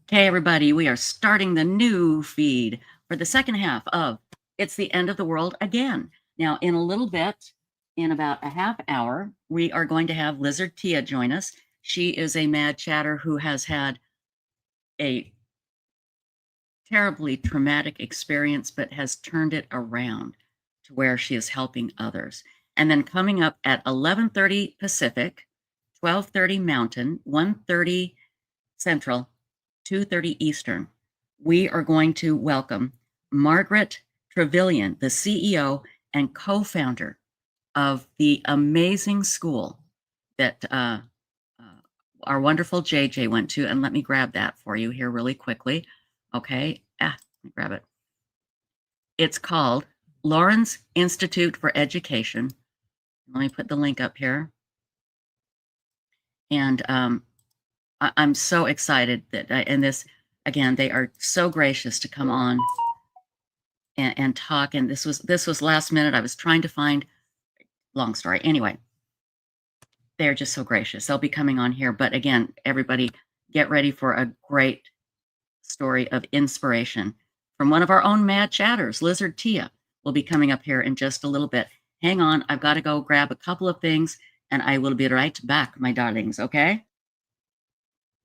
Okay, everybody, we are starting the new feed for the second half of It's the End of the World Again. Now, in a little bit, in about a half hour, we are going to have Lizard Tia join us. She is a mad chatter who has had a terribly traumatic experience, but has turned it around to where she is helping others. And then coming up at 11:30 Pacific, 12:30 Mountain, 1:30 Central, 2:30 Eastern, we are going to welcome Margaret Travillin, the CEO and co-founder of the amazing school that our wonderful JJ went to. And let me grab that for you here really quickly. Okay, let me grab it. It's called Lawrence Institute for Education. Let me put the link up here. And I'm so excited that, and this, again, they are so gracious to come on and talk. And this was last minute. I was trying to find, long story. Anyway, they're just so gracious. They'll be coming on here. But again, everybody get ready for a great story of inspiration from one of our own mad chatters. Lizard Tia will be coming up here in just a little bit. Hang on, I've got to go grab a couple of things and I will be right back, my darlings, okay?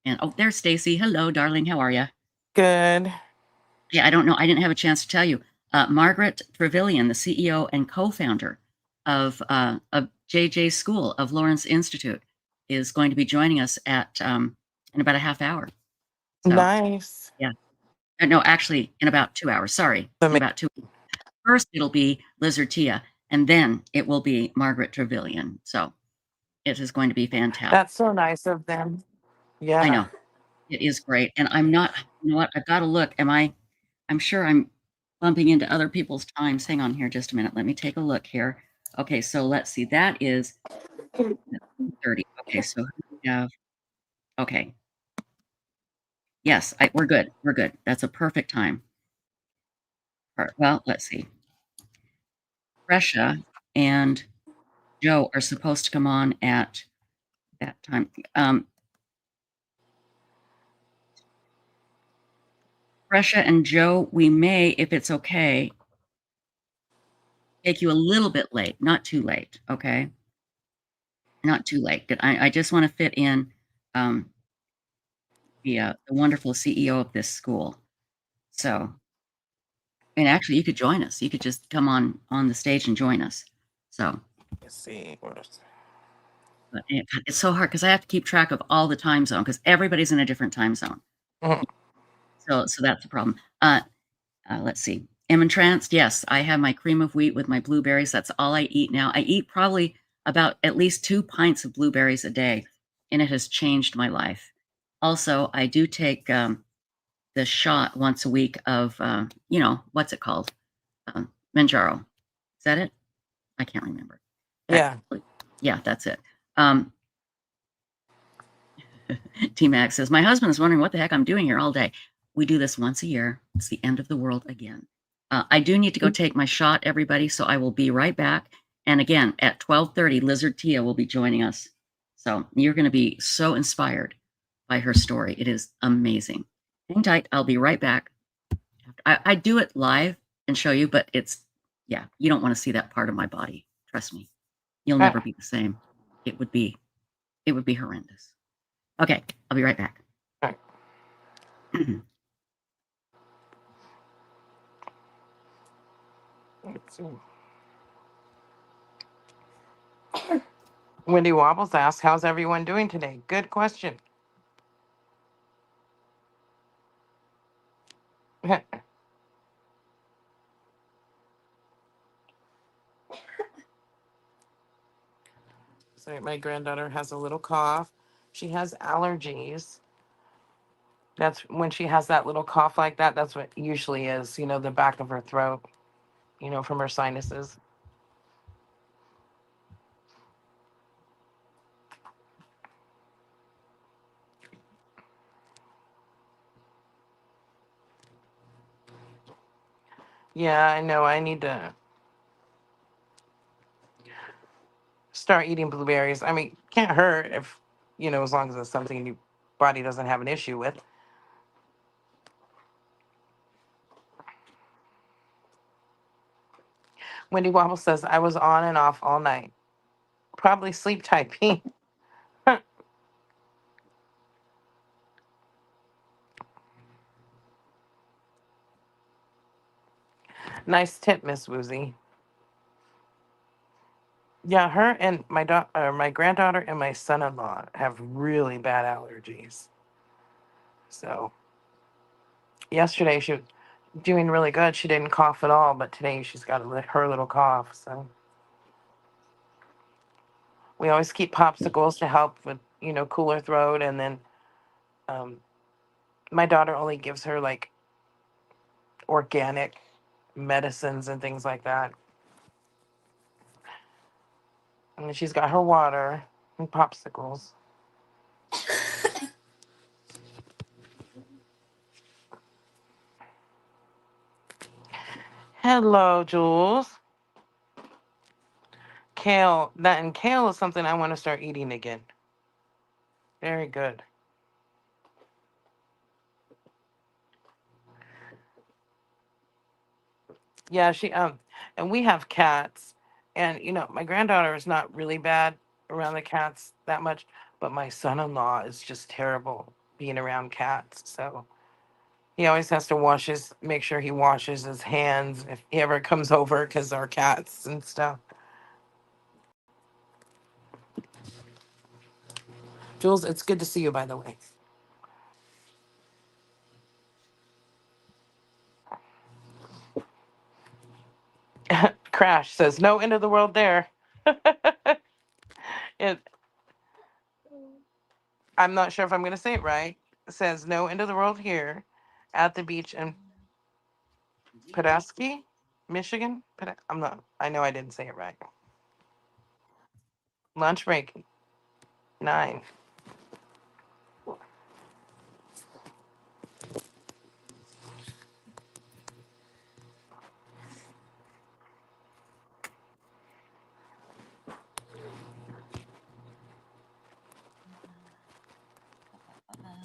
And oh, there's Stacy. Hello, darling. How are you? Good. Yeah, I don't know. I didn't have a chance to tell you. Margaret Travillin, the CEO and co-founder of JJ School of Lawrence Institute, is going to be joining us at in about a half hour. So, Nice. yeah. No, actually, in about 2 hours. Sorry, in about 2. First, it'll be Lizard Tia, and then it will be Margaret Travillin. So it is going to be fantastic. That's so nice of them. Yeah. I know. It is great. And I'm not, you know what? I've got to look. I'm sure I'm bumping into other people's times. Hang on here just a minute. Let me take a look here. Okay, so let's see. That is 30. Okay, so we have, okay. Yes, we're good. We're good. That's a perfect time. Well, let's see. Brescia and Joe are supposed to come on at that time. Brescia and Joe, we may, if it's okay, take you a little bit late, not too late, okay? Not too late. I just want to fit in the wonderful CEO of this school. So, and actually, you could join us. You could just come on the stage and join us. So, Let's see. but it's so hard because I have to keep track of all the time zone because everybody's in a different time zone. Mhm. So that's the problem. Let's see. Am entranced. Yes, I have my cream of wheat with my blueberries. That's all I eat now. I eat probably about at least 2 pints of blueberries a day, and it has changed my life. Also, I do take the shot once a week of, what's it called? Manjaro. Is that it? I can't remember. Yeah. Yeah, that's it. T-Max says, my husband is wondering what the heck I'm doing here all day. We do this once a year. It's the end of the world again. I do need to go take my shot, everybody, so I will be right back. And again, at 12:30, Lizard Tia will be joining us. So you're going to be so inspired by her story. It is amazing. Hang tight. I'll be right back. I do it live and show you, but yeah, you don't want to see that part of my body. Trust me. You'll never be the same. It would be horrendous. Okay, I'll be right back. All right. Let's see. Wendy Wobbles asks, how's everyone doing today? Good question. So my granddaughter has a little cough. She has allergies. That's when she has that little cough like that. That's what usually is, the back of her throat, from her sinuses. Yeah, I know. I need to start eating blueberries. I mean, can't hurt if, as long as it's something your body doesn't have an issue with. Wendy Wobble says, I was on and off all night. Probably sleep typing. Nice tip, Miss Woozy. Yeah, her and my granddaughter and my son-in-law have really bad allergies. So yesterday she was doing really good. She didn't cough at all, but today she's got her little cough. So we always keep popsicles to help with, cooler throat. And then um, my daughter only gives her like organic medicines and things like that. And then she's got her water and popsicles. Hello, Jules. Kale is something I want to start eating again. Very good. Yeah, and we have cats, and my granddaughter is not really bad around the cats that much, but my son-in-law is just terrible being around cats. So he always has to make sure he washes his hands if he ever comes over because our cats and stuff. Jules, it's good to see you, by the way. Crash says, no end of the world there. it, I'm not sure if I'm going to say it right. It says, no end of the world here at the beach in Petoskey, Michigan. I know I didn't say it right. Lunch break, 9.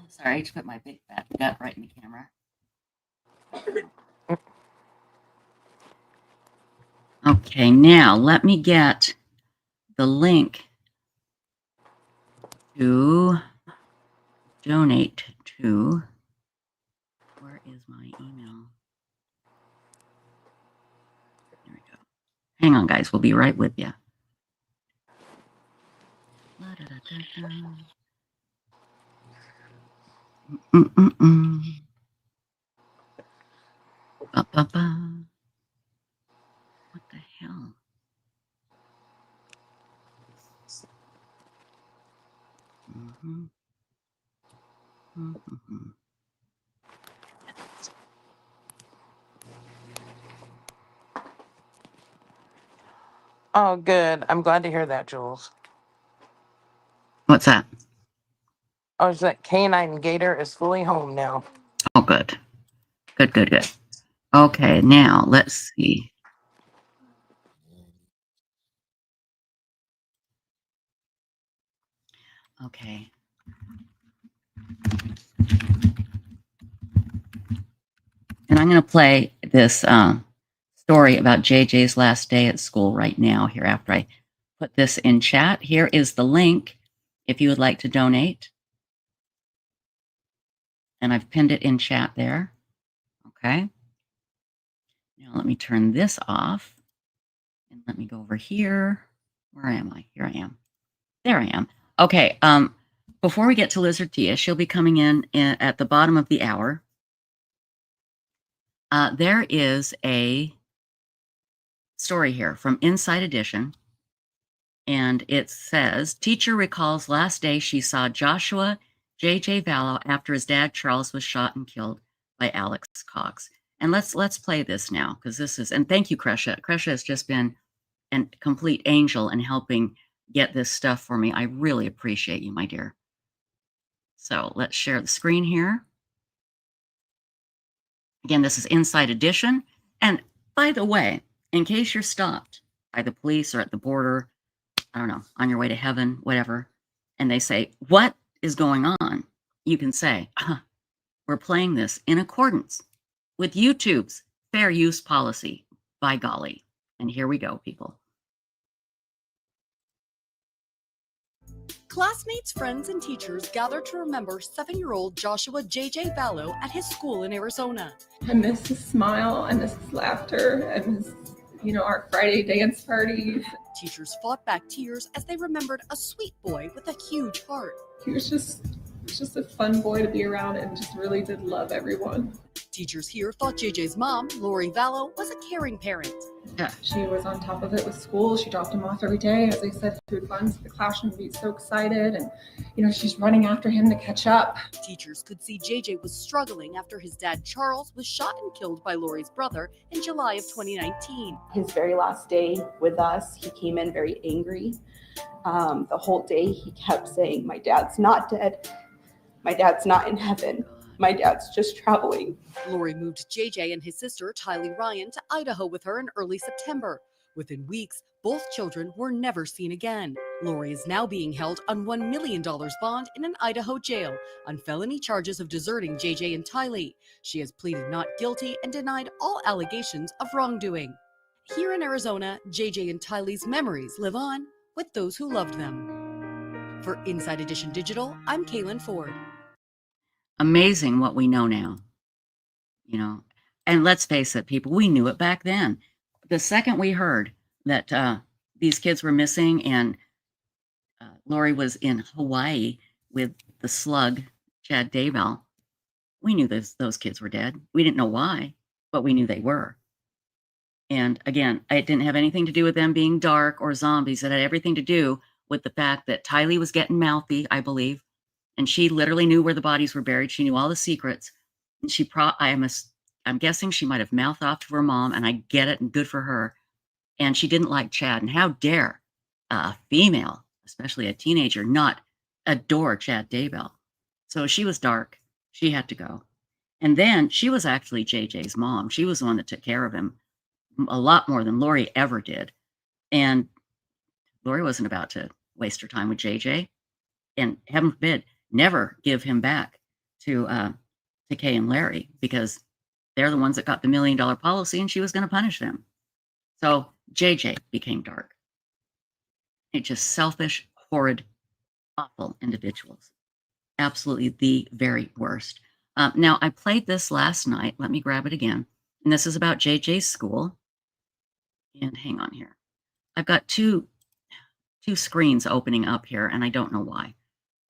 Sorry, I just put my big fat gut right in the camera. Okay, now let me get the link to donate to. Where is my email? There we go. Hang on, guys. We'll be right with you. What the hell? Oh, good. I'm glad to hear that, Jules. What's that? Oh, it's that canine gator is fully home now. Oh, good. Good. Okay, now let's see. Okay. And I'm going to play this story about JJ's last day at school right now, here after I put this in chat. Here is the link if you would like to donate. And I've pinned it in chat there. Okay. Now let me turn this off. And let me go over here. Where am I? Here I am. There I am. Okay. Before we get to Lizard Tia, she'll be coming in at the bottom of the hour. There is a story here from Inside Edition. And it says, teacher recalls last day she saw Joshua J.J. Vallow after his dad Charles was shot and killed by Alex Cox. And let's play this now, because this is, and thank you, Kresha. Kresha has just been a complete angel in helping get this stuff for me. I really appreciate you, my dear. So let's share the screen here. Again, this is Inside Edition. And by the way, in case you're stopped by the police or at the border, I don't know, on your way to heaven, whatever, and they say, what is going on? You can say, we're playing this in accordance with YouTube's fair use policy, by golly. And here we go, people. Classmates, friends, and teachers gather to remember 7-year-old Joshua J.J. Vallow at his school in Arizona. I miss his smile, I miss his laughter, I miss, our Friday dance parties. Teachers fought back tears as they remembered a sweet boy with a huge heart. He was just a fun boy to be around and just really did love everyone. Teachers here thought JJ's mom, Lori Vallow, was a caring parent. Yeah. She was on top of it with school. She dropped him off every day. As I said, he would run to the classroom and be so excited. And, she's running after him to catch up. Teachers could see JJ was struggling after his dad, Charles, was shot and killed by Lori's brother in July of 2019. His very last day with us, he came in very angry. The whole day he kept saying, "My dad's not dead. My dad's not in heaven. My dad's just traveling." Lori moved JJ and his sister, Tylee Ryan, to Idaho with her in early September. Within weeks, both children were never seen again. Lori is now being held on $1 million bond in an Idaho jail on felony charges of deserting JJ and Tylee. She has pleaded not guilty and denied all allegations of wrongdoing. Here in Arizona, JJ and Tylee's memories live on with those who loved them. For Inside Edition Digital, I'm Kaylin Ford. Amazing what we know now, and let's face it, people, we knew it back then. The second we heard that these kids were missing and Lori was in Hawaii with the slug, Chad Daybell, we knew those kids were dead. We didn't know why, but we knew they were. And again, it didn't have anything to do with them being dark or zombies. It had everything to do with the fact that Tylee was getting mouthy, I believe. And she literally knew where the bodies were buried. She knew all the secrets. And I'm guessing she might have mouthed off to her mom, and I get it, and good for her. And she didn't like Chad. And how dare a female, especially a teenager, not adore Chad Daybell? So she was dark. She had to go. And then she was actually JJ's mom. She was the one that took care of him a lot more than Lori ever did. And Lori wasn't about to waste her time with JJ. And heaven forbid, never give him back to Kay and Larry, because they're the ones that got the $1 million policy, and she was going to punish them. So JJ became dark. They're just selfish, horrid, awful individuals. Absolutely the very worst. Now, I played this last night. Let me grab it again. And this is about JJ's school. And hang on here. I've got two screens opening up here, and I don't know why,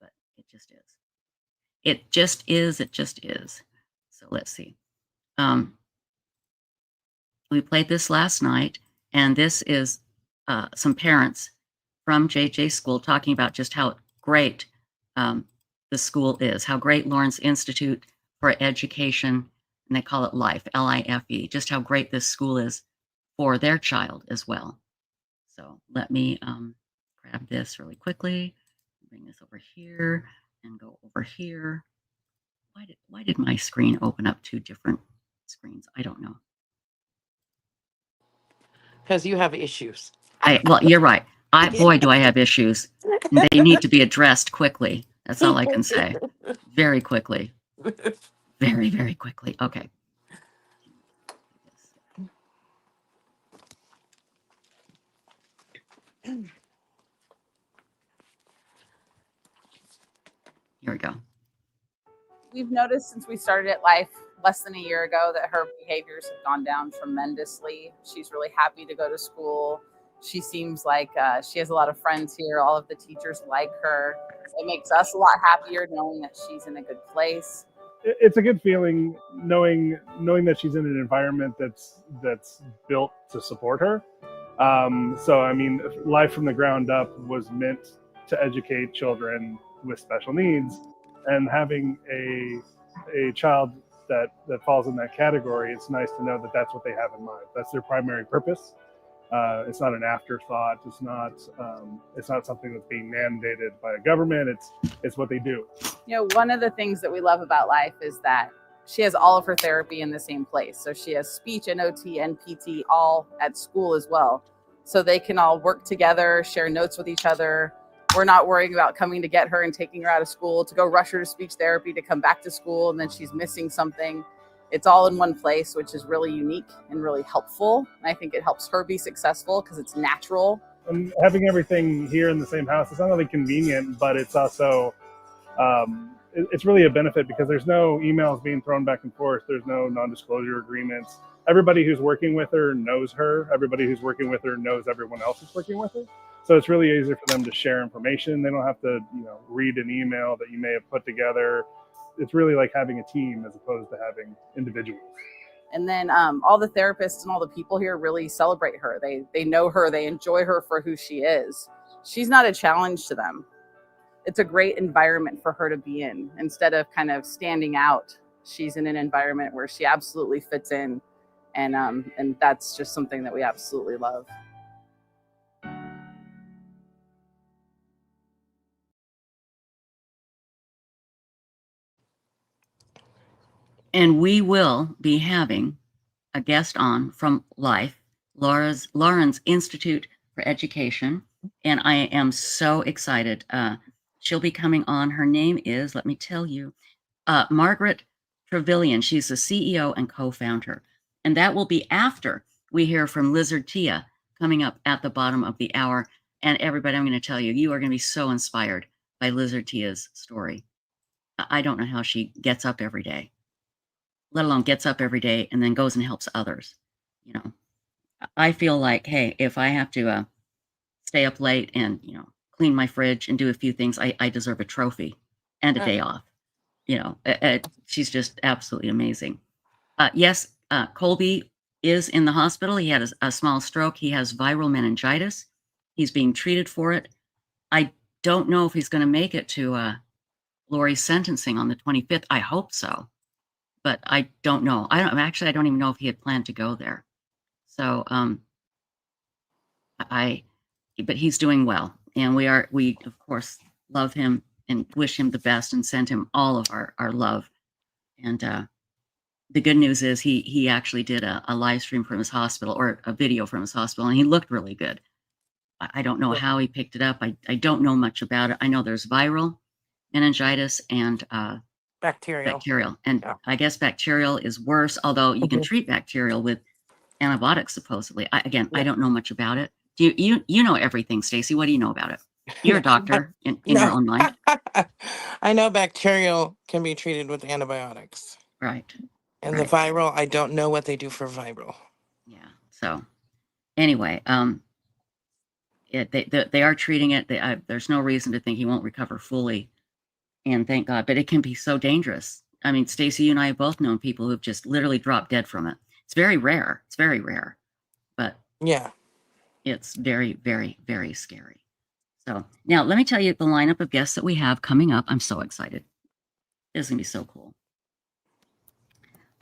but it just is. It just is. It just is. So let's see. We played this last night, and this is some parents from JJ's school talking about just how great the school is, how great Lawrence Institute for Education, and they call it LIFE, L-I-F-E, just how great this school is for their child as well. So let me grab this really quickly, bring this over here, and go over here. Why did my screen open up two different screens? I don't know. Because you have issues. Well, you're right. Boy, do I have issues. They need to be addressed quickly. That's all I can say. Very quickly. Very, very quickly. Okay. Here we go. We've noticed since we started at Life less than a year ago that her behaviors have gone down tremendously. She's really happy to go to school. She seems like she has a lot of friends here. All of the teachers like her. It makes us a lot happier knowing that she's in a good place. It's a good feeling knowing that she's in an environment that's built to support her. So I mean, Life from the Ground Up was meant to educate children with special needs, and having a child that falls in that category, it's nice to know that that's what they have in mind. That's their primary purpose. It's not an afterthought. It's not something that's being mandated by a government. It's what they do. One of the things that we love about Life is that she has all of her therapy in the same place. So she has speech and OT and PT all at school as well. So they can all work together, share notes with each other. We're not worrying about coming to get her and taking her out of school to go rush her to speech therapy to come back to school, and then she's missing something. It's all in one place, which is really unique and really helpful. And I think it helps her be successful because it's natural. And having everything here in the same house is not only convenient, but it's also it's really a benefit because there's no emails being thrown back and forth. There's no non-disclosure agreements. Everybody who's working with her knows her. Everybody who's working with her knows everyone else is working with her. So it's really easy for them to share information. They don't have to, read an email that you may have put together. It's really like having a team as opposed to having individuals. And then all the therapists and all the people here really celebrate her. They know her. They enjoy her for who she is. She's not a challenge to them. It's a great environment for her to be in. Instead of kind of standing out, she's in an environment where she absolutely fits in. And that's just something that we absolutely love. And we will be having a guest on from Life, Lauren's Institute for Education. And I am so excited. She'll be coming on. Her name is, let me tell you, Margaret Travillin. She's the CEO and co-founder. And that will be after we hear from Lizard Tia coming up at the bottom of the hour. And everybody, I'm going to tell you, you are going to be so inspired by Lizard Tia's story. I don't know how she gets up every day, let alone gets up every day and then goes and helps others. I feel like, hey, if I have to stay up late and, clean my fridge and do a few things, I deserve a trophy and a day off. She's just absolutely amazing. Yes, Colby is in the hospital. He had a small stroke. He has viral meningitis. He's being treated for it. I don't know if he's going to make it to Lori's sentencing on the 25th. I hope so, but I don't know. I don't even know if he had planned to go there. So, but he's doing well, and we of course love him and wish him the best and send him all of our love. And the good news is he actually did a live stream from his hospital, or a video from his hospital, and he looked really good. I don't know how he picked it up. I don't know much about it. I know there's viral meningitis and bacterial. And I guess bacterial is worse, although you can treat bacterial with antibiotics, supposedly. I don't know much about it. Do you know everything, Stacy? What do you know about it? You're a doctor in your own mind. I know bacterial can be treated with antibiotics. Right. And the viral, I don't know what they do for viral. Yeah. So anyway, they are treating it. There's no reason to think he won't recover fully. And thank God, but it can be so dangerous. I mean, Stacy, you and I have both known people who've just literally dropped dead from it. It's very rare. It's very rare, but yeah, it's very, very, very scary. So now let me tell you the lineup of guests that we have coming up. I'm so excited. It's gonna be so cool.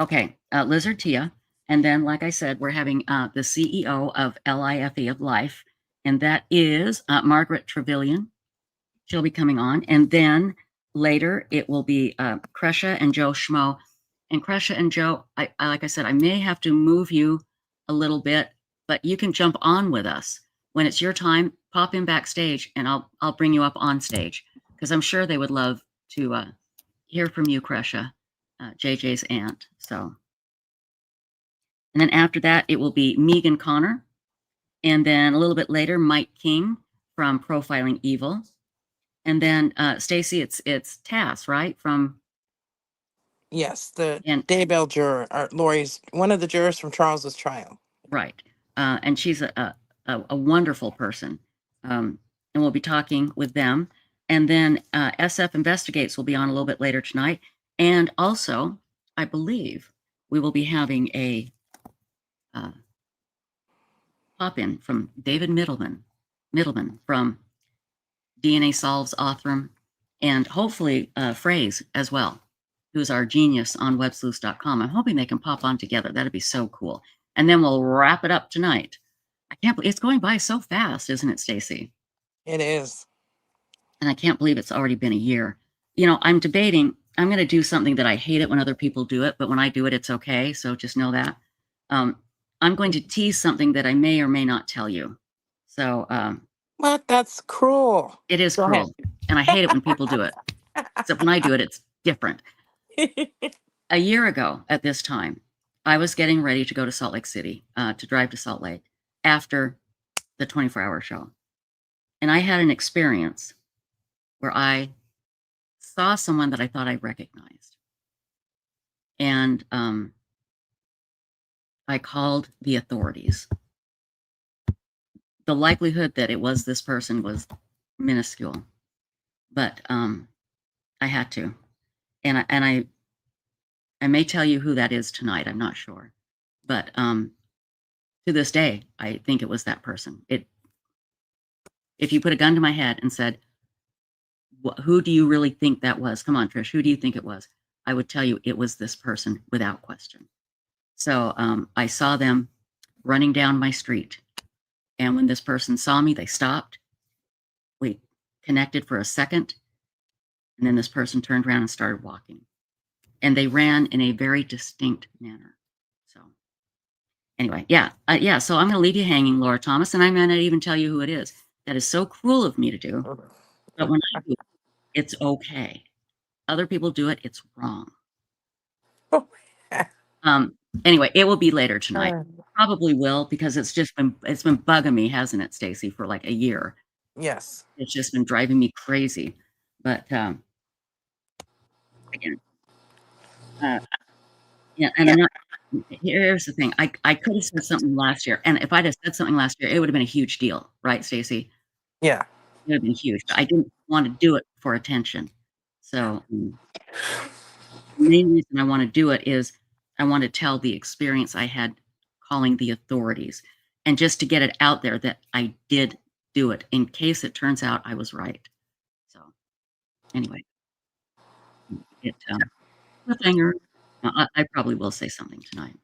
Okay, Lizard Tia, and then, like I said, we're having the CEO of LIFE of Life, and that is Margaret Travillin. She'll be coming on, and then later it will be Kresha and Joe Schmo. And Kresha and Joe, I like I said, I may have to move you a little bit, but you can jump on with us when it's your time. Pop in backstage, and I'll bring you up on stage, because I'm sure they would love to hear from you, Kresha, JJ's aunt. So, and then after that, it will be Megan Connor, and then a little bit later, Mike King from Profiling Evil. And then Stacy, it's Tass, right? From yes, the Daybell juror, Lori's one of the jurors from Charles's trial. Right, and she's a wonderful person, and we'll be talking with them. And then SF Investigates will be on a little bit later tonight, and also I believe we will be having a pop in from David Middleman from DNA Solves Othram, and hopefully Phrase as well, who's our genius on Websleuths.com. I'm hoping they can pop on together. That'd be so cool. And then we'll wrap it up tonight. I can't believe it's going by so fast, isn't it, Stacy? It is. And I can't believe it's already been a year. I'm debating. I'm going to do something that I hate it when other people do it, but when I do it, it's okay. So just know that. I'm going to tease something that I may or may not tell you. So what? That's cruel. It is cruel. And I hate it when people do it. Except when I do it, it's different. A year ago at this time, I was getting ready to go to Salt Lake City, to drive to Salt Lake after the 24-hour show. And I had an experience where I saw someone that I thought I recognized. And I called the authorities. The likelihood that it was this person was minuscule, but I had to. And I may tell you who that is tonight. I'm not sure. But to this day, I think it was that person. If you put a gun to my head and said, who do you really think that was? Come on, Trish, who do you think it was? I would tell you it was this person without question. So I saw them running down my street. And when this person saw me, they stopped. We connected for a second. And then this person turned around and started walking. And they ran in a very distinct manner. So anyway, yeah. So I'm going to leave you hanging, Laura Thomas, and I'm going to even tell you who it is. That is so cruel of me to do. But when I do, it's okay. Other people do it, it's wrong. Anyway, it will be later tonight. Probably will, because it's been bugging me, hasn't it, Stacy, for like a year. Yes. It's just been driving me crazy. But again, yeah, and I'm not. Here's the thing: I could have said something last year, and if I'd have said something last year, it would have been a huge deal, right, Stacy? Yeah. It would have been huge. But I didn't want to do it for attention. So the main reason I want to do it is I want to tell the experience I had calling the authorities, and just to get it out there that I did do it in case it turns out I was right. So anyway, cliffhanger. I probably will say something tonight.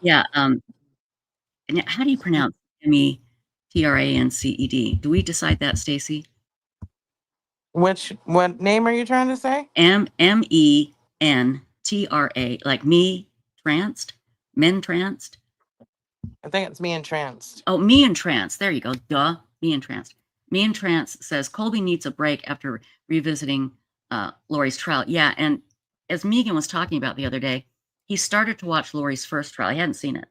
Yeah. And how do you pronounce Tranced? Do we decide that, Stacy? What name are you trying to say? Mentra, like me tranced, men tranced. I think it's me entranced. Oh, me entranced. There you go. Duh. Me entranced. Me entranced says Colby needs a break after revisiting Lori's trial. Yeah, and as Megan was talking about the other day, he started to watch Lori's first trial. He hadn't seen it,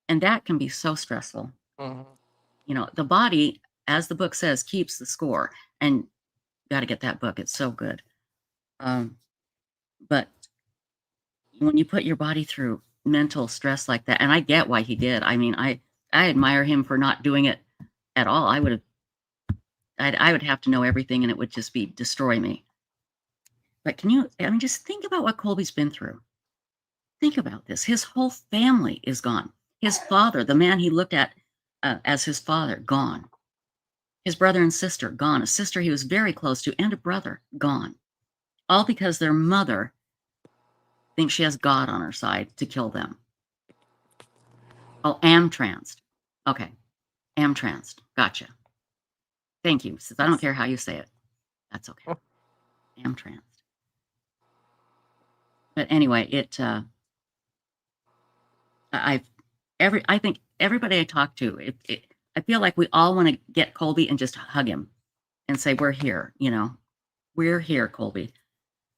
and that can be so stressful. Mm-hmm. You know, the body, as the book says, keeps the score, and got to get that book. It's so good. But when you put your body through mental stress like that, and I get why he did. I mean, I admire him for not doing it at all. I would have to know everything, and it would just destroy me. But just think about what Colby's been through. Think about this. His whole family is gone. His father, the man he looked at as his father, gone. His brother and sister, gone. A sister he was very close to, and a brother, gone. All because their mother thinks she has God on her side to kill them. Oh, am-tranced. Okay. Am-tranced. Gotcha. Thank you. I don't care how you say it. That's okay. Am-tranced. But anyway, I think everybody I talk to, I feel like we all want to get Colby and just hug him and say, we're here, we're here, Colby,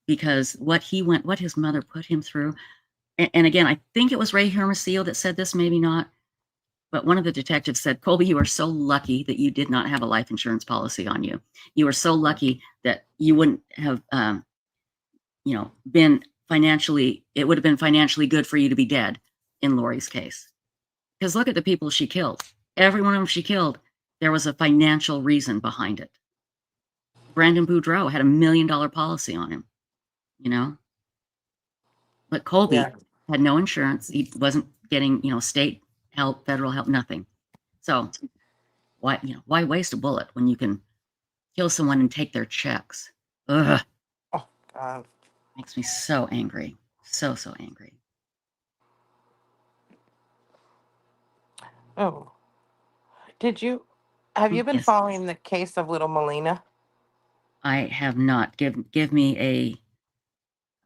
because what his mother put him through. And again, I think it was Ray Hermosillo that said this, maybe not, but one of the detectives said, Colby, you are so lucky that you did not have a life insurance policy on you. You are so lucky that you wouldn't have, been financially, it would have been financially good for you to be dead in Lori's case. Because look at the people she killed. Every one of them she killed, there was a financial reason behind it. Brandon Boudreaux had $1 million policy on him, But Colby had no insurance. He wasn't getting, state help, federal help, nothing. So why waste a bullet when you can kill someone and take their checks? Ugh. Oh, God. Makes me so angry. So angry. Oh. Have you been Yes. following the case of little Melina? I have not. Give me a.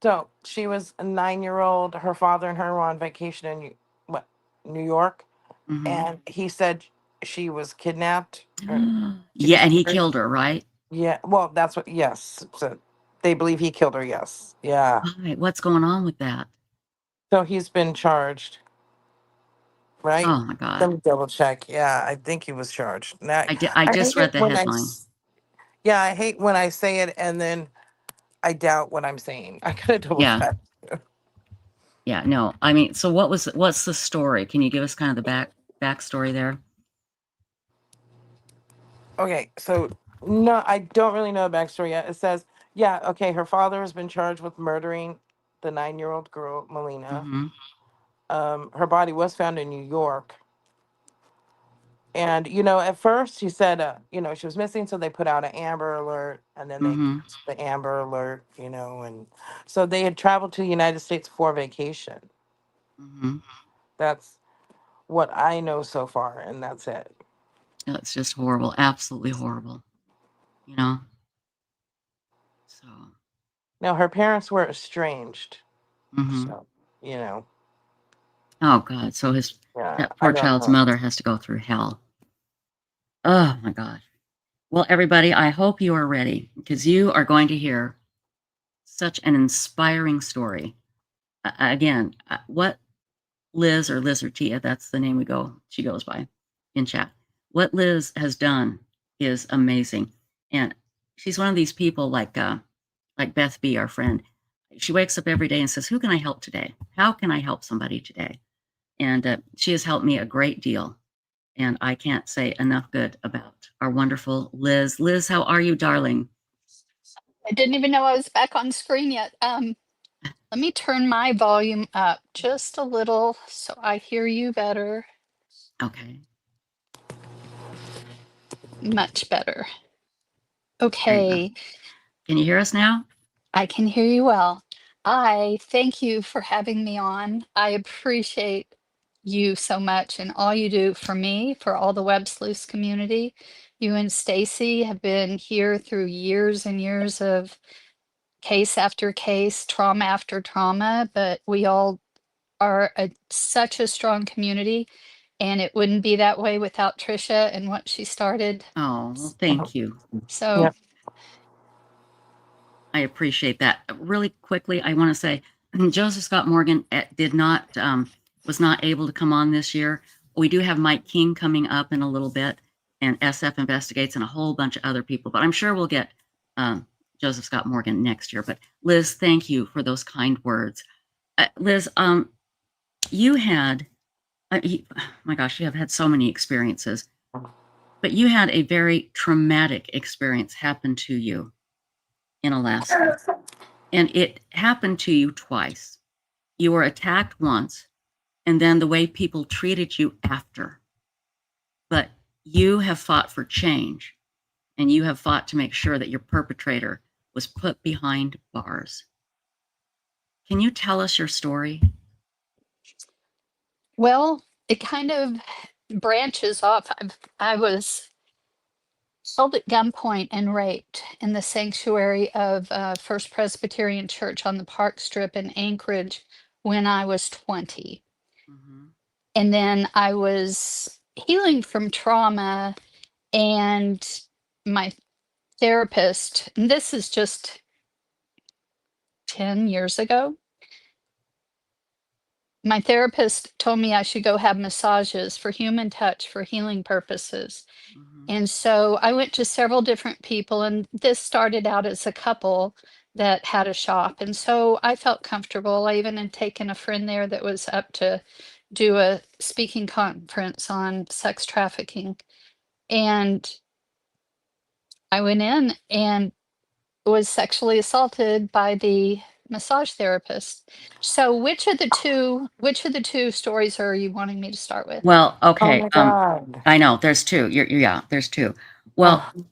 So she was a 9-year-old. Her father and her were on vacation in New York, Mhm. and he said she was kidnapped. Yeah, and he killed her, right? Yeah. Well, that's what. Yes. So They believe he killed her. Yes. Yeah. Why? What's going on with that? So he's been charged, right? Oh my Let God. me double check. Yeah, I think he was charged. Now, I I just hate read it the when headline. yeah, I hate when I say it and then I doubt what I'm saying. I gotta double Yeah. check. Yeah. No, I mean, so what's the story? Can you give us kind of the backstory there? Okay, so no, I don't really know the backstory yet. It says, yeah, okay, her father has been charged with murdering the 9-year-old girl, Melina. Mm-hmm. Her body was found in New York. And, at first he said, she was missing, so they put out an Amber Alert, and then they Mm-hmm. the Amber Alert, and so they had traveled to the United States for vacation. Mm-hmm. That's what I know so far, and that's it. It's just horrible. Absolutely horrible. You know? So, Now, her parents were estranged, mm-hmm. so, you know, Oh God. So yeah, that I poor don't child's know. mother has to go through hell. Oh my God. Well, everybody, I hope you are ready because you are going to hear such an inspiring story. Again, what Liz or Liz or Tia, that's the name she goes by in chat. What Liz has done is amazing. And she's one of these people like Beth B, our friend. She wakes up every day and says, who can I help today? How can I help somebody today? And she has helped me a great deal. And I can't say enough good about our wonderful Liz. Liz, how are you, darling? I didn't even know I was back on screen yet. Let me turn my volume up just a little so I hear you better. Okay. Much better. There you go. Okay, Can you hear us now? I can hear you well. I thank you for having me on. I appreciate you so much and all you do for me, for all the Websleuths community. You and Stacy have been here through years and years of case after case, trauma after trauma, but we all are such a strong community, and it wouldn't be that way without Trisha and what she started. Oh, well, thank you. So I appreciate that. Really quickly, I want to say Joseph Scott Morgan was not able to come on this year. We do have Mike King coming up in a little bit, and SF Investigates, and a whole bunch of other people. But I'm sure we'll get Joseph Scott Morgan next year. But Liz, thank you for those kind words. Liz, you had, my gosh, you have had so many experiences, but you had a very traumatic experience happen to you in Alaska. And it happened to you twice. You were attacked once, and then the way people treated you after. But you have fought for change, and you have fought to make sure that your perpetrator was put behind bars. Can you tell us your story? well, it kind of branches off. I was held at gunpoint and raped in the sanctuary of First Presbyterian Church on the Park Strip in Anchorage when I was 20. Mm-hmm. And then I was healing from trauma, and my therapist, and this is just 10 years ago, my therapist told me I should go have massages for human touch for healing purposes. Mm-hmm. And so I went to several different people, and this started out as a couple that had a shop. And so I felt comfortable. I even had taken a friend there that was up to do a speaking conference on sex trafficking. And I went in and was sexually assaulted by the massage therapist. So which of the two stories are you wanting me to start with? Well, Oh okay. my God. I know there's two. Yeah, there's two. Well, Oh,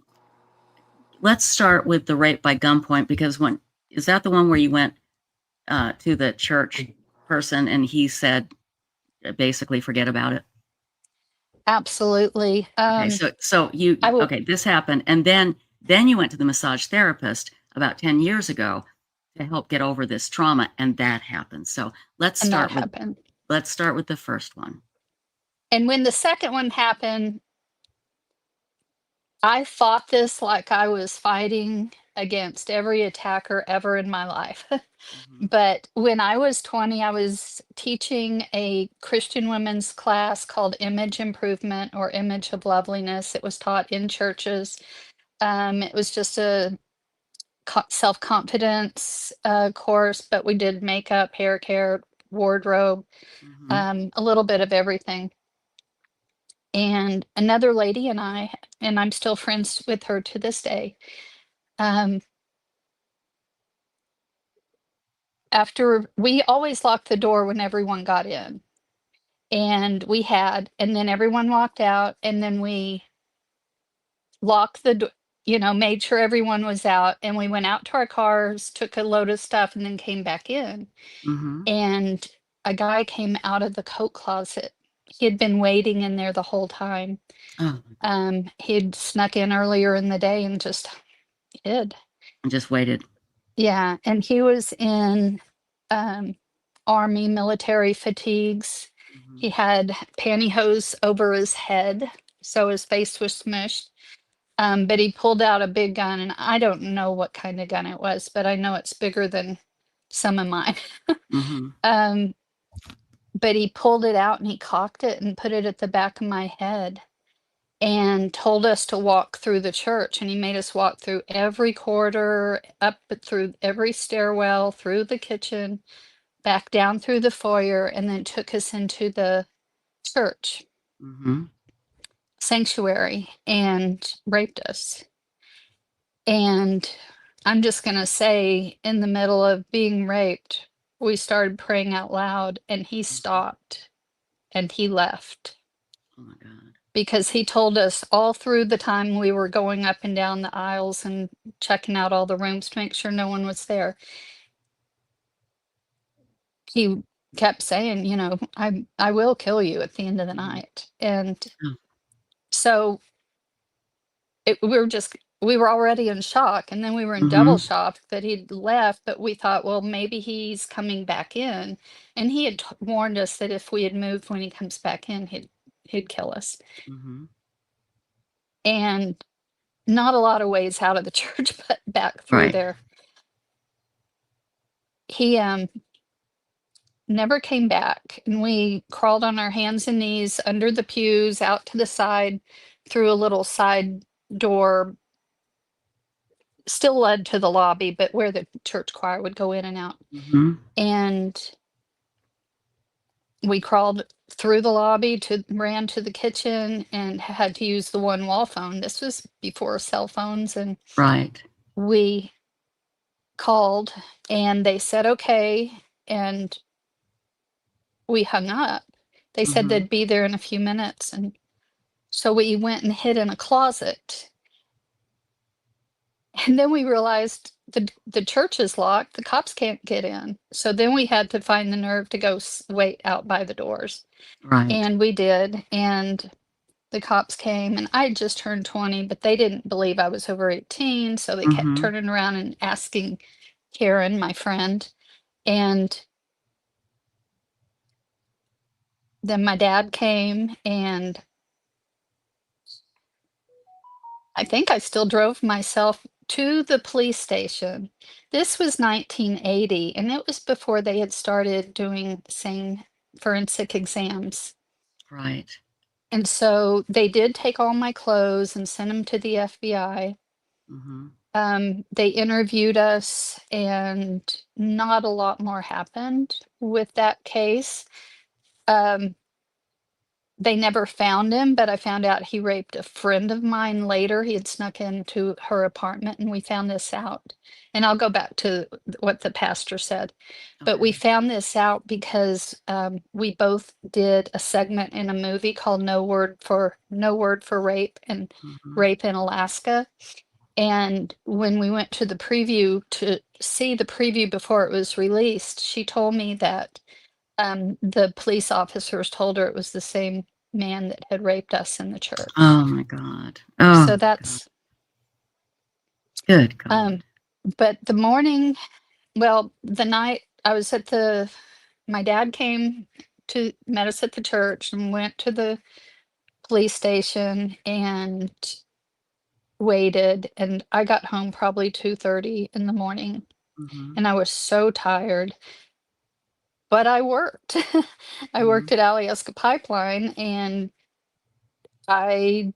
let's start with the rape by gunpoint, because is that the one where you went to the church person and he said basically forget about it? Absolutely. Okay, so you I will, okay, this happened, and then you went to the massage therapist about 10 years ago to help get over this trauma, and that happened. So and that happened. let's start with the first one. And when the second one happened, I fought this like I was fighting against every attacker ever in my life. Mhm. But when I was 20, I was teaching a Christian women's class called Image Improvement or Image of Loveliness. It was taught in churches. It was just a self-confidence course, but we did makeup, hair care, wardrobe, Mhm. a little bit of everything. And another lady and I'm still friends with her to this day. After we always locked the door when everyone got in, and then everyone walked out, and then we locked the door, made sure everyone was out, and we went out to our cars, took a load of stuff, and then came back in. Mhm. And a guy came out of the coat closet. He had been waiting in there the whole time. Oh, He'd snuck in earlier in the day and just hid. I just waited. Yeah, and he was in um, army military fatigues. He Mhm. had pantyhose over his head, so his face was smushed. But he pulled out a big gun, and I don't know what kind of gun it was, but I know it's bigger than some of mine. Mhm. um, but he pulled it out and he cocked it and put it at the back of my head and told us to walk through the church. And he made us walk through every corridor, up through every stairwell, through the kitchen, back down through the foyer, and then took us into the church Mhm. sanctuary and raped us. And I'm just going to say, in the middle of being raped, we started praying out loud, and he Mhm. stopped and he left Oh my God. because he told us all through the time we were going up and down the aisles and checking out all the rooms to make sure no one was there. He kept saying, I will kill you at the end of the Mhm. night. And Oh. so we were already in shock, and then we were in double Mhm. shock that he'd left, but we thought, well, maybe he's coming back in. And he had warned us that if we had moved when he comes back in, he'd kill us. Mhm. And not a lot of ways out of the church, but back through Right. there. He never came back, and we crawled on our hands and knees under the pews, out to the side, through a little side door, still led to the lobby, but where the church choir would go in and out. Mhm. And we crawled through the lobby ran to the kitchen and had to use the one wall phone. This was before cell phones, and Right. we called and they said okay, and we hung up. They said Mhm. they'd be there in a few minutes, and so we went and hid in a closet. And then we realized the church is locked, the cops can't get in. So then we had to find the nerve to go wait out by the doors. Right. And we did, and the cops came, and I had just turned 20, but they didn't believe I was over 18, so they kept Mhm. turning around and asking Karen, my friend. And then my dad came, and I think I still drove myself to the police station. This was 1980, and it was before they had started doing saying forensic exams. Right. And so they did take all my clothes and send them to the FBI. Mhm. They interviewed us, and not a lot more happened with that case. Um, They never found him, but I found out he raped a friend of mine later. He had snuck into her apartment, and we found this out. And I'll go back to what the pastor said. But we Okay. found this out because we both did a segment in a movie called No Word for Rape and Mhm. Rape in Alaska. And when we went to the preview to see the preview before it was released, she told me that the police officers told her it was the same man that had raped us in the church. Oh my God. Oh So my God. that's Good um God. but the night I was my dad came to met us at the church and went to the police station, and waited, and I got home probably 2:30 in the morning, Mhm. and I was so tired, but I worked. I Mhm. worked at Alyeska Pipeline, and I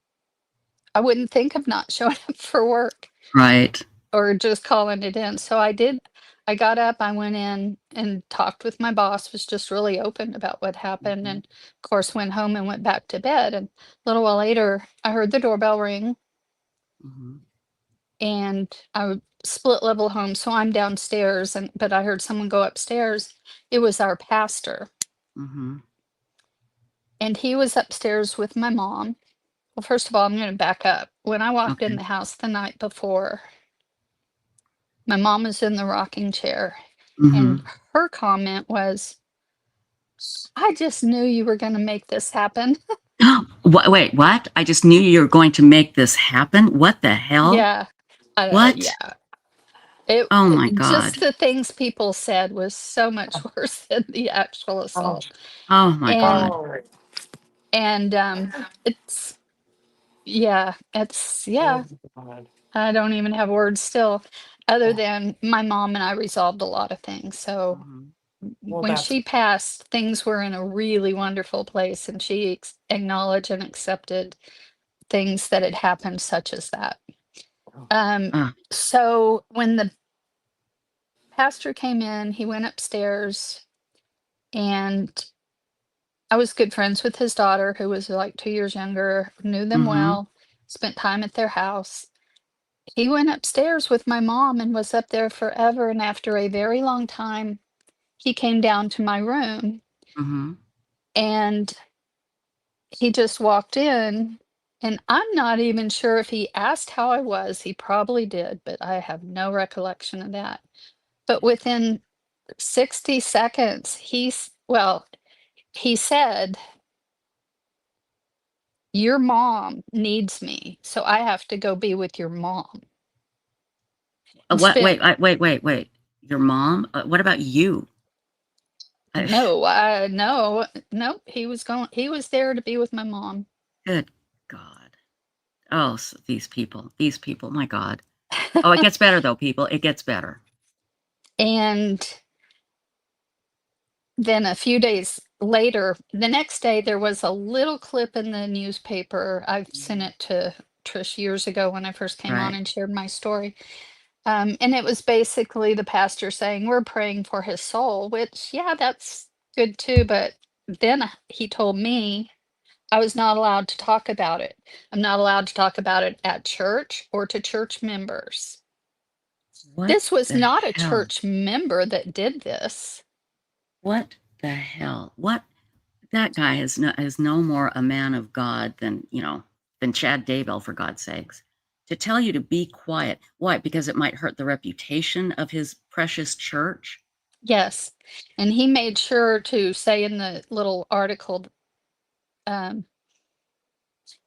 I wouldn't think of not showing up for work Right. or just calling it in. So I did. I got up, I went in and talked with my boss, was just really open about what happened, Mhm. and of course went home and went back to bed. And a little while later, I heard the doorbell ring, Mhm. and split level home, so I'm downstairs, and but I heard someone go upstairs. It was our pastor, Mhm. and he was upstairs with my mom. Well, first of all, I'm going to back up. When I walked in Okay. the house the night before, my mom was in the rocking chair, and Mhm. her comment was, "I just knew you were going to make this happen." Wait, what? I just knew you were going to make this happen? What the hell? Yeah. What? Yeah. It Oh my just god. the things people said was so much worse than the actual Oh, assault. Oh my And god. oh, and it's yeah, it's oh yeah, God. I don't even have words still, other than my mom and I resolved a lot of things. So Mhm. Well, when that's she passed, things were in a really wonderful place, and she acknowledged and accepted things that had happened, such as that. Um, Ah. so when the pastor came in, he went upstairs, and I was good friends with his daughter, who was like 2 years younger, knew them Mhm. well, spent time at their house. He went upstairs with my mom and was up there forever. And after a very long time, he came down to my room, Mhm. and he just walked in. And I'm not even sure if he asked how I was. He probably did, but I have no recollection of that. But within 60 seconds, he said, "Your mom needs me, so I have to go be with your mom." And What? spent Wait. Your mom? What about you? I, no, no, nope, he was there to be with my mom. good God. Oh, these people, my God. Oh, it gets better though, people. It gets better. And then a few days later, the next day, there was a little clip in the newspaper. I've sent Mhm. it to Trish years ago when I first came on Right. and shared my story. And it was basically the pastor saying, "We're praying for his soul," which, yeah, that's good too. But then he told me I was not allowed to talk about it. I'm not allowed to talk about it at church or to church members. What This was the not a hell? church member that did this. What the hell? What? That guy is no more a man of God than, than Chad Daybell, for God's sakes. To tell you to be quiet. Why? Because it might hurt the reputation of his precious church? Yes. And he made sure to say in the little article um,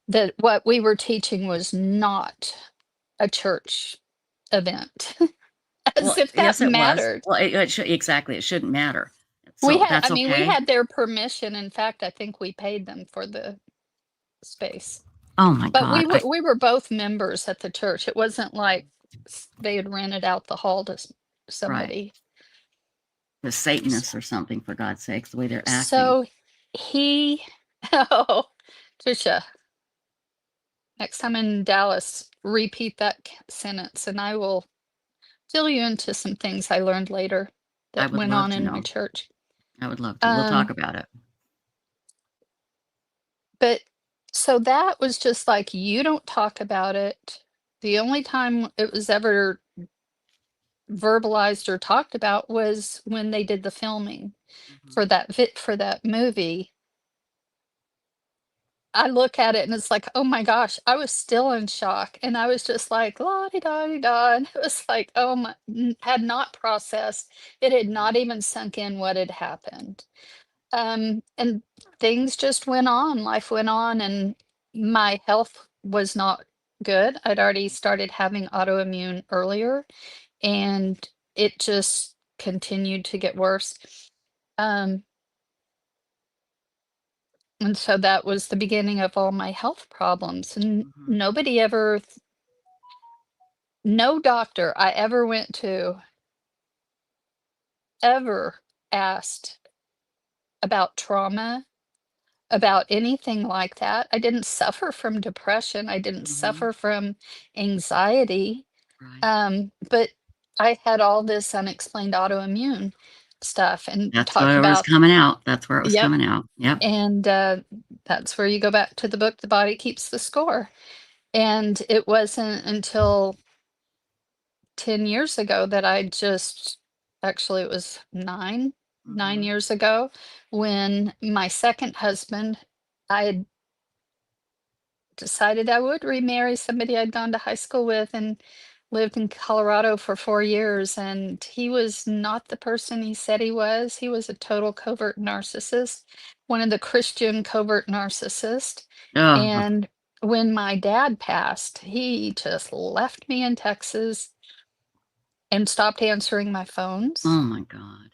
that what we were teaching was not a church event, as Well, if that yes, it was. mattered. Well, it should exactly. It shouldn't matter. We So had, I that's mean, we okay. had their permission. In fact, I think we paid them for the space. Oh my But God. I we were both members at the church. It wasn't like they had rented out the hall to right. somebody. The Satanists or something, for God's sakes, the way they're acting. So he, oh, Trisha, next time in Dallas, repeat that sentence, and I will fill you into some things I learned later I that would went love on to in my know. church. I would love to. We'll talk Um, about it. but so that was just like, you don't talk about it. The only time it was ever verbalized or talked about was when they did the filming for Mhm. that movie. I look at it and it's like, oh my gosh, I was still in shock. And I was just like, la di da di da. And it was like, oh my, had not processed. It had not even sunk in what had happened. And things just went on. Life went on, and my health was not good. I'd already started having autoimmune earlier, and it just continued to get worse. Um, and so that was the beginning of all my health problems. And Mhm. nobody ever No doctor I ever went to ever asked about trauma, about anything like that. I didn't suffer from depression. I didn't Mhm. suffer from anxiety. Right. But I had all this unexplained autoimmune stuff and That's talked where it was about, coming out. That's where it was yep. coming out. Yep. And that's where you go back to the book, The Body Keeps the Score. And it wasn't until 10 years ago that I just, actually, it was 9 Mhm. years ago, when my second husband, I had decided I would remarry somebody I'd gone to high school with and lived in Colorado for 4 years. And he was not the person he said he was. He was a total covert narcissist, one of the Christian covert narcissists. Oh, And when my dad passed, he just left me in Texas and stopped answering my phones. oh my God.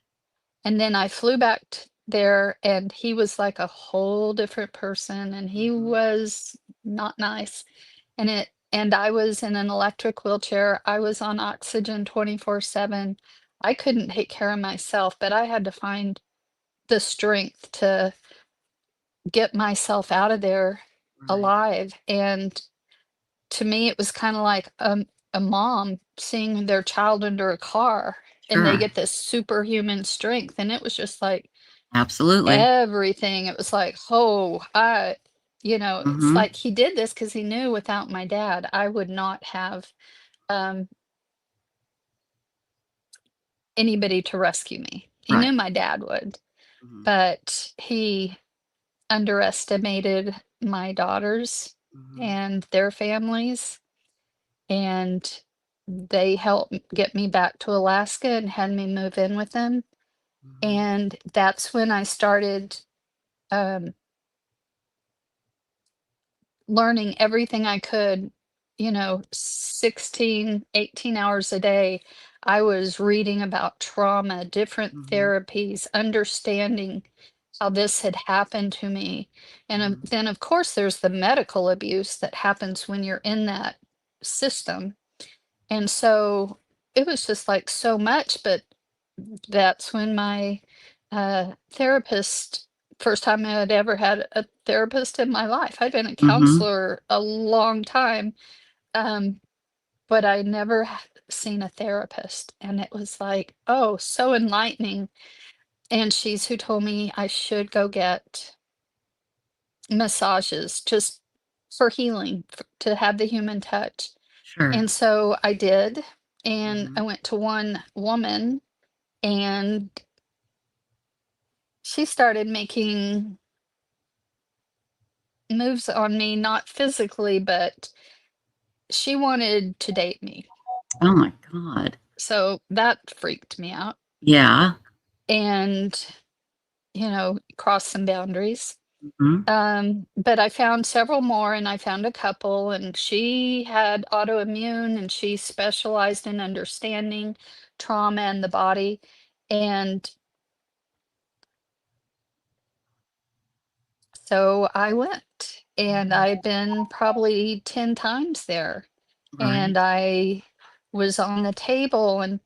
And then I flew back there, and he was like a whole different person, and he Mhm. was not nice. And I was in an electric wheelchair. I was on oxygen 24/7. I couldn't take care of myself, but I had to find the strength to get myself out of there Right. alive. And to me, it was kind of like a mom seeing their child under a car, and they Sure. get this superhuman strength. And it was just like Absolutely. everything. It was like, oh, it's Mhm. like he did this because he knew without my dad, I would not have um, anybody to rescue me. He Right. knew my dad would, Mhm. but he underestimated my daughters Mhm. and their families. And they helped get me back to Alaska and had me move in with them. Mhm. And that's when I started um, learning everything I could, 16, 18 hours a day. I was reading about trauma, different Mhm. therapies, understanding how this had happened to me. And Mhm. then, of course, there's the medical abuse that happens when you're in that system. And so it was just like so much. But that's when my therapist, first time I had ever had a therapist in my life. I'd been a Mhm. counselor a long time, um, but I never seen a therapist. And it was like, oh, so enlightening. And she's who told me I should go get massages just for healing, to have the human touch. Sure. And so I did. And I Mhm. went to one woman, and she started making moves on me, not physically, but she wanted to date me. Oh my God. So that freaked me out Yeah. and, crossed some boundaries. Mhm. But I found several more, and I found a couple, and she had autoimmune, and she specialized in understanding trauma and the body. And so I went, and Mhm. I'd been probably 10 times there. And Right. I was on the table, and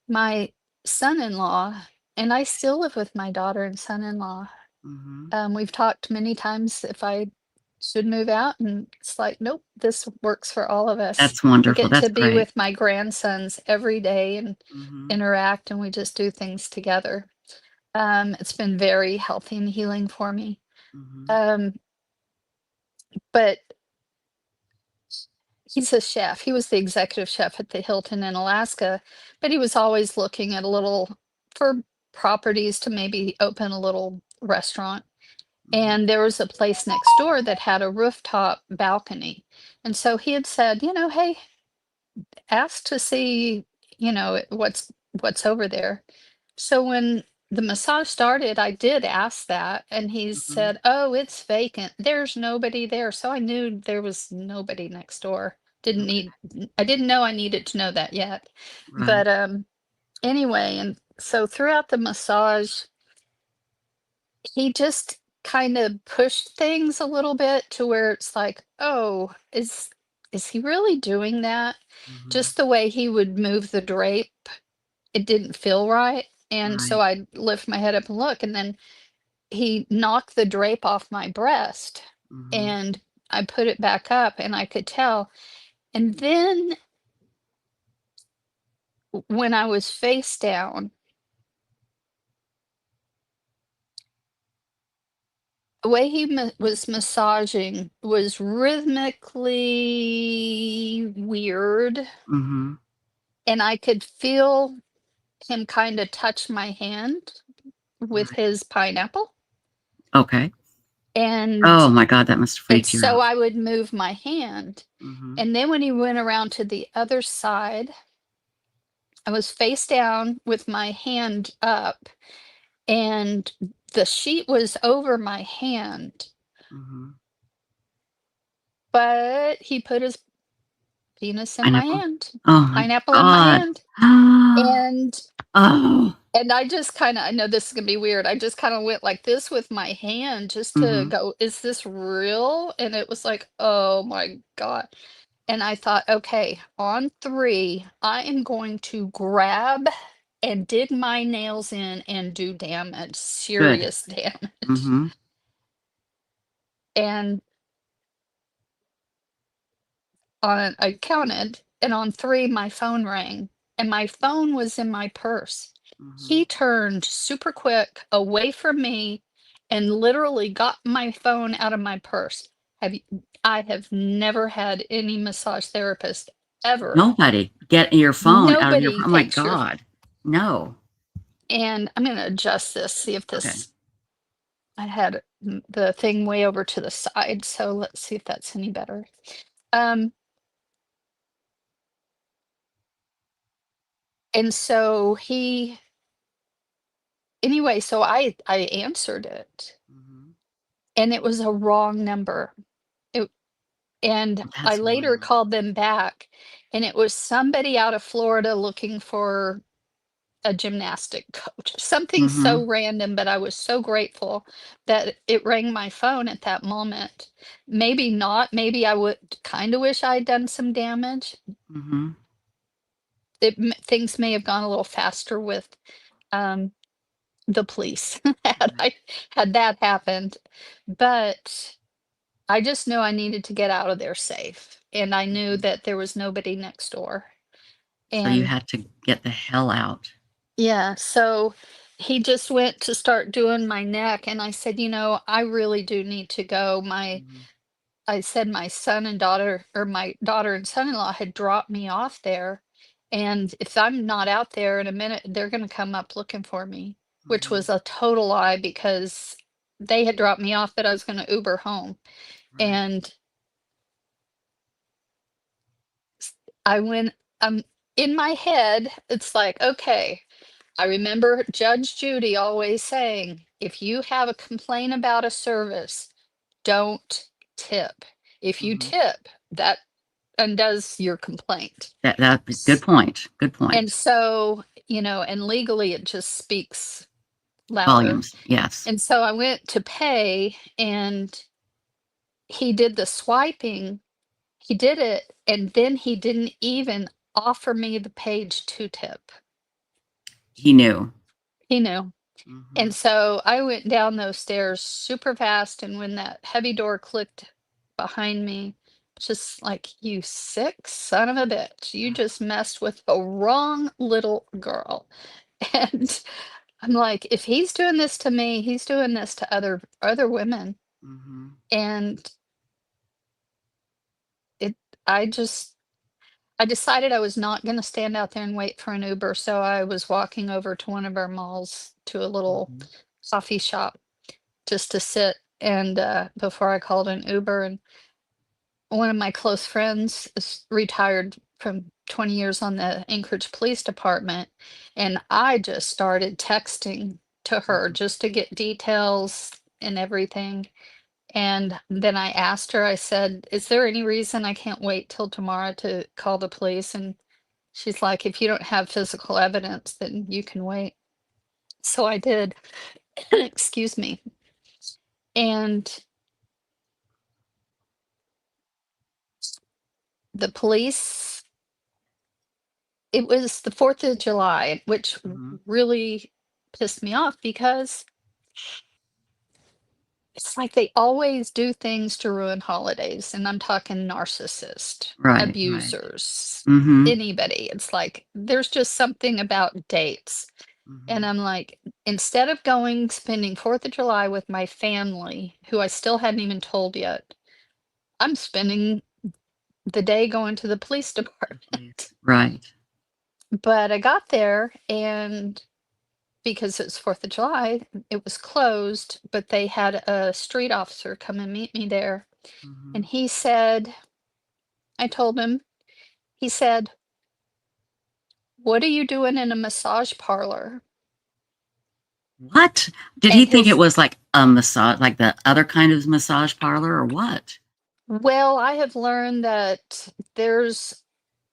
my son-in-law, and I still live with my daughter and son-in-law. Mhm. We've talked many times if I should move out, and it's like, nope, this works for all of us. That's I wonderful. get to That's be great. with my grandsons every day and Mhm. interact, and we just do things together. It's been very healthy and healing for me. Mhm. Um, but he's a chef. He was the executive chef at the Hilton in Alaska, but he was always looking at for properties to maybe open a little restaurant. Mhm. And there was a place next door that had a rooftop balcony. And so he had said, hey, ask to see, what's over there. So when the massage started, I did ask that, and he Mhm. said, "Oh, it's vacant. There's nobody there." So I knew there was nobody next door. Okay. I didn't know I needed to know that yet. Right. But anyway, and so throughout the massage, he just kind of pushed things a little bit to where it's like, "Oh, is he really doing that? Mhm. Just the way he would move the drape, it didn't feel right. And so I lift my head up and look, and then he knocked the drape off my breast, Mhm. and I put it back up, and I could tell. And then when I was face down, the way he was massaging was rhythmically weird, Mhm. and I could feel him kind of touch my hand with Right. his pineapple. Okay. And Oh my God, that must have freaked you so out. I would move my hand. Mhm. And then when he went around to the other side, I was face down with my hand up, and the sheet was over my hand, Mhm. but he put his penis in my Pineapple? hand, Oh my pineapple in my God. hand. And Oh. I just kinda, I know this is gonna be weird, I just kinda went like this with my hand just to Mhm. go, "Is this real?" And it was like, "Oh my god." And I thought, "Okay, on 3, I am going to grab and dig my nails in and do damage, Good. serious damage." Mhm. And I counted, and on 3, my phone rang, and my phone was in my purse. He Mhm. turned super quick away from me and literally got my phone out of my purse. Have you I have never had any massage therapist ever. Nobody get your phone out of your Nobody oh my takes your God. No. and I'm gonna adjust this, see if Okay. this I had the thing way over to the side, so let's see if that's any better. Um, and so he anyway, so I answered it, Mhm. and it was a wrong number. It and I That's later wild. called them back, and it was somebody out of Florida looking for a gymnastic coach. Something so Mhm. random, but I was so grateful that it rang my phone at that moment. Maybe not, maybe I would kinda wish I'd done some damage. Mhm. Things may have gone a little faster with, um, the police Right. had that happened, but I just knew I needed to get out of there safe, and I knew Mhm. that there was nobody next door, So you and had to get the hell out. yeah, so he just went to start doing my neck, and I said, "You know, I really do need to go." Mhm. I said my son and daughter, or my daughter and son-in-law had dropped me off there, and if I'm not out there in a minute, they're gonna come up looking for me, which was Mhm. a total lie because they had dropped me off that I was gonna Uber home, Right. and I went, in my head, it's like, okay, I remember Judge Judy always saying, if you have a complaint about a service, don't tip. If you Mhm. tip, that undoes your complaint. That good S- point. Good And point. so, and legally it just speaks louder. Volumes. Yes. And so I went to pay, and he did the swiping. He did it, and then he didn't even offer me the page to tip. He knew. He knew. And Mhm. so I went down those stairs super fast, and when that heavy door clicked behind me, just like, "You sick son of a bitch. You just messed with the wrong little girl." And I'm like, if he's doing this to me, he's doing this to other women. Mhm. And it I just I decided I was not going to stand out there and wait for an Uber, so I was walking over to one of our malls to a little Mhm. coffee shop just to sit, and before I called an Uber. And one of my close friends is retired from 20 years on the Anchorage Police Department, and I just started texting to her Mhm. just to get details and everything. And then I asked her, I said, "Is there any reason I can't wait till tomorrow to call the police?" And she's like, "If you don't have physical evidence, then you can wait." So I did. Excuse me. And the police, it was the 4th of July, which Mhm. really pissed me off because it's like they always do things to ruin holidays, and I'm talking narcissist, Right, right. abusers, Mhm. anybody. It's like there's just something about dates. And Mhm. I'm like, instead of going spending 4th of July with my family, who I still hadn't even told yet, I'm spending the day going to the police department. Right. But I got there, and because it's 4th of July, it was closed, but they had a street officer come and meet me there. And Mhm. he said, I told him, he said, "What are you doing in a massage parlor?" What? Did he And think it his, was like a massage, like the other kind of massage parlor, or what? well, I have learned that there's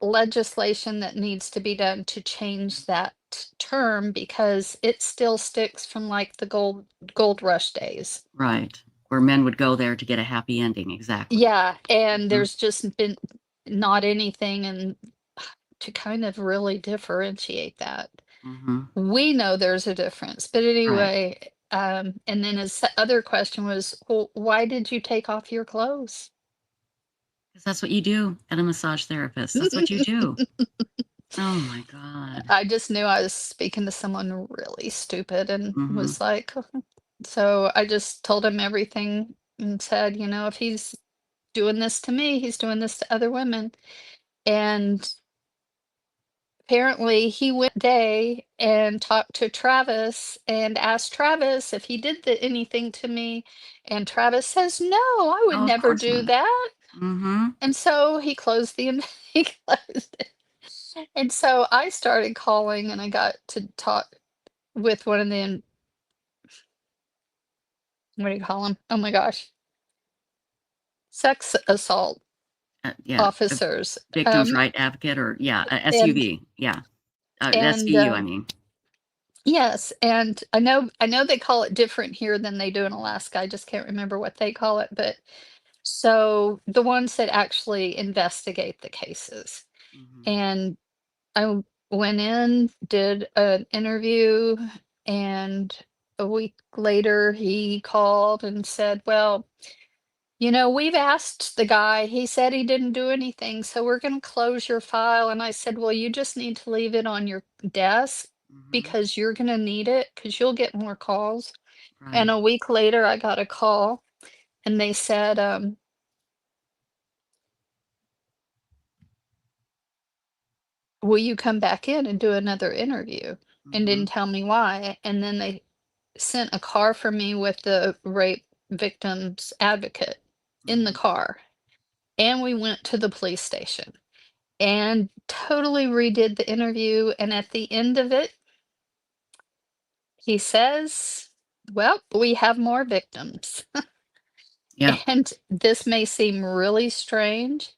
legislation that needs to be done to change that term because it still sticks from like the gold rush days. Right. Where men would go there to get a happy ending, exactly. Yeah, and Mhm. there's just been not anything and to kind of really differentiate that. Mhm. We know there's a difference, but Right. anyway, and then his other question was, well, why did you take off your clothes? 'Cause that's what you do at a massage therapist. That's what you do. Oh my god. I just knew I was speaking to someone really stupid and Mhm. was like, so I just told him everything and said, if he's doing this to me, he's doing this to other women. And apparently he went day and talked to Travis and asked Travis if he did anything to me. And Travis says, no, I would Oh, of never course do not. that. Mhm. And so he closed he closed it. And so I started calling and I got to talk with one of the, what do you call them? Oh my gosh, sex assault Yeah, a officers. victim's right advocate, or yeah, a And SUV. Yeah. and SVU, I mean. yes, and I know they call it different here than they do in Alaska. I just can't remember what they call it, but so the ones that actually investigate the cases. Mhm. And went in, did an interview, and a week later he called and said, well, we've asked the guy. He said he didn't do anything, so we're going to close your file. And I said, well, you just need to leave it on your desk Mhm. because you're going to need it because you'll get more calls. And Right. a week later, I got a call and they said, will you come back in and do another interview? And didn't Mhm. tell me why. And then they sent a car for me with the rape victims advocate in the Mhm. car. And we went to the police station and totally redid the interview. And at the end of it, he says, well, we have more victims. Yeah. And this may seem really strange.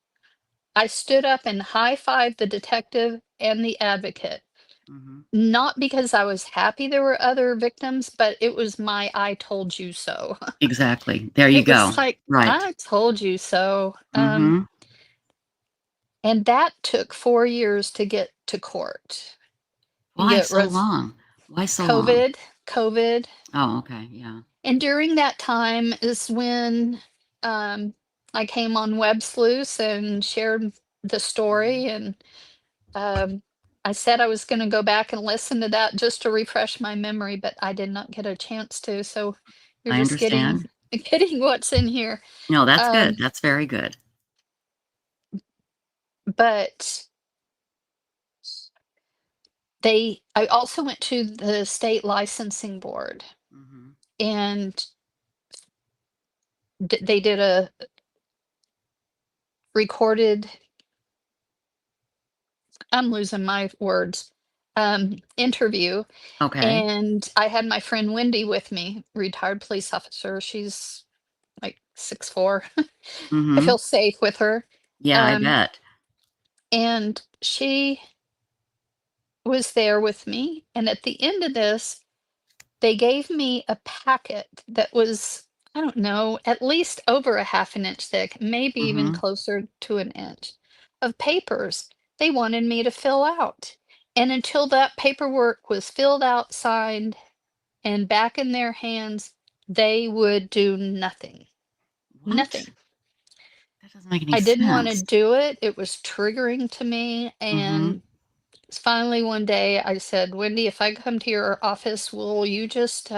I stood up and high fived the detective and the advocate, Mhm. not because I was happy there were other victims, but it was my I told you so. Exactly. There you It go. was like, Right. I told you so. Mhm. And that took 4 years to get to court. You Why get so long? Why so long? COVID. Oh, okay. Yeah. And during that time is when um, I came on Websleuths and shared the Mhm. story. And I said I was going to go back and listen to that just to refresh my memory, but I did not get a chance to. So you're I just getting understand. getting what's in here. No, that's good. Um, That's very good. but I also went to the state licensing board Mhm. and they did a recorded, I'm losing my words, interview. Okay. And I had my friend Wendy with me, retired police officer. She's like 6'4". I Mhm. feel safe with her. Yeah, I Um, bet. and she was there with me. And at the end of this, they gave me a packet that was, I don't know, at least over a half an inch thick, maybe even Mhm. closer to an inch, of papers they wanted me to fill out. And until that paperwork was filled out, signed, and back in their hands, they would do nothing. What? Nothing. That doesn't make any I didn't want to sense. do it. It was triggering to me. And finally, one day I said, Wendy, if I come to your office, will you just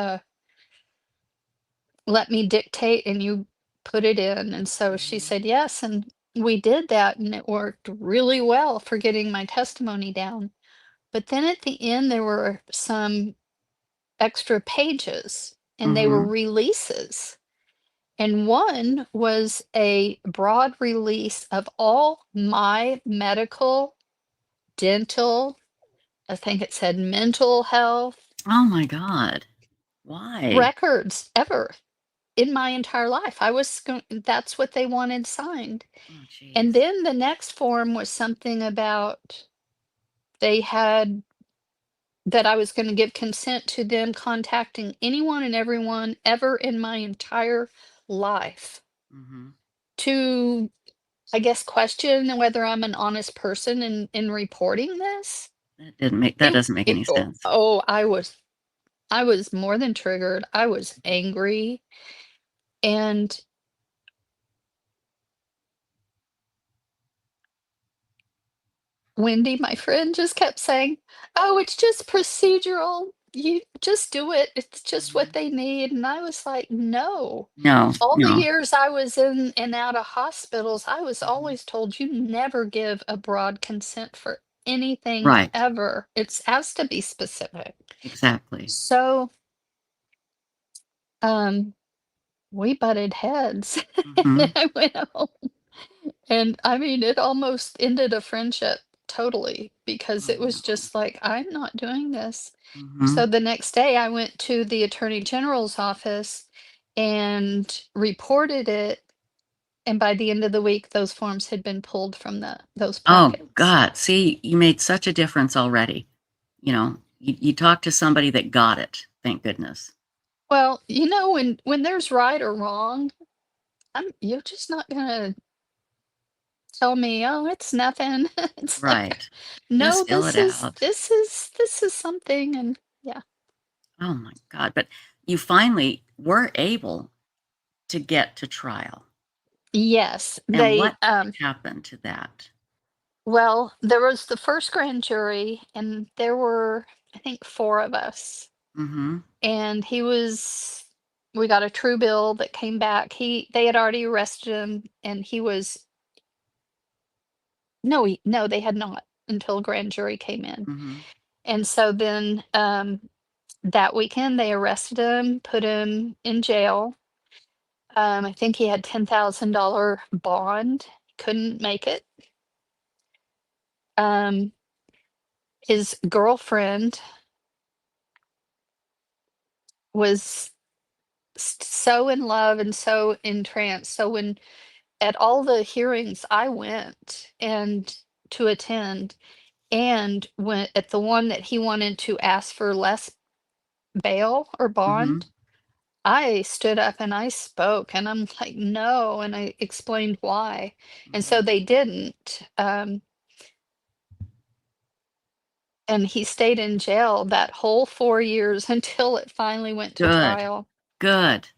let me dictate and you put it in? And so she said yes. And we did that, and it worked really well for getting my testimony down. But then at the end, there were some extra pages, and they were releases. And one was a broad release of all my medical, dental, I think it said mental health Oh my God. Why? records ever in my entire life. That's what they wanted signed. Oh, geez. And then the next form was something about they had that I was going to give consent to them contacting anyone and everyone ever in my entire life Mhm. to, I guess, question whether I'm an honest person in reporting this. That doesn't make any sense. Oh, I was more than triggered. I was angry. And Wendy, my friend, just kept saying, "Oh, it's just procedural. You just do it. It's just what they need." And I was like, "No." No, All the no. years I was in and out of hospitals, I was Mhm. always told you never give a broad consent for anything Right. ever. It has to be specific. Exactly. So, um, we butted heads. And then Mhm. I went home. And I mean, it almost ended a friendship totally because Oh, it was no. just like, I'm not doing this. So Mhm. the next day, I went to the Attorney General's office and reported it. And by the end of the week, those forms had been pulled from those Oh, packets. God. See, you made such a difference already. You talked to somebody that got it, thank goodness. Well, when there's right or wrong, you're just not gonna tell me, "Oh, it's nothing." It's like, Right. no, Just fill it out. this is something, and yeah. Oh my God. But you finally were able to get to trial. Yes, And what happened to that? well, there was the first grand jury, and there were, I think, 4 of us. Mhm. And we got a true bill that came back. They had already arrested him, and he was no, they had not until grand jury came in. Mhm. And so then that weekend they arrested him, put him in jail. I think he had $10,000 bond. Couldn't make it. Um, his girlfriend was so in love and so entranced. So when at all the hearings I went and to attend, and when at the one that he wanted to ask for less bail or bond, Mhm. I stood up and I spoke, and I'm like, no, and I explained why. And so Mhm. they didn't. And he stayed in jail that whole 4 years until it finally went to Good. trial. Good.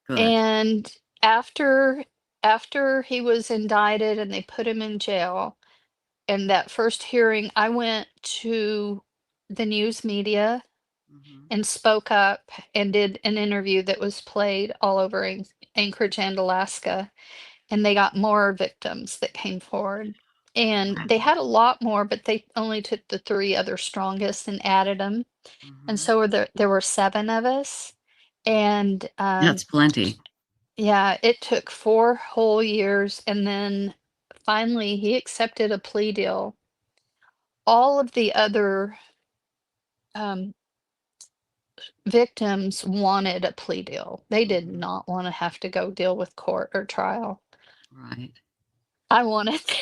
Good. And after after he was indicted and they put him in jail, and that first hearing, I went to the news media Mhm. and spoke up and did an interview that was played all over Anchorage and Alaska. And they got more victims that came forward. And they Wow. had a lot more, but they only took the 3 other strongest and added them. And Mhm. so there were 7 of us. And That's plenty. yeah, it took 4 whole years, and then finally he accepted a plea deal. All of the other um, victims wanted a plea deal. They did Mhm. not want to have to go deal with court or trial. Right. I wanted to.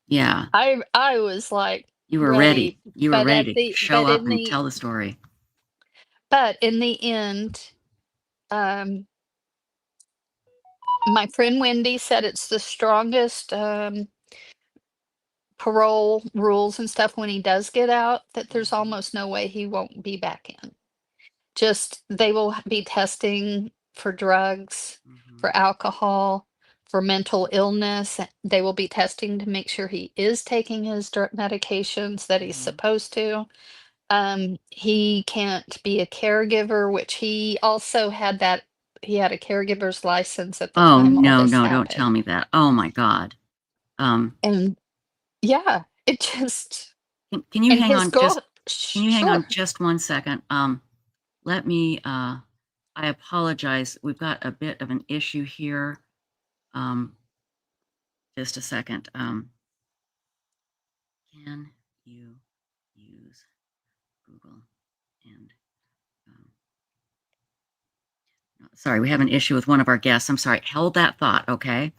Yeah. I was like You were ready. ready, You were but ready to show but up and tell the story. in the end, um, my friend Wendy said it's the strongest parole rules and stuff when he does get out, that there's almost no way he won't be back in. Just they will be testing for drugs, for alcohol, for mental illness. They will be testing to make sure he is taking his drug medications that he's supposed to. He can't be a caregiver, which he also had that he had a caregiver's license at the Oh, time all no, this no, don't tell happened. me that. Oh my God. And yeah, it just Can you and hang his on just, girl can you hang sure. on just 1 second? Let me, I apologize. We've got a bit of an issue here. Just a second. Can you use Google and, sorry, we have an issue with one of our guests. I'm sorry. Hold that thought, okay?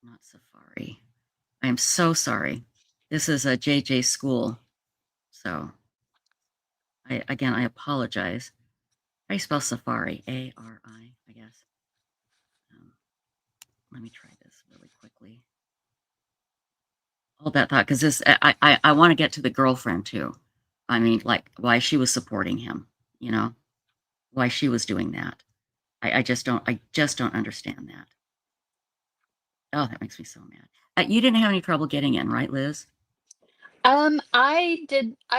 Not Safari. I am so sorry. This is a JJ school. So again, I apologize. How do you spell Safari? A-R-I, I guess. Let me try this really quickly. Hold that thought, because this, I want to get to the girlfriend too. I mean, like why she was supporting him, you know, why she was doing that. I just don't understand that. Oh, that makes me so mad. You didn't have any trouble getting in, right, Liz? I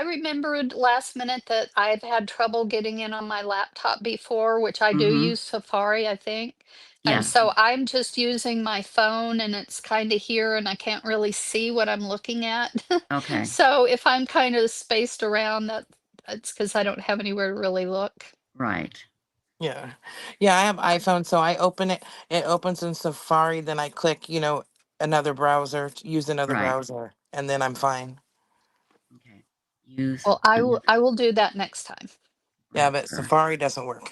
remembered last minute that I've had trouble getting in on my laptop before, which I do use Safari, I think. And Yeah. so I'm just using my phone and it's kind of here and I can't really see what I'm looking at. Okay. So if I'm kind of spaced around, that's because I don't have anywhere to really look. Right. Yeah. Yeah, I have iPhone, so I open it, it opens in Safari, then I click, another browser, use another Right. browser, and then I'm fine. Okay. Use. Well, I will do that next time. Yeah, but browser. Safari doesn't work.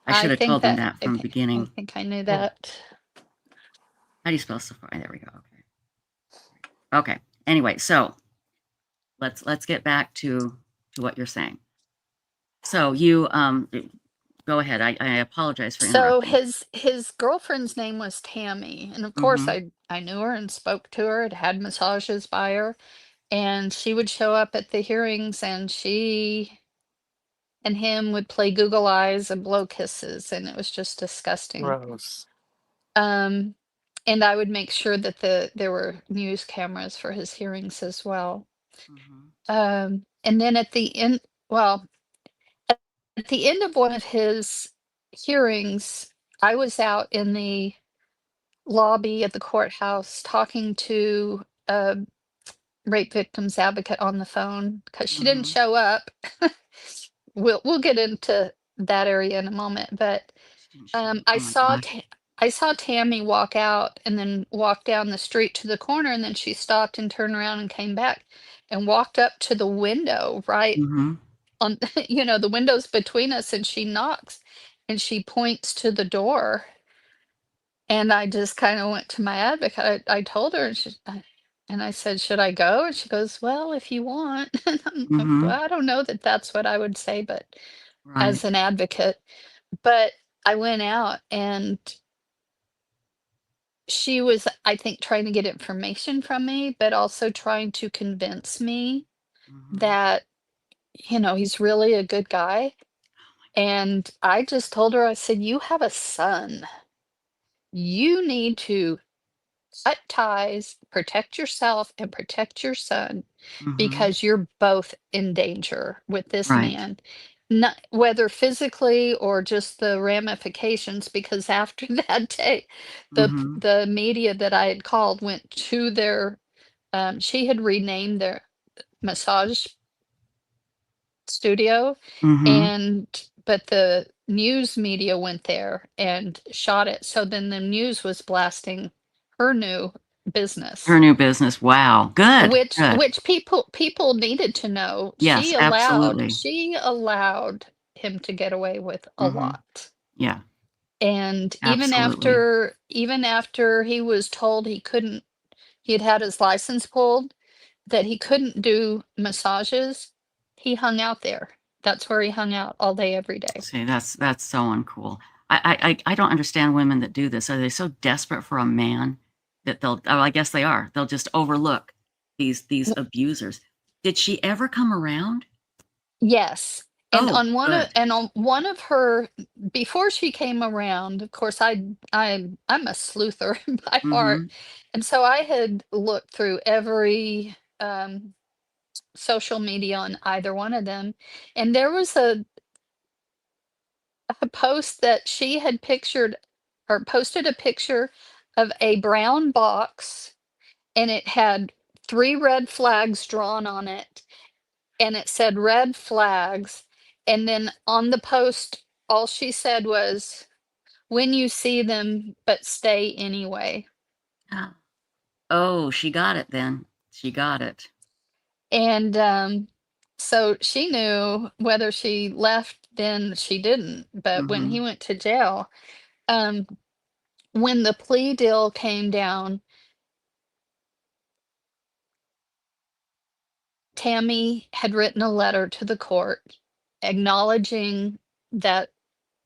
I should have told them that from the I beginning. think I knew that. How do you spell Safari? There we go. Okay. Okay. Anyway, so let's get back to what you're saying. So you go ahead. I apologize for So interrupting. his girlfriend's name was Tammy, and of course Mm-hmm. I knew her and spoke to her, had massages by her, and she would show up at the hearings and she and him would play Google Eyes and blow kisses, and it was just disgusting. Gross. And I would make sure that there were news cameras for his hearings as well. And then at the end, well, at the end of one of his hearings, I was out in the lobby at the courthouse talking to a rape victims advocate on the phone because she didn't show up. We'll get into that area in a moment, but Oh I my saw gosh. I saw Tammy walk out and then walk down the street to the corner, and then she stopped and turned around and came back and walked up to the window right Mm-hmm. on the windows between us, and she knocks and she points to the door. And I just kind of went to my advocate. I told her, and I said, "Should I go?" And she goes, "Well, if you want." And I'm like, Mm-hmm. "Well, I don't know that that's what I would say, but Right. as an advocate." But I went out, and she was, I think, trying to get information from me, but also trying to convince me that, he's really a good guy. And I just told her, I said, "You have a son. You need to cut ties, protect yourself, and protect your son Mm-hmm. because you're both in danger with this Right. man." Not whether physically or just the ramifications, because after that day, Mm-hmm. the media that I had called went to their she had renamed their massage studio, Mm-hmm. and but the news media went there and shot it, so then the news was blasting her new Her business, new business. Wow. Good. Good. which people needed to know. Yes, absolutely. She allowed him to get away with a Mm-hmm. lot. Yeah, And absolutely. even after he was told he had had his license pulled, that he couldn't do massages, he hung out there. That's where he hung out all day, every day. See, that's so uncool. I don't understand women that do this. Are they so desperate for a man that they'll, oh, I guess they are. They'll just overlook these abusers. Did she ever come around? Yes. And Oh, on good. one of her, before she came around, of course, I'm a sleuther by heart. Mhm. And so I had looked through every social media on either one of them. And there was a post that she had pictured or posted a picture of a brown box, and it had 3 red flags drawn on it, and it said red flags. And then on the post, all she said was, when you see them, but stay anyway. Oh, she got it then. She got it. And so she knew whether she left, then she didn't. But when he Mhm. went to jail, um, when the plea deal came down, Tammy had written a letter to the court acknowledging that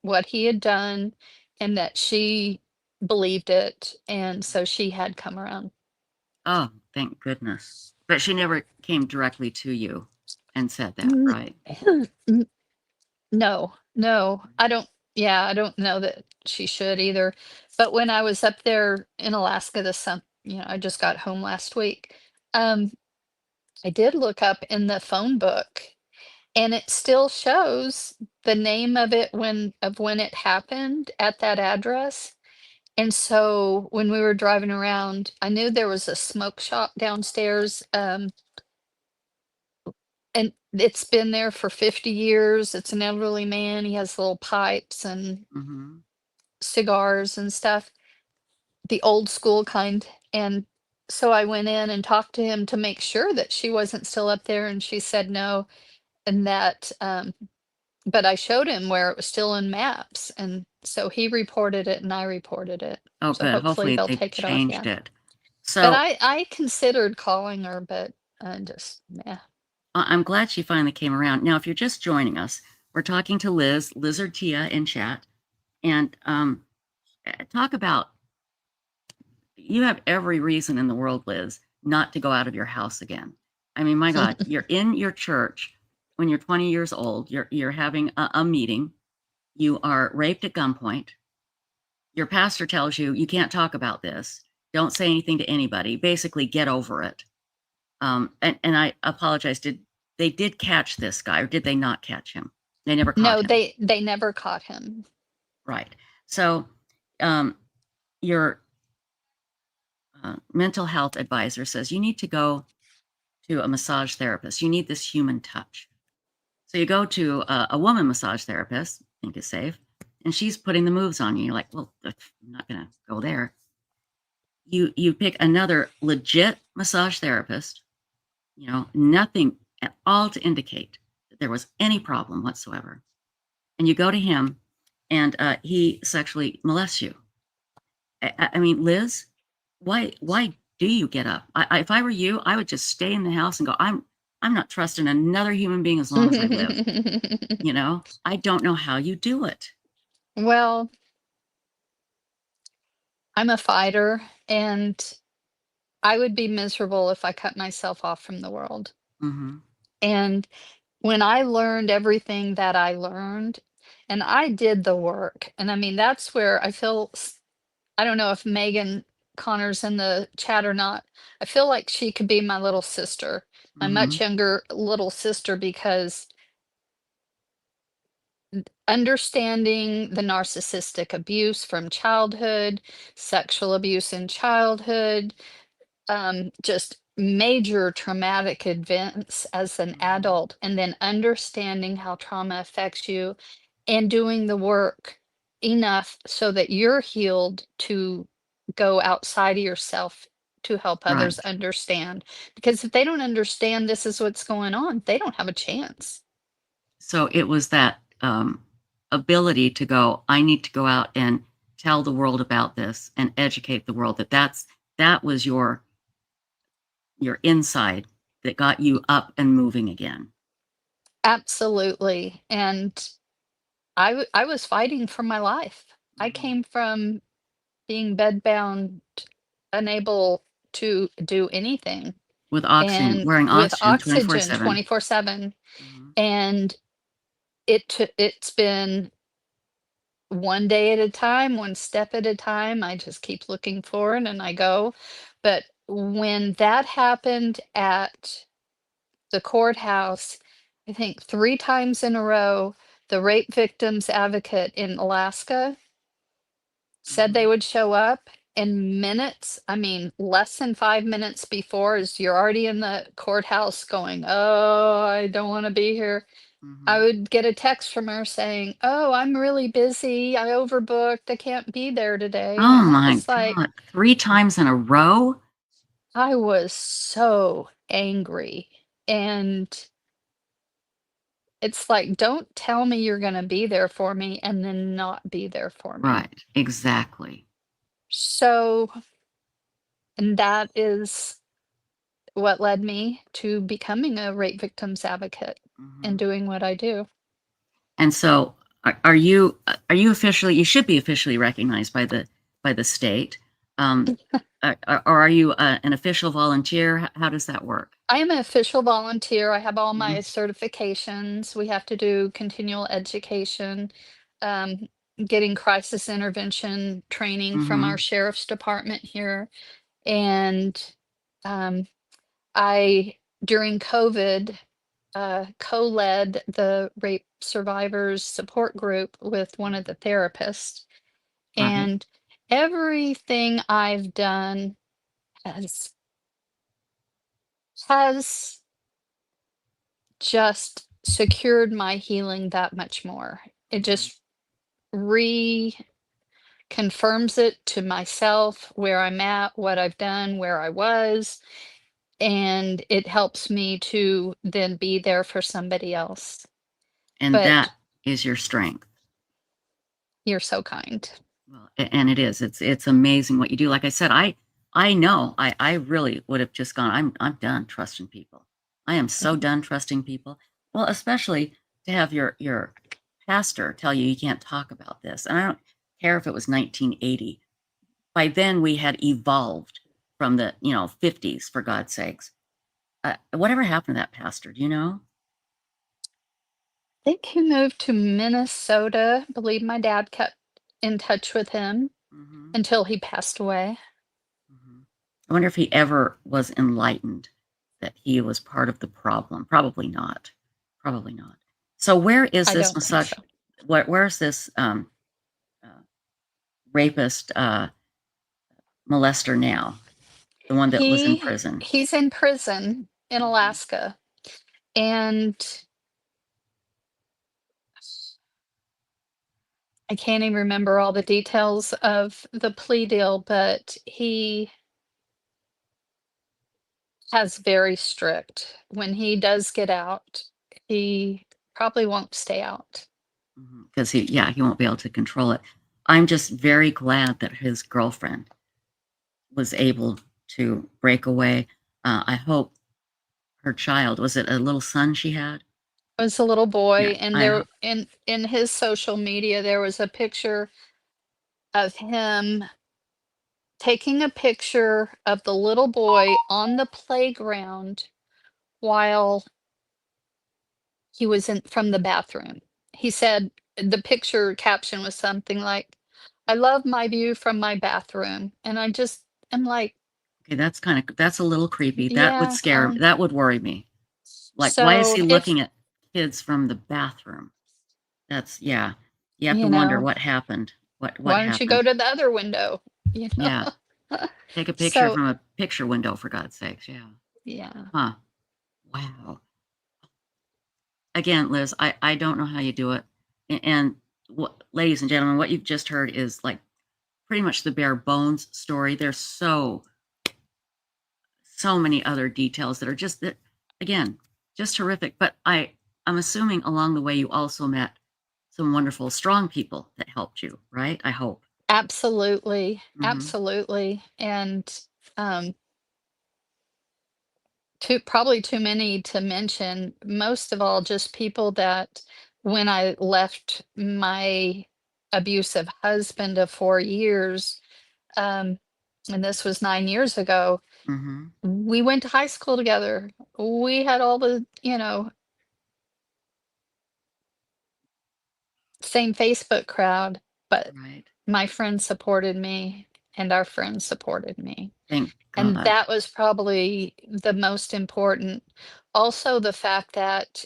what he had done and that she believed it. And so she had come around. Oh, thank goodness. But she never came directly to you and said that, Mm, right? n- No, no, I don't know that she should either. But when I was up there in Alaska I just got home last week. Um, I did look up in the phone book, and it still shows the name of when it happened at that address. And so when we were driving around, I knew there was a smoke shop downstairs, and it's been there for 50 years. It's an elderly man. He has little pipes and Mhm. cigars and stuff, the old school kind. And so I went in and talked to him to make sure that she wasn't still up there, and she said no. And but I showed him where it was still in maps, and so he reported it and I reported it. Oh, So good. hopefully Hopefully they'll they've take it off, changed yeah. it. But So I considered calling her, but just yeah. I'm glad she finally came around. Now, if you're just joining us, we're talking to Liz, Lizard Tia in chat, and talk about, you have every reason in the world, Liz, not to go out of your house again. I mean, my God, you're in your church when you're 20 years old. You're having a meeting. You are raped at gunpoint. Your pastor tells you you can't talk about this. Don't say anything to anybody. Basically, get over it. And I apologize. They did catch this guy, or did they not catch him? They never caught No, him. they never caught him. Right. So, um, your mental health advisor says you need to go to a massage therapist. You need this human touch. So you go to a woman massage therapist, I think is safe, and she's putting the moves on you. You're like, well, I'm not going to go there. You pick another legit massage therapist. Nothing at all to indicate that there was any problem whatsoever, and you go to him, and he sexually molests you. I mean, Liz, why do you get up? If I were you, I would just stay in the house and go, I'm not trusting another human being as long as I live. I don't know how you do it. Well, I'm a fighter, and I would be miserable if I cut myself off from the world. Hmm. And when I learned everything that I learned, and I did the work, and I mean, that's where I don't know if Megan Connor's in the chat or not. I feel like she could be my little sister, my much Hmm. younger little sister, because understanding the narcissistic abuse from childhood, sexual abuse in childhood, just major traumatic events as an Hmm. adult, and then understanding how trauma affects you and doing the work enough so that you're healed to go outside of yourself to help others Right. understand. Because if they don't understand this is what's going on, they don't have a chance. So it was that ability to go, I need to go out and tell the world about this and educate the world, that was your inside that got you up and moving again. Absolutely. And I was fighting for my life. I Hmm. came from being bedbound unable to do anything, With oxygen, and wearing with oxygen oxygen 24/7. 24/7. Mhm. And it's been one day at a time, one step at a time. I just keep looking forward and I go. But when that happened at the courthouse, I think 3 times in a row, the rape victims advocate in Alaska said they Mhm. would show up, and minutes, I mean, less than 5 minutes before, as you're already in the courthouse going, "Oh, I don't wanna be here." I Mhm. would get a text from her saying, "Oh, I'm really busy. I overbooked. I can't be there today." Oh And it my was like, god, 3 times in a row? I was so angry. And it's like, don't tell me you're going to be there for me and then not be there for me. Right, exactly. So, and that is what led me to becoming a rape victims advocate and Mhm. doing what I do. And so are you officially, you should be officially recognized by the state, um, or are you, an official volunteer? How does that work? I am an official volunteer. I have all my Mhm. certifications. We have to do continual education, um, getting crisis intervention training from our Mhm. sheriff's department here. And um, I, during COVID, co-led the rape survivors support group with one of the therapists. Right. And everything I've done has has just secured my healing that much more. It Mhm. just reconfirms it to myself where I'm at, what I've done, where I was, and it helps me to then be there for somebody else. And But that is your strength. you're so kind. Well, and it is. It's amazing what you do. Like I said, I know I really would have just gone. I'm done trusting people. I am so Mhm. done trusting people. Well, especially to have your pastor tell you you can't talk about this. And I don't care if it was 1980. By then we had evolved from the 50s, for God's sakes. Whatever happened to that pastor? Do you know? I think he moved to Minnesota. I believe my dad kept in touch with him Hmm. until he passed away. Hmm. I wonder if he ever was enlightened that he was part of the problem. Probably not. Probably not. So where is I this don't think massage? so. Where's this uh, rapist molester now? The one that was in He prison. he's in prison in Hmm. Alaska, and I can't even remember all the details of the plea deal, but he has very strict. When he does get out, he probably won't stay out. Because he won't be able to control it. I'm just very glad that his girlfriend was able to break away. I hope her child, was it a little son she had? It was a little Yeah, boy, and there in his social media there was a picture of him taking a picture of the little boy on the playground while he was in from the bathroom. He said the picture caption was something like, "I love my view from my bathroom." And I just am like, okay, that's a little creepy. That would yeah, scare, that would worry me. Like, why is so he if, looking at kids from the bathroom? That's, yeah. You have to you wonder know, what happened. What why don't you go happened? to the other window? You Yeah. know? Take a picture So, from a picture window, for God's sakes. Yeah. yeah, Huh. Wow. Again, Liz, I don't know how you do it. And what, ladies and gentlemen, what you've just heard is like pretty much the bare bones story. There's so many other details that are just that, again, just terrific. But I'm assuming along the way you also met some wonderful, strong people that helped you, right? I hope. absolutely, Hmm. absolutely. And um probably too many to mention. Most of all, just people that when I left my abusive husband of 4 years, um, and this was 9 years ago. Mm-hmm. We went to high school together. We had all the, same Facebook crowd, but Right. my friends supported me and our friends supported me. Thank And God. that was probably the most important. Also, the fact that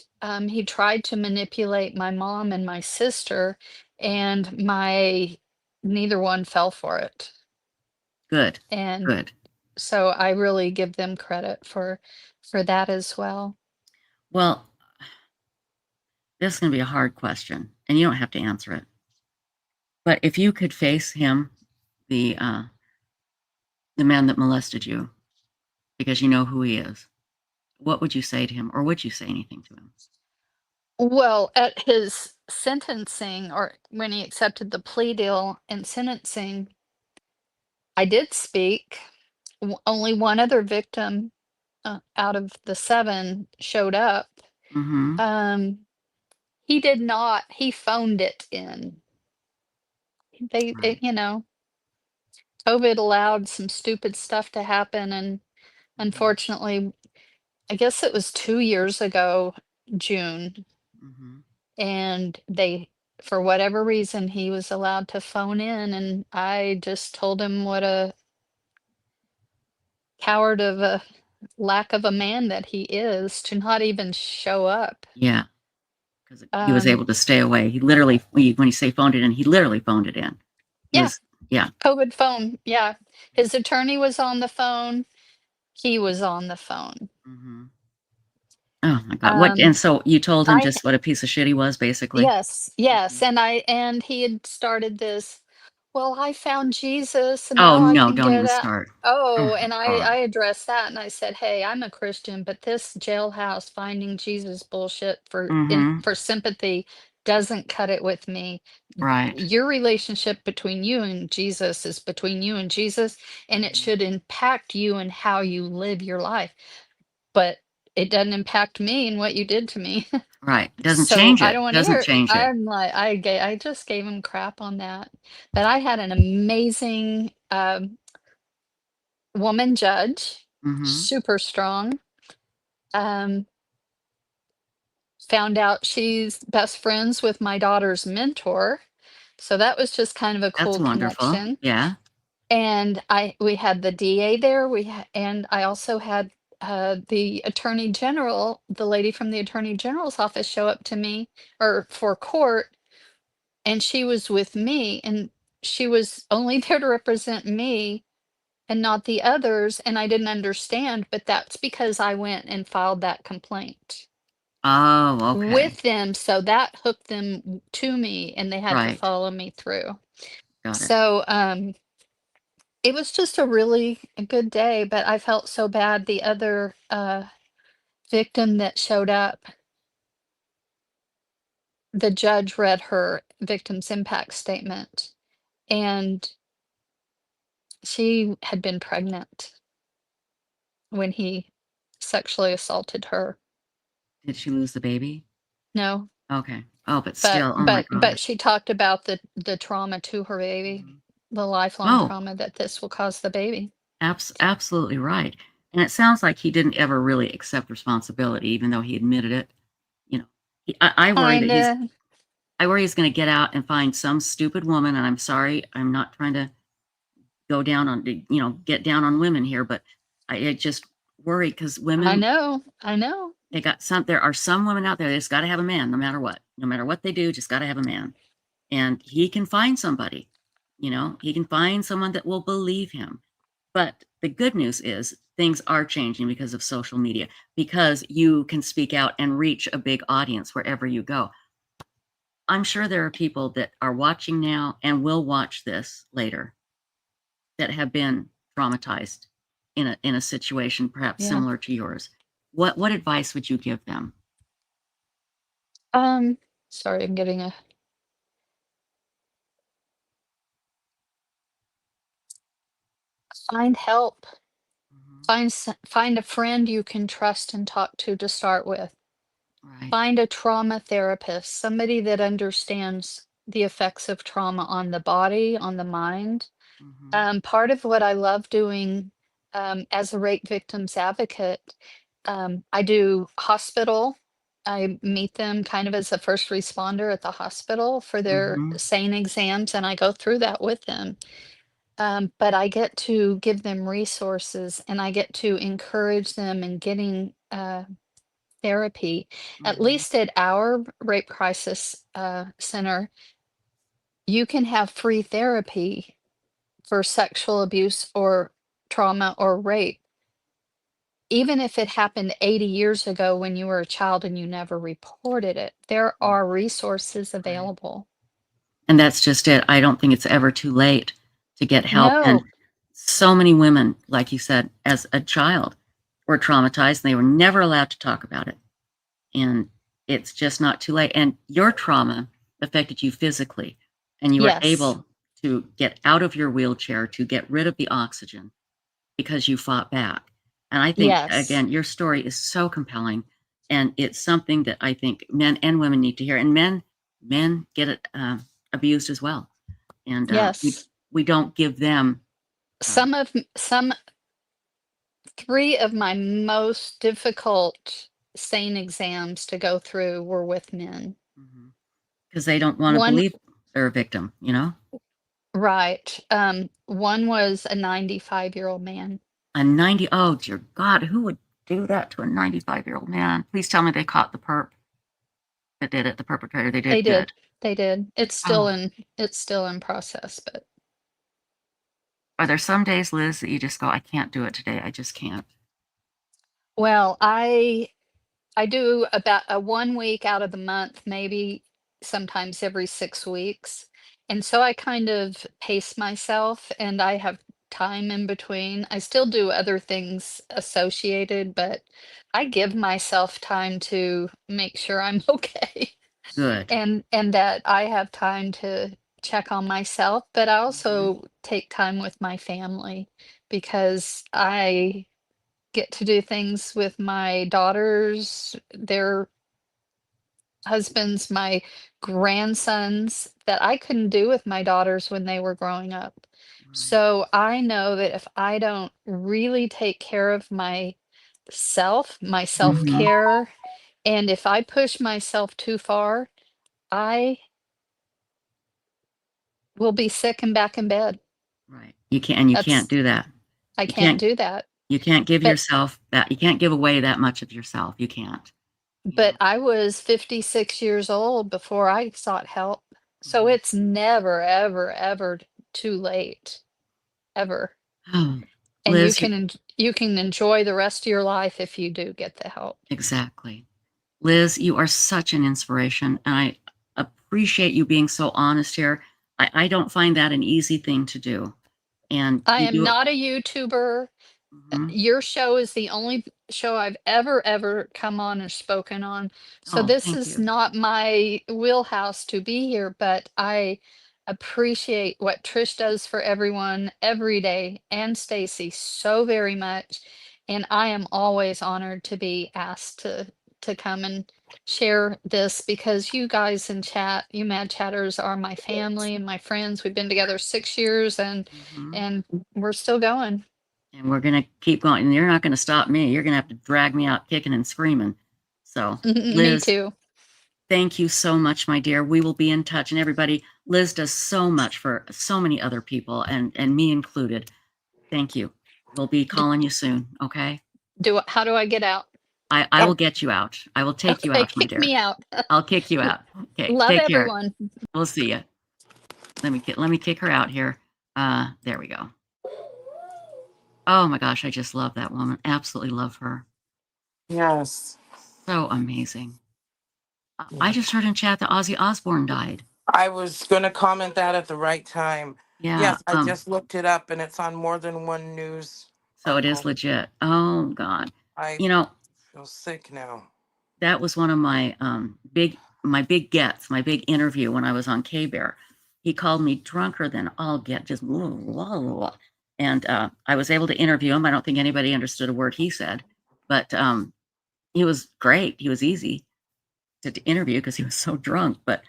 he tried to manipulate my mom and my sister, and neither one fell for it. Good. And Good. so I really give them credit for that as well. Well, this is going to be a hard question, and you don't have to answer it. But if you could face him, the man that molested you, because you know who he is, what would you say to him, or would you say anything to him? Well, at his sentencing, or when he accepted the plea deal and sentencing, I did speak. Only one other victim out of the 7 showed up. Mm-hmm. He did not. He phoned it in. Right. COVID allowed some stupid stuff to happen, and Mm-hmm. unfortunately, I guess it was 2 years ago, June, Mm-hmm. and for whatever reason, he was allowed to phone in, and I just told him what a coward of a lack of a man that he is to not even show up. Yeah, because he was Um, able to stay away. He literally, when you say phoned it in, he literally phoned it in. He yeah, was, yeah. COVID phone. Yeah. His attorney was on the phone. He was on the phone. Mm-hmm. Oh my God. What? And Um, so you told him I just what a piece of shit he was, basically. Yes, yes, Mhm. and he had started this, "Well, I found Jesus and Oh now I no! can Don't get even out." start. Oh Oh, my and I God. addressed that and I said, "Hey, I'm a Christian, but this jailhouse finding Jesus bullshit Mm-hmm. for sympathy doesn't cut it with me. Right. Your relationship between you and Jesus is between you and Jesus, and it Mhm. should impact you and how you live your life, but it doesn't impact me and what you did to me." Right. Doesn't So change I it. don't want to Doesn't hear. change it. I'm like, I just gave him crap on that. But I had an amazing woman judge, Mm-hmm. super strong. Um, Found out she's best friends with my daughter's mentor. So that was just kind of a That's cool wonderful. connection. Yeah. And we had the DA there. And I also had the attorney general, the lady from the attorney general's office, show up to me or for court, and she was with me, and she was only there to represent me and not the others, and I didn't understand, but that's because I went and filed that complaint Oh, okay. with them, so that hooked them to me, and they had to Right. follow me through. Got it. So, it was just a really a good day, but I felt so bad. The other victim that showed up, the judge read her victim's impact statement, and she had been pregnant when he sexually assaulted her. Did she lose the baby? No, Okay. Oh, but but still. Oh my but God. but she talked about the trauma to her baby, Mhm. the lifelong Oh, trauma that this will cause the baby. absolutely right. And it sounds like he didn't ever really accept responsibility, even though he admitted it. You know, I worry that Kinda. I worry he's going to get out and find some stupid woman. And I'm sorry, I'm not trying to go down on, get down on women here, but I just worry because I women, know. I know. there are some women out there, they just got to have a man no matter what they do, just got to have a man. And he can find somebody, he can find someone that will believe him. But the good news is things are changing because of social media, because you can speak out and reach a big audience wherever you go. I'm sure there are people that are watching now and will watch this later that have been traumatized in a situation perhaps Yeah. similar to yours. What advice would you give them? Um, Sorry, I'm getting a find help. Mhm. Find a friend you can trust and talk to start with. Right. Find a trauma therapist, somebody that understands the effects of trauma on the body, on the mind. Part of what I love doing as a rape victims advocate, I do hospital. I meet them kind of as a first responder at the hospital for their Mm-hmm. SANE exams, and I go through that with them. But I get to give them resources and I get to encourage them in getting therapy. At Mm-hmm. least at our rape crisis center, you can have free therapy for sexual abuse or trauma or rape, even if it happened 80 years ago when you were a child and you never reported it. There are resources Right. available. And that's just it. I don't think it's ever too late to get help. And No, so many women, like you said, as a child, were traumatized and they were never allowed to talk about it. And it's just not too late. And your trauma affected you physically, and you were yes, able to get out of your wheelchair, to get rid of the oxygen because you fought back. And I think, yes, again, your story is so compelling. And it's something that I think men and women need to hear. And men get it, abused as well. And yes. we don't give them. Uh, Some 3 of my most difficult SANE exams to go through were with men. because they don't want to One believe they're a victim, you know? right, one was a 95-year-old man. A 90, oh dear God, who would do that to a 95-year-old man? Please tell me they caught the perp that did it, the perpetrator. They They did did, good. they did. Oh, It's still in process, but are there some days, Liz, that you just go, I can't do it today. I just can't. well, I do about a 1 week out of the month, maybe sometimes every 6 weeks. And so I kind of pace myself and I have time in between. I still do other things associated, but I give myself time to make sure I'm okay Good. and that I have time to check on myself, but I also take time with my family because I get to do things with my daughters, their husbands, my grandsons that I couldn't do with my daughters when they were growing up. Right. So I know that if I don't really take care of myself, my Mhm. self-care, and if I push myself too far, I will be sick and back in bed. Right. You can't That's do that. I You can't can't do that. you can't give But yourself that. You can't give away that much of yourself. You can't. You But know. I was 56 years old before I sought help. So Mhm. it's never, ever, ever too late, ever. Oh, And Liz, you can enjoy the rest of your life if you do get the help. exactly. Liz, you are such an inspiration, and I appreciate you being so honest here. I don't find that an easy thing to do, and I you am do it. not a YouTuber. Mhm. Your show is the only show I've ever come on and spoken on. So Oh, this thank is you. not my wheelhouse to be here, but I appreciate what Trish does for everyone every day and Stacy so very much. And I am always honored to be asked to come and share this because you guys in chat, you mad chatters are my family and my friends. We've been together 6 years Mhm. and we're still going. And we're gonna keep going, and you're not gonna stop me. You're gonna have to drag me out kicking and screaming. So, Me Liz, too. thank you so much, my dear. We will be in touch, and everybody, Liz does so much for so many other people, and me included. Thank you. We'll be D- calling you soon. Okay. How do I get out? I will get you out. I will take you Okay, out, my kick dear. me out. I'll kick you out. Okay. Love Take care. everyone. We'll see you. Let me kick her out here. There we go. Oh my gosh, I just love that woman. Absolutely love her. Yes. So amazing. I just heard in chat that Ozzy Osbourne died. I was going to comment that at the right time. Yeah. Yes, I just looked it up and it's on more than one news So it is article. legit. Oh God. I You know, feel sick now. that was one of my big gets, my big interview when I was on K Bear. He called me drunker than all get, just blah, blah, blah. And I was able to interview him. I don't think anybody understood a word he said, but he was great. He was easy to interview because he was so drunk. But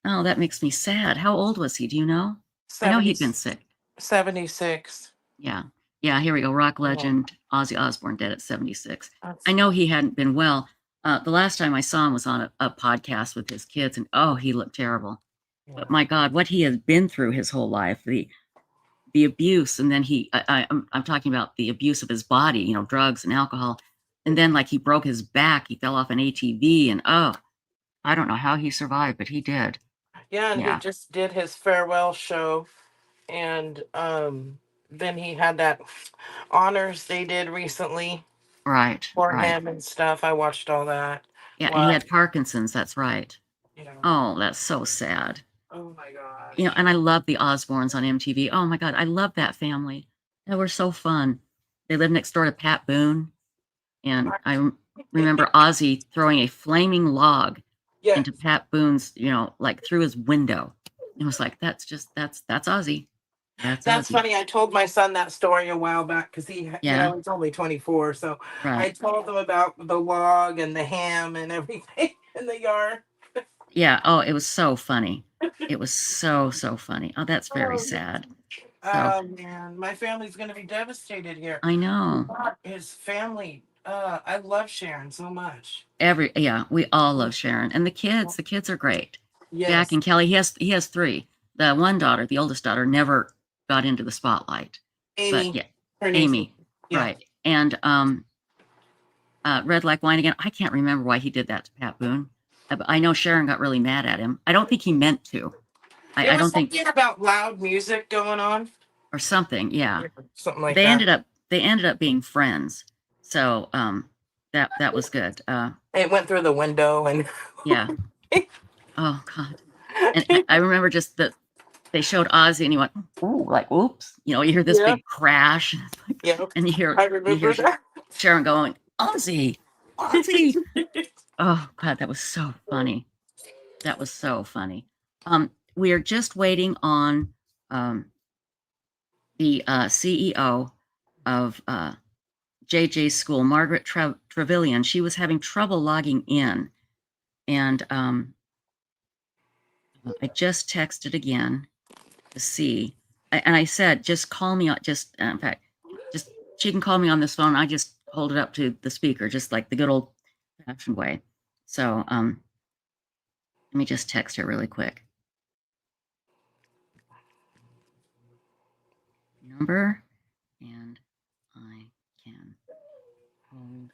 oh, that makes me sad. How old was he? Do you know? I know 70, he'd been sick. 76. Yeah. Yeah, here we go. Rock legend Ozzy Osbourne dead at 76. I know he hadn't been well. The last time I saw him was on a podcast with his kids, and oh, he looked terrible. But my God, what he has been through his whole life, the abuse, and then I'm talking about the abuse of his body, you know, drugs and alcohol, and then like he broke his back, he fell off an ATV, and oh, I don't know how he survived, but he did. Yeah, and he Yeah, just did his farewell show, and then he had that honors they did recently right, for right. him and stuff. I watched all that. Yeah, and he Wow. had Parkinson's. That's right. Yeah. Oh, that's so sad. Oh my gosh. You know, and I love the Osbournes on MTV. Oh my God, I love that family. They were so fun. They lived next door to Pat Boone, and I remember Ozzy throwing a flaming log Yeah. into Pat Boone's, you know, like through his window. It was like, that's Ozzy. That's That's Ozzy. funny. I told my son that story a while back because he, Yeah. he's only 24. So I Right. told him about the log and the ham and everything in the yard. Yeah. Oh, it was so funny. It was so funny. Oh, that's very sad. So Oh man, my family's gonna be devastated here. I know. His family. I love Sharon so much. We all love Sharon, and the kids are great. Yes. Jack and Kelly. He has three. The one daughter, the oldest daughter, never got into the spotlight. Amy. But yeah, Her niece. Amy. Yeah. Right. And Red Like Wine again. I can't remember why he did that to Pat Boone. I know Sharon got really mad at him. I don't think he meant to. I don't think something about loud music going on or something. Yeah. Something like they that. ended up being friends. So that was good. It went through the window and Yeah. Oh God. And I remember just that they showed Ozzy and he went, ooh, like, oops. You know, you hear this big crash. yeah. And you hear that. Sharon going, Ozzy. Oh God, that was so funny. That was so funny. We are just waiting on the CEO of JJ's school, Margaret Travillin. She was having trouble logging in. And I just texted again to see. And I said, just call me. In fact, just she can call me on this phone. I just hold it up to the speaker, just like the good old fashioned way. So let me just text her really quick. Number, and I can hold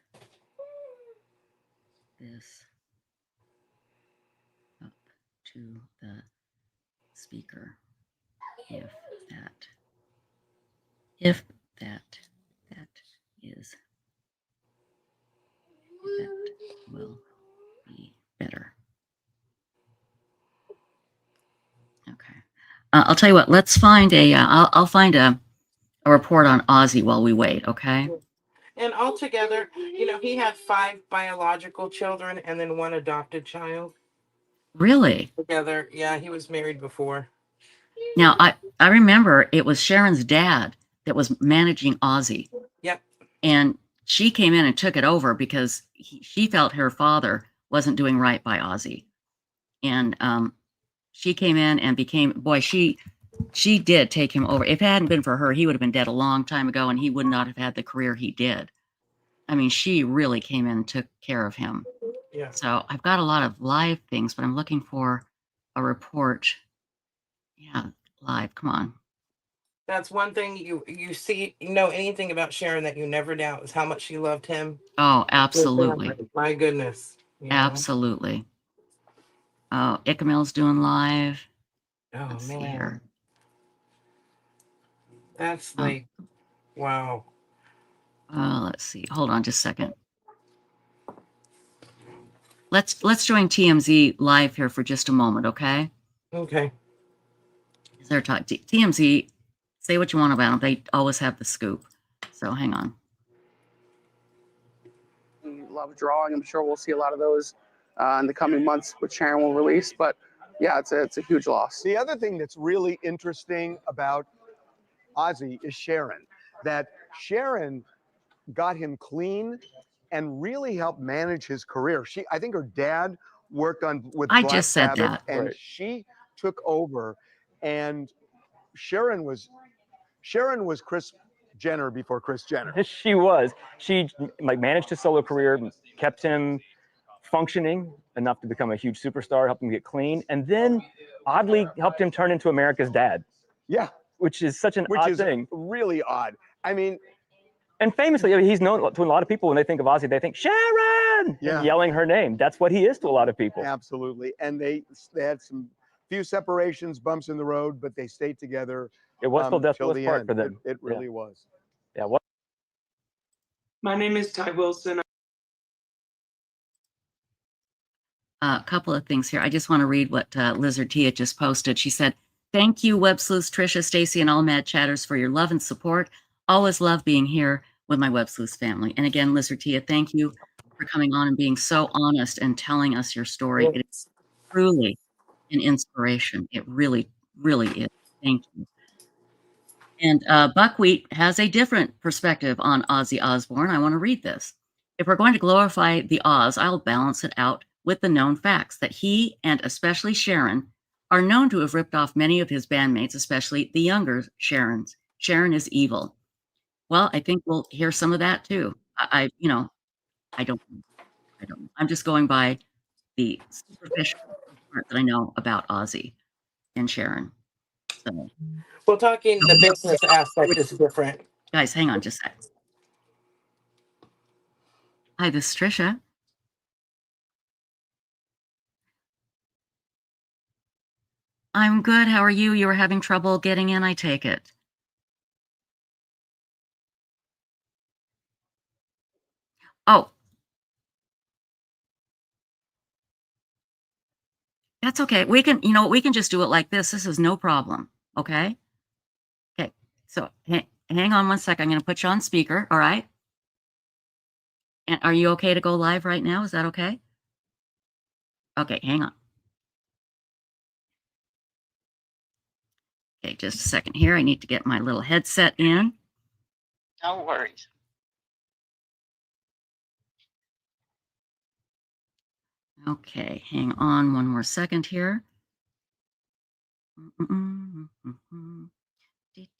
this up to the speaker if that is that will be better. Okay. I'll tell you what, let's find I'll find a report on Ozzy while we wait, okay? And altogether, you know, he had 5 biological children and then 1 adopted child. Really? Together, yeah, he was married before. Now, I remember it was Sharon's dad that was managing Ozzy. Yep. And she came in and took it over because she felt her father wasn't doing right by Ozzy. And she came in and became, boy, she did take him over. If it hadn't been for her, he would have been dead a long time ago and he would not have had the career he did. I mean, she really came in and took care of him. Yeah. So I've got a lot of live things, but I'm looking for a report. Yeah, live. Come on. That's one thing you see, you know, anything about Sharon that you never doubt is how much she loved him. Oh, absolutely. My goodness. You know? Absolutely. Oh, Ickamil's doing live. Oh, Let's see man. here. That's like, wow. Let's see. Hold on just a second. Let's join TMZ live here for just a moment, okay? Okay. Is there talk? TMZ, say what you want about them. They always have the scoop. So hang on. We love drawing. I'm sure we'll see a lot of those in the coming months, which Sharon will release. But yeah, it's a huge loss. The other thing that's really interesting about Ozzy is Sharon. That Sharon got him clean and really helped manage his career. I think her dad worked with I Black just said Sabbath, that. and Right. she took over. And Sharon was Sharon was Kris Jenner before Kris Jenner. She was. She like managed his solo career, kept him functioning enough to become a huge superstar, helped him get clean, and then oddly helped him turn into America's dad. Yeah. Which is such an odd thing. Really odd. I mean, and famously, I mean, he's known to a lot of people when they think of Ozzy, they think Sharon, and yelling her name. That's what he is to a lot of people. Absolutely. And they had some few separations, bumps in the road, but they stayed together. It was till death do us part for them. It really was. Yeah. What? My name is Ty Wilson. A couple of things here. I just want to read what Lizard Tia just posted. She said, "Thank you, Websleuths, Trisha, Stacy, and all Mad Chatters for your love and support. Always love being here with my Websleuths family." And again, Lizard Tia, thank you for coming on and being so honest and telling us your story. It is truly an inspiration. It really, really is. Thank you. And Buckwheat has a different perspective on Ozzy Osbourne. I want to read this. "If we're going to glorify the Oz, I'll balance it out with the known facts that he, and especially Sharon, are known to have ripped off many of his bandmates, especially the younger Sharons. Sharon is evil." Well, I think we'll hear some of that too. I don't. I'm just going by the superficial part that I know about Ozzy and Sharon. So, Well, talking the business aspect is different. guys, hang on just a sec. Hi, this is Trisha. I'm good. How are you? You were having trouble getting in, I take it. Oh. That's okay. We can, we can just do it like this. This is no problem. Okay. Okay. So hang on one sec. I'm going to put you on speaker. All right. And are you okay to go live right now? Is that okay? Okay. Hang on. Okay. Just a second here. I need to get my little headset in. No worries. Okay, hang on one more second here. Hang on just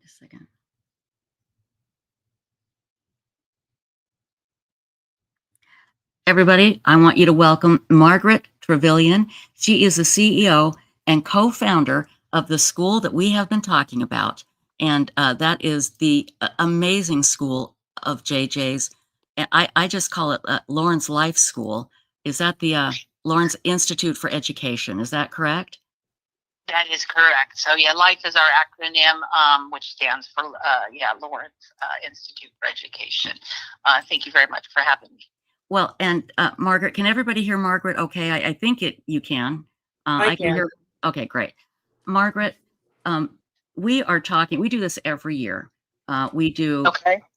a second. Everybody, I want you to welcome Margaret Travillin. She is the CEO and co-founder of the school that we have been talking about. And that is the amazing school of JJ's. I just call it Lawrence Life School. Is that the Lawrence Institute for Education? Is that correct? That is correct. So yeah, LIFE is our acronym, which stands for Lawrence Institute for Education. Thank you very much for having me. Well, and Margaret, can everybody hear Margaret? Okay, I think you can. I can hear. Okay, great. Margaret, we are talking, we do this every year. We do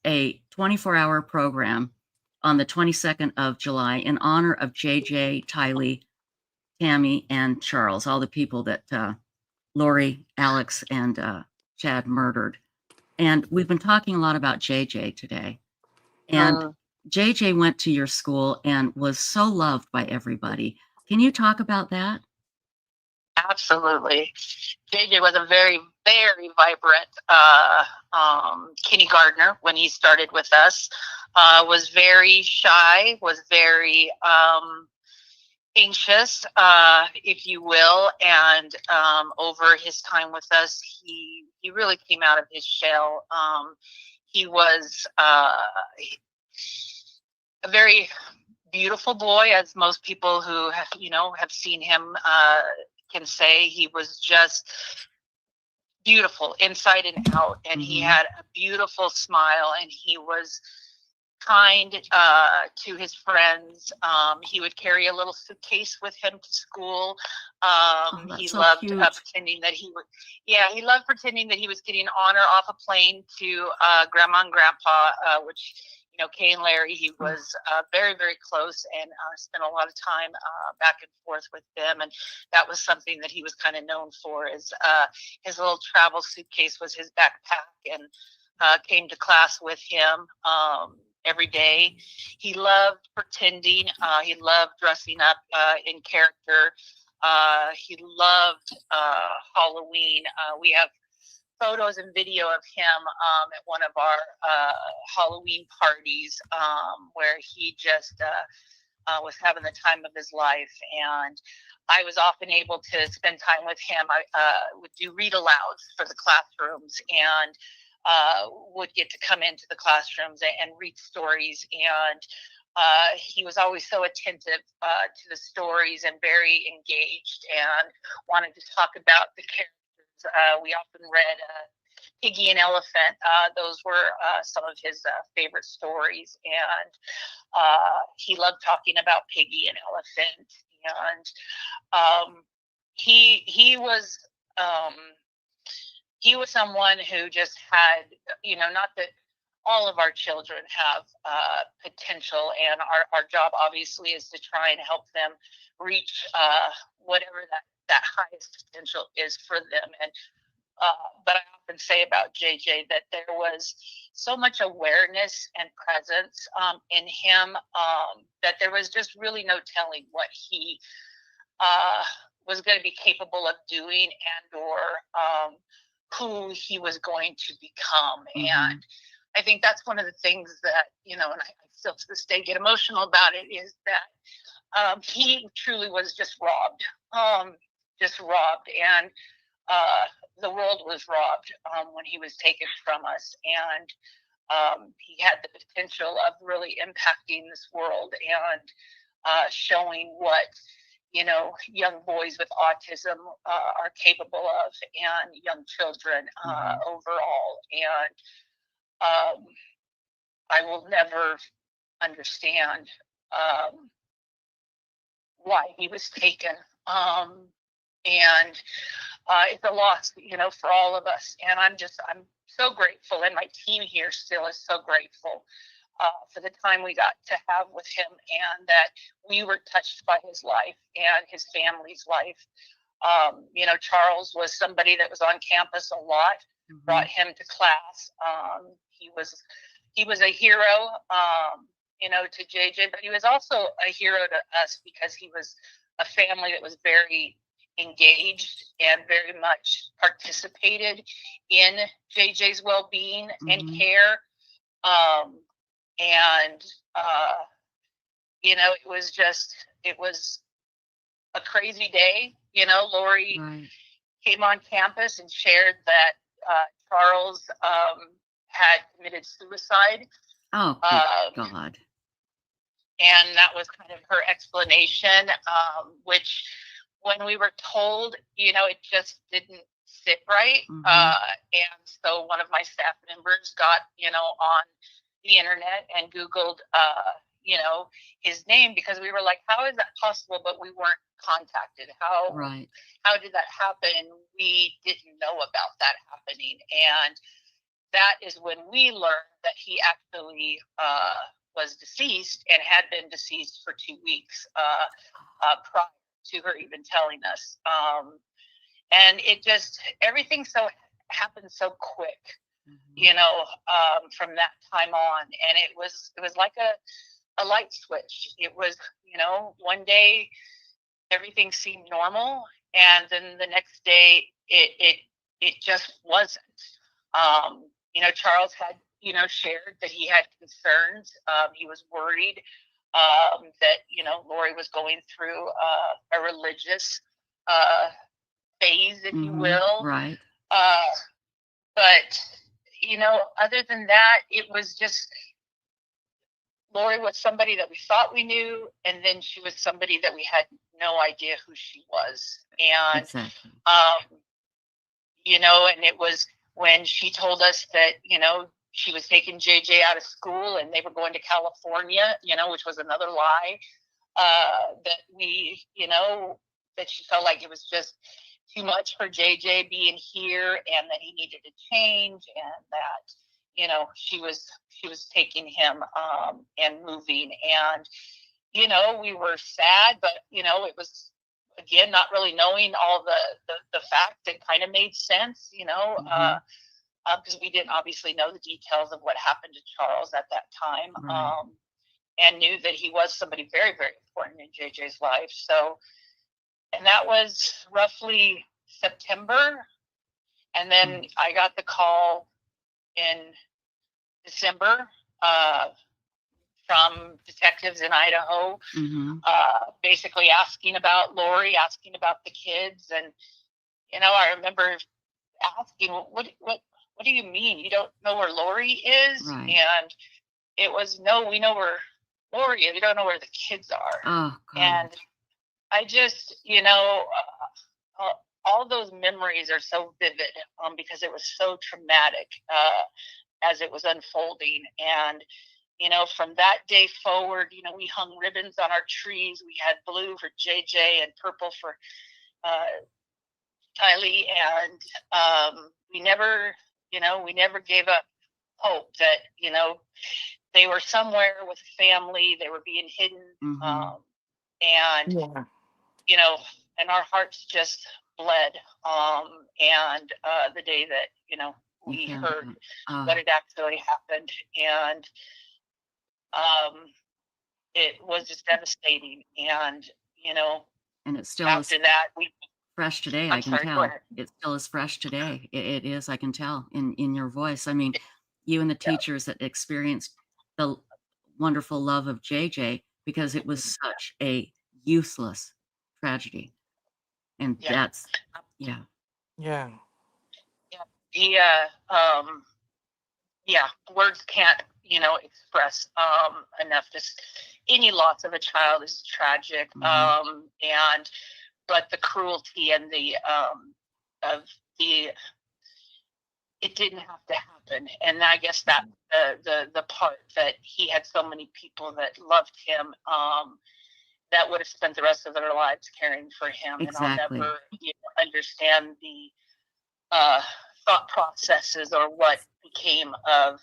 a 24-hour program on the 22nd of July in honor of JJ, Tylee, Tammy, and Charles, all the people that Lori, Alex, and Chad murdered. And we've been talking a lot about JJ today. And JJ went to your school and was so loved by everybody. Can you talk about that? Absolutely. JJ was a very, very vibrant kindergartner when he started with us. Was very shy, was very anxious, if you will. And over his time with us, he really came out of his shell. He was a very beautiful boy, as most people who have seen him can say. He was just beautiful inside and out, and he had a beautiful smile, and he was kind to his friends. He would carry a little suitcase with him to school. He loved pretending that he loved pretending that he was getting honor off a plane to Grandma and Grandpa, which Kay and Larry, he was very, very close, and spent a lot of time back and forth with them. And that was something that he was kind of known for, is his little travel suitcase was his backpack, and came to class with him every day. He loved pretending. He loved dressing up in character. He loved Halloween. We have photos and video of him at one of our Halloween parties where he just was having the time of his life. And I was often able to spend time with him. I would do read alouds for the classrooms, and would get to come into the classrooms and read stories. And he was always so attentive to the stories and very engaged and wanted to talk about the characters. We often read Piggy and Elephant. Those were some of his favorite stories. And he loved talking about Piggy and Elephant. And he was someone who just had, not that all of our children have potential, and our job obviously is to try and help them reach whatever that highest potential is for them. And but I often say about JJ that there was so much awareness and presence in him that there was just really no telling what he was going to be capable of doing, and or who he was going to become. And I think that's one of the things that, and I still to this day get emotional about it, is that he truly was just robbed. And the world was robbed when he was taken from us. And he had the potential of really impacting this world and showing what, young boys with autism are capable of, and young children overall. And I will never understand why he was taken. And it's a loss, for all of us. And I'm so grateful, and my team here still is so grateful for the time we got to have with him, and that we were touched by his life and his family's life. Charles was somebody that was on campus a lot, brought him to class. He was a hero, to JJ, but he was also a hero to us because he was a family that was very engaged and very much participated in JJ's well-being and care. It was a crazy day. Lori came on campus and shared that Charles had committed suicide. Oh, God. And that was kind of her explanation, which when we were told, it just didn't sit right. And so one of my staff members got, on the internet and Googled, his name, because we were like, how is that possible? But we weren't contacted. How did that happen? We didn't know about that happening. And that is when we learned that he actually was deceased, and had been deceased for 2 weeks prior to her even telling us. And it just, everything happened so quick, from that time on. And it was like a light switch. It was, one day everything seemed normal, and then the next day it just wasn't. Charles had, shared that he had concerns. He was worried that, Lori was going through a religious phase, if you will. Right. But, other than that, it was just, Lori was somebody that we thought we knew, and then she was somebody that we had no idea who she was. And, Exactly. And it was when she told us that, she was taking JJ out of school and they were going to California, which was another lie, that we, that she felt like it was just too much for JJ being here, and that he needed to change, and that, she was taking him and moving. And, we were sad, but, it was, again, not really knowing all the facts. It kind of made sense, because we didn't obviously know the details of what happened to Charles at that time, and knew that he was somebody very, very important in JJ's life. So, And that was roughly September. And then I got the call in December from detectives in Idaho, basically asking about Lori, asking about the kids. And, you know, I remember asking, what do you mean? You don't know where Lori is? Right. And it was, no, we know where Lori is. We don't know where the kids are. Oh, God. And I just, you know, all those memories are so vivid because it was so traumatic as it was unfolding. And, you know, from that day forward, you know, we hung ribbons on our trees. We had blue for JJ and purple for Tylee. And we never, you know, we never gave up hope that, you know, they were somewhere with family. They were being hidden. And, you know, and our hearts just bled. And the day that, you know, we heard what had actually happened. And it was just devastating. And, you know, and it still after is that, we fresh today. I'm I can sorry, go tell ahead. it still is fresh today. It is. I can tell in your voice. I mean, you and the teachers that experienced the wonderful love of JJ, because it was such a useless tragedy. And that's, yeah. Yeah. Yeah, words can't, you know, express enough. Just any loss of a child is tragic. And but the cruelty and the of the it didn't have to happen. And I guess that the part that he had so many people that loved him that would have spent the rest of their lives caring for him. Exactly. And I'll never, you know, understand the thought processes or what became of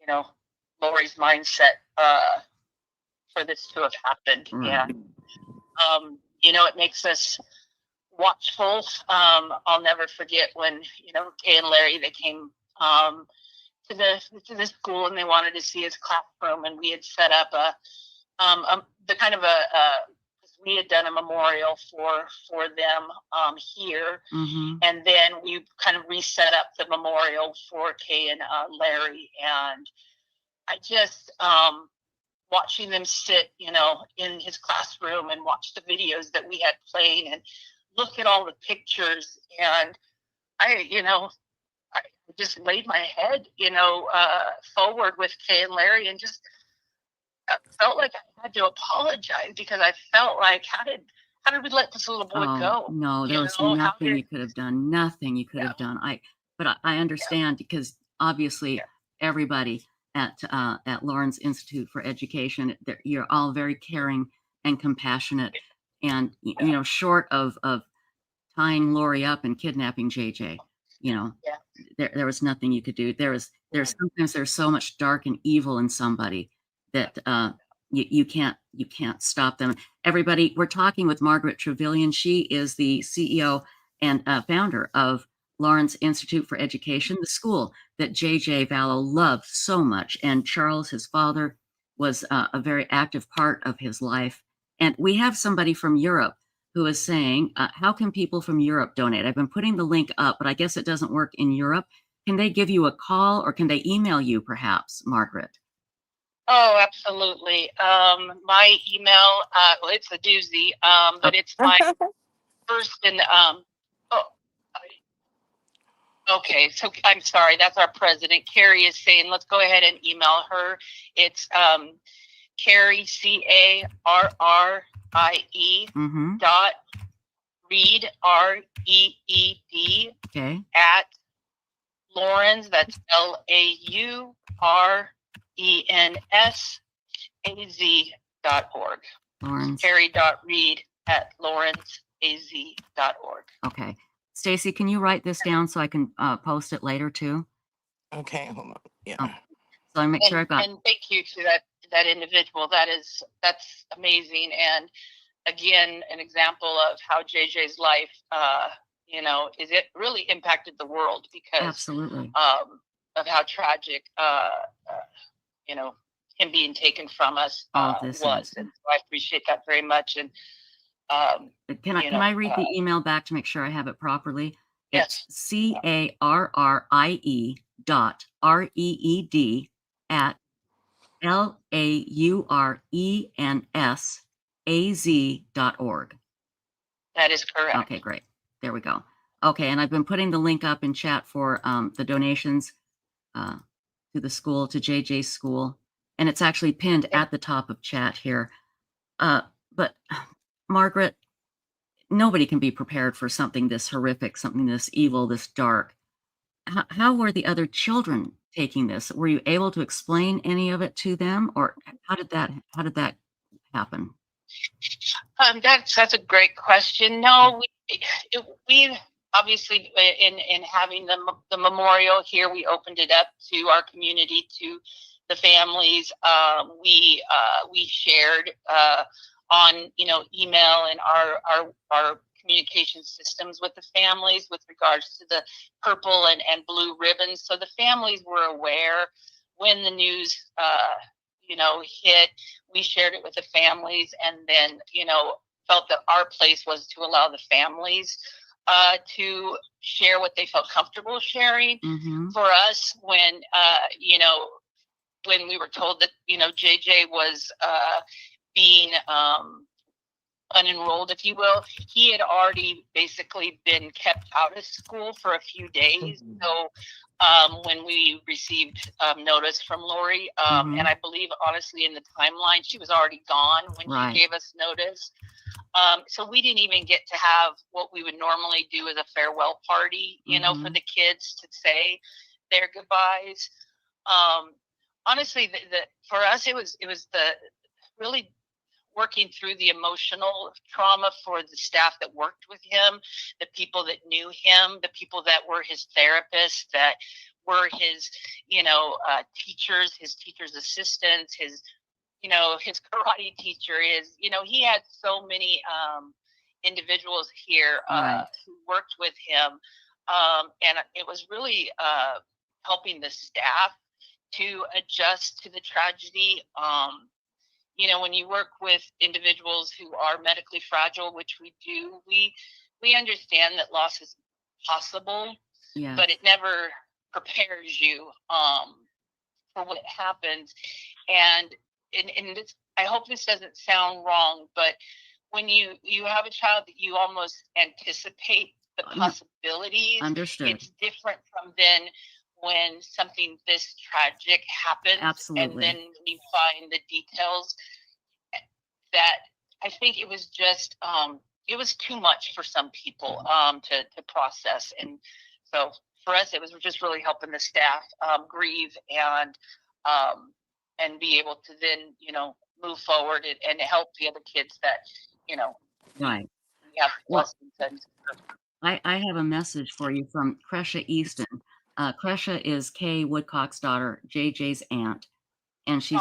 you know, Lori's mindset for this to have happened. And you know, it makes us watchful. I'll never forget when, you know, Kay and Larry, they came to the school and they wanted to see his classroom, and we had set up the kind of we had done a memorial for them here, and then we kind of reset up the memorial for Kay and Larry. And I just watching them sit, you know, in his classroom and watch the videos that we had playing and look at all the pictures. And I, you know, I just laid my head, you know, forward with Kay and Larry, and just felt like I had to apologize, because I felt like, how did we let this little boy go? No, there was nothing you could have done. Nothing you could have done. But I understand, because obviously everybody at Lawrence Institute for Education, you're all very caring and compassionate, and you know, short of tying Lori up and kidnapping JJ, you know, there was nothing you could do. There's sometimes there's so much dark and evil in somebody that you can't stop them. Everybody, we're talking with Margaret Travillin. She is the CEO and founder of Lawrence Institute for Education, the school that JJ Vallow loved so much. And Charles, his father, was a very active part of his life. And we have somebody from Europe who is saying, how can people from Europe donate? I've been putting the link up, but I guess it doesn't work in Europe. Can they give you a call, or can they email you perhaps, Margaret? Oh, absolutely. My email, well, it's a doozy, but it's my first and, okay, so I'm sorry, that's our president. Carrie is saying, let's go ahead and email her. It's Carrie, CARRIE dot Reed, REED, at Lawrence, that's LAURENSAZ.org. Carrie.Reed at LawrenceAZ.org. Okay. Stacy, can you write this down so I can post it later too? Okay, hold on. Yeah. So I make sure I got. And thank you to that individual. That's amazing. And again, an example of how JJ's life, you know, it really impacted the world, because absolutely of how tragic, you know, him being taken from us was. And so I appreciate that very much. And Can I read the email back to make sure I have it properly? Yes. It's CARRIE.REED at LAURENSAZ.org. That is correct. Okay, great. There we go. Okay, and I've been putting the link up in chat for the donations to the school, to JJ's school, and it's actually pinned at the top of chat here. But Margaret, nobody can be prepared for something this horrific, something this evil, this dark. How were the other children taking this? Were you able to explain any of it to them, or how did that happen? That's a great question. No, we obviously in having the memorial here, we opened it up to our community, to the families. We shared on email and our communication systems with the families with regards to the purple and blue ribbons. So the families were aware when the news hit. We shared it with the families, and then felt that our place was to allow the families to share what they felt comfortable sharing. Mm-hmm. For us, when we were told that JJ was being unenrolled, if you will, he had already basically been kept out of school for a few days. Mm-hmm. So when we received notice from Lori, and I believe honestly in the timeline, she was already gone when Right. she gave us notice. So we didn't even get to have what we would normally do as a farewell party, for the kids to say their goodbyes. Honestly, for us, it was the really working through the emotional trauma for the staff that worked with him, the people that knew him, the people that were his therapists, that were his, teachers, his teacher's assistants, his karate teacher, he had so many individuals here Right. who worked with him. And it was really helping the staff to adjust to the tragedy. When you work with individuals who are medically fragile, which we do, we understand that loss is possible, Yeah. but it never prepares you for what happens. And this, I hope this doesn't sound wrong, but when you have a child that you almost anticipate the possibilities, Understood. it's different from then when something this tragic happens. Absolutely. And then you find the details that I think it was just it was too much for some people to process. And so for us, it was just really helping the staff grieve and be able to then move forward and help the other kids that Right. we have Well, lessons and I have a message for you from Cresha Easton. Cresha is Kay Woodcock's daughter, JJ's aunt. And she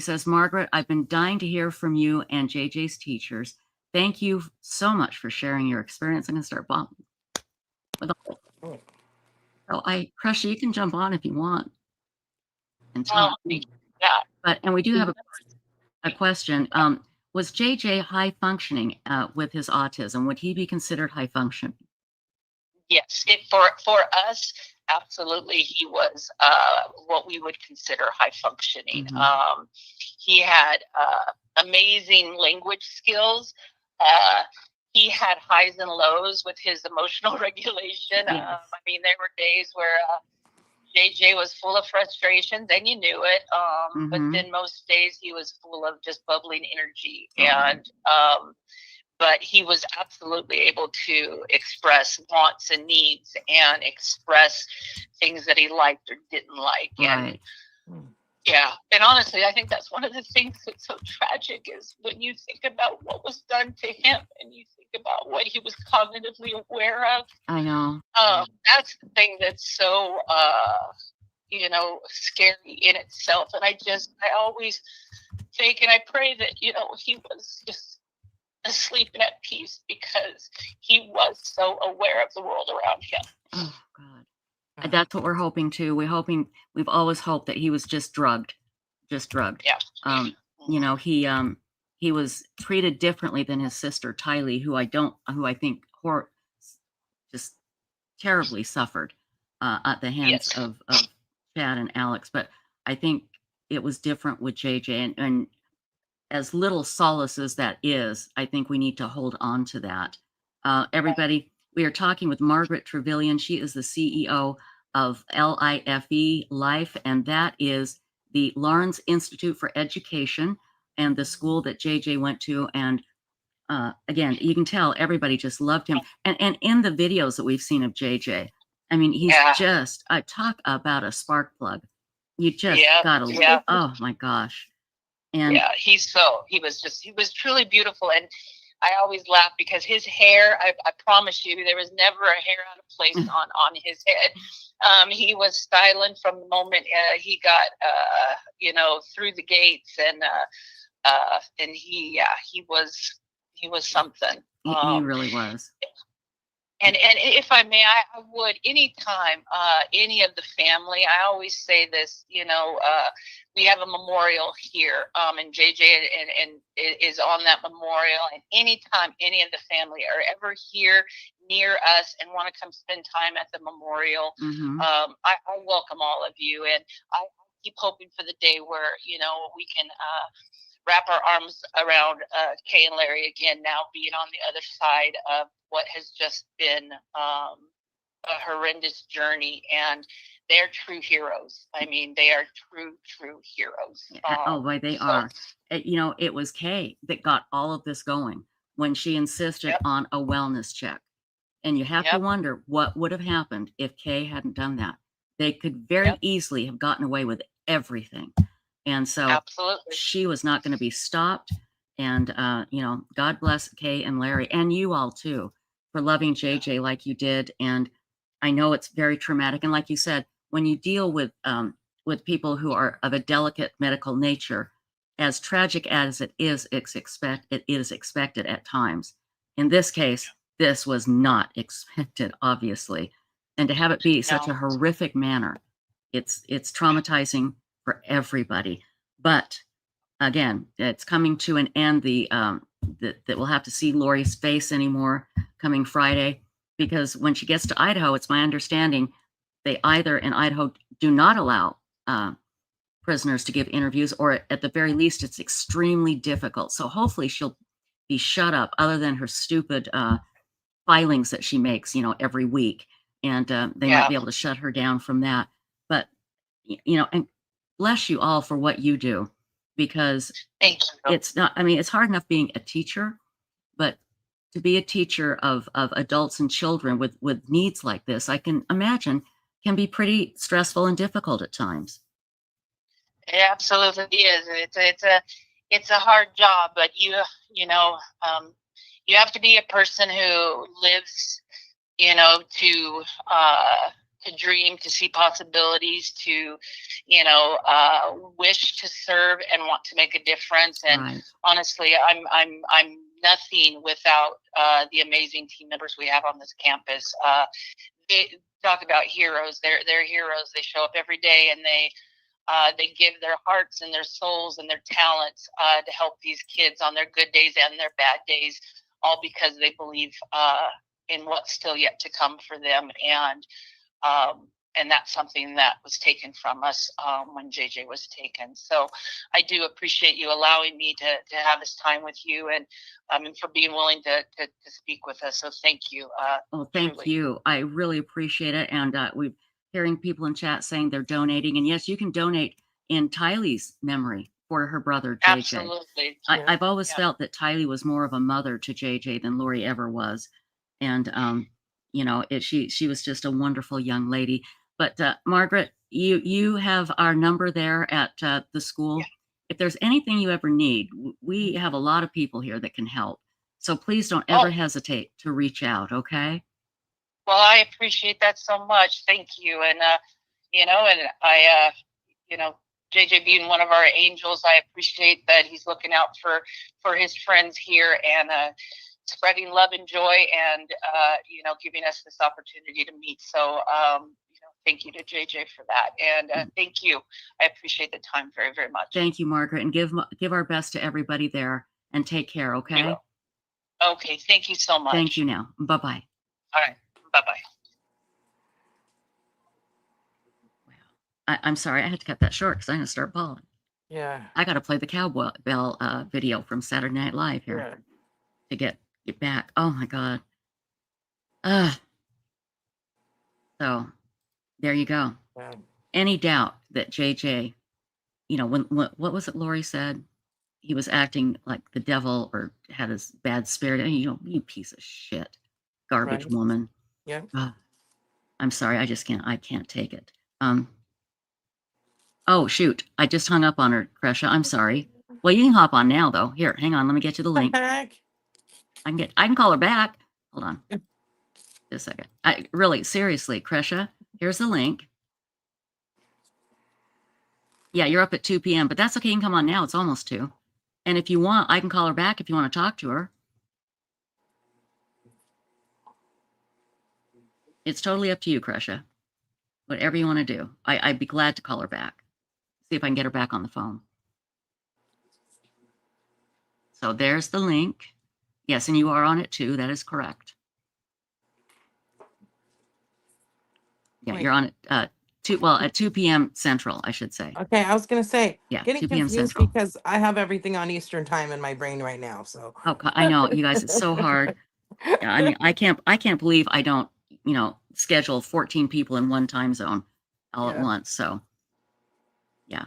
says, Margaret, I've been dying to hear from you and JJ's teachers. Thank you so much for sharing your experience. I'm going to start bombing. So Cresha, you can jump on if you want. And talk. And we do have a question. Was JJ high functioning with his autism? Would he be considered high functioning? Yes, for us, absolutely, he was what we would consider high functioning. Mm-hmm. He had amazing language skills. He had highs and lows with his emotional regulation. Yes. There were days where JJ was full of frustrations, and you knew it. But then most days he was full of just bubbling energy. And but he was absolutely able to express wants and needs and express things that he liked or didn't like. Right. And yeah. And honestly, I think that's one of the things that's so tragic is when you think about what was done to him and you think about what he was cognitively aware of. I know. That's the thing that's so, scary in itself. And I always think and I pray that, he was just asleep and at peace because he was so aware of the world around him. Oh God. That's what we're hoping too. We've always hoped that he was just drugged. Yeah. he was treated differently than his sister Tylee, who I think just terribly suffered at the hands Yes. of Chad and Alex. But I think it was different with JJ, and as little solace as that is, I think we need to hold on to that. Everybody, we are talking with Margaret Travillin. She is the CEO of LIFE Life, and that is the Lawrence Institute for Education and the school that JJ went to. And again, you can tell everybody just loved him. And in the videos that we've seen of JJ, I mean, he's just, I talk about a spark plug. You just gotta, oh my gosh. And he was truly beautiful. And I always laugh because his hair, I promise you, there was never a hair out of place on his head. He was styling from the moment he got, through the gates, and he was something. He really was. And if I may, I would, anytime any of the family, I always say this, we have a memorial here, and JJ and is on that memorial. And anytime any of the family are ever here near us and want to come spend time at the memorial, I welcome all of you. And I keep hoping for the day where, we can wrap our arms around Kay and Larry again, now being on the other side of what has just been a horrendous journey. And they're true heroes. I mean, they are true heroes. Oh boy, they are. It was Kay that got all of this going when she insisted on a wellness check. And you have to wonder what would have happened if Kay hadn't done that. They could very easily have gotten away with everything. And so she was not going to be stopped. And, God bless Kay and Larry, and you all too, for loving JJ like you did. And I know it's very traumatic. And like you said, when you deal with people who are of a delicate medical nature, as tragic as it is expected at times. In this case, this was not expected, obviously. And to have it be such a horrific manner, it's traumatizing for everybody. But again, it's coming to an end. That we'll have to see Lori's face anymore coming Friday, because when she gets to Idaho, it's my understanding they either in Idaho do not allow prisoners to give interviews, or at the very least, it's extremely difficult. So hopefully she'll be shut up, other than her stupid filings that she makes, every week, and they might be able to shut her down from that. But and bless you all for what you do, because it's not, I mean, it's hard enough being a teacher, but to be a teacher of adults and children with needs like this, I can imagine can be pretty stressful and difficult at times. It absolutely is. It's a hard job, but you have to be a person who lives, to dream, to see possibilities, to, wish to serve and want to make a difference. And honestly, I'm nothing without the amazing team members we have on this campus. They talk about heroes. They're heroes. They show up every day, and they give their hearts and their souls and their talents to help these kids on their good days and their bad days, all because they believe in what's still yet to come for them. And that's something that was taken from us when JJ was taken. So I do appreciate you allowing me to have this time with you, and for being willing to speak with us. So thank you. Well, thank you. I really appreciate it. And we're hearing people in chat saying they're donating. And yes, you can donate in Tylee's memory for her brother, JJ. Absolutely. I've always felt that Tylee was more of a mother to JJ than Lori ever was. And, she was just a wonderful young lady. But Margaret, you have our number there at the school. Yeah. If there's anything you ever need, we have a lot of people here that can help. So please don't ever hesitate to reach out, okay? Well, I appreciate that so much. Thank you. And, I, JJ being one of our angels, I appreciate that he's looking out for his friends here, and spreading love and joy, and giving us this opportunity to meet. So thank you to JJ for that, and thank you. I appreciate the time very, very much. Thank you, Margaret, and give our best to everybody there and take care, okay? Okay, thank you so much. Thank you now. Bye-bye. All right, bye-bye. I'm sorry, I had to cut that short because I'm going to start bawling. Yeah. I got to play the cowbell video from Saturday Night Live here Yeah. to get back. Oh my God. Uh, so there you go. Yeah. Any doubt that JJ, when what was it Lori said? He was acting like the devil or had a bad spirit. And, you piece of shit, garbage Right. woman. Yeah. I'm sorry, I can't take it. Oh shoot, I just hung up on her, Kresha. I'm sorry. Well, you can hop on now though. Here, hang on, let me get you the link. I can call her back. Hold on. Just a second. Really, seriously, Kresha, here's the link. Yeah, you're up at 2 p.m., but that's okay. You can come on now. It's almost 2. And if you want, I can call her back if you want to talk to her. It's totally up to you, Kresha. Whatever you want to do. I'd be glad to call her back. See if I can get her back on the phone. So there's the link. Yes, and you are on it too. That is correct. Yeah, Wait. you're on it at 2 p.m. Central, I should say. Okay, I was gonna say, Yeah, getting 2 p.m. confused Central. because I have everything on Eastern time in my brain right now. So Oh, I know, you guys, it's so hard. Yeah, I mean, I can't believe I don't, schedule 14 people in one time zone all at once. So, yeah.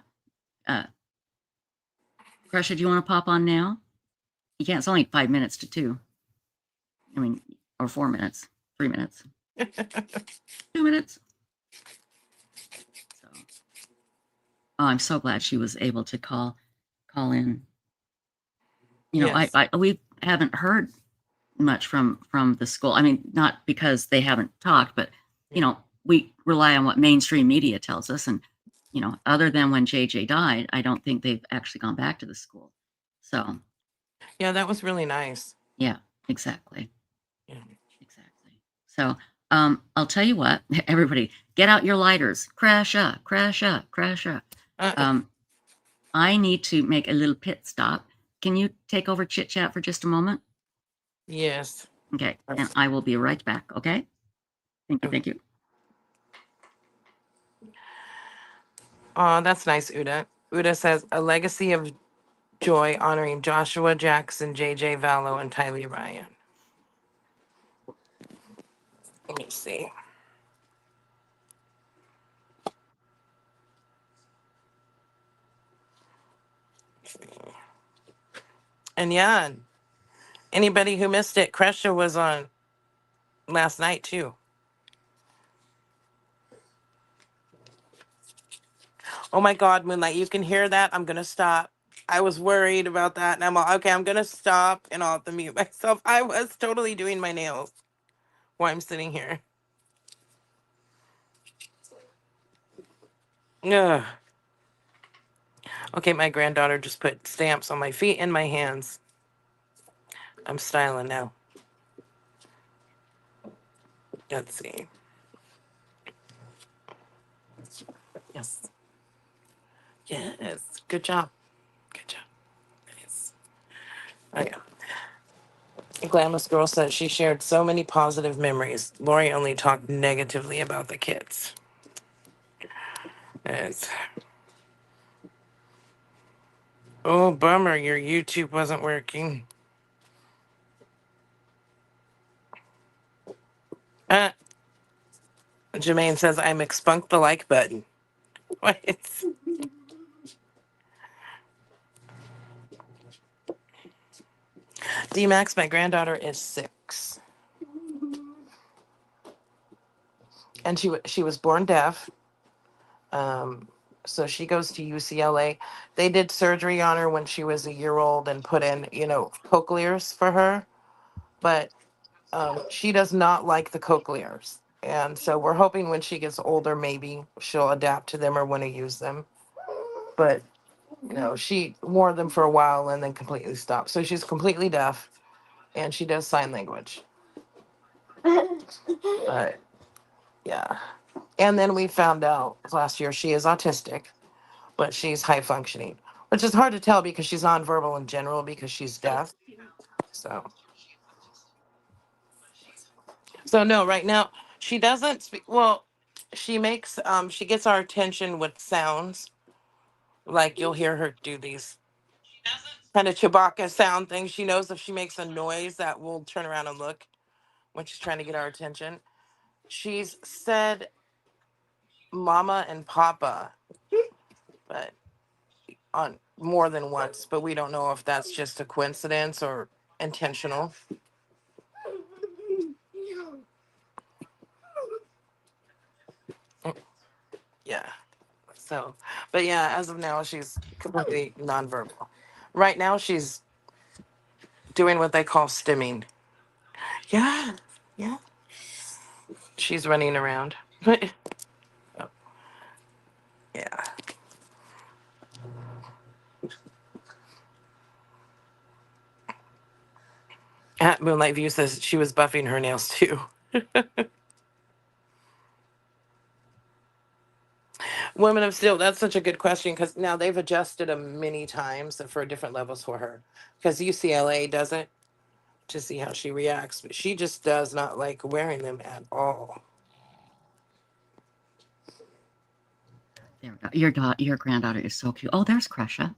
Kresha, do you want to pop on now? You can't. It's only 5 minutes to 2. I mean, or 4 minutes, 3 minutes, 2 minutes. So, oh, I'm so glad she was able to call in. Yes. We haven't heard much from the school. I mean, not because they haven't talked, but we rely on what mainstream media tells us, and other than when JJ died, I don't think they've actually gone back to the school. So Yeah, that was really nice. yeah, exactly. Yeah. Exactly. So I'll tell you what, everybody, get out your lighters. Crash up, crash up, crash up. I need to make a little pit stop. Can you take over chit chat for just a moment? Yes. Okay, and I will be right back. Okay. Thank you. Thank you. Oh, that's nice, Uda. Uda says a legacy of joy honoring Joshua Jackson, JJ Vallow, and Tylee Ryan. Let me see. And yeah, anybody who missed it, Kresha was on last night too. Oh my God, Moonlight, you can hear that? I'm gonna stop. I was worried about that, and I'm all, okay, I'm gonna stop and I'll have to mute myself. I was totally doing my nails while I'm sitting here. Ugh. Okay, my granddaughter just put stamps on my feet and my hands. I'm styling now. Let's see. Yes. Yes. Good job. Good job. Nice. Okay. Glamorous Girl said she shared so many positive memories. Lori only talked negatively about the kids. It's, oh, bummer, your YouTube wasn't working. Jermaine says, I expunked the like button. What? D-Max, my granddaughter is 6. And she was born deaf. So she goes to UCLA. They did surgery on her when she was a year old and put in, cochlears for her. But she does not like the cochlears. And so we're hoping when she gets older, maybe she'll adapt to them or want to use them. But, she wore them for a while and then completely stopped. So she's completely deaf and she does sign language. But, yeah. And then we found out last year she is autistic, but she's high functioning, which is hard to tell because she's nonverbal in general because she's deaf. So no, right now she doesn't speak. Well, she makes she gets our attention with sounds. Like you'll hear her do these kind of Chewbacca sound things. She knows if she makes a noise that we'll turn around and look when she's trying to get our attention. She's said mama and papa, but on more than once, but we don't know if that's just a coincidence or intentional. Yeah. So, but yeah, as of now, she's completely nonverbal. Right now, she's doing what they call stimming. Yeah. Yeah. She's running around. Oh, yeah. At Moonlight View says she was buffing her nails too. Women of Steel, that's such a good question because now they've adjusted them many times for different levels for her. Because UCLA does it to see how she reacts, but she just does not like wearing them at all. Your granddaughter is so cute. Oh, there's Cresha.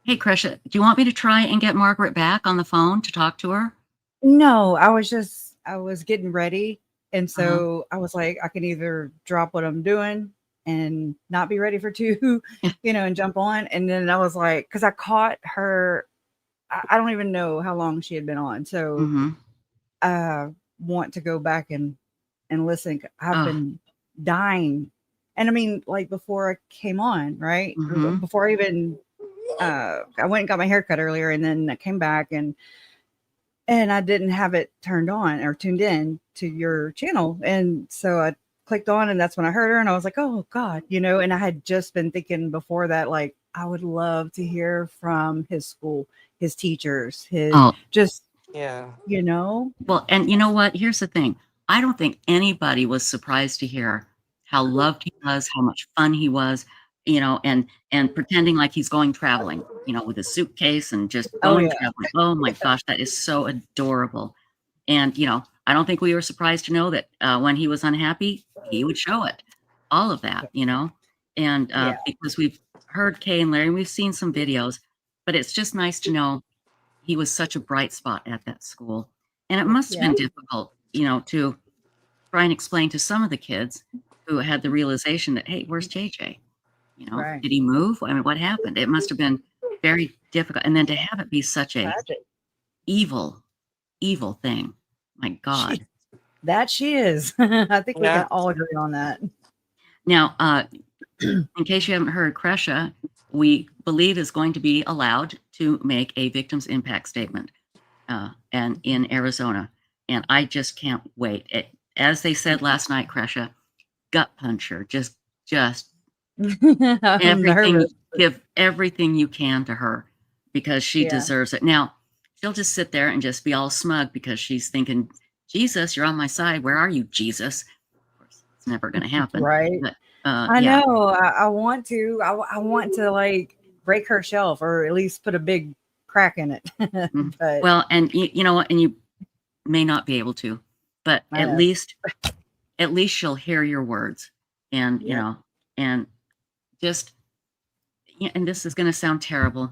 Hey, Cresha, do you want me to try and get Margaret back on the phone to talk to her? No, I was getting ready. And so I was like, I can either drop what I'm doing and not be ready for 2, and jump on. And then I was like, because I caught her, I don't even know how long she had been on. So I want to go back and listen. I've been dying. And I mean, like before I came on, right? Before I even, I went and got my hair cut earlier, and then I came back and I didn't have it turned on or tuned in to your channel. And so I clicked on, and that's when I heard her, and I was like, oh God, and I had just been thinking before that, like, I would love to hear from his school, his teachers, his Yeah. Well, and you know what? Here's the thing. I don't think anybody was surprised to hear how loved he was, how much fun he was, and pretending like he's going traveling, with a suitcase and just going traveling. Oh my gosh, that is so adorable. And, I don't think we were surprised to know that when he was unhappy, he would show it. All of that, and because we've heard Kay and Larry, we've seen some videos, but it's just nice to know he was such a bright spot at that school. And it must have been difficult, to try and explain to some of the kids who had the realization that, hey, where's JJ? Did he move? I mean, what happened? It must have been very difficult. And then to have it be such a evil thing. My God. She is. I think we can all agree on that. Now, in case you haven't heard, Cresha, we believe is going to be allowed to make a victim's impact statement and in Arizona. And I just can't wait. As they said last night, Cresha, gut puncher, just everything, give everything you can to her because she deserves it. Now, she'll just sit there and just be all smug because she's thinking, Jesus, you're on my side. Where are you, Jesus? Of course, it's never going to happen. Right. But, I know. I want to. I want to like break her shelf or at least put a big crack in it. But well, and you know what? And you may not be able to, but at least she'll hear your words, and and just and this is going to sound terrible.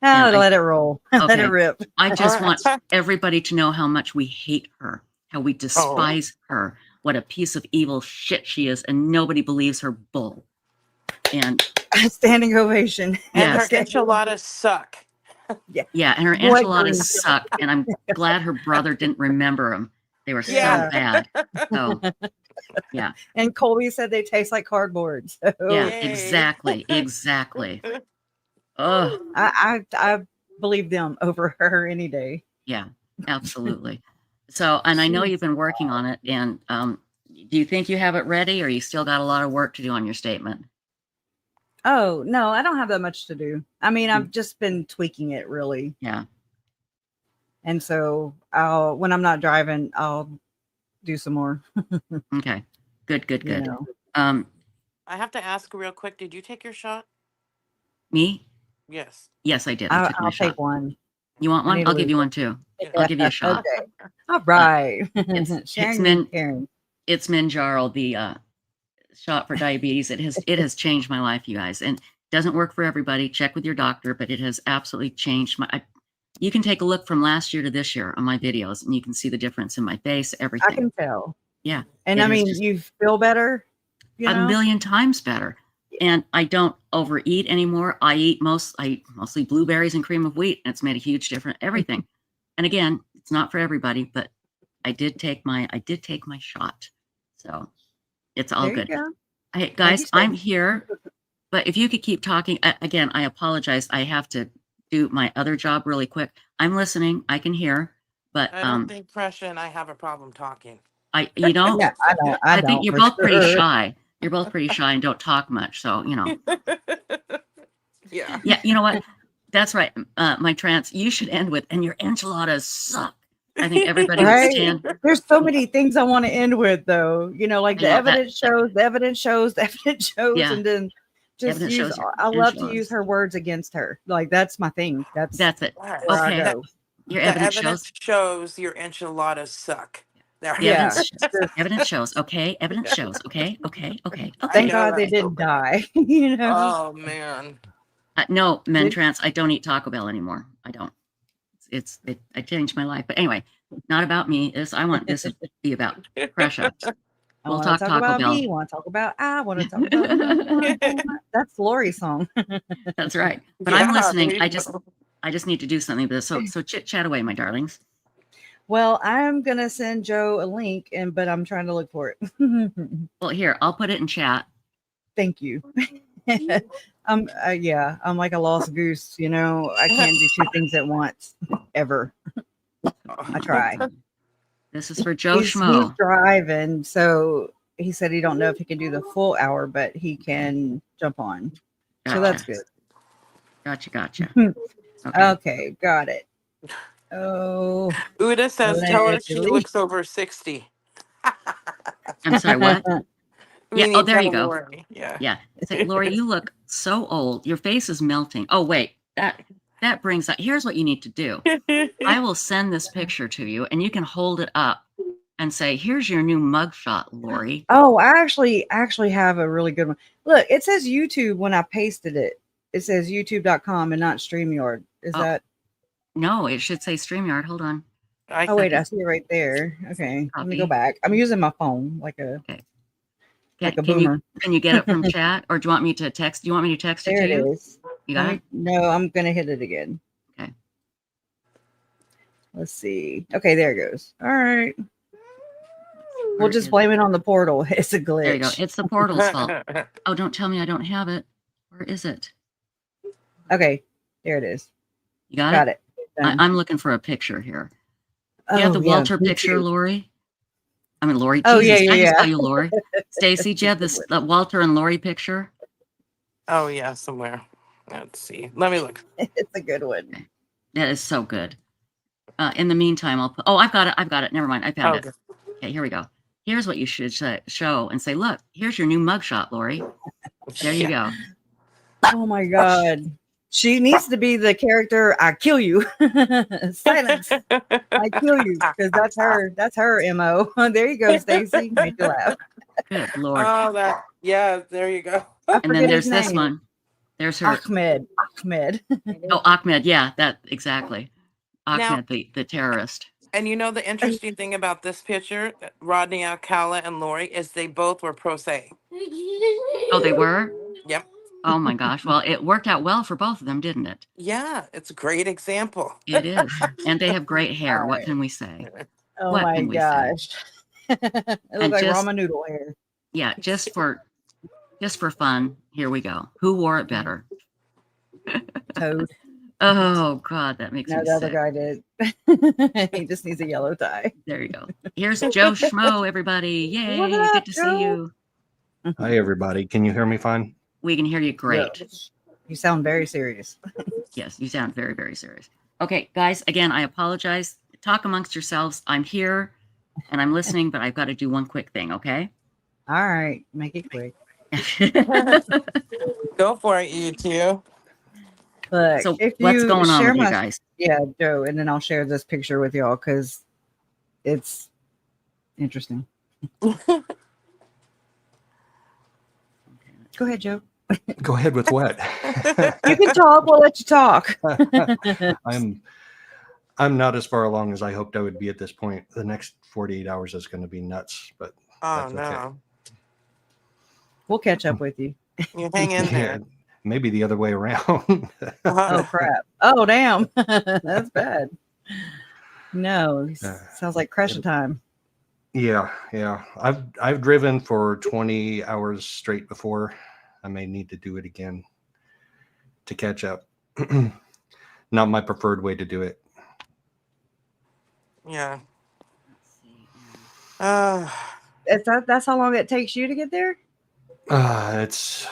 Let it roll. Let it rip. I just want everybody to know how much we hate her, how we despise her, what a piece of evil shit she is, and nobody believes her bull. And standing ovation. And her enchiladas suck. Yeah, and her enchiladas suck, and I'm glad her brother didn't remember them. They were so bad. So, yeah. And Colby said they taste like cardboard. So. Yeah, exactly. Oh, I believe them over her any day. Yeah, absolutely. So, and I know you've been working on it, and do you think you have it ready, or you still got a lot of work to do on your statement? Oh, no, I don't have that much to do. I mean, I've just been tweaking it really. Yeah. And so when I'm not driving, I'll do some more. Okay. Good. You know. I have to ask real quick, did you take your shot? Me? Yes. Yes, I did. I took my I'll shot. take one. You want I one? need to I'll give lose you it. one too. I'll give you a shot. Okay. All right. It's Sharing and caring. it's Manjaro, the shot for diabetes. It has changed my life, you guys, and doesn't work for everybody. Check with your doctor, but it has absolutely changed you can take a look from last year to this year on my videos, and you can see the difference in my face, everything. I can tell. Yeah. And I mean, you feel better, you know? A million times better. And I don't overeat anymore. I eat mostly blueberries and cream of wheat, and it's made a huge difference. Everything. And again, it's not for everybody, but I did take my shot. So it's all There you good. go. Hey, guys, I'm here. But if you could keep talking, again, I apologize. I have to do my other job really quick. I'm listening. I can hear, but I don't think Pressure and I have a problem talking. you know, Yeah, I think you're both pretty shy. You're both pretty shy and don't talk much. So, you know. Yeah. Yeah, you know what? That's right. My trance, you should end with, and your enchiladas suck. I think everybody would stand. There's so many things I want to end with, though. You know, like the evidence shows, the evidence shows, the evidence shows, Yeah. and then just Evidence use. shows your I love to enchiladas. use her words against her. Like that's my thing. That's it. where I Okay. go. Your The evidence evidence shows your enchiladas suck. There. The evidence shows. Okay. Evidence shows. Okay. Okay. Okay. Okay. Thank God they didn't die. You know. Oh man. No, Mentrance, I don't eat Taco Bell anymore. I don't. I changed my life. But anyway, not about me. I want this to be about Pressure. I We'll want talk to talk Taco about Bell. me. Want to talk about I want to talk about. That's Lori's song. That's right. But I'm listening. I just need to do something with this. So chit chat away, my darlings. Well, I'm gonna send Joe a link, but I'm trying to look for it. Well, here, I'll put it in chat. Thank you. I'm like a lost goose. You know, I can't do two things at once ever. I try. This is for Joe He's Schmo. driving, so he said he don't know if he can do the full hour, but he can jump on. Gotcha. So that's good. Gotcha. Okay, got it. Oh, Uda says, tell her she looks over 60. I'm sorry, what? Yeah. Oh, there you go. Lori. Yeah. Yeah. Say, Lori, you look so old. Your face is melting. Oh, wait. That brings up. Here's what you need to do. I will send this picture to you, and you can hold it up and say, "Here's your new mugshot, Lori." Oh, I actually have a really good one. Look, it says YouTube when I pasted it. It says youtube.com and not StreamYard. Is that? No, it should say StreamYard. Hold on. Oh, wait, I see it right there. Okay, let me go back. I'm using my phone like a boomer. Can you get it from chat, or do you want me to text? Do you want me to text it to you? There it is. You got it? No, I'm gonna hit it again. Okay. Let's see. Okay, there it goes. All right. We'll just blame it on the portal. It's a glitch. There you go. It's the portal's fault. Oh, don't tell me I don't have it. Where is it? Okay, there it is. You got Got it? it. I'm looking for a picture here. You have the Walter picture, Lori? I mean, Lori. Oh, Jesus, yeah. I just call you Lori. Stacy, do you have this Walter and Lori picture? Oh, yeah, somewhere. Let's see. Let me look. It's a good one. Okay. That is so good. In the meantime, I'll put. Oh, I've got it. Never mind. I found it. Okay, here we go. Here's what you should show and say, look, here's your new mugshot, Lori. There you go. Oh my God. She needs to be the character. I kill you. Silence. I kill you. Because that's her MO. There you go, Stacy. Made you laugh. Good Lord. Oh, yeah, there you go. And then there's this one. There's her. Ahmed. Oh, Ahmed. Yeah, that exactly. Ahmed, the terrorist. And you know the interesting thing about this picture, Rodney Alcala and Lori, is they both were pro se. Oh, they were? Yep. Oh my gosh. Well, it worked out well for both of them, didn't it? Yeah, it's a great example. It is. And they have great hair. What can we say? Oh what my can we gosh. It looks like just, ramen noodle hair. Yeah, just for fun, here we go. Who wore it better? Toad. Oh God, that makes me the other sick. guy did. He just needs a yellow tie. There you go. Here's Joe Schmo, everybody. Yay, What up, good to Joe? see you. Hi, everybody. Can you hear me fine? We can hear you great. Yes. You sound very serious. Yes, you sound very, very serious. Okay, guys, again, I apologize. Talk amongst yourselves. I'm here and I'm listening, but I've got to do one quick thing, okay? All right, make it quick. Go for it, you two. Look, So if what's you going on share with you my, guys? yeah, Joe, and then I'll share this picture with y'all because it's interesting. Go ahead, Joe. Go ahead with what? You can talk. We'll let you talk. I'm not as far along as I hoped I would be at this point. The next 48 hours is going to be nuts, but Oh that's okay. no. We'll catch up with you. You hang in Yeah, there. maybe the other way around. Oh crap. Oh damn. That's bad. No, sounds like crash time. Yeah. I've driven for 20 hours straight before. I may need to do it again to catch up. Not my preferred way to do it. Yeah. That's how long it takes you to get there? What's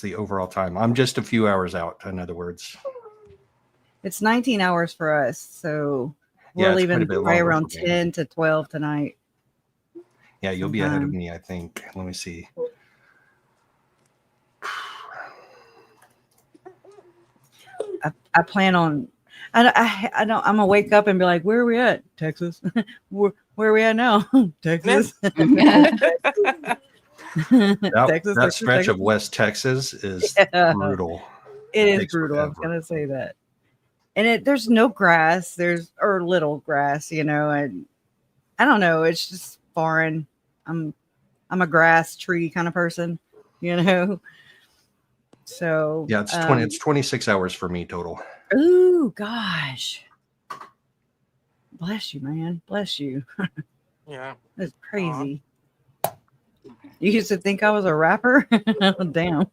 the overall time? I'm just a few hours out, in other words. It's 19 hours for us. So Yeah, we're it's quite a leaving bit right longer around for me. 10 to 12 tonight. Yeah, you'll be ahead of sometime. me, I think. Let me see. I plan on, I don't, I'm gonna wake up and be like, where are we at? Texas. where are we at now? Texas. That stretch of West Texas is brutal. It is takes brutal. I was forever. gonna say that. And there's no grass, or little grass, and I don't know, it's just foreign. I'm a grass tree kind of person, So Yeah, it's 26 hours for me total. Ooh, gosh. Bless you, man. Bless you. Yeah. That's crazy. You used to think I was a rapper? Oh, damn.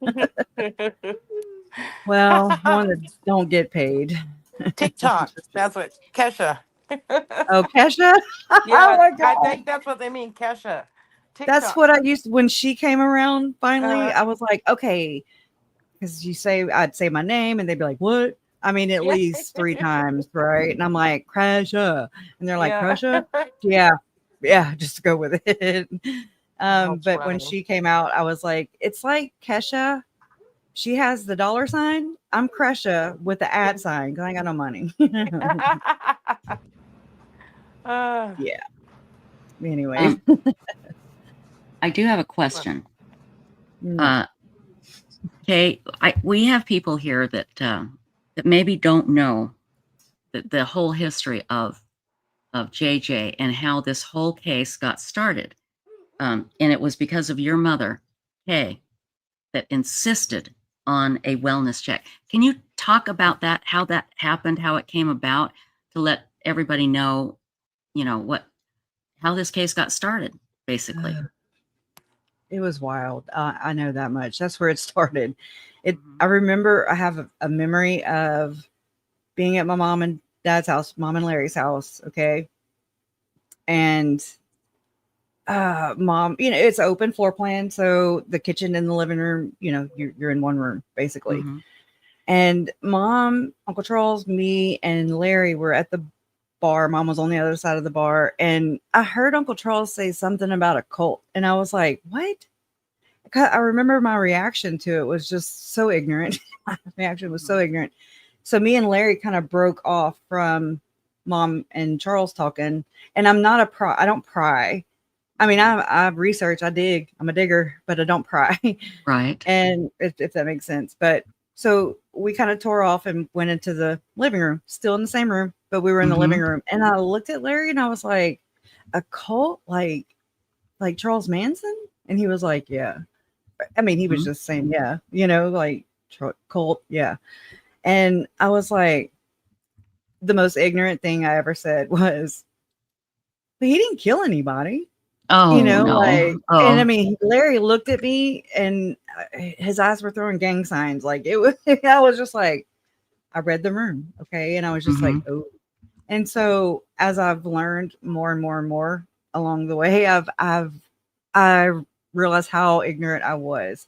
Well, one that don't get paid. TikTok. That's what Kesha. Oh, Kesha? Yeah, Oh my God. I think that's what they mean, Kesha. That's TikTok. what I used when she came around finally. I was like, okay, because I'd say my name and they'd be like, what? I mean, at least 3 times, right? And I'm like, Crasha. And they're like, Crasha? Yeah, just go with it. But when she came out, I was like, it's like Kesha. She has the $sign. I'm Kresha with the @ sign because I ain't got no money. Yeah. Anyway. I do have a question. No. Okay, we have people here that that maybe don't know the whole history of JJ and how this whole case got started. And it was because of your mother, Kay, that insisted on a wellness check. Can you talk about that, how that happened, how it came about, to let everybody know, how this case got started, basically? It was wild. I know that much. That's where it started. I remember I have a memory of being at my mom and dad's house, mom and Larry's house. Okay. And mom, it's an open floor plan. So the kitchen and the living room, you're in one room basically. And mom, Uncle Charles, me, and Larry were at the bar. Mom was on the other side of the bar. And I heard Uncle Charles say something about a cult. And I was like, what? I remember my reaction to it was just so ignorant. My reaction was so ignorant. So me and Larry kind of broke off from mom and Charles talking. And I'm not I don't pry. I mean, I've researched, I dig, I'm a digger, but I don't pry. Right. And if that makes sense. But so we kind of tore off and went into the living room, still in the same room, but we were in the living room. And I looked at Larry and I was like, a cult like Charles Manson? And he was like, yeah. I mean, he was just saying, yeah, like cult. Yeah. And I was like, the most ignorant thing I ever said was, but he didn't kill anybody. Oh, no. And I mean, Larry looked at me and his eyes were throwing gang signs. Like it was, I was just like, I read the room. Okay. And I was just like, oh. And so as I've learned more and more and more along the way, I realized how ignorant I was,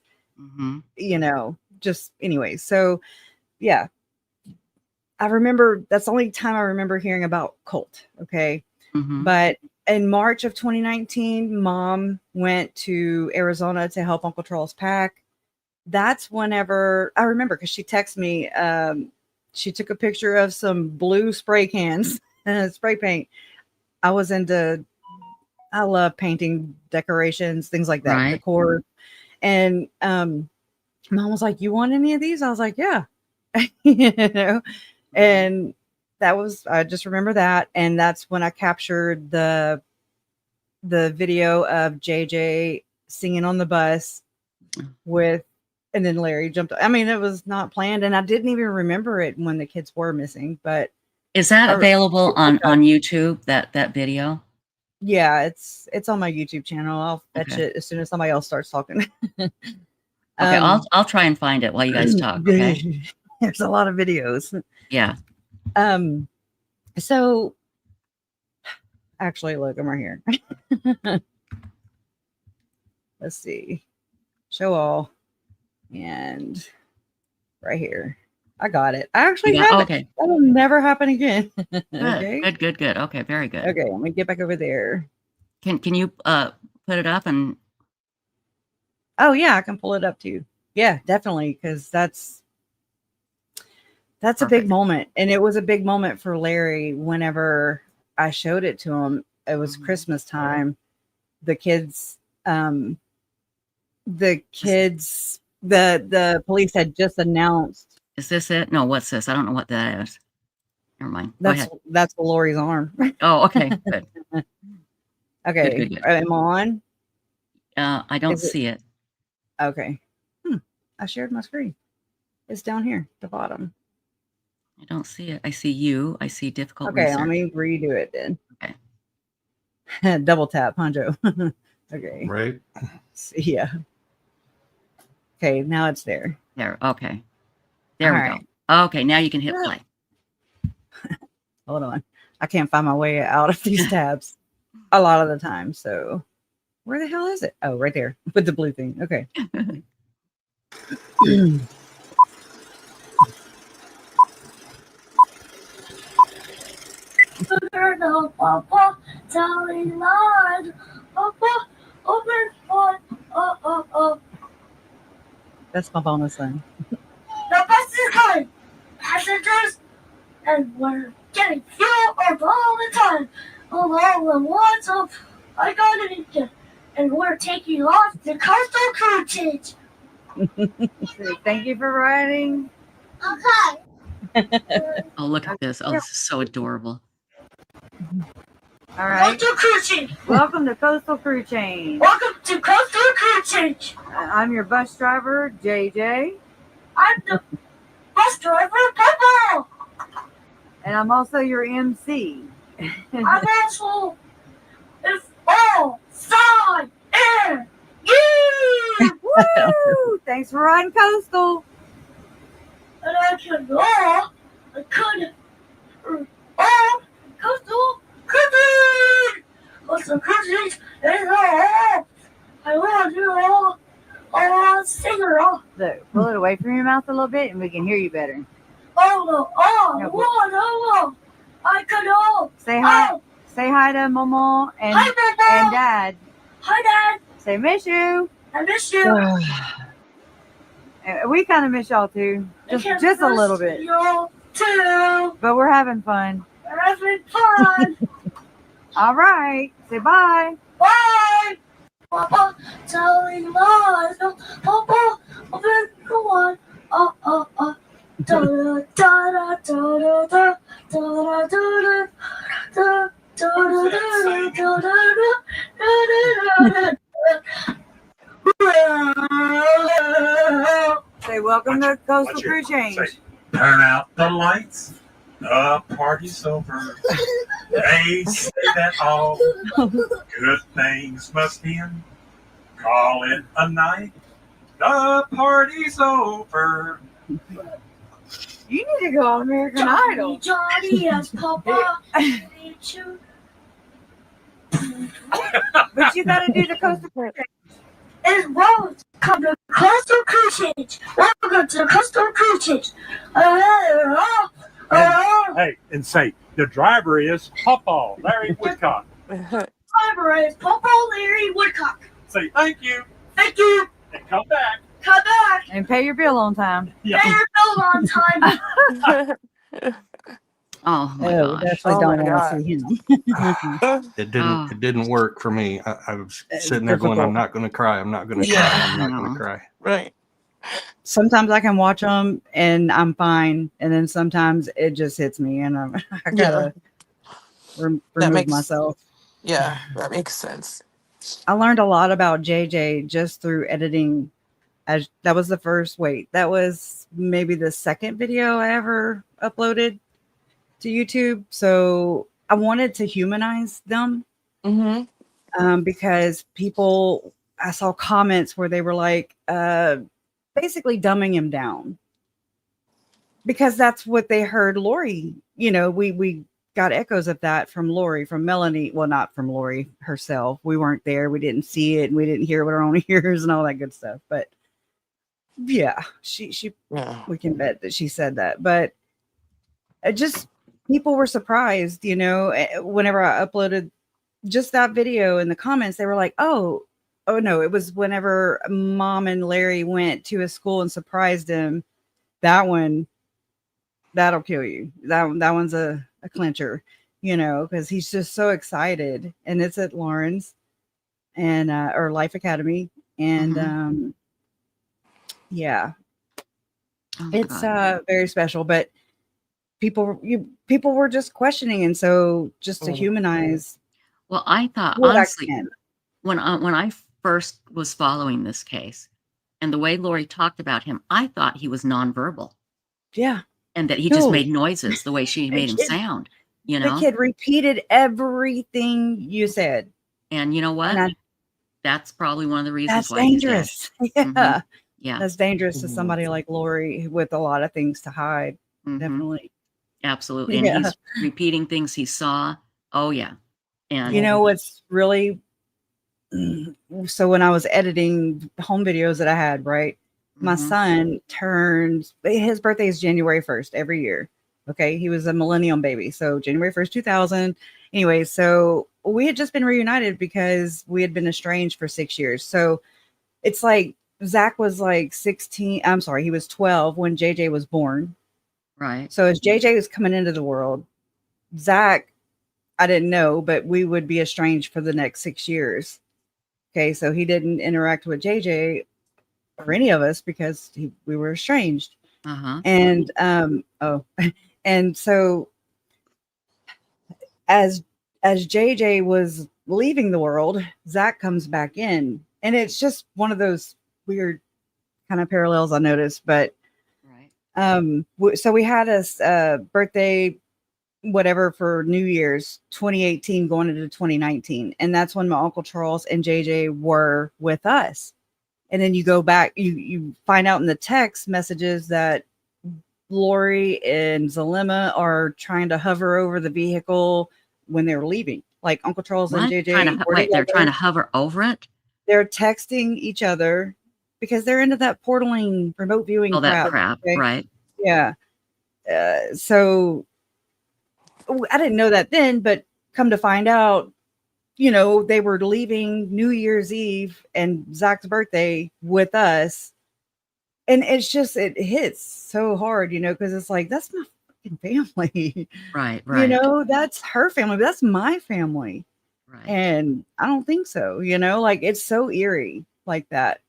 just anyway. So yeah, I remember that's the only time I remember hearing about cult. Okay. But in March of 2019, mom went to Arizona to help Uncle Charles pack. that's whenever I remember, because she texted me. She took a picture of some blue spray cans, spray paint. I love painting decorations, things like that, Right. decor. And Mom was like, "You want any of these?" I was like, "Yeah." You know, and I just remember that. And that's when I captured the video of JJ singing on the bus and then Larry jumped. I mean, it was not planned, and I didn't even remember it when the kids were missing. But Is that available on YouTube? That video? Yeah, it's on my YouTube channel. I'll fetch Okay. it as soon as somebody else starts talking. Okay, I'll try and find it while you guys talk. Okay. There's a lot of videos. Yeah. So actually, look, I'm right here. Let's see. Show all. And right here. I got it. I actually have it. Okay. That'll never happen again. Okay. Good. Okay, very good. Okay, let me get back over there. Can you put it up and Oh yeah, I can pull it up too. Yeah, definitely, because that's a big moment. And it was a big moment for Larry whenever I showed it to him. It was Christmas time. The kids, the police had just announced. Is this it? No, what's this? I don't know what that is. Never mind. Go ahead. That's Lori's arm. Oh, okay, good. Okay. Good. Am I on? I don't see it. Okay. I shared my screen. It's down here, the bottom. I don't see it. I see you. I see difficult Okay, research. let me redo it then. Okay. Double tap, Honjo. Okay. Right. Yeah. Okay, now it's there. There. Okay. There All we right. go. Okay, now you can hit play. Hold on. I can't find my way out of these tabs a lot of the time. So where the hell is it? Oh, right there with the blue thing. Okay. Papa, telling lies. Papa, open one. That's my bonus line. The bus is coming. Passengers, and we're getting fuel up all the time. Along the ones of I got it, and we're taking off the coastal cruise. Thank you for riding. Okay. Oh, look at this. Oh, this is so adorable. All right. Coastal cruising. Welcome to Coastal Crew Change. Welcome to Coastal Crew Change. I'm your bus driver, JJ. I'm the bus driver, Papa. And I'm also your MC. I'm also it's all side air. Yeah! Woo! Thanks for riding Coastal. And I can laugh. I could coastal cruising. Coastal cruising is all. I want to do all singer. Look, pull it away from your mouth a little bit and we can hear you better. Oh, I could all. Say hi. Say hi to Mama and Dad. Hi, Dad. Say miss you. I miss you. We kind of miss y'all too. Just a little bit. You too. But we're having fun. We're having fun. All right. Say bye. Bye. Papa telling lies. Papa open the one. Da da da da da da da da da Say welcome to Coastal Crew Change. Turn out the lights. The party's over. They say that all good things must end. Call it a night. The party's over. You need to go on American Idol. Johnny as Papa. But you got to do the Coastal Crew Change. It's wrong. Come to Coastal Crew Change. Welcome to Coastal Crew Change. Hey, and say the driver is Papa Larry Woodcock. Driver is Papa Larry Woodcock. Say thank you. Thank you. And come back. come back, And pay your bill on time. pay your bill on time. Oh my Oh, we gosh. definitely Oh don't my want to God. see him. Oh, It didn't work for me. I was It's sitting there going, I'm difficult. not going to cry. I'm not going to Yeah. cry. I'm not going no. to cry. Right. Sometimes I can watch them and I'm fine, and then sometimes it just hits me, and I Yeah. gotta That remove makes myself. yeah, that makes sense. I learned a lot about JJ just through editing. As that was the first. Wait, that was maybe the second video I ever uploaded to YouTube. So I wanted to humanize them because people. I saw comments where they were like, basically dumbing him down because that's what they heard Lori. You know, we got echoes of that from Lori, from Melanie. Well, not from Lori herself. We weren't there. We didn't see it, and we didn't hear it with our own ears and all that good stuff. But yeah, she Yeah. we can bet that she said that. But it just people were surprised, you know, whenever I uploaded just that video in the comments, they were like, oh no, it was whenever Mom and Larry went to his school and surprised him. That one, that'll kill you. That one's a clincher, you know, because he's just so excited, and it's at Lawrence and or Life Academy, and yeah, Oh, it's God. very special. But people were just questioning, and so just to humanize Well, I thought what I honestly, can. when I first was following this case, and the way Lori talked about him, I thought he was nonverbal Yeah, and that he just no, made noises the way she the made him kid, sound. You the know, kid repeated everything you said, and you know what? and That's probably one of the reasons that's why he's dead. dangerous. Yeah, Yeah. that's dangerous to somebody like Lori with a lot of things to hide. Definitely. Absolutely. And Yeah. he's repeating things he saw. Oh, yeah. And You know what's really so when I was editing home videos that I had, right? My son turns his birthday is January 1st every year. Okay. He was a millennium baby. So January 1st, 2000. Anyway, so we had just been reunited because we had been estranged for 6 years. So it's like Zach was like 16. I'm sorry, he was 12 when JJ was born. Right. So as JJ was coming into the world, Zach, I didn't know, but we would be estranged for the next 6 years. Okay, so he didn't interact with JJ or any of us because we were estranged. And and so as JJ was leaving the world, Zach comes back in, and it's just one of those weird kind of parallels I noticed. But so we had a birthday whatever for New Year's 2018 going into 2019, and that's when my Uncle Charles and JJ were with us. And then you go back, you find out in the text messages that Lori and Zalima are trying to hover over the vehicle when they were leaving. Like Uncle Charles and What? JJ were They're trying to together. hover over it? They're texting each other because they're into that portaling remote viewing Oh, that crap. crap. Okay? Right. Yeah. So I didn't know that then, but come to find out, you know, they were leaving New Year's Eve and Zach's birthday with us. And it's just, it hits so hard, you know, because it's like, that's my fucking family. Right. You know, that's her family, but that's my family. Right. And I don't think so, you know, like it's so eerie like that.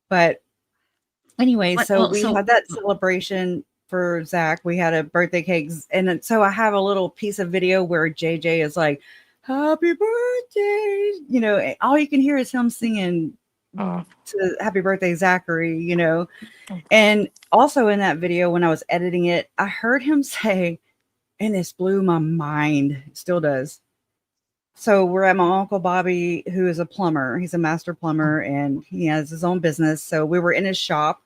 But anyway, so we had that celebration for Zach. We had a birthday cake. And then, so I have a little piece of video where JJ is like, happy birthday. You know, all you can hear is him singing to happy birthday, Zachary, you know. And also in that video, when I was editing it, I heard him say, and this blew my mind, it still does. So we're at my Uncle Bobby, who is a plumber. He's a master plumber and he has his own business. So we were in his shop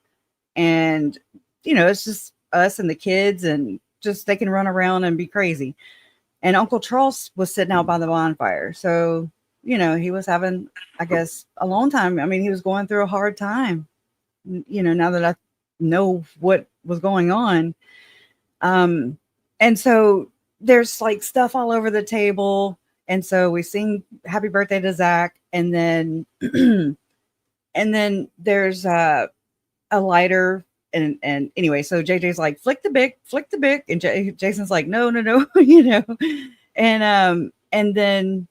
and, you know, it's just us and the kids and just they can run around and be crazy. And Uncle Charles was sitting out by the bonfire. So, you know, he was having, I guess, a long time. I mean, he was going through a hard time, you know, now that I know what was going on. And so there's like stuff all over the table. And so we sing happy birthday to Zach. And then, and then there's a lighter. And anyway, so JJ's like, flick the bic. And Jason's like, no, you know. And then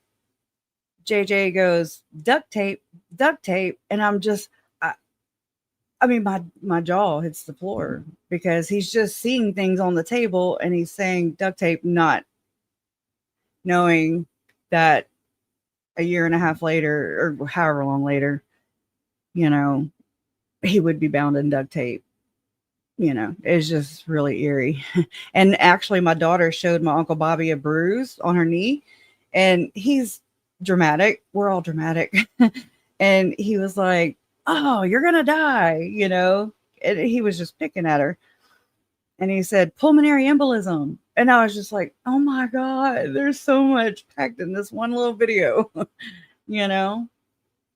JJ goes, duct tape. And I'm just, I mean, my jaw hits the floor because he's just seeing things on the table and he's saying duct tape, not knowing that a year and a half later or however long later, you know, he would be bound in duct tape. You know, it's just really eerie. And actually, my daughter showed my Uncle Bobby a bruise on her knee, and he's dramatic. We're all dramatic. And he was like, oh, you're going to die, you know, and he was just picking at her. And he said, pulmonary embolism. And I was just like, oh my God, there's so much packed in this one little video, you know?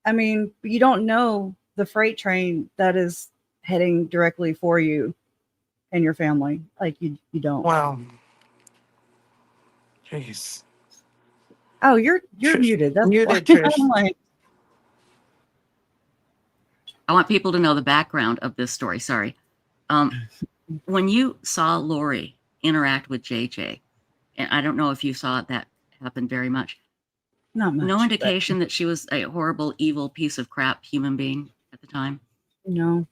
I mean, you don't know the freight train that is heading directly for you and your family. Like you don't. Wow. Jeez. Oh, you're muted. That's Muted, why. Trish. I'm like, I want people to know the background of this story. Sorry. When you saw Lori interact with JJ, and I don't know if you saw that happen very much. not much. No indication that she was a horrible, evil piece of crap human being at the time. No.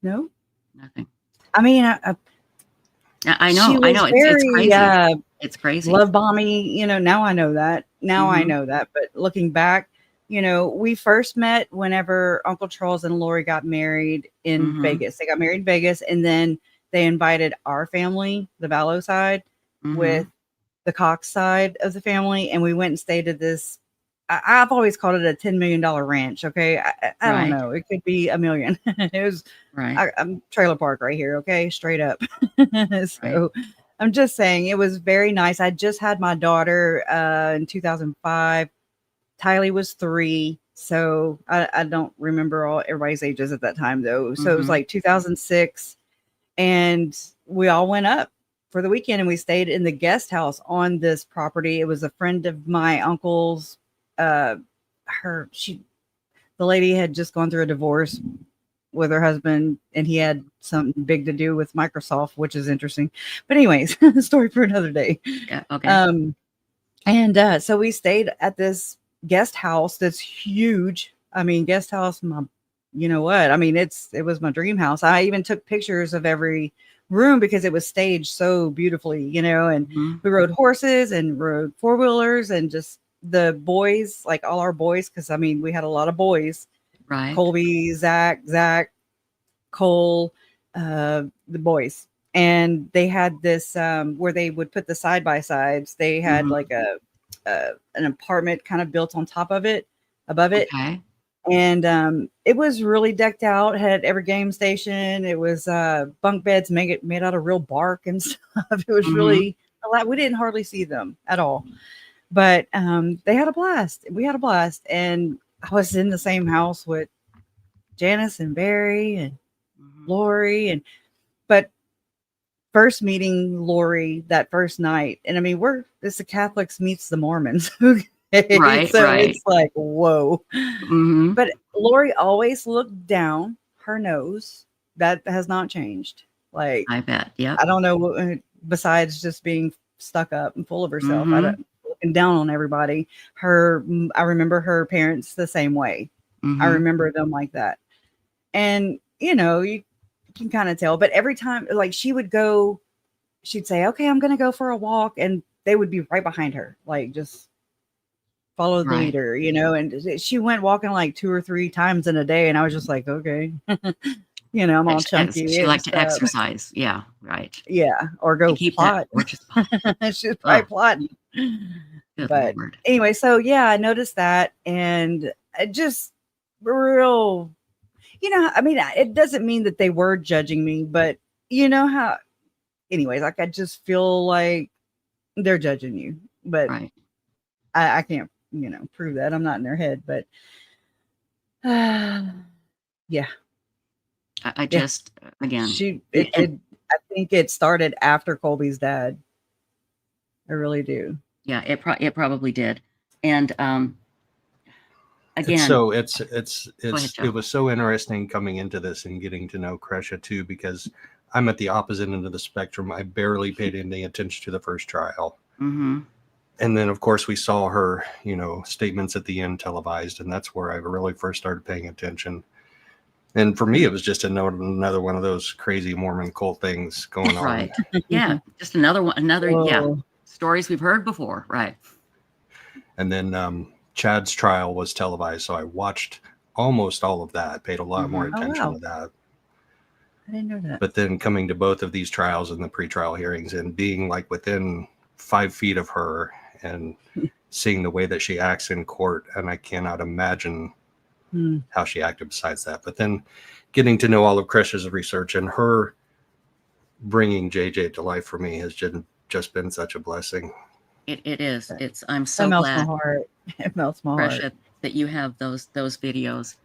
No. Nothing. I mean, I know. she was It's very, crazy. It's crazy. love bomby. You know, now I know that. I know that. But looking back, you know, we first met whenever Uncle Charles and Lori got married in Vegas. They got married in Vegas, and then they invited our family, the Vallow side, with the Cox side of the family, and we went and stayed at this. I've always called it a $10 million ranch. Okay, I don't know. It could be $1 million. It was I'm trailer park right here. Okay, straight up. So I'm just saying it was very nice. I just had my daughter in 2005. Tylee was 3, so I don't remember everybody's ages at that time though. So it was like 2006, and we all went up for the weekend and we stayed in the guest house on this property. It was a friend of my uncle's. The lady had just gone through a divorce with her husband, and he had something big to do with Microsoft, which is interesting. But anyways, story for another day. Yeah. Okay. And so we stayed at this guest house that's huge. I mean, guest house, you know what? I mean, it was my dream house. I even took pictures of every room because it was staged so beautifully, you know, and we rode horses and rode 4-wheelers, and just the boys, like all our boys, because I mean, we had a lot of boys, right? Colby, Zach, Cole, the boys. And they had this where they would put the side by sides. They had like an apartment kind of built on top of it, above it. Okay. And it was really decked out, had every game station. It was bunk beds made out of real bark and stuff. It was really a lot. We didn't hardly see them at all. But they had a blast. We had a blast. And I was in the same house with Janice and Barry and Lori. But first meeting Lori that first night, and I mean, it's the Catholics meets the Mormons. Okay? Right. So it's like, whoa. But Lori always looked down her nose. That has not changed. Like, I bet. Yeah. I don't know, besides just being stuck up and full of herself. I don't looking down on everybody. I remember her parents the same way. I remember them like that. And you know, you can kind of tell, but every time, like, she'd say, okay, I'm going to go for a walk. And they would be right behind her. Like, just follow the leader, you know? And she went walking like 2 or 3 times in a day. And I was just like, okay, you know, I'm all chunky. She liked to exercise. Yeah. Right. Yeah. Or go plot. She's probably plotting. But anyway, so yeah, I noticed that. And it just real, you know, I mean, it doesn't mean that they were judging me, but you know how, anyways, like, I just feel like they're judging you, but I can't, you know, prove that. I'm not in their head, but yeah. I just, again, I think it started after Colby's dad. I really do. Yeah, it probably did. And again, so ahead, it Joe. was so interesting coming into this and getting to know Kresha too, because I'm at the opposite end of the spectrum. I barely paid any attention to the first trial. Mm-hmm. And then, of course, we saw her, statements at the end televised, and that's where I really first started paying attention. And for me, it was just another one of those crazy Mormon cult things going on. Right. Yeah. Just another one, Whoa. stories we've heard before. Right. And then Chad's trial was televised, so I watched almost all of that, paid a lot more Mm-hmm. Oh, attention wow. to that. I didn't know that. But then coming to both of these trials and the pretrial hearings and being like within 5 feet of her and seeing the way that she acts in court, and I cannot imagine how she acted besides that. But then getting to know all of Kresha's research and her bringing JJ to life for me has just been such a blessing. It is. I'm so That melts my glad, heart. It melts my heart. Kresha, that you have those videos.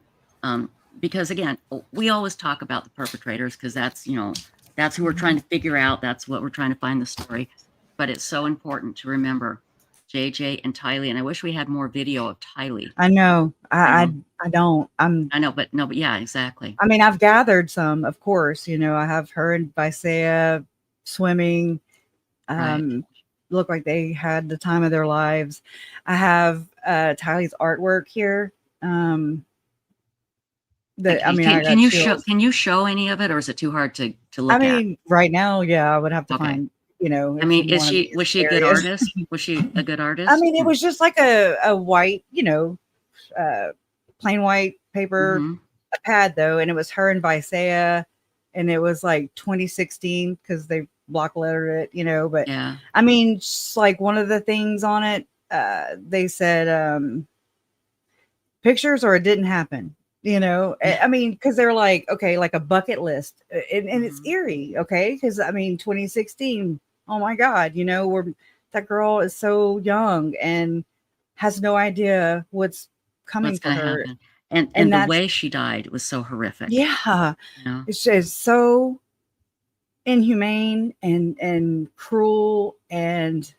Because again, we always talk about the perpetrators because that's who we're trying to figure out. That's what we're trying to find the story. But it's so important to remember JJ and Tylee. And I wish we had more video of Tylee. I know. I don't. I know, but yeah, exactly. I mean, I've gathered some, of course. I have her and Visaya swimming. Right. Look like they had the time of their lives. I have Tylee's artwork here. Can you show any of it, or is it too hard to look at? I mean, right now, yeah, I would have to find. I mean, was she a good artist? Was she a good artist? I mean, it was just like a white, plain white paper, a pad though, and it was her and Visaya, and it was like 2016 because they block lettered it, but yeah. I mean, just like one of the things on it, they said pictures or it didn't happen. I mean, because they're like, okay, like a bucket list, and it's eerie, okay, because I mean, 2016, oh my God, that girl is so young and has no idea what's coming for her, happen. And the way she died was so horrific. Yeah, it's just so inhumane and cruel, and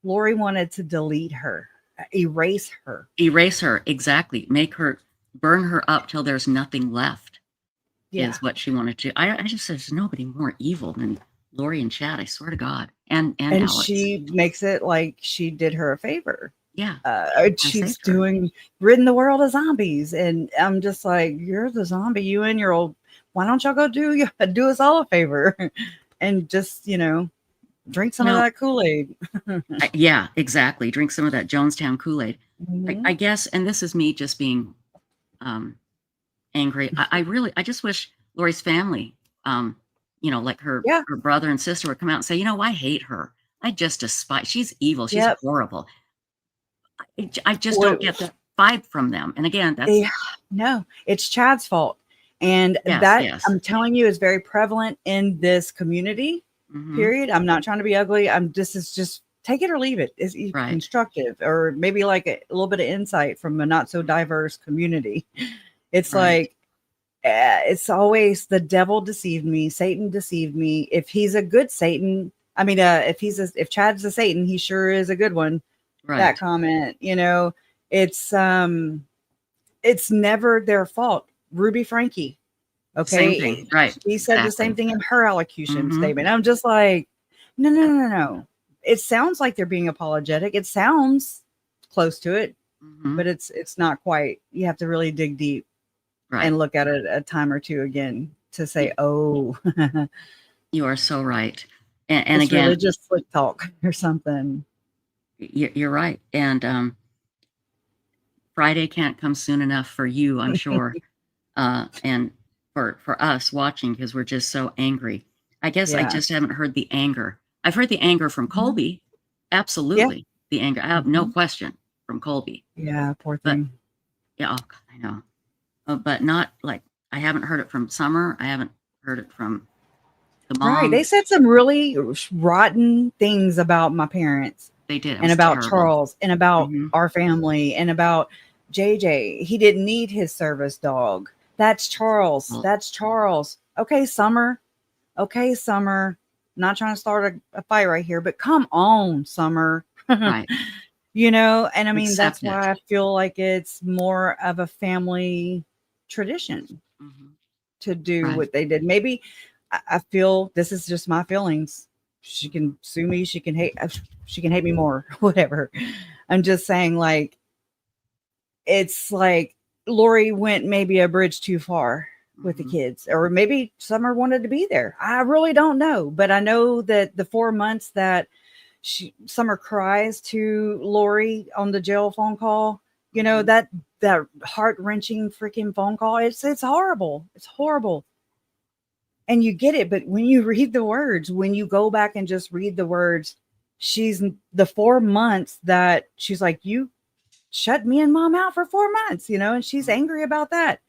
Lori wanted to delete her, erase her, exactly, burn her up till there's nothing left. Is what she wanted to. I just said there's nobody more evil than Lori and Chad, I swear to God. And Alex. She makes it like she did her a favor. Yeah. She's ridding the world of zombies, and I'm just like, you're the zombie, you and your old, why don't y'all go do us all a favor and just drink some of that Kool-Aid. Yeah, exactly, drink some of that Jonestown Kool-Aid. I guess, and this is me just being angry. I just wish Lori's family, like her brother and sister would come out and say, I hate her, I just despise, she's evil, she's horrible. I just don't get the vibe from them. And again, no, it's Chad's fault. And I'm telling you, is very prevalent in this community, period. I'm not trying to be ugly. This is just take it or leave it. It's constructive, or maybe like a little bit of insight from a not so diverse community. It's like, it's always the devil deceived me. Satan deceived me. If he's a good Satan, I mean, if Chad's a Satan, he sure is a good one. Right. That comment, it's never their fault. Ruby Frankie. Okay. Same thing. Right. He said the same thing in her allocution statement. I'm just like, no. It sounds like they're being apologetic. It sounds close to it, but it's not quite. You have to really dig deep and look at it a time or two again to say, oh, you are so right. And it's again, really just slick talk or something. You're right. And Friday can't come soon enough for you, I'm sure. And for us watching, because we're just so angry. I guess I just haven't heard the anger. I've heard the anger from Colby. Absolutely. The anger. I have no question from Colby. Yeah, poor thing. Yeah, I know. But not like, I haven't heard it from Summer. I haven't heard it from the mom. Right. They said some really rotten things about my parents. They did. And about Charles and about our family and about JJ. He didn't need his service dog. That's Charles. That's Charles. Okay, Summer. Not trying to start a fight right here, but come on, Summer. Right. you know, and I mean, Accept that's why I feel like it's more of a family tradition to do Right. what they did. Maybe I feel this is just my feelings. She can sue me. She can hate me more, whatever. I'm just saying, like, it's like Lori went maybe a bridge too far with the kids, or maybe Summer wanted to be there. I really don't know, but I know that the 4 months that Summer cries to Lori on the jail phone call, you know, that heart-wrenching freaking phone call, it's horrible. It's horrible. And you get it, but when you read the words, when you go back and just read the words, she's the 4 months that she's like, you shut me and mom out for 4 months, you know, and she's angry about that.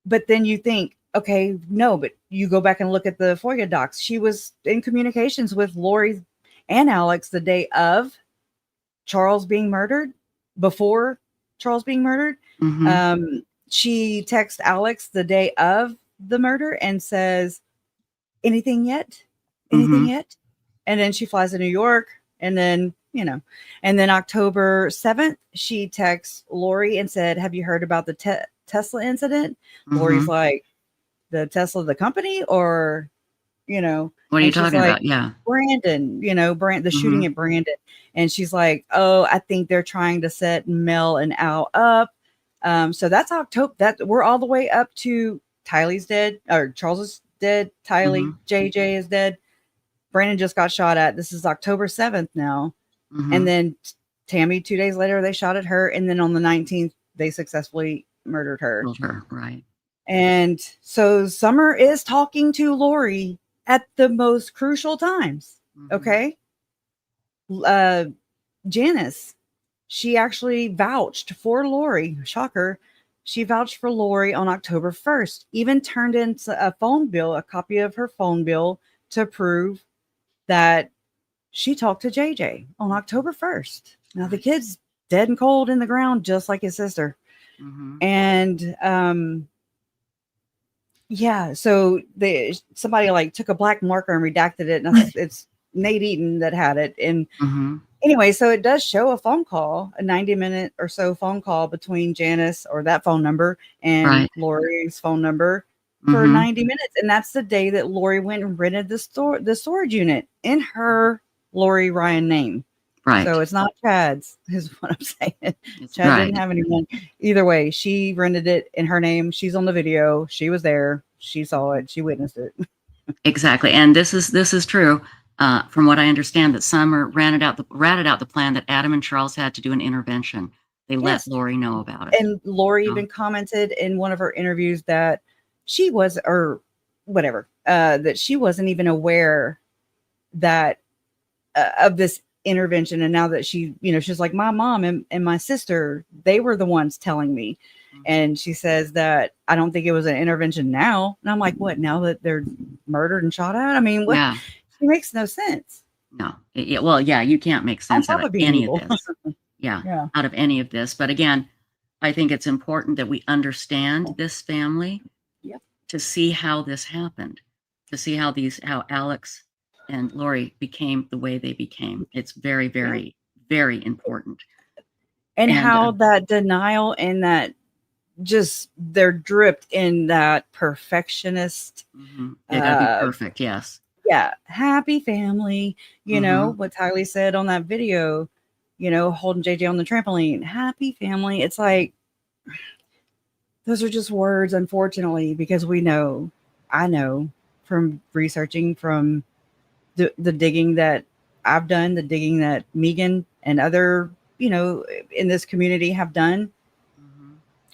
But then you think, okay, no, but you go back and look at the FOIA docs. She was in communications with Lori and Alex the day of Charles being murdered, before Charles being murdered. She texts Alex the day of the murder and says, anything yet? Anything yet? And then she flies to New York, and then, you know, and then October 7th, she texts Lori and said, have you heard about the Tesla incident? Lori's like, the Tesla, the company, or, you know, what are you talking about? Yeah. Brandon, you know, the shooting at Brandon. And she's like, oh, I think they're trying to set Mel and Al up. So that's October. That we're all the way up to Tylee's dead, or Charles is dead. Tylee, JJ is dead. Brandon just got shot at. This is October 7th now. And then Tammy, 2 days later, they shot at her. And then on the 19th, they successfully murdered her. Right. And so Summer is talking to Lori at the most crucial times. Okay. Janice, she actually vouched for Lori. Shocker. She vouched for Lori on October 1st, even turned in a phone bill, a copy of her phone bill, to prove that she talked to JJ on October 1st. Now the kid's dead and cold in the ground, just like his sister. And yeah, so somebody like took a black marker and redacted it, and it's Nate Eaton that had it. And anyway, so it does show a phone call, a 90-minute or so phone call between Janice, or that phone number, and Lori's phone number for 90 minutes. And that's the day that Lori went and rented the storage unit in her Lori Ryan name. Right. So it's not Chad's, is what I'm saying. Chad didn't have anyone. Either way, she rented it in her name. She's on the video. She was there. She saw it. She witnessed it. Exactly. And this is true. From what I understand, that Summer ratted out the plan that Adam and Charles had to do an intervention. They let Lori know about it. And Lori even commented in one of her interviews that she was, or whatever, that she wasn't even aware that of this intervention. And now that she, you know, she's like, my mom and my sister, they were the ones telling me. And she says that I don't think it was an intervention now. And I'm like, what, now that they're murdered and shot at? I mean, what? Yeah. It makes no sense. No. Well, yeah, you can't make sense out of any of this. Yeah. Out of any of this. But again, I think it's important that we understand this family to see how this happened, to see how Alex and Lori became the way they became. It's very, very, very important. And how that denial and that just they're dripped in that perfectionist. They gotta be perfect. Yes. Yeah. Happy family. You know what Tylee said on that video, you know, holding JJ on the trampoline. Happy family. It's like, those are just words, unfortunately, because I know from researching, from the digging that I've done, the digging that Megan and other, you know, in this community have done,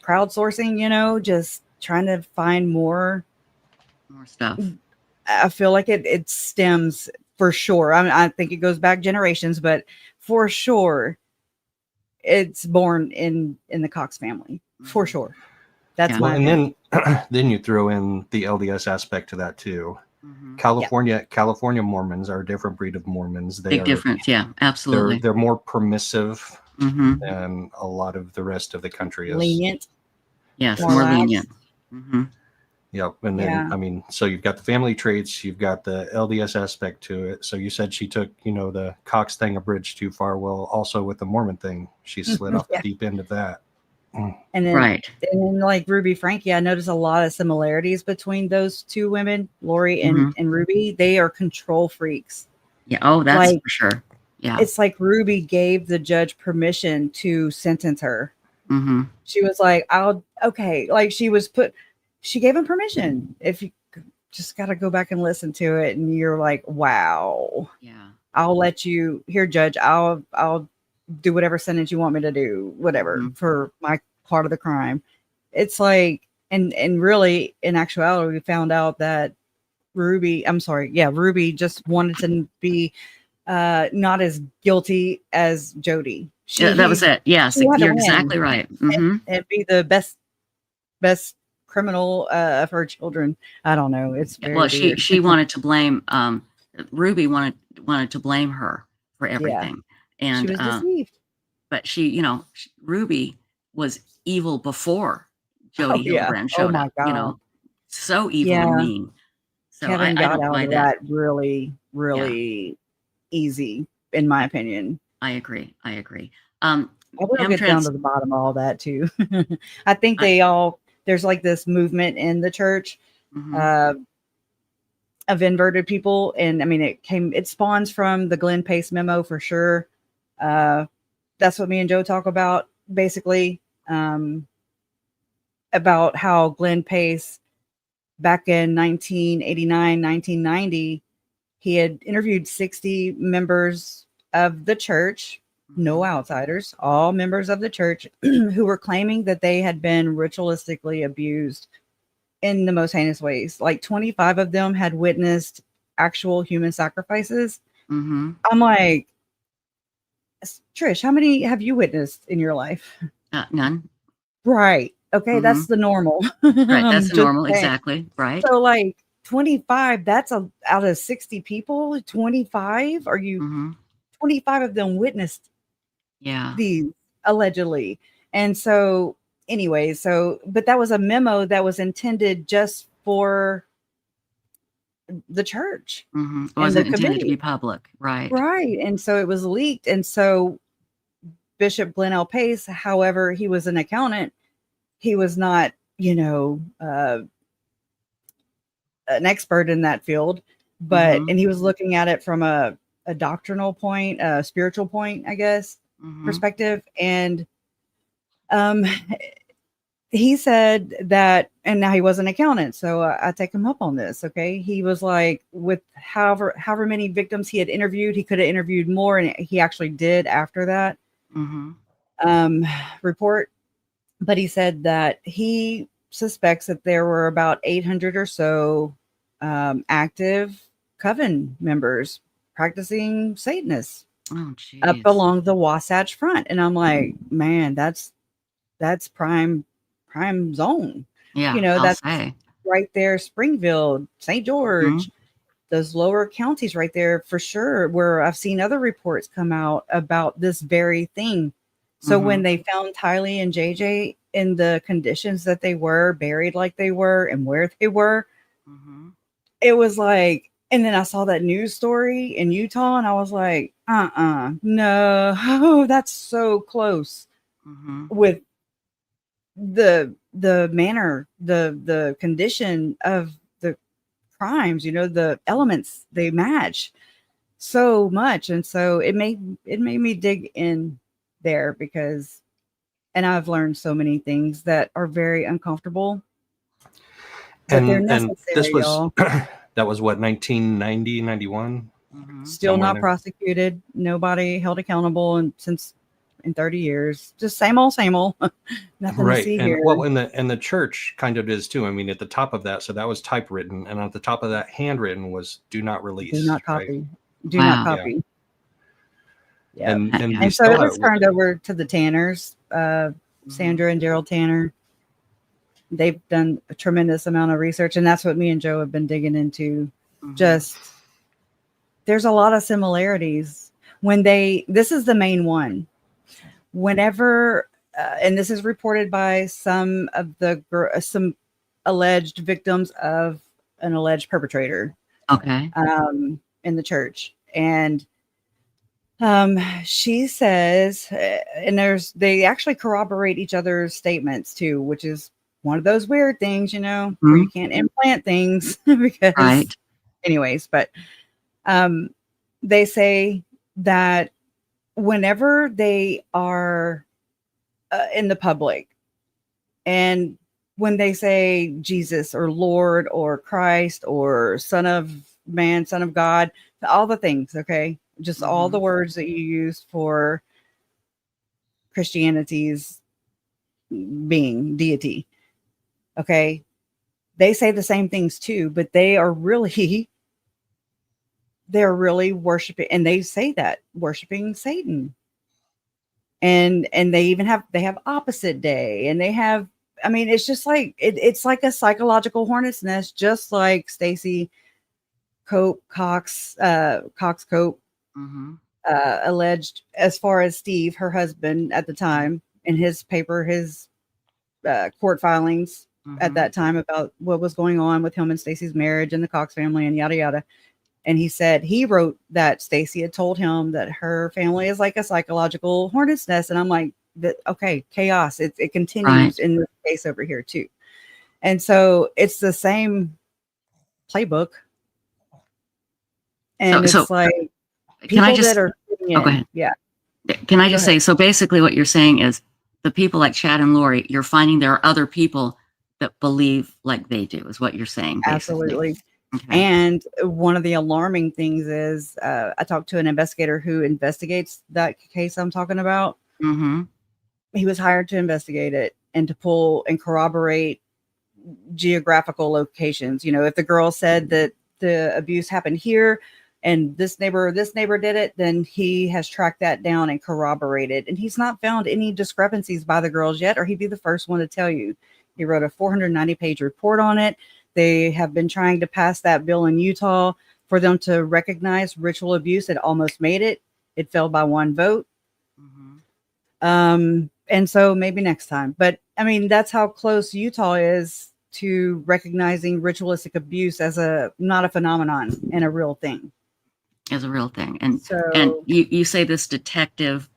crowdsourcing, you know, just trying to find more stuff. I feel like it stems for sure. I think it goes back generations, but for sure it's born in the Cox family, for sure. That's my opinion. And then you throw in the LDS aspect to that too. California Mormons are a different breed of Mormons. Big difference. Yeah, absolutely. They're more permissive than a lot of the rest of the country is. Lenient. Yes, more lenient. Yep. And then, Yeah. I mean, so you've got the family traits, you've got the LDS aspect to it. So you said she took, the Cox thing a bridge too far. Well, also with the Mormon thing, she slid off the Yeah. deep end of that. And then, Right. and then like Ruby Frankie, I noticed a lot of similarities between those two women, Lori and Ruby. They are control freaks. Yeah. Oh, that's Like, for sure. Yeah. it's like Ruby gave the judge permission to sentence her. Mm-hmm. She was like, okay. Like she gave him permission. If you just got to go back and listen to it. And you're like, wow. Yeah. I'll let you here, judge. I'll do whatever sentence you want me to do, whatever for my part of the crime. It's like, and really in actuality, we found out that Ruby just wanted to be not as guilty as Jody. That was it. Yes, you're exactly right. And be the best criminal of her children. I don't know. It's very well, weird. she wanted to blame Ruby wanted to blame her for everything, and she was deceived. But Ruby was evil before Jody Hildebrand Oh showed my up. God. So evil and mean. So Kevin I got don't out buy of that. really, really easy, in my opinion. I agree. I will get down to the bottom of all that too. I think there's like this movement in the church of inverted people. And I mean, it spawns from the Glenn Pace memo for sure. That's what me and Joe talk about basically, about how Glenn Pace back in 1989, 1990, he had interviewed 60 members of the church, no outsiders, all members of the church who were claiming that they had been ritualistically abused in the most heinous ways. Like 25 of them had witnessed actual human sacrifices. I'm like, Trish, how many have you witnessed in your life? None. Right. Okay. That's the normal. Right. That's the normal. Exactly. Right. So like 25, that's out of 60 people, 25. 25 of them witnessed these allegedly. And so anyway, but that was a memo that was intended just for the church. It wasn't intended to be public. Right. Right. And so it was leaked. And so Bishop Glenn L. Pace, however, he was an accountant. He was not, an expert in that field, but, and he was looking at it from a doctrinal point, a spiritual point, I guess, perspective. And, he said that, and now he was an accountant. So I take him up on this. Okay. He was like, with however many victims he had interviewed, he could have interviewed more. And he actually did after that, report. But he said that he suspects that there were about 800 or so active coven members practicing Satanists up along the Wasatch Front. And I'm like, man, that's prime zone. Yeah, that's right there, Springfield, St. George, those lower counties right there for sure, where I've seen other reports come out about this very thing. So when they found Tylee and JJ in the conditions that they were, buried like they were, and where they were, it was like, and then I saw that news story in Utah, and I was like, no, that's so close with the manner, the condition of the crimes, the elements, they match so much. And so it made me dig in there, because, and I've learned so many things that are very uncomfortable, but they're necessary, and this was y'all. That was what, 1990, 91? Still not prosecuted, nobody held accountable, and since in 30 years, just same old nothing to see And here. well, and the church kind of is too. I mean, at the top of that, so that was typewritten, and at the top of that, handwritten, was "Do not release." Do not copy. Right? Do not copy. Yeah. And so it was turned over to the Tanners, Sandra and Gerald Tanner. They've done a tremendous amount of research, and that's what me and Joe have been digging into. Just, there's a lot of similarities this is the main one. Whenever, and this is reported by some alleged victims of an alleged perpetrator Okay. in the church. And she says, and they actually corroborate each other's statements too, which is one of those weird things, you know, where you can't implant things because, Right. anyways, but they say that whenever they are in the public, and when they say Jesus or Lord or Christ or Son of Man, Son of God, all the things, okay, just all the words that you use for Christianity's being, deity, okay, they say the same things too, but they're really worshiping, and they say that worshiping Satan. And they even have opposite day, and they have, I mean, it's just like it's like a psychological hornet's nest, just like Stacy Cox Cope alleged, as far as Steve, her husband at the time, in his paper, his court filings at that time about what was going on with him and Stacy's marriage and the Cox family and yada yada. And he said he wrote that Stacy had told him that her family is like a psychological hornet's nest. And I'm like, okay, chaos. It continues in this case over here too. And so it's the same playbook. And So it's like can I people just, that are go ahead. yeah. Can I just say, so basically what you're saying is the people like Chad and Lori, you're finding there are other people that believe like they do, is what you're saying, basically. Absolutely. Okay. And one of the alarming things is I talked to an investigator who investigates that case I'm talking about. He was hired to investigate it and to pull and corroborate geographical locations. You know, if the girl said that the abuse happened here and this neighbor did it, then he has tracked that down and corroborated. And he's not found any discrepancies by the girls yet, or he'd be the first one to tell you. He wrote a 490-page report on it. They have been trying to pass that bill in Utah for them to recognize ritual abuse. It almost made it. It fell by one vote. And so maybe next time. But I mean, that's how close Utah is to recognizing ritualistic abuse as not a phenomenon and a real thing. As a real thing. And so you say this detective,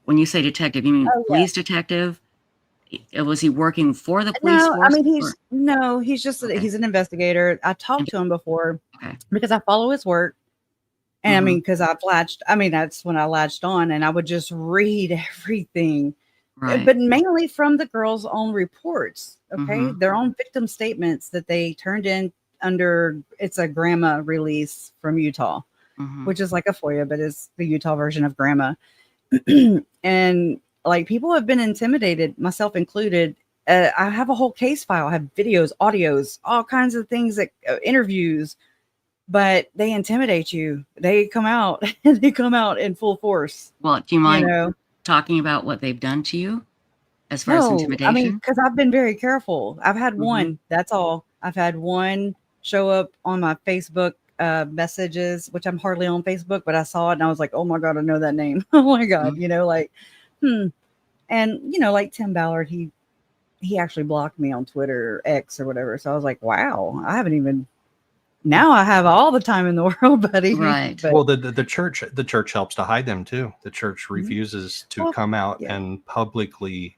when you say detective, you mean police detective? Was he working for the police No, force? I mean, he's just he's an investigator. I talked to him before because I follow his work. And I mean, because that's when I latched on, and I would just read everything, but mainly from the girls' own reports, okay? Their own victim statements that they turned in under, it's a grandma release from Utah, which is like a FOIA, but it's the Utah version of grandma. And like, people have been intimidated, myself included. I have a whole case file, I have videos, audios, all kinds of things, that interviews, but they intimidate you. They come out in full force. Well, do you mind talking about what they've done to you as far as intimidation? I mean, because I've been very careful. I've had one, that's all. I've had one show up on my Facebook messages, which I'm hardly on Facebook, but I saw it and I was like, oh my God, I know that name. Oh my God, And, like Tim Ballard, he actually blocked me on Twitter or X or whatever. So I was like, wow, now I have all the time in the world, buddy. Right. But, well, the church helps to hide them too. The church refuses to come out and publicly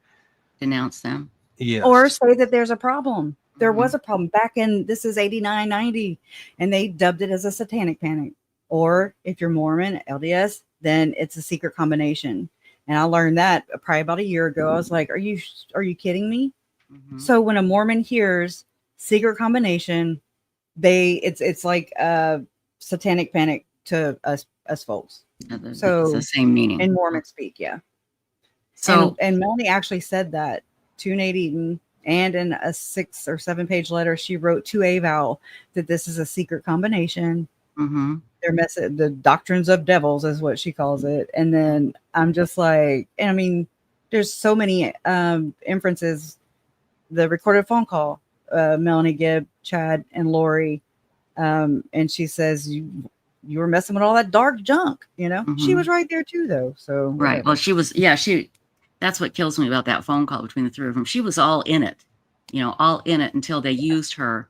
denounce them. Yes. Or say that there's a problem. There was a problem back in, this is 89, 90, and they dubbed it as a satanic panic. Or if you're Mormon, LDS, then it's a secret combination. And I learned that probably about a year ago. I was like, are you kidding me? So when a Mormon hears secret combination, it's like a satanic panic to us folks. So it's the same meaning in Mormon speak. Yeah. So and Melanie actually said that to Nate Eaton, and in a 6 or 7 page letter she wrote to Avow that this is a secret combination. Their message, the doctrines of devils is what she calls it. And then I'm just like, and I mean, there's so many inferences. The recorded phone call, Melanie Gibb, Chad, and Lori, and she says you were messing with all that dark junk. She was right there too, though. So right. Well, she was. Yeah, that's what kills me about that phone call between the three of them. She was all in it. all in it until they used her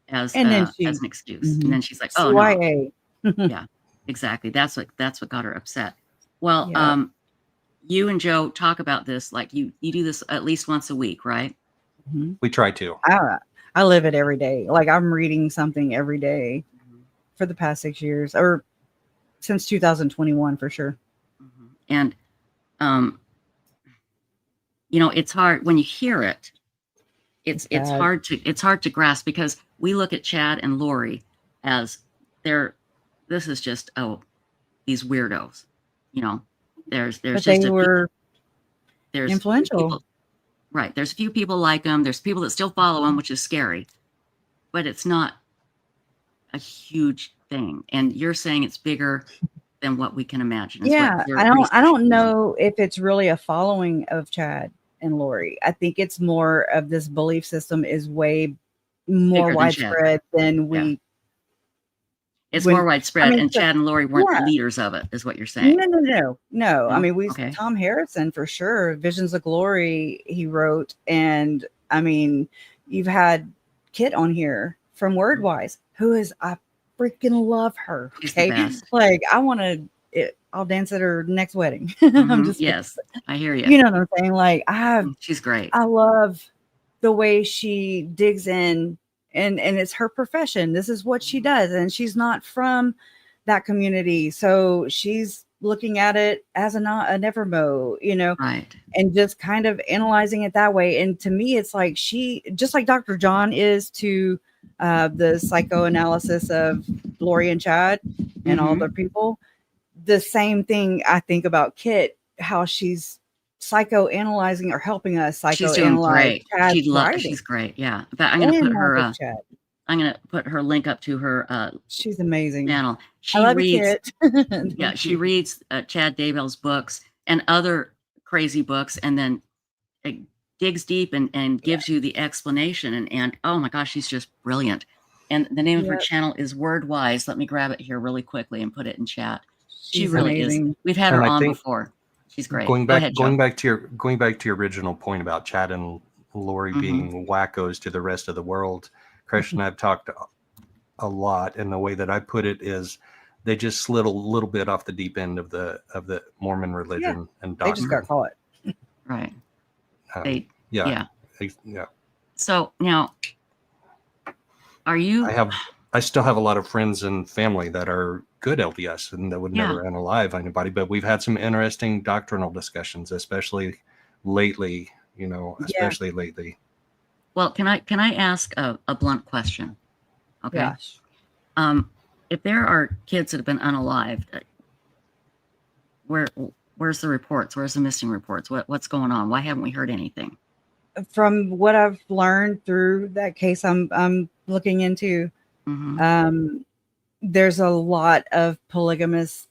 as And then as an excuse. And then she's like, "Oh no, CYA. yeah, exactly. That's what got her upset." Well, Yeah. you and Joe talk about this like you do this at least once a week, right? We try to. I live it every day. Like I'm reading something every day for the past 6 years, or since 2021 for sure. And it's hard when you hear it. It's bad. hard to grasp because we look at Chad and Lori as this is just these weirdos. There's But just they were there's influential. people, right? There's a few people like them. There's people that still follow them, which is scary, but it's not a huge thing. And you're saying it's bigger than what we can imagine. Yeah, I don't know if it's really a following of Chad and Lori. I think it's more of this belief system is way more Bigger than Chad. widespread than we. It's when- more widespread, I mean, and so- Chad and Lori weren't yeah. the leaders of it, is what you're saying. No. I No? mean, Okay. Tom Harrison for sure. Visions of Glory he wrote, and I mean, you've had Kit on here from Wordwise, who is I freaking love her. She's the Okay, best. like I want to. I'll dance at her next wedding. I'm Mhm, just yes, I hear you. You know what I'm saying? Like She's great. I love the way she digs in, and it's her profession. This is what she does, and she's not from that community, so she's looking at it as a Nevermo, Right. and just kind of analyzing it that way. And to me, it's like she, just like Dr. John is to the psychoanalysis of Lori and Chad and all Mhm. the people. The same thing I think about Kit, how she's psychoanalyzing or helping us She's doing psychoanalyze great. Chad's writing. She's great. Yeah. In fact, I'm going to And put her. Margaret's Chad. I'm going to put her link up to her She's amazing. channel. She I love reads. you, Kit. Yeah, she reads Chad Daybell's books and other crazy books, and then it digs deep and gives you the explanation. And oh my gosh, she's just brilliant. And the name of her Yep. channel is Wordwise. Let me grab it here really quickly and put it in chat. She She's really amazing. is. We've had And her I on think before. She's great. Going Go back, ahead, going Joe. back to your original point about Chad and Lori Mhm. being wackos to the rest of the world. Krish and I've talked a lot, and the way that I put it is, they just slid a little bit off the deep end of the Mormon religion and They just doctrine. got caught. Right. Um, Yeah. yeah. So now, are you? I still have a lot of friends and family that are good LDS and that would Yeah. never unalive anybody, but we've had some interesting doctrinal discussions, especially lately. Especially lately. Well, can I ask a blunt question? Okay. Gosh. If there are kids that have been unalived, where's the reports? Where's the missing reports? What's going on? Why haven't we heard anything? From what I've learned through that case I'm looking into, Mhm. There's a lot of polygamous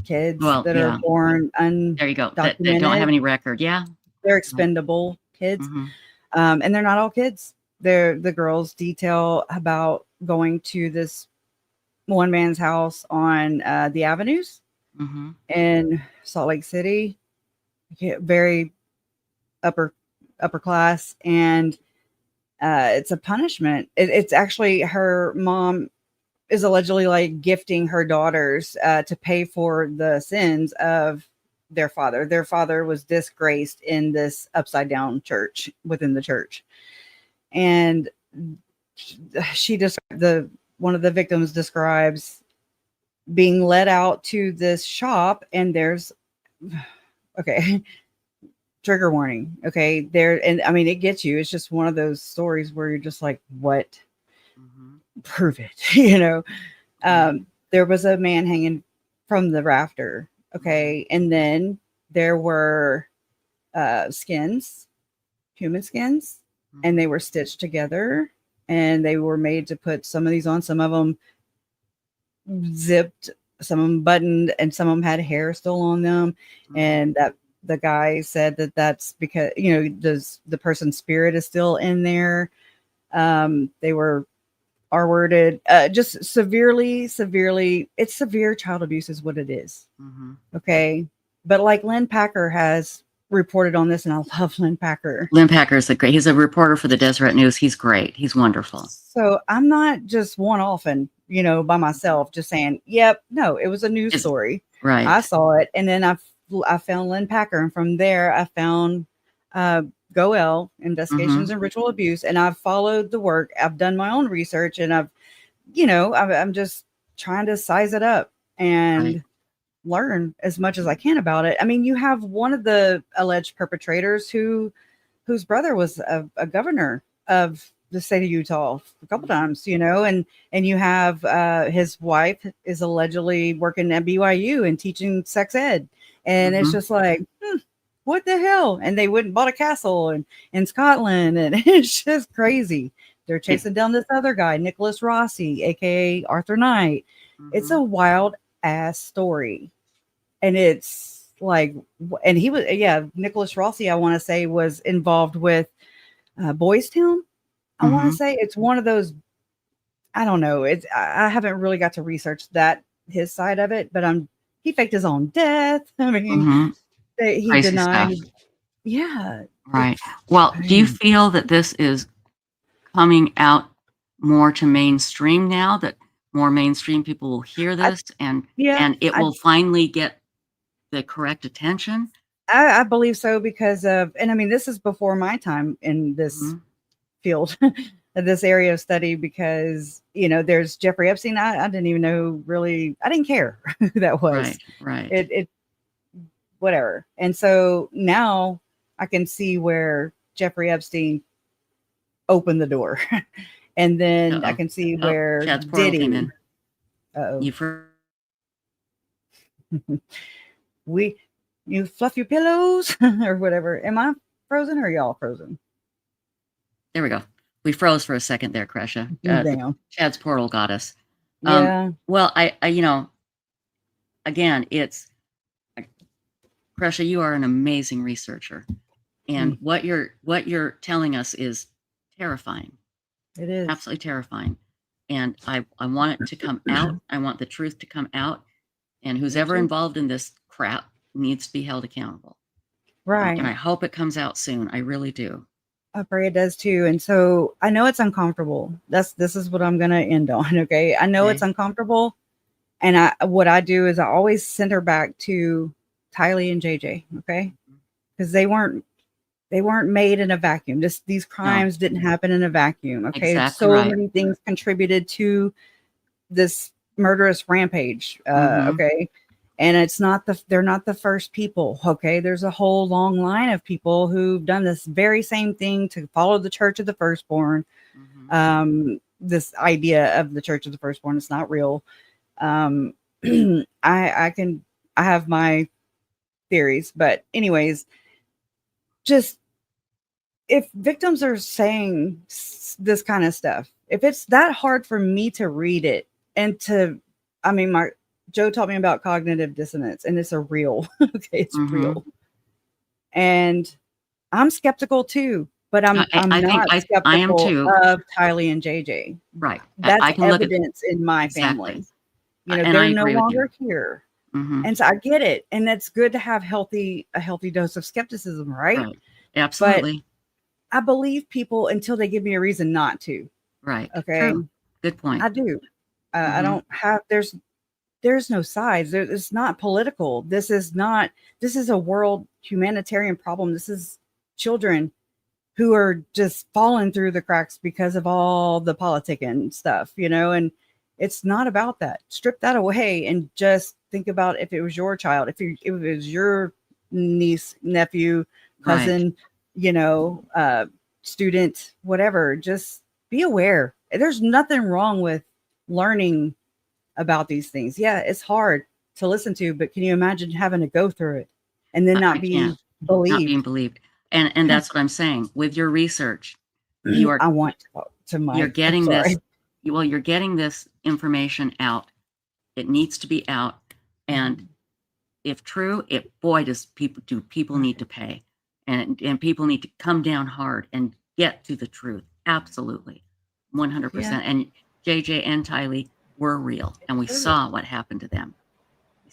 kids Well, that yeah. are born There you go. That don't have undocumented. any record. Yeah. They're expendable kids. Mhm. And they're not all kids. The girls detail about going to this one man's house on the avenues Mhm. in Salt Lake City. Very upper class, and it's a punishment. It's actually her mom is allegedly like gifting her daughters to pay for the sins of their father. Their father was disgraced in this upside down church within the church. And she just one of the victims describes being led out to this shop, and there's okay, trigger warning. Okay, there, and I mean it gets you. It's just one of those stories where you're just like, what? Prove it. There was a man hanging from the rafter. Okay, and then there were skins, human skins, and they were stitched together, and they were made to put some of these on. Some of them zipped, some of them buttoned, and some of them had hair still on them. And that the guy said that's because the person's spirit is still in there. They were R-worded, just severely. It's severe child abuse is what it is. Mhm. Okay. But like Lynn Packer has reported on this, and I love Lynn Packer. Lynn Packer is he's a reporter for the Deseret News. He's great. He's wonderful. So I'm not just one-off and, you know, by myself, just saying, yep, no, it was a news story. Right. I saw it. And then I found Lynn Packer. And from there, I found GOEL, Investigations and Ritual Abuse. And I've followed the work. I've done my own research, and I'm just trying to size it up and learn as much as I can about it. I mean, you have one of the alleged perpetrators whose brother was a governor of the state of Utah a couple times, you know, and you have his wife is allegedly working at BYU and teaching sex ed. And it's just like, what the hell? And they went and bought a castle in Scotland, and it's just crazy. They're chasing down this other guy, Nicholas Rossi, aka Arthur Knight. It's a wild ass story. And it's like, and he was, Nicholas Rossi, I want to say, was involved with Boys Town. I want to say it's one of those, I don't know. I haven't really got to research his side of it, but he faked his own death. I mean, he Crazy denied. stuff. Yeah. Right. Well, do you feel that this is coming out more to mainstream now, that more mainstream people will hear this and it will finally get the correct attention? I believe so because of, and I mean, this is before my time in this field, this area of study, because, you know, there's Jeffrey Epstein. I didn't even know really, I didn't care who that was. Right. It whatever. And so now I can see where Jeffrey Epstein opened the door. And then I can see where Chad's portal came in. You fluff your pillows or whatever. Am I frozen or are y'all frozen? There we go. We froze for a second there, Kresha. Damn. Chad's portal got us. Yeah. Well, I you know, again, it's Kresha, you are an amazing researcher. And what you're telling us is terrifying. It is absolutely terrifying. And I want it to come out. I want the truth to come out. And who's ever involved in this crap needs to be held accountable. Right. And I hope it comes out soon. I really do. I pray it does too. And so I know it's uncomfortable. This is what I'm gonna end on. Okay. I know it's uncomfortable. And what I do is I always send her back to Tylee and JJ. Okay. Because they weren't made in a vacuum. These crimes didn't happen in a vacuum. Okay. Exactly so right. many things contributed to this murderous rampage. Okay. And they're not the first people. Okay. There's a whole long line of people who've done this very same thing to follow the Church of the Firstborn. This idea of the Church of the Firstborn is not real. I have my theories, but anyways, just if victims are saying this kind of stuff, if it's that hard for me to read it and Joe taught me about cognitive dissonance, and it's real. Okay, it's real. And I'm skeptical too, but I'm not skeptical I am too. of Tylee and JJ. Right. That's I can evidence in my family. You know, And they're I no agree with longer here. And so I get it. And it's good to have a healthy dose of skepticism, right? Absolutely. But I believe people until they give me a reason not to. Right. Okay. True. Good point. I do. I don't have, there's no sides. It's not political. This is a world humanitarian problem. This is children who are just falling through the cracks because of all the politic and stuff, you know, and it's not about that. Strip that away and just think about if it was your child, if it was your niece, nephew, cousin, you know, student, whatever, just be aware. There's nothing wrong with learning about these things. Yeah, it's hard to listen to, but can you imagine having to go through it and then not being believed? Not being believed. And that's what I'm saying. With your research, you are. I want to talk to my. You're getting this. Well, you're getting this information out. It needs to be out, and if true, people need to pay, and people need to come down hard and get to the truth. Absolutely, 100%. And JJ and Tylee were real, and we saw what happened to them.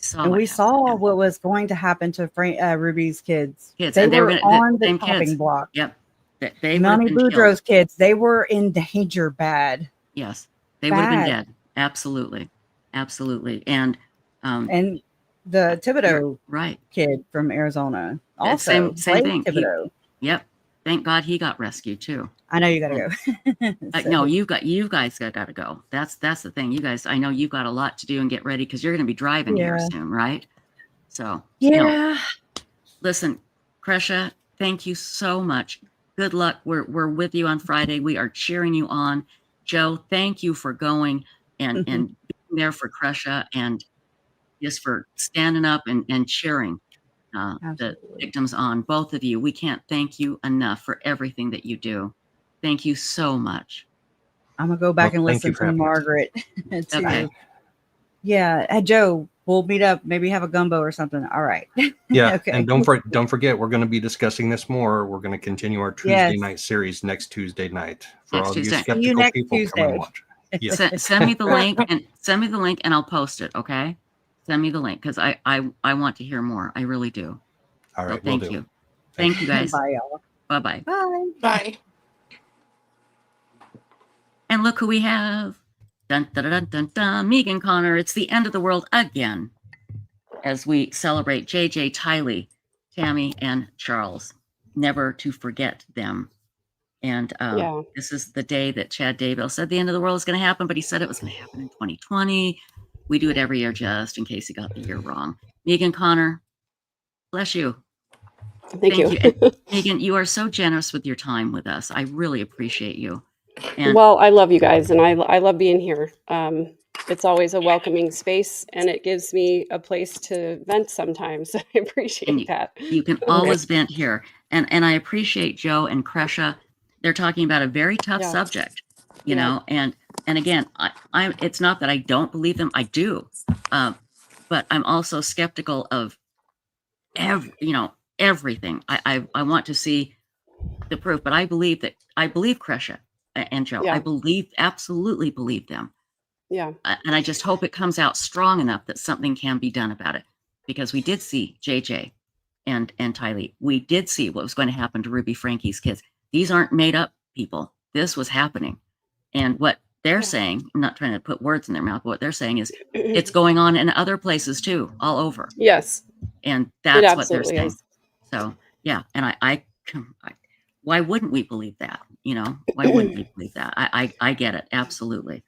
Saw And what we happened. saw what was going to happen to Ruby's kids. Kids, They and they were were gonna on the same chopping kids. block. Yep. They would have Nani been killed. Boudreaux's kids, they were in danger bad. Yes. They would have been Bad. dead. Absolutely. Absolutely. And And the Thibodeau right. kid from Arizona Same also. Blake thing. Thibodeau. Yep. Thank God he got rescued too. I know you gotta go. No, you guys gotta go. That's the thing. You guys, I know you've got a lot to do and get ready because you're gonna be driving here Yeah. soon, right? So Yeah. Listen, Kresha, thank you so much. Good luck. We're with you on Friday. We are cheering you on. Joe, thank you for going and being there for Kresha and just for standing up and cheering the victims on. Both of you, we can't thank you enough for everything that you do. Thank you so much. I'm gonna go back and thank you listen for to having us. Margaret too. Okay. Yeah, Joe, we'll meet up. Maybe have a gumbo or something. All right. Yeah, Okay. and don't forget, we're going to be discussing this more. We're going to continue our Tuesday Yes. night series next Tuesday night. For Next all Tuesday. you See you skeptical next people, come Tuesday. and watch. Yeah. Send me the link and I'll post it. Okay. Send me the link because I want to hear more. I really do. All right. So thank you. Thank you guys. Bye, y'all. Bye-bye. Bye. Bye. And look who we have. Dun, dun, dun, dun, dun. Megan Connor. It's the end of the world again as we celebrate JJ, Tylee, Tammy, and Charles. Never to forget them. And this is the day that Chad Daybell said the end of the world is going to happen, but he said it was going to happen in 2020. We do it every year just in case he got the year wrong. Megan Connor, bless you. Thank you. And Megan, you are so generous with your time with us. I really appreciate you. And Well, I love you guys, and I love being here. It's always a welcoming space, and it gives me a place to vent sometimes. I appreciate that. you can always vent here. And I appreciate Joe and Kresha. They're talking about a very tough subject, you know, and again, I'm it's not that I don't believe them. I do. But I'm also skeptical of everything. I want to see the proof, but I believe Kresha and Joe. I absolutely believe them. Yeah. And I just hope it comes out strong enough that something can be done about it, because we did see JJ and Tylee. We did see what was going to happen to Ruby Frankie's kids. These aren't made up people. This was happening. And what they're saying, I'm not trying to put words in their mouth, but what they're saying is it's going on in other places too, all over. Yes. And that's what they're absolutely saying. is. So yeah, and I why wouldn't we believe that? Why wouldn't we believe that? I get it, absolutely.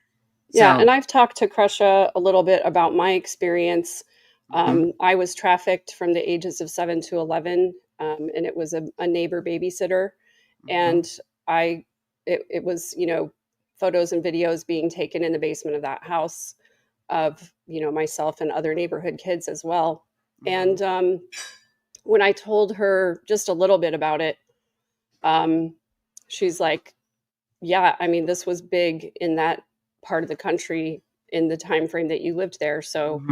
Yeah, So, and I've talked to Kresha a little bit about my experience. I was trafficked from the ages of 7 to 11, and it was a neighbor babysitter, and it was photos and videos being taken in the basement of that house of myself and other neighborhood kids as well. And when I told her just a little bit about it, she's like, yeah, I mean, this was big in that part of the country in the time frame that you lived there. So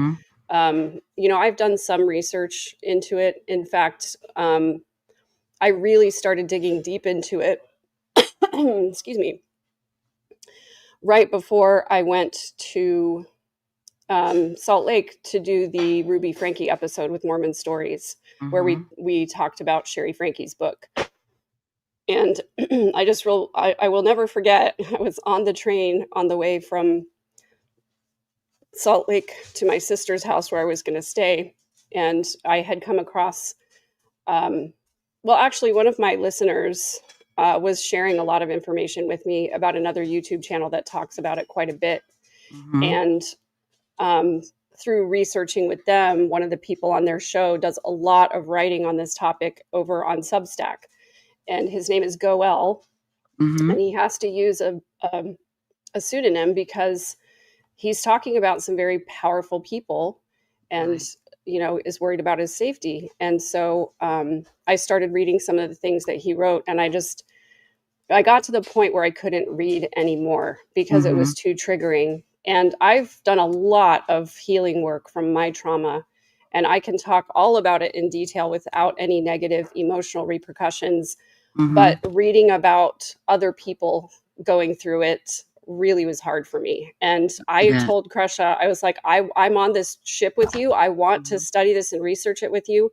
I've done some research into it. In fact, I really started digging deep into it excuse me, right before I went to Salt Lake to do the Ruby Frankie episode with Mormon Stories, where we talked about Sherry Frankie's book. And I will never forget, I was on the train on the way from Salt Lake to my sister's house where I was going to stay. And I had come across, actually one of my listeners was sharing a lot of information with me about another YouTube channel that talks about it quite a bit. And through researching with them, one of the people on their show does a lot of writing on this topic over on Substack. And his name is Goel. And he has to use a pseudonym because he's talking about some very powerful people and, is worried about his safety. And so I started reading some of the things that he wrote, and I got to the point where I couldn't read anymore because it was too triggering. And I've done a lot of healing work from my trauma, and I can talk all about it in detail without any negative emotional repercussions. But reading about other people going through it really was hard for me. And I Yeah. told Kresha, I was like, I'm on this ship with you. I want to study this and research it with you,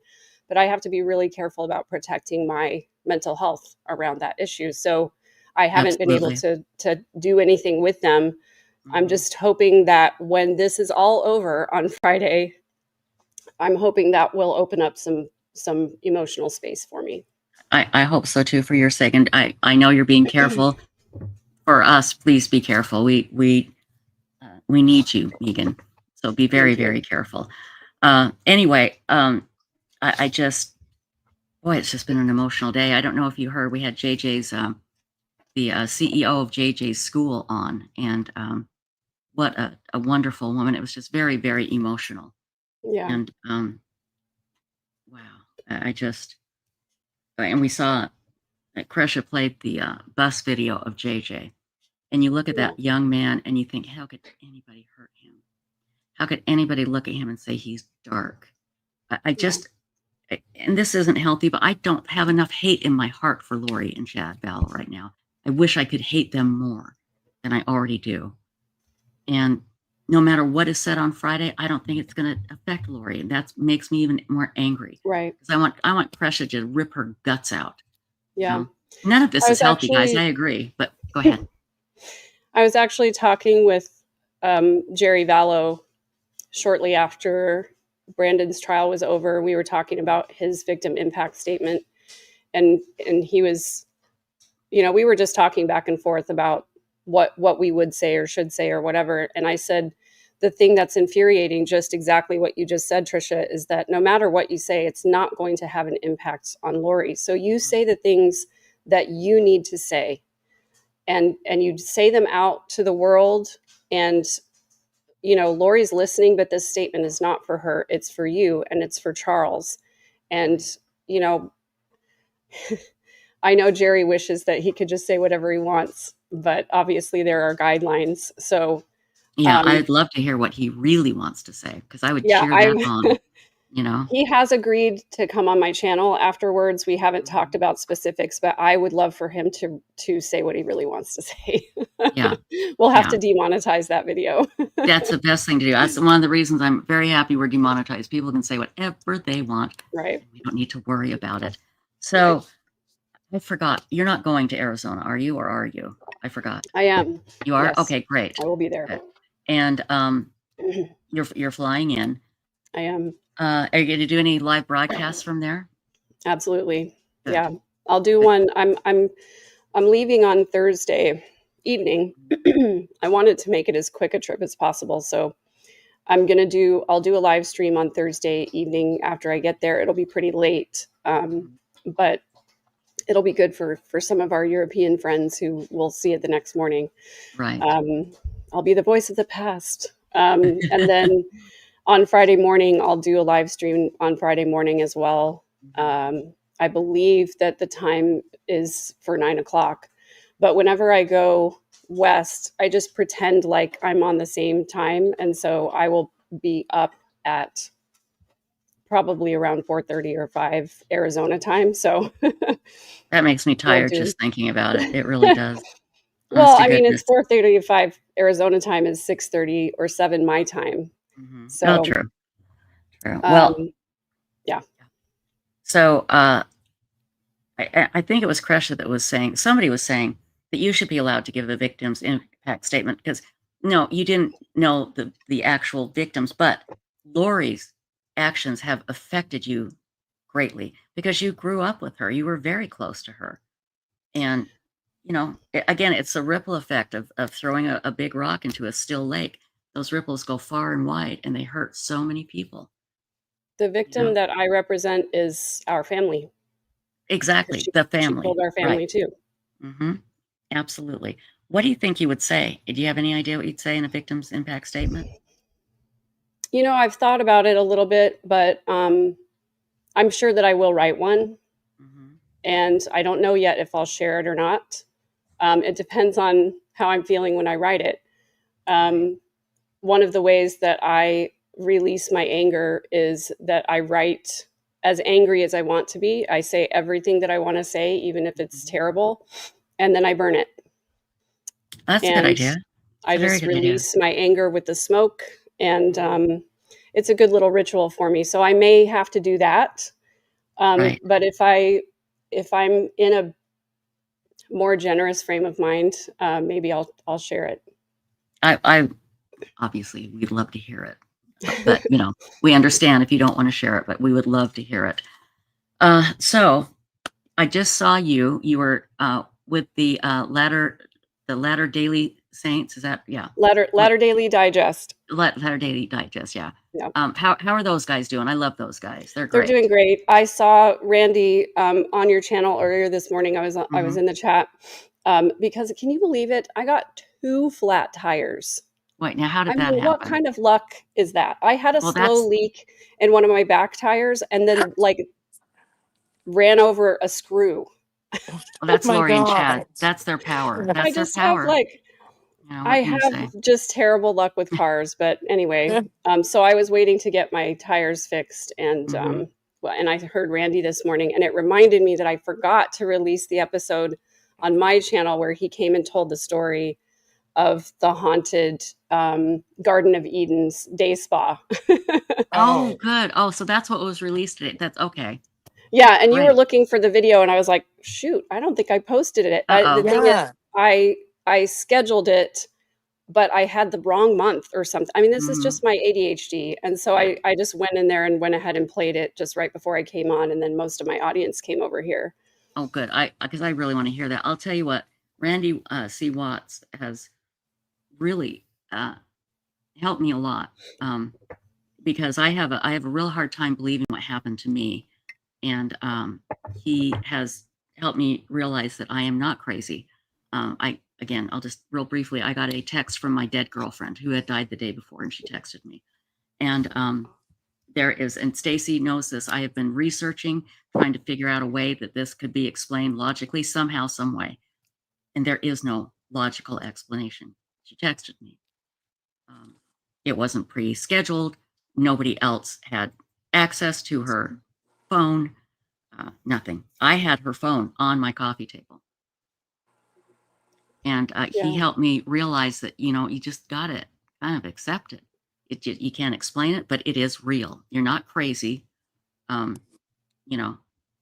but I have to be really careful about protecting my mental health around that issue. So I haven't been able to do anything with them. I'm just hoping that when this is all over on Friday, I'm hoping that will open up some emotional space for me. I hope so too, for your sake. And I know you're being careful. For us, please be careful. We need you, Megan. So be very, very careful. Anyway, I just, boy, it's just been an emotional day. I don't know if you heard, we had JJ's, the CEO of JJ's school on, and what a wonderful woman. It was just very, very emotional. Yeah. And wow, I just, and we saw Kresha played the bus video of JJ, and you look at that young man and you think, how could anybody hurt him? How could anybody look at him and say he's dark? I just, and this isn't healthy, but I don't have enough hate in my heart for Lori and Chad Ballot right now. I wish I could hate them more than I already do. And no matter what is said on Friday, I don't think it's going to affect Lori, and that makes me even more angry. Right. Because I want Kresha to rip her guts out. Yeah. You know? None of this is healthy, guys. I agree. But go ahead. I was actually talking with Jerry Vallow shortly after Brandon's trial was over. We were talking about his victim impact statement, and he was, we were just talking back and forth about what we would say or should say or whatever. And I said, the thing that's infuriating, just exactly what you just said, Trisha, is that no matter what you say, it's not going to have an impact on Lori. So you say the things that you need to say, and you say them out to the world. And Lori's listening, but this statement is not for her. It's for you, and it's for Charles. And, I know Jerry wishes that he could just say whatever he wants, but obviously there are guidelines. So yeah, I'd love to hear what he really wants to say, because I would cheer that on. He has agreed to come on my channel afterwards. We haven't talked about specifics, but I would love for him to say what he really wants to say. Yeah. We'll have to demonetize that video. That's the best thing to do. That's one of the reasons I'm very happy we're demonetized. People can say whatever they want. Right. We don't need to worry about it. So I forgot. You're not going to Arizona, are you, or are you? I forgot. I am. You are? Yes. Okay, great. I will be there. Okay. And you're flying in. I am. Are you going to do any live broadcasts from there? Absolutely. Good. Yeah. I'll do one. I'm leaving on Thursday evening. I wanted to make it as quick a trip as possible. So I'll do a live stream on Thursday evening after I get there. It'll be pretty late. But it'll be good for some of our European friends who will see it the next morning. Right. I'll be the voice of the past. And then on Friday morning, I'll do a live stream on Friday morning as well. I believe that the time is for 9:00, but whenever I go west, I just pretend like I'm on the same time. And so I will be up at probably around 4:30 or 5 Arizona time. So that makes me tired just thinking about it. It really does. Well, I mean, it's 4:30 to 5 Arizona time is 6:30 or 7 my time. Mm-hmm. So true. Well, yeah. So I think it was Kresha that was saying, somebody was saying that you should be allowed to give the victim's impact statement, because no, you didn't know the actual victims, but Lori's actions have affected you greatly because you grew up with her. You were very close to her. And, again, it's a ripple effect of throwing a big rock into a still lake. Those ripples go far and wide, and they hurt so many people. The victim that I represent is our family. Exactly, the family. She killed our family too. Mm-hmm. Absolutely. What do you think you would say? Do you have any idea what you'd say in a victim's impact statement? I've thought about it a little bit, but I'm sure that I will write one. Mm-hmm. And I don't know yet if I'll share it or not. It depends on how I'm feeling when I write it. One of the ways that I release my anger is that I write as angry as I want to be. I say everything that I want to say, even if it's terrible, and then I burn it. That's a good idea. It's I a very just good idea. release my anger with the smoke, and it's a good little ritual for me. So I may have to do that. Right. But if I'm in a more generous frame of mind, maybe I'll share it. I obviously we'd love to hear it, but you know, we understand if you don't want to share it, but we would love to hear it. So I just saw you were with the Latter Daily Saints. Is that, yeah? Latter Daily Digest. Latter Daily Digest, yeah. Yeah. How are those guys doing? I love those guys. They're They're great. doing great. I saw Randy on your channel earlier this morning. I was in the chat because, can you believe it? I got 2 flat tires. Wait, now how did I that mean, what happen? kind of luck is that? I had a Well, slow leak in one of my back tires, and then like ran over a screw. Well, that's my Lori and God. Chad. That's their power. That's I their just have power. like, You know, I what can you have say? just terrible luck with cars. But anyway, so I was waiting to get my tires fixed, and and I heard Randy this morning, and it reminded me that I forgot to release the episode on my channel where he came and told the story of the haunted Garden of Eden's day spa. Oh, good. Oh, so that's what was released today. That's okay. Yeah, and you were Great. looking for the video, and I was like, shoot, I don't think I posted it. The thing is, I scheduled it, but I had the wrong month or something. I mean, this is just my ADHD. And so I just went in there and went ahead and played it just right before I came on, and then most of my audience came over here. Oh, good. Because I really want to hear that. I'll tell you what, Randy C. Watts has really helped me a lot, because I have a real hard time believing what happened to me, and he has helped me realize that I am not crazy. I'll just real briefly, I got a text from my dead girlfriend who had died the day before, and she texted me, and and Stacy knows this. I have been researching, trying to figure out a way that this could be explained logically somehow, some way, and there is no logical explanation. She texted me. It wasn't pre-scheduled. Nobody else had access to her phone. Nothing. I had her phone on my coffee table. And he helped me realize that, you just got to kind of accept it. You can't explain it, but it is real. You're not crazy.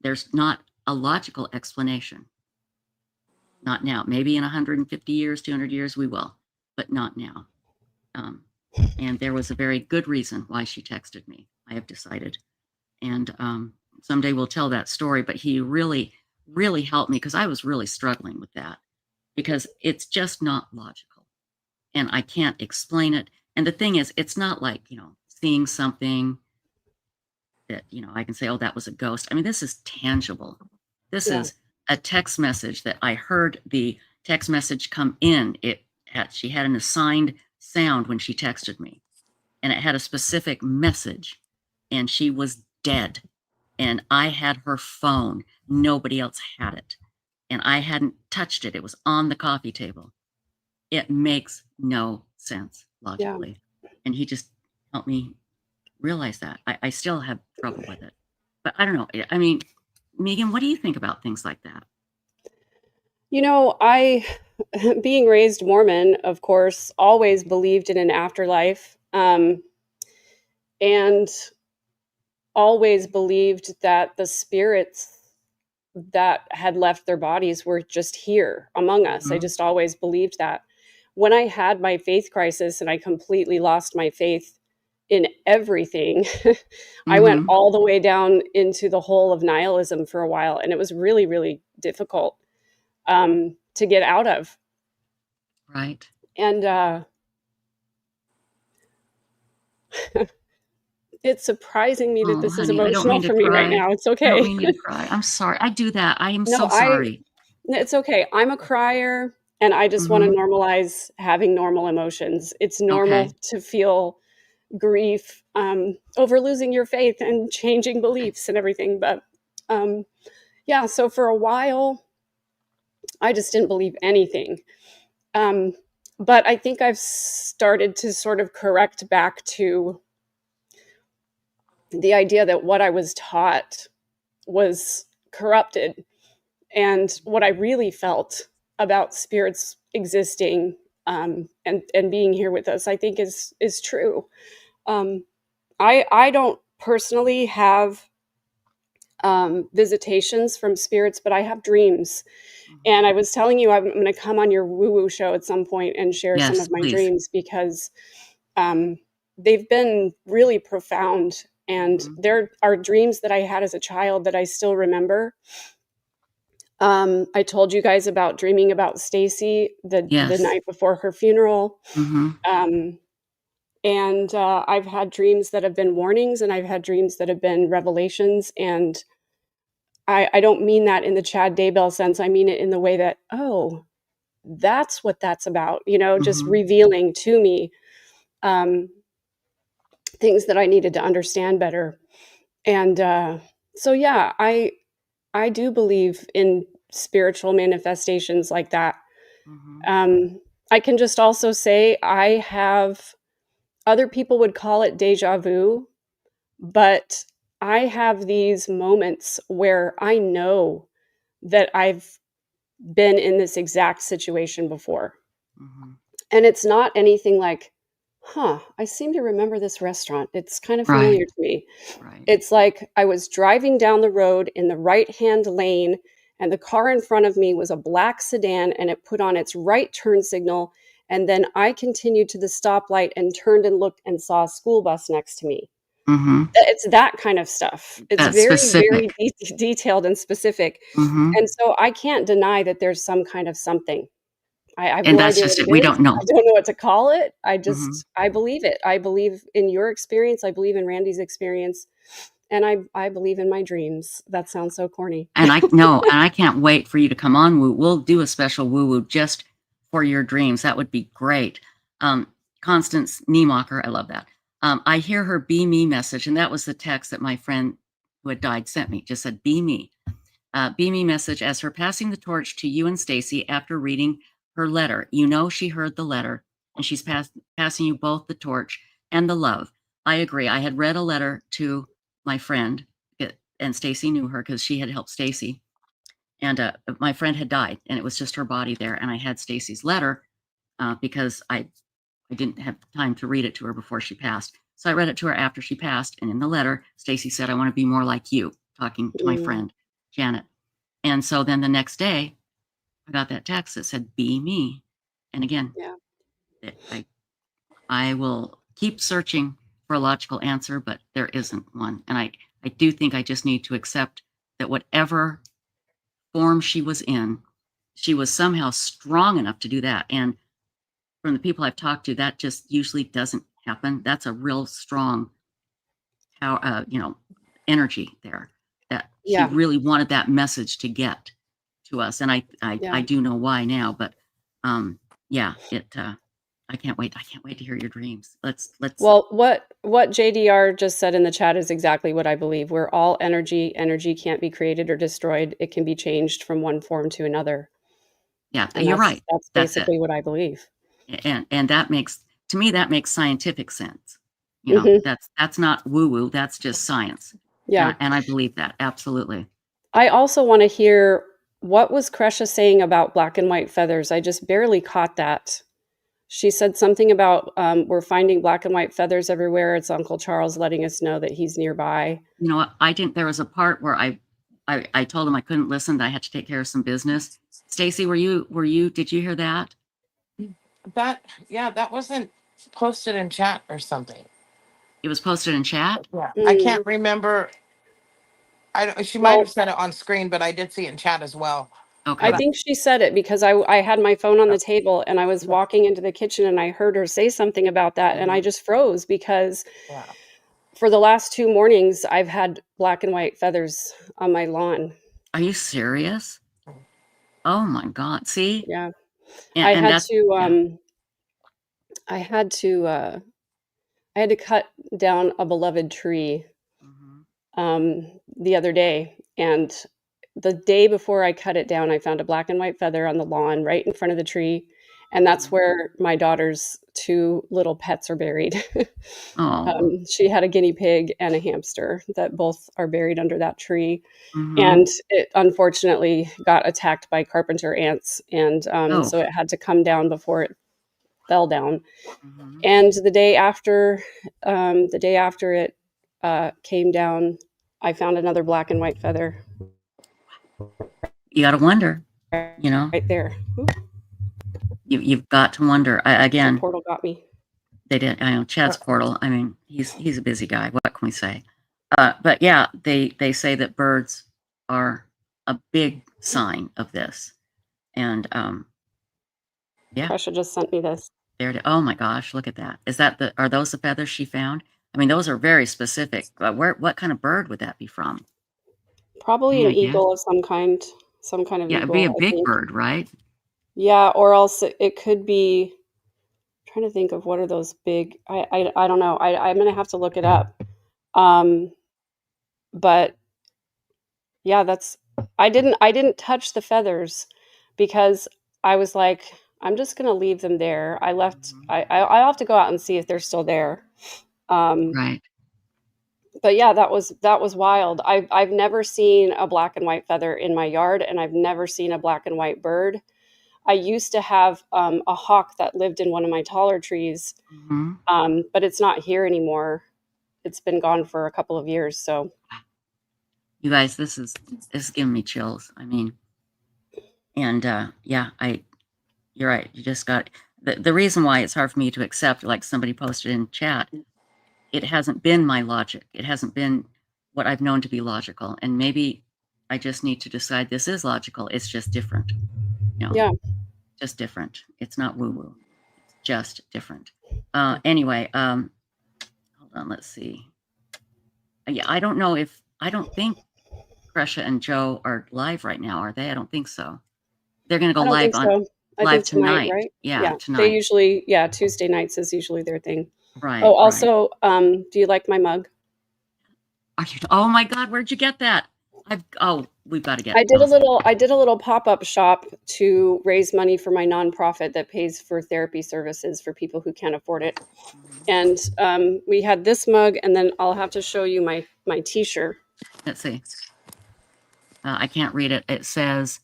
There's not a logical explanation. Not now. Maybe in 150 years, 200 years, we will, but not now. And there was a very good reason why she texted me, I have decided. And someday we'll tell that story, but he really, really helped me because I was really struggling with that because it's just not logical and I can't explain it. And the thing is, it's not like, seeing something that, I can say, oh, that was a ghost. I mean, this is tangible. This is a text message that I heard the text message come in. She had an assigned sound when she texted me, and it had a specific message, and she was dead. And I had her phone. Nobody else had it. And I hadn't touched it. It was on the coffee table. It makes no sense logically. Yeah. And he just helped me realize that. I still have trouble with it. But I don't know. I mean, Megan, what do you think about things like that? I, being raised Mormon, of course, always believed in an afterlife. And always believed that the spirits that had left their bodies were just here among us. I just always believed that. When I had my faith crisis and I completely lost my faith in everything, I went all the way down into the hole of nihilism for a while, and it was really, really difficult to get out of. Right. And it's surprising me that this is emotional for me right now. It's okay. I don't mean you to cry. I'm sorry. I do that. I am so sorry. It's okay. I'm a crier, and I just want to normalize having normal emotions. It's normal to feel grief over losing your faith and changing beliefs and everything. But so for a while, I just didn't believe anything. But I think I've started to sort of correct back to the idea that what I was taught was corrupted, and what I really felt about spirits existing and being here with us, I think is true. I don't personally have visitations from spirits, but I have dreams. And I was telling you, I'm going to come on your woo-woo show at some point and share some Yes, of my please. dreams, because they've been really profound. And there are dreams that I had as a child that I still remember. I told you guys about dreaming about Stacy the Yes. night before her funeral. Mhm. And I've had dreams that have been warnings, and I've had dreams that have been revelations. And I don't mean that in the Chad Daybell sense. I mean it in the way that, oh, that's what that's about, you know, just revealing to me things that I needed to understand better. And so, yeah, I do believe in spiritual manifestations like that. I can just also say I have, other people would call it deja vu, but I have these moments where I know that I've been in this exact situation before. And it's not anything like, I seem to remember this restaurant. It's kind of familiar Right. to me. Right. It's like I was driving down the road in the right-hand lane, and the car in front of me was a black sedan, and it put on its right turn signal. And then I continued to the stoplight and turned and looked and saw a school bus next to me. It's that kind of stuff. It's That's very, very specific. detailed and specific. Mhm. And so I can't deny that there's some kind of something. I have And no that's idea just what it. it We is. don't know. I don't know what to call it. I Mhm. believe it. I believe in your experience. I believe in Randy's experience. And I believe in my dreams. That sounds so corny. And I can't wait for you to come on, Woo. We'll do a special woo-woo just for your dreams. That would be great. Constance Niemacher, I love that. I hear her "Be Me" message, and that was the text that my friend who had died sent me. Just said "Be Me." "Be Me" message as her passing the torch to you and Stacy after reading her letter. You know she heard the letter, and she's passing you both the torch and the love. I agree. I had read a letter to my friend, and Stacy knew her because she had helped Stacy. And my friend had died, and it was just her body there. And I had Stacy's letter because I didn't have time to read it to her before she passed. So I read it to her after she passed. And in the letter, Stacy said, "I want to be more like you," talking to my friend, Janet. And so then the next day, I got that text that said, "Be me." And again, I will keep searching for a logical answer, but there isn't one. And I do think I just need to accept that whatever form she was in, she was somehow strong enough to do that. And from the people I've talked to, that just usually doesn't happen. That's a real strong power, energy there that she Yeah. really wanted that message to get to us. And I do know why now, but I can't wait. I can't wait to hear your dreams. Let's. Well, what JDR just said in the chat is exactly what I believe. We're all energy. Energy can't be created or destroyed. It can be changed from one form to another. Yeah, And you're right. That's That's it. basically what I believe. And that makes, to me, that makes scientific sense. You know, that's not woo-woo. That's just science. Yeah. And I believe that. Absolutely. I also want to hear, what was Kresha saying about black and white feathers? I just barely caught that. She said something about we're finding black and white feathers everywhere. It's Uncle Charles letting us know that he's nearby. You know what? I didn't. There was a part where I told him I couldn't listen. That I had to take care of some business. Stacy, were you? Did you hear that? That wasn't posted in chat or something. It was posted in chat? Yeah. I can't remember. She might have said it on screen, but I did see it in chat as well. Okay. I think she said it because I had my phone on the table and I was walking into the kitchen and I heard her say something about that and I just froze because for the last 2 mornings I've had black and white feathers on my lawn. Are you serious? Oh my God. See? Yeah. And, I and had that's, to I had to cut down a beloved tree the other day, and the day before I cut it down, I found a black and white feather on the lawn right in front of the tree, and that's where my daughter's 2 little pets are buried. Oh. She had a guinea pig and a hamster that both are buried under that tree. Mhm. And it unfortunately got attacked by carpenter ants, and Oh. so it had to come down before it fell down. Mhm. And the day after it came down, I found another black and white feather You got to wonder, you know, right there. Oop, you've got to wonder. the Again, portal got me. they did. I know Chad's portal. I mean, he's a busy guy. What can we say? But yeah, they say that birds are a big sign of this, and yeah, Prussia just sent me this. there. Oh my gosh, look at that. Are those the feathers she found? I mean, those are very specific. What kind of bird would that be from? Probably Any an idea? eagle of some kind of Yeah, it'd be a eagle, I big think. bird, right? Yeah, or else it could be. I'm trying to think of what are those big. I don't know. I'm gonna have to look it up. But yeah, I didn't touch the feathers because I was like, I'm just gonna leave them there. I'll have to go out and see if they're still there. Right. But yeah, that was wild. I've never seen a black and white feather in my yard, and I've never seen a black and white bird. I used to have a hawk that lived in one of my taller trees, but it's not here anymore. It's been gone for a couple of years. So, You guys, this is giving me chills. I mean, and yeah, you're right. You just got the reason why it's hard for me to accept, like somebody posted in chat, it hasn't been my logic. It hasn't been what I've known to be logical. And maybe I just need to decide this is logical. It's just different. You know, yeah. just different. It's not woo-woo. It's just different. Anyway, hold on, let's see. Yeah, I don't think Prussia and Joe are live right now, are they? I don't think so. They're gonna go I don't live think so. I live think tonight, tonight. right? Yeah, They tonight. usually, Tuesday nights is usually their thing. Right. Oh, also, do you like my mug? Oh my God, where'd you get that? We've got to get I did those. a little pop-up shop to raise money for my nonprofit that pays for therapy services for people who can't afford it. And we had this mug, and then I'll have to show you my t-shirt. Let's see. I can't read it. It says,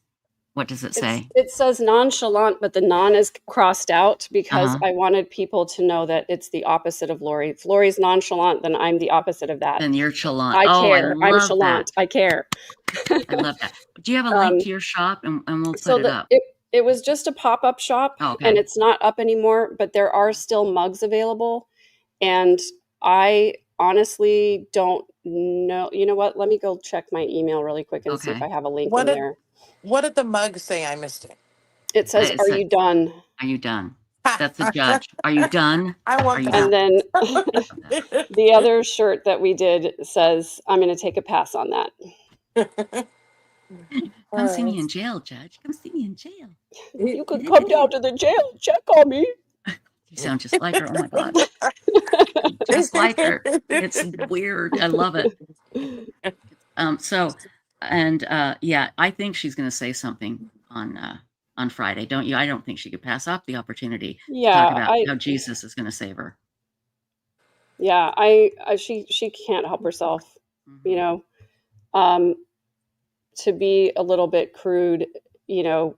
what does it say? It says nonchalant, but the non is crossed out because Uh-huh. I wanted people to know that it's the opposite of Lori. If Lori's nonchalant, then I'm the opposite of that. Then you're chalant. I Oh, care. I I'm love chalant. that. I care. I love that. Do you have a link to your shop, and we'll put it up? It was just a pop-up shop, Oh, okay. and it's not up anymore, but there are still mugs available. And I honestly don't know. You know what? Let me go check my email really quick and see if Okay. I have a link What in did there. what did the mug say? I missed it. It says, It "Are said, you done?" Are you done? That's the judge. Are you done? I want Are you And done? then the other shirt that we did says, "I'm going to take a pass on that." Come see me in jail, Judge. Come see me in jail. You could come down to the jail, check on me. You sound just like her. Oh my God. Just like her. It's weird. I love it. Yeah, I think she's going to say something on Friday, don't you? I don't think she could pass up the opportunity to talk about how Jesus is going to save her. Yeah, she can't help herself, you know. To be a little bit crude, you know,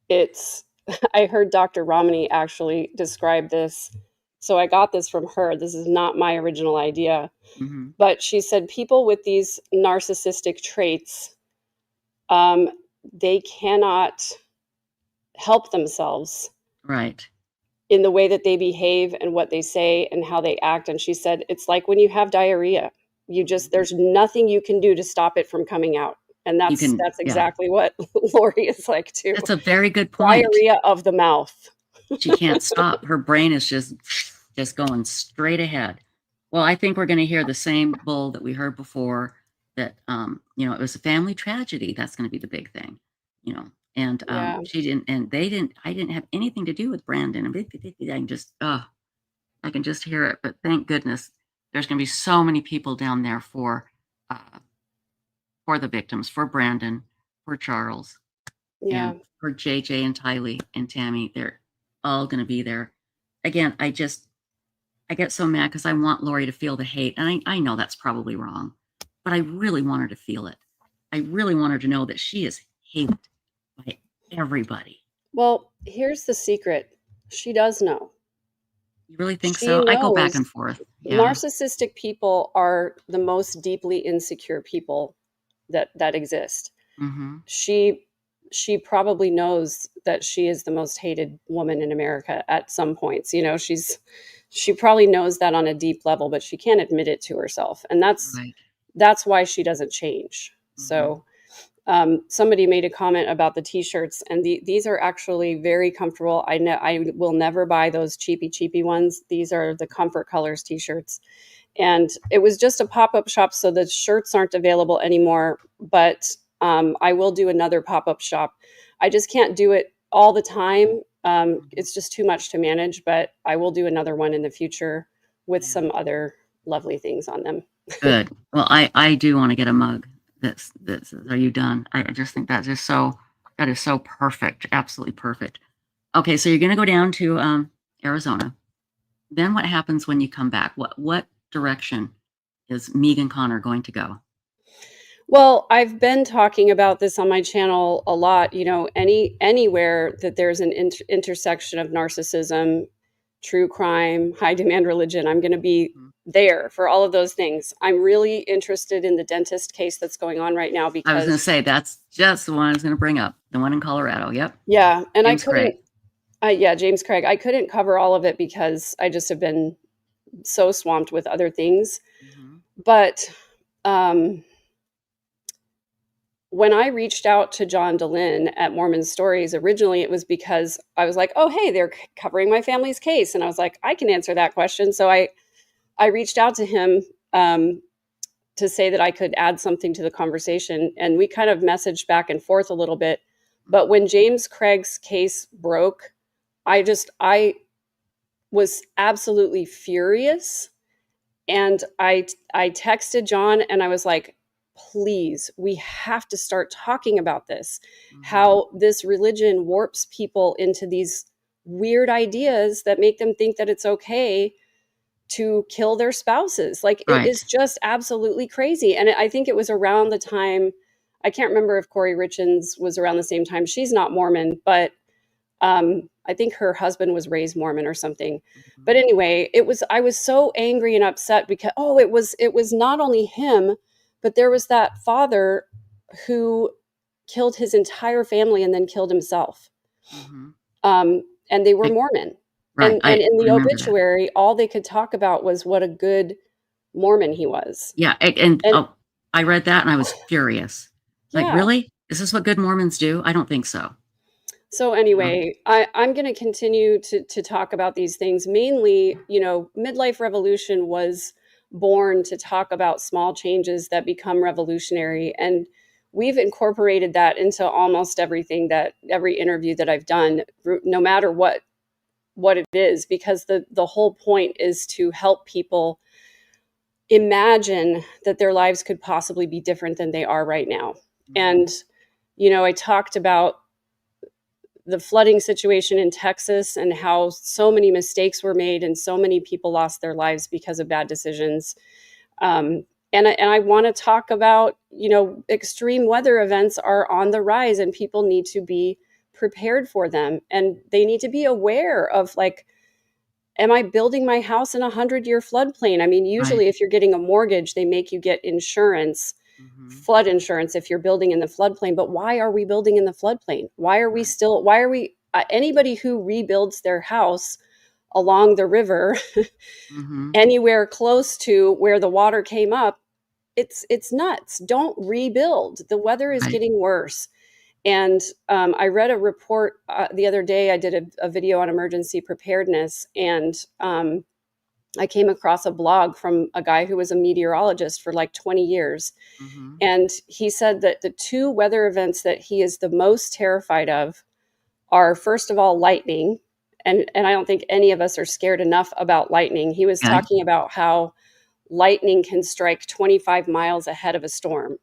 it's I heard Dr. Romney actually describe this. So I got this from her. This is not my original idea. But she said people with these narcissistic traits, they cannot help themselves. Right. In the way that they behave and what they say and how they act. And she said, it's like when you have diarrhea, there's nothing you can do to stop it from coming out. And that's exactly what Lori is like too. That's a very good point. Diarrhea of the mouth. She can't stop. Her brain is just going straight ahead. Well, I think we're going to hear the same bull that we heard before, that it was a family tragedy. That's going to be the big thing, And she didn't, and they didn't. I didn't have anything to do with Brandon. I can just hear it. But thank goodness, there's going to be so many people down there for the victims, for Brandon, for Charles, and for JJ and Tylee and Tammy. all going to be there. Again, I get so mad because I want Lori to feel the hate. And I know that's probably wrong, but I really want her to feel it. I really want her to know that she is hated by everybody. Well, here's the secret. She does know. You really think She so? I go back knows and forth. Yeah. narcissistic people are the most deeply insecure people that exist. Mm-hmm. She probably knows that she is the most hated woman in America at some points. You know, she probably knows that on a deep level, but she can't admit it to herself. And that's why she doesn't change. Mm-hmm. So somebody made a comment about the t-shirts, and these are actually very comfortable. I will never buy those cheapy ones. These are the Comfort Colors t-shirts. And it was just a pop-up shop, so the shirts aren't available anymore, but I will do another pop-up shop. I just can't do it all the time. It's just too much to manage, but I will do another one in the future with some other lovely things on them. Good. Well, I do want to get a mug. This are you done? I just think that is so perfect. Absolutely perfect. Okay, so you're going to go down to Arizona. Then what happens when you come back? What direction is Megan Connor going to go? Well, I've been talking about this on my channel a lot. You know, anywhere that there's an intersection of narcissism, true crime, high demand religion, I'm going to be there for all of those things. I'm really interested in the dentist case that's going on right now because I was going to say that's just the one I was going to bring up, the one in Colorado. Yep. Yeah, and James Craig. James Craig. I couldn't cover all of it because I just have been so swamped with other things. Mm-hmm. But when I reached out to John DeLynn at Mormon Stories, originally it was because I was like, oh, hey, they're covering my family's case. And I was like, I can answer that question. So I reached out to him to say that I could add something to the conversation. And we kind of messaged back and forth a little bit. But when James Craig's case broke, I was absolutely furious. And I texted John and I was like, please, we have to start talking about this, how this religion warps people into these weird ideas that make them think that it's okay to kill their spouses. Like, it is just absolutely crazy. And I think it was around the time, I can't remember if Corey Richins was around the same time. She's not Mormon, but I think her husband was raised Mormon or something. But anyway, I was so angry and upset because, it was not only him, but there was that father who killed his entire family and then killed himself. And they were Mormon. Right. And in the obituary, all they could talk about was what a good Mormon he was. Yeah. And I read that and I was furious. Like, really? Is this what good Mormons do? I don't think so. So anyway, I'm going to continue to talk about these things. Mainly, you know, Midlife Revolution was born to talk about small changes that become revolutionary. And we've incorporated that into almost every interview that I've done, no matter what it is, because the whole point is to help people imagine that their lives could possibly be different than they are right now. And, you know, I talked about the flooding situation in Texas and how so many mistakes were made and so many people lost their lives because of bad decisions. And I want to talk about, you know, extreme weather events are on the rise and people need to be prepared for them. And they need to be aware of, like, am I building my house in a 100-year floodplain? I mean, usually if you're getting a mortgage, they make you get insurance, flood insurance, if you're building in the floodplain. But why are we building in the floodplain? Why are we anybody who rebuilds their house along the river, anywhere close to where the water came up, it's nuts. Don't rebuild. The weather is getting worse. And I read a report the other day. I did a video on emergency preparedness, and I came across a blog from a guy who was a meteorologist for like 20 years. And he said that the two weather events that he is the most terrified of are, first of all, lightning. And I don't think any of us are scared enough about lightning. He was talking about how lightning can strike 25 miles ahead of a storm.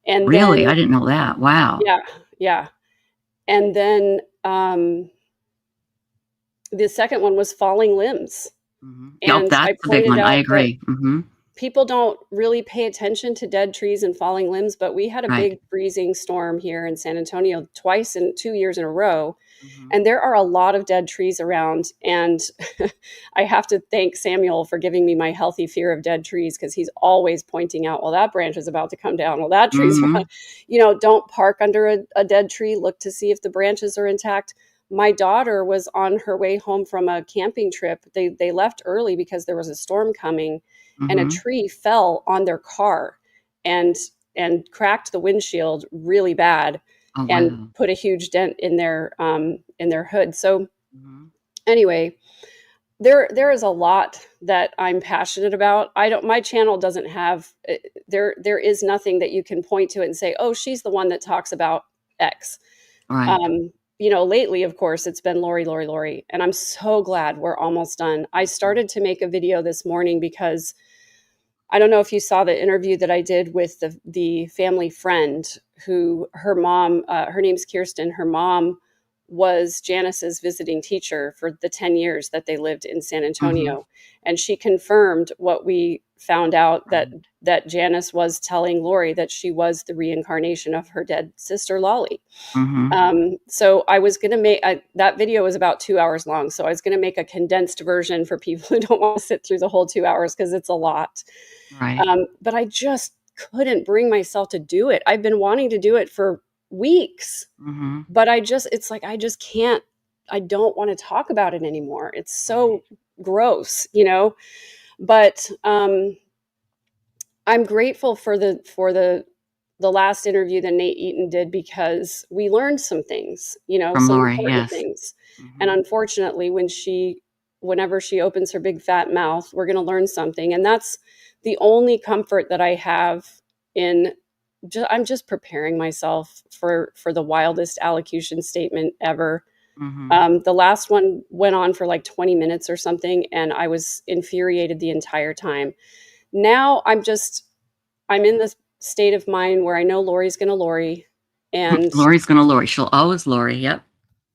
And really? then, I didn't know that. Wow. Yeah. And then the second one was falling limbs. Yep, And that's I the big pointed one. I out that agree. people don't really pay attention to dead trees and falling limbs, but we had a Right. big freezing storm here in San Antonio twice in 2 years in a row. And there are a lot of dead trees around. And I have to thank Samuel for giving me my healthy fear of dead trees, because he's always pointing out, well, that branch is about to come down. Well, that tree's, don't park under a dead tree. Look to see if the branches are intact. My daughter was on her way home from a camping trip. They left early because there was a storm coming, and a tree fell on their car and cracked the windshield really bad. Oh, and wow. put a huge dent in their hood. So anyway, there is a lot that I'm passionate about. My channel doesn't have, there is nothing that you can point to it and say, oh, she's the one that talks about X. Right. Lately, of course, it's been Lori, and I'm so glad we're almost done. I started to make a video this morning because I don't know if you saw the interview that I did with the family friend who, her mom, her name's Kirsten. Her mom was Janice's visiting teacher for the 10 years that they lived in San Antonio. And she confirmed what we found out, that Janice was telling Lori that she was the reincarnation of her dead sister, Lolly. So I was going to make, that video was about 2 hours long. So I was going to make a condensed version for people who don't want to sit through the whole 2 hours, because it's a lot. Right. But I just couldn't bring myself to do it. I've been wanting to do it for weeks, but I just can't, I don't want to talk about it anymore. It's so gross, but I'm grateful for the last interview that Nate Eaton did, because we learned some things, From some Lori, important yes. things. And unfortunately, whenever she opens her big fat mouth, we're going to learn something. And that's the only comfort that I have I'm just preparing myself for the wildest allocution statement ever. The last one went on for like 20 minutes or something, and I was infuriated the entire time. Now I'm in this state of mind where I know Lori's going to Lori, and Lori's going to Lori. She'll always Lori. Yep.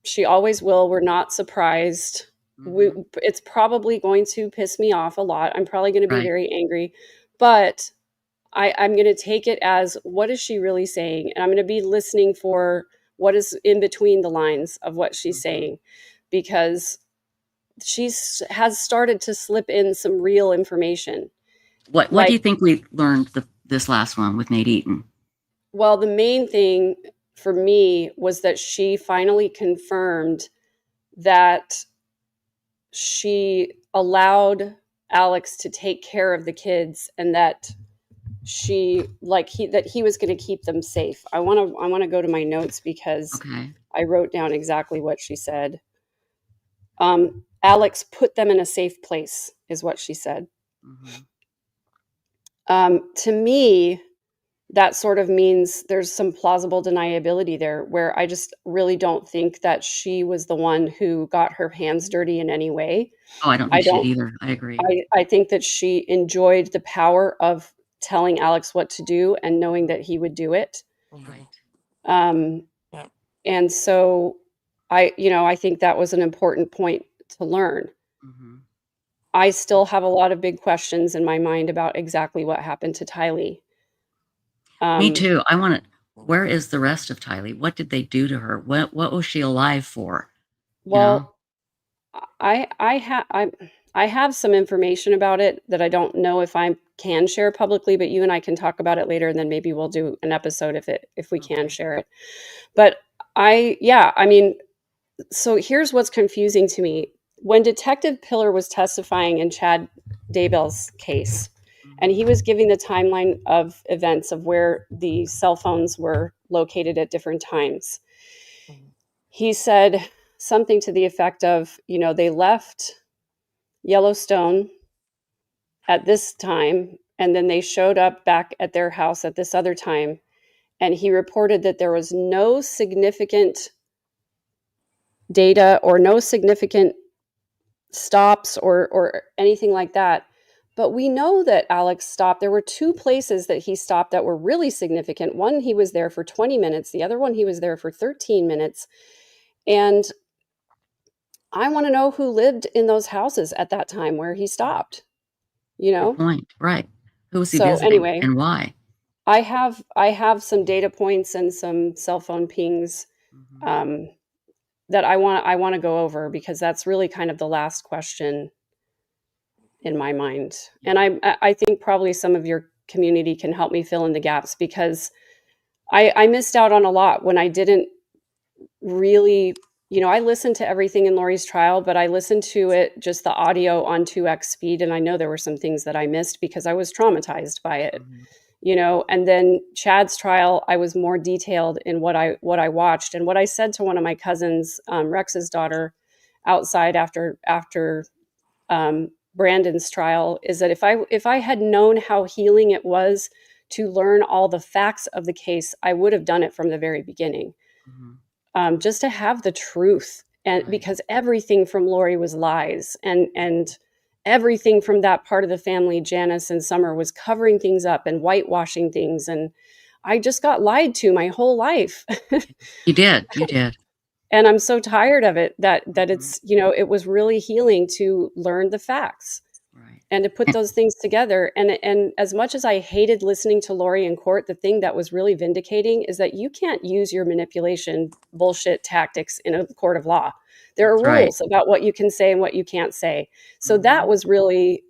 she always will. We're not surprised. It's probably going to piss me off a lot. I'm probably going to be very angry, but I'm going to take it as, what is she really saying? And I'm going to be listening for what is in between the lines of what she's saying, because she has started to slip in some real information. What do you think we learned this last one with Nate Eaton? Well, the main thing for me was that she finally confirmed that she allowed Alex to take care of the kids, and that he was going to keep them safe. I want to go to my notes, because I wrote down exactly what she said. Alex put them in a safe place, is what she said. To me, that sort of means there's some plausible deniability there, where I just really don't think that she was the one who got her hands dirty in any way. Oh, I don't think she did either. I agree. I think that she enjoyed the power of telling Alex what to do and knowing that he would do it. And so I think that was an important point to learn. I still have a lot of big questions in my mind about exactly what happened to Tylee. Me too. Where is the rest of Tylee? What did they do to her? What was she alive for? Well, I have some information about it that I don't know if I can share publicly, but you and I can talk about it later, and then maybe we'll do an episode if we can share it. But so here's what's confusing to me. When Detective Pillar was testifying in Chad Daybell's case, and he was giving the timeline of events of where the cell phones were located at different times, he said something to the effect of, they left Yellowstone at this time, and then they showed up back at their house at this other time. And he reported that there was no significant data or no significant stops or anything like that. But we know that Alex stopped. There were 2 places that he stopped that were really significant. One, he was there for 20 minutes. The other one, he was there for 13 minutes. And I want to know who lived in those houses at that time where he stopped, you know? Good point. Right. Who was he So visiting anyway, and why? I have some data points and some cell phone pings that I want to go over, because that's really kind of the last question in my mind. And I think probably some of your community can help me fill in the gaps, because I missed out on a lot when I didn't really, I listened to everything in Lori's trial, but I listened to it, just the audio on 2x speed. And I know there were some things that I missed because I was traumatized by it, and then Chad's trial, I was more detailed in what I watched. And what I said to one of my cousins, Rex's daughter, outside after Brandon's trial, is that if I had known how healing it was to learn all the facts of the case, I would have done it from the very beginning. Just to have the truth, and because everything from Lori was lies, and everything from that part of the family, Janice and Summer, was covering things up and whitewashing things, and I just got lied to my whole life. You did. And I'm so tired of it that it's, it was really healing to learn the facts and to put those things together. And as much as I hated listening to Lori in court, the thing that was really vindicating is that you can't use your manipulation bullshit tactics in a court of law. There are rules about what you can say and what you can't say. So that was really,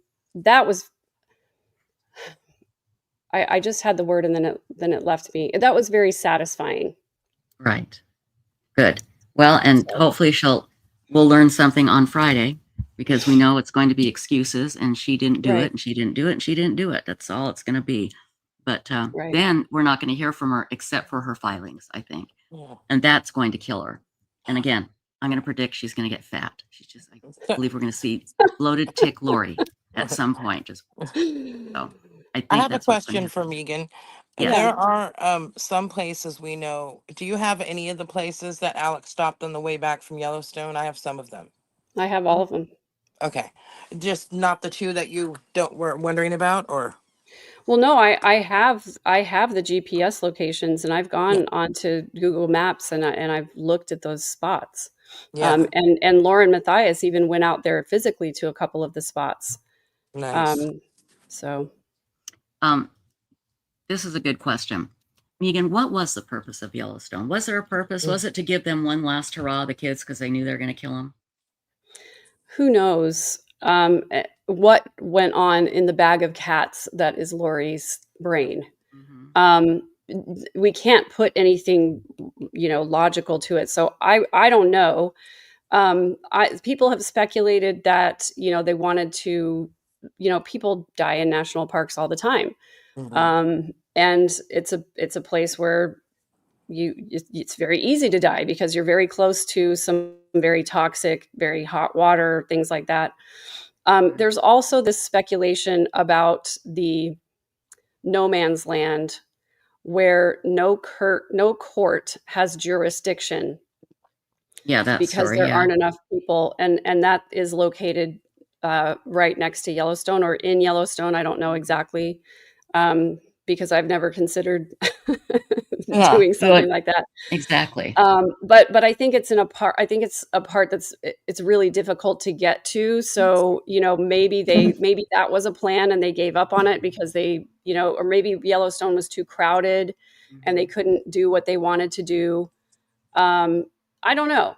I just had the word and then it left me. That was very satisfying. Right. Good. Well, and hopefully we'll learn something on Friday, because we know it's going to be excuses, and she didn't do it, and she didn't do it, and she didn't do it. That's all it's going to be. But then we're not going to hear from her except for her filings, I think. And that's going to kill her. And again, I'm going to predict she's going to get fat. I believe we're going to see bloated tick Lori at some point. I have a question for Megan. Yes. There are some places we know. Do you have any of the places that Alex stopped on the way back from Yellowstone? I have some of them. I have all of them. Okay. Just not the two that you were wondering about, or? Well, no, I have the GPS locations, and I've gone onto Google Maps and I've looked at those spots. Yeah. And Lauren Matthias even went out there physically to a couple of the spots. Nice. This is a good question. Megan, what was the purpose of Yellowstone? Was there a purpose? Was it to give them one last hurrah, the kids, because they knew they were going to kill them? Who knows what went on in the bag of cats that is Lori's brain. We can't put anything, logical to it. So I don't know. People have speculated that, they wanted to, people die in national parks all the time. And it's a place where it's very easy to die because you're very close to some very toxic, very hot water, things like that. There's also this speculation about the no man's land, where no court has jurisdiction. Yeah, that's because there aren't enough people, and that is located right next to Yellowstone, or in Yellowstone. I don't know exactly, because I've never considered doing something like that. Exactly. But I think it's a part it's really difficult to get to. So, maybe that was a plan and they gave up on it because they, or maybe Yellowstone was too crowded and they couldn't do what they wanted to do. I don't know.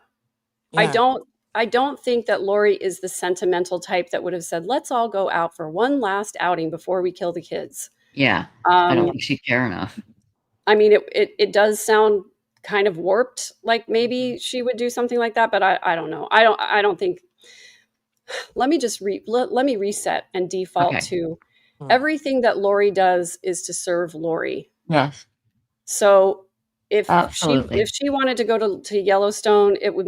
Yeah. I don't think that Lori is the sentimental type that would have said, let's all go out for one last outing before we kill the kids. Yeah. I don't think she'd care enough. I mean, it does sound kind of warped, like maybe she would do something like that, but I don't know. I don't think. Let me just let me reset and default to everything that Lori does is to serve Lori. Yes. So if she wanted to go to Yellowstone, it was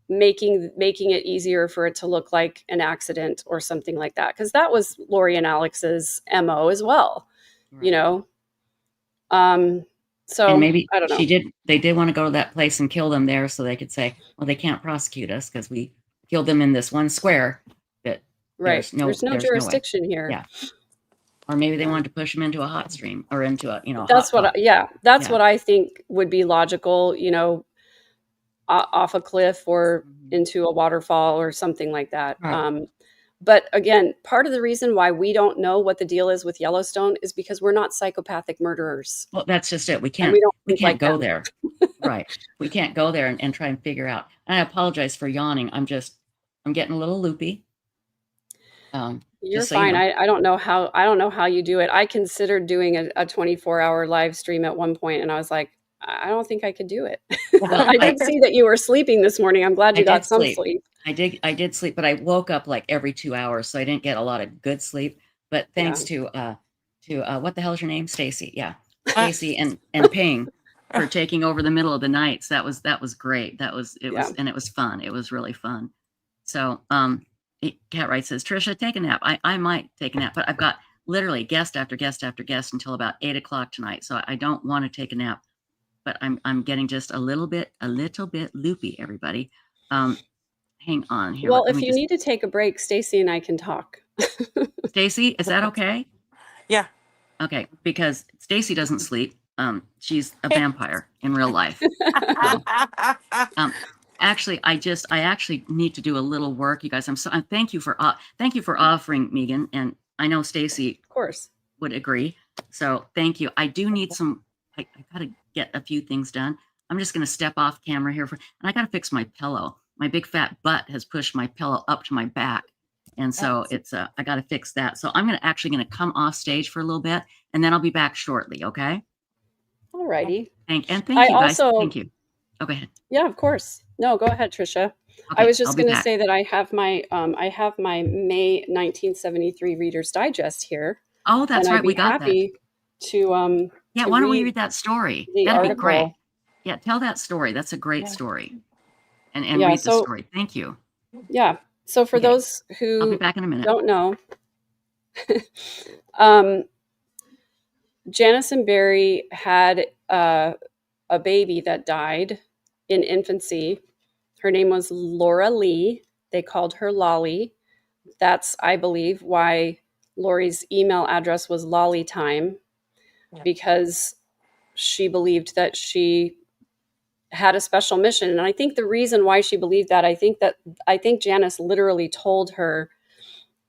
making it easier for it to look like an accident or something like that, because that was Lori and Alex's MO as well. Right. So and maybe I don't know. They did want to go to that place and kill them there, so they could say, well, they can't prosecute us because we killed them in this one square. That there's no jurisdiction here. Yeah. Or maybe they wanted to push them into a hot stream or into a, that's what I think would be logical. off a cliff or into a waterfall or something like that. Right. But again, part of the reason why we don't know what the deal is with Yellowstone is because we're not psychopathic murderers. Well, that's just it. We And we can't don't think like go them. there. Right. We can't go there and try and figure out. And I apologize for yawning. I'm getting a little loopy. You're Just so you fine. know. I don't know how you do it. I considered doing a 24-hour live stream at one point, and I was like, I don't think I could do it. Well, I did see that you were sleeping this morning. I'm glad you got some sleep. I did sleep, but I woke up like every 2 hours, so I didn't get a lot of good sleep. But thanks to what the hell is your name? Stacy. Yeah. Stacy and Ping for taking over the middle of the nights. That was great. And it was fun. It was really fun. So Cat Wright says, Trisha, take a nap. I might take a nap, but I've got literally guest after guest after guest until about 8 o'clock tonight. So I don't want to take a nap, but I'm getting just a little bit loopy, everybody. Hang on here. Well, if you need to take a break, Stacy and I can talk. Stacy, is that okay? Yeah. Okay, because Stacy doesn't sleep. She's a vampire in real life. Actually, I actually need to do a little work, you guys. Thank you for offering, Megan, and I know Stacy, of course, would agree. So thank you. I do need some. I gotta get a few things done. I'm just gonna step off camera here and I gotta fix my pillow. My big fat butt has pushed my pillow up to my back, and so it's I gotta fix that. So I'm actually gonna come off stage for a little bit, and then I'll be back shortly. Okay. All righty. Thank you, guys. Thank you. Oh, go ahead. Yeah, of course. No, go ahead, Trisha. Okay, I was just I'll be going to back. say that I have my May 1973 Reader's Digest here. Oh, that's and right. I'd be We got happy that. To yeah, to why don't we read read that story? the That'd be article. great. Yeah, tell that story. That's a great story. And Yeah, read the so- story. Thank you. Yeah. So for Okay. those I'll who be back in a minute. don't know, Janice and Barry had a baby that died in infancy. Her name was Laura Lee. They called her Lolly. That's, I believe, why Lori's email address was Lolly Time, because she believed that she had a special mission. And I think the reason why she believed that, I think Janice literally told her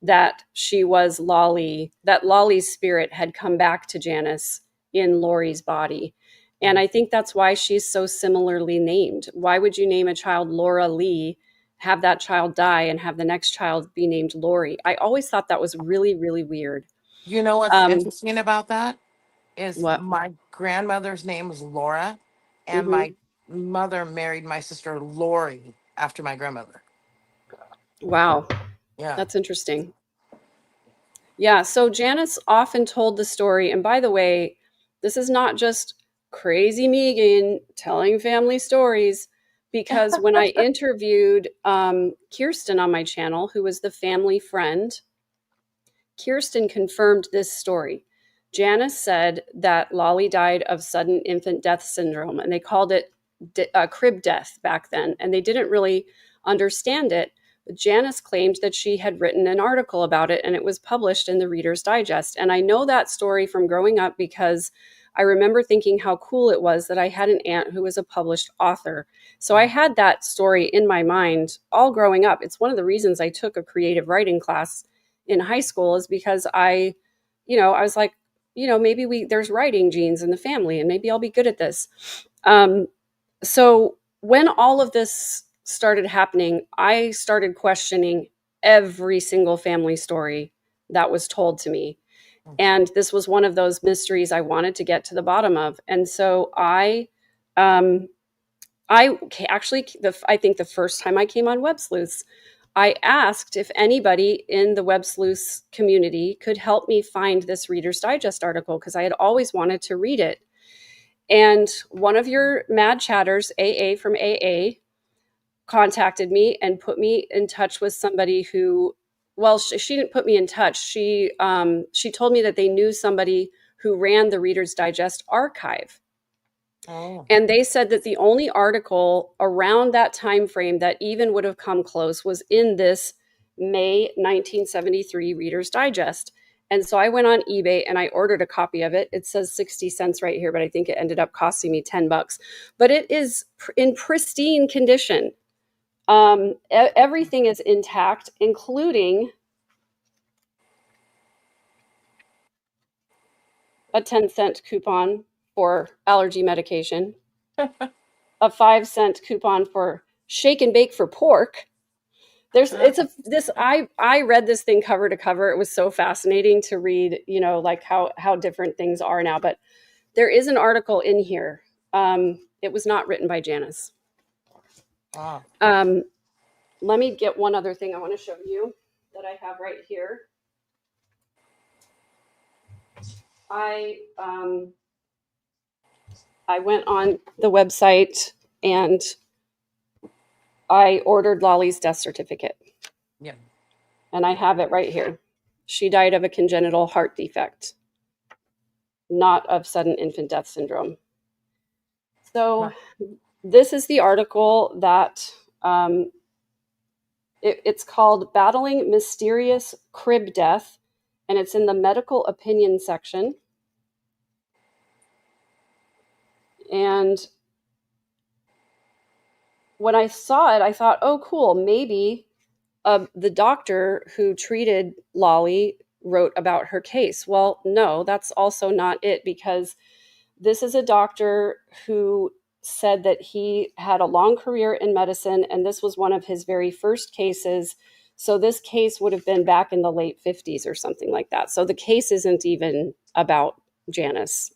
that she was Lolly, that Lolly's spirit had come back to Janice in Lori's body. And I think that's why she's so similarly named. Why would you name a child Laura Lee, have that child die, and have the next child be named Lori? I always thought that was really, really weird. You know what's interesting about that is What? my grandmother's name was Laura, and my mother married my sister Lori after my grandmother. Wow. Yeah. That's interesting. Yeah. So Janice often told the story. And by the way, this is not just crazy Megan telling family stories, because when I interviewed Kirsten on my channel, who was the family friend, Kirsten confirmed this story. Janice said that Lolly died of sudden infant death syndrome, and they called it crib death back then, and they didn't really understand it. But Janice claimed that she had written an article about it, and it was published in the Reader's Digest. And I know that story from growing up because I remember thinking how cool it was that I had an aunt who was a published author. So I had that story in my mind all growing up. It's one of the reasons I took a creative writing class in high school, is because I was like, maybe there's writing genes in the family, and maybe I'll be good at this. So when all of this started happening, I started questioning every single family story that was told to me. And this was one of those mysteries I wanted to get to the bottom of. And so I think the first time I came on Websleuths, I asked if anybody in the Websleuths community could help me find this Reader's Digest article, because I had always wanted to read it. And one of your mad chatters, AA from AA, contacted me and put me in touch with somebody who, well, she didn't put me in touch. She told me that they knew somebody who ran the Reader's Digest archive. Oh. And they said that the only article around that time frame that even would have come close was in this May 1973 Reader's Digest. And so I went on eBay and I ordered a copy of it. It says 60 cents right here, but I think it ended up costing me $10. But it is in pristine condition. Everything is intact, including a 10-cent coupon for allergy medication, a 5-cent coupon for shake and bake for pork. I read this thing cover to cover. It was so fascinating to read, like how different things are now. But there is an article in here. It was not written by Janice. Wow. Let me get one other thing I want to show you that I have right here. I went on the website and I ordered Lolly's death certificate. Yeah. And I have it right here. She died of a congenital heart defect, not of sudden infant death syndrome. So this is the article that it's called Battling Mysterious Crib Death, and it's in the medical opinion section. And when I saw it, I thought, oh, cool, maybe the doctor who treated Lolly wrote about her case. Well, no, that's also not it, because this is a doctor who said that he had a long career in medicine, and this was one of his very first cases. So this case would have been back in the late 50s or something like that. So the case isn't even about Janice.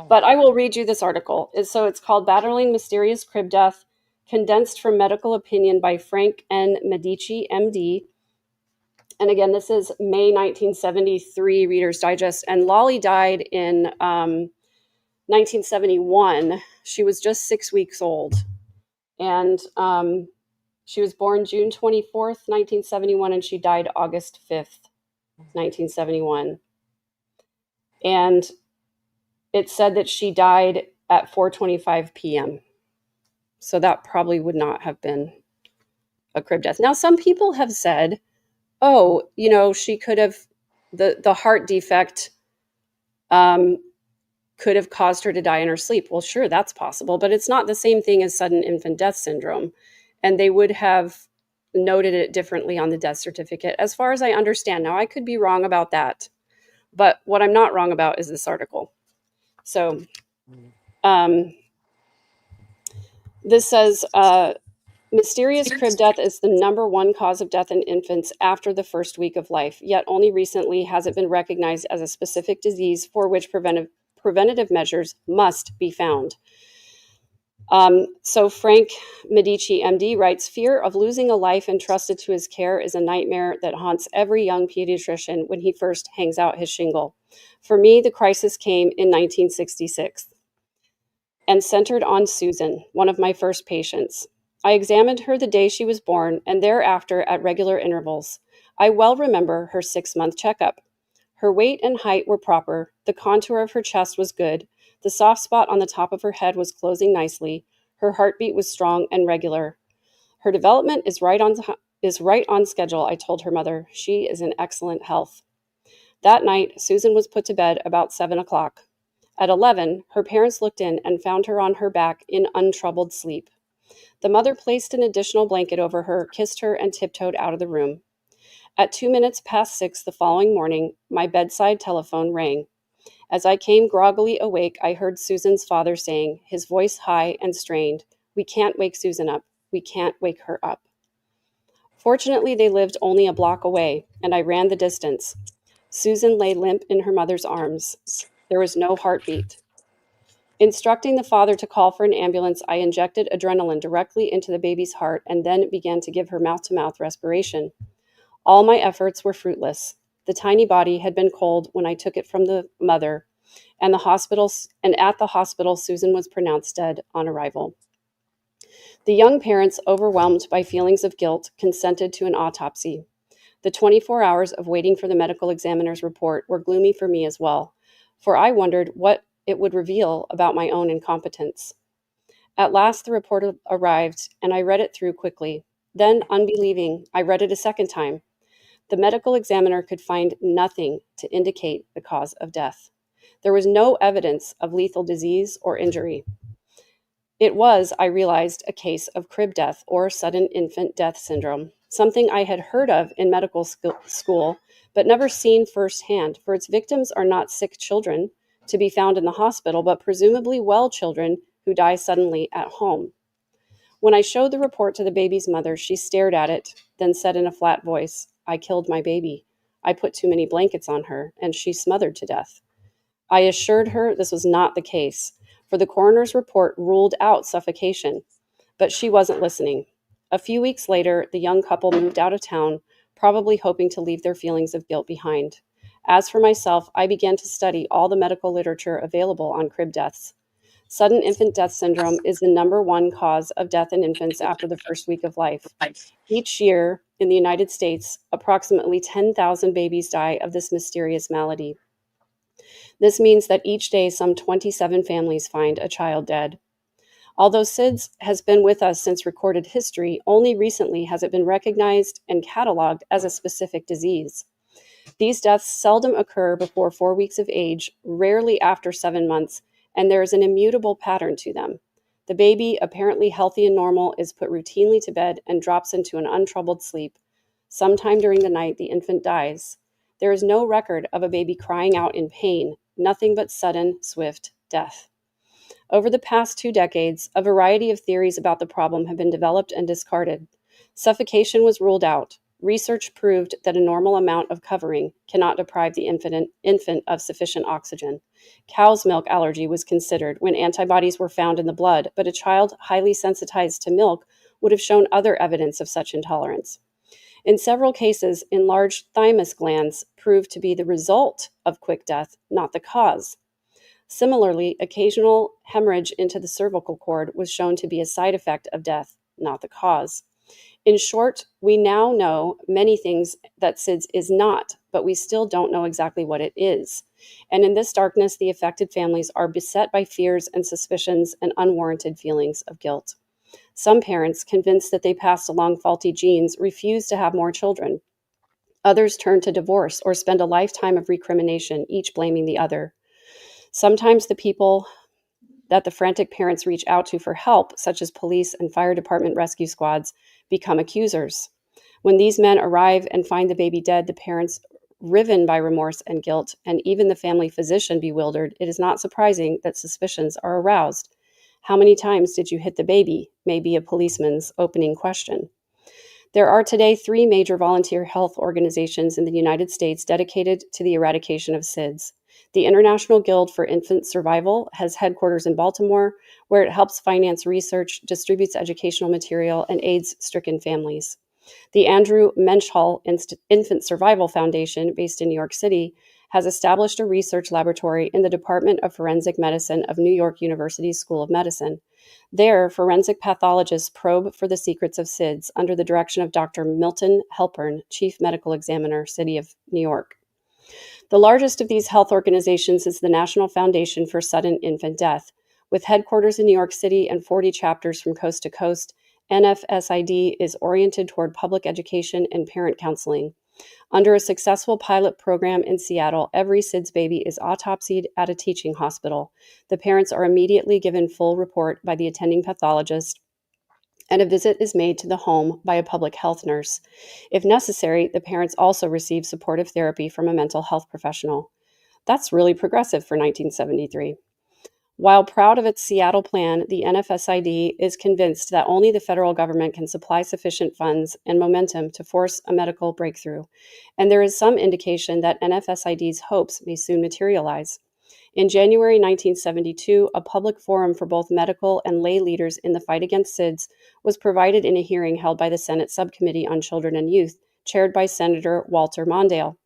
But I will read you this article. So it's called Battling Mysterious Crib Death, condensed from medical opinion by Frank N. Medici, MD. And again, this is May 1973 Reader's Digest. And Lolly died in 1971. She was just 6 weeks old. And she was born June 24th, 1971, and she died August 5th, 1971. And it said that she died at 4:25 p.m. So that probably would not have been a crib death. Now, some people have said, oh, she could have, the heart defect could have caused her to die in her sleep. Well, sure, that's possible, but it's not the same thing as sudden infant death syndrome. And they would have noted it differently on the death certificate, as far as I understand. Now, I could be wrong about that, but what I'm not wrong about is this article. So this says, mysterious crib death is the number one cause of death in infants after the first week of life, yet only recently has it been recognized as a specific disease for which preventative measures must be found. So Frank Medici, MD, writes, fear of losing a life entrusted to his care is a nightmare that haunts every young pediatrician when he first hangs out his shingle. For me, the crisis came in 1966 and centered on Susan, one of my first patients. I examined her the day she was born and thereafter at regular intervals. I well remember her 6-month checkup. Her weight and height were proper. The contour of her chest was good. The soft spot on the top of her head was closing nicely. Her heartbeat was strong and regular. Her development is right on schedule, I told her mother. She is in excellent health. That night, Susan was put to bed about 7 o'clock. At 11, her parents looked in and found her on her back in untroubled sleep. The mother placed an additional blanket over her, kissed her, and tiptoed out of the room. At 2 minutes past 6 the following morning, my bedside telephone rang. As I came groggily awake, I heard Susan's father saying, his voice high and strained, "We can't wake Susan up. We can't wake her up." Fortunately, they lived only a block away, and I ran the distance. Susan lay limp in her mother's arms. There was no heartbeat. Instructing the father to call for an ambulance, I injected adrenaline directly into the baby's heart and then began to give her mouth-to-mouth respiration. All my efforts were fruitless. The tiny body had been cold when I took it from the mother, and at the hospital, Susan was pronounced dead on arrival. The young parents, overwhelmed by feelings of guilt, consented to an autopsy. The 24 hours of waiting for the medical examiner's report were gloomy for me as well, for I wondered what it would reveal about my own incompetence. At last, the report arrived, and I read it through quickly. Then, unbelieving, I read it a second time. The medical examiner could find nothing to indicate the cause of death. There was no evidence of lethal disease or injury. It was, I realized, a case of crib death or sudden infant death syndrome, something I had heard of in medical school, but never seen firsthand, for its victims are not sick children to be found in the hospital, but presumably well children who die suddenly at home. When I showed the report to the baby's mother, she stared at it, then said in a flat voice, "I killed my baby. I put too many blankets on her, and she smothered to death." I assured her this was not the case, for the coroner's report ruled out suffocation, but she wasn't listening. A few weeks later, the young couple moved out of town, probably hoping to leave their feelings of guilt behind. As for myself, I began to study all the medical literature available on crib deaths. Sudden infant death syndrome is the #1 cause of death in infants after the first week of life. Each year in the United States, approximately 10,000 babies die of this mysterious malady. This means that each day some 27 families find a child dead. Although SIDS has been with us since recorded history, only recently has it been recognized and cataloged as a specific disease. These deaths seldom occur before 4 weeks of age, rarely after 7 months, and there is an immutable pattern to them. The baby, apparently healthy and normal, is put routinely to bed and drops into an untroubled sleep. Sometime during the night, the infant dies. There is no record of a baby crying out in pain, nothing but sudden, swift death. Over the past 2 decades, a variety of theories about the problem have been developed and discarded. Suffocation was ruled out. Research proved that a normal amount of covering cannot deprive the infant of sufficient oxygen. Cow's milk allergy was considered when antibodies were found in the blood, but a child highly sensitized to milk would have shown other evidence of such intolerance. In several cases, enlarged thymus glands proved to be the result of quick death, not the cause. Similarly, occasional hemorrhage into the cervical cord was shown to be a side effect of death, not the cause. In short, we now know many things that SIDS is not, but we still don't know exactly what it is. And in this darkness, the affected families are beset by fears and suspicions and unwarranted feelings of guilt. Some parents, convinced that they passed along faulty genes, refuse to have more children. Others turn to divorce or spend a lifetime of recrimination, each blaming the other. Sometimes the people that the frantic parents reach out to for help, such as police and fire department rescue squads, become accusers. When these men arrive and find the baby dead, the parents, riven by remorse and guilt, and even the family physician bewildered, it is not surprising that suspicions are aroused. How many times did you hit the baby? May be a policeman's opening question. There are today 3 major volunteer health organizations in the United States dedicated to the eradication of SIDS. The International Guild for Infant Survival has headquarters in Baltimore, where it helps finance research, distributes educational material, and aids stricken families. The Andrew Menschall Infant Survival Foundation, based in New York City, has established a research laboratory in the Department of Forensic Medicine of New York University School of Medicine. There, forensic pathologists probe for the secrets of SIDS under the direction of Dr. Milton Halpern, Chief Medical Examiner, City of New York. The largest of these health organizations is the National Foundation for Sudden Infant Death. With headquarters in New York City and 40 chapters from coast to coast, NFSID is oriented toward public education and parent counseling. Under a successful pilot program in Seattle, every SIDS baby is autopsied at a teaching hospital. The parents are immediately given full report by the attending pathologist, and a visit is made to the home by a public health nurse. If necessary, the parents also receive supportive therapy from a mental health professional. That's really progressive for 1973. While proud of its Seattle plan, the NFSID is convinced that only the federal government can supply sufficient funds and momentum to force a medical breakthrough, and there is some indication that NFSID's hopes may soon materialize. In January 1972, a public forum for both medical and lay leaders in the fight against SIDS was provided in a hearing held by the Senate Subcommittee on Children and Youth, chaired by Senator Walter Mondale.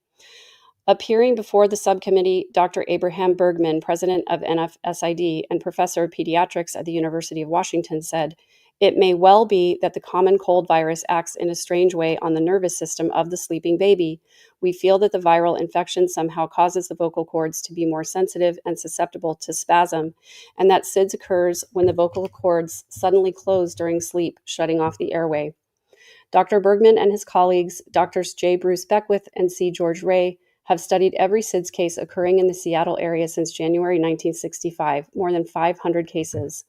Appearing before the subcommittee, Dr. Abraham Bergman, president of NFSID and professor of pediatrics at the University of Washington, said, "It may well be that the common cold virus acts in a strange way on the nervous system of the sleeping baby. We feel that the viral infection somehow causes the vocal cords to be more sensitive and susceptible to spasm, and that SIDS occurs when the vocal cords suddenly close during sleep, shutting off the airway. Dr. Bergman and his colleagues, Drs. J. Bruce Beckwith and C. George Ray, have studied every SIDS case occurring in the Seattle area since January 1965, more than 500 cases.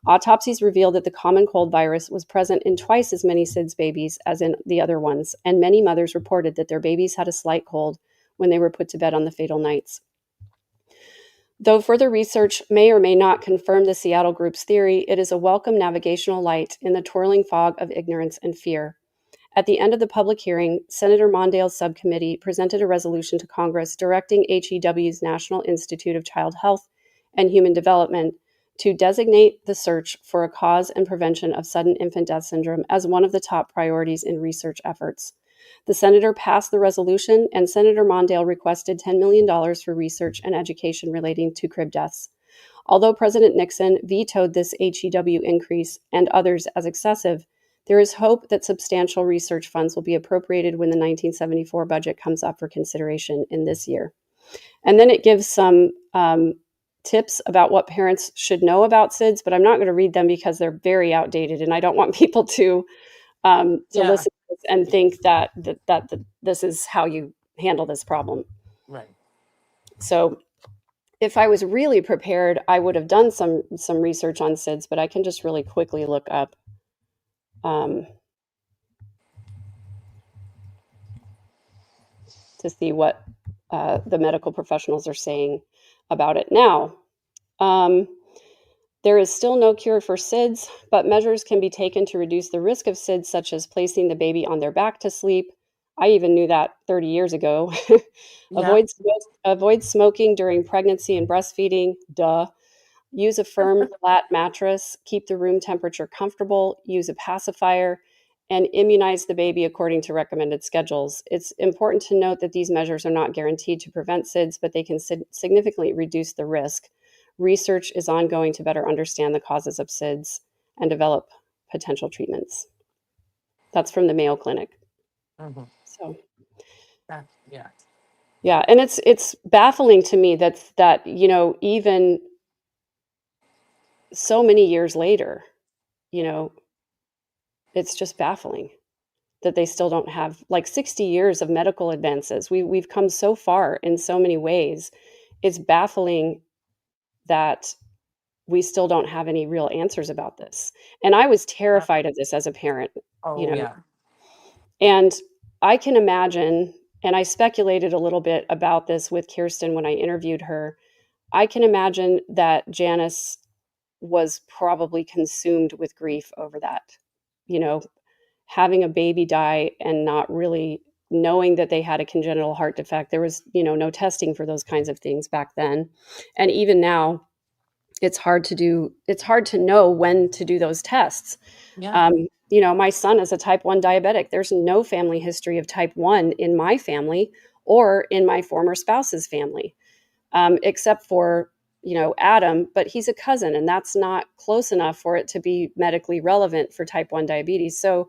Autopsies revealed that the common cold virus was present in twice as many SIDS babies as in the other ones, and many mothers reported that their babies had a slight cold when they were put to bed on the fatal nights. Though further research may or may not confirm the Seattle group's theory, it is a welcome navigational light in the twirling fog of ignorance and fear. At the end of the public hearing, Senator Mondale's subcommittee presented a resolution to Congress directing HEW's National Institute of Child Health and Human Development to designate the search for a cause and prevention of sudden infant death syndrome as one of the top priorities in research efforts. The senator passed the resolution, and Senator Mondale requested $10 million for research and education relating to crib deaths. Although President Nixon vetoed this HEW increase and others as excessive, there is hope that substantial research funds will be appropriated when the 1974 budget comes up for consideration in this year. And then it gives some tips about what parents should know about SIDS, but I'm not going to read them because they're very outdated, and I don't want people to listen to this and think that this is how you handle this problem. Right. So if I was really prepared, I would have done some research on SIDS, but I can just really quickly look up to see what the medical professionals are saying about it. Now, there is still no cure for SIDS, but measures can be taken to reduce the risk of SIDS, such as placing the baby on their back to sleep. I even knew that 30 years ago. Avoid smoking during pregnancy and breastfeeding. Duh. Use a firm, flat mattress. Keep the room temperature comfortable. Use a pacifier. And immunize the baby according to recommended schedules. It's important to note that these measures are not guaranteed to prevent SIDS, but they can significantly reduce the risk. Research is ongoing to better understand the causes of SIDS and develop potential treatments. That's from the Mayo Clinic. Mm-hmm. So, yeah. Yeah, and it's baffling to me that even so many years later, it's just baffling that they still don't have 60 years of medical advances. We've come so far in so many ways. It's baffling that we still don't have any real answers about this. And I was terrified of this as a parent. Yeah. And I can imagine, and I speculated a little bit about this with Kirsten when I interviewed her. I can imagine that Janice was probably consumed with grief over that. Having a baby die and not really knowing that they had a congenital heart defect. There was, no testing for those kinds of things back then. And even now, it's hard to know when to do those tests. Yeah. My son is a type 1 diabetic. There's no family history of type 1 in my family or in my former spouse's family, except for, Adam, but he's a cousin, and that's not close enough for it to be medically relevant for type 1 diabetes. So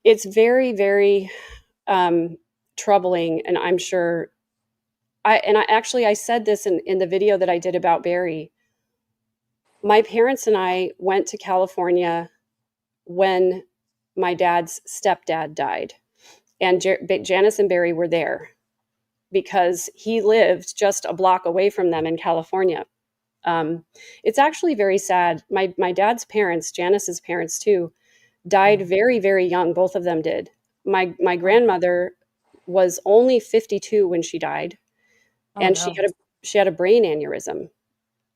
it's very, very troubling. And I'm sure I said this in the video that I did about Barry. My parents and I went to California when my dad's stepdad died, and Janice and Barry were there because he lived just a block away from them in California. It's actually very sad. My dad's parents, Janice's parents too, died very, very young. Both of them did. My grandmother was only 52 when she died, and she had a brain aneurysm.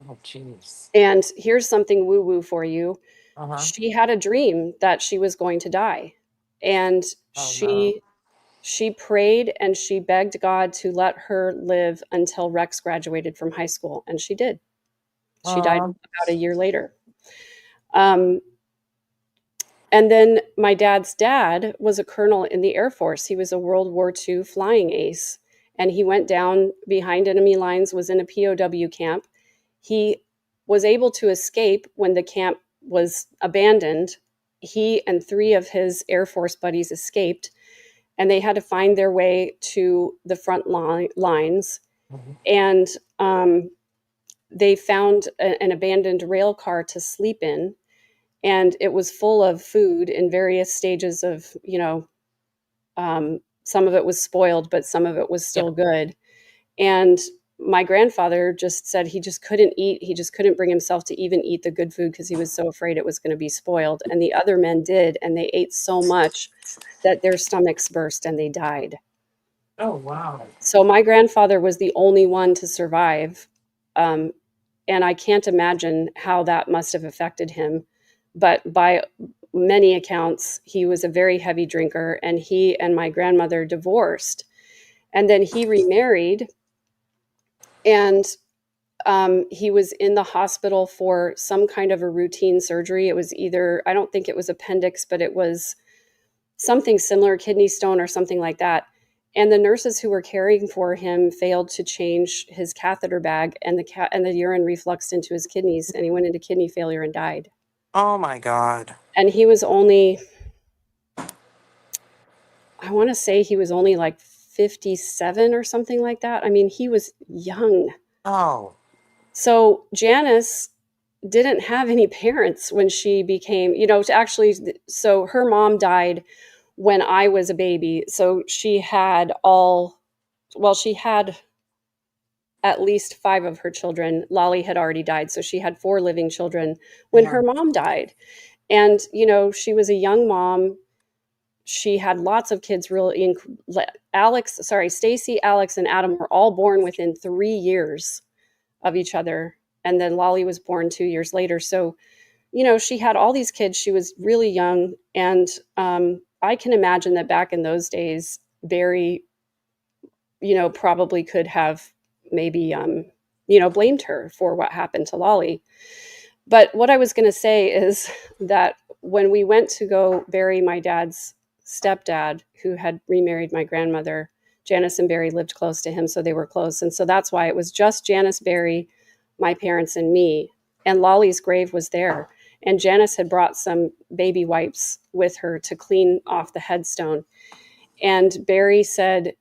Oh, jeez. And here's something woo-woo for you. Uh-huh. She had a dream that she was going to die. And she prayed and she begged God to let her live until Rex graduated from high school. And she did. She died about a year later. And then my dad's dad was a colonel in the Air Force. He was a World War II flying ace. And he went down behind enemy lines, was in a POW camp. He was able to escape when the camp was abandoned. He and 3 of his Air Force buddies escaped, and they had to find their way to the front lines. And they found an abandoned rail car to sleep in. and it was full of food in various stages of, some of it was spoiled, but some of it was still good. And my grandfather just said he just couldn't eat. He just couldn't bring himself to even eat the good food because he was so afraid it was going to be spoiled. And the other men did, and they ate so much that their stomachs burst and they died. Oh, wow. So my grandfather was the only one to survive. And I can't imagine how that must have affected him. But by many accounts, he was a very heavy drinker, and he and my grandmother divorced. And then he remarried, and he was in the hospital for some kind of a routine surgery. It was either, I don't think it was appendix, but it was something similar, kidney stone or something like that. And the nurses who were caring for him failed to change his catheter bag, and the urine refluxed into his kidneys, and he went into kidney failure and died. Oh my God. And he was only, I want to say he was only like 57 or something like that. I mean, he was young. Oh. So Janice didn't have any parents when she became, so her mom died when I was a baby. So she had she had at least 5 of her children. Lolly had already died. So she had 4 living children when her mom died. And, she was a young mom. She had lots of kids, Stacy, Alex, and Adam were all born within 3 years of each other. And then Lolly was born 2 years later. So, she had all these kids. She was really young. And I can imagine that back in those days, Barry, probably could have maybe, blamed her for what happened to Lolly. But what I was going to say is that when we went to go bury my dad's stepdad, who had remarried my grandmother, Janice and Barry lived close to him, so they were close. And so that's why it was just Janice, Barry, my parents, and me. And Lolly's grave was there. And Janice had brought some baby wipes with her to clean off the headstone. And Barry said,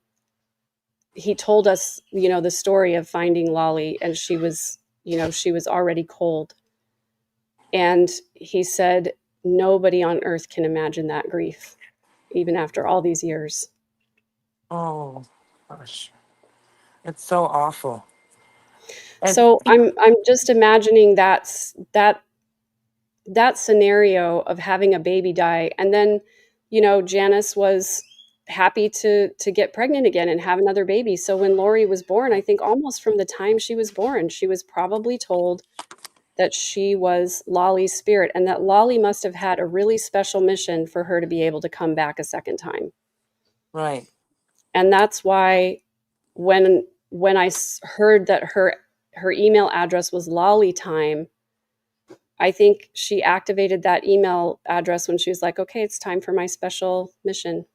he told us, the story of finding Lolly, and she was already cold. And he said, nobody on earth can imagine that grief, even after all these years. Oh, gosh. It's so awful. And So I'm just imagining that scenario of having a baby die. And then, Janice was happy to get pregnant again and have another baby. So when Lori was born, I think almost from the time she was born, she was probably told that she was Lolly's spirit, and that Lolly must have had a really special mission for her to be able to come back a second time. Right. And that's why when I heard that her email address was Lolly Time, I think she activated that email address when she was like, okay, it's time for my special mission.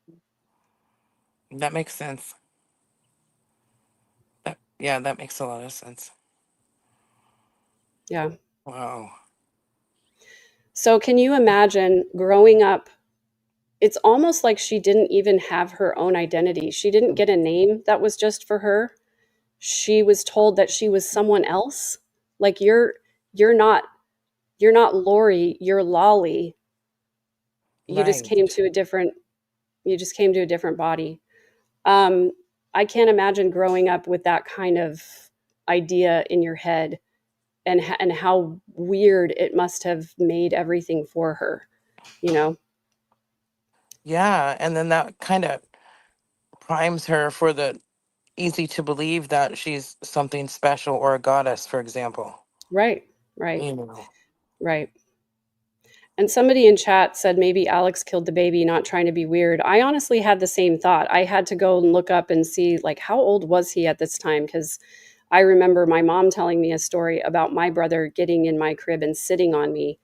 That makes sense. That makes a lot of sense. Yeah. Wow. So can you imagine growing up? It's almost like she didn't even have her own identity. She didn't get a name that was just for her. She was told that she was someone else. Like you're not Lori, you're Lolly. You just Right. came to a different body. I can't imagine growing up with that kind of idea in your head, and how weird it must have made everything for her, Yeah, and then that kind of primes her for the easy to believe that she's something special or a goddess, for example. Right. Right. And somebody in chat said maybe Alex killed the baby, not trying to be weird. I honestly had the same thought. I had to go and look up and see, like, how old was he at this time? Because I remember my mom telling me a story about my brother getting in my crib and sitting on me,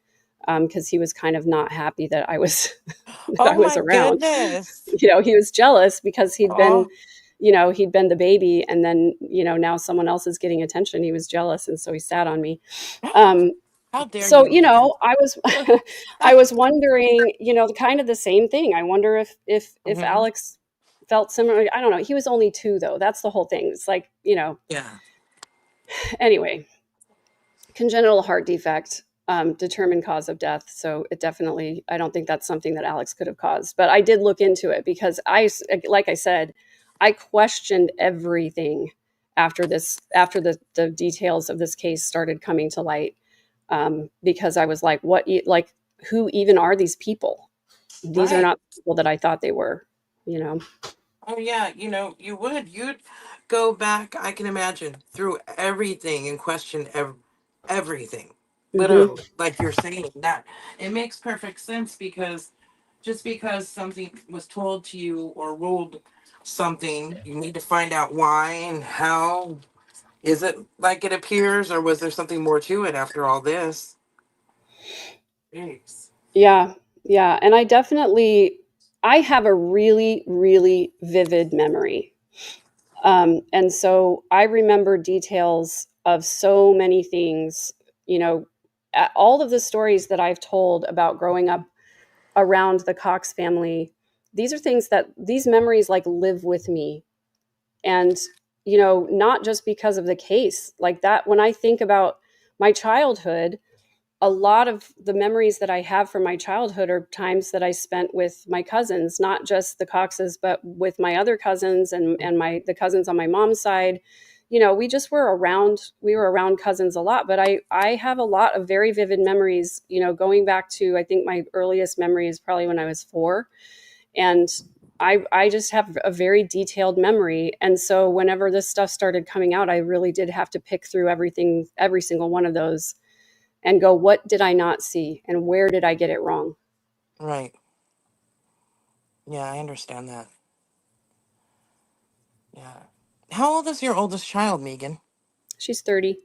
because he was kind of not happy that I was Oh my around. goodness. He was jealous because he'd been the baby, and then now someone else is getting attention. He was jealous, and so he sat on me. How dare So, you? I was I was wondering, kind of the same thing. I wonder if Mhm. Alex felt similar. I don't know. He was only 2 though. That's the whole thing. It's like, Yeah. anyway, congenital heart defect. determined cause of death. So it definitely, I don't think that's something that Alex could have caused. But I did look into it because like I said, I questioned everything after the details of this case started coming to light, because I was like, like, who even are these people? These are Right. not people that I thought they were, you know? Oh yeah, you'd go back, I can imagine, through everything and question everything. Hmm. Literally, like you're saying that. It makes perfect sense because just because something was told to you or ruled something, you need to find out why and how. Is it like it appears, or was there something more to it after all this? Jeez. Yeah, yeah. And I have a really, really vivid memory. And so I remember details of so many things, you know, all of the stories that I've told about growing up around the Cox family. These memories like live with me. And, not just because of the case like that. When I think about my childhood, a lot of the memories that I have from my childhood are times that I spent with my cousins, not just the Coxes, but with my other cousins and the cousins on my mom's side. We just we were around cousins a lot, but I have a lot of very vivid memories, going back to, I think my earliest memory is probably when I was 4. And I just have a very detailed memory. And so whenever this stuff started coming out, I really did have to pick through everything, every single one of those, and go, what did I not see and where did I get it wrong? Right. Yeah, I understand that. Yeah. How old is your oldest child, Megan? She's 30.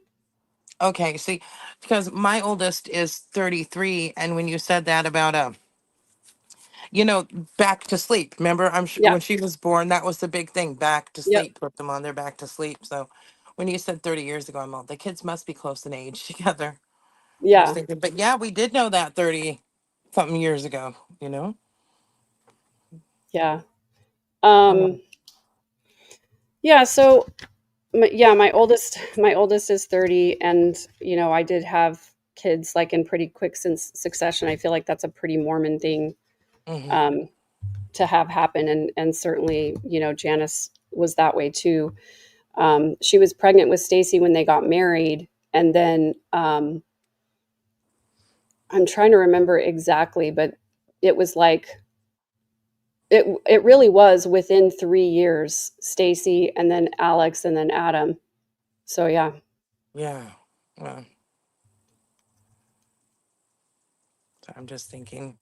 Okay, see, because my oldest is 33, and when you said that about you know, back to sleep. Remember, I'm sure Yeah. when she was born, that was the big thing, back to Yep. sleep, put them on their back to sleep. So when you said 30 years ago, I'm all, the kids must be close in age together. I was Yeah. thinking, but yeah, we did know that 30 something years ago, you know? Yeah. Um, Yeah. So, yeah, my oldest is 30, and I did have kids like in pretty quick succession. I feel like that's a pretty Mormon thing, mhm. um, to have happen, and certainly, Janice was that way too. She was pregnant with Stacy when they got married, and then I'm trying to remember exactly, but it was like it really was within 3 years, Stacy and then Alex and then Adam. So yeah. Yeah. Well, so I'm just thinking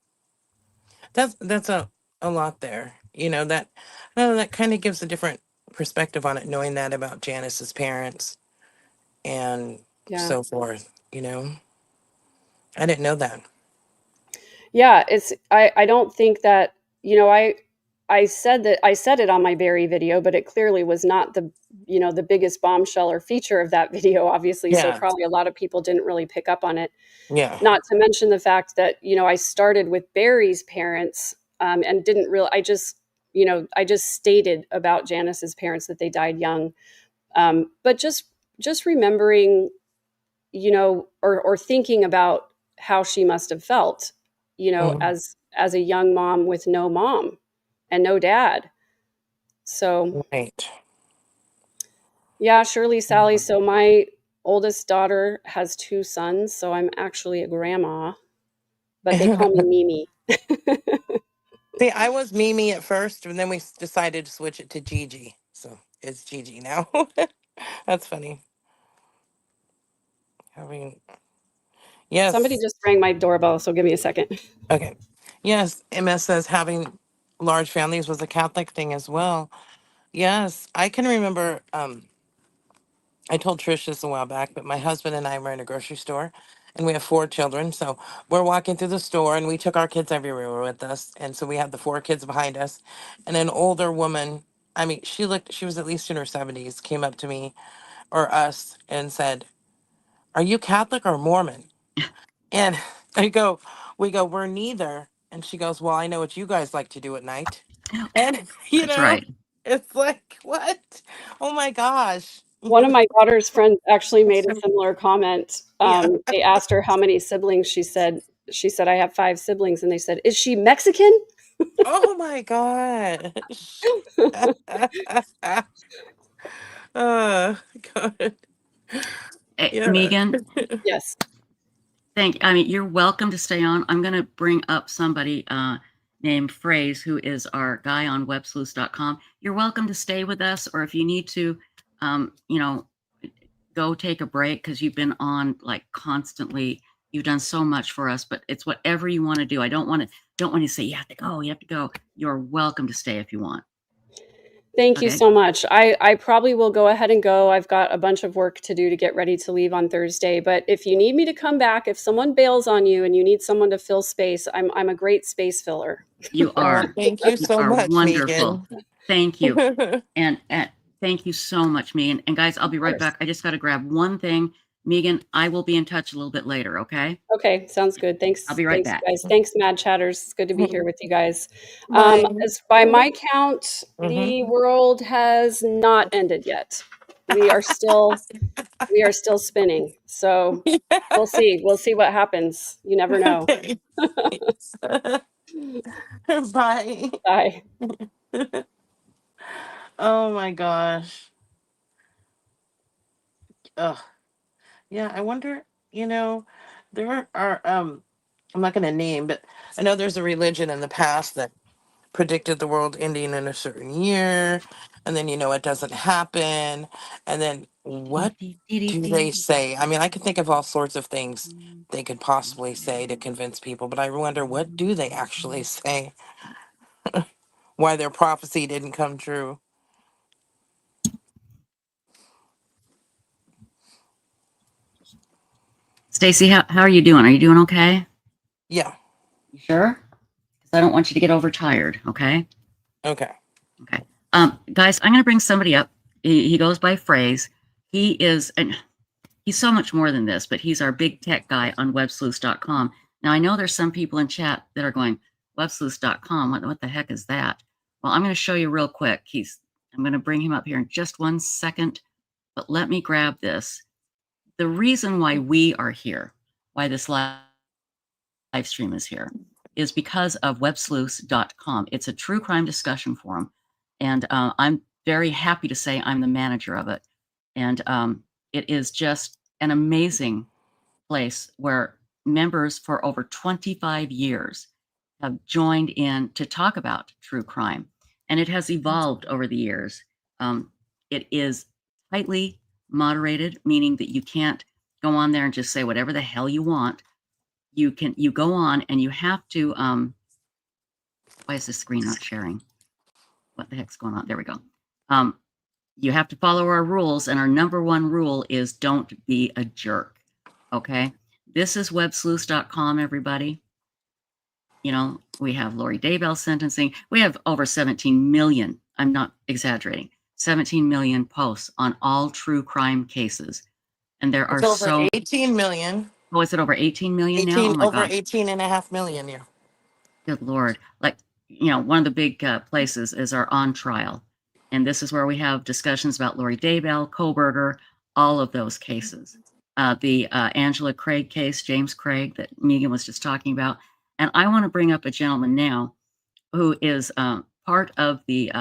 that's a lot there. That kind of gives a different perspective on it, knowing that about Janice's parents and Yeah. so forth, you know? I didn't know that. Yeah, I don't think that, I said it on my Barry video, but it clearly was not the biggest bombshell or feature of that video, obviously. So Yeah. probably a lot of people didn't really pick up on it. Yeah. Not to mention the fact that, I started with Barry's parents, and didn't really, I just stated about Janice's parents that they died young. But just remembering, or thinking about how she must have felt, Mhm. as a young mom with no mom and no dad. So Right. yeah, Shirley, Sally. So my oldest daughter has 2 sons, so I'm actually a grandma, but they call me Mimi. See, I was Mimi at first, and then we decided to switch it to Gigi. So it's Gigi now. That's funny. I mean, Somebody yes. just rang my doorbell, so give me a second. Okay. Yes, MS says having large families was a Catholic thing as well. Yes, I can remember. I told Trish this a while back, but my husband and I were in a grocery store, and we have 4 children. So we're walking through the store, and we took our kids everywhere with us, and so we had the 4 kids behind us, and an older woman. I mean, she was at least in her 70s, came up to me or us and said, "Are you Catholic or Mormon?" And we go, "We're neither." And she goes, "Well, I know what you guys like to do at night." And, That's right. it's like, what? Oh my gosh. One of my daughter's friends actually made a similar comment. Yeah. They asked her how many siblings. She said, I have 5 siblings. And they said, is she Mexican? Oh my gosh. God. Yeah. Megan, Yes. I mean, you're welcome to stay on. I'm going to bring up somebody named Phrase, who is our guy on Websleuths.com. You're welcome to stay with us, or if you need to, you know, go take a break because you've been on like constantly. You've done so much for us, but it's whatever you want to do. I don't want to say you have to go. You have to go. You're welcome to stay if you want. Thank you Okay. so much. I probably will go ahead and go. I've got a bunch of work to do to get ready to leave on Thursday. But if you need me to come back, if someone bails on you and you need someone to fill space, I'm a great space filler. You are. Thank you You so are much, wonderful. Megan. Thank you. And thank you so much, Megan. And guys, I'll be right back. I just got to grab one thing. Megan, I will be in touch a little bit later, okay? Okay, sounds good. Thanks. I'll be right Thanks, back. guys. Thanks, Mad Chatters. It's good to be here with you guys. Bye. As by my count, the world has not ended yet. We are still spinning. So we'll see. We'll see what happens. You never know. Okay. Bye. Bye. Oh my gosh. Ugh. Yeah, I wonder, there are I'm not gonna name, but I know there's a religion in the past that predicted the world ending in a certain year, and then it doesn't happen, and then what do they say? I mean, I could think of all sorts of things they could possibly say to convince people, but I wonder, what do they actually say? Why their prophecy didn't come true? Stacy, how are you doing? Are you doing okay? Yeah. You sure? Because I don't want you to get overtired, okay? Okay. Okay. Guys, I'm going to bring somebody up. He goes by Phrase. He is, and he's so much more than this, but he's our big tech guy on Websleuths.com. Now, I know there's some people in chat that are going, Websleuths.com, what the heck is that? Well, I'm going to show you real quick. I'm going to bring him up here in just one second, but let me grab this. The reason why we are here, why this live stream is here, is because of Websleuths.com. It's a true crime discussion forum, and I'm very happy to say I'm the manager of it. And it is just an amazing place where members for over 25 years have joined in to talk about true crime. And it has evolved over the years. It is tightly moderated, meaning that you can't go on there and just say whatever the hell you want. You go on and you have to, why is this screen not sharing? What the heck's going on? There we go. You have to follow our rules, and our number one rule is don't be a jerk, okay? This is Websleuths.com, everybody. We have Lori Daybell sentencing. We have over 17 million, I'm not exaggerating, 17 million posts on all true crime cases. And there are It's over 18 million. Oh, is it over 18 million now? Oh my Over gosh. 18.5 million, yeah. Good Lord. Like, one of the big places is our On Trial. And this is where we have discussions about Lori Daybell, Koberger, all of those cases. The Angela Craig case, James Craig, that Megan was just talking about. And I want to bring up a gentleman now who is part of the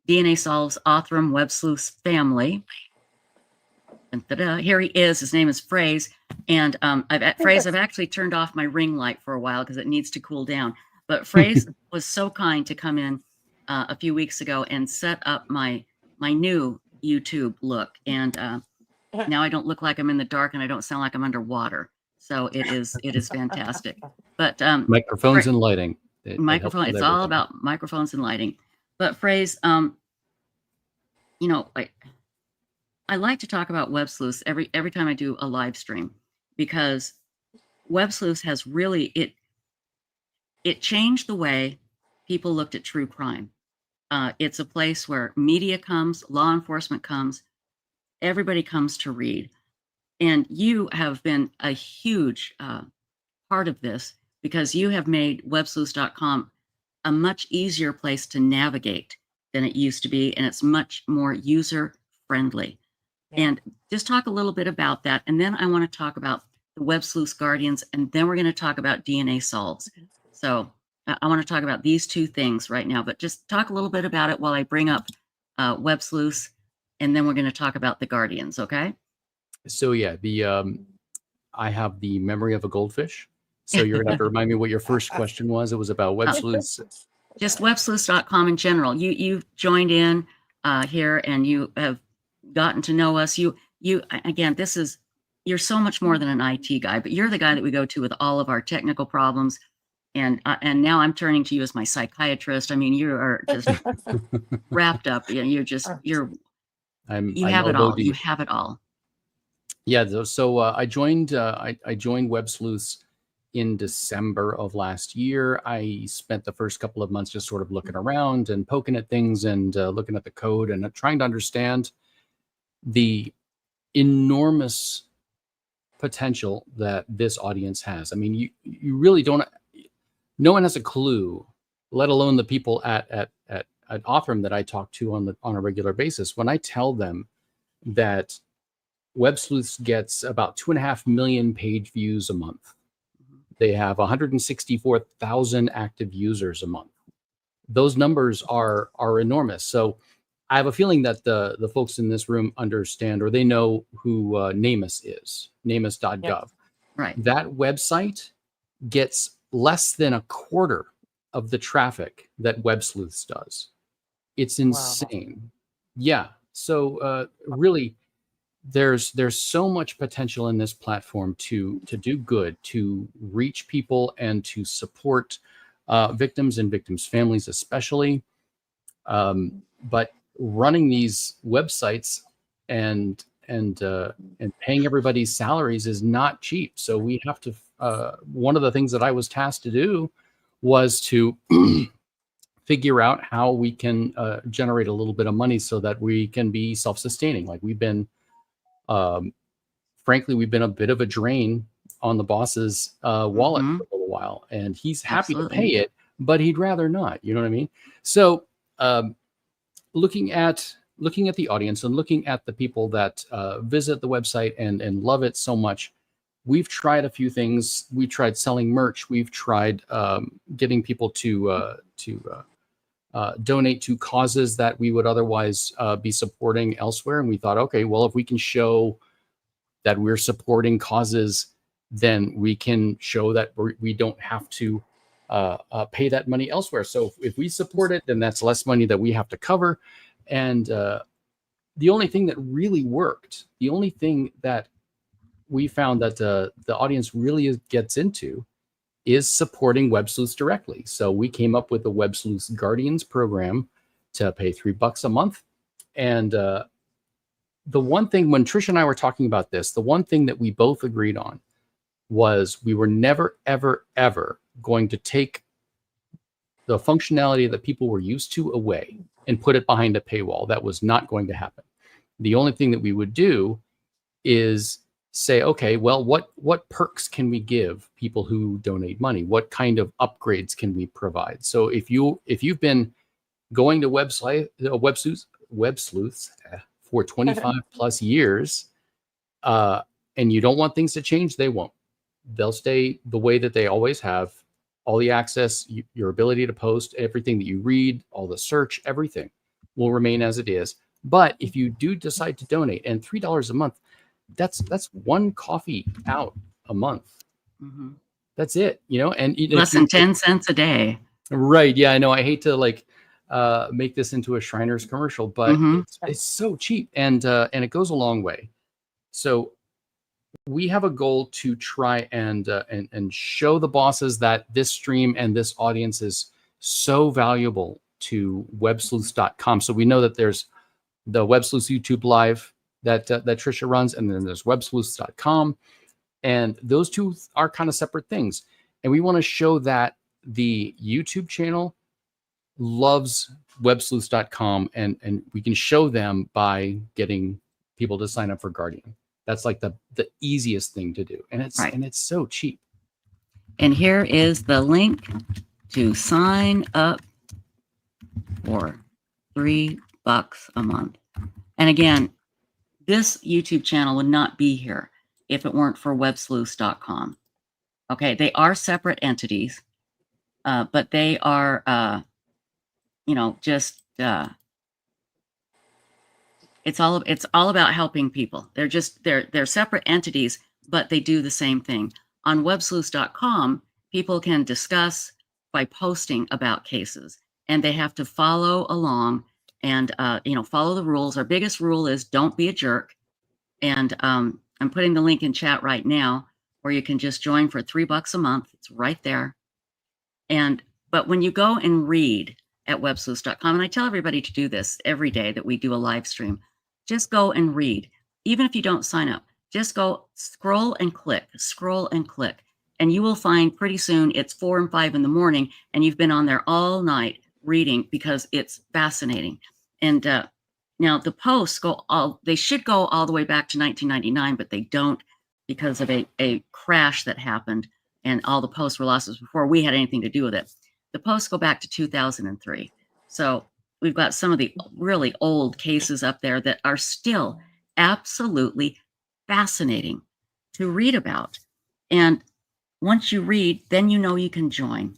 DNA Solves Othram Websleuths family. And here he is. His name is Phrase. And I've actually turned off my ring light for a while because it needs to cool down. But Phrase was so kind to come in a few weeks ago and set up my new YouTube look. And now I don't look like I'm in the dark and I don't sound like I'm underwater. So it is fantastic. But microphones and lighting. It's all about microphones and lighting. But Phrase, I like to talk about Websleuths every time I do a live stream, because Websleuths has really, it changed the way people looked at true crime. It's a place where media comes, law enforcement comes, everybody comes to read. And you have been a huge part of this, because you have made Websleuths.com a much easier place to navigate than it used to be, and it's much more user friendly. And just talk a little bit about that. And then I want to talk about the Websleuths Guardians, and then we're going to talk about DNA solves. So I want to talk about these two things right now, but just talk a little bit about it while I bring up Websleuths, and then we're going to talk about the Guardians, okay? So yeah, I have the memory of a goldfish. So you're gonna have to remind me what your first question was. It was about Websleuths. Just websleuths.com in general. You've joined in here, and you have gotten to know us. Again, you're so much more than an IT guy, but you're the guy that we go to with all of our technical problems. And now I'm turning to you as my psychiatrist. I mean, you are just wrapped up. You have it all. You have it all. Yeah. So I joined Websleuths in December of last year. I spent the first couple of months just sort of looking around and poking at things and looking at the code and trying to understand the enormous potential that this audience has. I mean, you really don't. No one has a clue, let alone the people at Othram that I talk to on a regular basis. When I tell them that Websleuths gets about 2.5 million page views a month, they have 164,000 active users a month. Those numbers are enormous. So I have a feeling that the folks in this room understand, or they know who NamUs is, namus.gov. Yep. Right. That website gets less than a quarter of the traffic that Websleuths does. It's insane. Wow. Yeah. So really, there's so much potential in this platform to do good, to reach people, and to support victims and victims' families especially. But running these websites and paying everybody's salaries is not cheap. So we have to. One of the things that I was tasked to do was to figure out how we can generate a little bit of money so that we can be self-sustaining. Like we've been, frankly, we've been a bit of a drain on the boss's wallet for a little while, and he's happy to pay it, but he'd rather not. You know what I mean? So looking at the audience and looking at the people that visit the website and love it so much, we've tried a few things. We tried selling merch. We've tried getting people to donate to causes that we would otherwise be supporting elsewhere. And we thought, okay, well, if we can show that we're supporting causes, then we can show that we don't have to pay that money elsewhere. So if we support it, then that's less money that we have to cover. And the only thing that really worked, the only thing that we found that the audience really gets into is supporting Websleuths directly. So we came up with the Websleuths Guardians program to pay $3 a month. And the one thing, when Trish and I were talking about this, the one thing that we both agreed on was we were never, ever, ever going to take the functionality that people were used to away and put it behind a paywall. That was not going to happen. The only thing that we would do is say, okay, well, what perks can we give people who donate money? What kind of upgrades can we provide? So if you've been going to Websleuths for 25 plus years, and you don't want things to change, they won't. They'll stay the way that they always have. All the access, your ability to post, everything that you read, all the search, everything will remain as it is. But if you do decide to donate, and $3 a month, that's one coffee out a month. Mm-hmm. That's it, and less than 10 cents a day. Right. Yeah, I know. I hate to make this into a Shriners commercial, but it's so cheap and it goes a long way. So we have a goal to try and show the bosses that this stream and this audience is so valuable to websleuths.com. So we know that there's the Websleuths YouTube Live that Trisha runs, and then there's websleuths.com, and those two are kind of separate things. And we want to show that the YouTube channel loves websleuths.com, and we can show them by getting people to sign up for Guardian. That's like the easiest thing to do, and it's so cheap. And here is the link to sign up for $3 a month. And again, this YouTube channel would not be here if it weren't for Websleuths.com. Okay, they are separate entities, but they are, you know, just it's all about helping people. They're separate entities, but they do the same thing. On Websleuths.com, people can discuss by posting about cases, and they have to follow along and you know, follow the rules. Our biggest rule is don't be a jerk. And I'm putting the link in chat right now, where you can just join for $3 a month. It's right there. But when you go and read at websleuths.com, and I tell everybody to do this every day that we do a live stream, just go and read. Even if you don't sign up, just go scroll and click, and you will find pretty soon it's 4 and 5 in the morning, and you've been on there all night reading because it's fascinating. And now the posts they should go all the way back to 1999, but they don't, because of a crash that happened, and all the posts were lost before we had anything to do with it. The posts go back to 2003. So we've got some of the really old cases up there that are still absolutely fascinating to read about. And once you read, then you know you can join.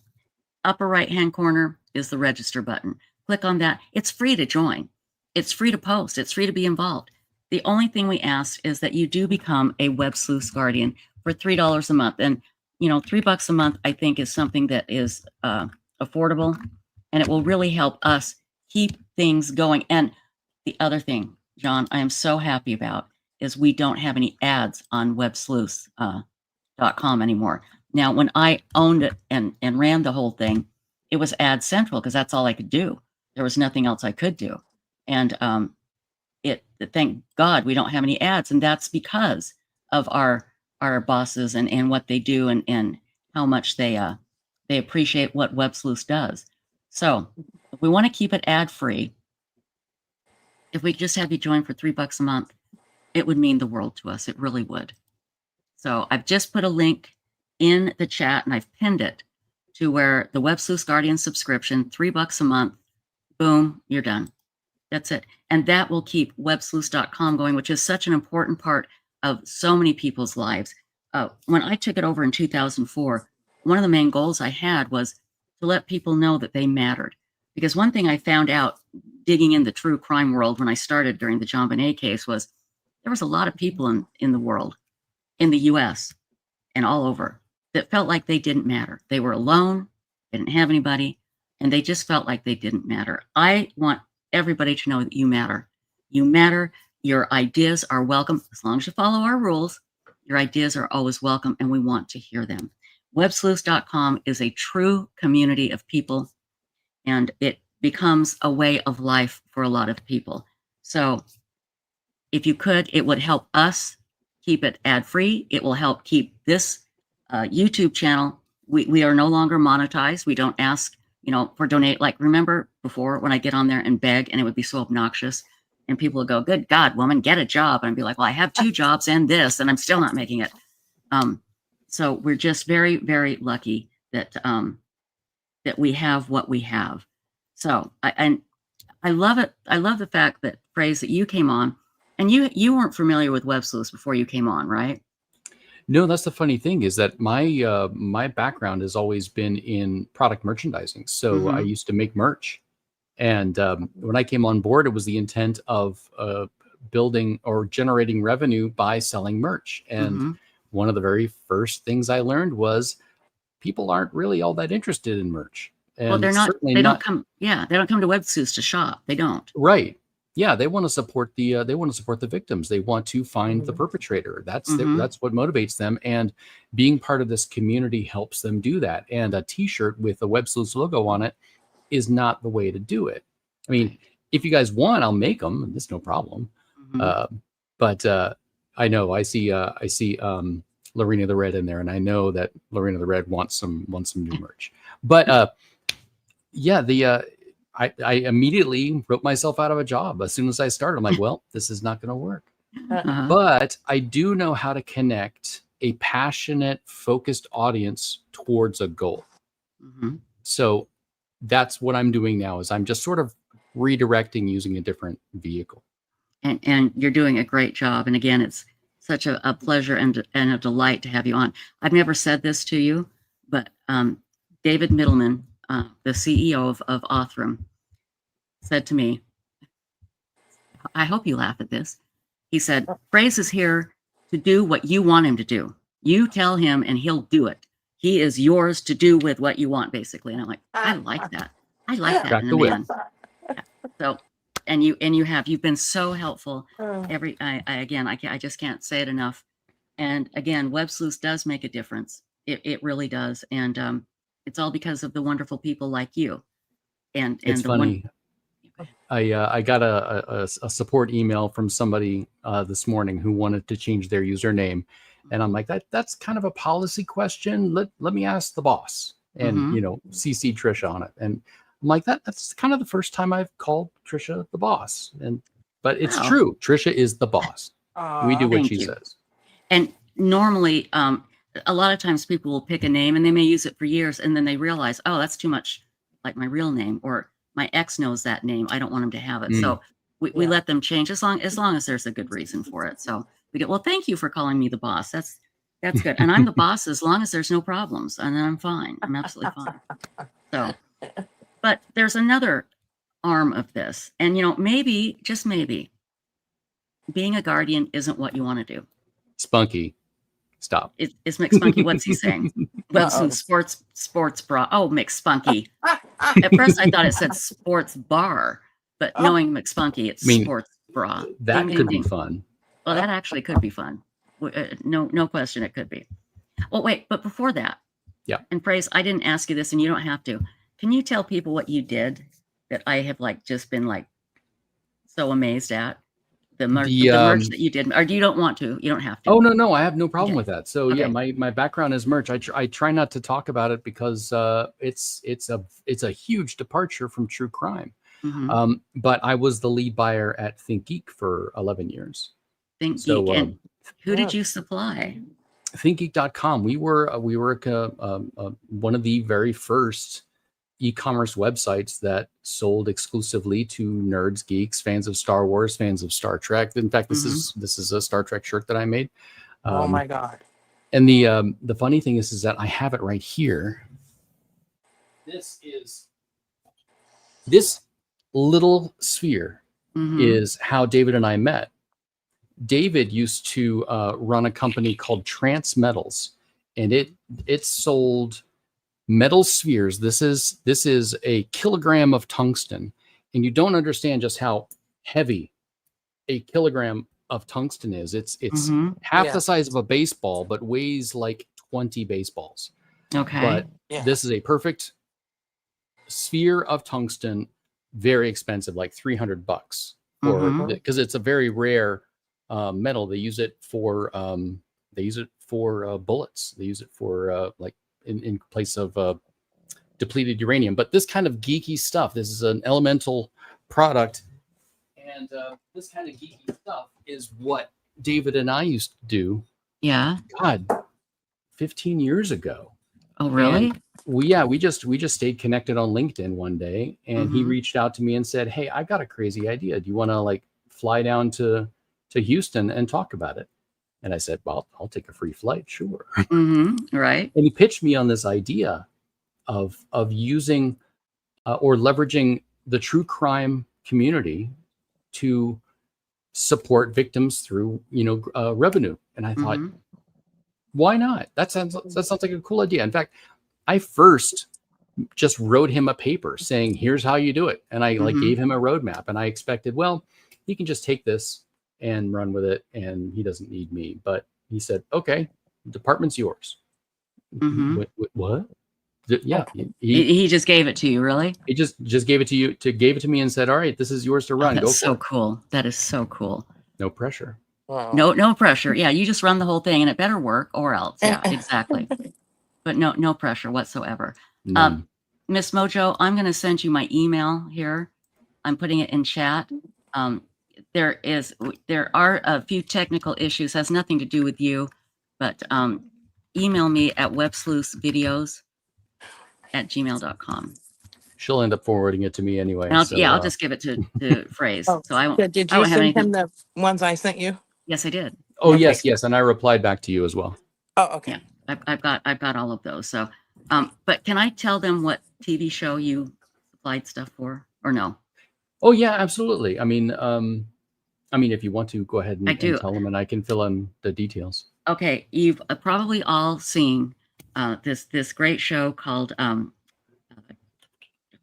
Upper right-hand corner is the register button. Click on that. It's free to join. It's free to post. It's free to be involved. The only thing we ask is that you do become a Web Sleuths Guardian for $3 a month. And, you know, $3 a month, I think, is something that is affordable, and it will really help us keep things going. And the other thing, John, I am so happy about is we don't have any ads on websleuths.com anymore. Now, when I owned it and ran the whole thing, it was Ad Central because that's all I could do. There was nothing else I could do. And thank God we don't have any ads. And that's because of our bosses and what they do and how much they appreciate what Websleuths does. So if we want to keep it ad-free, if we just have you join for $3 a month, it would mean the world to us. It really would. So I've just put a link in the chat, and I've pinned it to where the Websleuths Guardian subscription, $3 a month, boom, you're done. That's it. And that will keep websleuths.com going, which is such an important part of so many people's lives. When I took it over in 2004, one of the main goals I had was to let people know that they mattered. Because one thing I found out digging in the true crime world when I started during the JonBenet case was there was a lot of people in the world, in the US and all over, that felt like they didn't matter. They were alone, they didn't have anybody, and they just felt like they didn't matter. I want everybody to know that you matter. You matter. Your ideas are welcome. As long as you follow our rules, your ideas are always welcome, and we want to hear them. Websleuths.com is a true community of people, and it becomes a way of life for a lot of people. So if you could, it would help us keep it ad-free. It will help keep this YouTube channel. We are no longer monetized. We don't ask, you know, for donate. Like, remember before when I get on there and beg, and it would be so obnoxious, and people would go, "Good God, woman, get a job." And I'd be like, "Well, I have 2 jobs and this, and I'm still not making it." So we're just very, very lucky that that we have what we have. So I love it. I love the fact that, Phrase, that you came on, and you weren't familiar with Websleuths before you came on, right? No, that's the funny thing is that my background has always been in product merchandising. So I used to make merch. And when I came on board, it was the intent of building or generating revenue by selling merch. And one of the very first things I learned was people aren't really all that interested in merch. And Well, they're not. certainly They not, don't come. Yeah, they don't come to Websleuths to shop. They don't. right. Yeah, they want to support the victims. They want to find the perpetrator. That's that's what motivates them. And being part of this community helps them do that. And a T-shirt with a Websleuths logo on it is not the way to do it. I mean, if you guys want, I'll make them. There's no problem. But I know I see Lorena the Red in there, and I know that Lorena the Red wants some new merch. But yeah, I immediately wrote myself out of a job as soon as I started. I'm like, well, this is not going to work. But I do know how to connect a passionate, focused audience towards a goal. So that's what I'm doing now, is I'm just sort of redirecting using a different vehicle. and you're doing a great job. And again, it's such a pleasure and a delight to have you on. I've never said this to you, but David Middleman, the CEO of Othram, said to me, I hope you laugh at this. He said, Fraze is here to do what you want him to do. You tell him and he'll do it. He is yours to do with what you want, basically. And I'm like, I like that. I like that Back in the a whip. man. Yeah. So, and you've been so helpful. I just can't say it enough. And again, Websleuths does make a difference. It really does. And it's all because of the wonderful people like you. And It's funny. I got a support email from somebody this morning who wanted to change their username, and I'm like, that's kind of a policy question. Let me ask the boss, and CC Trisha on it. And I'm like, that's kind of the first time I've called Trisha the boss. But it's true. Trisha is the boss. We do what she says. And normally, a lot of times people will pick a name and they may use it for years, and then they realize, oh, that's too much like my real name, or my ex knows that name. I don't want him to have it. So we let them change as long as there's a good reason for it. So we go, well, thank you for calling me the boss. That's good. And I'm the boss as long as there's no problems, and then I'm fine. I'm absolutely fine. So, but there's another arm of this, and maybe, just maybe, being a guardian isn't what you want to do. Spunky, stop. It's McSpunky. What's he saying? Well, some sports bra. Oh, McSpunky. At first, I thought it said sports bar, but knowing McSpunky, it's sports bra. That could be fun. Well, that actually could be fun. No question, it could be. Well, wait, but before that, and Fraze, I didn't ask you this, and you don't have to. Can you tell people what you did that I have just been so amazed at? The merch that you did, or you don't want to? You don't have to. Oh no, I have no problem with that. So yeah, my background is merch. I try not to talk about it because it's a huge departure from true crime. But I was the lead buyer at ThinkGeek for 11 years. ThinkGeek. And who did you supply? ThinkGeek.com. We were one of the very first e-commerce websites that sold exclusively to nerds, geeks, fans of Star Wars, fans of Star Trek. In fact, this is a Star Trek shirt that I made. Oh my God. And the funny thing is that I have it right here. This little sphere is how David and I met. David used to run a company called Trance Metals, and it sold metal spheres. This is a kilogram of tungsten, and you don't understand just how heavy a kilogram of tungsten is. It's half the size of a baseball, but weighs like 20 baseballs. Okay. But this is a perfect sphere of tungsten, very expensive, like $300 because it's a very rare metal. They use it for bullets. They use it for in place of depleted uranium. But this kind of geeky stuff, this is an elemental product, and this kind of geeky stuff is what David and I used to do. Yeah. God, 15 years ago. Oh, really? And we just stayed connected on LinkedIn one day, and he reached out to me and said, "Hey, I've got a crazy idea. Do you want to fly down to Houston and talk about it?" And I said, "Well, I'll take a free flight, sure." Right. And he pitched me on this idea of using or leveraging the true crime community to support victims through revenue. And I thought, why not? That sounds like a cool idea. In fact, I first just wrote him a paper saying, "Here's how you do it," and I gave him a roadmap. And I expected, well, he can just take this and run with it, and he doesn't need me. But he said, "Okay, the department's yours." What? Yeah, he just gave it to you, really? He just gave it to you, gave it to me and said, "All right, this is yours to run." That's Go so for it. cool. That is so cool. No pressure. No pressure. Yeah, you just run the whole thing, and it better work, or else. Yeah, exactly. But no pressure whatsoever. Miss Mojo, I'm going to send you my email here. I'm putting it in chat. There are a few technical issues, has nothing to do with you, but email me at websleuthsvideos@gmail.com. she'll end up forwarding it to me anyway. And I'll, So, yeah, I'll just give it to Phrase. Oh, So I won't. good. Did I you won't have send anything. him the ones I sent you? Yes, I did. oh Okay. yes, and I replied back to you as well. Oh, okay. Yeah, I've got all of those. So, but can I tell them what TV show you supplied stuff for, or no? Oh yeah, absolutely. I mean, if you want to go ahead I and do. tell them, and I can fill in the details. Okay, you've probably all seen this great show called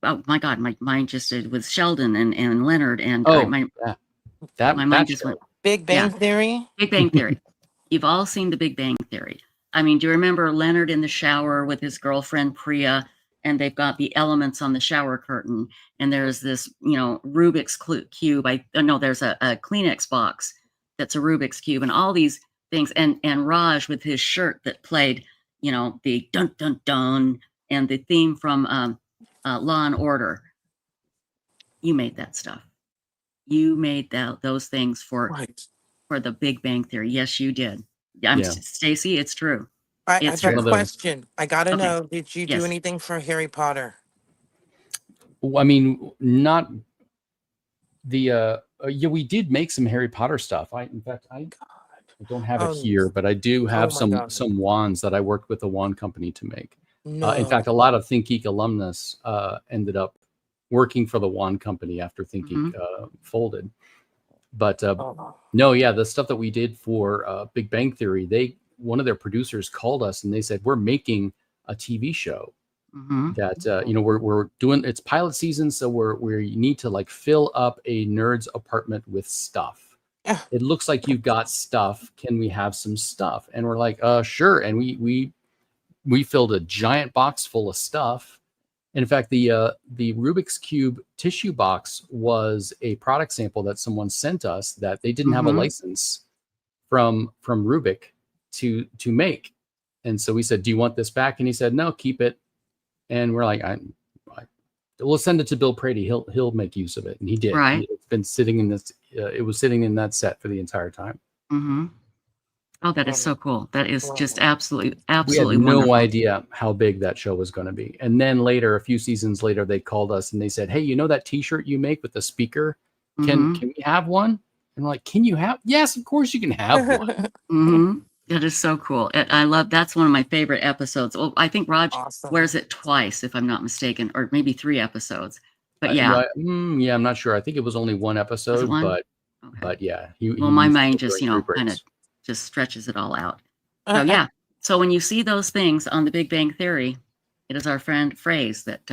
oh my God, my mind just with Sheldon and Leonard and my mind just went. Big Bang Theory. Big Bang Theory. You've all seen the Big Bang Theory. I mean, do you remember Leonard in the shower with his girlfriend Priya, and they've got the elements on the shower curtain, and there's this, Rubik's cube. There's a Kleenex box that's a Rubik's cube, and all these things, and Raj with his shirt that played, the dun dun dun, and the theme from Law and Order. You made that stuff. You made those things for the Big Bang Theory. Yes, you did. Yeah. Stacy, it's true. I've got a question. I gotta Okay. know. Did you do Yes. anything for Harry Potter? I mean, not the yeah, we did make some Harry Potter stuff. I don't have it here, but I do have some wands that I worked with a wand company to make. In fact, a lot of ThinkGeek alumnus ended up working for the wand company after ThinkGeek folded. But no, yeah, the stuff that we did for Big Bang Theory, one of their producers called us and they said, we're making a TV show that we're doing, it's pilot season, so we need to like fill up a nerd's apartment with stuff. It looks like you've got stuff. Can we have some stuff? And we're like, sure. And we filled a giant box full of stuff. And in fact, the Rubik's Cube tissue box was a product sample that someone sent us that they didn't have a license from Rubik to make. And so we said, do you want this back? And he said, no, keep it. And we're like, we'll send it to Bill Prady. He'll make use of it. And he did. Right. It's been sitting in this. It was sitting in that set for the entire time. Oh, that is so cool. That is just absolutely We had wonderful. no idea how big that show was going to be. And then later, a few seasons later, they called us and they said, hey, that T-shirt you make with the speaker? Can we have one? And we're like, can you have? Yes, of course you can have one. That is so cool. I love, that's one of my favorite episodes. Well, I think Raj wears it twice, if I'm not mistaken, or maybe 3 episodes. But yeah. Yeah, I'm not sure. I think it was only one episode, one? but yeah. Well, my mind just, kind of just stretches it all out. So yeah. So when you see those things on the Big Bang Theory, it is our friend Phrase that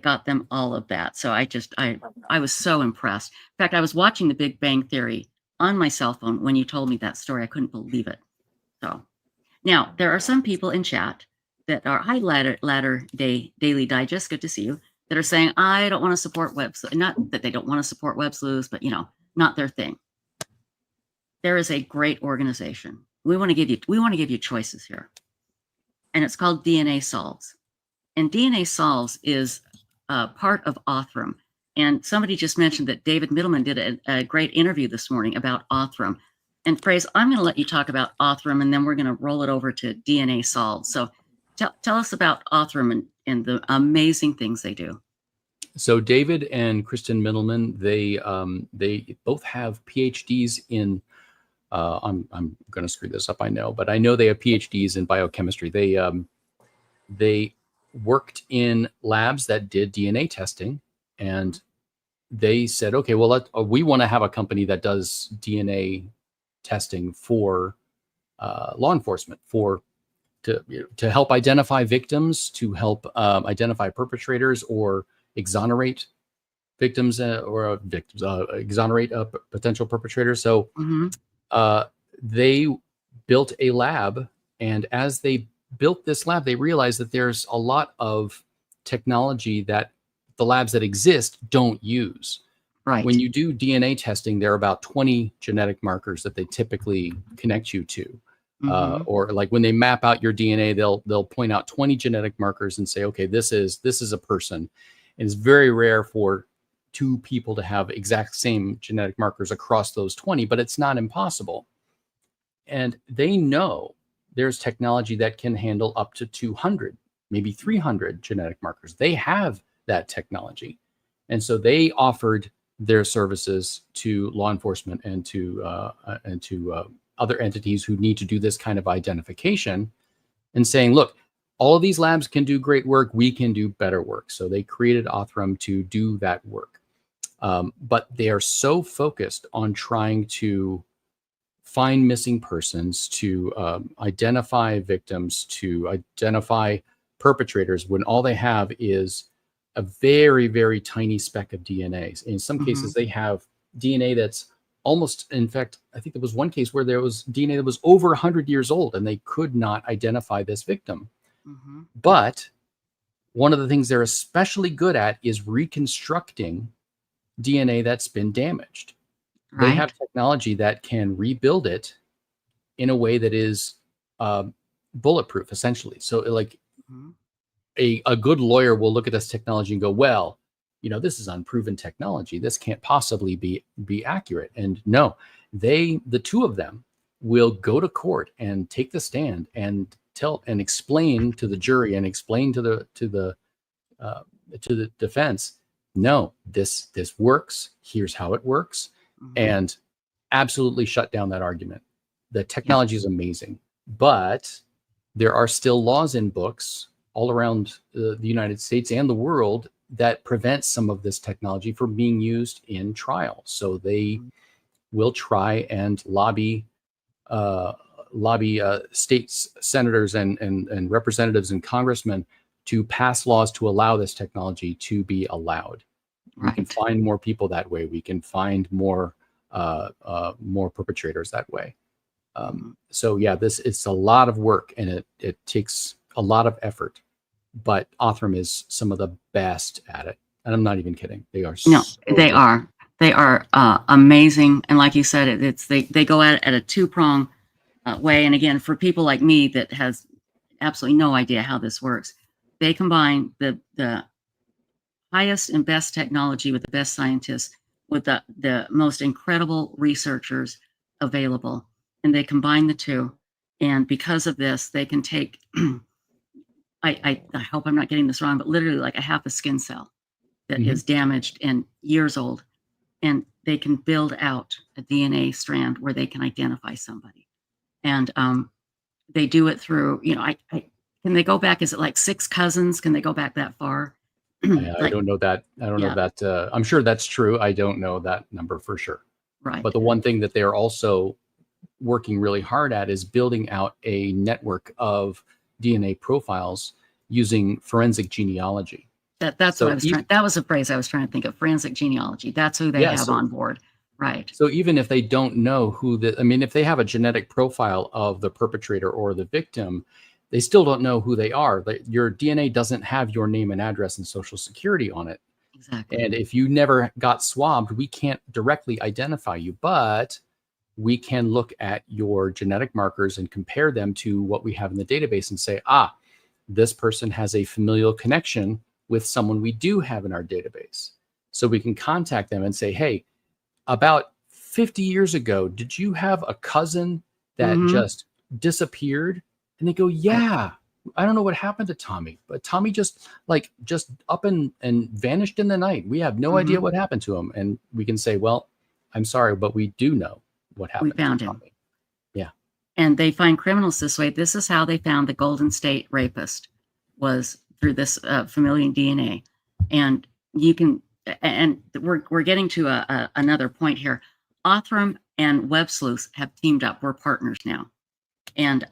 got them all of that. So I was so impressed. In fact, I was watching the Big Bang Theory on my cell phone when you told me that story. I couldn't believe it. So now there are some people in chat that are Ladder Day Daily Digest. Good to see you. That are saying, I don't want to support Websleuths. Not that they don't want to support Websleuths, but not their thing. There is a great organization. We want to give you choices here. And it's called DNA Solves. And DNA Solves is part of Othram. And somebody just mentioned that David Middleman did a great interview this morning about Othram. And Phrase, I'm going to let you talk about Othram, and then we're going to roll it over to DNA Solves. So tell us about Othram and the amazing things they do. So David and Kristen Middleman, they both have PhDs in. I'm going to screw this up, I know, but I know they have PhDs in biochemistry. They worked in labs that did DNA testing, and they said, okay, well, we want to have a company that does DNA testing for law enforcement, to help identify victims, to help identify perpetrators, or exonerate victims exonerate potential perpetrators. So they built a lab, and as they built this lab, they realized that there's a lot of technology that the labs that exist don't use. Right. When you do DNA testing, there are about 20 genetic markers that they typically connect you to. Or like when they map out your DNA, they'll point out 20 genetic markers and say, okay, this is a person. And it's very rare for 2 people to have exact same genetic markers across those 20, but it's not impossible. And they know there's technology that can handle up to 200, maybe 300 genetic markers. They have that technology. And so they offered their services to law enforcement and to other entities who need to do this kind of identification, and saying, look, all of these labs can do great work. We can do better work. So they created Othram to do that work. But they are so focused on trying to find missing persons, to identify victims, to identify perpetrators, when all they have is a very, very tiny speck of DNA. In some cases, they have DNA that's almost, in fact, I think there was one case where there was DNA that was over 100 years old and they could not identify this victim. But one of the things they're especially good at is reconstructing DNA that's been damaged. They have technology that can rebuild it in a way that is bulletproof, essentially. So like a good lawyer will look at this technology and go, well, you know, this is unproven technology. This can't possibly be accurate. And no, the two of them will go to court and take the stand and tell and explain to the jury and explain to the defense, no, this works. Here's how it works, and absolutely shut down that argument. The technology is amazing, but there are still laws in books all around the United States and the world that prevent some of this technology from being used in trial. So they will try and lobby states, senators, and representatives and congressmen to pass laws to allow this technology to be allowed. We can find more people that way. We can find more perpetrators that way. So yeah, it's a lot of work, and it takes a lot of effort. But Othram is some of the best at it, and I'm not even kidding. They are. No, so they good. are. They are amazing, and like you said, they go at it at a two-prong way. And again, for people like me that has absolutely no idea how this works, they combine the highest and best technology with the best scientists with the most incredible researchers available, and they combine the two. And because of this, they can take I hope I'm not getting this wrong, but literally like a half a skin cell that is damaged and years old, and they can build out a DNA strand where they can identify somebody. And they do it through, you know, can they go back? Is it like 6 cousins? Can they go back that far? I don't know that. I don't know that. I'm sure that's true. I don't know that number for sure. Right. But the one thing that they're also working really hard at is building out a network of DNA profiles using forensic genealogy. That's what I was trying. That was a phrase I was trying to think of. Forensic genealogy. That's who they have on board. Right. So even if they don't know if they have a genetic profile of the perpetrator or the victim, they still don't know who they are. Your DNA doesn't have your name and address and social security on it. Exactly. And if you never got swabbed, we can't directly identify you, but we can look at your genetic markers and compare them to what we have in the database and say, this person has a familial connection with someone we do have in our database. So we can contact them and say, hey, about 50 years ago, did you have a cousin that just disappeared? And they go, yeah, I don't know what happened to Tommy, but Tommy just up and vanished in the night. We have no idea what happened to him. And we can say, well, I'm sorry, but we do know what happened. We found to him. Tommy. Yeah. And they find criminals this way. This is how they found the Golden State rapist, was through this familial DNA. And you can, and we're getting to another point here. Othram and Websleuths have teamed up. We're partners now. And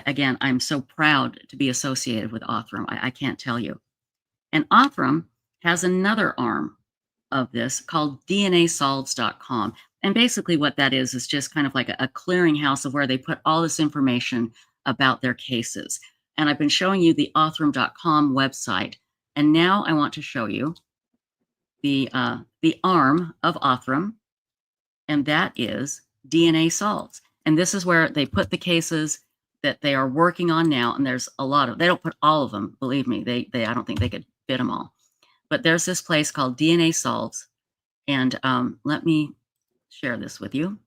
again, I'm so proud to be associated with Othram. I can't tell you. And Othram has another arm of this called DNAsolves.com. And basically what that is just kind of like a clearinghouse of where they put all this information about their cases. And I've been showing you the Othram.com website. And now I want to show you the arm of Othram, and that is DNA Solves. And this is where they put the cases that they are working on now. And there's a lot of, they don't put all of them, believe me, I don't think they could fit them all. But there's this place called DNA Solves. And let me share this with you.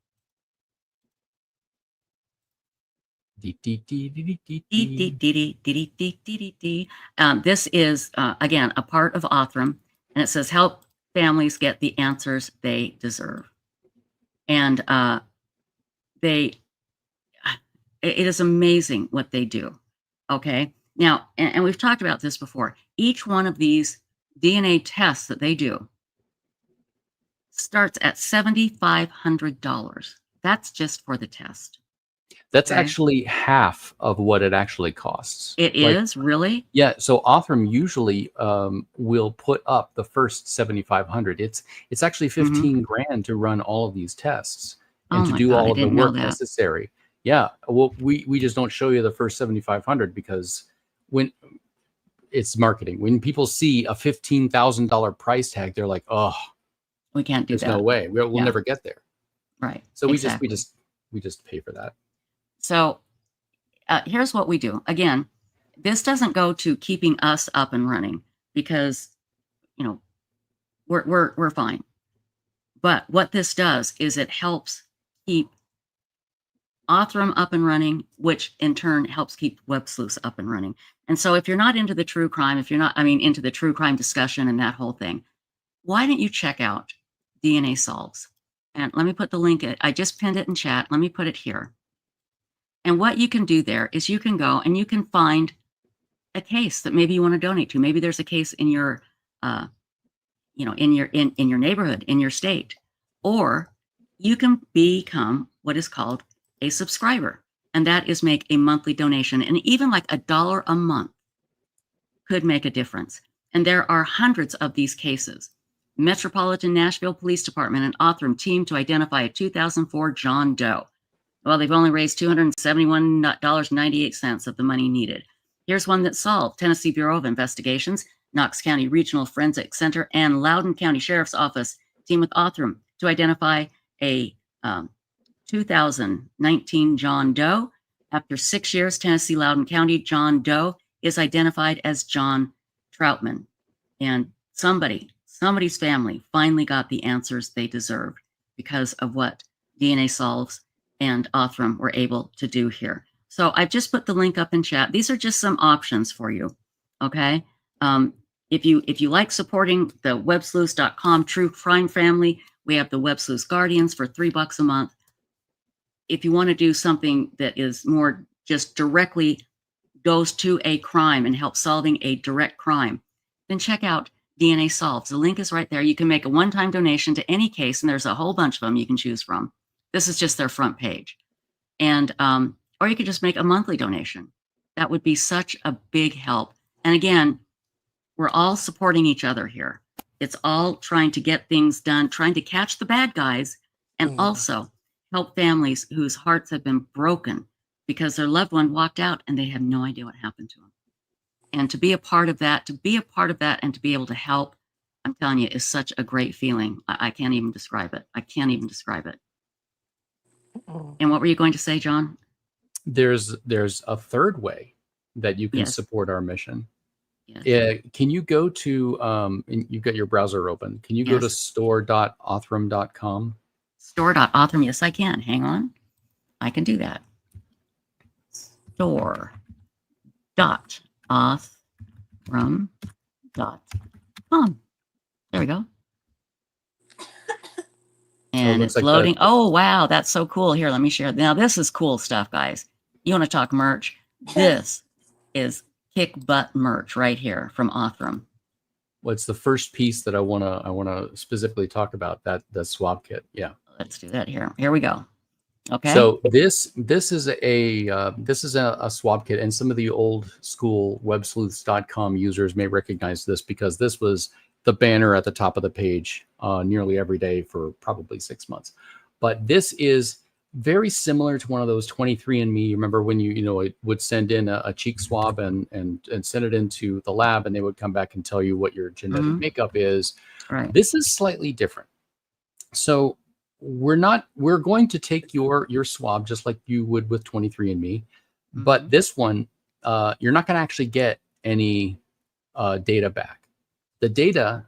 This is, again, a part of Othram, and it says, help families get the answers they deserve. And it is amazing what they do. Okay. Now, and we've talked about this before. Each one of these DNA tests that they do starts at $7,500. That's just for the test. That's Okay. actually half of what it actually costs. It is, really? Yeah. So Othram usually will put up the first 7,500. It's actually 15 grand to run all of these tests and Oh to my do God, I all of the didn't know work that. necessary. Yeah. Well, we just don't show you the first 7,500 because when it's marketing, when people see a $15,000 price tag, they're like, oh, we can't do there's that. no way. We'll Yeah. never get there. Right. So we Exactly. just pay for that. So here's what we do. Again, this doesn't go to keeping us up and running because, you know, we're fine. But what this does is it helps keep Othram up and running, which in turn helps keep Websleuths up and running. And so if you're not into the true crime, if you're not, into the true crime discussion and that whole thing, why don't you check out DNA Solves? And let me put the link, I just pinned it in chat. Let me put it here. And what you can do there is you can go and you can find a case that maybe you want to donate to. Maybe there's a case in your, in your neighborhood, in your state, or you can become what is called a subscriber, and that is make a monthly donation. And even like $1 a month could make a difference. And there are hundreds of these cases. Metropolitan Nashville Police Department and Othram team to identify a 2004 John Doe. Well, they've only raised $271.98 of the money needed. Here's one that's solved. Tennessee Bureau of Investigations, Knox County Regional Forensic Center, and Loudoun County Sheriff's Office team with Othram to identify a 2019 John Doe. After 6 years, Tennessee Loudoun County John Doe is identified as John Troutman. And somebody's family finally got the answers they deserved because of what DNA Solves and Othram were able to do here. So I've just put the link up in chat. These are just some options for you, okay? If you like supporting the Websleuths.com true crime family, we have the Websleuths Guardians for $3 a month. If you want to do something that is more just directly goes to a crime and helps solving a direct crime, then check out DNA Solves. The link is right there. You can make a one-time donation to any case, and there's a whole bunch of them you can choose from. This is just their front page. And or you could just make a monthly donation. That would be such a big help. And again, we're all supporting each other here. It's all trying to get things done, trying to catch the bad guys, and also help families whose hearts have been broken because their loved one walked out and they have no idea what happened to them. And to be a part of that, and to be able to help, I'm telling you, is such a great feeling. I can't even describe it. I can't even describe it. And what were you going to say, John? There's a third way that you can Yes. support our mission. Yes. Can you go to, and you've got your browser open, can you go to Yes. store.othram.com? Store.othram, yes, I can. Hang on. I can do that. Store.othram.com. There we go. And looks it's like loading. Oh, wow. That's so cool. Here, let me share. Now, this is cool stuff, guys. You want to talk merch? This is kick butt merch right here from Othram. What's the first piece that I wanna specifically talk about? The swab kit. Yeah. Let's do that here. Here we go. Okay. So this is a swab kit, and some of the old school Websleuths.com users may recognize this because this was the banner at the top of the page nearly every day for probably 6 months. But this is very similar to one of those 23andMe. Remember when you would send in a cheek swab and send it into the lab, and they would come back and tell you what your genetic makeup is. Right. This is slightly different. So we're going to take your swab just like you would with 23andMe, but this one you're not going to actually get any data back. The data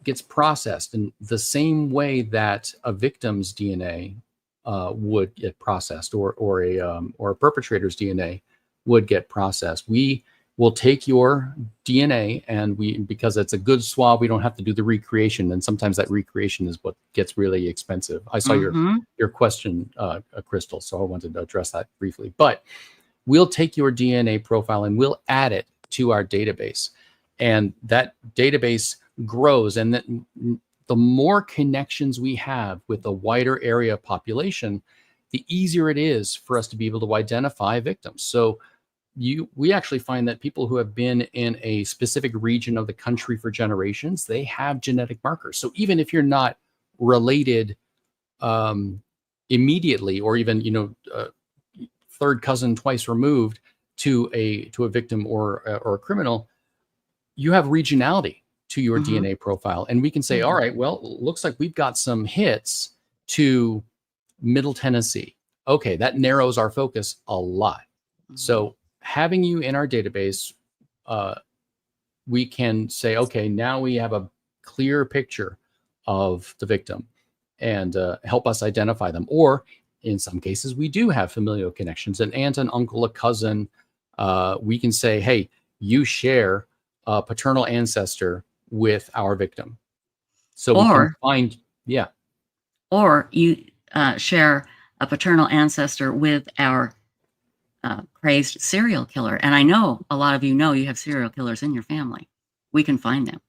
gets processed in the same way that a victim's DNA would get processed, or a perpetrator's DNA would get processed. We will take your DNA, and because it's a good swab, we don't have to do the recreation. And sometimes that recreation is what gets really expensive. I saw your question, Crystal, so I wanted to address that briefly. But we'll take your DNA profile and we'll add it to our database, and that database grows. And the more connections we have with a wider area population, the easier it is for us to be able to identify victims. So we actually find that people who have been in a specific region of the country for generations, they have genetic markers. So even if you're not related immediately, or even third cousin twice removed to a victim or a criminal, you have regionality to your DNA profile, and we can say, all right, well, looks like we've got some hits to Middle Tennessee. Okay, that narrows our focus a lot. So having you in our database, we can say, okay, now we have a clear picture of the victim, and help us identify them. Or in some cases, we do have familial connections, an aunt, an uncle, a cousin. We can say, hey, you share a paternal ancestor with our victim. So we can find, or you share a paternal ancestor with our crazed serial killer. And I know a lot of you have serial killers in your family. We can find them.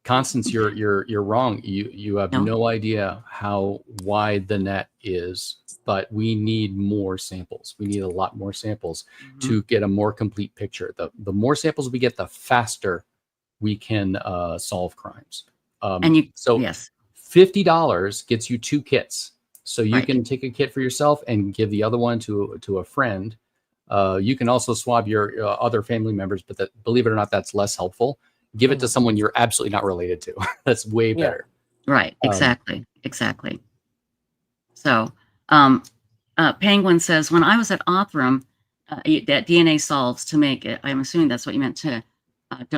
Constance, you're wrong. You have no idea how wide the net is, but we need more samples. We need a lot more samples to get a more complete picture. The more samples we get, the faster we can solve crimes. Yes, $50 gets you 2 kits. So you can take a kit for yourself and give the other one to a friend. You can also swab your other family members, but believe it or not, that's less helpful. Give it to someone you're absolutely not related to. That's way better. Right. Exactly. So Penguin says, when I was at Othram, that DNA solves to make it, I'm assuming that's what you meant, to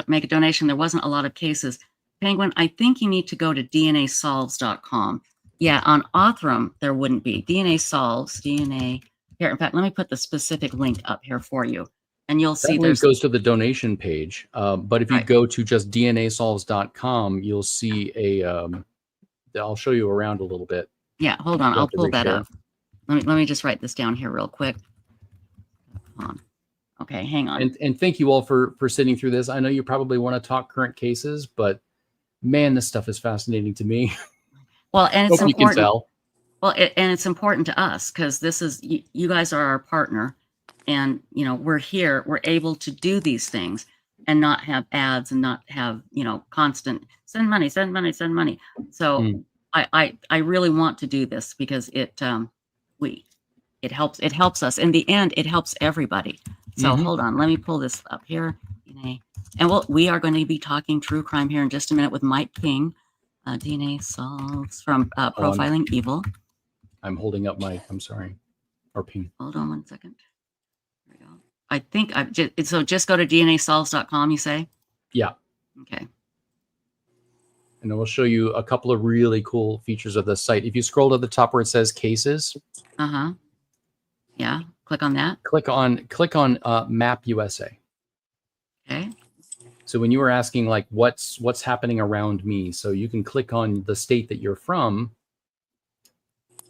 make a donation. There wasn't a lot of cases. Penguin, I think you need to go to DNAsolves.com. Yeah, on Othram, there wouldn't be. DNA Solves, DNA. Here, in fact, let me put the specific link up here for you. And you'll see that link goes to the donation page. But if you go to just DNAsolves.com, you'll see I'll show you around a little bit. Yeah, hold on. I'll pull that up. Let me just write this down here real quick. Okay, hang on. And thank you all for sitting through this. I know you probably want to talk current cases, but man, this stuff is fascinating to me. Well, and it's important. You can tell. Well, and it's important to us because this is, you guys are our partner. And, we're here, we're able to do these things and not have ads and not have, constant send money. So I really want to do this because it helps us. In the end, it helps everybody. So hold on, let me pull this up here. And we are going to be talking true crime here in just a minute with Mike King, DNA Solves from Profiling Evil. I'm holding up I'm sorry, or Ping. Hold on one second. I think just go to DNAsolves.com, you say? Yeah. Okay. And I will show you a couple of really cool features of the site. If you scroll to the top where it says cases. Yeah. Click on that. Click on Map USA. Okay. So when you were asking like what's happening around me, so you can click on the state that you're from,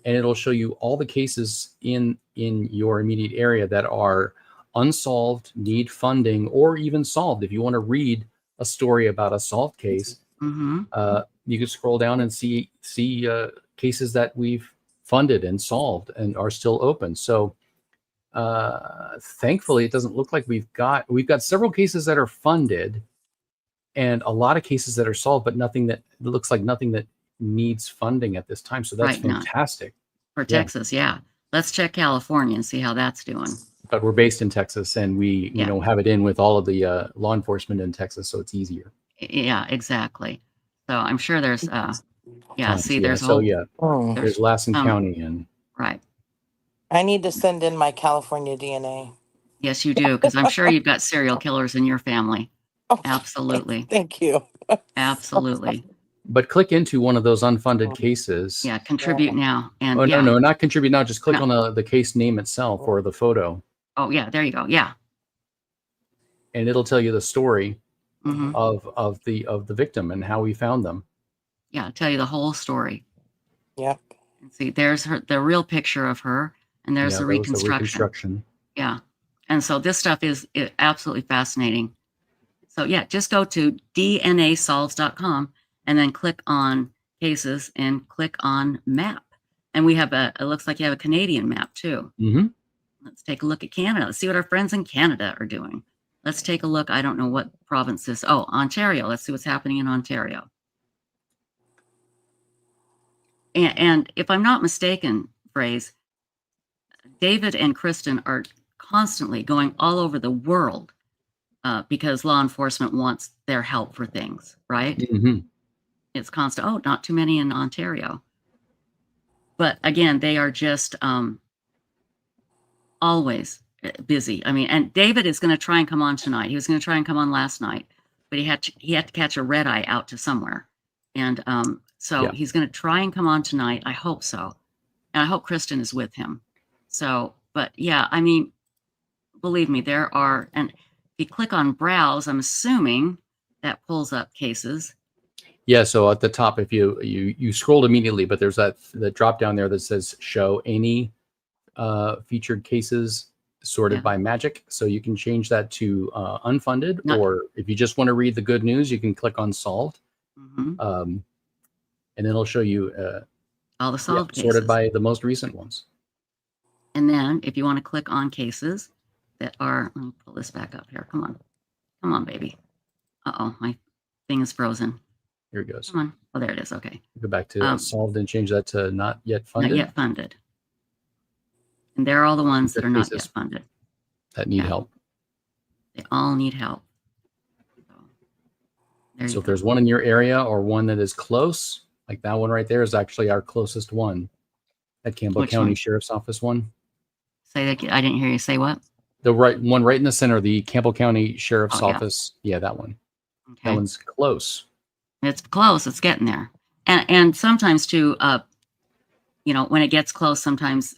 and it'll show you all the cases in your immediate area that are unsolved, need funding, or even solved. If you want to read a story about a solved case, you can scroll down and see cases that we've funded and solved and are still open. So thankfully, it doesn't look like we've got several cases that are funded and a lot of cases that are solved, but nothing that needs funding at this time. So that's fantastic. For Texas, yeah. Let's check California and see how that's doing. But we're based in Texas, and we have it in with all of the law enforcement in Texas, so it's easier. Yeah, exactly. So I'm sure there's there's there's Lassen County and right. I need to send in my California DNA. Yes, you do, because I'm sure you've got serial killers in your family. Oh, absolutely. Thank you. Absolutely. But click into one of those unfunded cases. Yeah, contribute now. And Oh, yeah. no, not contribute now. Just click No. on the case name itself or the photo. Oh, yeah, there you go. Yeah. And it'll tell you the story Mhm. of the victim and how we found them. Yeah, I'll tell you the whole story. Yep. And see, there's the real picture of her, and there's Yeah, the there was the reconstruction. reconstruction. Yeah. And so this stuff is absolutely fascinating. So yeah, just go to dnasolves.com and then click on cases and click on map. And we have it looks like you have a Canadian map too. Mm-hmm. Let's take a look at Canada. Let's see what our friends in Canada are doing. Let's take a look. I don't know what province this. Oh, Ontario. Let's see what's happening in Ontario. And if I'm not mistaken, Phrase, David and Kristen are constantly going all over the world because law enforcement wants their help for things, right? Mm-hmm. It's constant. Oh, not too many in Ontario. But again, they are just always busy. I mean, and David is going to try and come on tonight. He was going to try and come on last night, but he had to catch a red eye out to somewhere. And so Yeah. he's going to try and come on tonight. I hope so. And I hope Kristen is with him. So, but yeah, I mean, believe me, there are, and if you click on browse, I'm assuming that pulls up cases. Yeah, so at the top, if you scrolled immediately, but there's that drop down there that says show any featured cases sorted by magic. So you can change that to unfunded, or if you just want to read the good news, you can click on solved. Mm-hmm. And then it'll show you all the solved cases sorted by the most recent ones. And then if you want to click on cases that are, let me pull this back up here. Come on, baby. Uh-oh, my thing is frozen. Here it goes. Come on. Oh, there it is. Okay. Go back to solved and change that to not yet funded. Not yet funded. And they're all the ones that are not yet funded. That need help. They all need help. So if there's one in your area or one that is close, like that one right there is actually our closest one. That Campbell Which County one? Sheriff's Office one. Say that. I didn't hear you say what? The one right in the center, the Campbell County Sheriff's Oh, yeah. Office. Yeah, that one. Okay. That one's close. It's close. It's getting there. And sometimes too, you know, when it gets close, sometimes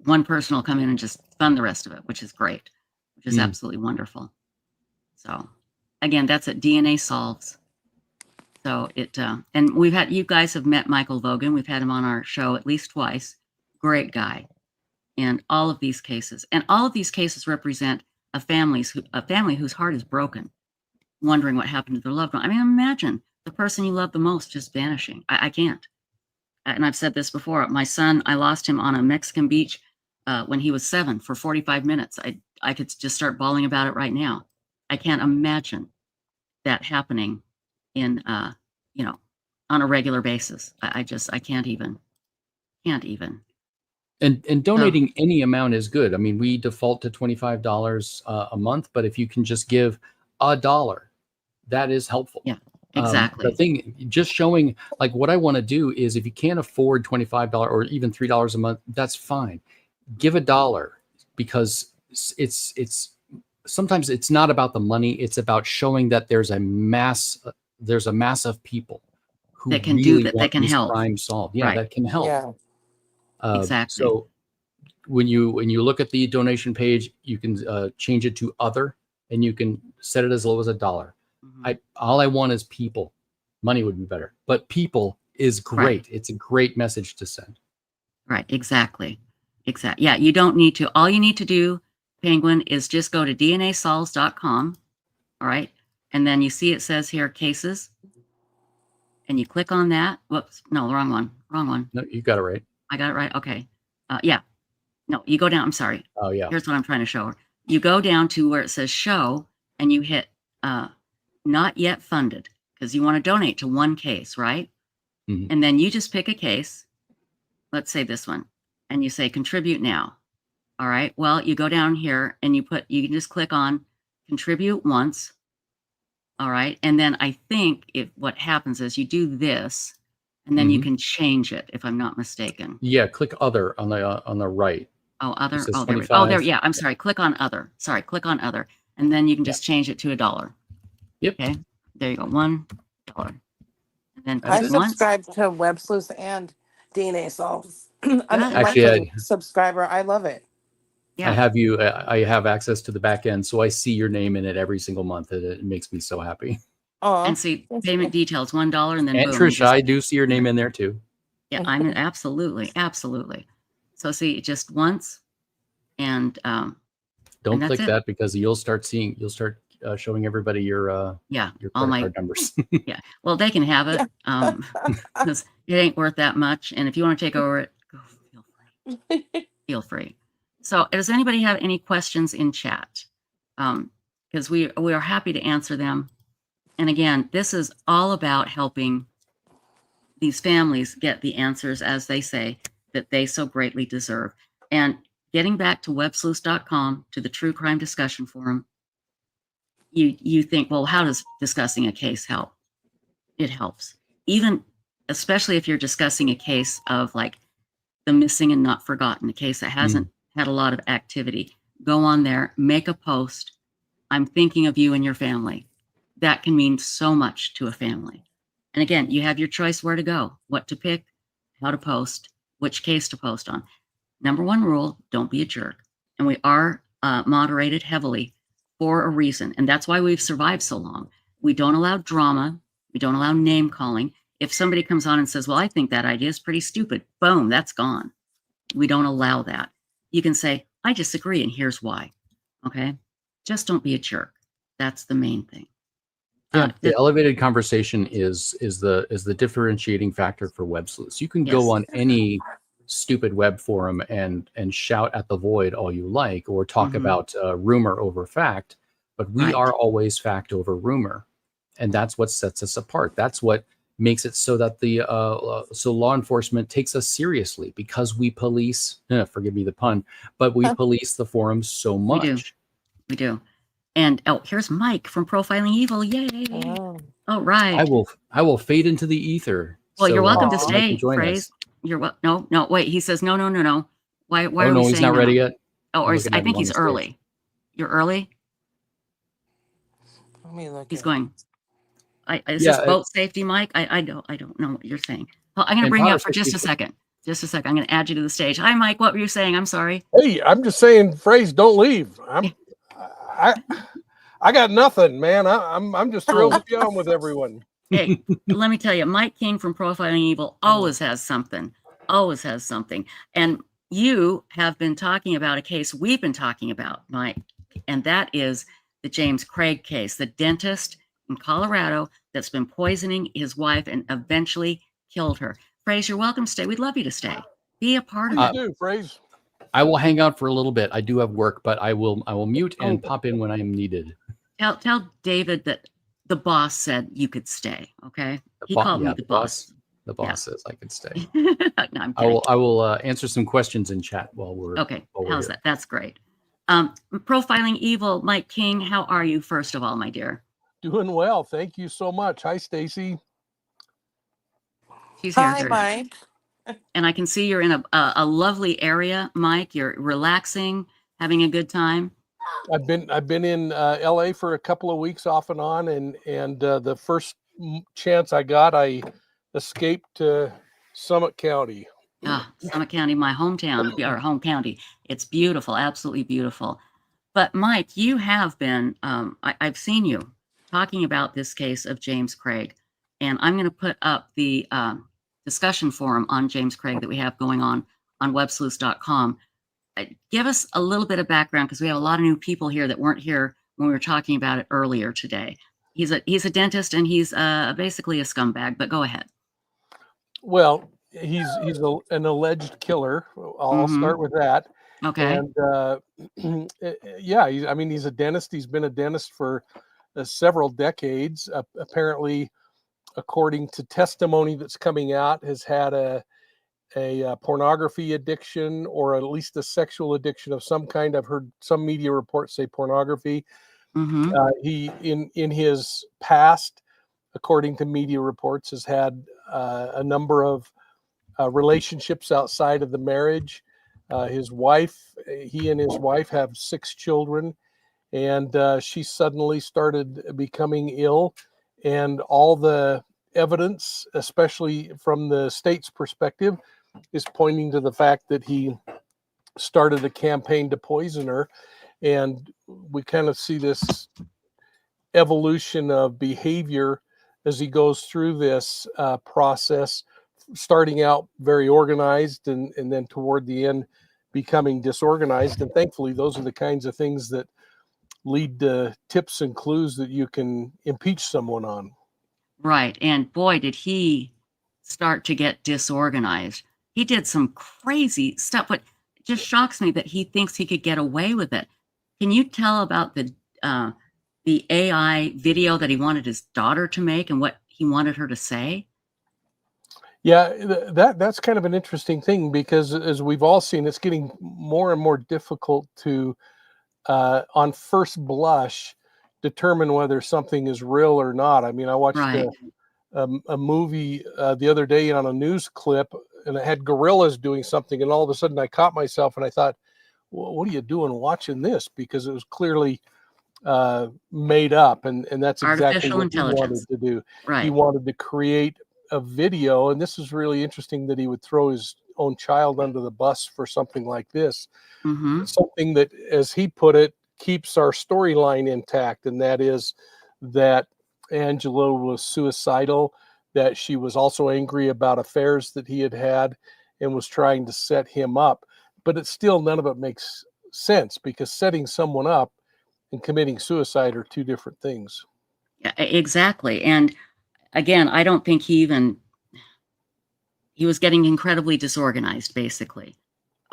one person will come in and just fund the rest of it, which is great, which is absolutely wonderful. So again, that's at DNA Solves. So it, and you guys have met Michael Vogan. We've had him on our show at least twice. Great guy. And all of these cases represent a family whose heart is broken, wondering what happened to their loved one. I mean, imagine the person you love the most just vanishing. I can't. And I've said this before. My son, I lost him on a Mexican beach when he was 7 for 45 minutes. I could just start bawling about it right now. I can't imagine that happening in, you know, on a regular basis. I can't even. And donating any amount is good. I mean, we default to $25 a month, but if you can just give $1, that is helpful. Yeah, exactly. The thing, just showing, like, what I want to do is, if you can't afford $25 or even $3 a month, that's fine. Give $1, because it's sometimes it's not about the money. It's about showing that there's a mass of people who that can really do that. want That can this help. crime solved. Yeah, Right. that can help. Yeah. Exactly. So when you look at the donation page, you can change it to other, and you can set it as low as $1. All I want is people. Money would be better, but people is great. Right. It's a great message to send. Right. Exactly. Yeah. You don't need to. All you need to do, Penguin, is just go to dnasolves.com. All right. And then you see it says here cases, and you click on that. Whoops. No, the wrong one. No, you got it right. I got it right. Okay. Yeah. No, you go down. I'm sorry. Oh, yeah. Here's what I'm trying to show her. You go down to where it says show, and you hit not yet funded, because you want to donate to one case, right? Mm-hmm. And then you just pick a case. Let's say this one, and you say contribute now. All right. Well, you go down here and you can just click on contribute once. All right. And then I think what happens is you do this, and then you can change it, if I'm not mistaken. Yeah. Click other on the right. Oh, other. It says Oh, there we go. 25. Oh, there. Yeah. I'm sorry. Click on other. Sorry. Click on other. And then you can just change it to $1. Yep. Okay. There you go. $1. Then I push once. subscribe to Websleuths and DNA Solves. I'm a Good. Actually, monthly subscriber. I love it. I have you. I have access to the back end, so I see your name in it every single month. It makes me so happy. And see payment details, $1, and then And boom. you Trisha, just- I do see your name in there too. Yeah, I'm absolutely. So see, just once, and Don't and that's click it. that because you'll start showing everybody your Yeah, your all credit my card numbers. yeah. Well, they can have it because it ain't worth that much. And if you want to take over it, feel free. So, does anybody have any questions in chat? Because we are happy to answer them. And again, this is all about helping these families get the answers, as they say, that they so greatly deserve. And getting back to websleuths.com, to the True Crime Discussion Forum, you think, well, how does discussing a case help? It helps. Even, especially if you're discussing a case of like the missing and not forgotten, a case that hasn't had a lot of activity. Go on there, make a post. I'm thinking of you and your family. That can mean so much to a family. And again, you have your choice where to go, what to pick, how to post, which case to post on. Number one rule, don't be a jerk. And we are moderated heavily for a reason. And that's why we've survived so long. We don't allow drama. We don't allow name calling. If somebody comes on and says, well, I think that idea is pretty stupid, boom, that's gone. We don't allow that. You can say, I disagree, and here's why. Okay? Just don't be a jerk. That's the main thing. Yeah, the elevated conversation is the differentiating factor for Websleuths. You can go on any stupid web forum and shout at the void all you like, or talk about rumor over fact, but we are always fact over rumor, and that's what sets us apart. That's what makes it so that the so law enforcement takes us seriously, because we police. Forgive me the pun, but we police the forums so much. We do. And here's Mike from Profiling Evil. Yay! All right. I will fade into the ether. Well, you're welcome to Mike stay, can join Phrase. us. You're no. Wait, he says no. Why Oh are no, we he's saying not ready yet. Oh, I'm or looking I at him think on he's the stage. early. You're early. Let me look. He's going. Is Yeah, this boat safety, Mike? I don't know what you're saying. Well, I'm going to And bring you Power up for just a 64 second. Just a second. I'm going to add you to the stage. Hi, Mike. What were you saying? I'm sorry. Hey, I'm just saying, Phrase, don't leave. I got nothing, man. I'm just thrilled to be on with everyone. Hey, let me tell you, Mike King from Profiling Evil always has something. Always has something. And you have been talking about a case we've been talking about, Mike, and that is the James Craig case, the dentist in Colorado that's been poisoning his wife and eventually killed her. Phrase, you're welcome to stay. We'd love you to stay. Be a part of Please it. do, Phrase. I will hang out for a little bit. I do have work, but I will mute and pop in when I am needed. Tell David that the boss said you could stay. Okay, he called me the boss. The boss says I can stay. No, I'm I will answer some questions in chat while we're okay. while we're How's here. that? That's great. Profiling Evil, Mike King. How are you? First of all, my dear. Doing well. Thank you so much. Hi, Stacy. She's here. Hi, Mike. And I can see you're in a lovely area, Mike. You're relaxing, having a good time. I've been in LA for a couple of weeks off and on, and the first chance I got, I escaped to Summit County. Summit County, my hometown, our home county. It's beautiful, absolutely beautiful. But Mike, you have been, I've seen you talking about this case of James Craig, and I'm going to put up the discussion forum on James Craig that we have going on websleuths.com. Give us a little bit of background, because we have a lot of new people here that weren't here when we were talking about it earlier today. He's a dentist, and he's basically a scumbag, but go ahead. Well, he's an alleged killer. I'll start with that. Okay. And yeah, he's a dentist. He's been a dentist for several decades. Apparently, according to testimony that's coming out, has had a pornography addiction, or at least a sexual addiction of some kind. I've heard some media reports say pornography. He in his past, according to media reports, has had a number of relationships outside of the marriage. He and his wife have 6 children, and she suddenly started becoming ill, and all the evidence, especially from the state's perspective, is pointing to the fact that he started a campaign to poison her. And we kind of see this evolution of behavior as he goes through this process, starting out very organized and then toward the end becoming disorganized. And thankfully, those are the kinds of things that lead to tips and clues that you can impeach someone on. Right. And boy, did he start to get disorganized. He did some crazy stuff, but it just shocks me that he thinks he could get away with it. Can you tell about the AI video that he wanted his daughter to make and what he wanted her to say? Yeah, that's kind of an interesting thing, because as we've all seen, it's getting more and more difficult to, on first blush, determine whether something is real or not. I mean, I watched Right. a movie the other day on a news clip, and it had gorillas doing something, and all of a sudden I caught myself and I thought, well, what are you doing watching this? Because it was clearly made up, and that's exactly Artificial what he intelligence. wanted to do. He Right. wanted to create a video, and this is really interesting that he would throw his own child under the bus for something like this. Mm-hmm. Something that, as he put it, keeps our storyline intact, and that is that Angela was suicidal, that she was also angry about affairs that he had had and was trying to set him up. But it's still, none of it makes sense, because setting someone up and committing suicide are two different things. Yeah, exactly. And again, I don't think he was getting incredibly disorganized, basically.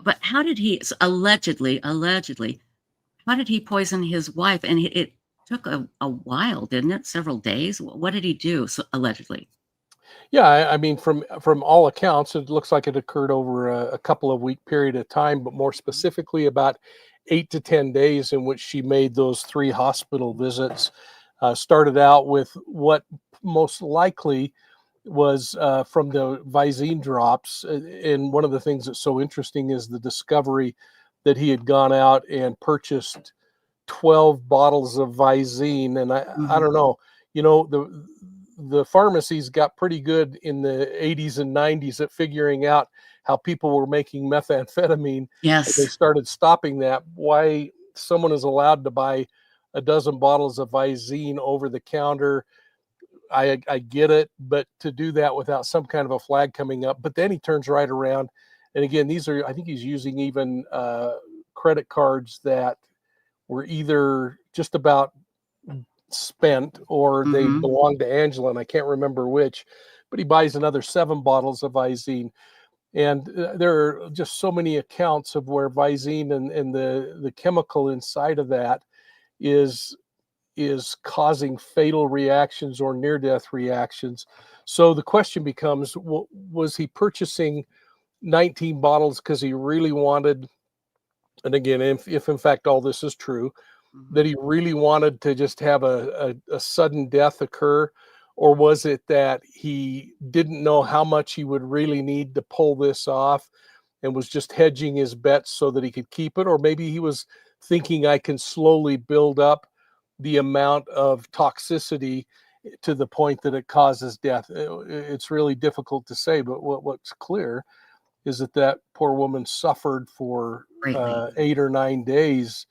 But how did he, allegedly, how did he poison his wife? And it took a while, didn't it? Several days? What did he do, allegedly? Yeah, I mean, from all accounts, it looks like it occurred over a couple of week period of time, but more specifically about 8 to 10 days, in which she made those 3 hospital visits. Started out with what most likely was from the Visine drops. And one of the things that's so interesting is the discovery that he had gone out and purchased 12 bottles of Visine. And I don't know, you know, the pharmacies got pretty good in the 80s and 90s at figuring out how people were making methamphetamine. Yes. They started stopping that. Why someone is allowed to buy a dozen bottles of Visine over the counter, I get it, but to do that without some kind of a flag coming up. But then he turns right around, and again, these are, I think he's using even credit cards that were either just about spent or they belonged to Angela, and I can't remember which, but he buys another 7 bottles of Visine. And there are just so many accounts of where Visine and the chemical inside of that is causing fatal reactions or near-death reactions. So the question becomes, was he purchasing 19 bottles because he really wanted, and again, if in fact all this is true, that he really wanted to just have a sudden death occur? Or was it that he didn't know how much he would really need to pull this off and was just hedging his bets so that he could keep it? Or maybe he was thinking, I can slowly build up the amount of toxicity to the point that it causes death. It's really difficult to say, but what's clear is that poor woman suffered for 8 or 9 days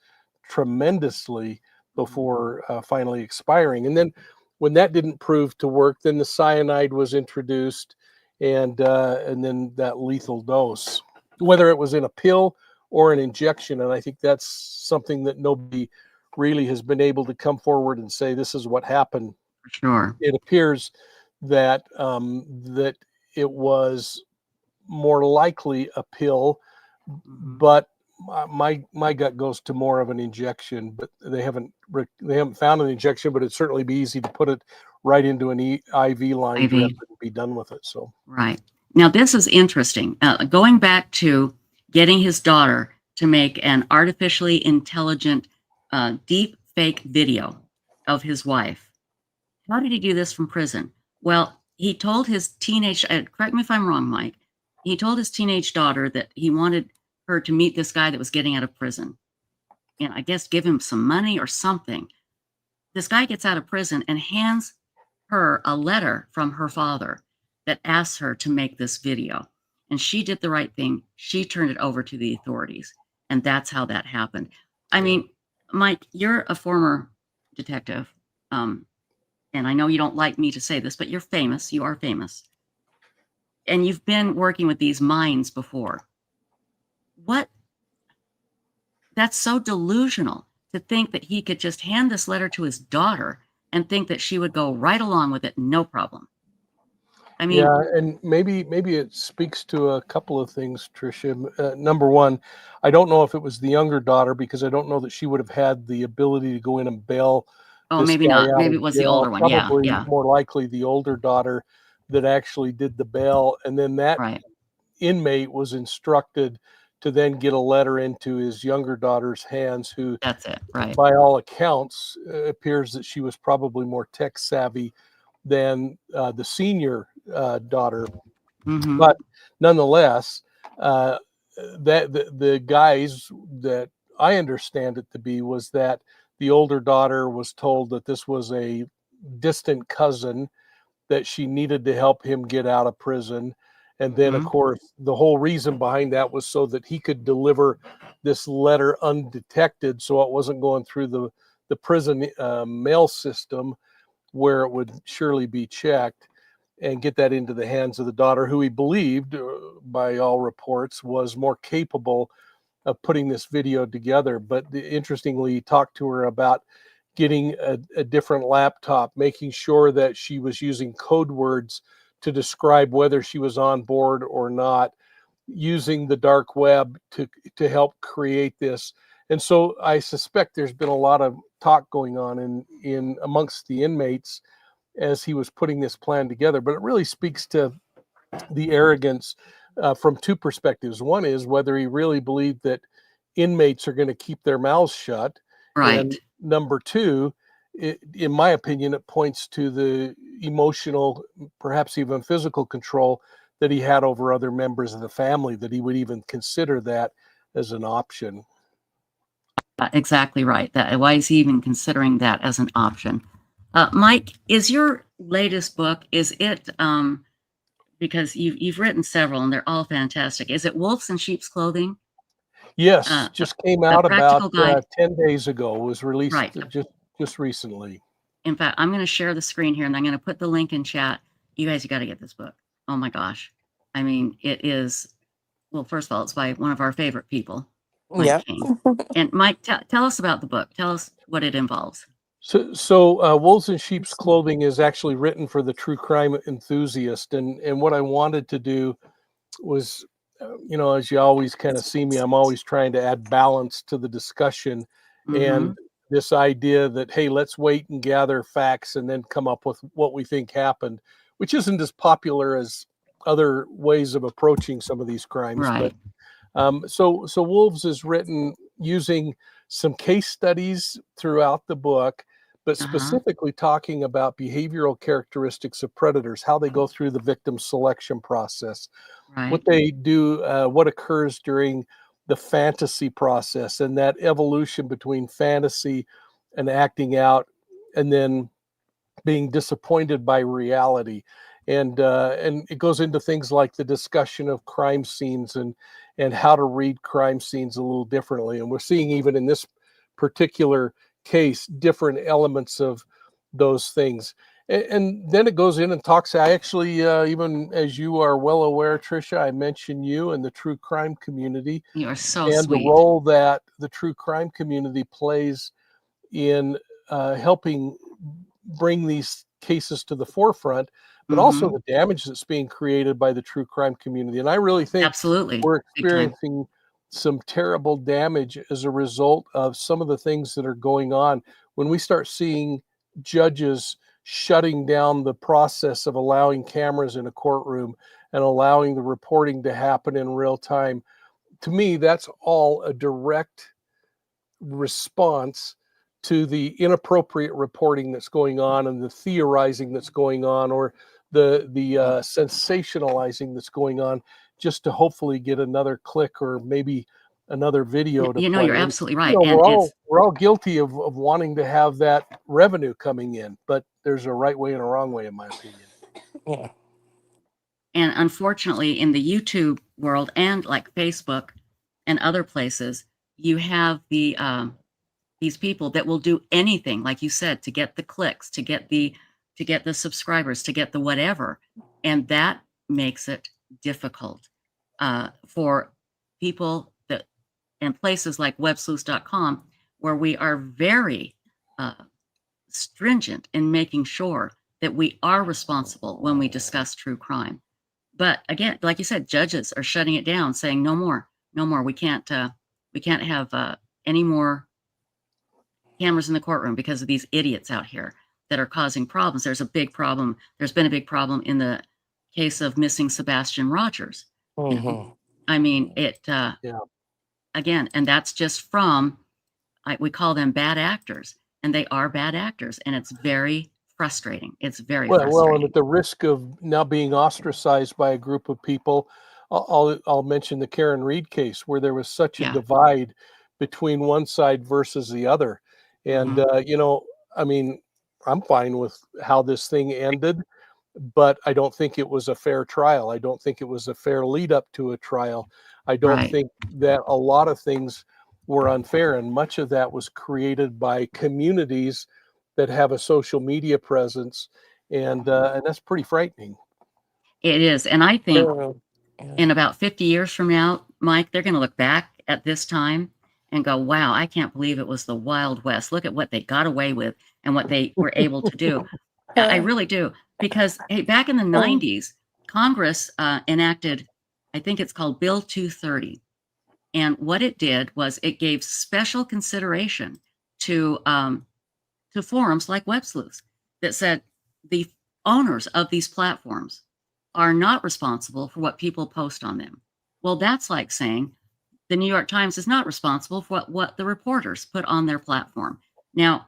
tremendously before finally expiring. And then when that didn't prove to work, then the cyanide was introduced, and then that lethal dose, whether it was in a pill or an injection. And I think that's something that nobody really has been able to come forward and say, this is what happened. Sure. It appears that that it was more likely a pill, but my gut goes to more of an injection. But they haven't found an injection, but it'd certainly be easy to put it right into an IV line drip and be done with it. So right. Now this is interesting. Going back to getting his daughter to make an artificially intelligent deep fake video of his wife. How did he do this from prison? Well, he told his teenage, correct me if I'm wrong, Mike, he told his teenage daughter that he wanted her to meet this guy that was getting out of prison. And I guess give him some money or something. This guy gets out of prison and hands her a letter from her father that asks her to make this video. And she did the right thing. She turned it over to the authorities. And that's how that happened. I mean, Mike, you're a former detective. And I know you don't like me to say this, but you're famous. You are famous. And you've been working with these minds before. That's so delusional to think that he could just hand this letter to his daughter and think that she would go right along with it, no problem. I mean, yeah, and maybe it speaks to a couple of things, Tricia. Number one, I don't know if it was the younger daughter, because I don't know that she would have had the ability to go in and bail oh, this maybe guy not. out Maybe of it was the jail. older one. Yeah, Probably yeah. more likely the older daughter that actually did the bail, and then that Right. inmate was instructed to then get a letter into his younger daughter's hands, who, That's it, right. by all accounts, appears that she was probably more tech savvy than the senior daughter. Mhm. But nonetheless, that the guys that I understand it to be was that the older daughter was told that this was a distant cousin, that she needed to help him get out of prison. And then, of Mhm. course, the whole reason behind that was so that he could deliver this letter undetected, so it wasn't going through the prison mail system, where it would surely be checked, and get that into the hands of the daughter, who he believed, by all reports, was more capable of putting this video together. But interestingly, he talked to her about getting a different laptop, making sure that she was using code words to describe whether she was on board or not, using the dark web to help create this. And so I suspect there's been a lot of talk going on in amongst the inmates as he was putting this plan together. But it really speaks to the arrogance from two perspectives. One is whether he really believed that inmates are going to keep their mouths shut. Right. And number two, in my opinion, it points to the emotional, perhaps even physical control that he had over other members of the family, that he would even consider that as an option. Exactly right. Why is he even considering that as an option? Mike, is your latest book, is it, because you've written several and they're all fantastic. Is it Wolves in Sheep's Clothing? Yes, just came The out practical about guide. 10 days ago. It was released Right. just recently. In fact, I'm going to share the screen here and I'm going to put the link in chat. You guys, you got to get this book. Oh my gosh. I mean, it is, well, first of all, it's by one of our favorite people, Mike Yep. King. And Mike, tell us about the book. Tell us what it involves. So Wolves in Sheep's Clothing is actually written for the true crime enthusiast. And what I wanted to do was, as you always kind of see me, I'm always trying to add balance to the discussion. And this idea that, hey, let's wait and gather facts and then come up with what we think happened, which isn't as popular as other ways of approaching some of these crimes. Right. But so Wolves is written using some case studies throughout the book, but specifically talking about behavioral characteristics of predators, how they go through the victim selection process, what they do, what occurs during the fantasy process, and that evolution between fantasy and acting out, and then being disappointed by reality. And it goes into things like the discussion of crime scenes and how to read crime scenes a little differently. And we're seeing, even in this particular case, different elements of those things. And then it goes in and talks. I actually, even as you are well aware, Tricia, I mentioned you and the true crime community. You are so and sweet. the role that the true crime community plays in helping bring these cases to the forefront, but also the damage that's being created by the true crime community. And I really think absolutely we're big time. experiencing some terrible damage as a result of some of the things that are going on. When we start seeing judges shutting down the process of allowing cameras in a courtroom and allowing the reporting to happen in real time, to me, that's all a direct response to the inappropriate reporting that's going on and the theorizing that's going on, or the sensationalizing that's going on, just to hopefully get another click or maybe another video to You know, play. you're And, absolutely right. And we're all guilty of wanting to have that revenue coming in, but there's a right way and a wrong way, in my opinion. Yeah. And unfortunately, in the YouTube world and like Facebook and other places, you have these people that will do anything, like you said, to get the clicks, to get the subscribers, to get the whatever, and that makes it difficult for people that and places like Websleuths.com, where we are very stringent in making sure that we are responsible when we discuss true crime. But again, like you said, judges are shutting it down, saying no more, no more. We can't have any more cameras in the courtroom because of these idiots out here that are causing problems. There's a big problem. There's been a big problem in the case of missing Sebastian Rogers. You know? I mean, again, and that's just from, we call them bad actors, and they are bad actors, and it's very frustrating. It's very frustrating. Well, and at the risk of now being ostracized by a group of people, I'll mention the Karen Reed case, where there was such a divide between one side versus the other. And, you know, I mean, I'm fine with how this thing ended, but I don't think it was a fair trial. I don't think it was a fair lead up to a trial. I don't think that a lot of things were unfair, and much of that was created by communities that have a social media presence, and that's pretty frightening. It is, and I think in about 50 years from now, Mike, they're going to look back at this time and go, wow, I can't believe it was the Wild West. Look at what they got away with and what they were able to do. I really do, because hey, back in the 90s, Congress enacted, I think it's called Bill 230. And what it did was it gave special consideration to forums like Websleuths that said the owners of these platforms are not responsible for what people post on them. Well, that's like saying the New York Times is not responsible for what the reporters put on their platform. Now,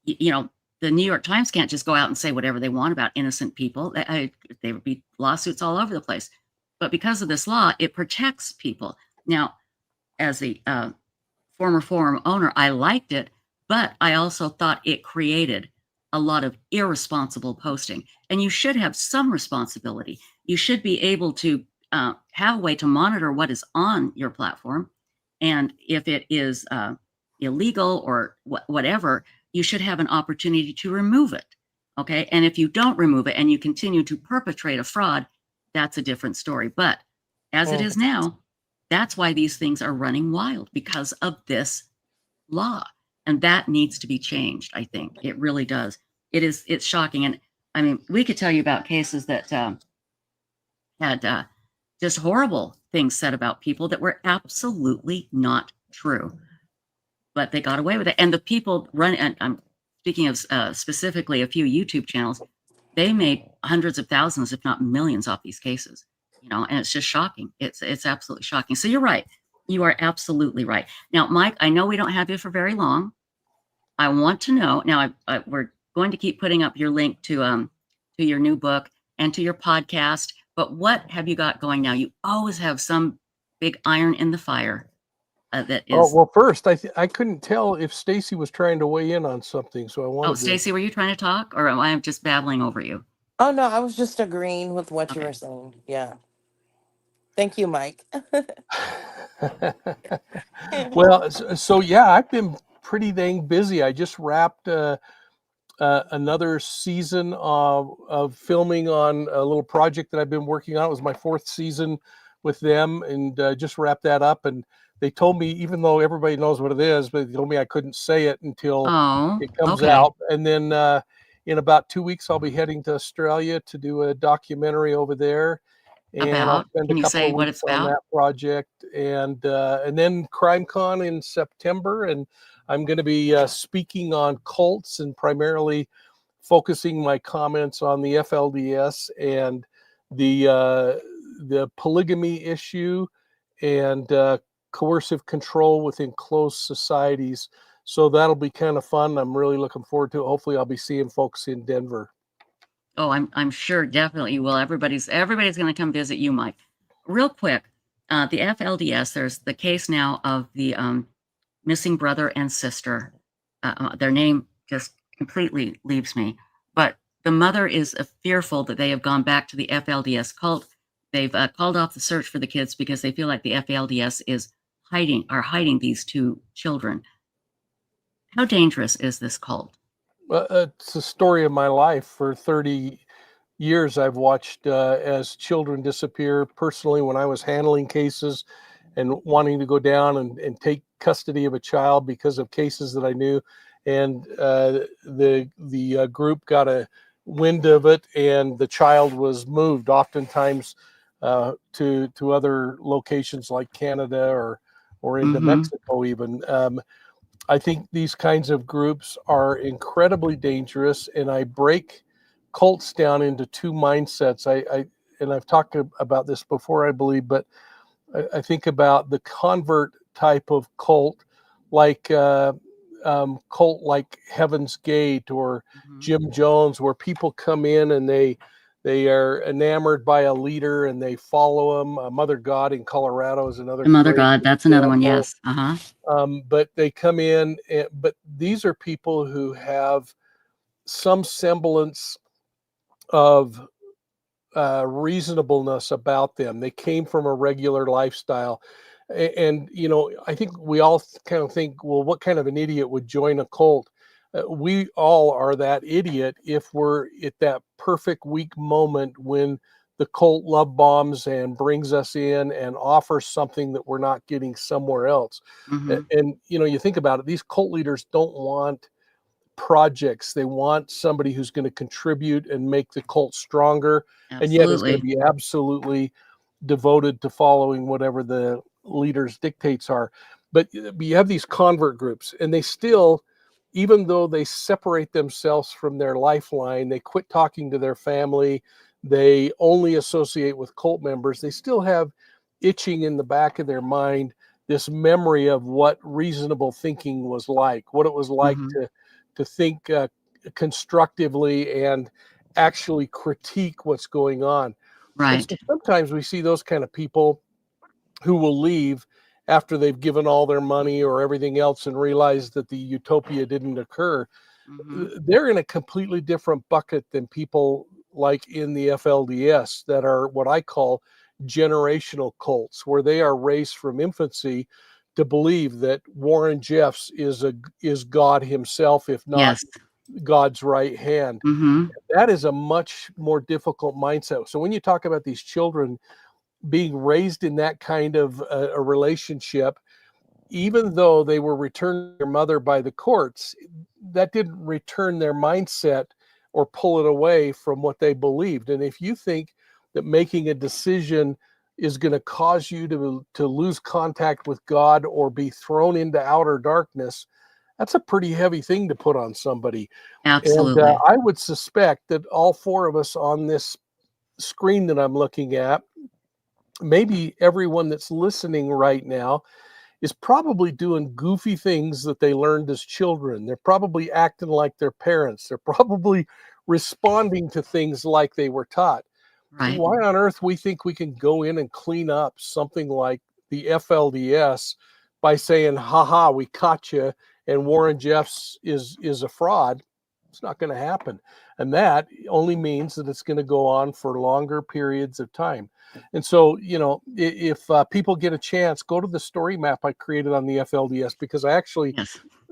you know, the New York Times can't just go out and say whatever they want about innocent people. There would be lawsuits all over the place. But because of this law, it protects people. Now, as the former forum owner, I liked it, but I also thought it created a lot of irresponsible posting. And you should have some responsibility. You should be able to have a way to monitor what is on your platform. And if it is illegal or whatever, you should have an opportunity to remove it. Okay. And if you don't remove it and you continue to perpetrate a fraud, that's a different story. But as it is now, that's why these things are running wild, because of this law. And that needs to be changed, I think. It really does. It's shocking. And I mean, we could tell you about cases that had just horrible things said about people that were absolutely not true. But they got away with it. And the people running, and I'm speaking of specifically a few YouTube channels, they made hundreds of thousands, if not millions, off these cases. You know, and it's just shocking. It's absolutely shocking. So you're right. You are absolutely right. Now, Mike, I know we don't have you for very long. I want to know, now we're going to keep putting up your link to your new book and to your podcast, but what have you got going now? You always have some big iron in the fire that is. Oh, well, first, I couldn't tell if Stacy was trying to weigh in on something, so I wanted to. Stacy, were you trying to talk, or am I just babbling over you? Oh, no, I was just agreeing with what you were saying. Yeah. Thank you, Mike. Well, so yeah, I've been pretty dang busy. I just wrapped another season of filming on a little project that I've been working on. It was my 4th season with them, and just wrapped that up. And they told me, even though everybody knows what it is, but they told me I couldn't say it until it comes out. And then in about 2 weeks, I'll be heading to Australia to do a documentary over there. And I'll spend a couple of weeks on that project, and then CrimeCon in September, and I'm going to be speaking on cults and primarily focusing my comments on the FLDS and the polygamy issue and coercive control within closed societies. So that'll be kind of fun. I'm really looking forward to it. Hopefully, I'll be seeing folks in Denver. Oh, I'm sure definitely you will. Everybody's going to come visit you, Mike. Real quick, the FLDS, there's the case now of the missing brother and sister. Their name just completely leaves me. But the mother is fearful that they have gone back to the FLDS cult. They've called off the search for the kids because they feel like the FLDS is hiding these two children. How dangerous is this cult? It's the story of my life. For 30 years, I've watched as children disappear. Personally, when I was handling cases and wanting to go down and take custody of a child because of cases that I knew, and the group got a wind of it, and the child was moved, oftentimes to other locations like Canada or into Mexico even. I think these kinds of groups are incredibly dangerous, and I break cults down into two mindsets. And I've talked about this before, I believe, but I think about the convert type of cult, like cult like Heaven's Gate or Jim Jones, where people come in and they are enamored by a leader and they follow him. Mother God in Colorado is another The Mother great God, that's another one. example. Yes. Uh-huh. But they come in, but these are people who have some semblance of reasonableness about them. They came from a regular lifestyle. And, you know, I think we all kind of think, well, what kind of an idiot would join a cult? We all are that idiot if we're at that perfect weak moment when the cult love bombs and brings us in and offers something that we're not getting somewhere else. And, you know, you think about it, these cult leaders don't want projects. They want somebody who's going to contribute and make the cult stronger, and yet is going to Absolutely. be absolutely devoted to following whatever the leader's dictates are. But you have these convert groups, and they still, even though they separate themselves from their lifeline, they quit talking to their family, they only associate with cult members, they still have itching in the back of their mind this memory of what reasonable thinking was like, what it was like to think constructively and actually critique what's going on. And so Right. sometimes we see those kind of people who will leave after they've given all their money or everything else and realize that the utopia didn't occur. They're in a completely different bucket than people like in the FLDS that are what I call generational cults, where they are raised from infancy to believe that Warren Jeffs is God himself, if not Yes. God's right hand. Mm-hmm. That is a much more difficult mindset. So when you talk about these children being raised in that kind of a relationship, even though they were returned to their mother by the courts, that didn't return their mindset or pull it away from what they believed. And if you think that making a decision is going to cause you to lose contact with God or be thrown into outer darkness, that's a pretty heavy thing to put on somebody. And Absolutely. I would suspect that all four of us on this screen that I'm looking at, maybe everyone that's listening right now, is probably doing goofy things that they learned as children. They're probably acting like their parents. They're probably responding to things like they were taught. Right. Why on earth we think we can go in and clean up something like the FLDS by saying, haha, we caught you, and Warren Jeffs is a fraud? It's not going to happen. And that only means that it's going to go on for longer periods of time. And so, you know, if people get a chance, go to the story map I created on the FLDS, because I actually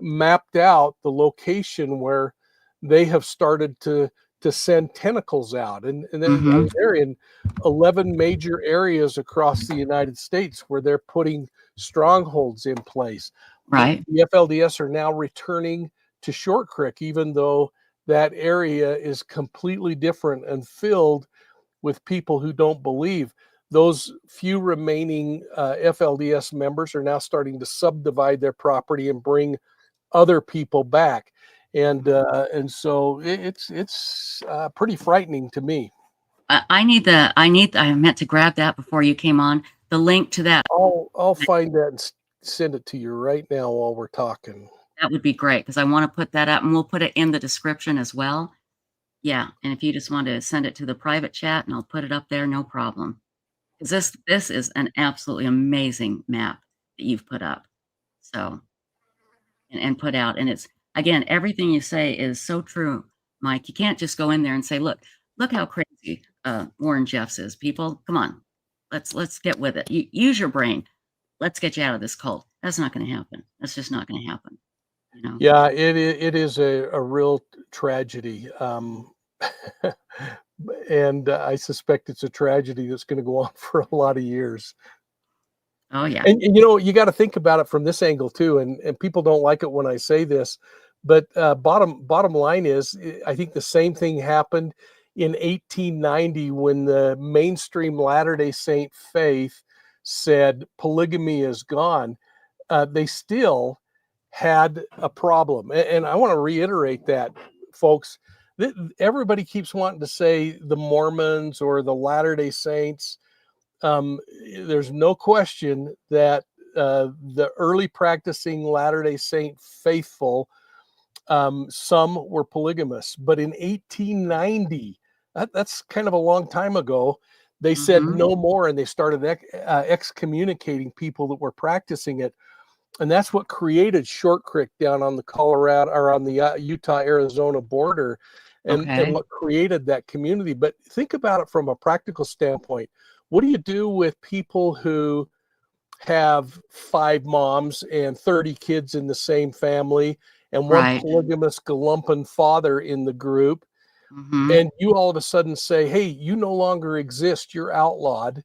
mapped out the location where they have started to send tentacles out. And they're in 11 major areas across the United States where they're putting strongholds in place. Right. The FLDS are now returning to Short Creek, even though that area is completely different and filled with people who don't believe. Those few remaining FLDS members are now starting to subdivide their property and bring other people back. And so it's pretty frightening to me. I meant to grab that before you came on. The link to that. I'll find that and send it to you right now while we're talking. That would be great, because I want to put that up, and we'll put it in the description as well. Yeah, and if you just want to send it to the private chat, and I'll put it up there, no problem. Because this is an absolutely amazing map that you've put up, so and put out, and again, everything you say is so true, Mike. You can't just go in there and say, look how crazy Warren Jeffs is. People, come on, let's get with it. Use your brain. Let's get you out of this cult. That's not going to happen. That's just not going to happen. You know? Yeah, it is a real tragedy. And I suspect it's a tragedy that's going to go on for a lot of years. Oh yeah. And you know, you got to think about it from this angle too. And people don't like it when I say this, but bottom line is, I think the same thing happened in 1890 when the mainstream Latter-day Saint faith said polygamy is gone. They still had a problem, and I want to reiterate that, folks. Everybody keeps wanting to say the Mormons or the Latter-day Saints. There's no question that the early practicing Latter-day Saint faithful, some were polygamous, but in 1890, that's kind of a long time ago, they said no more, and they started excommunicating people that were practicing it. And that's what created Short Creek down on the Colorado or on the Utah-Arizona border, and what created that community. But think about it from a practical standpoint. What do you do with people who have 5 moms and 30 kids in the same family and one polygamous galumpan father in the group? And you all of a sudden say, hey, you no longer exist, you're outlawed.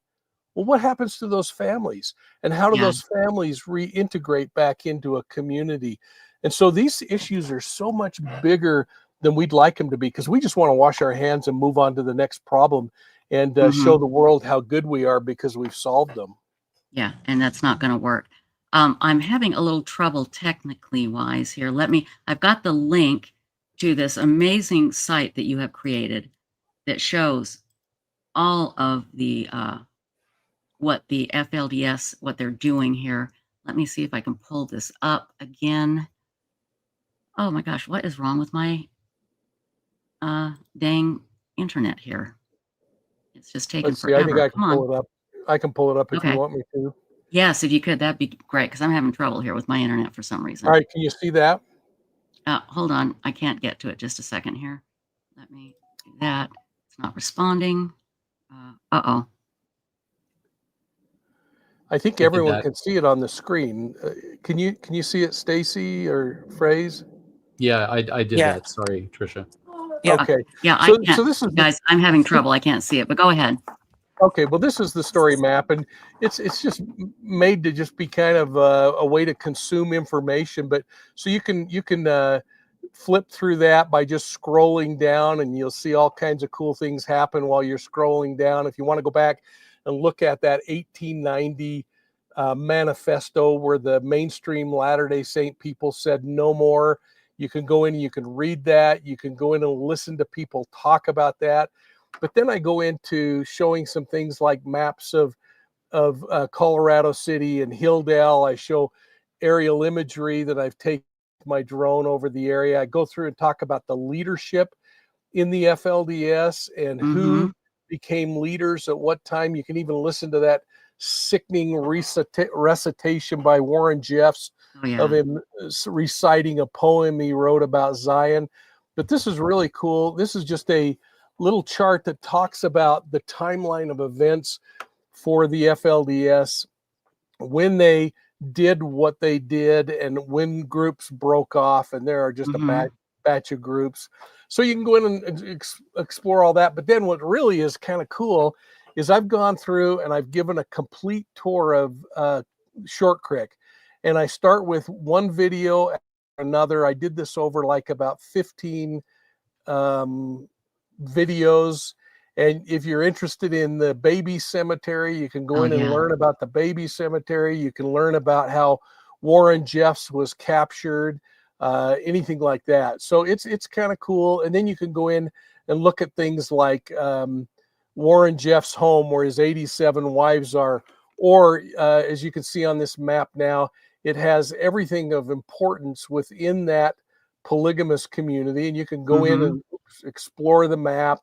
Well, what happens to those families? And how do those families reintegrate back into a community? And so these issues are so much bigger than we'd like them to be, because we just want to wash our hands and move on to the next problem and show the world how good we are because we've solved them. Yeah, and that's not going to work. I'm having a little trouble technically wise here. I've got the link to this amazing site that you have created that shows all of the what the FLDS, what they're doing here. Let me see if I can pull this up again. Oh my gosh, what is wrong with my dang internet here? It's just taking Let's see, I think forever. I can pull it up. I can pull it up if you want me to. Yes, if you could, that'd be great, because I'm having trouble here with my internet for some reason. All right, can you see that? Hold on, I can't get to it. Just a second here. Let me do that. It's not responding. Uh-oh. I think everyone can see it on the screen. Can you see it, Stacy or Phrase? Yeah, I did that. Sorry, Trisha. Yeah. Okay. Yeah, So, I can't. so this is guys, I'm having trouble. I can't see it, but go ahead. Okay, well, this is the story map, and it's just made to just be kind of a way to consume information. But so you can flip through that by just scrolling down, and you'll see all kinds of cool things happen while you're scrolling down. If you want to go back and look at that 1890 manifesto where the mainstream Latter-day Saint people said no more, you can go in and you can read that. You can go in and listen to people talk about that. But then I go into showing some things like maps of Colorado City and Hilldale. I show aerial imagery that I've taken my drone over the area. I go through and talk about the leadership in the FLDS and who became leaders at what time. You can even listen to that sickening recitation by Warren Jeffs of him reciting a poem he wrote about Zion. But this is really cool. This is just a little chart that talks about the timeline of events for the FLDS, when they did what they did and when groups broke off, and there are just a batch of groups. So you can go in and explore all that. But then what really is kind of cool is I've gone through and I've given a complete tour of Short Creek, and I start with one video after another. I did this over like about 15 videos. And if you're interested in the baby cemetery, you can go in and learn about the baby cemetery. You can learn about how Warren Jeffs was captured, anything like that. So it's kind of cool. And then you can go in and look at things like Warren Jeffs' home where his 87 wives are, or as you can see on this map now, it has everything of importance within that polygamous community. And you can go in and explore the map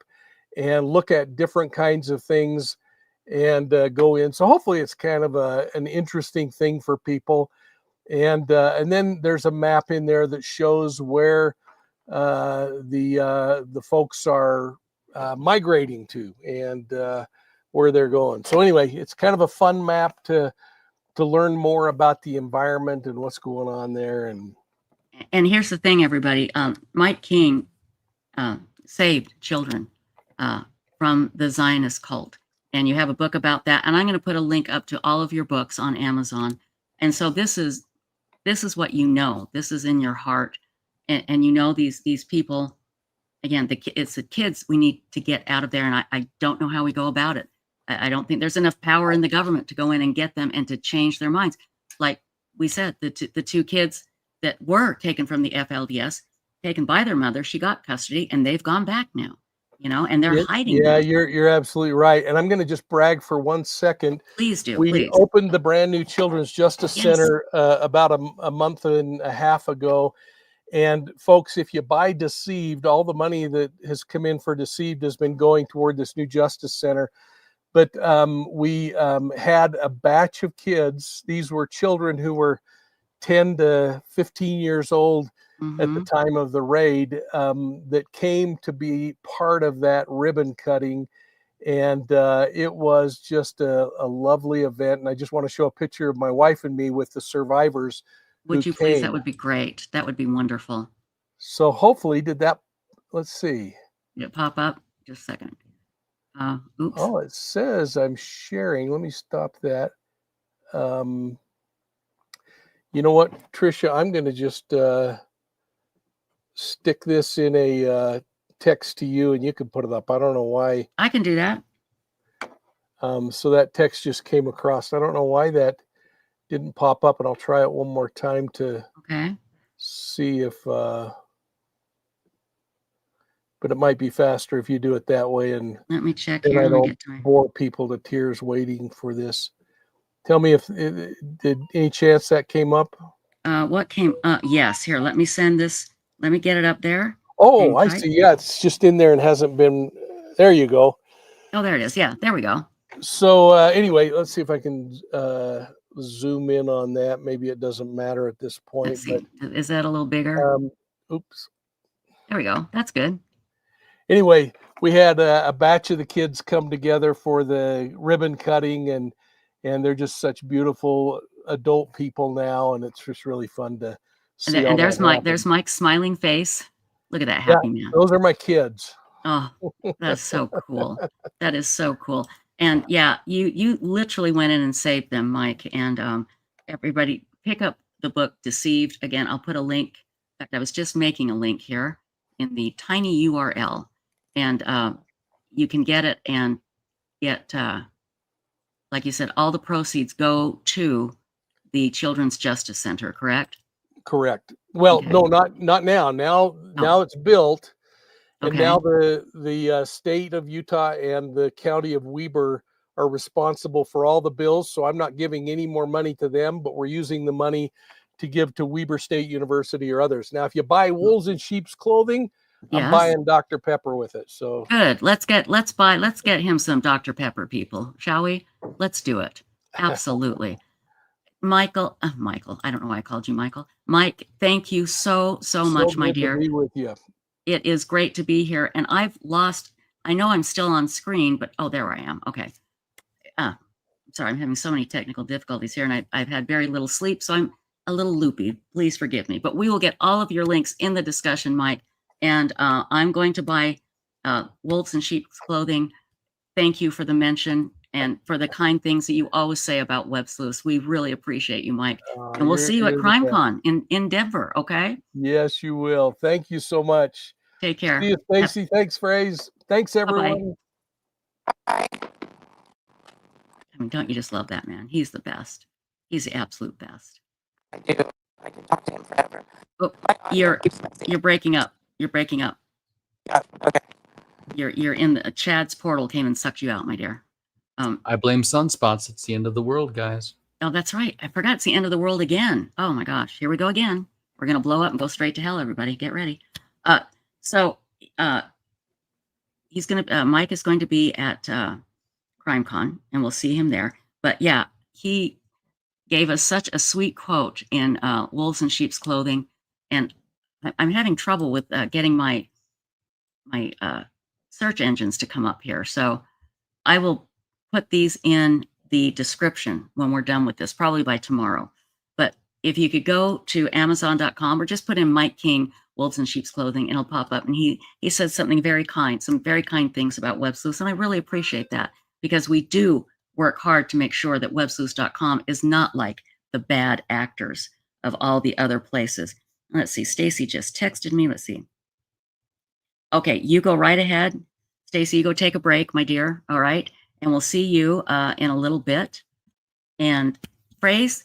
and look at different kinds of things and go in. So hopefully it's kind of an interesting thing for people. And then there's a map in there that shows where the folks are migrating to and where they're going. So anyway, it's kind of a fun map to learn more about the environment and what's going on there. And here's the thing, everybody. Mike King saved children from the Zionist cult. And you have a book about that. And I'm going to put a link up to all of your books on Amazon. And so this is what you know. This is in your heart. And you know these people. Again, it's the kids we need to get out of there. And I don't know how we go about it. I don't think there's enough power in the government to go in and get them and to change their minds. Like we said, the two kids that were taken from the FLDS, taken by their mother, she got custody, and they've gone back now, and they're hiding. Yeah, them. you're absolutely right. And I'm going to just brag for 1 second. Please do. We please. opened the brand new Children's Justice Yes. Center about a month and a half ago. And folks, if you buy Deceived, all the money that has come in for Deceived has been going toward this new Justice Center. But we had a batch of kids. These were children who were 10 to 15 years old at the time of the raid that came to be part of that ribbon cutting. And it was just a lovely event. And I just want to show a picture of my wife and me with the survivors. Would you please? That would be great. That would be wonderful. So hopefully, let's see. Did it pop up? Just a second. Oops. Oh, it says I'm sharing. Let me stop that. You know what, Tricia? I'm going to just stick this in a text to you, and you can put it up. I don't know why. I can do that. So that text just came across. I don't know why that didn't pop up, and I'll try it one more time to see if. But it might be faster if you do it that way. And let me check here. I don't get bore people to tears waiting for this. Tell me if did any chance that came up? What came? Yes. Here, let me send this. Let me get it up there. Oh, I see. Yeah, it's just in there and hasn't been. There you go. Oh, there it is. Yeah, there we go. So anyway, let's see if I can zoom in on that. Maybe it doesn't matter at this point. Let's see. But, is that a little bigger? Oops. There we go. That's good. Anyway, we had a batch of the kids come together for the ribbon cutting, and they're just such beautiful adult people now, and it's just really fun to see. And there's Mike. There's Mike's smiling face. Look at that happy man. Those are my kids. Oh, that's so cool. That is so cool. And yeah, you literally went in and saved them, Mike. And everybody, pick up the book Deceived. Again, I'll put a link. In fact, I was just making a link here in the tiny URL. And you can get it and get, like you said, all the proceeds go to the Children's Justice Center, correct? Correct. Well, no, not now. Now it's built, and now the state of Utah and the county of Weber are responsible for all the bills. So I'm not giving any more money to them, but we're using the money to give to Weber State University or others. Now, if you buy wolves in sheep's clothing, I'm buying Dr. Pepper with it. So good. Let's get him some Dr. Pepper, people, shall we? Let's do it. Absolutely. Michael, I don't know why I called you Michael. Mike, thank you so much, my dear. To be with you. It is great to be here. And I know I'm still on screen, but there I am. Okay. Sorry, I'm having so many technical difficulties here, and I've had very little sleep, so I'm a little loopy. Please forgive me. But we will get all of your links in the discussion, Mike. And I'm going to buy wolves in sheep's clothing. Thank you for the mention and for the kind things that you always say about Websleuths. We really appreciate you, Mike. And we'll see you at CrimeCon in Denver, okay? Yes, you will. Thank you so much. Take care. See you, Stacy. Thanks, Phrase. Thanks, everyone. Bye-bye. I mean, don't you just love that man? He's the best. He's the absolute best. I do. I can talk to him forever. Oh, you're breaking up. You're breaking up. Yeah, okay. You're in the Chad's portal came and sucked you out, my dear. I blame sunspots. It's the end of the world, guys. Oh, that's right. I forgot it's the end of the world again. Oh my gosh. Here we go again. We're gonna blow up and go straight to hell, everybody. Get ready. He's gonna Mike is going to be at CrimeCon, and we'll see him there. But yeah, gave us such a sweet quote in Wolves in Sheep's Clothing, and I'm having trouble with getting my search engines to come up here. So I will put these in the description when we're done with this, probably by tomorrow. But if you could go to Amazon.com or just put in Mike King, Wolves in Sheep's Clothing, it'll pop up. And he said something very kind, some very kind things about Websleuths. And I really appreciate that, because we do work hard to make sure that Websleuths.com is not like the bad actors of all the other places. Let's see, Stacy just texted me. Let's see. Okay, you go right ahead. Stacy, you go take a break, my dear. All right. And we'll see you in a little bit. And Phrase,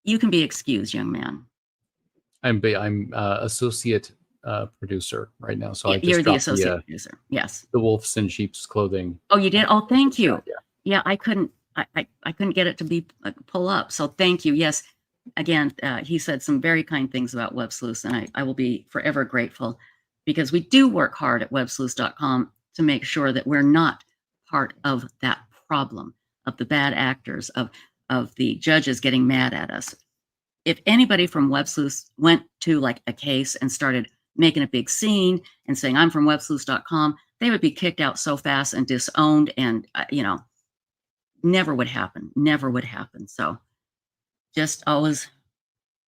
you can be excused, young man. I'm associate producer right now, so I just You're the dropped associate producer. Yes. the Wolves in Sheep's Clothing. Oh, you did? Oh, thank you. Yeah. Yeah, I couldn't get it to be pull up. So thank you. Yes. Again, he said some very kind things about Websleuths, and I will be forever grateful, because we do work hard at Websleuths.com to make sure that we're not part of that problem of the bad actors, of the judges getting mad at us. If anybody from Websleuths went to like a case and started making a big scene and saying, I'm from Websleuths.com, they would be kicked out so fast and disowned, and, never would happen. Never would happen. So just always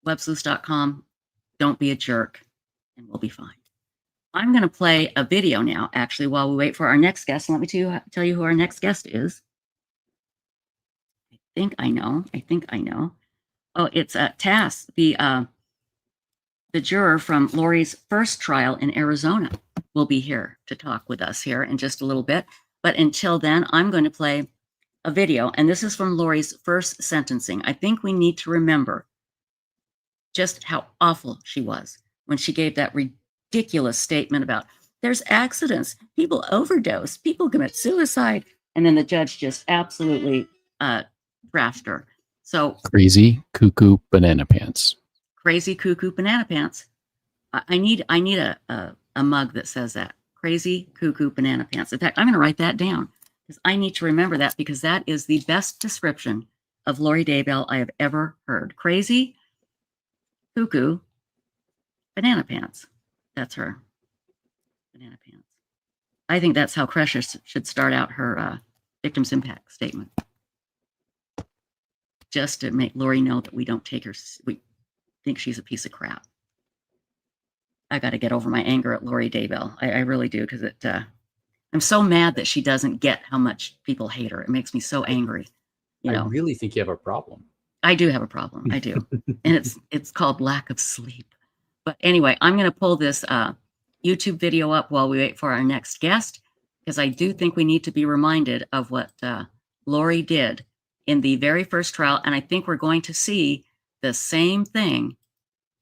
Websleuths.com, don't be a jerk, and we'll be fine. I'm going to play a video now, actually, while we wait for our next guest. Let me tell you who our next guest is. I think I know. Oh, it's Tass, the juror from Lori's first trial in Arizona, will be here to talk with us here in just a little bit. But until then, I'm going to play a video, and this is from Lori's first sentencing. I think we need to remember just how awful she was when she gave that ridiculous statement about there's accidents, people overdose, people commit suicide, and then the judge just absolutely trashed her. So Crazy cuckoo banana pants. Crazy cuckoo banana pants. I need a mug that says that. Crazy cuckoo banana pants. In fact, I'm going to write that down, because I need to remember that, because that is the best description of Lori Daybell I have ever heard. Crazy cuckoo banana pants. That's her. Banana pants. I think that's how Precious should start out her victim's impact statement. Just to make Lori know that we don't take her, we think she's a piece of crap. I got to get over my anger at Lori Daybell. I really do, because I'm so mad that she doesn't get how much people hate her. It makes me so angry. I really think you have a problem. I do have a problem. I do. And it's called lack of sleep. But anyway, I'm going to pull this YouTube video up while we wait for our next guest, because I do think we need to be reminded of what Lori did in the very first trial. And I think we're going to see the same thing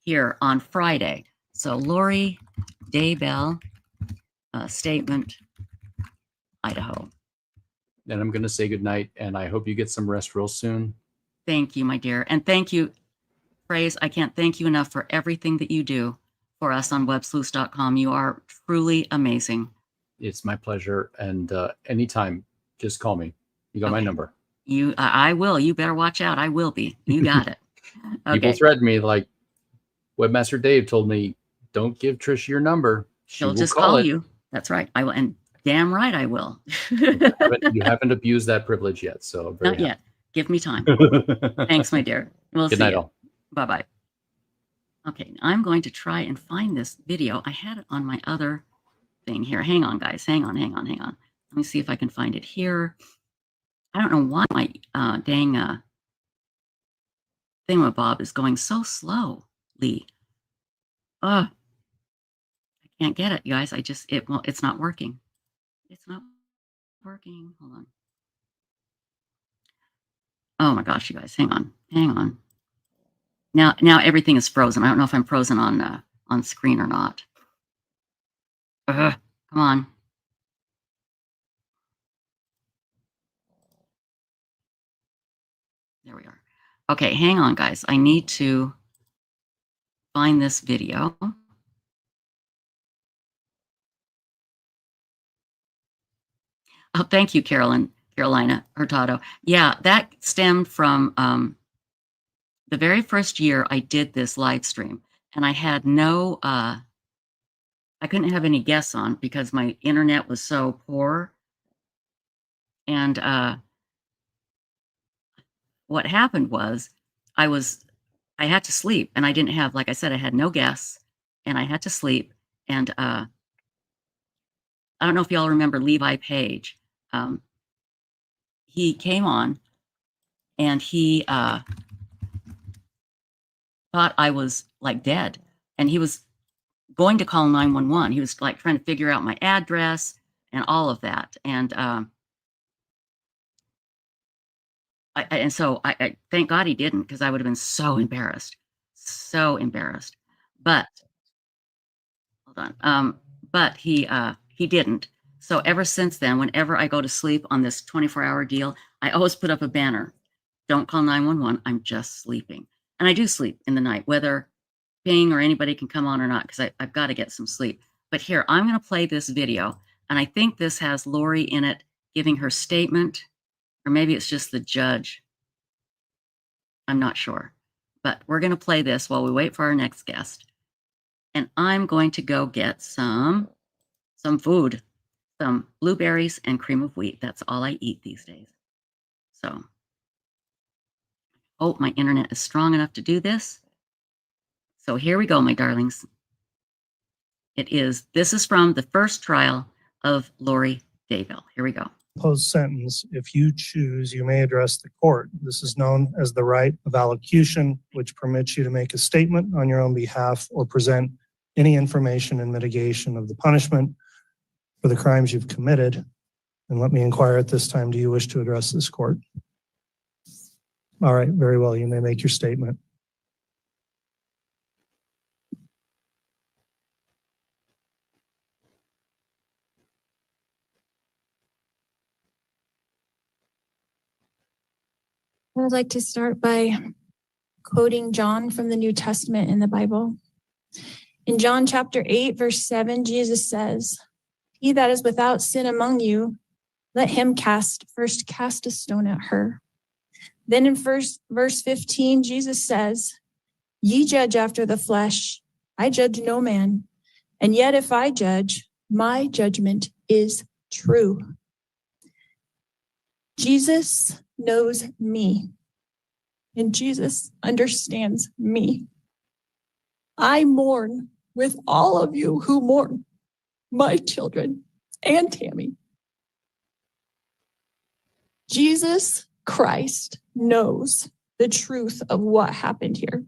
here on Friday. So Lori Daybell, statement, Idaho. And I'm going to say goodnight, and I hope you get some rest real soon. Thank you, my dear. And thank you, Phrase. I can't thank you enough for everything that you do for us on Websleuths.com. You are truly amazing. It's my pleasure. And anytime, just call me. You got my number. I will. You better watch out. I will be. You got it. Okay. People threaten me, like Webmaster Dave told me, don't give Trish your number. She'll just call you. That's right. I will. And damn right I will. You haven't abused that privilege yet. So not yet. Give me time. Thanks, my dear. We'll Good see night, you. all. Bye-bye. Okay, I'm going to try and find this video. I had it on my other thing here. Hang on, guys. Hang on. Let me see if I can find it here. I don't know why my dang thingamabob is going so slowly. I can't get it, you guys. It's not working. It's not working. Hold on. Oh my gosh, you guys, hang on. Now everything is frozen. I don't know if I'm frozen on screen or not. Come on. There we are. Okay, hang on, guys. I need to find this video. Oh, thank you, Carolina Hurtado. Yeah, that stemmed from the very first year I did this live stream, and I had no, I couldn't have any guests on because my internet was so poor. And what happened was I had to sleep, and I didn't have, like I said, I had no guests, and I had to sleep. And I don't know if y'all remember Levi Page. He came on, and he thought I was like dead, and he was going to call 911. He was like trying to figure out my address and all of that. And I thank God he didn't, because I would have been so embarrassed. But hold on. But he didn't. So ever since then, whenever I go to sleep on this 24-hour deal, I always put up a banner. Don't call 911. I'm just sleeping. And I do sleep in the night, whether Ping or anybody can come on or not, because I've got to get some sleep. But here, I'm going to play this video, and I think this has Lori in it giving her statement, or maybe it's just the judge. I'm not sure. But we're going to play this while we wait for our next guest. And I'm going to go get some food, some blueberries and cream of wheat. That's all I eat these days. So, oh, my internet is strong enough to do this. So here we go, my darlings. This is from the first trial of Lori Daybell. Here we go. Proposed sentence, if you choose, you may address the court. This is known as the right of allocution, which permits you to make a statement on your own behalf or present any information in mitigation of the punishment for the crimes you've committed. And let me inquire at this time, do you wish to address this court? All right, very well. You may make your statement. I would like to start by quoting John from the New Testament in the Bible. In John chapter 8, verse 7, Jesus says, "He that is without sin among you, let him first cast a stone at her." Then in verse 15, Jesus says, "Ye judge after the flesh, I judge no man. And yet if I judge, my judgment is true." Jesus knows me, and Jesus understands me. I mourn with all of you who mourn, my children and Tammy. Jesus Christ knows the truth of what happened here.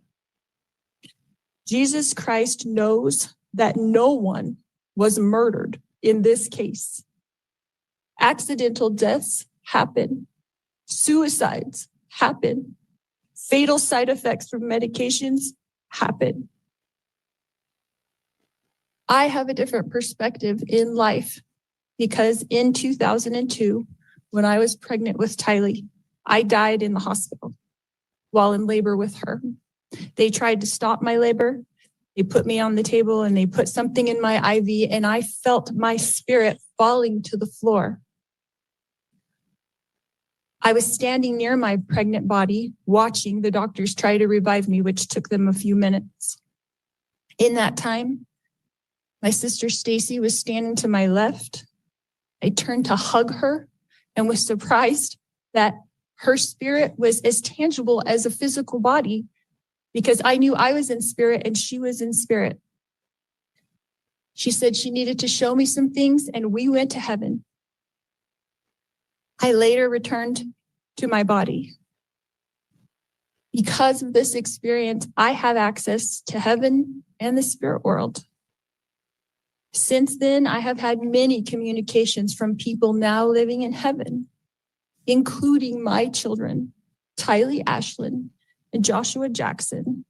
Jesus Christ knows that no one was murdered in this case. Accidental deaths happen. Suicides happen. Fatal side effects from medications happen. I have a different perspective in life because in 2002, when I was pregnant with Tylee, I died in the hospital while in labor with her. They tried to stop my labor. They put me on the table and they put something in my IV, and I felt my spirit falling to the floor. I was standing near my pregnant body, watching the doctors try to revive me, which took them a few minutes. In that time, my sister Stacy was standing to my left. I turned to hug her and was surprised that her spirit was as tangible as a physical body, because I knew I was in spirit and she was in spirit. She said she needed to show me some things, and we went to heaven. I later returned to my body. Because of this experience, I have access to heaven and the spirit world. Since then, I have had many communications from people now living in heaven, including my children, Tylee Ashlyn and Joshua Jackson,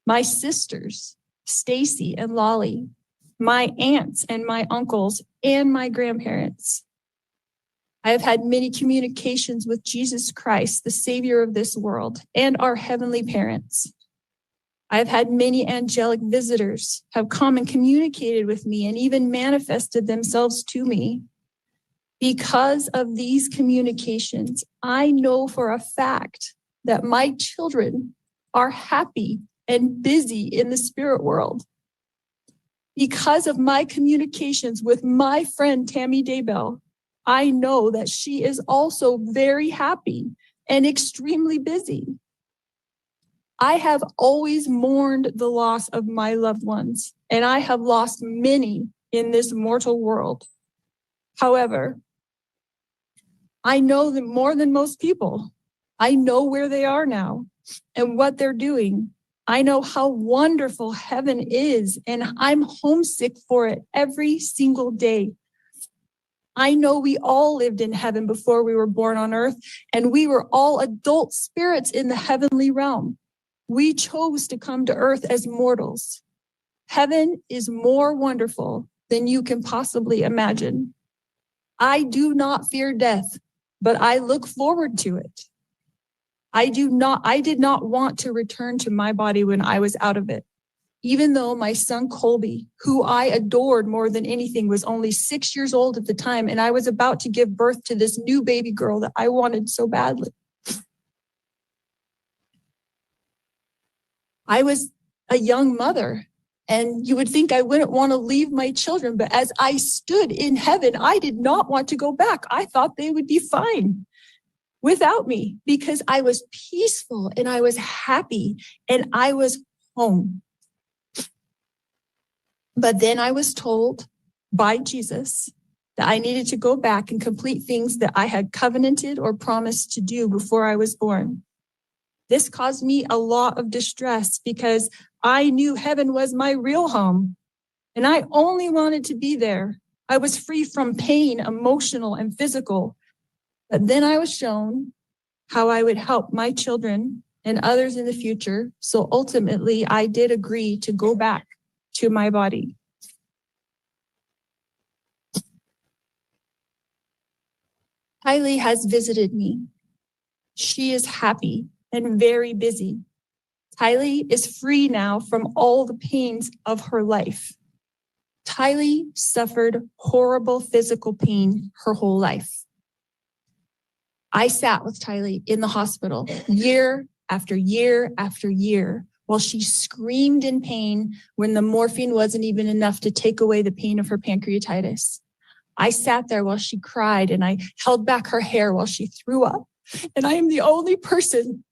my sisters, Stacy and Lolly, my aunts and my uncles, and my grandparents. I have had many communications with Jesus Christ, the Savior of this world, and our heavenly parents. I have had many angelic visitors have come and communicated with me and even manifested themselves to me. Because of these communications, I know for a fact that my children are happy and busy in the spirit world. Because of my communications with my friend Tammy Daybell, I know that she is also very happy and extremely busy. I have always mourned the loss of my loved ones, and I have lost many in this mortal world. However, I know them more than most people. I know where they are now and what they're doing. I know how wonderful heaven is, and I'm homesick for it every single day. I know we all lived in heaven before we were born on earth, and we were all adult spirits in the heavenly realm. We chose to come to earth as mortals. Heaven is more wonderful than you can possibly imagine. I do not fear death, but I look forward to it. I did not want to return to my body when I was out of it. Even though my son Colby, who I adored more than anything, was only 6 years old at the time, and I was about to give birth to this new baby girl that I wanted so badly. I was a young mother, and you would think I wouldn't want to leave my children, but as I stood in heaven, I did not want to go back. I thought they would be fine without me because I was peaceful and I was happy and I was home. But then I was told by Jesus that I needed to go back and complete things that I had covenanted or promised to do before I was born. This caused me a lot of distress because I knew heaven was my real home, and I only wanted to be there. I was free from pain, emotional and physical. But then I was shown how I would help my children and others in the future. So ultimately, I did agree to go back to my body. Kylie has visited me. She is happy and very busy. Kylie is free now from all the pains of her life. Kylie suffered horrible physical pain her whole life. I sat with Kylie in the hospital year after year after year while she screamed in pain when the morphine wasn't even enough to take away the pain of her pancreatitis. I sat there while she cried and I held back her hair while she threw up. And I am the only person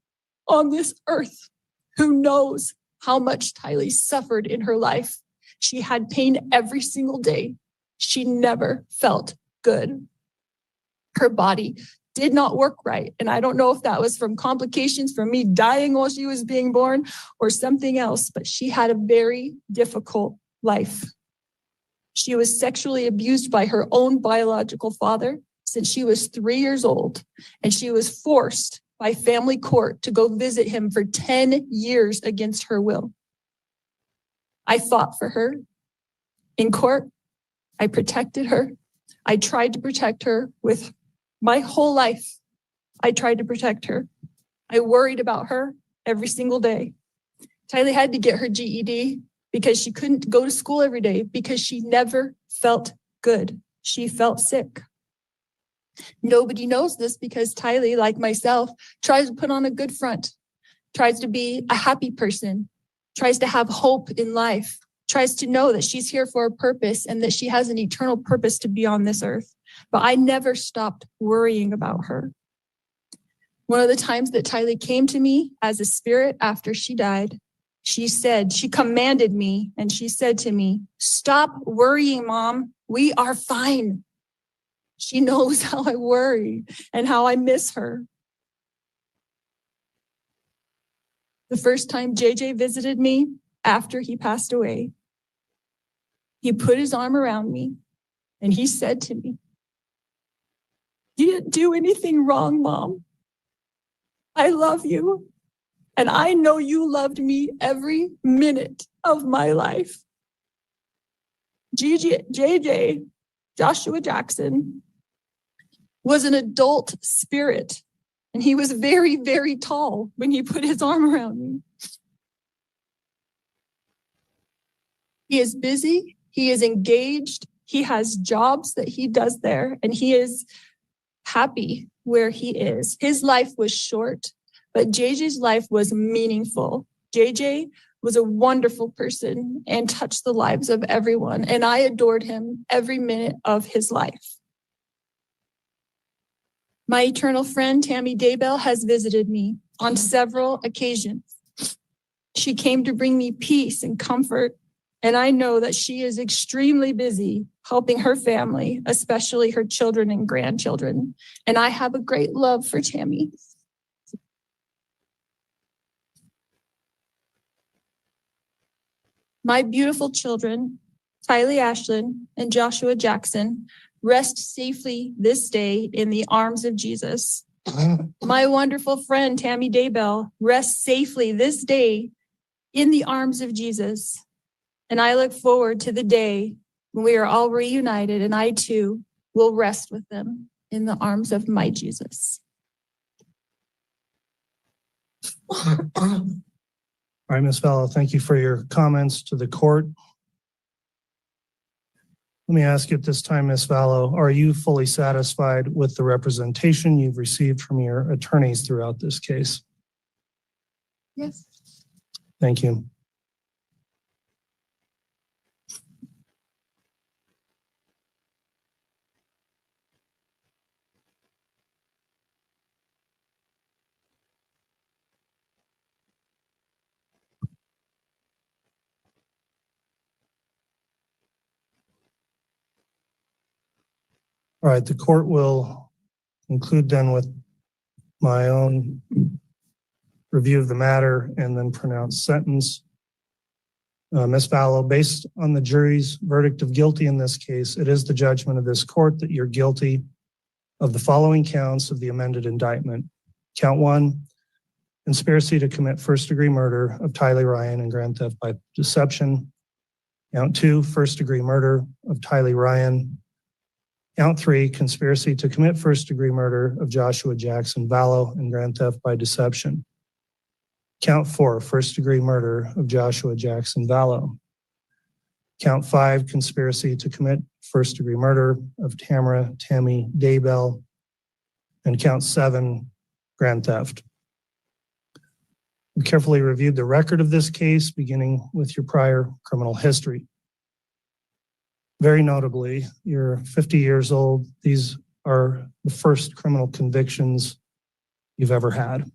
on this earth who knows how much Kylie suffered in her life. She had pain every single day. She never felt good. Her body did not work right. And I don't know if that was from complications from me dying while she was being born or something else, but she had a very difficult life. She was sexually abused by her own biological father since she was 3 years old, and she was forced by family court to go visit him for 10 years against her will. I fought for her in court. I protected her. I tried to protect her with my whole life. I tried to protect her. I worried about her every single day. Kylie had to get her GED because she couldn't go to school every day because she never felt good. She felt sick. Nobody knows this because Kylie, like myself, tries to put on a good front, tries to be a happy person, tries to have hope in life, tries to know that she's here for a purpose and that she has an eternal purpose to be on this earth. But I never stopped worrying about her. One of the times that Kylie came to me as a spirit after she died, she commanded me and she said to me, "Stop worrying, Mom. We are fine." She knows how I worry and how I miss her. The first time JJ visited me after he passed away, he put his arm around me and he said to me, "You didn't do anything wrong, Mom. I love you. And I know you loved me every minute of my life." JJ, Joshua Jackson, was an adult spirit. And he was very, very tall when he put his arm around me. He is busy. He is engaged. He has jobs that he does there. And he is happy where he is. His life was short, but JJ's life was meaningful. JJ was a wonderful person and touched the lives of everyone, and I adored him every minute of his life. My eternal friend, Tammy Daybell, has visited me on several occasions. She came to bring me peace and comfort, and I know that she is extremely busy helping her family, especially her children and grandchildren, and I have a great love for Tammy. My beautiful children, Tylee Ashlyn and Joshua Jackson, rest safely this day in the arms of Jesus. My wonderful friend, Tammy Daybell, rests safely this day in the arms of Jesus. And I look forward to the day when we are all reunited and I too will rest with them in the arms of my Jesus. All right, Ms. Vallow, thank you for your comments to the court. Let me ask you at this time, Ms. Vallow, are you fully satisfied with the representation you've received from your attorneys throughout this case? Yes. Thank you. All right, the court will conclude then with my own review of the matter and then pronounce sentence. Ms. Vallow, based on the jury's verdict of guilty in this case, it is the judgment of this court that you're guilty of the following counts of the amended indictment. Count 1, conspiracy to commit first-degree murder of Tylee Ryan and grand theft by deception. Count 2, first-degree murder of Tylee Ryan. Count 3, conspiracy to commit first-degree murder of Joshua Jackson Vallow and grand theft by deception. Count 4, first-degree murder of Joshua Jackson Vallow. Count 5, conspiracy to commit first-degree murder of Tammy Daybell. And count 7, grand theft. We carefully reviewed the record of this case, beginning with your prior criminal history. Very notably, you're 50 years old. These are the first criminal convictions you've ever had.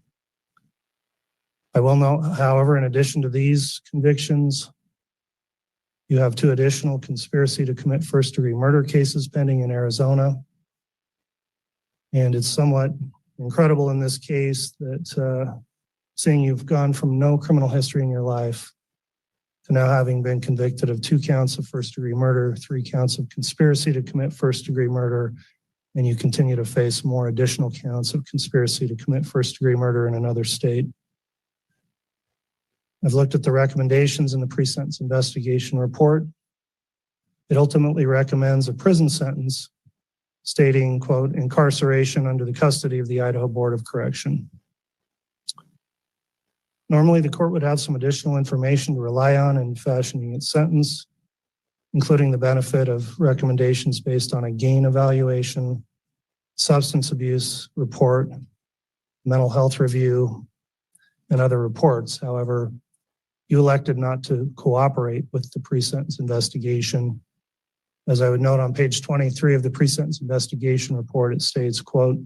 I will note, however, in addition to these convictions, you have 2 additional conspiracy to commit first-degree murder cases pending in Arizona. And it's somewhat incredible in this case that seeing you've gone from no criminal history in your life to now having been convicted of 2 counts of first-degree murder, 3 counts of conspiracy to commit first-degree murder, and you continue to face more additional counts of conspiracy to commit first-degree murder in another state. I've looked at the recommendations in the pre-sentence investigation report. It ultimately recommends a prison sentence stating, quote, incarceration under the custody of the Idaho Board of Correction. Normally, the court would have some additional information to rely on in fashioning its sentence, including the benefit of recommendations based on a gain evaluation, substance abuse report, mental health review, and other reports. However, you elected not to cooperate with the pre-sentence investigation. As I would note on page 23 of the pre-sentence investigation report, it states, quote,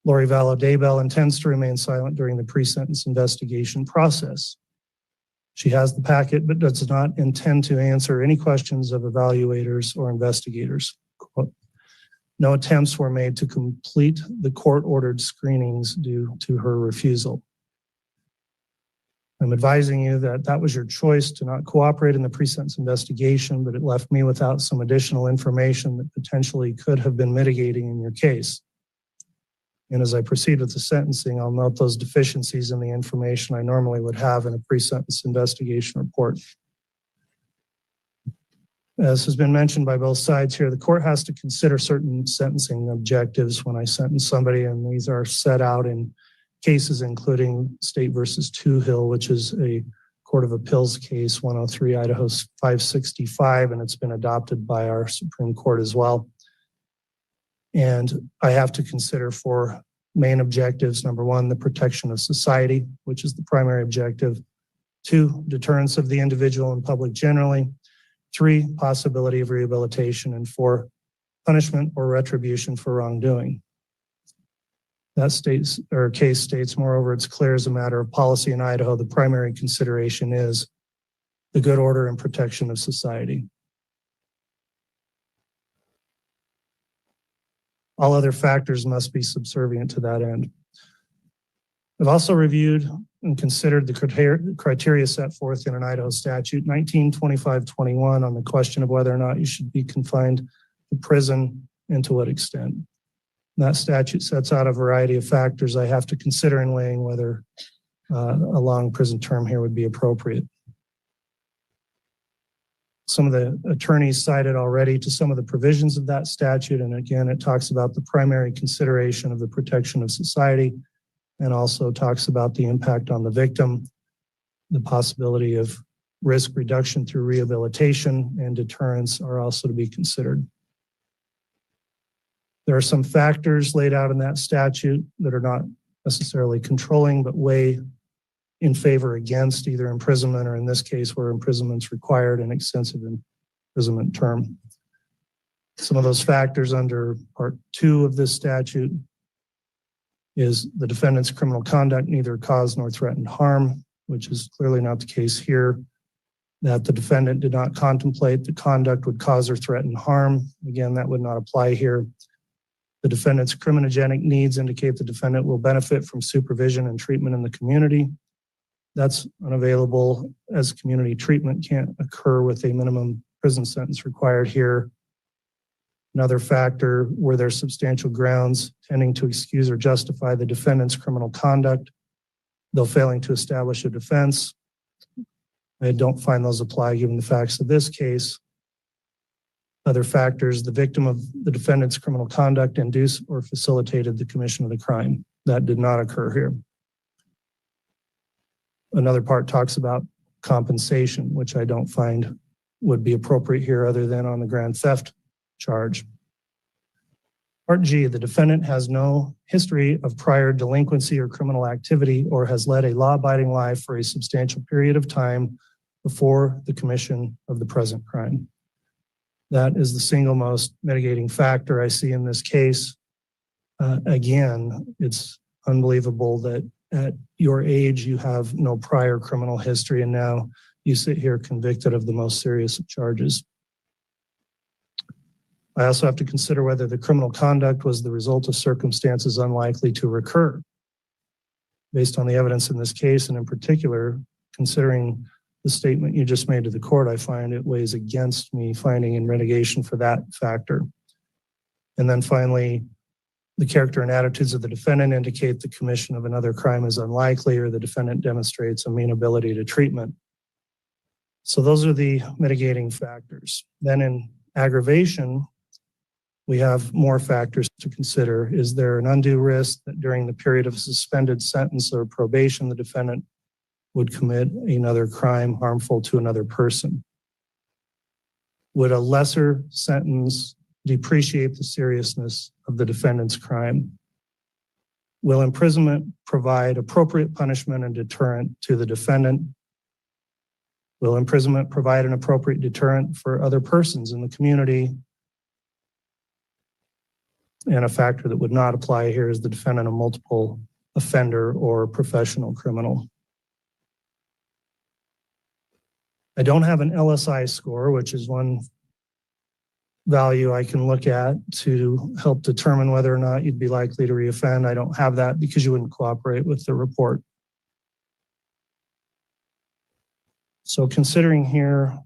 Lori Vallow Daybell intends to remain silent during the pre-sentence investigation process. She has the packet, but does not intend to answer any questions of evaluators or investigators. Quote, no attempts were made to complete the court-ordered screenings due to her refusal. I'm advising you that that was your choice to not cooperate in the pre-sentence investigation, but it left me without some additional information that potentially could have been mitigating in your case. And as I proceed with the sentencing, I'll note those deficiencies in the information I normally would have in a pre-sentence investigation report. As has been mentioned by both sides here, the court has to consider certain sentencing objectives when I sentence somebody, and these are set out in cases including State versus Hill, which is a Court of Appeals case 103 Idaho 565, and it's been adopted by our Supreme Court as well. And I have to consider for main objectives. Number one, the protection of society, which is the primary objective. 2, deterrence of the individual and public generally. 3, possibility of rehabilitation. And 4, punishment or retribution for wrongdoing. That case states, moreover, it's clear as a matter of policy in Idaho, the primary consideration is the good order and protection of society. All other factors must be subservient to that end. I've also reviewed and considered the criteria set forth in an Idaho statute 1925-21 on the question of whether or not you should be confined to prison and to what extent. That statute sets out a variety of factors I have to consider in weighing whether a long prison term here would be appropriate. Some of the attorneys cited already to some of the provisions of that statute, and again, it talks about the primary consideration of the protection of society, and also talks about the impact on the victim, the possibility of risk reduction through rehabilitation, and deterrence are also to be considered. There are some factors laid out in that statute that are not necessarily controlling, but weigh in favor against either imprisonment, or in this case where imprisonment's required, an extensive imprisonment term. Some of those factors under Part 2 of this statute is the defendant's criminal conduct neither caused nor threatened harm, which is clearly not the case here. That the defendant did not contemplate the conduct would cause or threaten harm. Again, that would not apply here. The defendant's criminogenic needs indicate the defendant will benefit from supervision and treatment in the community. That's unavailable, as community treatment can't occur with a minimum prison sentence required here. Another factor, where there's substantial grounds tending to excuse or justify the defendant's criminal conduct, though failing to establish a defense. I don't find those apply given the facts of this case. Other factors, the victim of the defendant's criminal conduct induced or facilitated the commission of the crime. That did not occur here. Another part talks about compensation, which I don't find would be appropriate here other than on the grand theft charge. Part G, the defendant has no history of prior delinquency or criminal activity or has led a law-abiding life for a substantial period of time before the commission of the present crime. That is the single most mitigating factor I see in this case. Again, it's unbelievable that at your age you have no prior criminal history and now you sit here convicted of the most serious of charges. I also have to consider whether the criminal conduct was the result of circumstances unlikely to recur. Based on the evidence in this case, and in particular, considering the statement you just made to the court, I find it weighs against me finding in mitigation for that factor. And then finally, the character and attitudes of the defendant indicate the commission of another crime is unlikely, or the defendant demonstrates amenability to treatment. So those are the mitigating factors. Then in aggravation, we have more factors to consider. Is there an undue risk that during the period of a suspended sentence or probation, the defendant would commit another crime harmful to another person? Would a lesser sentence depreciate the seriousness of the defendant's crime? Will imprisonment provide appropriate punishment and deterrent to the defendant? Will imprisonment provide an appropriate deterrent for other persons in the community? And a factor that would not apply here is the defendant a multiple offender or professional criminal. I don't have an LSI score, which is one value I can look at to help determine whether or not you'd be likely to reoffend. I don't have that because you wouldn't cooperate with the report. So considering here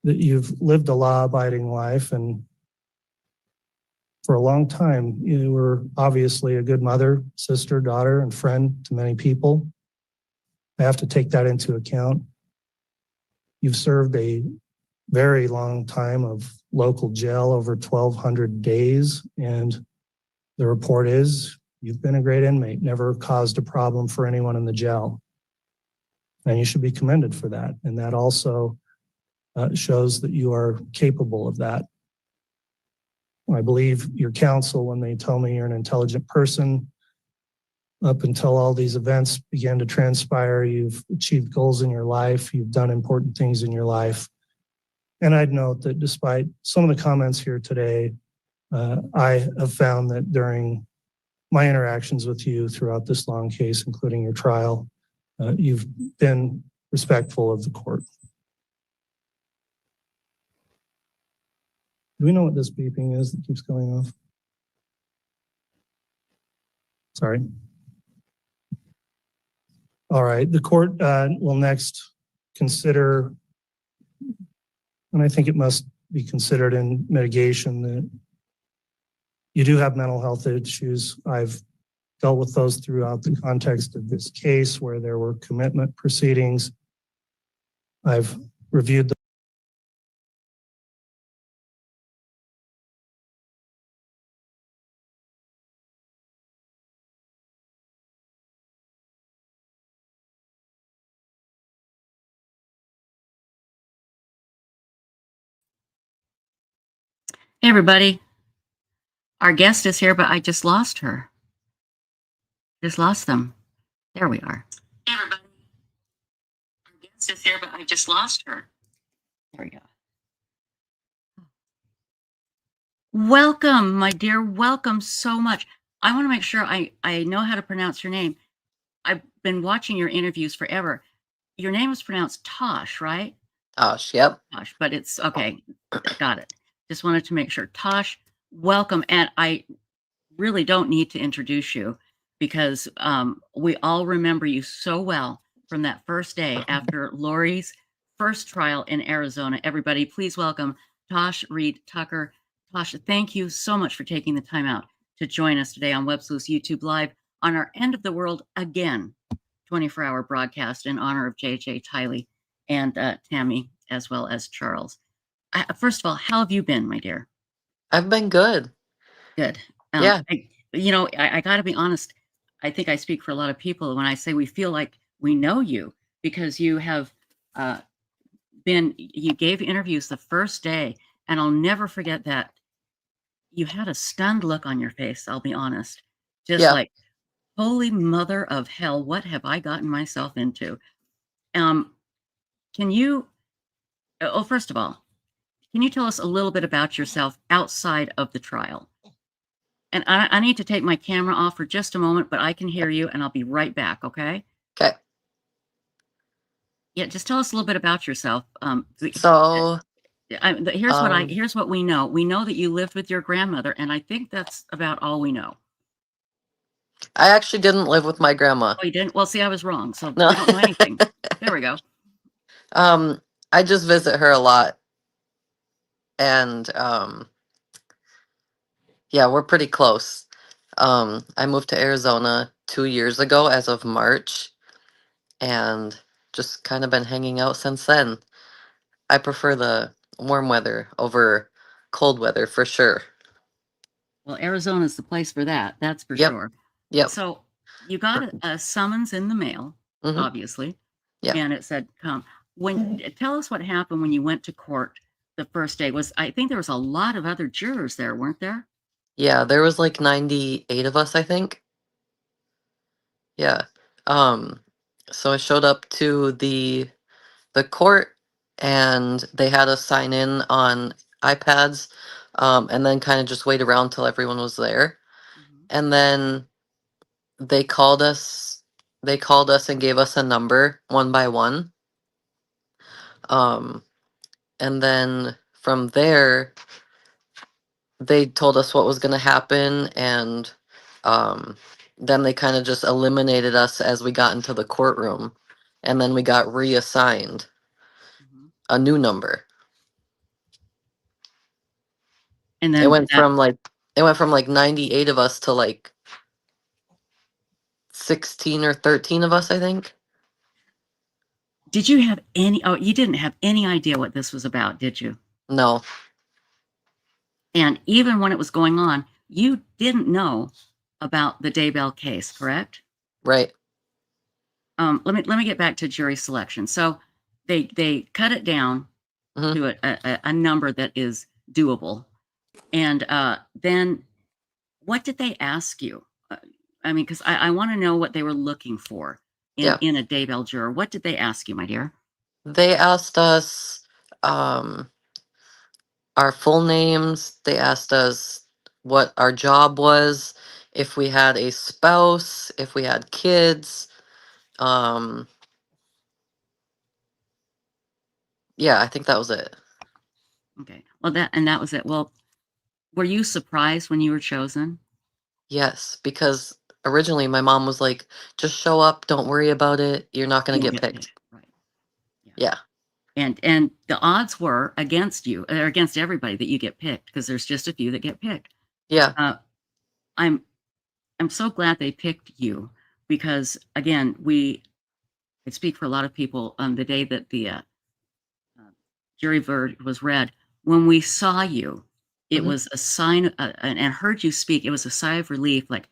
that you've lived a law-abiding life and for a long time, you were obviously a good mother, sister, daughter, and friend to many people. I have to take that into account. You've served a very long time of local jail, over 1,200 days, and the report is you've been a great inmate, never caused a problem for anyone in the jail. And you should be commended for that. And that also shows that you are capable of that. I believe your counsel when they tell me you're an intelligent person. Up until all these events began to transpire, you've achieved goals in your life, you've done important things in your life. And I'd note that despite some of the comments here today, I have found that during my interactions with you throughout this long case, including your trial, you've been respectful of the court. Do we know what this beeping is that keeps going off? Sorry. All right, the court will next consider, and I think it must be considered in mitigation, that you do have mental health issues. I've dealt with those throughout the context of this case where there were commitment proceedings. I've reviewed the Hey, everybody. Our guest is here, but I just lost her. Just lost them. There we are. Hey, everybody. Our guest is here, but I just lost her. There we go. Welcome, my dear. Welcome so much. I want to make sure I know how to pronounce your name. I've been watching your interviews forever. Your name is pronounced Tosh, right? Tosh, yep. Tosh, but it's okay. Got it. Just wanted to make sure. Tosh, welcome. And I really don't need to introduce you because we all remember you so well from that first day after Lori's first trial in Arizona. Everybody, please welcome Tosh Reed Tucker. Tosh, thank you so much for taking the time out to join us today on Websleuths YouTube Live on our End of the World Again 24-hour broadcast in honor of JJ Tiley and Tammy, as well as Charles. First of all, how have you been, my dear? I've been good. Good. Yeah. I got to be honest. I think I speak for a lot of people when I say we feel like we know you because you have you gave interviews the first day, and I'll never forget that. You had a stunned look on your face, I'll be honest. Just Yeah. like, holy mother of hell, what have I gotten myself into? Can you, first of all, can you tell us a little bit about yourself outside of the trial? And I need to take my camera off for just a moment, but I can hear you and I'll be right back, okay? Okay. Yeah, just tell us a little bit about yourself. So here's what we know. We know that you lived with your grandmother, and I think that's about all we know. I actually didn't live with my grandma. Oh, you didn't? Well, see, I was wrong, so No. we don't know anything. There we go. I just visit her a lot. And yeah, we're pretty close. I moved to Arizona 2 years ago as of March and just kind of been hanging out since then. I prefer the warm weather over cold weather for sure. Well, Arizona's the place for that. That's for Yep. sure. Yep. So you got a summons in the mail, obviously. Yeah. And it said, come. Tell us what happened when you went to court the first day. I think there was a lot of other jurors there, weren't there? Yeah, there was like 98 of us, I think. Yeah. So I showed up to the court and they had us sign in on iPads, and then kind of just wait around till everyone was there. And then they called us and gave us a number one by one. And then from there they told us what was going to happen, and then they kind of just eliminated us as we got into the courtroom, and then we got reassigned a new number. And then it went from like 98 of us to like 16 or 13 of us, I think. Did you have you didn't have any idea what this was about, did you? No. And even when it was going on, you didn't know about the Daybell case, correct? Right. Let me get back to jury selection. So they cut it down to a number that is doable. And then what did they ask you? I mean, because I want to know what they were looking for Yeah. in a Daybell juror. What did they ask you, my dear? They asked us our full names. They asked us what our job was, if we had a spouse, if we had kids. Yeah, I think that was it. Okay. Well, that was it. Well, were you surprised when you were chosen? Yes, because originally my mom was like, just show up, don't worry about it. You're not going to You'll get get picked. picked, right? Yeah. And the odds were against you, or against everybody, that you get picked, because there's just a few that get picked. Yeah. I'm so glad they picked you, because again, I speak for a lot of people. The day that the jury verdict was read, when we saw you, it was a sign, and heard you speak, it was a sigh of relief. Like,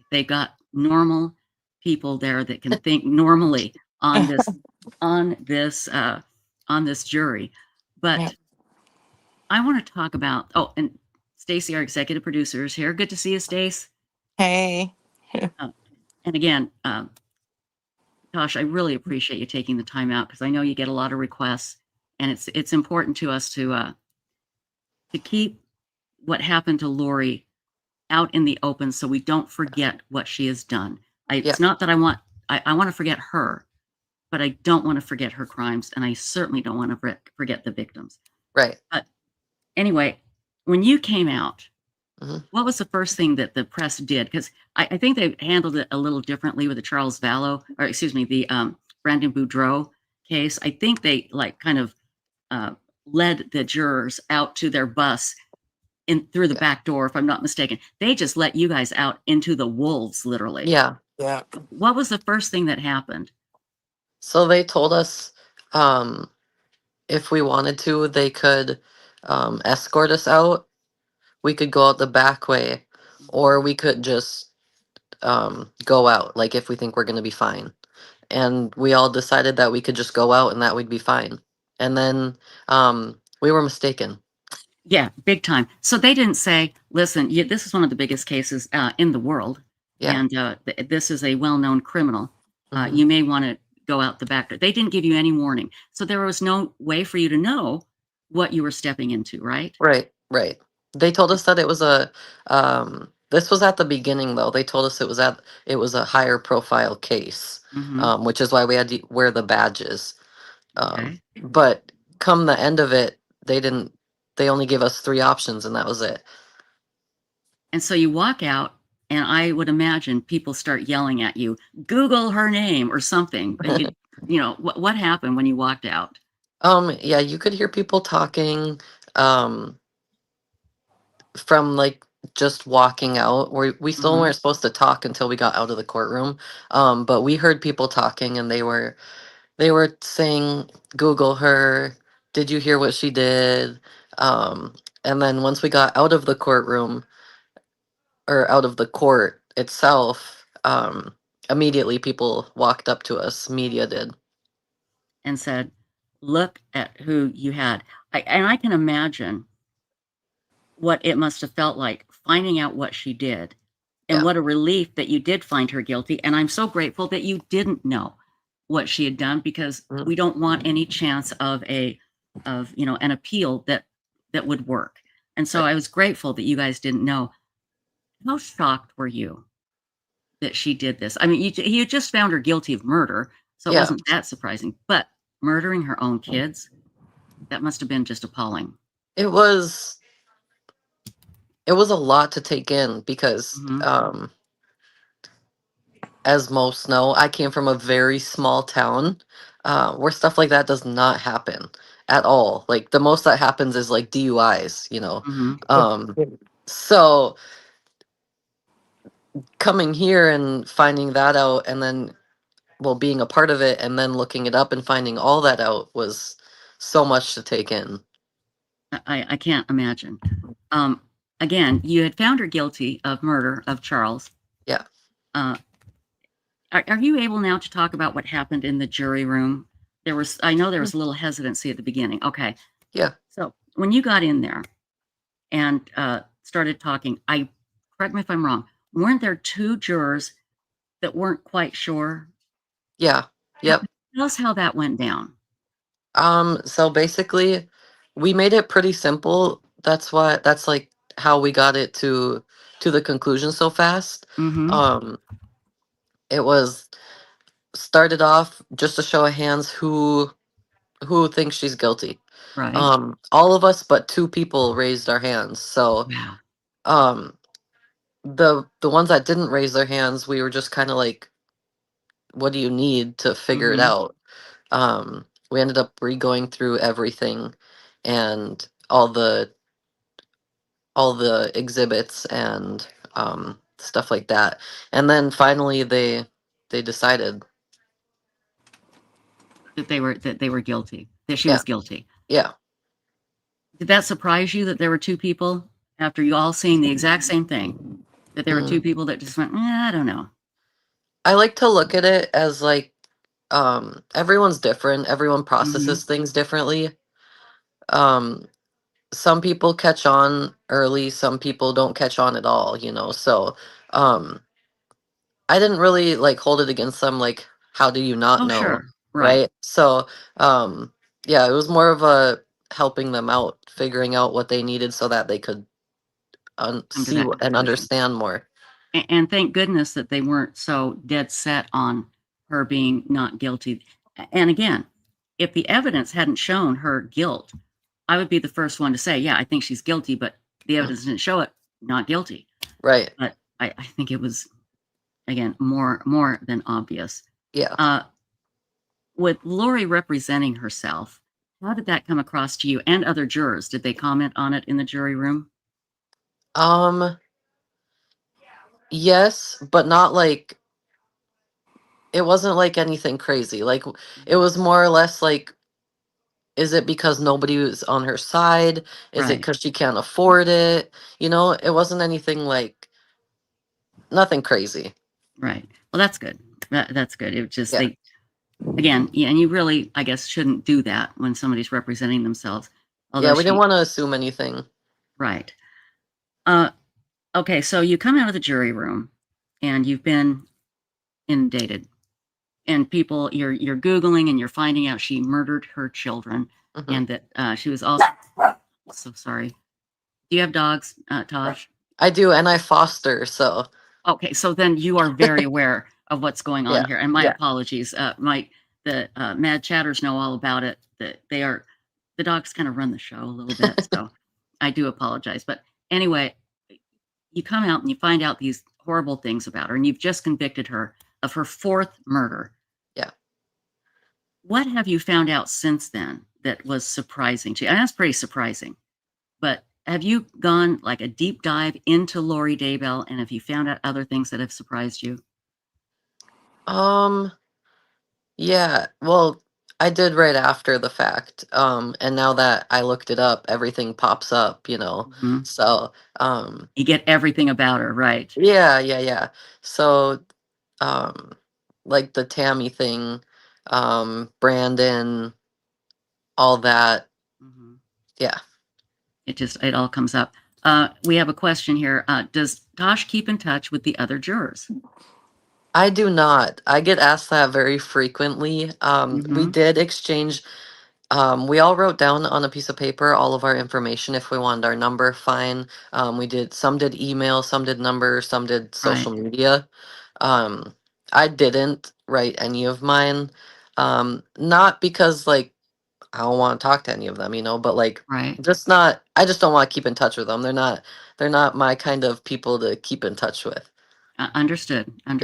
they got normal people there that can think normally on this on this on this jury. But I want to talk about, oh, and Stacy, our executive producer, is here. Good to see you, Stace. Hey. And again, Tosh, I really appreciate you taking the time out, because I know you get a lot of requests, and it's important to us to keep what happened to Lori out in the open, so we don't forget what she has done. It's not that I want to forget her, but I don't want to forget her crimes, and I certainly don't want to forget the victims. Right. But anyway, when you came out, what was the first thing that the press did? Because I think they handled it a little differently with the Charles Vallow, or excuse me, the Brandon Boudreaux case. I think they kind of led the jurors out to their bus through the back door, if I'm not mistaken. They just let you guys out into the wolves, literally. Yeah. Yeah. What was the first thing that happened? So they told us if we wanted to, they could escort us out. We could go out the back way, or we could just go out, like if we think we're going to be fine. And we all decided that we could just go out and that we'd be fine. And then we were mistaken. Yeah, big time. So they didn't say, listen, this is one of the biggest cases in the world. Yeah. And this is a well-known criminal. You may want to go out the back door. They didn't give you any warning. So there was no way for you to know what you were stepping into, right? Right, right. They told us that it was a this was at the beginning though. They told us it was a higher profile case. Which is why we had to wear the badges. Okay. But come the end of it, they only gave us 3 options, and that was it. And so you walk out, and I would imagine people start yelling at you, Google her name or something. What happened when you walked out? Yeah, you could hear people talking from like just walking out. We still weren't supposed to talk until we got out of the courtroom. But we heard people talking, and they were saying, Google her. Did you hear what she did? And then once we got out of the courtroom, or out of the court itself, immediately people walked up to us. Media did. And said, look at who you had. And I can imagine what it must have felt like finding out what she did, and what a relief that you did find her guilty. And I'm so grateful that you didn't know what she had done, because we don't want any chance of an appeal that would work. And so I was grateful that you guys didn't know. How shocked were you that she did this? I mean, you just found her guilty of murder, so it wasn't that surprising. But murdering her own kids, that must have been just appalling. It was a lot to take in, because as most know, I came from a very small town where stuff like that does not happen at all. Like, the most that happens is like DUIs, so coming here and finding that out, and then being a part of it, and then looking it up and finding all that out, was so much to take in. I can't imagine. Again, you had found her guilty of murder of Charles. Yeah. Are you able now to talk about what happened in the jury room? I know there was a little hesitancy at the beginning. Okay. Yeah. So when you got in there, and started talking. Correct me if I'm wrong. Weren't there 2 jurors that weren't quite sure? Yeah. Yep. Tell us how that went down. So basically we made it pretty simple. That's like how we got it to the conclusion so fast. Um it was started off just a show of hands who thinks she's guilty. Right. All of us but 2 people raised our hands. So Wow. The ones that didn't raise their hands, we were just kind of like, what do you need to figure it out? We ended up re-going through everything and all the exhibits and stuff like that. And then finally they decided That they were guilty. That she yeah. was guilty. Yeah. Did that surprise you that there were 2 people after you all seeing the exact same thing? That there were 2 people that just went, I don't know. I like to look at it as like everyone's different. Everyone processes things differently. Some people catch on early, some people don't catch on at all, you know. So I didn't really like hold it against them like, how do you not Oh, know? sure. Right. Right? So yeah, it was more of a helping them out, figuring out what they needed so that they could Come to see that and conclusion. understand more. And thank goodness that they weren't so dead set on her being not guilty. And again, if the evidence hadn't shown her guilt, I would be the first one to say, yeah, I think she's guilty, but the evidence didn't show it, not guilty. Right. But I think it was, again, more than obvious. Yeah. With Lori representing herself, how did that come across to you and other jurors? Did they comment on it in the jury room? Yes, but not like, it wasn't like anything crazy. Like it was more or less like, is it because nobody was on her side? Is it Right. because she can't afford it? You know, it wasn't anything like, nothing crazy. Right. Well, that's good. That's good. It just Yeah. again, yeah, and you really, I guess, shouldn't do that when somebody's representing themselves. Although Yeah, we didn't want to assume anything. Right. Okay, so you come out of the jury room and you've been inundated. And people, you're Googling and you're finding out she murdered her children and that she was also, so sorry. Do you have dogs, Tosh? I do, and I foster, so. Okay, so then you are very aware of what's going on Yeah, here. And my yeah. apologies. The mad chatters know all about it. The dogs kind of run the show a little bit, so I do apologize. But anyway, you come out and you find out these horrible things about her, and you've just convicted her of her 4th murder. Yeah. What have you found out since then that was surprising to you? And that's pretty surprising. But have you gone like a deep dive into Lori Daybell, and have you found out other things that have surprised you? Yeah, well, I did right after the fact. And now that I looked it up, everything pops up, you know. So, you get everything about her, right? Yeah. So, like the Tammy thing, Brandon, all that. Yeah. It all comes up. We have a question here. Does Tosh keep in touch with the other jurors? I do not. I get asked that very frequently. We did exchange, we all wrote down on a piece of paper all of our information. If we wanted our number, fine. Some did email, some did number, some did social media. I didn't write any of mine. Not because like I don't want to talk to any of them, you know, but like I just don't want to keep in touch with them. They're not my kind of people to keep in touch with. Understood. And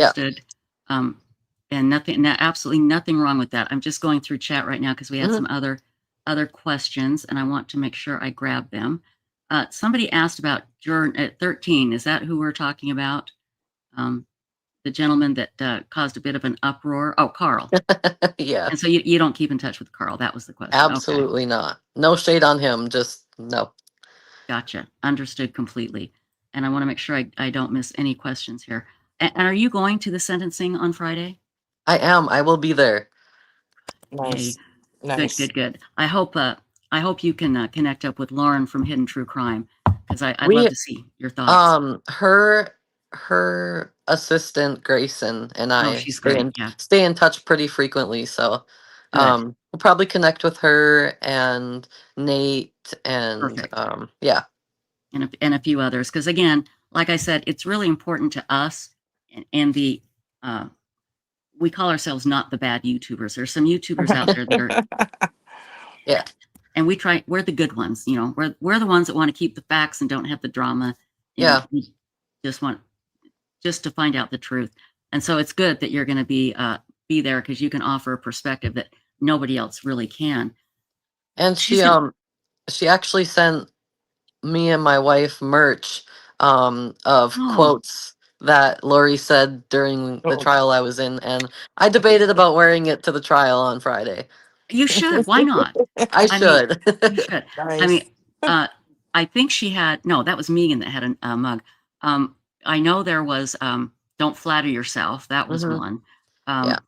absolutely nothing wrong with that. I'm just going through chat right now because we had some other questions, and I want to make sure I grab them. Somebody asked about juror 13. Is that who we're talking about? The gentleman that caused a bit of an uproar. Oh, Carl. Yeah. And so you don't keep in touch with Carl. That was the question. Absolutely not. No shade on him. Just no. Gotcha. Understood completely. And I want to make sure I don't miss any questions here. And are you going to the sentencing on Friday? I am. I will be there. Nice. Good. I hope you can connect up with Lauren from Hidden True Crime. Because I'd We love to see your thoughts. her assistant Grayson and Oh, I she's great. Yeah, stay in touch pretty frequently, so good. we'll probably connect with her and Nate and Perfect. yeah. And a few others. Because again, like I said, it's really important to us and the we call ourselves not the bad YouTubers. There's some YouTubers out there that are Yeah. and we're the good ones, you know. We're the ones that want to keep the facts and don't have the drama. And Yeah. we just want to find out the truth. And so it's good that you're going to be there because you can offer a perspective that nobody else really can. And She's gonna, she actually sent me and my wife merch of oh, quotes that Lori said during the Oh, trial I was in, and I debated about wearing it to the trial on Friday. you should. Why not? I I mean, should. you should. I mean, nice. I think she had no. That was Megan that had a mug. I know there was "Don't flatter yourself." That was Hmm. one. Yeah,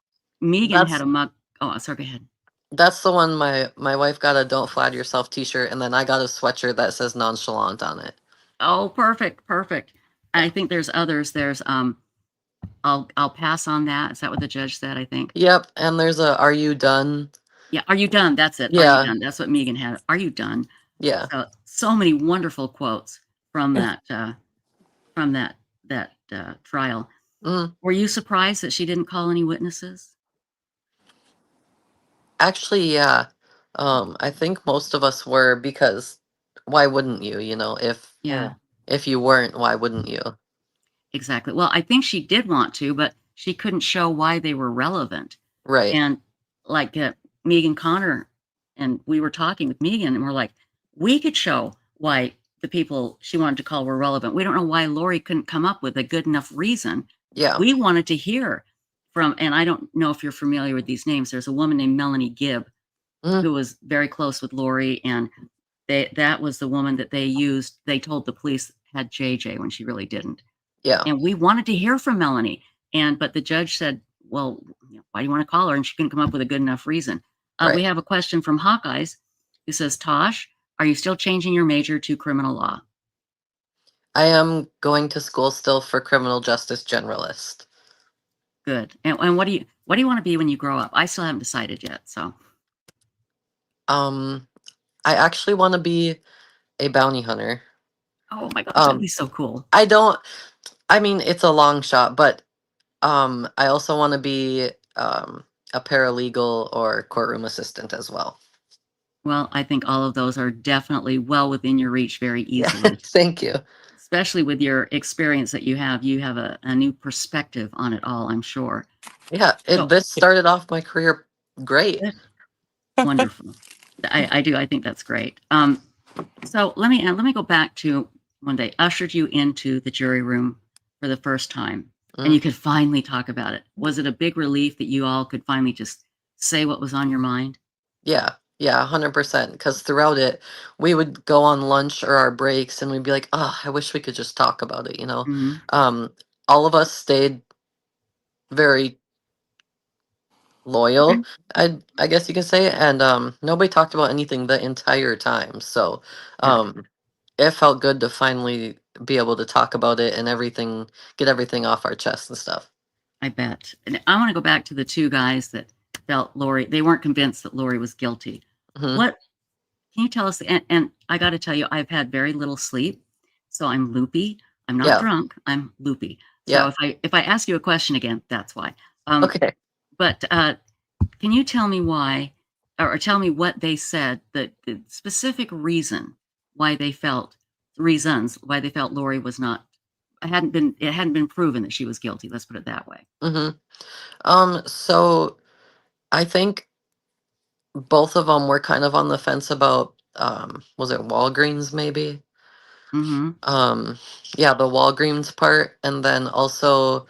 Megan had that's a mug. Oh, sorry. Go ahead. that's the one. My wife got a "Don't Flatter Yourself" T-shirt, and then I got a sweatshirt that says "nonchalant" on it. Oh, perfect, perfect. I think there's others. There's I'll pass on that. Is that what the judge said? I think. Yep, and there's a "Are you done?" Yeah. Are you done? That's it. Are you Yeah, done? That's what Megan had. Are you done? yeah. So many wonderful quotes from that trial. Mm. Were you surprised that she didn't call any witnesses? Actually, yeah. I think most of us were because why wouldn't you? You know, Yeah, if you weren't, why wouldn't you? exactly. Well, I think she did want to, but she couldn't show why they were relevant. Right. And like Megan Connor, and we were talking with Megan, and we're like, we could show why the people she wanted to call were relevant. We don't know why Lori couldn't come up with a good enough reason. Yeah. We wanted to hear from, and I don't know if you're familiar with these names. There's a woman named Melanie Gibb Mm. who was very close with Lori, and that was the woman that they used. They told the police had JJ when she really didn't. Yeah. And we wanted to hear from Melanie, but the judge said, "Well, why do you want to call her?" And she couldn't come up with a good enough reason. We Right. have a question from Hawkeyes who says, "Tosh, are you still changing your major to criminal law?" I am going to school still for criminal justice generalist. Good. And what do you want to be when you grow up? I still haven't decided yet. So I actually want to be a bounty hunter. oh my gosh, that'd be so cool. I mean, it's a long shot, but I also want to be a paralegal or courtroom assistant as well. Well, I think all of those are definitely well within your reach very Yeah. easily. Thank you. Especially with your experience that you have a new perspective on it all, I'm sure. Yeah, So this started off my career great. wonderful. I do. I think that's great. So let me go back to when they ushered you into the jury room for the first time, and you could finally talk about it. Was it a big relief that you all could finally just say what was on your mind? Yeah, 100%. Because throughout it, we would go on lunch or our breaks, and we'd be like, "Oh, I wish we could just talk about it." You know, Mhm. all of us stayed very loyal, I guess you can say, and nobody talked about anything the entire time. So, Good. it felt good to finally be able to talk about it and get everything off our chest and stuff. I bet. And I want to go back to the two guys that felt Lori. They weren't convinced that Lori was guilty. Mhm. What can you tell us? And I got to tell you, I've had very little sleep, so I'm loopy. I'm not Yeah. drunk. I'm loopy. Yeah. So if I ask you a question again, that's why. Okay. But can you tell me why, or tell me what they said, the specific reasons why they felt Lori was not, it hadn't been proven that she was guilty. Let's put it that way. So I think both of them were kind of on the fence about was it Walgreens maybe? Mm-hmm. Yeah, the Walgreens part, and then also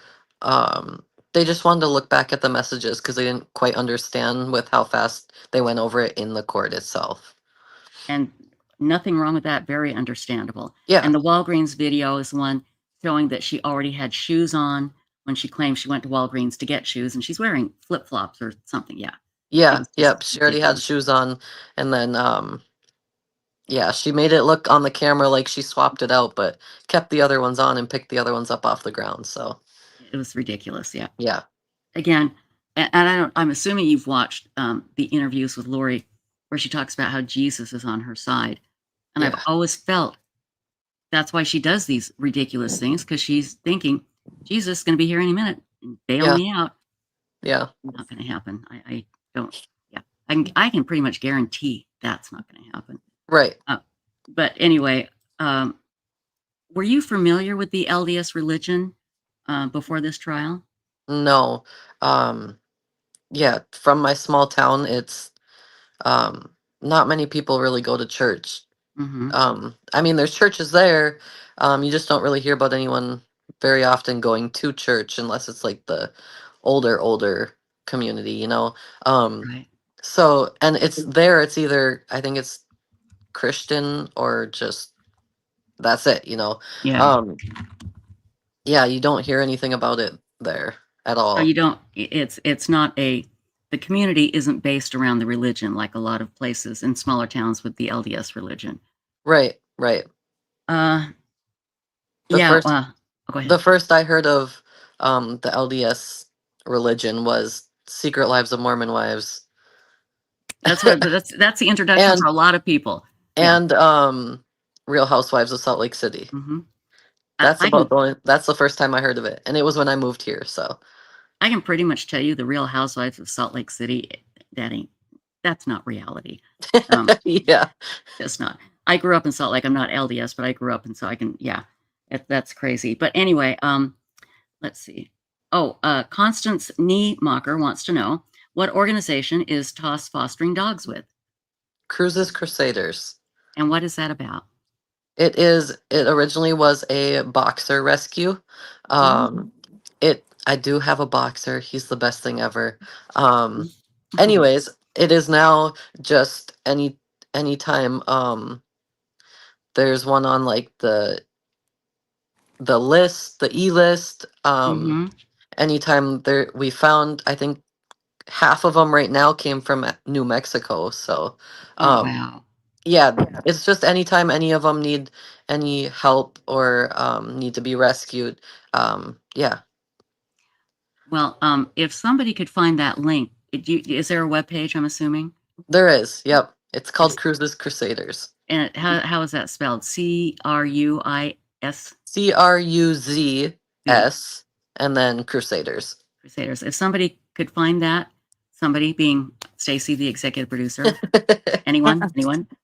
they just wanted to look back at the messages because they didn't quite understand with how fast they went over it in the court itself. And nothing wrong with that. Very understandable. Yeah. And the Walgreens video is one showing that she already had shoes on when she claimed she went to Walgreens to get shoes, and she's wearing flip-flops or something. Yeah. It Yeah, was just yep. She already had ridiculous. shoes on, and then Yeah, she made it look on the camera like she swapped it out, but kept the other ones on and picked the other ones up off the ground. So It was ridiculous. Yeah. yeah, Again, and I'm assuming you've watched the interviews with Lori where she talks about how Jesus is on her side. And I've yeah, always felt that's why she does these ridiculous things, because she's thinking Jesus is going to be here any minute and bail yeah, me out. yeah. Not going to happen. I don't. Yeah, I can pretty much guarantee that's not going to happen. Right. But anyway, were you familiar with the LDS religion before this trial? No. Yeah, from my small town, it's not many people really go to church. Mm-hmm. I mean, there's churches there. You just don't really hear about anyone very often going to church unless it's like the older community, you know. Right. So, and it's there. It's either I think it's Christian or just that's it, you know. Yeah. Yeah, you don't hear anything about it there at So all. you don't. It's not a. The community isn't based around the religion like a lot of places in smaller towns with the LDS religion. Right, right. Uh, The yeah. first Go ahead. the first I heard of the LDS religion was Secret Lives of Mormon Wives. That's the introduction and for a lot of people. Yeah. and Real Housewives of Salt Lake City. Mm-hmm. That's I can that's the first time I heard of it, and it was when I moved here. So I can pretty much tell you the Real Housewives of Salt Lake City. That's not reality. yeah, It's not. I grew up in Salt Lake. I'm not LDS, but I grew up, and so I can. Yeah, that's crazy. But anyway, let's see. Oh, Constance Niemacher wants to know what organization is Toss fostering dogs with, Cruises Crusaders. and what is that about? It is. It originally was a boxer rescue. I do have a boxer. He's the best thing ever. Anyways, it is now just anytime there's one on like the list, the E-list, Mm-hmm. anytime there we found, I think half of them right now came from New Mexico. So Oh wow. yeah, it's just anytime any of them need any help or need to be rescued. Yeah, Well, if somebody could find that link, is there a web page? I'm assuming. there is. Yep. It's called It's Cruises Crusaders. and how is that spelled? CRUIS CRUZS and then Crusaders. Crusaders. If somebody could find that, somebody being Stacy, the executive producer, anyone,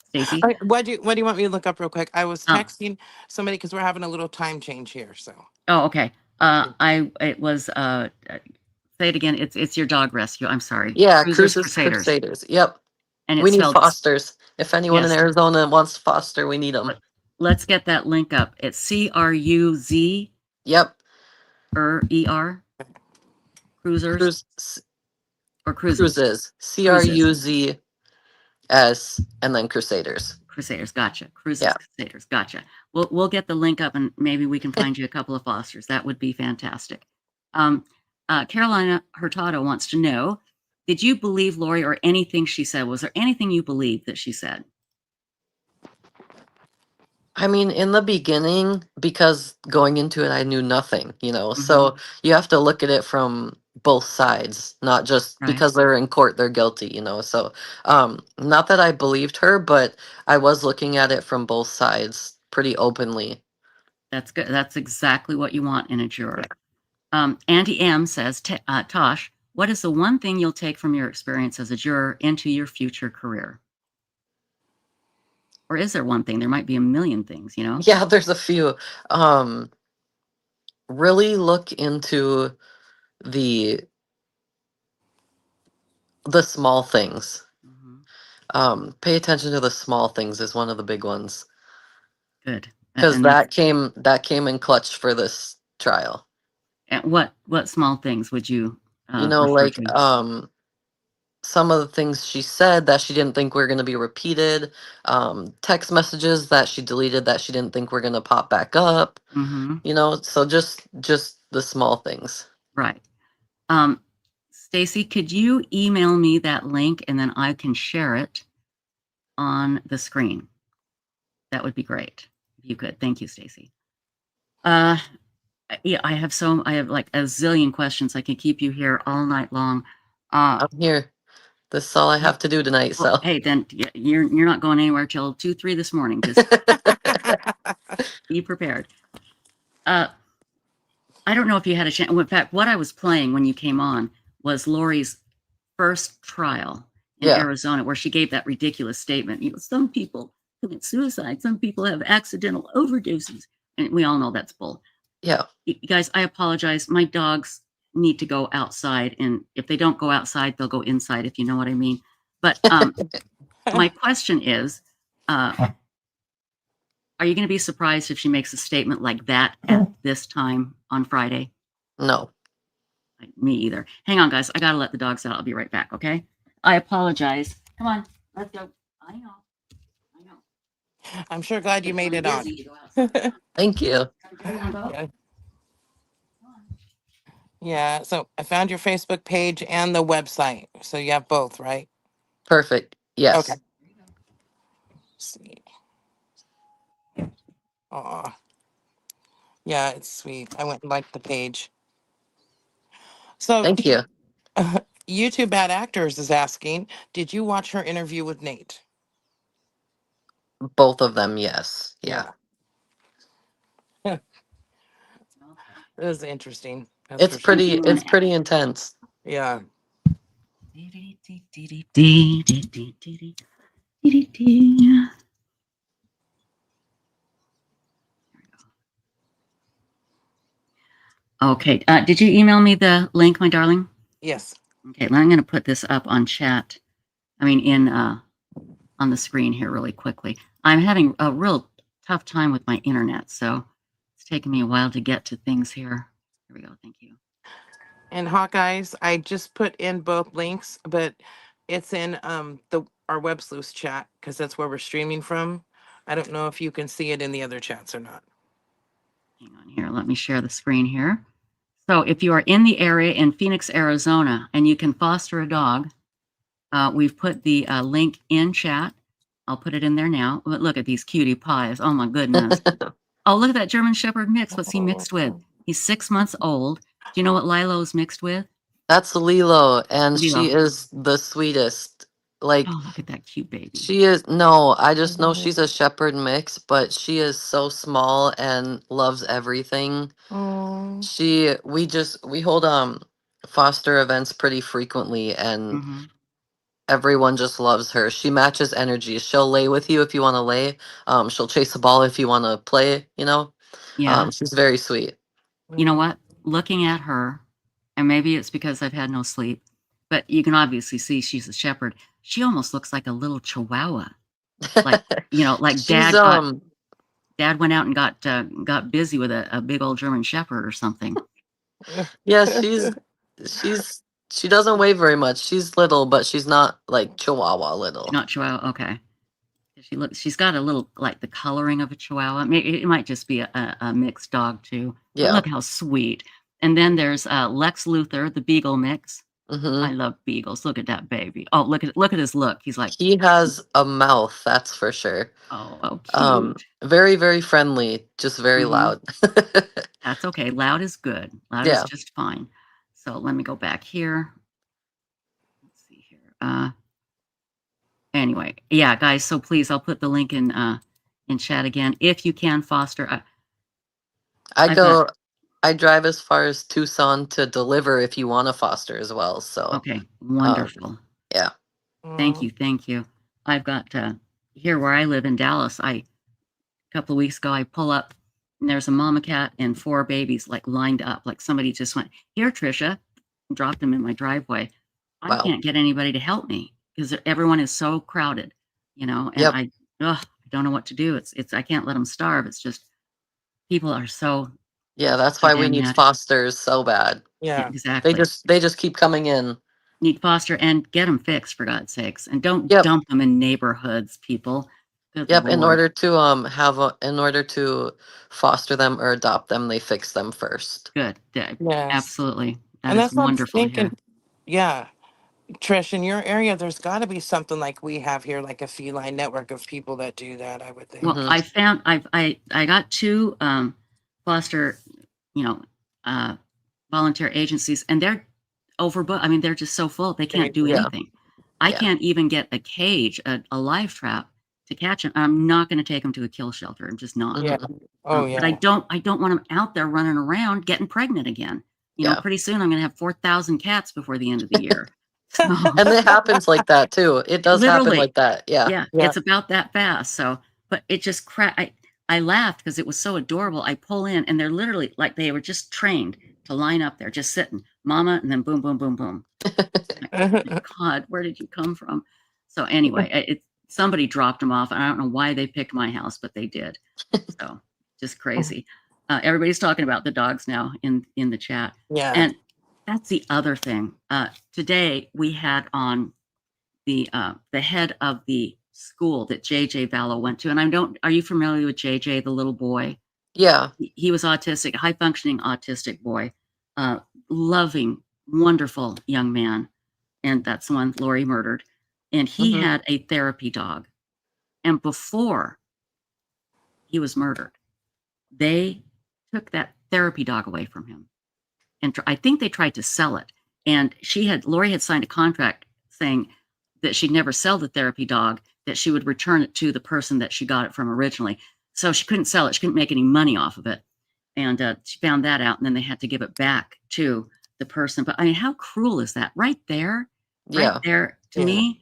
Stacy. What do you want me to look up real quick? I was texting somebody because we're having a little time change here. So Oh, okay. It was say it again. It's your dog rescue. I'm sorry. Yeah, Cruisers Cruises Crusaders. Crusaders. Yep. And We it's need spelled fosters. If anyone in yes. Arizona wants to foster, we need them. Let's get that link up. It's CRUZ. Yep. ER. Cruisers or cruises. Cruises. CRUZS and then Crusaders. Crusaders, gotcha. Cruises, Yeah. Crusaders, gotcha. We'll get the link up and maybe we can find you a couple of fosters. That would be fantastic. Carolina Hurtado wants to know, did you believe Lori or anything she said? Was there anything you believed that she said? I mean, in the beginning, because going into it, I knew nothing, you know, so you have to look at it from both sides, not just Right. because they're in court, they're guilty, you know. So, not that I believed her, but I was looking at it from both sides pretty openly. That's good. That's exactly what you want in a juror. Auntie M says, Tosh, what is the one thing you'll take from your experience as a juror into your future career? Or is there one thing? There might be a million things, you know? Yeah, there's a few. Really look into the small things. Pay attention to the small things is one of the big ones. Good. Because And that came in clutch for this trial. and what small things would you You know, refer like to? some of the things she said that she didn't think were going to be repeated, text messages that she deleted that she didn't think were going to pop back up. You know, so just the small things. Right. Stacy, could you email me that link and then I can share it on the screen? That would be great if you could. Thank you, Stacy. Yeah, I have like a zillion questions. I can keep you here all night long. I'm here. This is all I have to do tonight. Well, So hey, then you're not going anywhere till 2, 3 this morning. Just be prepared. I don't know if you had a chance. In fact, what I was playing when you came on was Lori's first trial in yeah, Arizona, where she gave that ridiculous statement. You know, some people commit suicide, some people have accidental overdoses, and we all know that's bull. yeah. You guys, I apologize. My dogs need to go outside, and if they don't go outside, they'll go inside, if you know what I mean. But my question is, are you going to be surprised if she makes a statement like that at this time on Friday? No. Me either. Hang on, guys. I got to let the dogs out. I'll be right back, okay? I apologize. Come on. Let's go. I know. I'm sure glad you made it on. Thank you. Yeah. Yeah, so I found your Facebook page and the website. So you have both, right? Perfect. Yes. Okay. Let's see. Aw. Yeah, it's sweet. I went and liked the page. So Thank you. YouTube Bad Actors is asking, did you watch her interview with Nate? Both of them, yes. Yeah. It was interesting. That's It's for sure. pretty intense. Yeah. Okay. Did you email me the link, my darling? Yes. Okay. I'm going to put this up on chat. I mean, on the screen here really quickly. I'm having a real tough time with my internet, so it's taking me a while to get to things here. Here we go. Thank you. And Hawkeyes, I just put in both links, but it's in our Websleuths chat because that's where we're streaming from. I don't know if you can see it in the other chats or not. Hang on here. Let me share the screen here. So if you are in the area in Phoenix, Arizona, and you can foster a dog, we've put the link in chat. I'll put it in there now. Look at these cutie pies. Oh my goodness. Oh, look at that German Shepherd mix. What's he mixed with? He's 6 months old. Do you know what Lilo's mixed with? That's Lilo, and Lilo. she is the sweetest. Like, oh, look at that cute baby. She is, no, I just know she's a shepherd mix, but she is so small and loves everything. We hold foster events pretty frequently, and everyone just loves her. She matches energy. She'll lay with you if you want to lay. She'll chase a ball if you want to play, you know. Yeah. She's very sweet. You know what? Looking at her, and maybe it's because I've had no sleep, but you can obviously see she's a shepherd. She almost looks like a little chihuahua. Like, you know, like She's Dad went out and got busy with a big old German Shepherd or something. yeah, she doesn't weigh very much. She's little, but she's not like Chihuahua little. Not Chihuahua. Okay. She's got a little like the coloring of a Chihuahua. Maybe it might just be a mixed dog too. But Yeah. look how sweet. And then there's Lex Luthor, the Beagle mix. I love beagles. Look at that baby. Oh, look at his look. He's like, he has a mouth, that's for sure. Oh, cute. Very, very friendly, just very loud. That's okay. Loud is good. Loud is Yeah. just fine. So let me go back here. Let's see here. Anyway, yeah, guys. So please, I'll put the link in chat again if you can foster. I drive as far as Tucson to deliver if you want to foster as well. So okay, wonderful. Yeah. Thank you. I've got here where I live in Dallas. A couple of weeks ago, I pull up and there's a mama cat and 4 babies like lined up, like somebody just went, "Here, Trisha," and dropped them in my driveway. I can't get anybody to help me because everyone is so crowded, you know. And I don't know what to do. It's I can't let them starve. It's just people are so. Yeah, that's why we need fosters so bad. Yeah, exactly. They just keep coming in. Need foster and get them fixed for God's sakes, and don't dump them in neighborhoods, people. Good Yep. Lord. In order to foster them or adopt them, they fix them first. Good. Yes. Absolutely. That And is that's what I'm wonderful to hear. thinking. Yeah. Trish, in your area, there's got to be something like we have here, like a feline network of people that do that, I would think. Well, I found I got 2 foster, you know, volunteer agencies, and they're overbooked. I mean, they're just so full they can't do Yeah. anything. I Yeah. can't even get a cage, a live trap to catch them. I'm not going to take them to a kill shelter. I'm just not. Yeah. Oh, But I yeah. don't want them out there running around getting pregnant again. You know, Yeah. pretty soon I'm going to have 4,000 cats before the end of the year. So, And it happens like that too. It does happen literally, like that. Yeah. yeah, it's about that fast. So, but it just I laughed because it was so adorable. I pull in and they're literally like they were just trained to line up there, just sitting, mama, and then boom, boom, boom, boom. Like, God, where did you come from? So anyway, somebody dropped them off. I don't know why they picked my house, but they did. So just crazy. Everybody's talking about the dogs now in the chat. Yeah. And that's the other thing. Today we had on the head of the school that JJ Vallow went to. And are you familiar with JJ, the little boy? Yeah. He was autistic, high functioning autistic boy, loving, wonderful young man. And that's the one Lori murdered. And he had a therapy dog. And before he was murdered, they took that therapy dog away from him. And I think they tried to sell it. And Lori had signed a contract saying that she'd never sell the therapy dog, that she would return it to the person that she got it from originally. So she couldn't sell it. She couldn't make any money off of it. And she found that out, and then they had to give it back to the person. But I mean, how cruel is that? Right there, Yeah. right there. To me,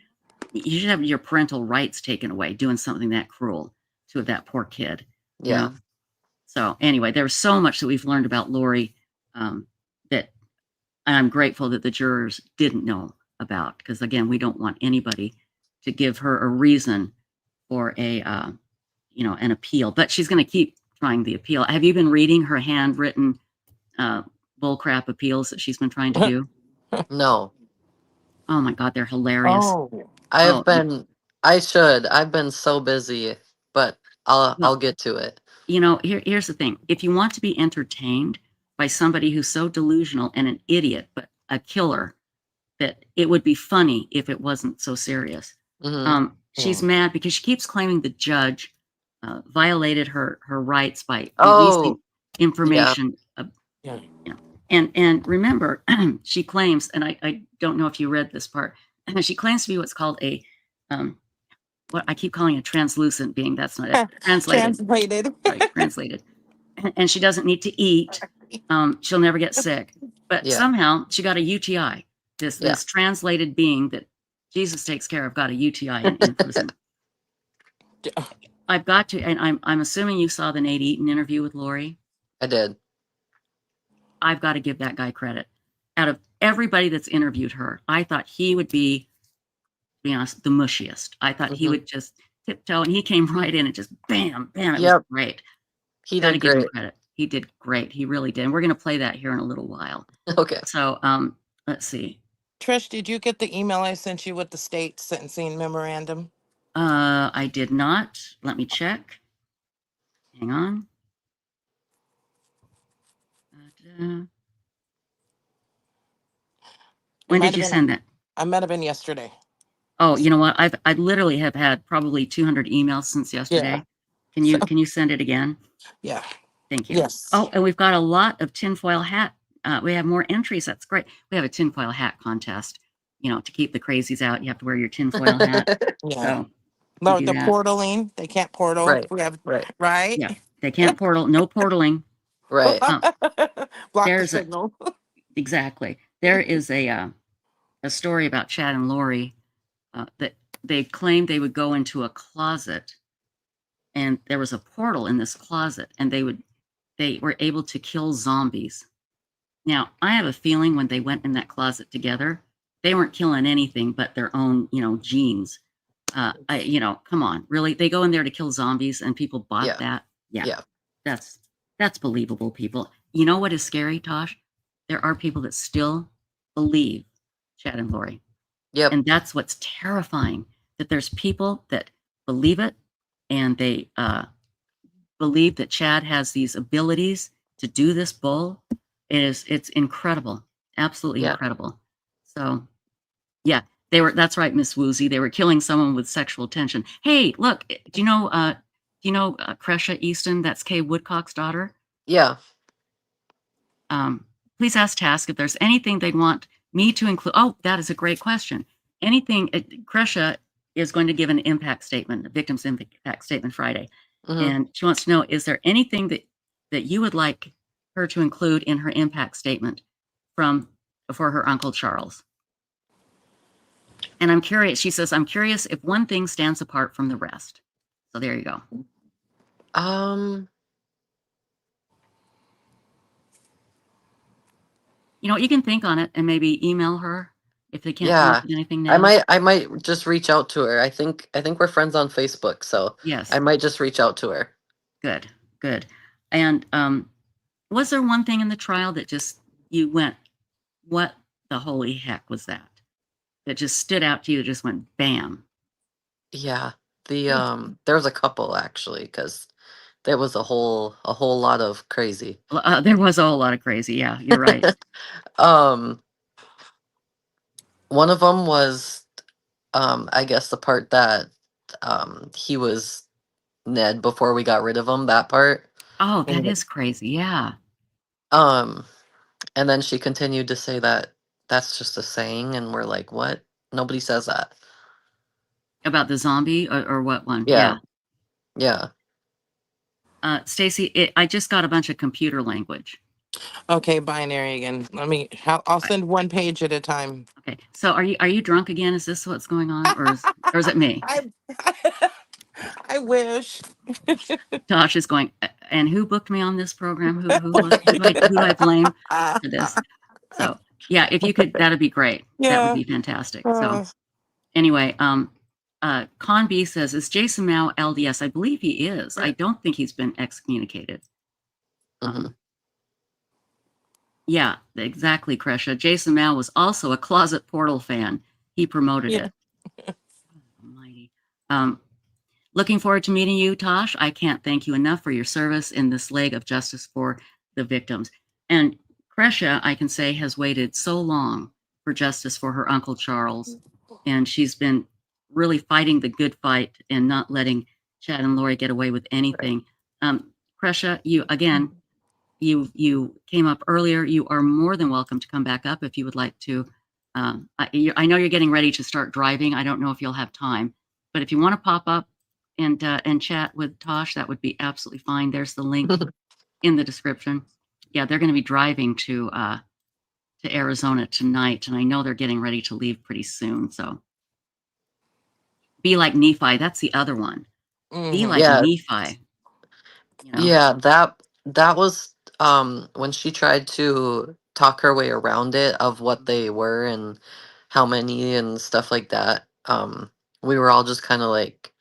you should have your parental rights taken away doing something that cruel to that poor kid. you Yeah. know? So anyway, there's so much that we've learned about Lori that I'm grateful that the jurors didn't know about, because again, we don't want anybody to give her a reason for an appeal. But she's going to keep trying the appeal. Have you been reading her handwritten bullcrap appeals that she's been trying to do? No. Oh my God, they're hilarious. I've been so busy, but I'll get to it. Here's the thing. If you want to be entertained by somebody who's so delusional and an idiot, but a killer, that it would be funny if it wasn't so serious. She's mad because she keeps claiming the judge violated her rights by releasing information. And remember, she claims, and I don't know if you read this part, she claims to be what's called a what I keep calling a translucent being. That's not it. Translated. Right, translated. And she doesn't need to eat. She'll never get sick. But somehow she got a UTI. This translated being that Jesus takes care of got a UTI in prison. I've got to, and I'm assuming you saw the Nate Eaton interview with Lori. I did. I've got to give that guy credit. Out of everybody that's interviewed her, I thought he would be, to be honest, the mushiest. I thought he would just tiptoe, and he came right in and just bam, bam. It was great. He Gotta did give him great. credit. He did great. He really did. And we're going to play that here in a little while. Okay. So let's see. Trish, did you get the email I sent you with the state sentencing memorandum? I did not. Let me check. Hang on. When did you send that? I might have been yesterday. Oh, you know what? I literally have had probably 200 emails since yesterday. Can you send it again? Yeah. Thank you. Yes. Oh, and we've got a lot of tinfoil hat. We have more entries. That's great. We have a tinfoil hat contest. To keep the crazies out, you have to wear your tinfoil hat. Yeah. So No, the portaling, they can't portal. Right. We have, right. Yeah, they can't portal. No portaling. Right. Block the signal. Exactly. There is a story about Chad and Lori that they claimed they would go into a closet, and there was a portal in this closet, and they were able to kill zombies. Now, I have a feeling when they went in that closet together, they weren't killing anything but their own, genes. Come on, really? They go in there to kill zombies, and people bought that? Yeah. That's believable, people. You know what is scary, Tosh? There are people that still believe Chad and Lori. Yep. And that's what's terrifying, that there's people that believe it, and they believe that Chad has these abilities to do this bull. It's incredible. Absolutely incredible. So Yeah, they were. That's right, Miss Woozy. They were killing someone with sexual tension. Hey, look, do you know? Cresha Easton? That's Kay Woodcock's daughter. Yeah. Please ask Task if there's anything they'd want me to include. Oh, that is a great question. Anything? Cresha is going to give an impact statement, a victim's impact statement Friday, and she wants to know: is there anything that you would like her to include in her impact statement for her Uncle Charles? And I'm curious, she says, I'm curious if one thing stands apart from the rest. So there you go. You can think on it and maybe email her if they can't come up with anything now. I might just reach out to her. I think we're friends on Facebook, so yes, I might just reach out to her. Good. And was there one thing in the trial that just you went, what the holy heck was that? That just stood out to you, just went bam. Yeah. There was a couple actually, because there was a whole lot of crazy. There was a whole lot of crazy. Yeah, you're right. One of them was, I guess the part that he was Ned before we got rid of him. That part. Oh, that is crazy. Yeah. And then she continued to say that that's just a saying, and we're like, what? Nobody says that. About the zombie or what one? Yeah. Stacy, I just got a bunch of computer language. Okay, binary again. I'll send one page at a time. Okay, so are you drunk again? Is this what's going on, or is it me? I wish. Tosh is going. And who booked me on this program? Who do I blame for this? So yeah, if you could, that'd be great. Yeah. That would be fantastic. So anyway, Con B says, is Jason Mao LDS? I believe he is. I don't think he's been excommunicated. Yeah, exactly, Kresha. Jason Mao was also a closet Portal fan. He promoted it. Almighty. Looking forward to meeting you, Tosh. I can't thank you enough for your service in this leg of justice for the victims. And Kresha, I can say, has waited so long for justice for her Uncle Charles. And she's been really fighting the good fight and not letting Chad and Lori get away with anything. Kresha, you came up earlier. You are more than welcome to come back up if you would like to. I know you're getting ready to start driving. I don't know if you'll have time, but if you want to pop up and chat with Tosh, that would be absolutely fine. There's the link in the description. Yeah, they're going to be driving to Arizona tonight, and I know they're getting ready to leave pretty soon. So be like Nephi. That's the other one. Be like Nephi. Yeah, that was when she tried to talk her way around it of what they were and how many and stuff like that. We were all just kind of like,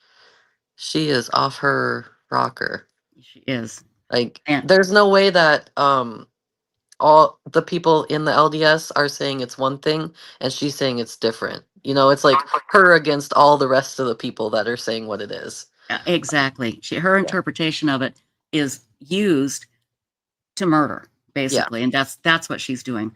she is off her rocker. She is. Like, there's no way that all the people in the LDS are saying it's one thing and she's saying it's different. It's like her against all the rest of the people that are saying what it is. Exactly. Her interpretation of it is used to murder, basically, and that's what she's doing.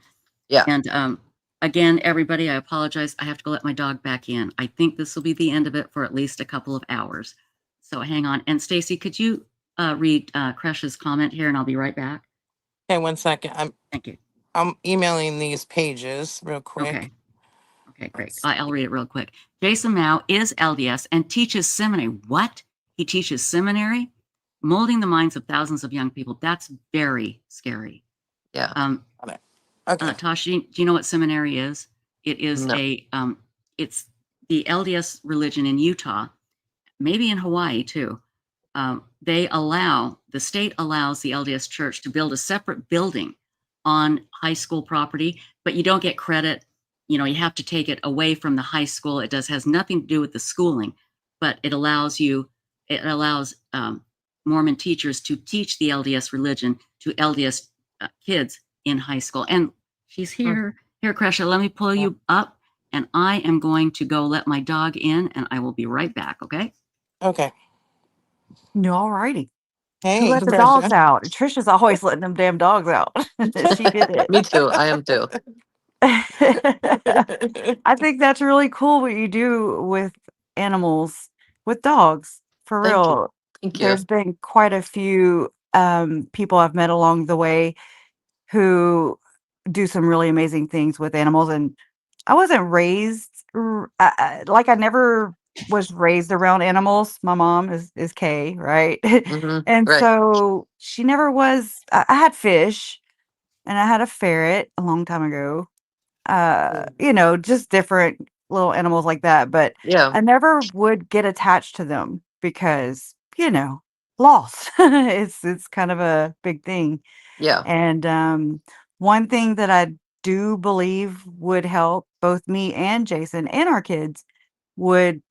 Yeah. And again, everybody, I apologize. I have to go let my dog back in. I think this will be the end of it for at least a couple of hours. So hang on. And Stacy, could you read Kresha's comment here, and I'll be right back. Okay, 1 second. Thank you. I'm emailing these pages real quick. Okay, great. I'll read it real quick. Jason Mao is LDS and teaches seminary. What? He teaches seminary? Molding the minds of thousands of young people. That's very scary. Yeah. Okay. Tosh, do you know what seminary is? It is it's the LDS religion in Utah, maybe in Hawaii too. The state allows the LDS church to build a separate building on high school property, but you don't get credit. You have to take it away from the high school. It has nothing to do with the schooling, but it allows Mormon teachers to teach the LDS religion to LDS kids in high school. And she's here. Here, Kresha, let me pull you up, and I am going to go let my dog in, and I will be right back, okay? Okay. All righty. Hey, who let the dogs out? Trisha's always letting them damn dogs out. She did it. Me too. I am too. I think that's really cool what you do with animals, with dogs, for Thank you. real. Thank you. There's been quite a few people I've met along the way who do some really amazing things with animals. And I wasn't raised like I never was raised around animals. My mom is Kay, right? And Right. so she never was. I had fish and I had a ferret a long time ago. Just different little animals like that. But Yeah. I never would get attached to them because, loss. It's kind of a big thing. Yeah. And one thing that I do believe would help both me and Jason and our kids would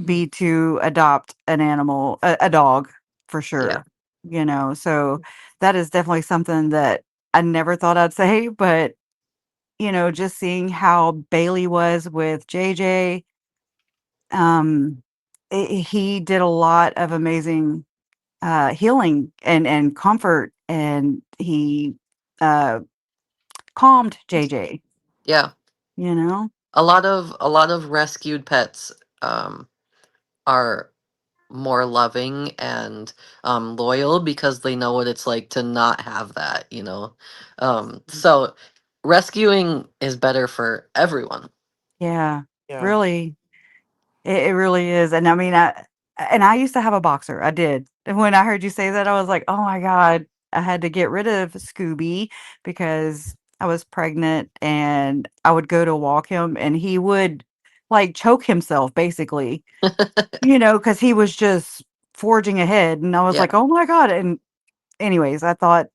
be to adopt an animal, a dog for Yeah. sure. So that is definitely something that I never thought I'd say, but just seeing how Bailey was with JJ, um, he did a lot of amazing healing and comfort, and he uh, calmed JJ. Yeah. You know, A lot of rescued pets um are more loving and loyal because they know what it's like to not have that. So rescuing is better for everyone. yeah, Yeah. really, it really is. And I mean, I used to have a boxer. I did. And when I heard you say that, I was like, oh my god, I had to get rid of Scooby because I was pregnant, and I would go to walk him, and he would like choke himself basically, because he was just forging ahead, and I was Yeah. like, oh my god. And anyways, I thought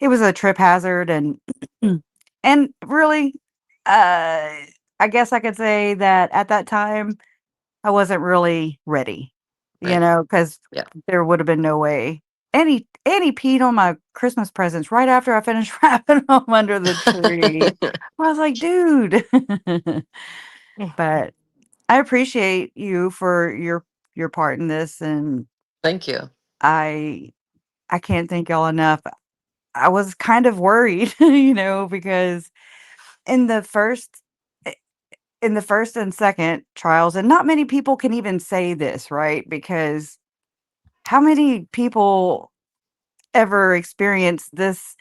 it was a trip hazard, and and really, I guess I could say that at that time I wasn't really ready, Right. because Yeah. there would have been no way. And he peed on my Christmas presents right after I finished wrapping them under the tree. I was like, dude. But I appreciate you for your part in this, and Thank you. I I can't thank y'all enough. I was kind of worried, because in the first i- in the first and second trials, and not many people can even say this, right? Because how many people ever experience this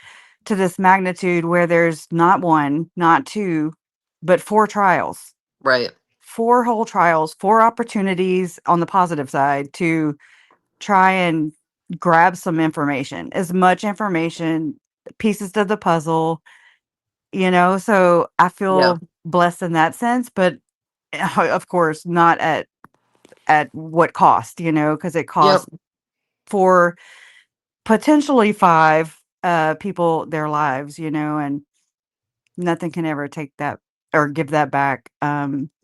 to this magnitude where there's not one, not two, but four trials, Right. four whole trials, four opportunities on the positive side to try and grab some information, as much information, pieces to the puzzle, so I Yeah. feel blessed in that sense, but of course not at what cost, because it Yep. costs for potentially five people their lives, and nothing can ever take that or give that back.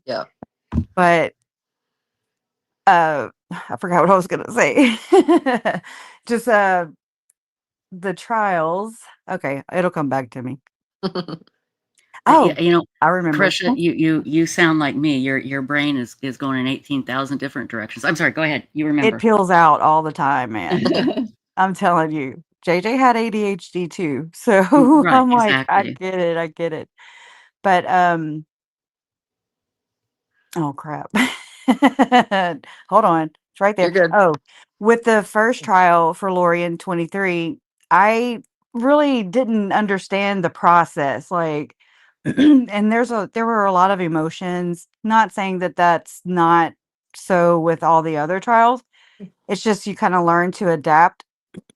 Yeah. But I forgot what I was gonna say. Just the trials. Okay, it'll come back to me. Yeah, Oh, I remember. Krisha, you sound like me. Your brain is going in 18,000 different directions. I'm sorry. Go ahead. You It remember. peels out all the time, man. I'm telling you. JJ had ADHD too. So Right. I'm like, I Exactly. get it. I get it. But oh crap. Hold on. It's right there. You're good. Oh, with the first trial for Lori in 23, I really didn't understand the process. Like, and there were a lot of emotions. Not saying that that's not so with all the other trials. It's just you kind of learn to adapt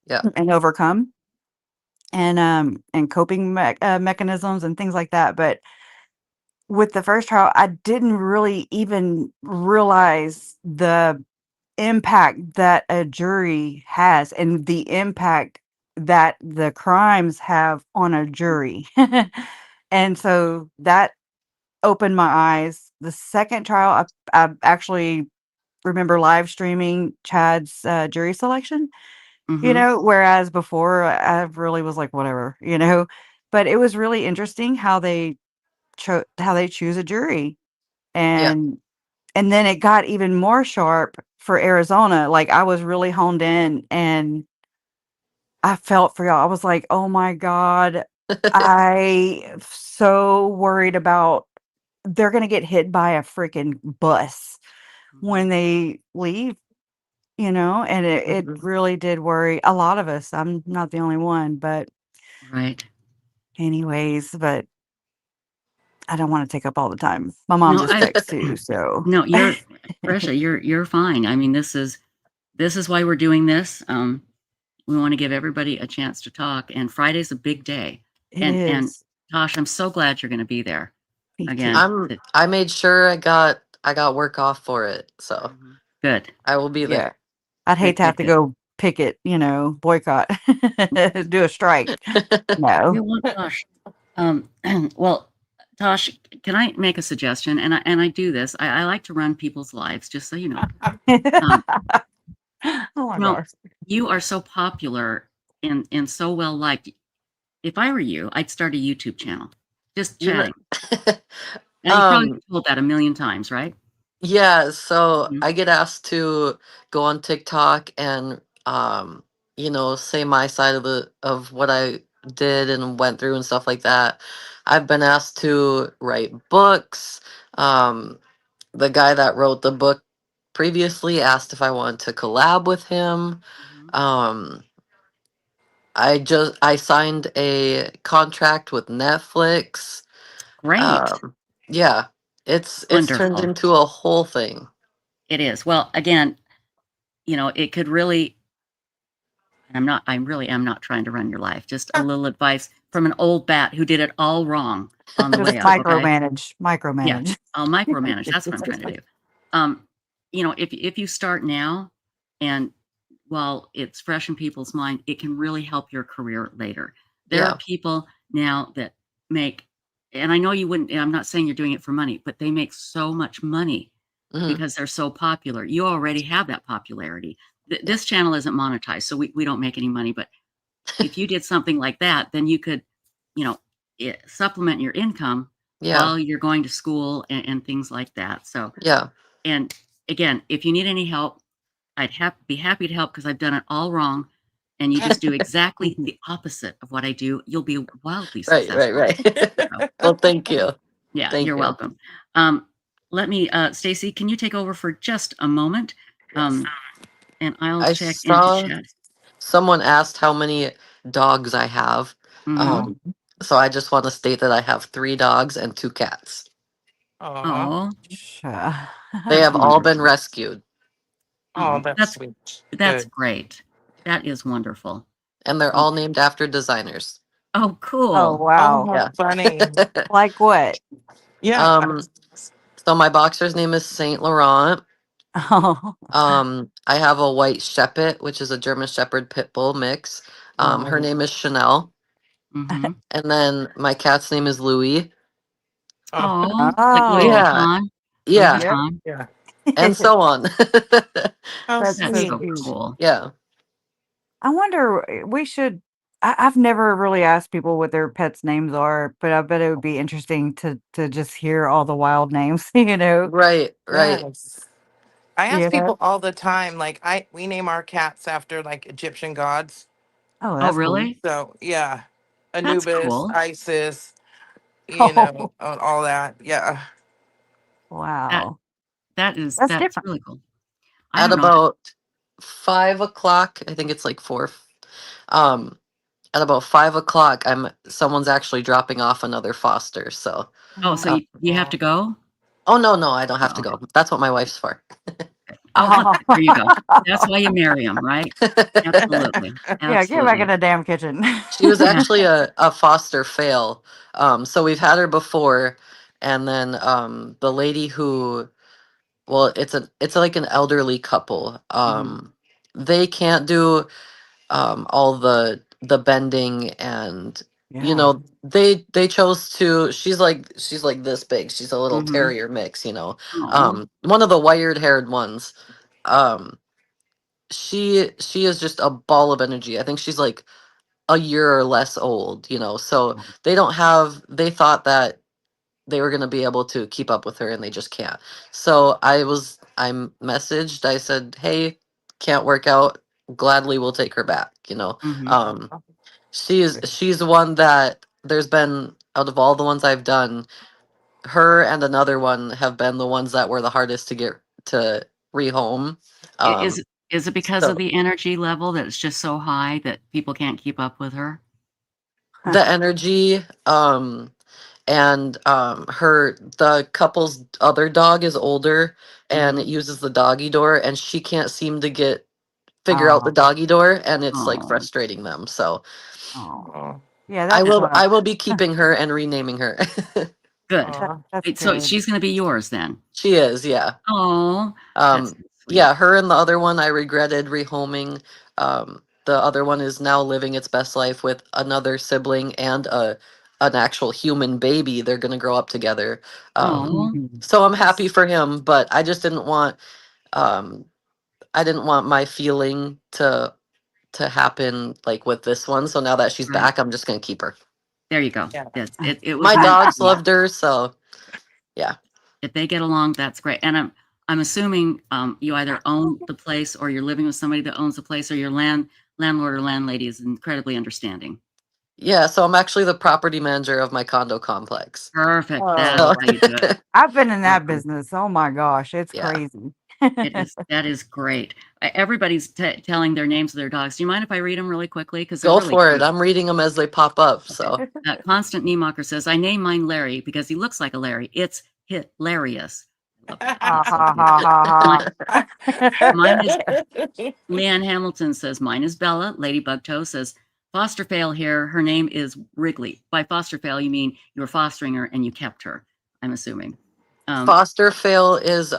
Yeah. and overcome, and coping mechanisms and things like that. But with the first trial, I didn't really even realize the impact that a jury has and the impact that the crimes have on a jury. And so that opened my eyes. The second trial, I actually remember live streaming Chad's jury selection, Hmm. whereas before I really was like, whatever, but it was really interesting how they how they choose a jury. Yeah. And then it got even more sharp for Arizona. Like I was really honed in, and I felt for y'all. I was like, "Oh my god, I so worried about they're going to get hit by a freaking bus when they leave, and it really did worry a lot of us. I'm not the only one, but Right. anyways, but I don't want to take up all the time. My mom No, just texts too, so. no, you're Brescia, you're fine. I mean, this is why we're doing this. We want to give everybody a chance to talk, and Friday's a big day. It And is. Tosh, I'm so glad you're going to be there. Me Again, I made sure I got work off for it, so good. I will be there. Yeah. I'd hate Good, to have good, to good. go picket, boycott, do a strike. No. Yeah, well, Tosh, well, Tosh, can I make a suggestion? And I do this. I like to run people's lives, just so you know. Oh my Well, gosh. you are so popular and so well liked. If I were you, I'd start a YouTube channel, just You know, chatting. Now you probably um, told that a million times, right? yeah, so Mhm. I get asked to go on TikTok and say my side of what I did and went through and stuff like that. I've been asked to write books. Um, the guy that wrote the book previously asked if I wanted to collab with him. Um, I signed a contract with Netflix. Great. Yeah, it's turned Wonderful. into a whole thing. It is. Well, again, it could really, and I really am not trying to run your life. Just a little advice from an old bat who did it all wrong on the Just way up, okay? micromanage. Yeah, Micromanage. I'll micromanage. That's what I'm trying to do. If you start now and while it's fresh in people's mind, it can really help your career later. There are Yeah. people now that make, and I know you wouldn't, and I'm not saying you're doing it for money, but they make so much money Mhm. because they're so popular. You already have that popularity. This channel isn't monetized, so we don't make any money. But if you did something like that, then you could, supplement your income Yeah. while you're going to school and things like that. So, Yeah. and again, if you need any help, I'd be happy to help because I've done it all wrong. And you just do exactly the opposite of what I do. You'll be wildly Right, successful. right. Well, thank you. Yeah, Thank you're you. welcome. Let me, Stacy, can you take over for just a moment? And I'll I check into saw chat. someone asked how many dogs I have. Mhm. So I just want to state that I have 3 dogs and 2 cats. Oh, They that's have all been wonderful. rescued, Oh, Oh, that's sweet. that's Good. great. That is wonderful. and they're all named after designers. Oh, Oh cool. Oh, wow. how Yeah. funny. Like what? Yeah. So my boxer's name is Saint Laurent. Oh. I have a white Shepherd, which is a German Shepherd Pit Bull mix. Her name is Chanel. Mm-hmm. And then my cat's name is Louis. Oh, like Louis Oh. Yeah. Vuitton. Louis Yeah. Vuitton. Yeah. And so on. How That's That's so sweet. so cute. cool. Yeah. I wonder, we should. I've never really asked people what their pets' names are, but I bet it would be interesting to just hear all the wild names, Right, right. Yes. I ask people all the time, like we name our cats after like Egyptian gods. Oh, Oh, that's cool. really? So yeah. That's Anubis, cool. Isis, Oh, all that. Yeah. That wow. That's that's different. really cool. I At don't know. about 5 o'clock, I think it's like 4. Um, at about 5 o'clock, someone's actually dropping off another foster. So, Oh, so uh, you have to go? oh no, I don't have to Oh, go. That's what my wife's for. oh, well, Oh. there you go. That's why you marry him, right? Absolutely. Yeah, get back in Absolutely. the damn kitchen. She was Yeah. actually a foster fail. So we've had her before, and then the lady who, well, it's like an elderly couple. They can't do all the bending, and Yeah. they chose to. She's like this big. She's a little Mm-hmm. terrier mix. Oh. One of the wired haired ones. Um, she is just a ball of energy. I think she's like a year or less old, so they thought that they were going to be able to keep up with her, and they just can't. So I messaged, I said, hey, can't work out, gladly we'll take her back. Mm-hmm. She's one that there's been out of all the ones I've done, her and another one have been the ones that were the hardest to get to rehome. Is it because of the energy level that it's just so high that people can't keep up with her? The energy, and the couple's other dog is older and it uses the doggy door, and she can't seem to figure out the doggy door, and it's like frustrating them. So Yeah, I that's will be keeping her and renaming her. Good. That's So good. she's going to be yours then. She is, yeah. Oh, that's sweet. Yeah, her and the other one I regretted rehoming. The other one is now living its best life with another sibling and an actual human baby. They're gonna grow up together. Oh, So I'm happy for him, but I just didn't want my feeling to happen like with this one. So now that she's Right. back, I'm just gonna keep her. There you go. It was My meant to dogs be. loved her, so yeah. If they get along, that's great. And I'm assuming you either own the place or you're living with somebody that owns the place, or your landlord or landlady is incredibly understanding. Yeah, so I'm actually the property manager of my condo complex. Perfect. That's why you do it. I've been in that business. Oh my gosh, it's crazy. That is great. Everybody's telling their names of their dogs. Do you mind if I read them really quickly? Because they're Go really for cute. it. I'm reading them as they pop up. So Constant Niemacher says, I named mine Larry because he looks like a Larry. It's hilarious. Mine is Leanne Hamilton says, mine is Bella. Ladybug Toe says, foster fail here. Her name is Wrigley. By foster fail, you mean you were fostering her and you kept her, I'm assuming. foster fail is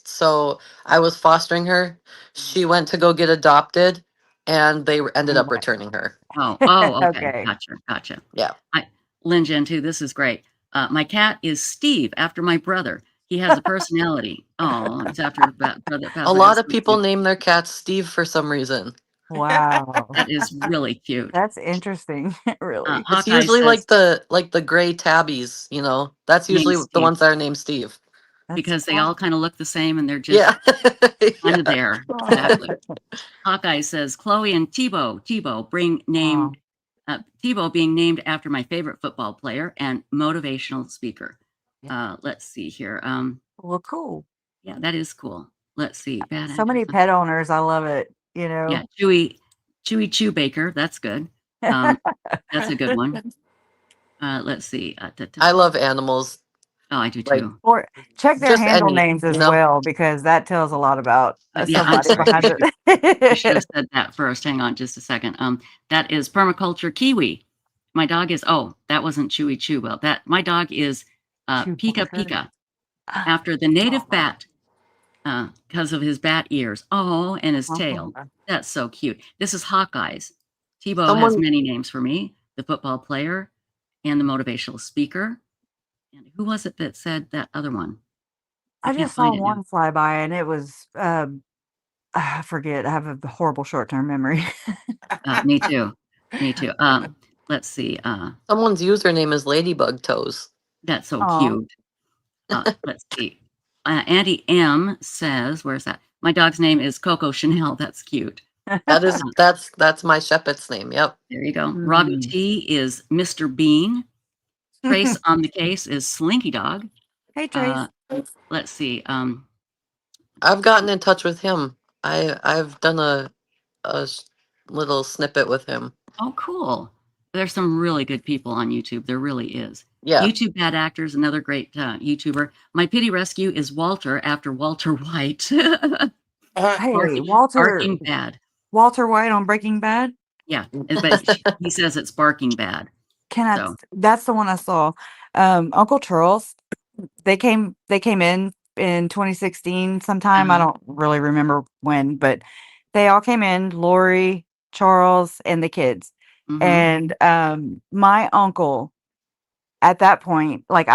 so I was fostering her. She went to go get adopted and they ended up returning her. Oh, okay. Gotcha. Yeah. Lynn Jen too, this is great. My cat is Steve after my brother. He has a personality. Oh, it's after brother. A lot of people name their cats Steve for some reason. Wow. That is really cute. That's interesting. Really. It's usually like the gray tabbies, That's usually the ones that are named Steve. Because they all kind of look the same and they're just kind of there. Exactly. Hawkeye says Chloe and Tebow Tebow being named after my favorite football player and motivational speaker. Let's see here. Well, cool. Yeah, that is cool. Let's see. So many pet owners. I love it. Yeah, Chewy Chew Baker. That's good. That's a good one. Let's see. I love animals. Oh, I do too. Or check their Just handle any, names as well, because that tells a lot about Yeah, I'm somebody sorry. behind it. I should have said that first. Hang on just a second. That is Permaculture Kiwi. My dog is, that wasn't Chewy Chew. Well, my dog is Pika Pika, after the native bat, because of his bat ears. Oh, and his tail. That's so cute. This is Hawkeyes. Tebow has many names for me: the football player and the motivational speaker. And who was it that said that other one? I just saw one fly by, and it was I forget. I have a horrible short-term memory. Me too. Let's see. Someone's username is Ladybug Toes. That's so cute. Let's see. Andy M says, where's that? My dog's name is Coco Chanel. That's cute. That's my Shepherd's name. Yep. There you go. Robbie T is Mr. Bean. Trace on the case is Slinky Dog. Hey, Trace. Let's see. I've gotten in touch with him. I've done a little snippet with him. Oh, cool. There's some really good people on YouTube. There really is. Yeah. YouTube Bad Actors, another great YouTuber. My pity rescue is Walter after Walter White. Hey, Walter. Barking Bad. Walter White on Breaking Bad? Yeah, but he says it's Barking Bad. That's the one I saw. Uncle Charles, they came in 2016 sometime. I don't really remember when, but they all came in, Lori, Charles, and the kids. And my uncle at that point, like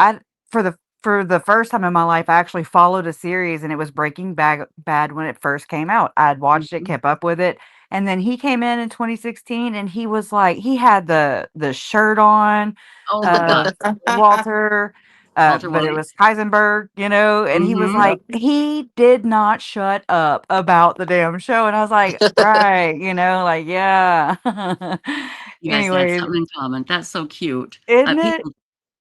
for the first time in my life, I actually followed a series, and it was Breaking Bad when it first came out. I'd watched it, kept up with it. And then he came in 2016, and he was like, he had the shirt on, Oh, Walter, Walter but it White. was Heisenberg, and he was Mhm. like, he did not shut up about the damn show. And I was like, right, like, yeah. You guys had Anyways, something in common. That's so cute. isn't it? People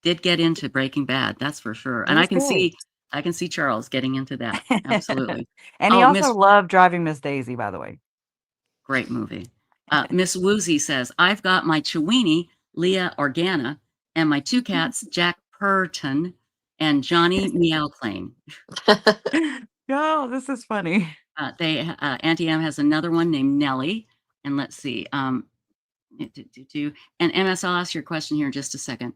did get into Breaking Bad, that's for sure. It And was good. I can see Charles getting into that. Absolutely. And he Oh, also Miss loved Driving Miss Daisy, by the way. Great movie. Miss Woozy says, I've got my Chiweenie, Leah Organa, and my two cats, Jack Purton and Johnny Meowclane. Oh, this is funny. Auntie M has another one named Nellie. And let's see. And MS, I'll ask your question here in just a second.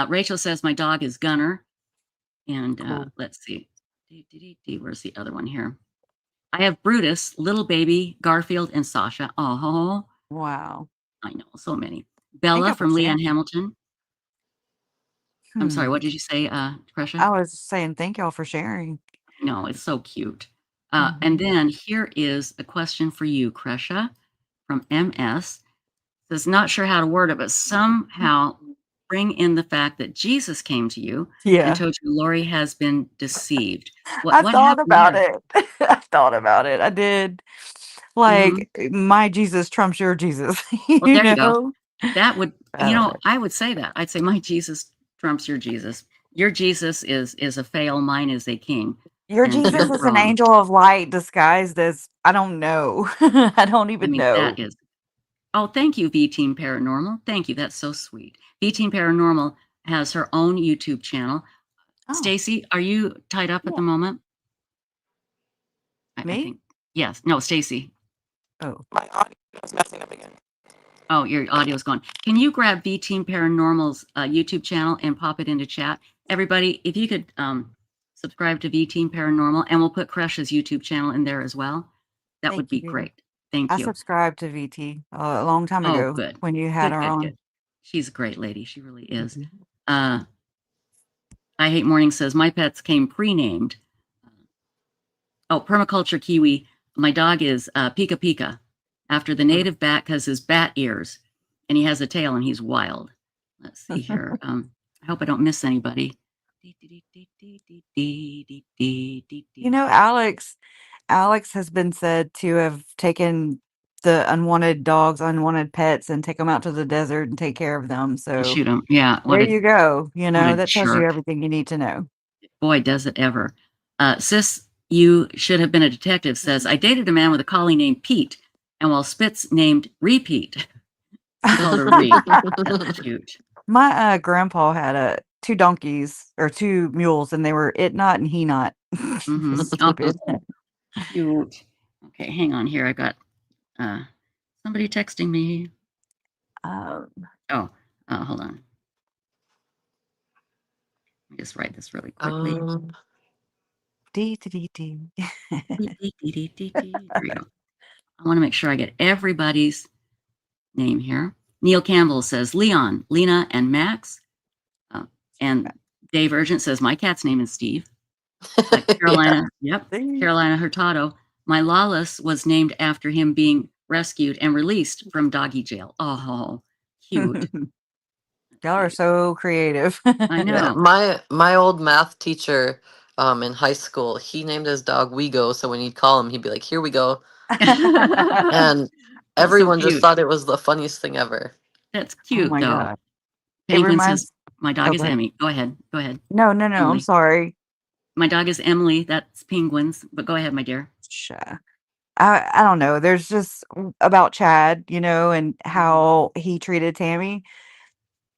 Rachel says, my dog is Gunner. And Cool. let's see. Where's the other one here? I have Brutus, Little Baby, Garfield, and Sasha. Oh, Wow. I know, so many. Thank Bella you for from Leanne sharing. Hamilton. I'm sorry, Hmm. what did you say, Kresha? I was saying thank y'all for sharing. No, it's so cute. Mhm. And then here is a question for you, Kresha, from MS. Says, not sure how to word it, but somehow bring in the fact that Jesus came to you Yeah. and told you Lori has been deceived. I What thought happened about there? it. I thought about it. I did. Like, my Jesus trumps your Jesus, Well, there you go. know? That would, I don't know. I would say that. I'd say my Jesus trumps your Jesus. Your Jesus is a fail. Mine is a king. Your And Jesus you're is an wrong. angel of light disguised as I don't know. I don't I even mean, know. that is. Oh, thank you, V Team Paranormal. Thank you. That's so sweet. V Team Paranormal has her own YouTube channel. Oh. Stacy, are you tied up at the moment? I Me? think yes. No, Stacy. Oh. My audio is messing up again. Oh, your audio's gone. Can you grab V Team Paranormal's YouTube channel and pop it into chat? Everybody, if you could subscribe to V Team Paranormal, and we'll put Crush's YouTube channel in there as well. That Thank would be you. great. Thank I you. subscribed to VT a long time Oh, ago good. when you had Good, her good, on. good. She's a great lady. She really is. Mhm. I Hate Morning says, my pets came pre-named. Oh, Permaculture Kiwi. My dog is Pika Pika, after the native bat because his bat ears, and he has a tail and he's wild. Let's see here. I hope I don't miss anybody. Alex has been said to have taken the unwanted dogs, unwanted pets, and take them out to the desert and take care of them. And So shoot him. Yeah. there you go. What a That tells you jerk. everything you need to know. Boy, does it ever. Sis, you should have been a detective, says, I dated a man with a collie named Pete, and while Spitz named Repeat, he called her Ree. That's cute. My grandpa had 2 donkeys or 2 mules, and they were It Not and He Not. Stupid. Cute. Okay, hang on here. I got somebody texting me. Hold on. Let me just write this really quickly. Dee, dee, dee, dee. There we go. I want to make sure I get everybody's name here. Neil Campbell says Leon, Lena, and Max. And Dave Urgent says my cat's name is Steve. Carolina, yep. Carolina Hurtado. My Lawless was named after him being rescued and released from doggy jail. Oh, cute. Y'all are so creative. I Yeah, know. my old math teacher in high school, he named his dog Wego, so when you'd call him, he'd be like, "Here we go," and That's so everyone just cute. thought it was the funniest thing ever. That's Oh cute, my though. god. It Penguin says, reminds my dog Oh, is go ahead. Emmy. Go ahead. Go ahead. No, I'm Emily. sorry. My dog is Emily. That's penguins. But go ahead, my dear. I don't know. There's just about Chad, and how he treated Tammy.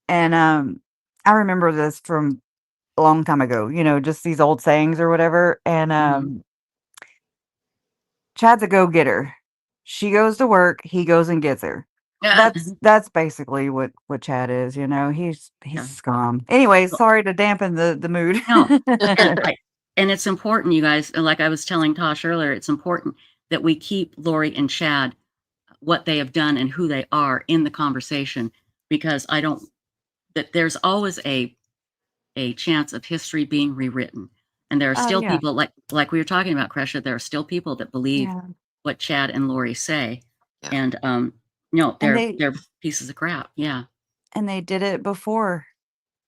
And I remember this from a long time ago, just these old sayings or whatever. And Chad's a go-getter. She goes to work, he goes and gets her. That's basically what Chad is, he's scum. Anyway, sorry to dampen the mood. No, and it's important, you guys. Like I was telling Tosh earlier, it's important that we keep Lori and Chad, what they have done and who they are in the conversation, because that there's always a chance of history being rewritten, and there are still yeah. people like we were talking about, Kresha. There are still people that believe Yeah. what Chad and Lori say, and no, they're pieces of crap. Yeah, And they did it before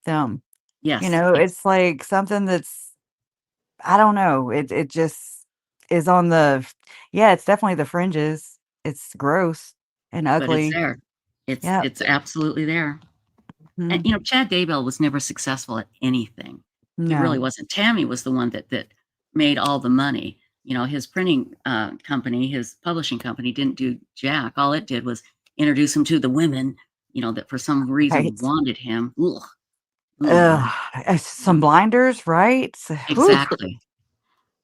them. Yes. It's like something that's, I don't know. It just is on the, yeah, it's definitely the fringes. It's gross and But it's ugly. there. Yep. It's absolutely there. And Mhm. Chad Daybell was never successful at anything. He really No. wasn't. Tammy was the one that made all the money. His printing company, his publishing company didn't do jack. All it did was introduce him to the women, that for some reason Right. wanted him. Ugh. Ugh. Ugh, some blinders, right? Whew. Exactly.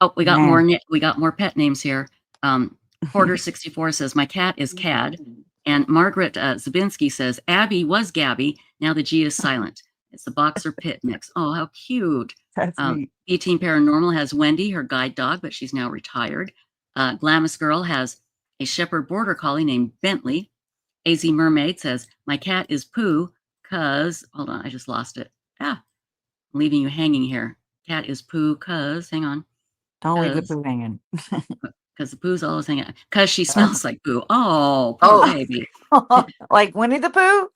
Oh, we got Man. more pet names here. Porter 64 says my cat is Cad, and Margaret Zabinski says Abby was Gabby. Now the G is silent. It's the boxer pit mix. Oh, how cute. That's neat. E-Team Paranormal has Wendy, her guide dog, but she's now retired. Glamis Girl has a shepherd border collie named Bentley. AZ Mermaid says my cat is Pooh, cause hold on, I just lost it. I'm leaving you hanging here. Cat is Pooh, cause hang on. Don't leave the poo hanging. Because the poo's always hanging out. Because she Oh. smells like poo. Oh, poor baby. Like Winnie the Pooh?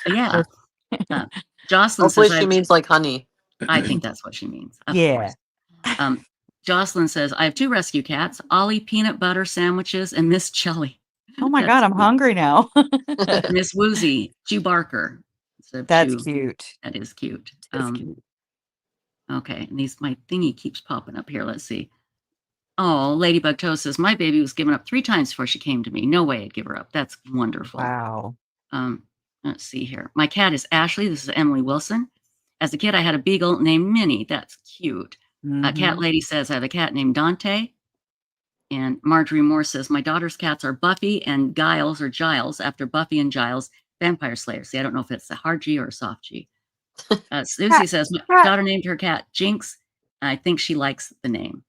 Yeah. Jocelyn Hopefully says, she means like honey. I think that's what she means. Of Yeah. course. Jocelyn says, I have 2 rescue cats, Ollie peanut butter sandwiches and Miss Chelly. Oh my That's God, I'm cute. hungry now. Miss Woozy, Chew Barker. That's Chew. cute. That is cute. That's cute. Okay, and my thingy keeps popping up here. Let's see. Oh, Ladybug Toe says, my baby was given up 3 times before she came to me. No way I'd give her up. That's wonderful. Wow. Let's see here. My cat is Ashley. This is Emily Wilson. As a kid, I had a beagle named Minnie. That's cute. Cat Mhm. Lady says, I have a cat named Dante. And Marjorie Moore says, my daughter's cats are Buffy and Giles or Giles after Buffy and Giles, vampire slayers. See, I don't know if it's a hard G or a soft G. Susie says, my daughter named her cat Jinx. I think she likes the name.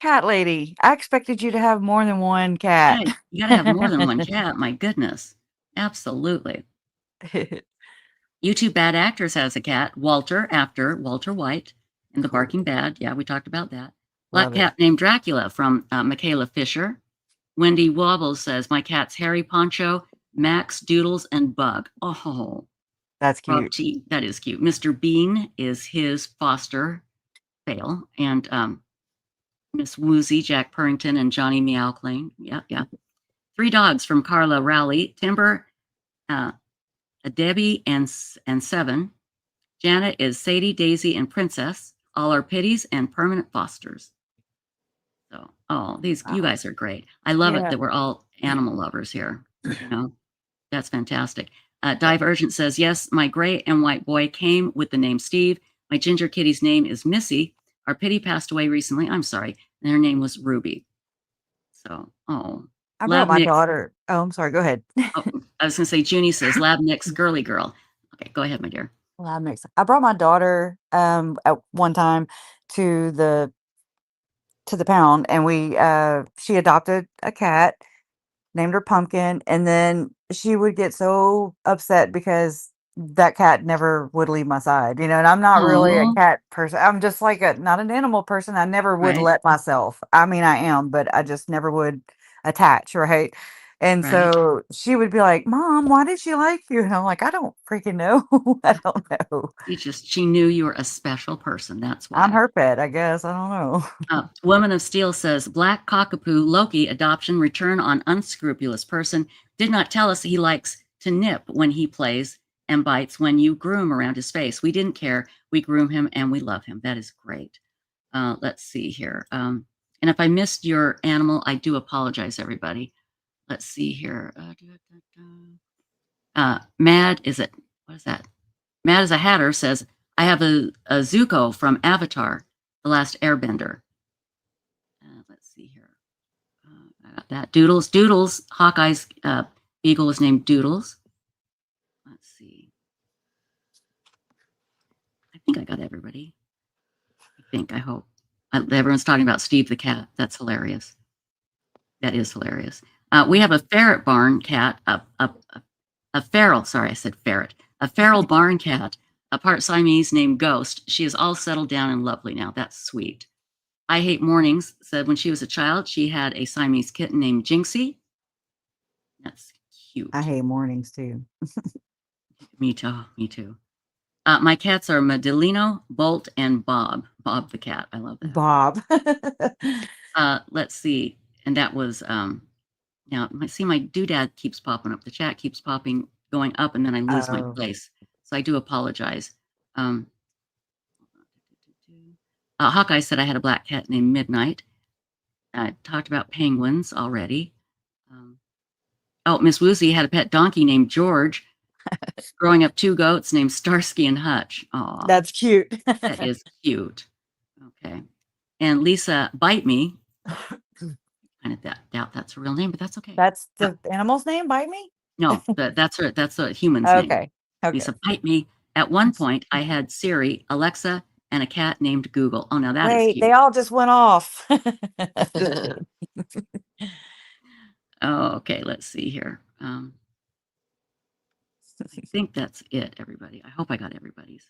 Cat lady, I expected you to have more than one cat. Yeah, you got to have more than one cat. My goodness. Absolutely. YouTube Bad Actors has a cat, Walter, after Walter White in The Barking Bad. Yeah, we talked about that. Black Love it. cat named Dracula from Michaela Fisher. Wendy Wobbles says, my cat's Harry Poncho, Max, Doodles, and Bug. Oh, That's Rob cute. T, that is cute. Mr. Bean is his foster fail. And Miss Woozy, Jack Purrington, and Johnny Meowclane. Yeah. 3 dogs from Carla Rowley, Timber, Debbie, and 7. Janet is Sadie, Daisy, and Princess. All are pitties and permanent fosters. So, you guys are great. I love it Yeah. that we're all animal lovers here. That's fantastic. Divergent says, yes, my gray and white boy came with the name Steve. My ginger kitty's name is Missy. Our pitty passed away recently. I'm sorry. And her name was Ruby. So, I brought Lab my Nick. daughter. Oh, I'm sorry. Go ahead. I was going to say, Junie says, Lab Nick's girly girl. Okay, go ahead, my dear. Well, that makes. I brought my daughter at one time to the pound, and she adopted a cat, named her Pumpkin, and then she would get so upset because that cat never would leave my side, and I'm not really a Aw. cat person. I'm just like not an animal person. I never would Right. let myself. I mean, I am, but I just never would attach, right? And Right. so she would be like, Mom, why did she like you? And I'm like, I don't freaking know. I don't know. She knew you were a special person. That's why. I'm her pet, I guess. I don't know. Woman of Steel says, Black Cockapoo Loki adoption return on unscrupulous person did not tell us he likes to nip when he plays and bites when you groom around his face. We didn't care. We groom him and we love him. That is great. Let's see here. And if I missed your animal, I do apologize, everybody. Let's see here. Mad, what is that? Mad as a Hatter says, I have a Zuko from Avatar, The Last Airbender. Let's see here. I got that. Doodles. Hawkeye's beagle is named Doodles. Let's see. I think I got everybody. I hope. Everyone's talking about Steve the cat. That's hilarious. That is hilarious. We have a ferret barn cat, a feral, sorry, I said ferret. A feral barn cat, a part Siamese named Ghost. She is all settled down and lovely now. That's sweet. I Hate Mornings said when she was a child, she had a Siamese kitten named Jinxie. That's cute. I hate mornings too. Me too. My cats are Medellino, Bolt, and Bob. Bob the cat. I love that. Bob. Let's see. And that was now my doodad keeps popping up. The chat keeps going up, and then I lose my Oh. place. So I do apologize. Hawkeye said I had a black cat named Midnight. I talked about penguins already. Miss Woozy had a pet donkey named George. Growing up 2 goats named Starsky and Hutch. Aw. That's cute. That is cute. Okay. And Lisa Bite Me. Kind of doubt that's her real name, but that's okay. That's the animal's name, Bite Me? No, that's a human's name. Okay. Lisa Bite Me. At one point, I had Siri, Alexa, and a cat named Google. Oh, now that is Wait, cute. they all just went off. Oh, okay. Let's see here. I think that's it, everybody. I hope I got everybody's.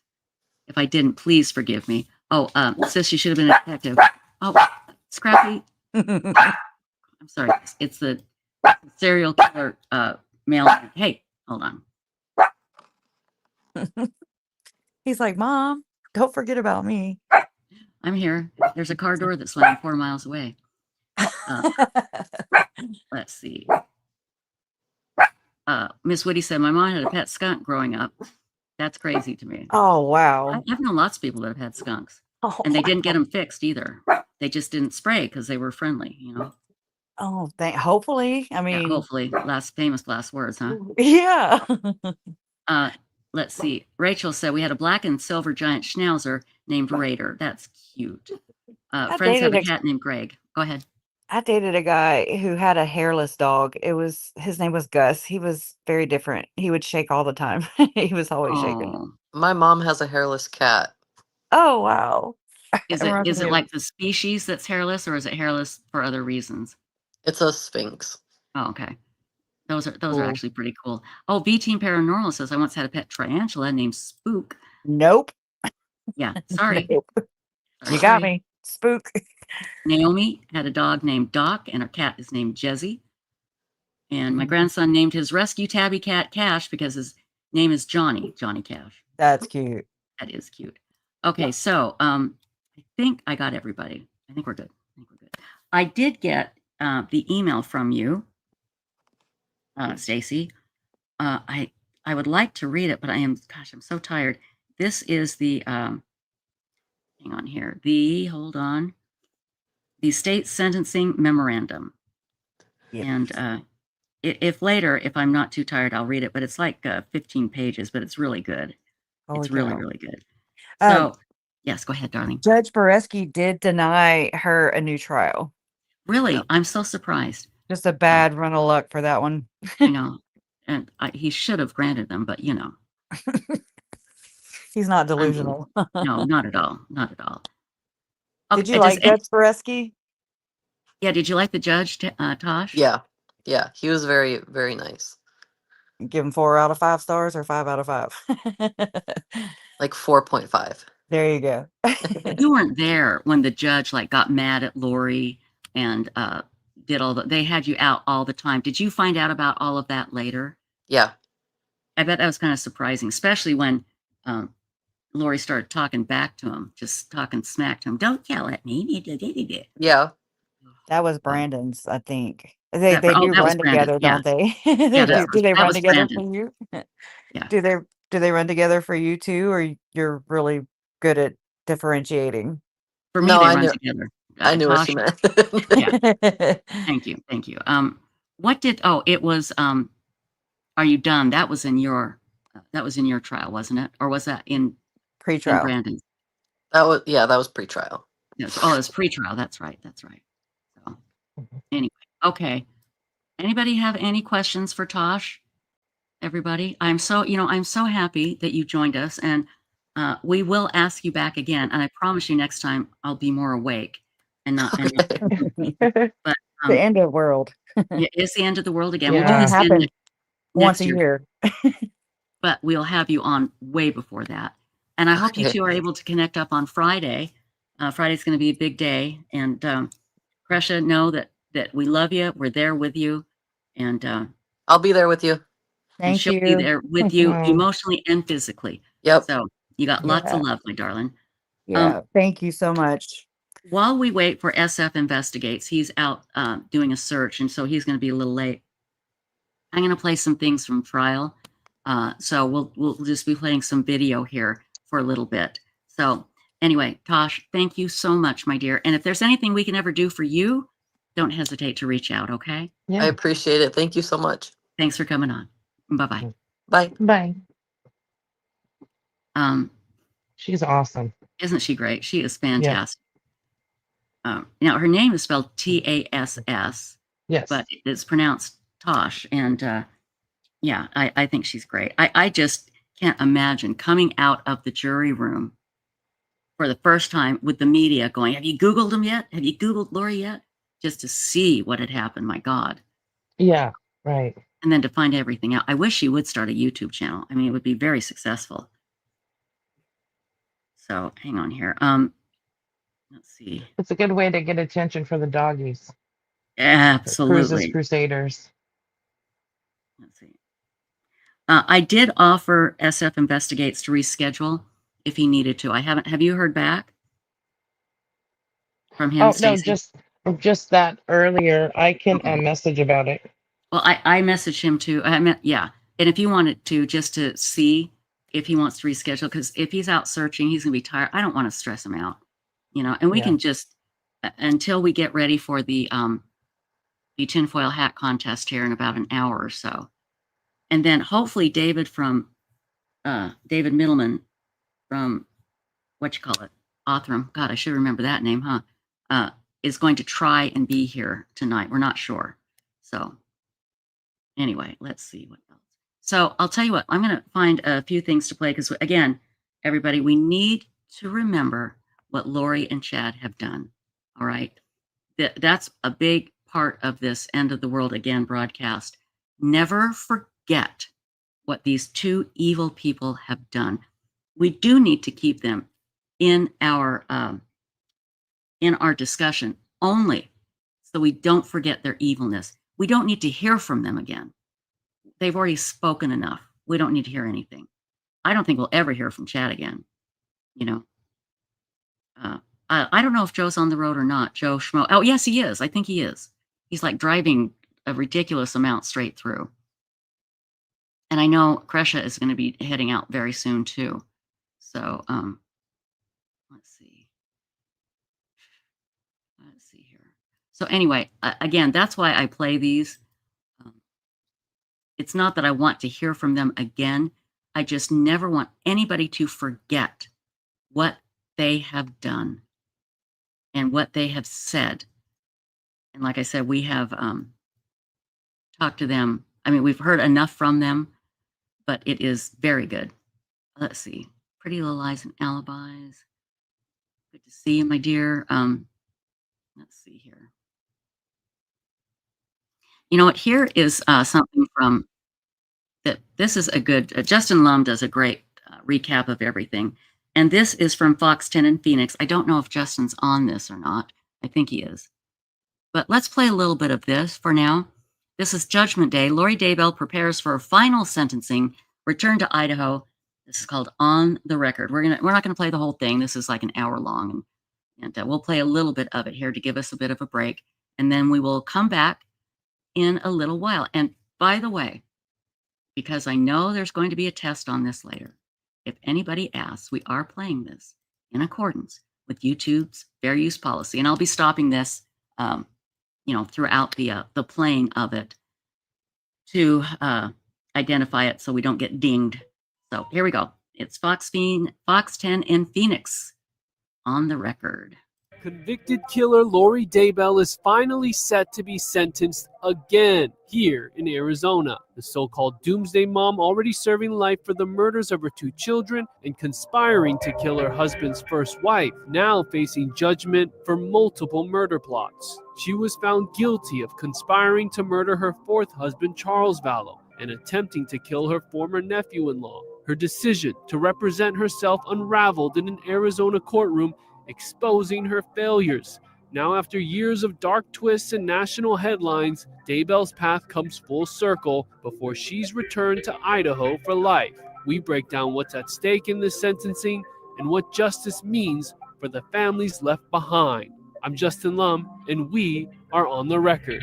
If I didn't, please forgive me. Oh, sis, you should have been a detective. Oh, Scrappy. I'm sorry. It's the serial killer male. Hey, hold on. He's like, Mom, don't forget about me. I'm here. There's a car door that's slammed 4 miles away. Let's see. Miss Woody said, my mom had a pet skunk growing up. That's crazy to me. Oh, wow. I've known lots of people that have had skunks. Oh, and they didn't get them fixed either. They just didn't spray because they were friendly, you know. Oh, hopefully. I mean, yeah, hopefully. Famous last words, huh? Yeah. Let's see. Rachel said we had a black and silver giant schnauzer named Raider. That's cute. Friends have a cat named Greg. Go ahead. I dated a guy who had a hairless dog. His name was Gus. He was very different. He would shake all the time. He was always shaking. My mom has a hairless cat. Oh, wow. Is it like the species that's hairless, or is it hairless for other reasons? It's a Sphinx. Oh, okay. Those are actually pretty cool. Oh, V Team Paranormal says I once had a pet tarantula named Spook. Nope. Yeah, sorry. Nope. You got me. Spook. Naomi had a dog named Doc, and her cat is named Jezzy. And my grandson named his rescue tabby cat Cash because his name is Johnny Cash. That's cute. That is cute. Okay, so I think I got everybody. I think we're good. I did get the email from you, Stacy. I would like to read it, but I'm so tired. This is the hang on here. Hold on. The state sentencing memorandum. Yeah. And if later, if I'm not too tired, I'll read it, but it's like 15 pages, but it's really good. It's really, really good. So, yes, go ahead, darling. Judge Boreski did deny her a new trial. Really? Yeah. I'm so surprised. Just a bad run of luck for that one. I know. And he should have granted them, but you know. He's not delusional. No, not at all. Not at all. Okay, did you like Judge Boreski? Yeah, did you like the judge, Tosh? Yeah. Yeah, he was very, very nice. Give him 4 out of 5 stars or 5 out of 5? Like 4.5. There you go. You weren't there when the judge got mad at Lori and did all they had you out all the time. Did you find out about all of that later? Yeah. I bet that was kind of surprising, especially when Lori started talking back to him, just talking smack to him. Don't yell at me. Yeah. That was Brandon's, I think. They do run together, don't they? Yeah, do they run together Brandon. for you? Yeah. Do they run together for you too, or you're really good at differentiating? For me, they run together. I knew what you meant. Yeah. Thank you. What did? Oh, it was. Are you done? That was in your trial, wasn't it? Or was that in pre-trial? Brandon's. That was pre-trial. Yes. Oh, it was pre-trial. That's right. So, anyway, okay. Anybody have any questions for Tosh? Everybody, I'm so happy that you joined us, and we will ask you back again. And I promise you, next time I'll be more awake and not. But the end of the world. It's the end of the world again. Yeah. We'll do this again once a year. But we'll have you on way before that. And I hope you two are able to connect up on Friday. Friday's going to be a big day, and Kresha, know that we love you. We're there with you, and I'll be there with you. Thank she'll you. be there with you emotionally and physically. Yep. So You got lots of Yeah. love, my darling. Yeah. Thank you so much. While we wait for SF Investigates, he's out doing a search, and so he's going to be a little late. I'm going to play some things from trial. So we'll just be playing some video here for a little bit. So anyway, Tosh, thank you so much, my dear. And if there's anything we can ever do for you, don't hesitate to reach out, okay? I appreciate it. Thank you so much. Thanks for coming on. Bye-bye. Bye. Bye. She's awesome. Isn't she great? She is fantastic. Now, her name is spelled Tass. Yes. But it's pronounced Tosh. And yeah, I think she's great. I just can't imagine coming out of the jury room for the first time with the media going, have you Googled him yet? Have you Googled Lori yet? Just to see what had happened. My God. Yeah, right. And then to find everything out. I wish she would start a YouTube channel. I mean, it would be very successful. So hang on here. Let's see. It's a good way to get attention for the doggies. Absolutely. Cruises Crusaders. Let's see. I did offer SF Investigates to reschedule if he needed to. I haven't. Have you heard back from him? Oh, no, Stacey? just that earlier. I can message about it. Well, I messaged him too. Yeah. And if you wanted to, just to see if he wants to reschedule, because if he's out searching, he's going to be tired. I don't want to stress him out, you know, and we can just, until we get ready for the tinfoil hat contest here in about an hour or so. And then hopefully David Middleman from, Othram. God, I should remember that name, huh? Is going to try and be here tonight. We're not sure. So anyway, let's see what else. So I'll tell you what, I'm going to find a few things to play because, again, everybody, we need to remember what Lori and Chad have done. All right. That's a big part of this End of the World Again broadcast. Never forget what these two evil people have done. We do need to keep them in our discussion only so we don't forget their evilness. We don't need to hear from them again. They've already spoken enough. We don't need to hear anything. I don't think we'll ever hear from Chad again. You know, I don't know if Joe's on the road or not. Joe Schmo. Oh, yes, he is. I think he is. He's like driving a ridiculous amount straight through. And I know Kresha is going to be heading out very soon too. So let's see. Let's see here. So anyway, again, that's why I play these. It's not that I want to hear from them again. I just never want anybody to forget what they have done and what they have said. And like I said, we have talked to them. I mean, we've heard enough from them, but it is very good. Let's see. Pretty Little Lies and Alibis. Good to see you, my dear. Let's see here. You know what? Here is something from that. This is a good. Justin Lum does a great recap of everything, and this is from Fox 10 in Phoenix. I don't know if Justin's on this or not. I think he is. But let's play a little bit of this for now. This is Judgment Day. Lori Daybell prepares for final sentencing. Return to Idaho. This is called On the Record. We're not gonna play the whole thing. This is like an hour long, and we'll play a little bit of it here to give us a bit of a break, and then we will come back in a little while. And by the way, because I know there's going to be a test on this later, if anybody asks, we are playing this in accordance with YouTube's fair use policy, and I'll be stopping this, you know, throughout the playing of it to identify it so we don't get dinged. So here we go. It's Fox 10 in Phoenix, On the Record. Convicted killer Lori Daybell is finally set to be sentenced again here in Arizona. The so-called Doomsday Mom already serving life for the murders of her two children and conspiring to kill her husband's first wife, now facing judgment for multiple murder plots. She was found guilty of conspiring to murder her fourth husband, Charles Vallow, and attempting to kill her former nephew-in-law. Her decision to represent herself unraveled in an Arizona courtroom, exposing her failures. Now, after years of dark twists and national headlines, Daybell's path comes full circle before she's returned to Idaho for life. we break down what's at stake in this sentencing and what justice means for the families left behind. I'm Justin Lum, and we are on the record.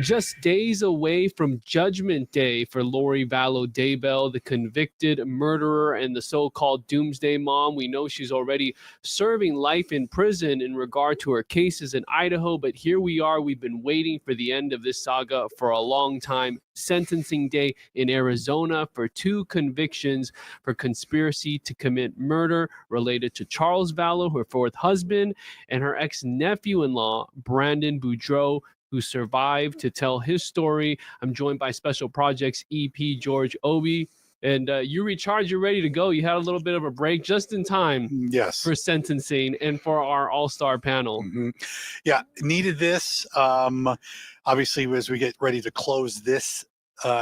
Just days away from Judgment Day for Lori Vallow Daybell, the convicted murderer and the so-called doomsday mom. We know she's already serving life in prison in regard to her cases in Idaho, but here we are. We've been waiting for the end of this saga for a long time. Sentencing day in Arizona for 2 convictions for conspiracy to commit murder related to Charles Vallow, her 4th husband, and her ex-nephew-in-law, Brandon Boudreaux, who survived to tell his story. I'm joined by Special Projects EP George Obi. And you recharged, you're ready to go. You had a little bit of a break just in time for sentencing and for our all-star panel. Yeah, needed this. Obviously, as we get ready to close this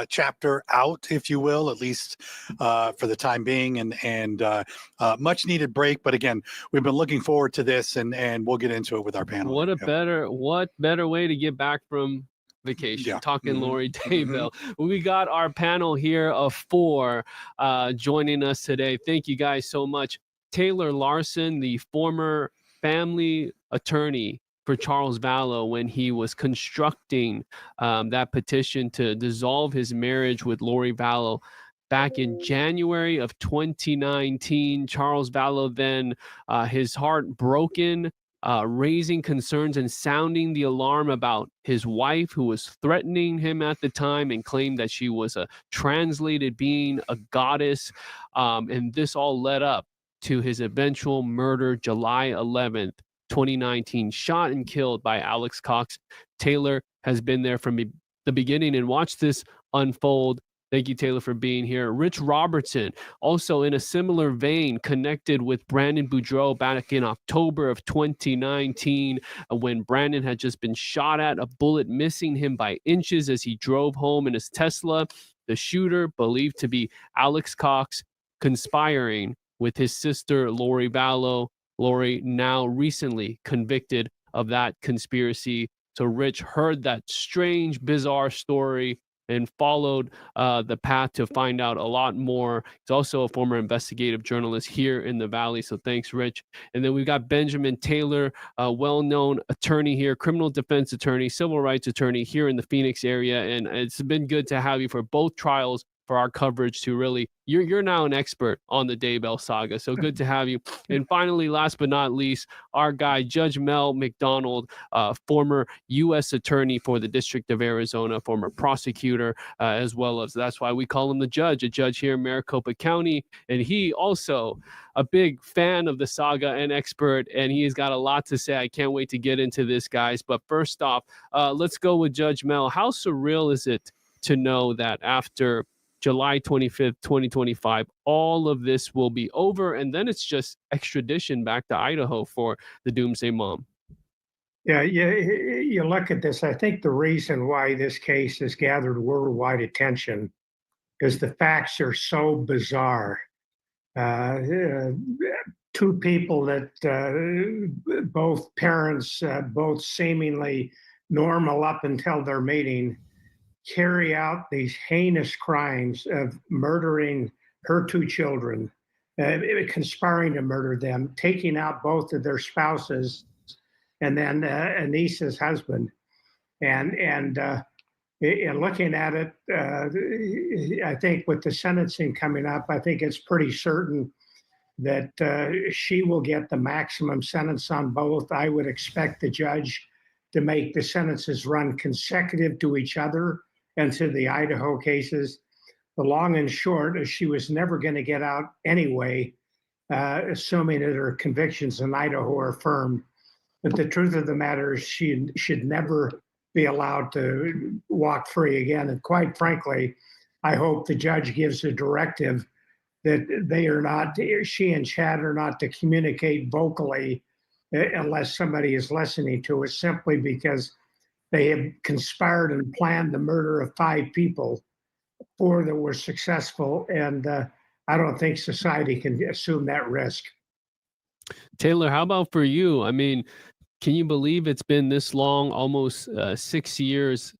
chapter out, if you will, at least for the time being, and much needed break. But again, we've been looking forward to this, and we'll get into it with our panel. What better way to get back from vacation, talking Lori Daybell. We got our panel here of 4 joining us today. Thank you guys so much. Taylor Larson, the former family attorney for Charles Vallow when he was constructing that petition to dissolve his marriage with Lori Vallow back in January of 2019. Charles Vallow then, his heart broken, raising concerns and sounding the alarm about his wife, who was threatening him at the time and claimed that she was a translated being, a goddess. And this all led up to his eventual murder, July 11th, 2019, shot and killed by Alex Cox. Taylor has been there from the beginning and watched this unfold. Thank you, Taylor, for being here. Rich Robertson, also in a similar vein, connected with Brandon Boudreaux back in October of 2019, when Brandon had just been shot at, a bullet missing him by inches as he drove home in his Tesla. The shooter, believed to be Alex Cox, conspiring with his sister, Lori Vallow. Lori now recently convicted of that conspiracy. So Rich heard that strange, bizarre story and followed the path to find out a lot more. He's also a former investigative journalist here in the Valley. So thanks, Rich. And then we've got Benjamin Taylor, a well-known attorney here, criminal defense attorney, civil rights attorney here in the Phoenix area. And it's been good to have you for both trials, for our coverage to really, you're now an expert on the Daybell saga. So good to have you. And finally, last but not least, our guy, Judge Mel McDonald, former U.S. attorney for the District of Arizona, former prosecutor, as well as, that's why we call him the judge, a judge here in Maricopa County. And he also a big fan of the saga and expert, and he's got a lot to say. I can't wait to get into this, guys. But first off, let's go with Judge Mel. How surreal is it to know that after July 25th, 2025, all of this will be over, and then it's just extradition back to Idaho for the Doomsday Mom? Yeah, you look at this. I think the reason why this case has gathered worldwide attention is the facts are so bizarre. 2 people that both parents, both seemingly normal up until their meeting, carry out these heinous crimes of murdering her 2 children, conspiring to murder them, taking out both of their spouses, and then Anissa's husband. And in looking at it, I think with the sentencing coming up, I think it's pretty certain that she will get the maximum sentence on both. I would expect the judge to make the sentences run consecutive to each other and to the Idaho cases. The long and short is she was never going to get out anyway, assuming that her convictions in Idaho are affirmed. But the truth of the matter is she should never be allowed to walk free again. And quite frankly, I hope the judge gives a directive that they are not, she and Chad are not to communicate vocally unless somebody is listening to it, simply because they have conspired and planned the murder of 5 people, 4 that were successful, and I don't think society can assume that risk. Taylor, how about for you? I mean, can you believe it's been this long, almost 6 years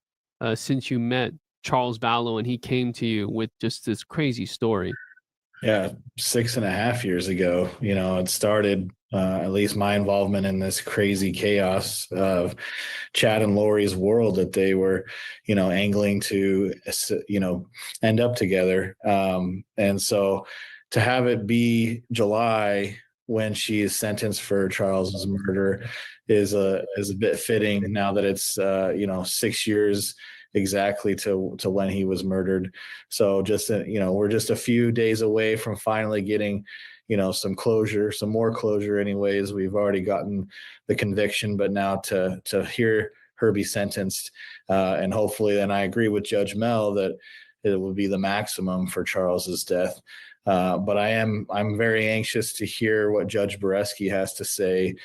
since you met Charles Vallow and he came to you with just this crazy story? Yeah, 6.5 years ago, it started, at least my involvement in this crazy chaos of Chad and Lori's world that they were, angling to, end up together. And so to have it be July when she is sentenced for Charles's murder is a bit fitting now that it's, 6 years exactly to when he was murdered. So just, we're just a few days away from finally getting, some closure, some more closure anyways. We've already gotten the conviction, but now to hear her be sentenced, and hopefully, and I agree with Judge Mel that it will be the maximum for Charles's death. But I'm very anxious to hear what Judge Boreski has to say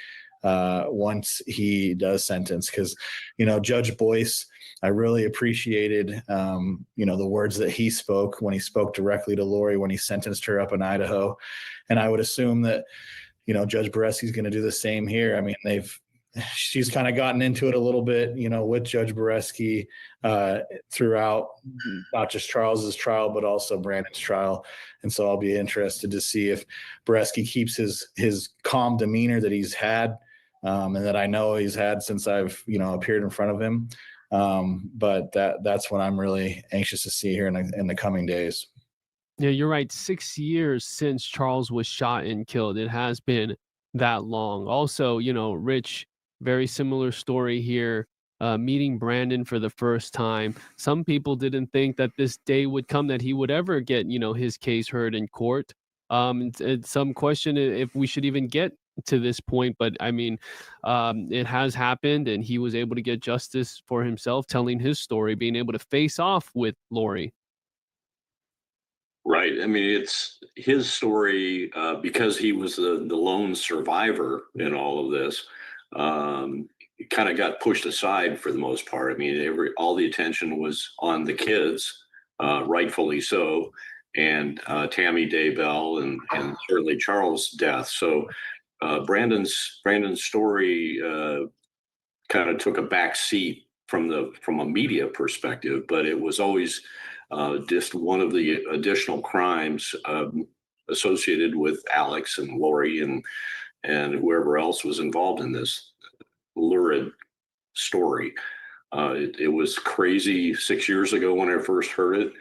once he does sentence, because, Judge Boyce, I really appreciated, the words that he spoke when he spoke directly to Lori when he sentenced her up in Idaho. And I would assume that, Judge Boreski's going to do the same here. I mean, she's kind of gotten into it a little bit, with Judge Boreski throughout not just Charles's trial, but also Brandon's trial. And so I'll be interested to see if Boreski keeps his calm demeanor that he's had, and that I know he's had since I've, appeared in front of him. But that's what I'm really anxious to see here in the coming days. Yeah, you're right. 6 years since Charles was shot and killed. It has been that long. Also, Rich, very similar story here. Meeting Brandon for the first time. Some people didn't think that this day would come that he would ever get, his case heard in court. It's some question if we should even get to this point, but I mean, it has happened, and he was able to get justice for himself, telling his story, being able to face off with Lori. Right. I mean, it's his story because he was the lone survivor in all of this. It kind of got pushed aside for the most part. I mean, all the attention was on the kids, rightfully so, and Tammy Daybell and certainly Charles' death. So Brandon's story kind of took a back seat from a media perspective, but it was always just one of the additional crimes associated with Alex and Lori and whoever else was involved in this lurid story. It was crazy 6 years ago when I first heard it,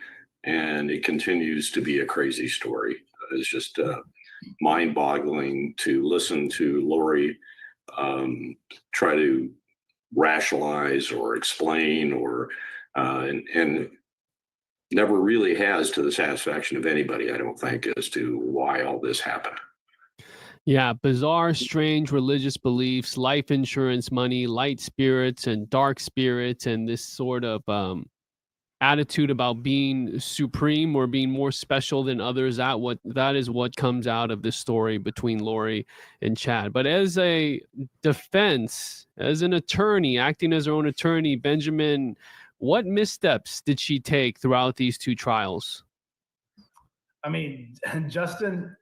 and it continues to be a crazy story. It's just mind-boggling to listen to Lori try to rationalize or explain and never really has to the satisfaction of anybody, I don't think, as to why all this happened. Yeah, bizarre, strange religious beliefs, life insurance money, light spirits and dark spirits, and this sort of attitude about being supreme or being more special than others. That is what comes out of this story between Lori and Chad. But as a defense, as an attorney, acting as her own attorney, Benjamin, what missteps did she take throughout these two trials? I mean, Justin,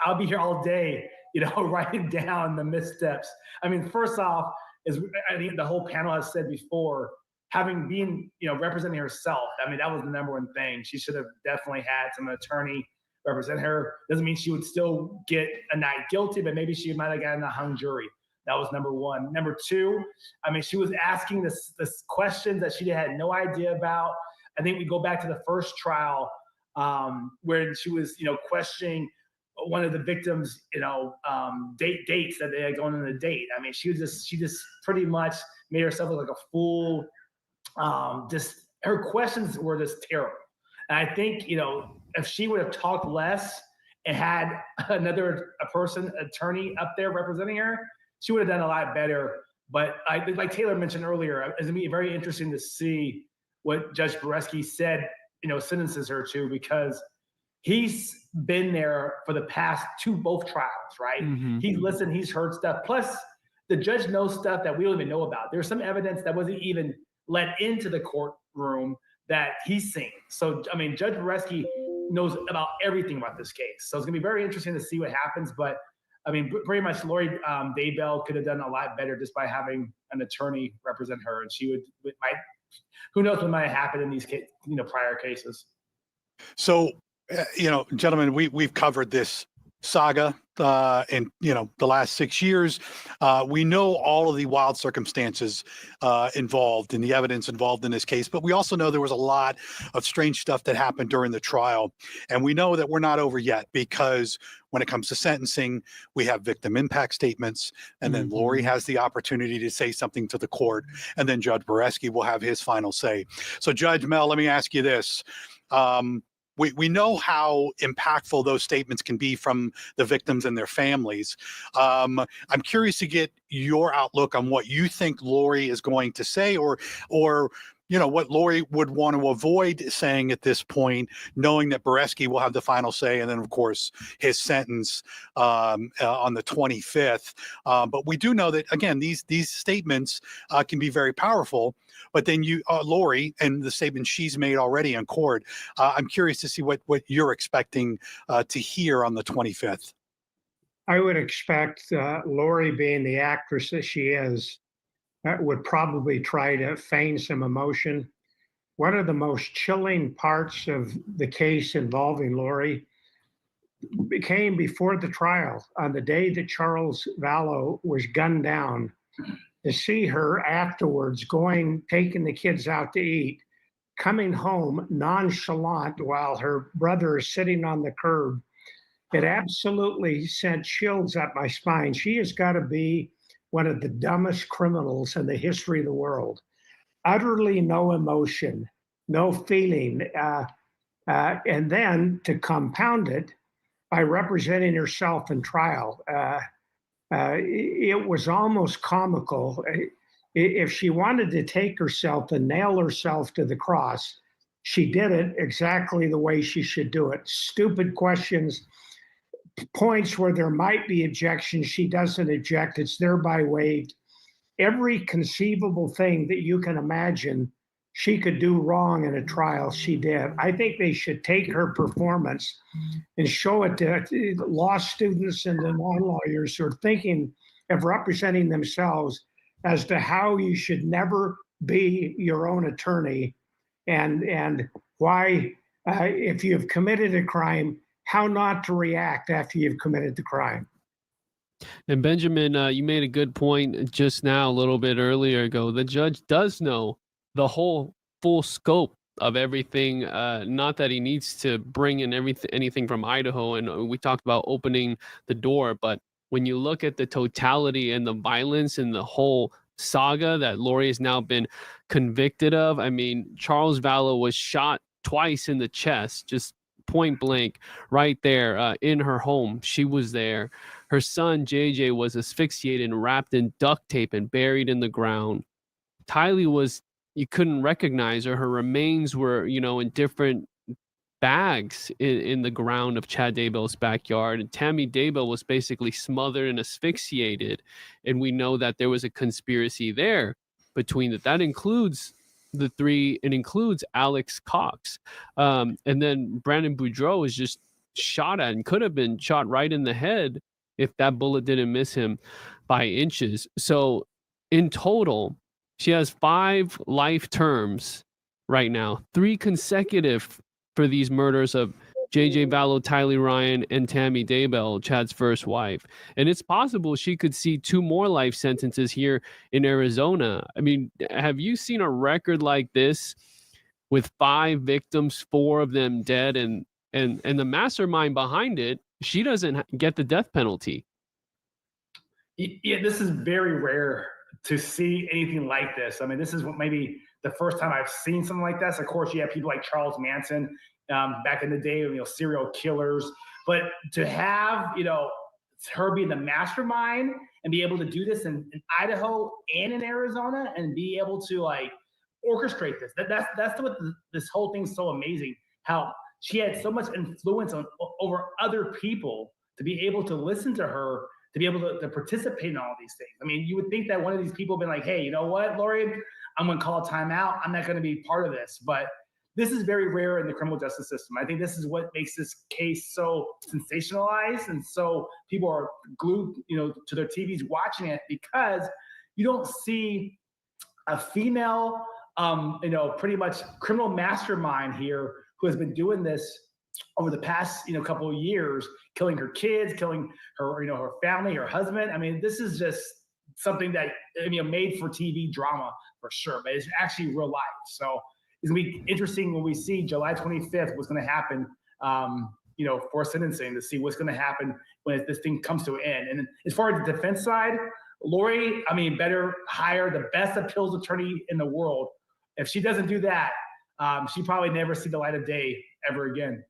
I'll be here all day, writing down the missteps. I mean, first off, I think the whole panel has said before, been representing herself, that was the number one thing. She should have definitely had some attorney represent her. Doesn't mean she would still get a not guilty, but maybe she might have gotten a hung jury. That was number one. Number two, she was asking this questions that she had no idea about. I think we go back to the first trial, where she was, questioning one of the victims, dates that they had gone on a date. She just pretty much made herself look like a fool. Her questions were just terrible. And I think, if she would have talked less and had another attorney up there representing her, she would have done a lot better. But I think, like Taylor mentioned earlier, it's going to be very interesting to see what Judge Boreski said, sentences her to, because he's been there for the past both trials, right? Mm-hmm. He's listened, he's heard stuff. Plus, the judge knows stuff that we don't even know about. There's some evidence that wasn't even let into the courtroom that he's seen. So, Judge Boreski knows about everything about this case. So it's going to be very interesting to see what happens. But, pretty much Lori Daybell could have done a lot better just by having an attorney represent her. And she might who knows what might have happened in these prior cases. So, gentlemen, we've covered this saga in the last 6 years. We know all of the wild circumstances involved and the evidence involved in this case, but we also know there was a lot of strange stuff that happened during the trial, and we know that we're not over yet, because when it comes to sentencing, we have victim impact statements, and then Lori has the opportunity to say something to the court, and then Judge Boreski will have his final say. So, Judge Mel, let me ask you this. We know how impactful those statements can be from the victims and their families. I'm curious to get your outlook on what you think Lori is going to say, or what Lori would want to avoid saying at this point, knowing that Boreski will have the final say, and then of course his sentence on the 25th. But we do know that, again, these statements can be very powerful. But then Lori, and the statement she's made already in court, I'm curious to see what you're expecting to hear on the 25th. I would expect Lori, being the actress that she is, would probably try to feign some emotion. One of the most chilling parts of the case involving Lori came before the trial, on the day that Charles Vallow was gunned down. To see her afterwards taking the kids out to eat, coming home nonchalant while her brother is sitting on the curb, it absolutely sent chills up my spine. She has got to be one of the dumbest criminals in the history of the world. Utterly no emotion, no feeling. And then to compound it by representing herself in trial. It was almost comical. If she wanted to take herself and nail herself to the cross, she did it exactly the way she should do it. Stupid questions, points where there might be objections, she doesn't object, it's thereby waived. Every conceivable thing that you can imagine she could do wrong in a trial, she did. I think they should take her performance and show it to law students and the non-lawyers who are thinking of representing themselves as to how you should never be your own attorney, and why, if you've committed a crime, how not to react after you've committed the crime. And Benjamin, you made a good point just now, a little bit earlier ago. The judge does know the whole full scope of everything. Not that he needs to bring in anything from Idaho, and we talked about opening the door, but when you look at the totality and the violence and the whole saga that Lori has now been convicted of, I mean, Charles Vallow was shot twice in the chest, just point blank, right there in her home. She was there. Her son, JJ, was asphyxiated and wrapped in duct tape and buried in the ground. Tylee you couldn't recognize her. Her remains were, in different bags in the ground of Chad Daybell's backyard. And Tammy Daybell was basically smothered and asphyxiated. And we know that there was a conspiracy there between that includes the three. It includes Alex Cox. And then Brandon Boudreaux was just shot at and could have been shot right in the head if that bullet didn't miss him by inches. So in total, she has 5 life terms right now, 3 consecutive for these murders of JJ Vallow, Tylee Ryan, and Tammy Daybell, Chad's first wife. And it's possible she could see 2 more life sentences here in Arizona. I mean, have you seen a record like this with 5 victims, 4 of them dead, and the mastermind behind it, she doesn't get the death penalty? Yeah, this is very rare to see anything like this. I mean, this is maybe the first time I've seen something like this. Of course, you have people like Charles Manson back in the day, serial killers. But to have, her being the mastermind and be able to do this in Idaho and in Arizona and be able to orchestrate this, that's what this whole thing's so amazing. How she had so much influence over other people to be able to listen to her, to be able to participate in all these things. I mean, you would think that one of these people have been like, hey, you know what, Lori, I'm going to call a timeout. I'm not going to be part of this. But this is very rare in the criminal justice system. I think this is what makes this case so sensationalized, and so people are glued, to their TVs watching it, because you don't see a female pretty much criminal mastermind here who has been doing this over the past, couple of years, killing her kids, killing her, her family, her husband. I mean, this is just something that, made for TV drama for sure, but it's actually real life. So it's gonna be interesting when we see July 25th, what's gonna happen, for sentencing, to see what's gonna happen when this thing comes to an end. And as far as the defense side, Lori, better hire the best appeals attorney in the world. If she doesn't do that, she probably never see the light of day ever again.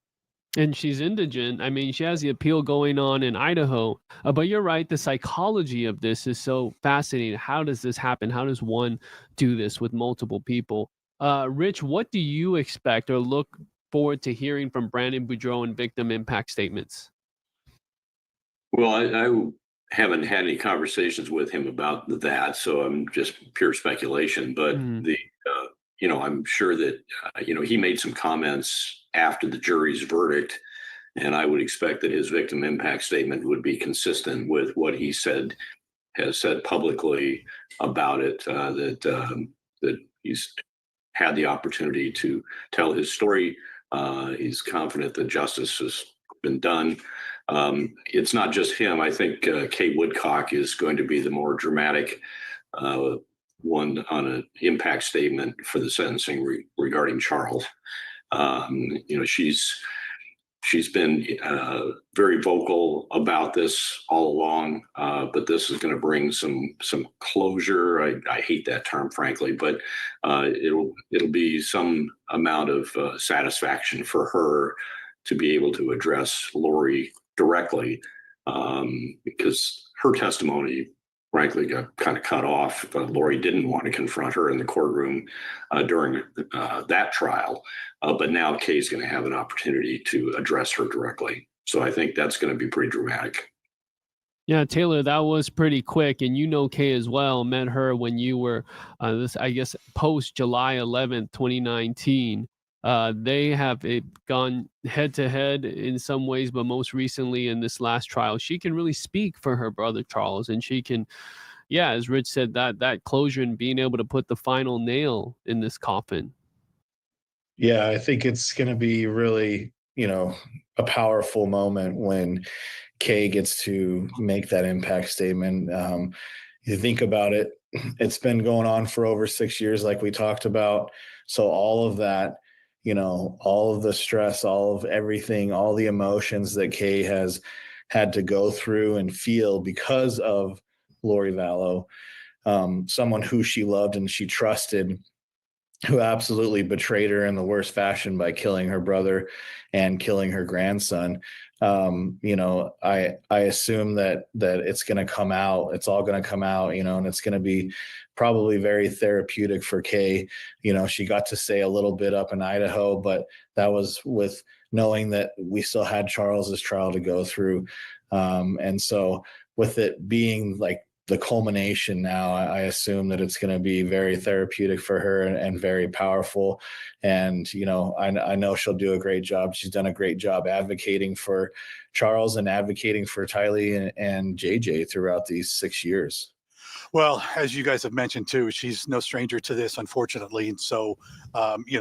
And she's indigent. I mean, she has the appeal going on in Idaho. But you're right. The psychology of this is so fascinating. How does this happen? How does one do this with multiple people? Rich, what do you expect or look forward to hearing from Brandon Boudreaux in victim impact statements? Well, I haven't had any conversations with him about that, so I'm just pure speculation. But I'm sure that he made some comments after the jury's verdict, and I would expect that his victim impact statement would be consistent with what he has said publicly about it. That he's had the opportunity to tell his story. He's confident that justice has been done. It's not just him. I think Kay Woodcock is going to be the more dramatic one on an impact statement for the sentencing regarding Charles. She's been very vocal about this all along, but this is going to bring some closure. I hate that term, frankly, but it'll be some amount of satisfaction for her to be able to address Lori directly, because her testimony, frankly, got kind of cut off. Lori didn't want to confront her in the courtroom during that trial, but now Kay's going to have an opportunity to address her directly. So I think that's going to be pretty dramatic. Yeah, Taylor, that was pretty quick. And Kay as well, met her when you were, post July 11th, 2019. They have gone head to head in some ways, but most recently in this last trial, she can really speak for her brother Charles, and she can, as Rich said, that closure and being able to put the final nail in this coffin. Yeah, I think it's going to be really, a powerful moment when Kay gets to make that impact statement. You think about it, it's been going on for over 6 years, like we talked about. So all of that, all of the stress, all of everything, all the emotions that Kay has had to go through and feel because of Lori Vallow, someone who she loved and she trusted, who absolutely betrayed her in the worst fashion by killing her brother and killing her grandson. I assume that it's going to come out. It's all going to come out, and it's going to be probably very therapeutic for Kay. She got to say a little bit up in Idaho, but that was with knowing that we still had Charles's trial to go through. And so with it being like the culmination now, I assume that it's going to be very therapeutic for her and very powerful. And, I know she'll do a great job. She's done a great job advocating for Charles and advocating for Tylee and JJ throughout these 6 years. Well, as you guys have mentioned too, she's no stranger to this, unfortunately. And so,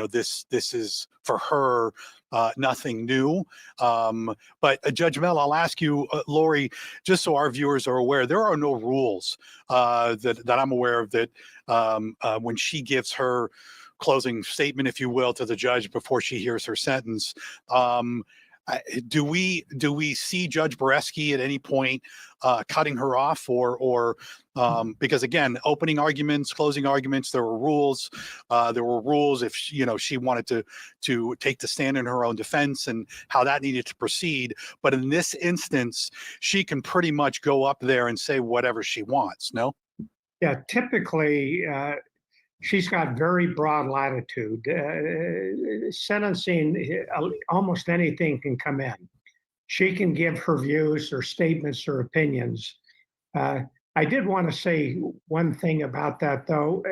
this is for her nothing new. But Judge Mel, I'll ask you, Lori, just so our viewers are aware, there are no rules that I'm aware of that when she gives her closing statement, if you will, to the judge before she hears her sentence. Do we see Judge Boreski at any point cutting her off, or because again, opening arguments, closing arguments, there were rules. There were rules if she wanted to take the stand in her own defense and how that needed to proceed. But in this instance, she can pretty much go up there and say whatever she wants. No? Yeah, typically. She's got very broad latitude. Sentencing, almost anything can come in. She can give her views or statements or opinions. I did want to say one thing about that, though.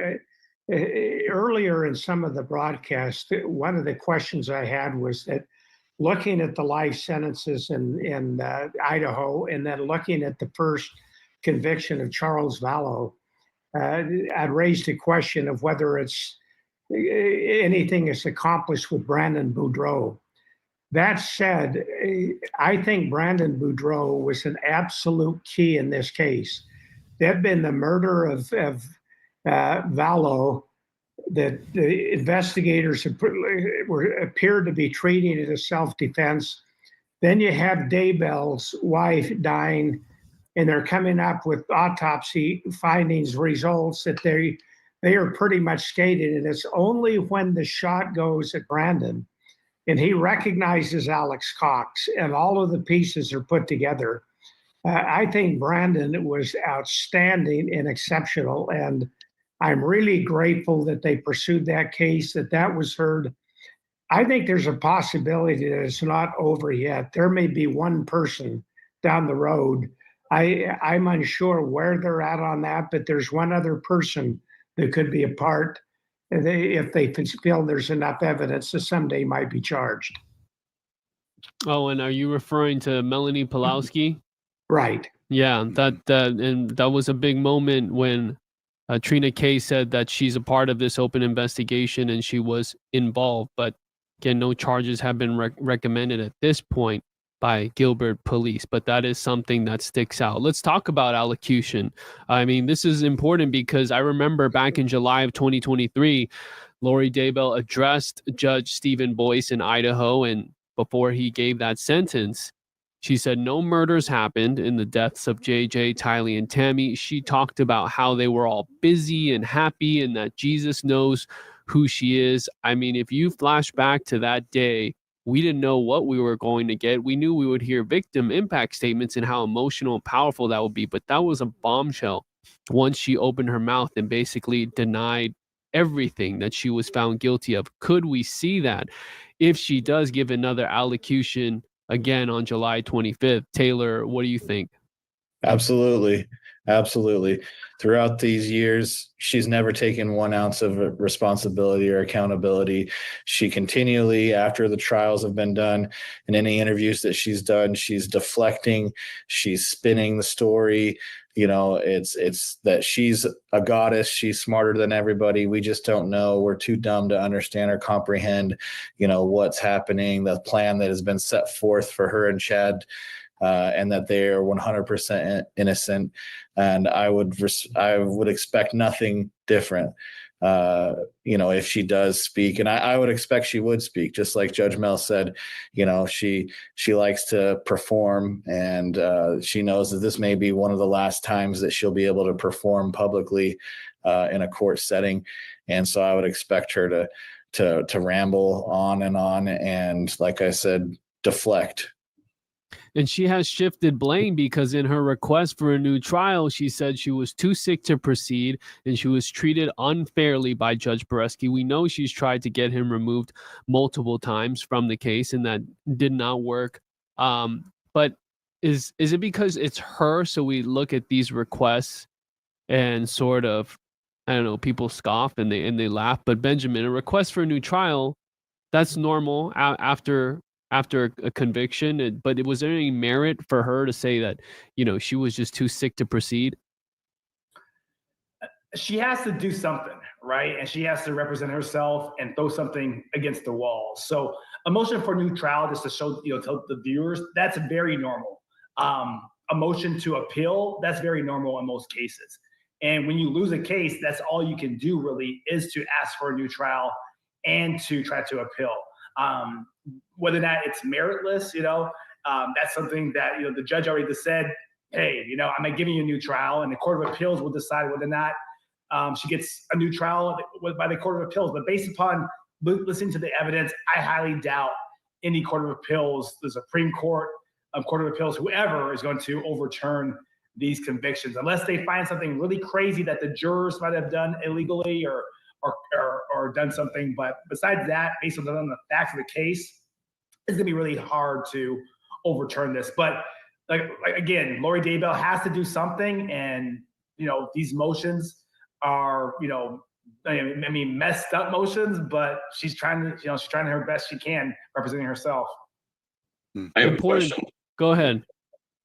Earlier in some of the broadcasts, one of the questions I had was that looking at the life sentences in Idaho and then looking at the first conviction of Charles Vallow, I'd raised a question of whether it's anything is accomplished with Brandon Boudreaux. That said, I think Brandon Boudreaux was an absolute key in this case. There'd been the murder of Vallow that the investigators appeared to be treating it as self-defense. Then you have Daybell's wife dying, and they're coming up with autopsy findings, results that they are pretty much stated. And it's only when the shot goes at Brandon and he recognizes Alex Cox and all of the pieces are put together. I think Brandon was outstanding and exceptional. And I'm really grateful that they pursued that case, that was heard. I think there's a possibility that it's not over yet. There may be one person down the road. I'm unsure where they're at on that, but there's one other person that could be a part. If they feel there's enough evidence that someday might be charged. Oh, and are you referring to Melanie Pulowski? Right. Yeah, that was a big moment when Trina Kay said that she's a part of this open investigation and she was involved. But again, no charges have been recommended at this point by Gilbert police, but that is something that sticks out. Let's talk about allocution. I mean, this is important because I remember back in July of 2023, Lori Daybell addressed Judge Stephen Boyce in Idaho, and before he gave that sentence, she said no murders happened in the deaths of JJ, Tylee, and Tammy. She talked about how they were all busy and happy and that Jesus knows who she is. I mean, if you flash back to that day, we didn't know what we were going to get. We knew we would hear victim impact statements and how emotional and powerful that would be, but that was a bombshell once she opened her mouth and basically denied everything that she was found guilty of. Could we see that if she does give another allocution again on July 25th? Taylor, what do you think? Absolutely. Absolutely. Throughout these years, she's never taken 1 ounce of responsibility or accountability. She continually, after the trials have been done, in any interviews that she's done, she's deflecting, she's spinning the story. You know, it's that she's a goddess. She's smarter than everybody. We just don't know. We're too dumb to understand or comprehend, you know, what's happening, the plan that has been set forth for her and Chad, and that they are 100% innocent. And I would expect nothing different, you know, if she does speak. And I would expect she would speak, just like Judge Mel said. You know, she likes to perform, and she knows that this may be one of the last times that she'll be able to perform publicly in a court setting. And so I would expect her to ramble on, and like I said, deflect. And she has shifted blame because in her request for a new trial, she said she was too sick to proceed and she was treated unfairly by Judge Boreski. We know she's tried to get him removed multiple times from the case, and that did not work. But is it because it's her? So we look at these requests and sort of, I don't know, people scoff and they laugh. But Benjamin, a request for a new trial, that's normal after a conviction. But was there any merit for her to say that, you know, she was just too sick to proceed? She has to do something, right? And she has to represent herself and throw something against the wall. So a motion for a new trial, just to show, you know, to the viewers, that's very normal. A motion to appeal, that's very normal in most cases. And when you lose a case, that's all you can do really, is to ask for a new trial and to try to appeal. Whether or not it's meritless, you know, that's something that, you know, the judge already just said, hey, you know, I'm not giving you a new trial, and the Court of Appeals will decide whether or not she gets a new trial by the Court of Appeals. But based upon listening to the evidence, I highly doubt any Court of Appeals, the Supreme Court, Court of Appeals, whoever is going to overturn these convictions, unless they find something really crazy that the jurors might have done illegally or done something. But besides that, based on the facts of the case, it's gonna be really hard to overturn this. But like again, Lori Daybell has to do something, and you know, these motions are, you know, I mean, messed up motions, but she's trying her best she can, representing herself. I have a question. Go ahead.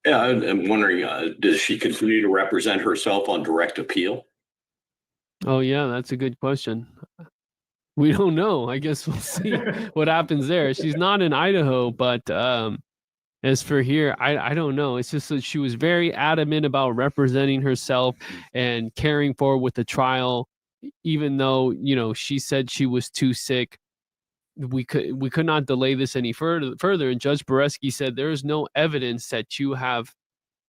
Yeah, I'm wondering, does she continue to represent herself on direct appeal? Oh yeah, that's a good question. We don't know. I guess we'll see what happens there. She's not in Idaho, but as for here, I don't know. It's just that she was very adamant about representing herself and caring for with the trial, even though, you know, she said she was too sick. We could not delay this any further. And Judge Boreski said there is no evidence that you have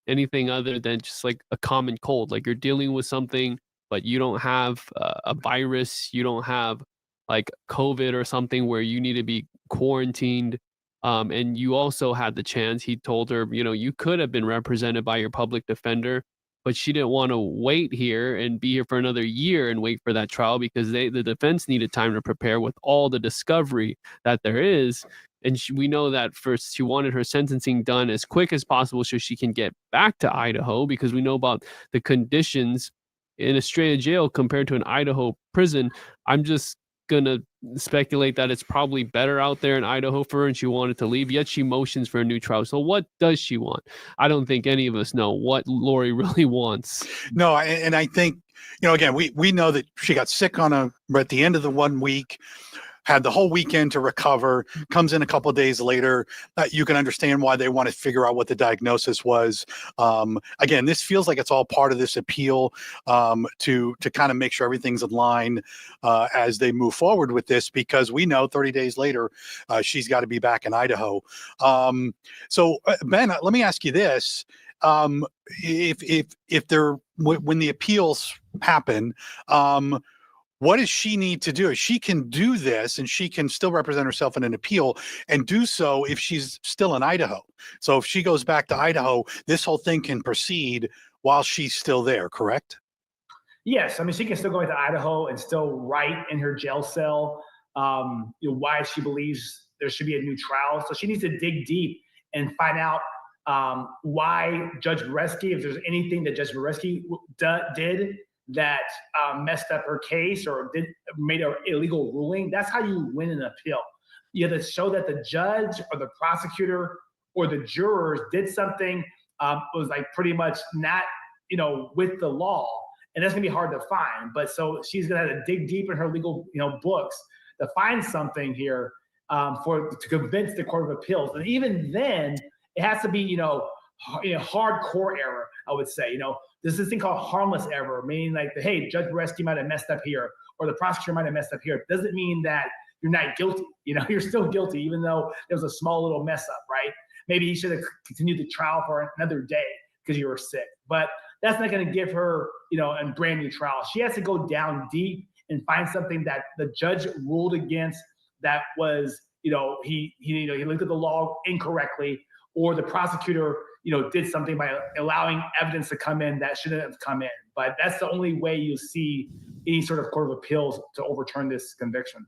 anything other than just like a common cold. Like you're dealing with something, but you don't have a virus. You don't have like COVID or something where you need to be quarantined. And you also had the chance. He told her, you know, you could have been represented by your public defender, but she didn't want to wait here and be here for another year and wait for that trial because the defense needed time to prepare with all the discovery that there is. And we know that first she wanted her sentencing done as quick as possible so she can get back to Idaho, because we know about the conditions in Australia jail compared to an Idaho prison. I'm just going to speculate that it's probably better out there in Idaho for her and she wanted to leave, yet she motions for a new trial. So what does she want? I don't think any of us know what Lori really wants. No, and I think, you know, again, we know that she got sick at the end of the 1 week, had the whole weekend to recover, comes in a couple of days later. You can understand why they want to figure out what the diagnosis was. Again, this feels like it's all part of this appeal to kind of make sure everything's in line as they move forward with this, because we know 30 days later, she's got to be back in Idaho. So Ben, let me ask you this. If there, when the appeals happen, what does she need to do? She can do this and she can still represent herself in an appeal and do so if she's still in Idaho. So if she goes back to Idaho, this whole thing can proceed while she's still there, correct? Yes. I mean, she can still go into Idaho and still write in her jail cell why she believes there should be a new trial. So she needs to dig deep and find out why Judge Boreski, if there's anything that Judge Boreski did that messed up her case or made an illegal ruling. That's how you win an appeal. You have to show that the judge or the prosecutor or the jurors did something was like pretty much not, with the law, and that's gonna be hard to find. But so she's gonna have to dig deep in her legal, books to find something here to convince the Court of Appeals. And even then, it has to be, hardcore error. I would say, there's this thing called harmless error, meaning like, hey, Judge Boreski might have messed up here, or the prosecutor might have messed up here. It doesn't mean that you're not guilty. You're still guilty, even though there was a small little mess up, right? Maybe he should have continued the trial for another day because you were sick. But that's not going to give her, a brand new trial. She has to go down deep and find something that the judge ruled against, that was, he looked at the law incorrectly, or the prosecutor, did something by allowing evidence to come in that shouldn't have come in. But that's the only way you see any sort of Court of Appeals to overturn this conviction.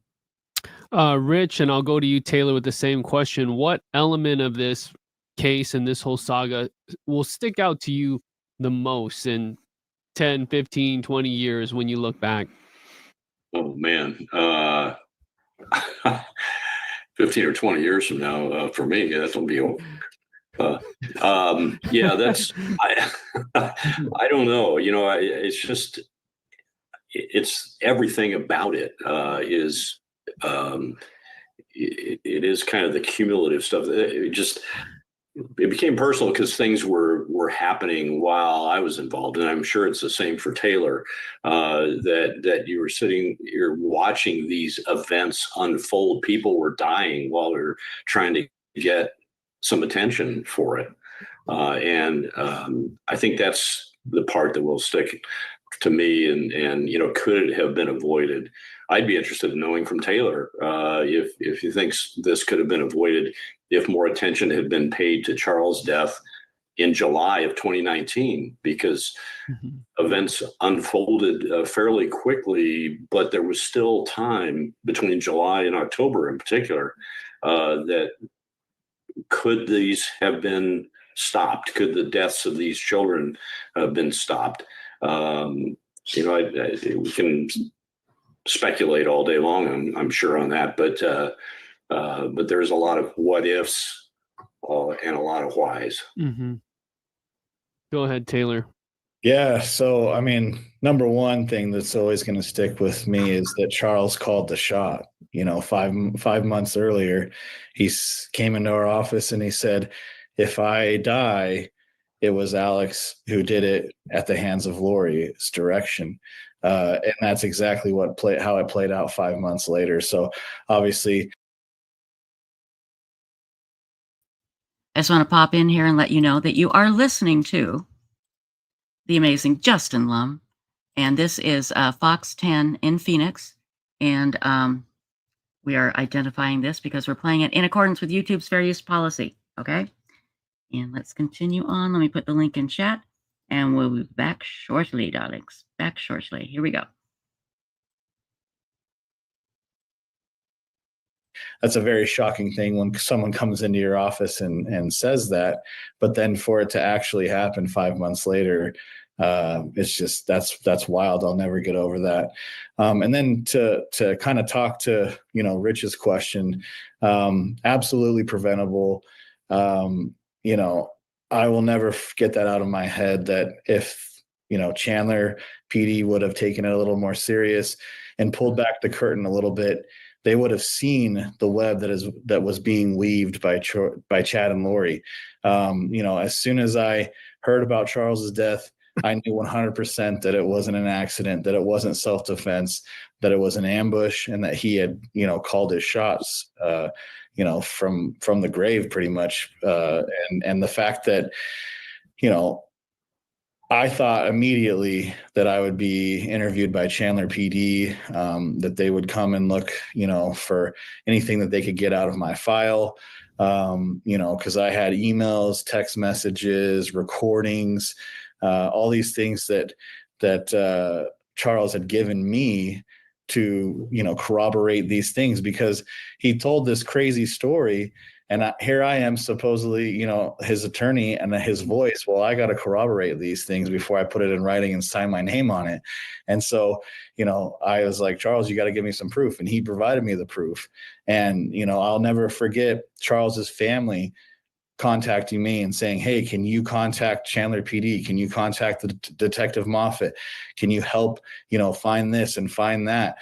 Rich, and I'll go to you, Taylor, with the same question. What element of this case and this whole saga will stick out to you the most in 10, 15, 20 years when you look back? Oh, man. 15 or 20 years from now, for me, that'll be over. Yeah, that's, I don't know. It's just, it's everything about it is, it is kind of the cumulative stuff. It became personal because things were happening while I was involved, and I'm sure it's the same for Taylor. That you're watching these events unfold. People were dying while they're trying to get some attention for it, and I think that's the part that will stick to me. And could it have been avoided? I'd be interested in knowing from Taylor if he thinks this could have been avoided if more attention had been paid to Charles' death in July of 2019, because events unfolded fairly quickly, but there was still time between July and October in particular that could these have been stopped? Could the deaths of these children have been stopped? We can speculate all day long, I'm sure, on that, but there's a lot of what ifs and a lot of whys. Mm-hmm. Go ahead, Taylor. Yeah. So, I mean, number one thing that's always going to stick with me is that Charles called the shot. You know, 5 months earlier, came into our office and he said, if I die, it was Alex who did it at the hands of Lori's direction. And that's exactly how it played out 5 months later. So obviously, I just want to pop in here and let you know that you are listening to the amazing Justin Lum, and this is Fox 10 in Phoenix, and we are identifying this because we're playing it in accordance with YouTube's fair use policy, okay? And let's continue on. Let me put the link in chat, and we'll be back shortly, darlings. Back shortly. Here we go. that's a very shocking thing when someone comes into your office and says that, but then for it to actually happen 5 months later, it's just that's wild. I'll never get over that. And then to kind of talk to Rich's question, absolutely preventable. I will never get that out of my head that if Chandler PD would have taken it a little more serious and pulled back the curtain a little bit, they would have seen the web that was being weaved by Chad and Lori. As soon as I heard about Charles's death, I knew 100% that it wasn't an accident, that it wasn't self-defense, that it was an ambush, and that he had, called his shots, from the grave pretty much. And the fact that, I thought immediately that I would be interviewed by Chandler PD, that they would come and look, for anything that they could get out of my file, because I had emails, text messages, recordings, all these things that Charles had given me to, corroborate these things, because he told this crazy story. And here I am, supposedly, his attorney and his voice. Well, I got to corroborate these things before I put it in writing and sign my name on it. And so, I was like, Charles, you got to give me some proof. And he provided me the proof. And, I'll never forget Charles's family contacting me and saying, hey, can you contact Chandler PD? Can you contact the Detective Moffat? Can you help, find this and find that?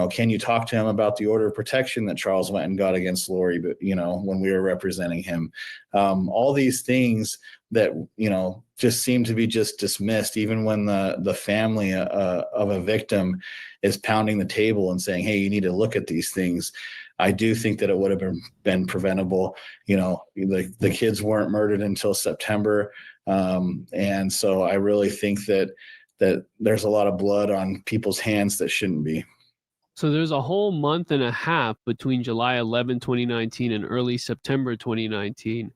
Can you talk to him about the order of protection that Charles went and got against Lori, but, when we were representing him? All these things that, just seem to be just dismissed, even when the family of a victim is pounding the table and saying, hey, you need to look at these things. I do think that it would have been preventable. The kids weren't murdered until September. And so I really think that there's a lot of blood on people's hands that shouldn't be. So there's a whole month and a half between July 11, 2019 and early September 2019.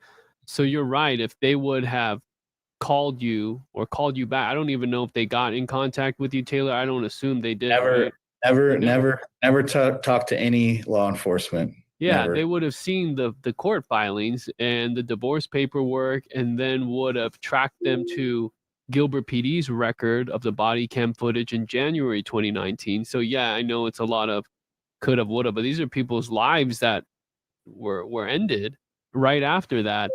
So you're right. If they would have called you or called you back, I don't even know if they got in contact with you, Taylor. I don't assume they did. Right? Never talk to any law enforcement. Yeah, Never. they would have seen the court filings and the divorce paperwork, and then would have tracked them to Gilbert PD's record of the body cam footage in January 2019. So yeah, I know it's a lot of could have, would have, but these are people's lives that were ended right after that.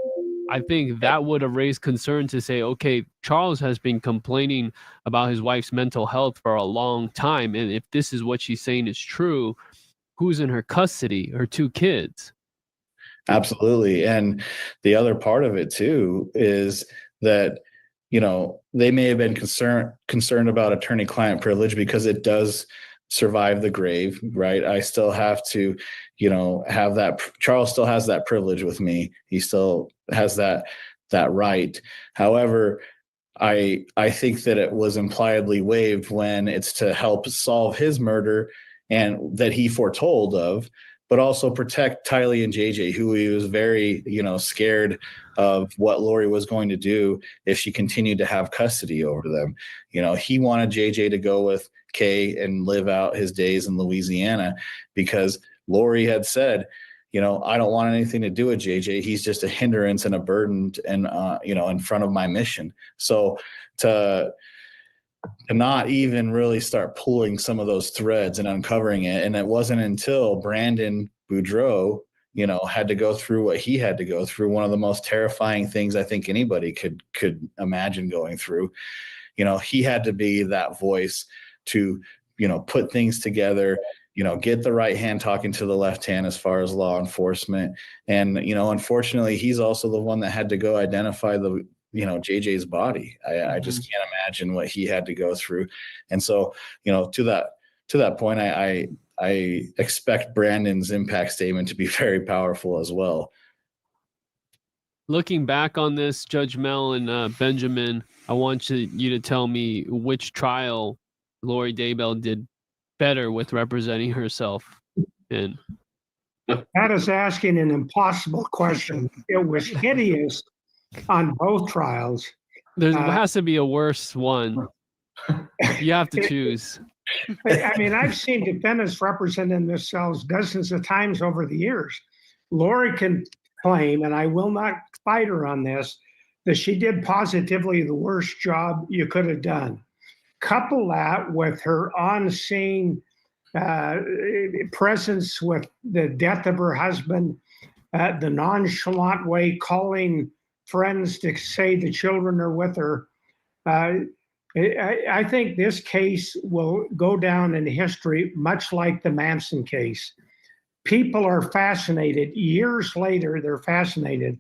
I think that would have raised concern to say, okay, Charles has been complaining about his wife's mental health for a long time, and if this is what she's saying is true, who's in her custody? Her two kids. Absolutely. And the other part of it too is that, they may have been concerned about attorney-client privilege because it does survive the grave, right? I still have to, have that. Charles still has that privilege with me. He still has that right. However, I think that it was impliedly waived when it's to help solve his murder and that he foretold of, but also protect Tylee and JJ, who he was very, scared of what Lori was going to do if she continued to have custody over them. He wanted JJ to go with Kay and live out his days in Louisiana because Lori had said, I don't want anything to do with JJ. He's just a hindrance and a burden and, in front of my mission. So to not even really start pulling some of those threads and uncovering it. And it wasn't until Brandon Boudreaux, had to go through what he had to go through, one of the most terrifying things I think anybody could imagine going through. he had to be that voice to, put things together, get the right hand talking to the left hand as far as law enforcement. And, unfortunately, he's also the one that had to go identify the, JJ's body. I just can't imagine what he had to go through. And so, to that point, I expect Brandon's impact statement to be very powerful as well. Looking back on this, Judge Mel and Benjamin, I want you to tell me which trial Lori Daybell did better with representing herself in. That is asking an impossible question. It was hideous on both trials. There has to be a worse one. You have to choose. I mean, I've seen defendants representing themselves dozens of times over the years. Lori can claim, and I will not fight her on this, that she did positively the worst job you could have done. Couple that with her on-scene presence with the death of her husband, the nonchalant way calling friends to say the children are with her. I think this case will go down in history much like the Manson case. People are fascinated. Years later, they're fascinated.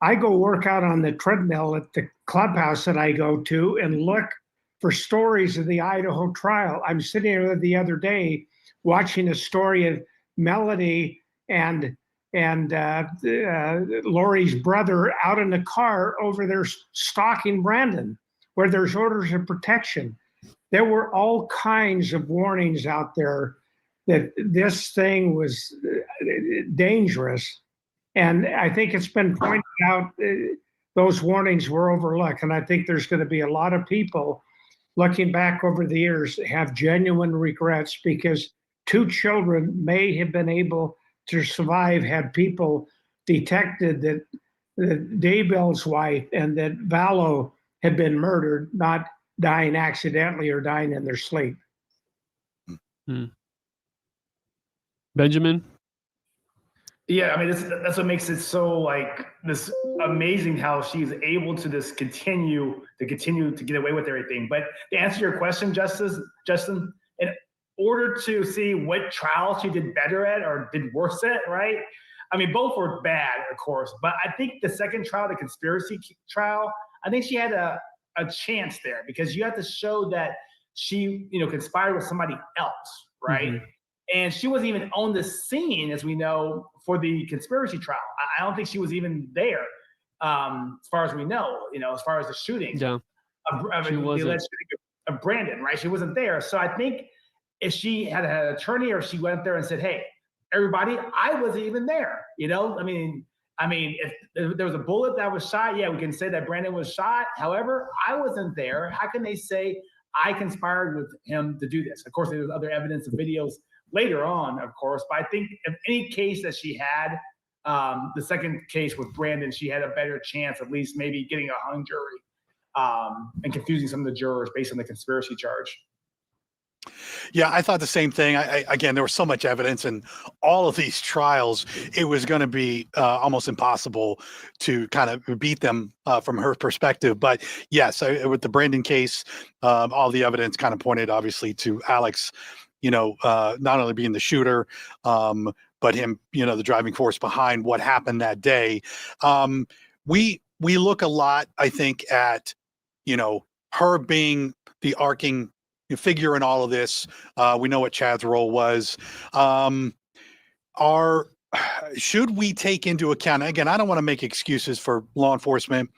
I go work out on the treadmill at the clubhouse that I go to and look for stories of the Idaho trial. I'm sitting there the other day watching a story of Melody and Lori's brother out in the car over there stalking Brandon, where there's orders of protection. There were all kinds of warnings out there that this thing was dangerous. And I think it's been pointed out those warnings were overlooked. And I think there's going to be a lot of people looking back over the years have genuine regrets because 2 children may have been able to survive had people detected that Daybell's wife and that Vallow had been murdered, not dying accidentally or dying in their sleep. Benjamin? Yeah, I mean, that's what makes it so like this amazing how she's able to just continue to get away with everything. But to answer your question, Justin, in order to see what trial she did better at or did worse at, right? I mean, both were bad, of course, but I think the second trial, the conspiracy trial, I think she had a chance there because you have to show that she, conspired with somebody else, right? Mm-hmm. And she wasn't even on the scene, as we know, for the conspiracy trial. I don't think she was even there, as far as we know, as far as the shooting. Yeah. The alleged shooting of Brandon, right? She wasn't there. So I think if she had an attorney or she went there and said, hey, everybody, I wasn't even there, I mean, if there was a bullet that was shot, yeah, we can say that Brandon was shot. However, I wasn't there. How can they say I conspired with him to do this? Of course, there's other evidence of videos later on, of course, but I think if any case that she had, the second case with Brandon, she had a better chance, at least maybe getting a hung jury and confusing some of the jurors based on the conspiracy charge. Yeah, I thought the same thing. Again, there was so much evidence in all of these trials. It was going to be almost impossible to kind of beat them from her perspective. But yes, with the Brandon case, all the evidence kind of pointed obviously to Alex, not only being the shooter, but him, the driving force behind what happened that day. We look a lot, I think, at, her being the arcing figure in all of this. We know what Chad's role was. Should we take into account, again, I don't want to make excuses for law enforcement.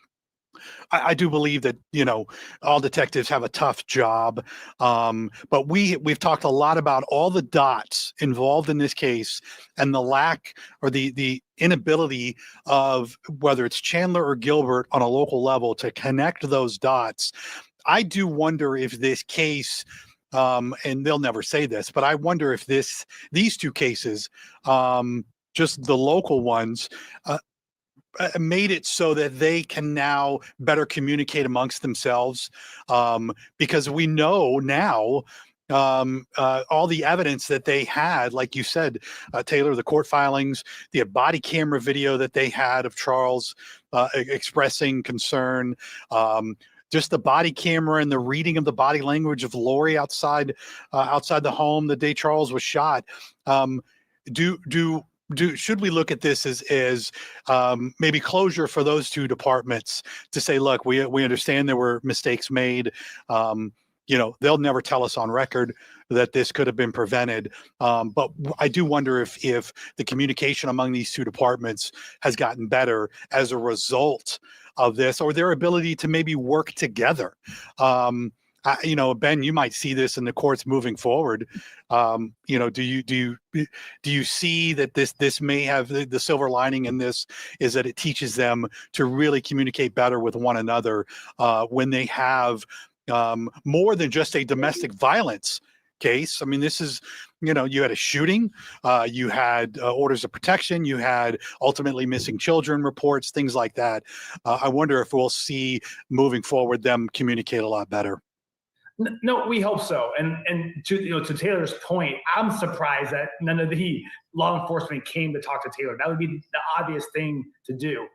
I do believe that, all detectives have a tough job. But we've talked a lot about all the dots involved in this case and the lack or the inability of whether it's Chandler or Gilbert on a local level to connect those dots. I do wonder if this case, and they'll never say this, but I wonder if these 2 cases, just the local ones, made it so that they can now better communicate amongst themselves, because we know now all the evidence that they had, like you said, Taylor, the court filings, the body camera video that they had of Charles expressing concern, just the body camera and the reading of the body language of Lori outside the home the day Charles was shot. Should we look at this as maybe closure for those two departments to say, look, we understand there were mistakes made. They'll never tell us on record that this could have been prevented. But I do wonder if the communication among these two departments has gotten better as a result of this, or their ability to maybe work together. Ben, you might see this in the courts moving forward. Do you see that this may have the silver lining in this is that it teaches them to really communicate better with one another when they have more than just a domestic violence case. I mean, this is, you had a shooting, you had orders of protection, you had ultimately missing children reports, things like that. I wonder if we'll see moving forward them communicate a lot better. No, we hope so. And to Taylor's point, I'm surprised that none of the law enforcement came to talk to Taylor. That would be the obvious thing to do.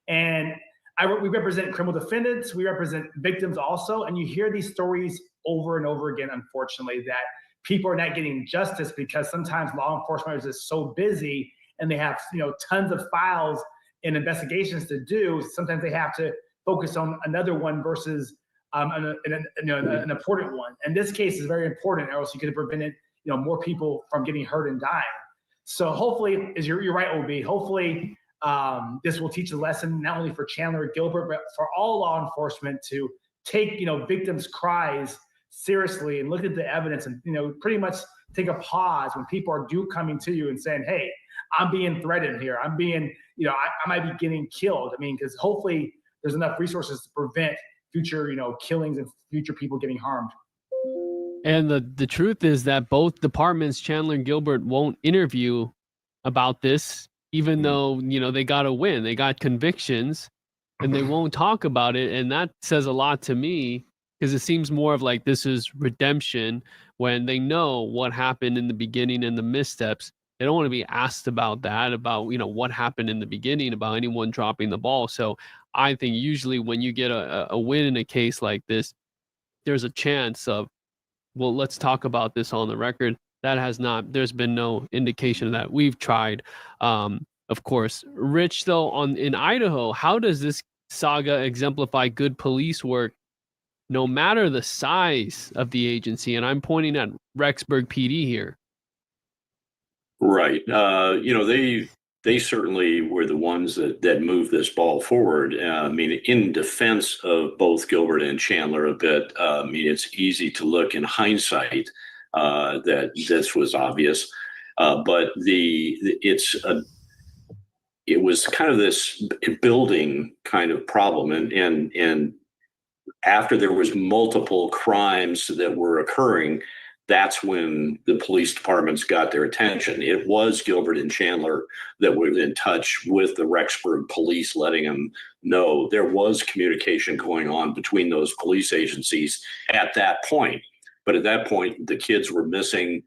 And we represent criminal defendants. We represent victims also. And you hear these stories over and over again, unfortunately, that people are not getting justice because sometimes law enforcement is just so busy and they have tons of files and investigations to do. Sometimes they have to focus on another one versus an important one. And this case is very important, or else you could have prevented more people from getting hurt and dying. So hopefully, as you're right, OB, hopefully this will teach a lesson not only for Chandler Gilbert, but for all law enforcement to take victims' cries seriously and look at the evidence and pretty much take a pause when people are coming to you and saying, hey, I'm being threatened here. I'm being, I might be getting killed. I mean, because hopefully there's enough resources to prevent future, killings and future people getting harmed. And the truth is that both departments, Chandler and Gilbert, won't interview about this, even though, they got a win. They got convictions and they won't talk about it. And that says a lot to me, because it seems more of like this is redemption when they know what happened in the beginning and the missteps. They don't want to be asked about that, about, what happened in the beginning, about anyone dropping the ball. So I think usually when you get a win in a case like this, there's a chance of, well, let's talk about this on the record. There's been no indication of that. We've tried. Of course, Rich, though, in Idaho, how does this saga exemplify good police work no matter the size of the agency? And I'm pointing at Rexburg PD here. Right. They certainly were the ones that moved this ball forward. I mean, in defense of both Gilbert and Chandler a bit, it's easy to look in hindsight that this was obvious, but it was kind of this building kind of problem, and after there was multiple crimes that were occurring, that's when the police departments got their attention. It was Gilbert and Chandler that were in touch with the Rexburg police, letting them know there was communication going on between those police agencies at that point. But at that point, the kids were missing.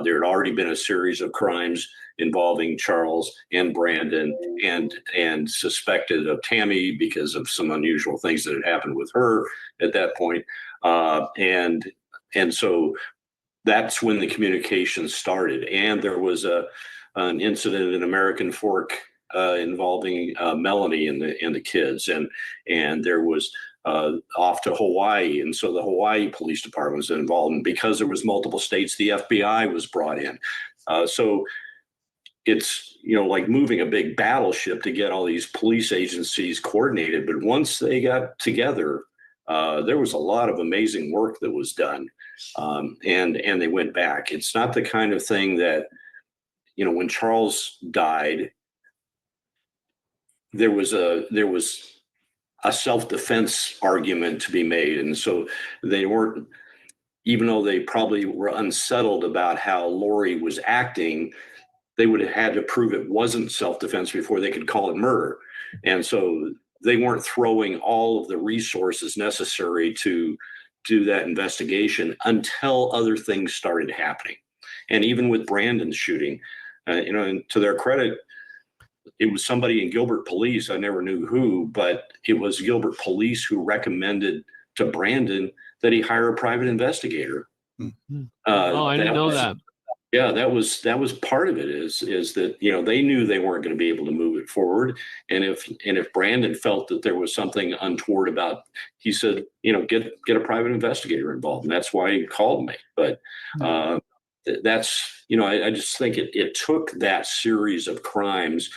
There had already been a series of crimes involving Charles and Brandon and suspected of Tammy because of some unusual things that had happened with her at that point. And so that's when the communication started. And there was an incident in American Fork involving Melanie and the kids, and there was off to Hawaii, and so the Hawaii Police Department was involved. And because there was multiple states, the FBI was brought in. So it's like moving a big battleship to get all these police agencies coordinated. But once they got together, there was a lot of amazing work that was done. And they went back. It's not the kind of thing that, when Charles died, there was a self-defense argument to be made. And so they weren't, even though they probably were unsettled about how Lori was acting, they would have had to prove it wasn't self-defense before they could call it murder. And so they weren't throwing all of the resources necessary to do that investigation until other things started happening. And even with Brandon's shooting, and to their credit, it was somebody in Gilbert Police, I never knew who, but it was Gilbert Police who recommended to Brandon that he hire a private investigator. I didn't know that. Yeah, that was part of it is that, you know, they knew they weren't going to be able to move it forward. And if Brandon felt that there was something untoward about, he said, you know, get a private investigator involved. And that's why he called me. But that's, you know, I just think it took that series of crimes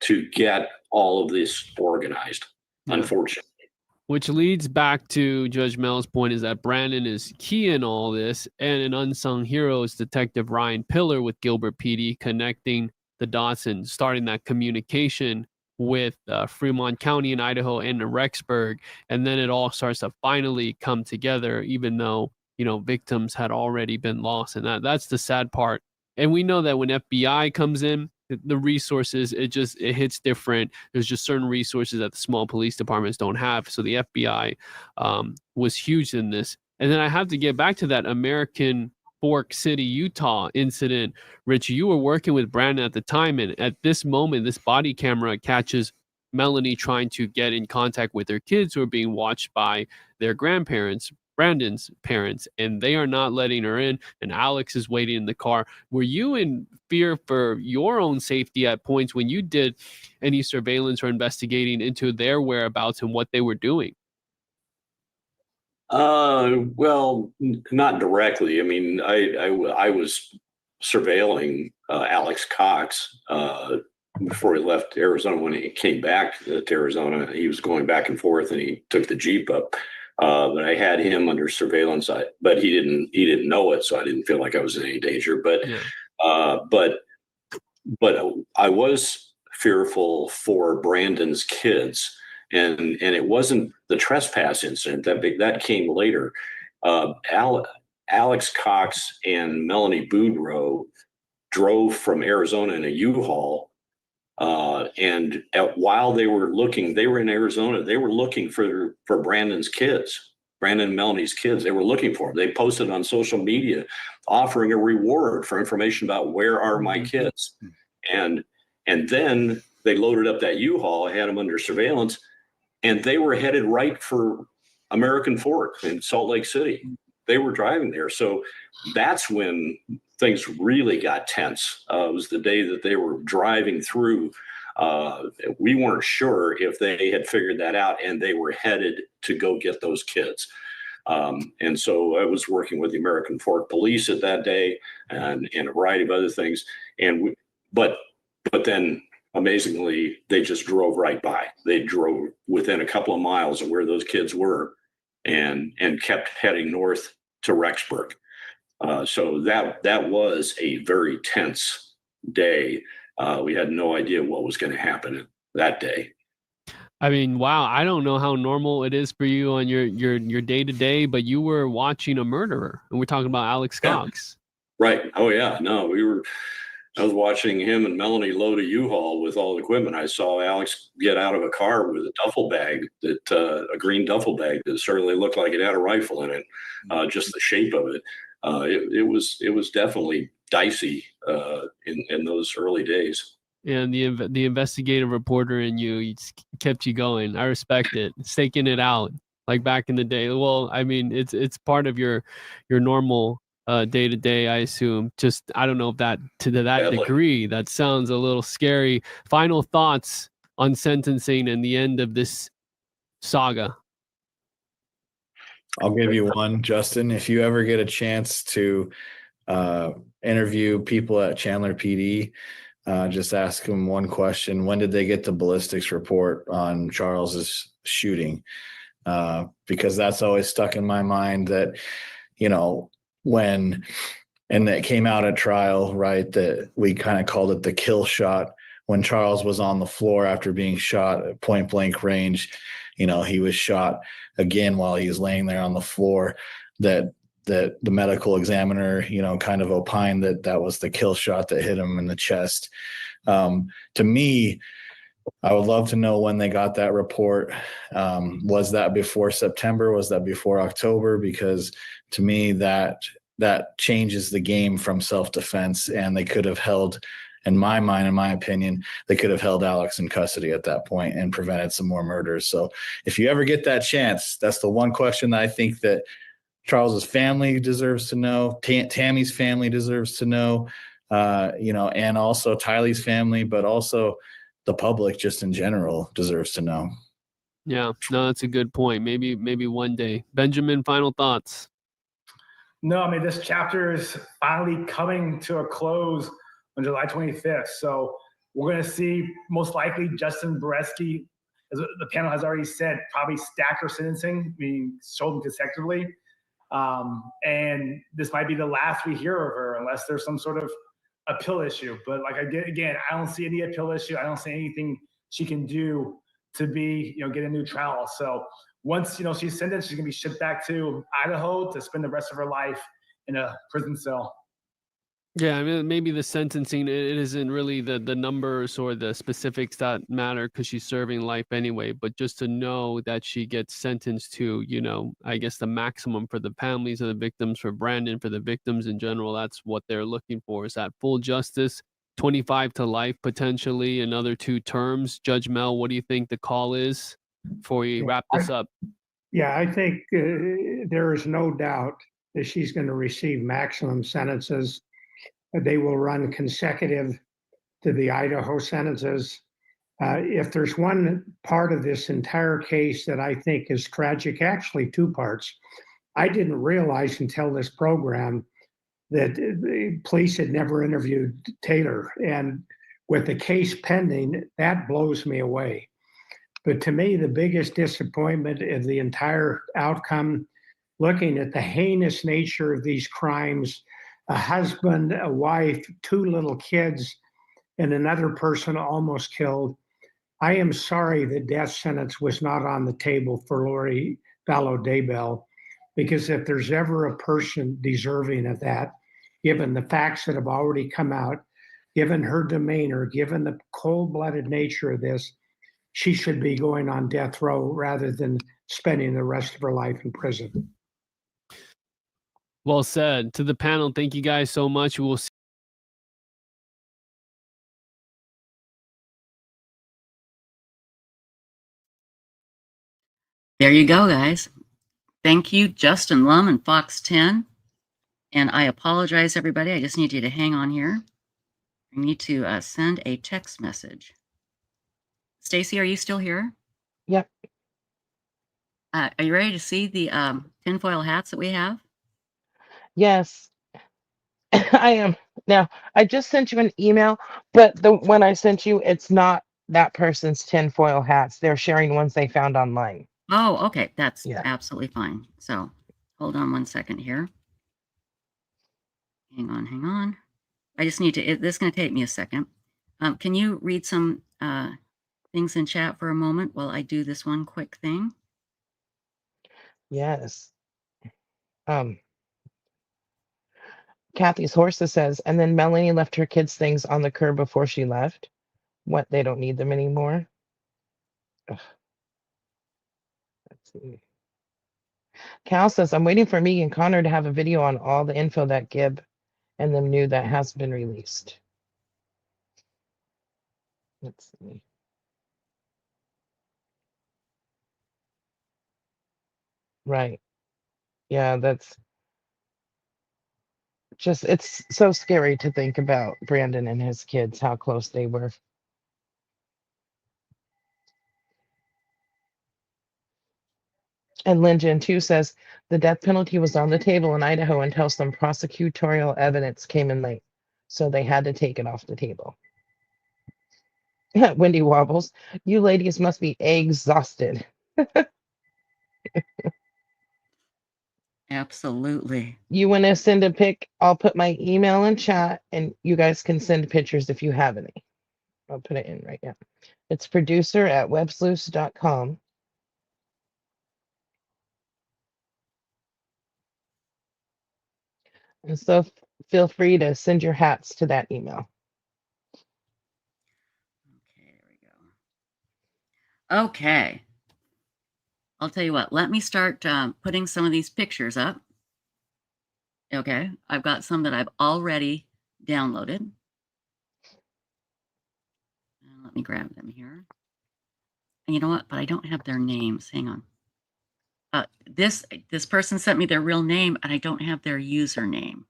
to get all of this organized, unfortunately. Which leads back to Judge Mel's point is that Brandon is key in all this, and an unsung hero is Detective Ryan Pillar with Gilbert PD, connecting the dots and starting that communication with Fremont County in Idaho and Rexburg. And then it all starts to finally come together, even though, you know, victims had already been lost. And that's the sad part. And we know that when FBI comes in, the resources, it hits different. There's just certain resources that the small police departments don't have. So the FBI was huge in this. And then I have to get back to that American Fork City, Utah incident. Rich, you were working with Brandon at the time, and at this moment, this body camera catches Melanie trying to get in contact with her kids who are being watched by their grandparents, Brandon's parents, and they are not letting her in, and Alex is waiting in the car. Were you in fear for your own safety at points when you did any surveillance or investigating into their whereabouts and what they were doing? Well, not directly. I mean, I was surveilling Alex Cox before he left Arizona. When he came back to Arizona, he was going back and forth, and he took the Jeep up. But I had him under surveillance, but he didn't know it, so I didn't feel like I was in any danger. But I was fearful for Brandon's kids, and it wasn't the trespass incident that came later. Alex Cox and Melanie Boudreaux drove from Arizona in a U-Haul. And while they were in Arizona, they were looking for Brandon's kids, Brandon and Melanie's kids. They were looking for them. They posted on social media offering a reward for information about where are my kids. And then they loaded up that U-Haul, had them under surveillance, and they were headed right for American Fork in Salt Lake City. They were driving there. So that's when things really got tense. It was the day that they were driving through. We weren't sure if they had figured that out, and they were headed to go get those kids. And so I was working with the American Fork Police at that day, and a variety of other things. But then amazingly, they just drove right by. They drove within a couple of miles of where those kids were, and kept heading north to Rexburg. So that was a very tense day. We had no idea what was going to happen that day. I mean, wow, I don't know how normal it is for you on your day-to-day, but you were watching a murderer, and we're talking about Alex Cox. Right. Oh yeah. No, I was watching him and Melanie load a U-Haul with all the equipment. I saw Alex get out of a car with a duffel bag a green duffel bag that certainly looked like it had a rifle in it. Just the shape of it. It was definitely dicey in those early days. And the investigative reporter in you kept you going. I respect it. Staking it out like back in the day. Well, I mean, it's part of your normal day to day, I assume. Just I don't know if that to that degree. That sounds a little scary. Final thoughts on sentencing and the end of this saga. I'll give you one, Justin. If you ever get a chance to interview people at Chandler PD, just ask them one question. When did they get the ballistics report on Charles's shooting? Because that's always stuck in my mind that, you know, and that came out at trial, right, that we kind of called it the kill shot. When Charles was on the floor after being shot at point blank range, you know, he was shot again while he was laying there on the floor, that the medical examiner, you know, kind of opined that was the kill shot that hit him in the chest. To me, I would love to know when they got that report. Was that before September? Was that before October? Because to me, that changes the game from self-defense, and they could have held in my mind, in my opinion, they could have held Alex in custody at that point and prevented some more murders. So if you ever get that chance, that's the one question that I think that Charles's family deserves to know. Tammy's family deserves to know, and also Tylee's family, but also the public just in general deserves to know. Yeah, no, that's a good point. Maybe one day. Benjamin, final thoughts. No, I mean, this chapter is finally coming to a close on July 25th. So we're going to see most likely Justin Bareski, as the panel has already said, probably stack her sentencing, meaning sold them consecutively. And this might be the last we hear of her unless there's some sort of appeal issue. But like again, I don't see any appeal issue. I don't see anything she can do to be, get a new trial. So once, she's sentenced, she's gonna be shipped back to Idaho to spend the rest of her life in a prison cell. Yeah, I mean, maybe the sentencing, it isn't really the numbers or the specifics that matter because she's serving life anyway, but just to know that she gets sentenced to, I guess the maximum for the families of the victims, for Brandon, for the victims in general, that's what they're looking for, is that full justice, 25 to life, potentially another 2 terms. Judge Mel, what do you think the call is before we wrap this up? Yeah, I think there is no doubt that she's going to receive maximum sentences. They will run consecutive to the Idaho sentences. If there's one part of this entire case that I think is tragic, actually 2 parts. I didn't realize until this program that the police had never interviewed Taylor. And with the case pending, that blows me away. But to me, the biggest disappointment of the entire outcome, looking at the heinous nature of these crimes, a husband, a wife, 2 little kids, and another person almost killed. I am sorry the death sentence was not on the table for Lori Vallow Daybell, because if there's ever a person deserving of that, given the facts that have already come out, given her demeanor, given the cold-blooded nature of this, she should be going on death row rather than spending the rest of her life in prison. Well said. To the panel, thank you guys so much. We will see. There you go, guys. Thank you, Justin Lum and Fox 10. And I apologize, everybody. I just need you to hang on here. I need to send a text message. Stacy, are you still here? Yep. Are you ready to see the tinfoil hats that we have? Yes, I am. Now, I just sent you an email, but the one I sent you, it's not that person's tinfoil hats. They're sharing ones they found online. Oh, okay. That's Yeah. absolutely fine. So hold on one second here. Hang on. I just need to, this is going to take me a second. Can you read some things in chat for a moment while I do this one quick thing? Yes. Kathy's Horses says, and then Melanie left her kids' things on the curb before she left. What, they don't need them anymore? Ugh. Let's see. Cal says, I'm waiting for me and Connor to have a video on all the info that Gibb and them knew that has been released. Let's see. Right. Yeah, that's just, it's so scary to think about Brandon and his kids, how close they were. And Lynn 2 says the death penalty was on the table in Idaho until some prosecutorial evidence came in late. So they had to take it off the table. Wendy Wobbles, you ladies must be exhausted. Absolutely. You want to send a pic? I'll put my email in chat and you guys can send pictures if you have any. I'll put it in right now. It's producer@websleuths.com. And so feel free to send your hats to that email. Okay. I'll tell you what, let me start putting some of these pictures up. Okay, I've got some that I've already downloaded. Let me grab them here. And you know what? But I don't have their names. Hang on. This person sent me their real name, and I don't have their username,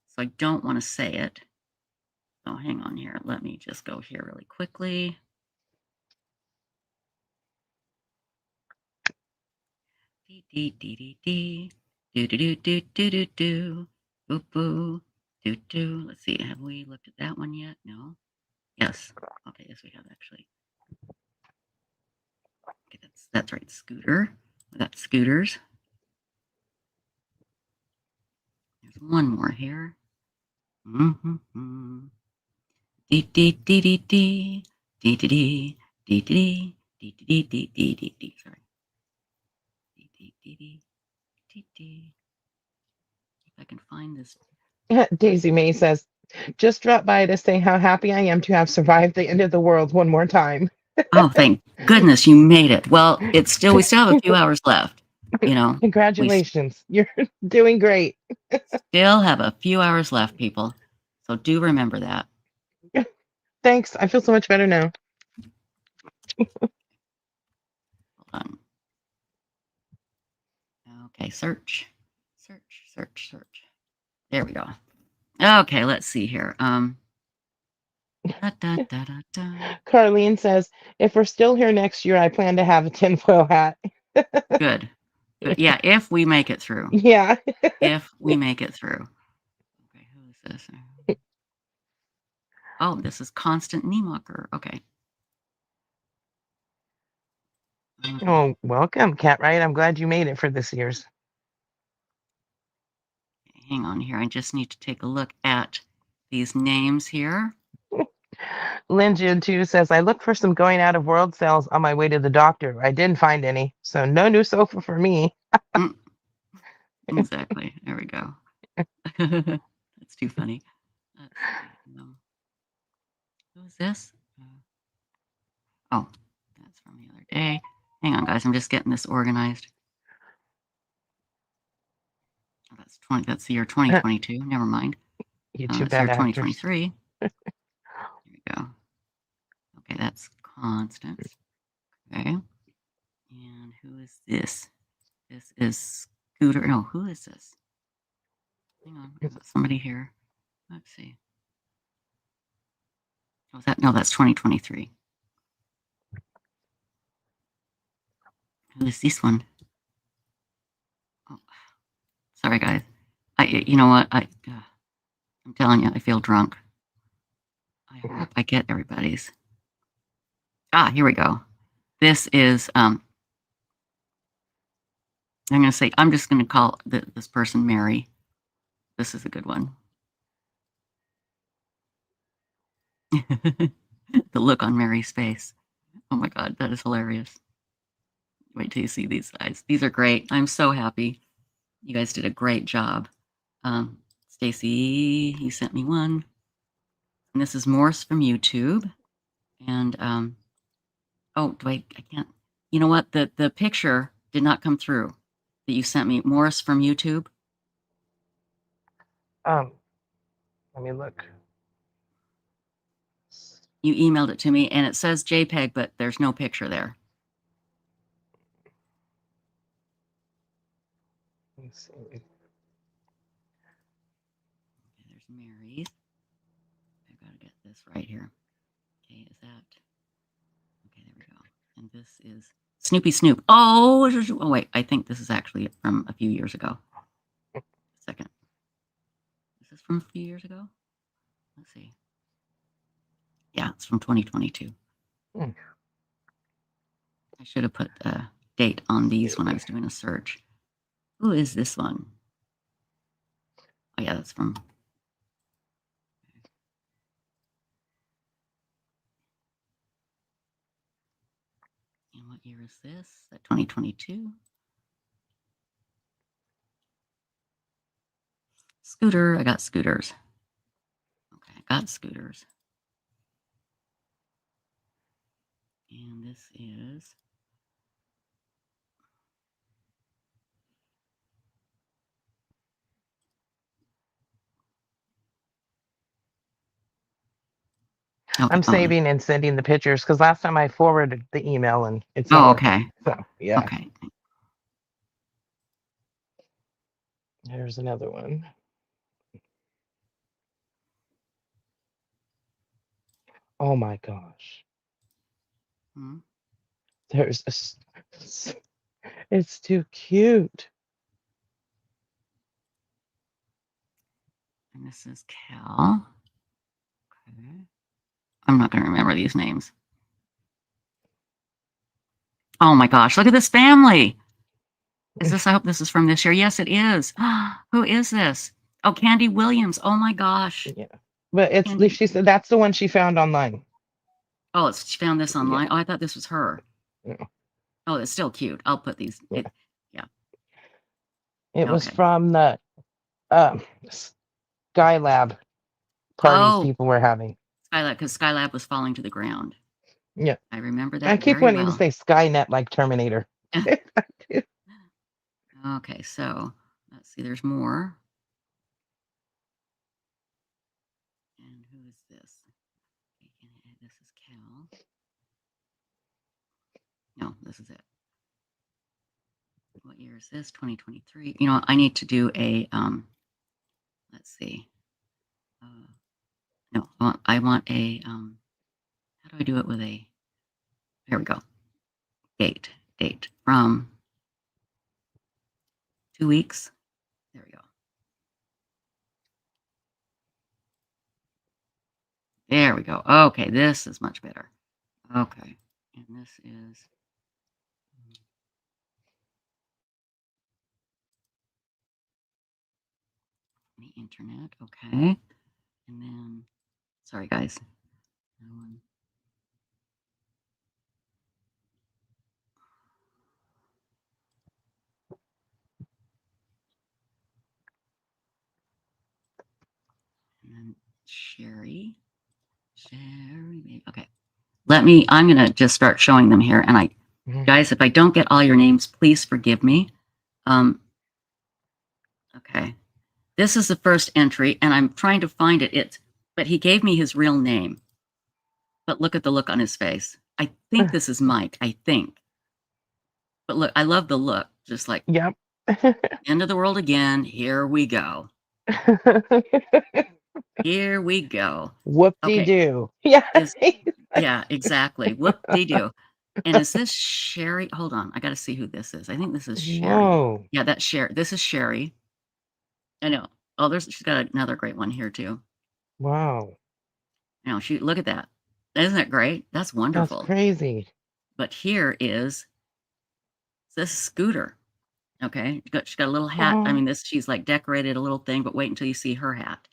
so I don't want to say it. So hang on here. Let me just go here really quickly. Dee dee dee dee dee. Do do do do do do do. Boo boo. Do do. Let's see. Have we looked at that one yet? No. Yes. Okay. Yes, we have actually. Okay, that's right. Scooter. We got scooters. There's one more here. Mm-hmm. Dee dee dee dee dee. Dee dee dee. Dee dee dee. Dee dee dee dee dee dee. Sorry. Dee dee dee dee. Dee dee. If I can find this. Daisy May says, just drop by to say how happy I am to have survived the end of the world one more time. Oh, thank goodness you made it. Well, we still have a few hours left. You know, we Congratulations. You're doing great. still have a few hours left, people. So do remember that. Thanks. I feel so much better now. Hold on. Okay, search. There we go. Okay, let's see here. Da, da, da, da, da. Carlene says, if we're still here next year, I plan to have a tinfoil hat. Good. Yeah, if we make it through. Yeah. If we make it through. Okay, who is this? Oh, this is Constant Niemocker. Okay. Oh, welcome, Cat Right. I'm glad you made it for this year's. Hang on here. I just need to take a look at these names here. Lynn Jude too says, I looked for some going out of world sales on my way to the doctor. I didn't find any. So no new sofa for me. Exactly. There we go. That's too funny. Let's see. Who is this? Oh, that's from the other day. Hang on, guys. I'm just getting this organized. Oh, that's the year 2022. Never mind. You too It's year bad actors. 2023. Here we go. Okay, that's Constance. Okay. And who is this? This is Scooter. No, who is this? Hang on. I've got somebody here. Let's see. Oh, no, that's 2023. Who is this one? Oh, sorry, guys. You know what? I'm telling you, I feel drunk. I hope I get everybody's. Here we go. This is, I'm just going to call this person Mary. This is a good one. The look on Mary's face. Oh my God, that is hilarious. Wait till you see these guys. These are great. I'm so happy. You guys did a great job. Stacy, you sent me one. And this is Morse from YouTube. And oh, I can't. You know what? The picture did not come through that you sent me. Morris from YouTube. Let me look. You emailed it to me, and it says JPEG, but there's no picture there. Let's see. Okay, there's Mary's. I've got to get this right here. Okay, is that? Okay, there we go. And this is Snoopy Snoop. Oh, wait. I think this is actually from a few years ago. Second. Is this from a few years ago? Let's see. Yeah, it's from 2022. I should have put a date on these when I was doing a search. Who is this one? Oh, yeah, that's from. And what year is this? Is that 2022? Scooter. I got scooters. Okay, I got scooters. And this is. Okay. I'm saving and sending the pictures because last time I forwarded the email and it's not Oh, working. okay. So yeah. Okay. Here's another one. Oh my gosh. Hmm. There's it's too cute. And this is Cal. Okay. I'm not going to remember these names. Oh my gosh, look at this family. Is this, I hope this is from this year. Yes, it is. Who is this? Oh, Candy Williams. Oh my gosh. Yeah. But it's Candy. she said that's the one she found online. Oh, she found this online. Yeah. Oh, I thought this was her. Yeah. Oh, it's still cute. I'll put these. Yeah. Yeah. It was Okay. from the Skylab parties Oh, people were having. Skylab, because Skylab was falling to the ground. Yeah. I remember that I keep very wanting well. to say Skynet like Terminator. Okay, so let's see, there's more. And who is this? This is Cal. No, this is it. What year is this? 2023. You know, I need to do a, let's see. No, I want a, how do I do it with a, there we go. Date from 2 weeks. There we go. There we go. Okay, this is much better. Okay, and this is the internet. Okay, and then, sorry guys. And then Sherry. Okay. I'm going to just start showing them here. And guys, if I don't get all your names, please forgive me. Okay. This is the first entry and I'm trying to find it. But he gave me his real name. But look at the look on his face. I think this is Mike. I think. But look, I love the look. Just like, yep. End of the world again. Here we go. Here we go. Whoop-de-doo. Okay. Yeah. Yeah, exactly. Whoop-de-doo. And is this Sherry? Hold on. I got to see who this is. I think this is Sherry. Whoa. Yeah, that's Sherry. This is Sherry. I know. Oh, she's got another great one here too. Wow. Now, look at that. Isn't that great? That's wonderful. That's crazy. But here is this Scooter. Okay. She's got a little hat. I mean, she's like decorated a little thing, but wait until you see her hat.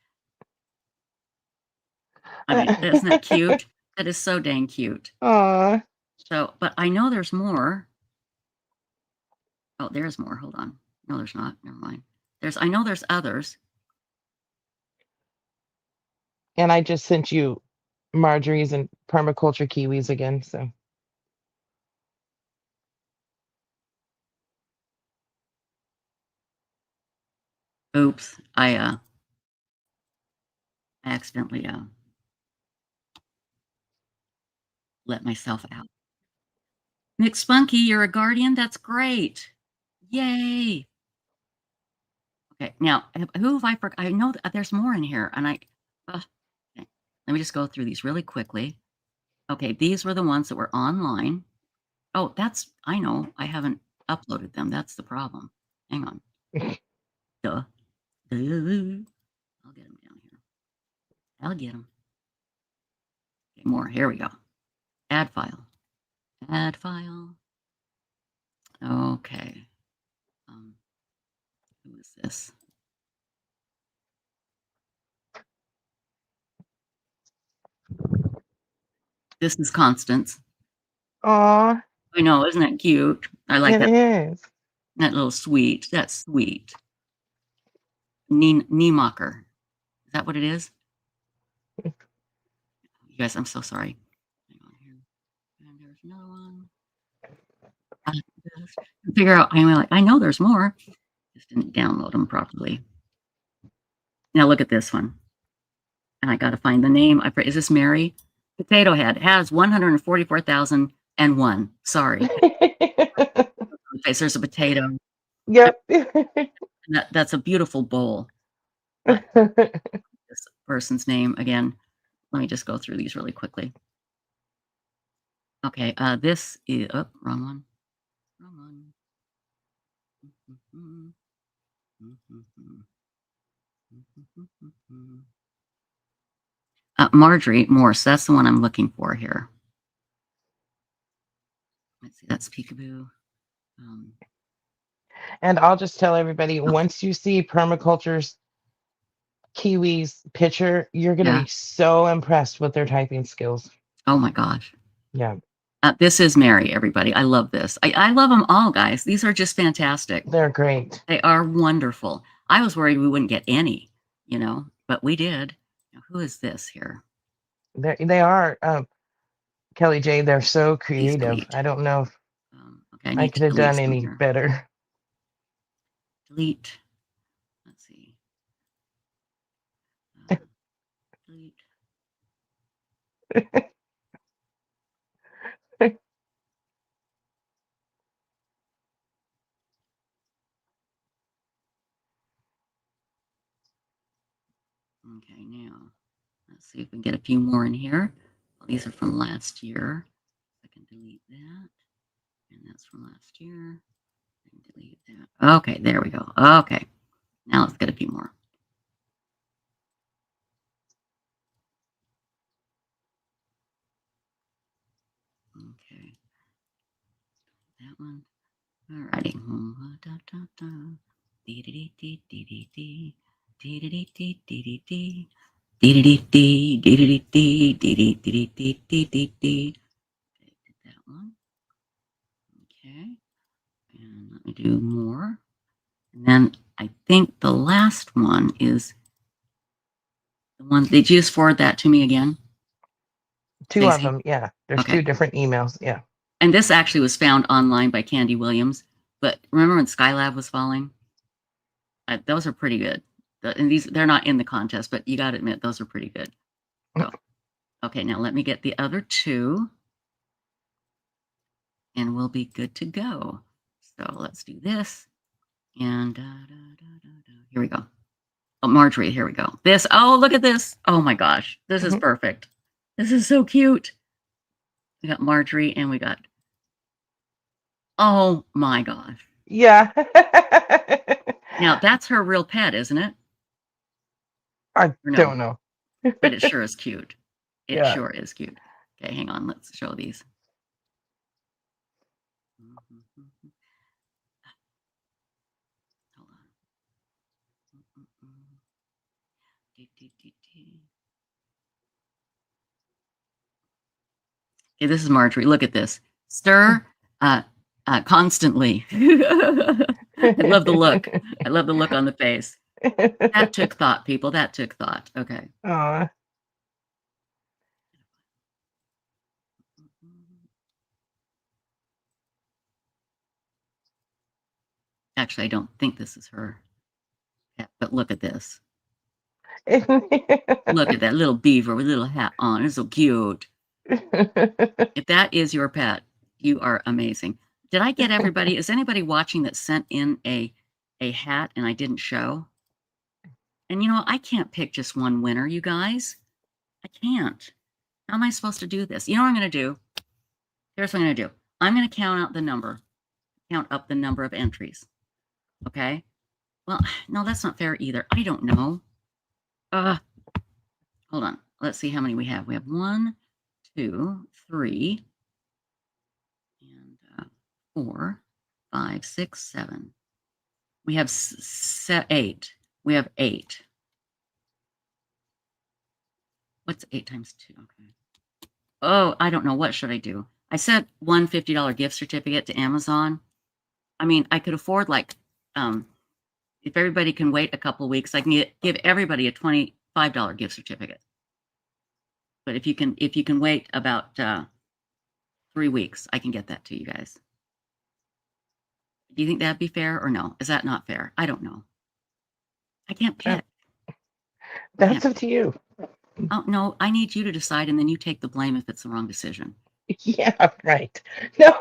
I mean, isn't that cute? That is so dang cute. Aw. So, but I know there's more. Oh, there's more. Hold on. No, there's not. Never mind. I know there's others. And I just sent you Marjorie's and permaculture kiwis again, so. Oops. I accidentally let myself out. Nick Spunky, you're a guardian? That's great. Yay. Okay, now, who have I forgot? I know that there's more in here, and okay. Let me just go through these really quickly. Okay, these were the ones that were online. Oh, I know, I haven't uploaded them. That's the problem. Hang on. Duh. I'll get them down here. I'll get them. Okay, more. Here we go. Add file. Add file. Okay. Who is this? This is Constance. Aw. I know, isn't that cute? I like that. It is. That little sweet. That's sweet. Niemacher. Is that what it is? You guys, I'm so sorry. Hang on here. And there's another one. Figure out, I know there's more. Just didn't download them properly. Now look at this one. And I got to find the name. Is this Mary? Potato Head has 144,001. Sorry. Okay, so there's a potato. Yep. That's a beautiful bowl. But this person's name again. Let me just go through these really quickly. Okay, this is wrong one. Wrong one. Marjorie Morse. That's the one I'm looking for here. Let's see. That's Peekaboo. And I'll just tell everybody, once you see Permaculture's Kiwi's picture, you're going to Yeah. be so impressed with their typing skills. Oh my gosh. Yeah. This is Mary, everybody. I love this. I love them all, guys. These are just fantastic. They're great. They are wonderful. I was worried we wouldn't get any, but we did. Now, who is this here? They are, Kelly J, they're so creative. delete. I don't know if Okay, I I need could to have delete done some any here. better. Delete. Let's see. Delete. Okay, now let's see if we can get a few more in here. Well, these are from last year. I can delete that. And that's from last year. I can delete that. Okay, there we go. Okay. Now let's get a few more. Okay. That one. Alrighty. That one. Okay. And let me do more. And then I think the last one is the one. Did you just forward that to me again? Two of Stacey? them, yeah. There's Okay. 2 different emails, yeah. And this actually was found online by Candy Williams. But remember when Skylab was falling? Those are pretty good. And they're not in the contest, but you got to admit, those are pretty good. So, okay, now let me get the other 2. And we'll be good to go. So let's do this. And here we go. Oh, Marjorie, here we go. This, oh, look at this. Oh my gosh, this is perfect. This is so cute. We got Marjorie and we got, oh my gosh. Yeah. Now that's her real pet, isn't it? I don't know. But it sure is cute. It Yeah. sure is cute. Okay, hang on. Let's show these. Hold on. Okay, this is Marjorie. Look at this. Stir constantly. I love the look. I love the look on the face. That took thought, people. That took thought. Okay. Aw. Actually, I don't think this is her. Yeah, but look at this. Look at that little beaver with a little hat on. It's so cute. If that is your pet, you are amazing. Did I get everybody? Is anybody watching that sent in a hat and I didn't show? And I can't pick just one winner, you guys. I can't. How am I supposed to do this? You know what I'm going to do? Here's what I'm going to do. I'm going to count up the number of entries. Okay? Well, no, that's not fair either. I don't know. Hold on. Let's see how many we have. We have 1, 2, 3, and 4, 5, 6, 7. We have 8. We have 8. What's 8 times 2? Okay. Oh, I don't know. What should I do? I sent one $50 gift certificate to Amazon. I mean, I could afford if everybody can wait a couple of weeks, I can give everybody a $25 gift certificate. But if you can wait about 3 weeks, I can get that to you guys. Do you think that'd be fair or no? Is that not fair? I don't know. I can't pick. That's up to you. Oh, no, I need you to decide, and then you take the blame if it's the wrong decision. Yeah, right. No,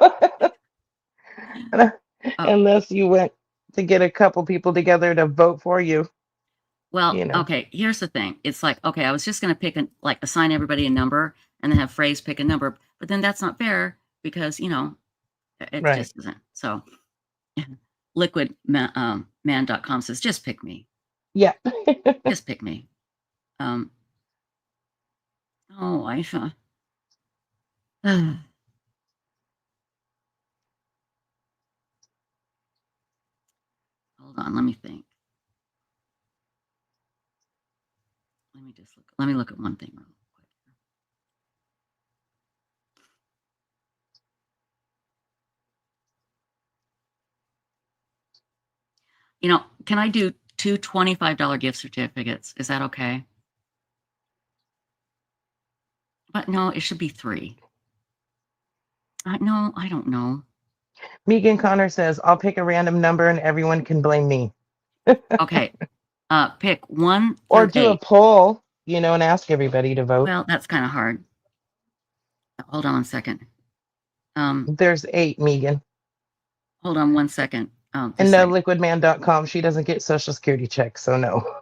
Oh, unless you went to get a couple people together to vote for you. well, You know. okay, here's the thing. It's like, okay, I was just going to pick assign everybody a number and then have Phrase pick a number, but then that's not fair because, it Right. just isn't. So liquidman.com says, just pick me. Yeah. Just pick me. Oh, Aisha. Hold on, let me think. Let me look at one thing real quick. Can I do two $25 gift certificates? Is that okay? But no, it should be 3. No, I don't know. Megan Connor says, I'll pick a random number and everyone can blame me. Okay. Pick 1 Or through do a 8. poll, and ask everybody to vote. Well, that's kind of hard. Hold on 1 second. There's 8, Megan. Hold on 1 second. And no, liquidman.com. She doesn't get Social Security checks, so no.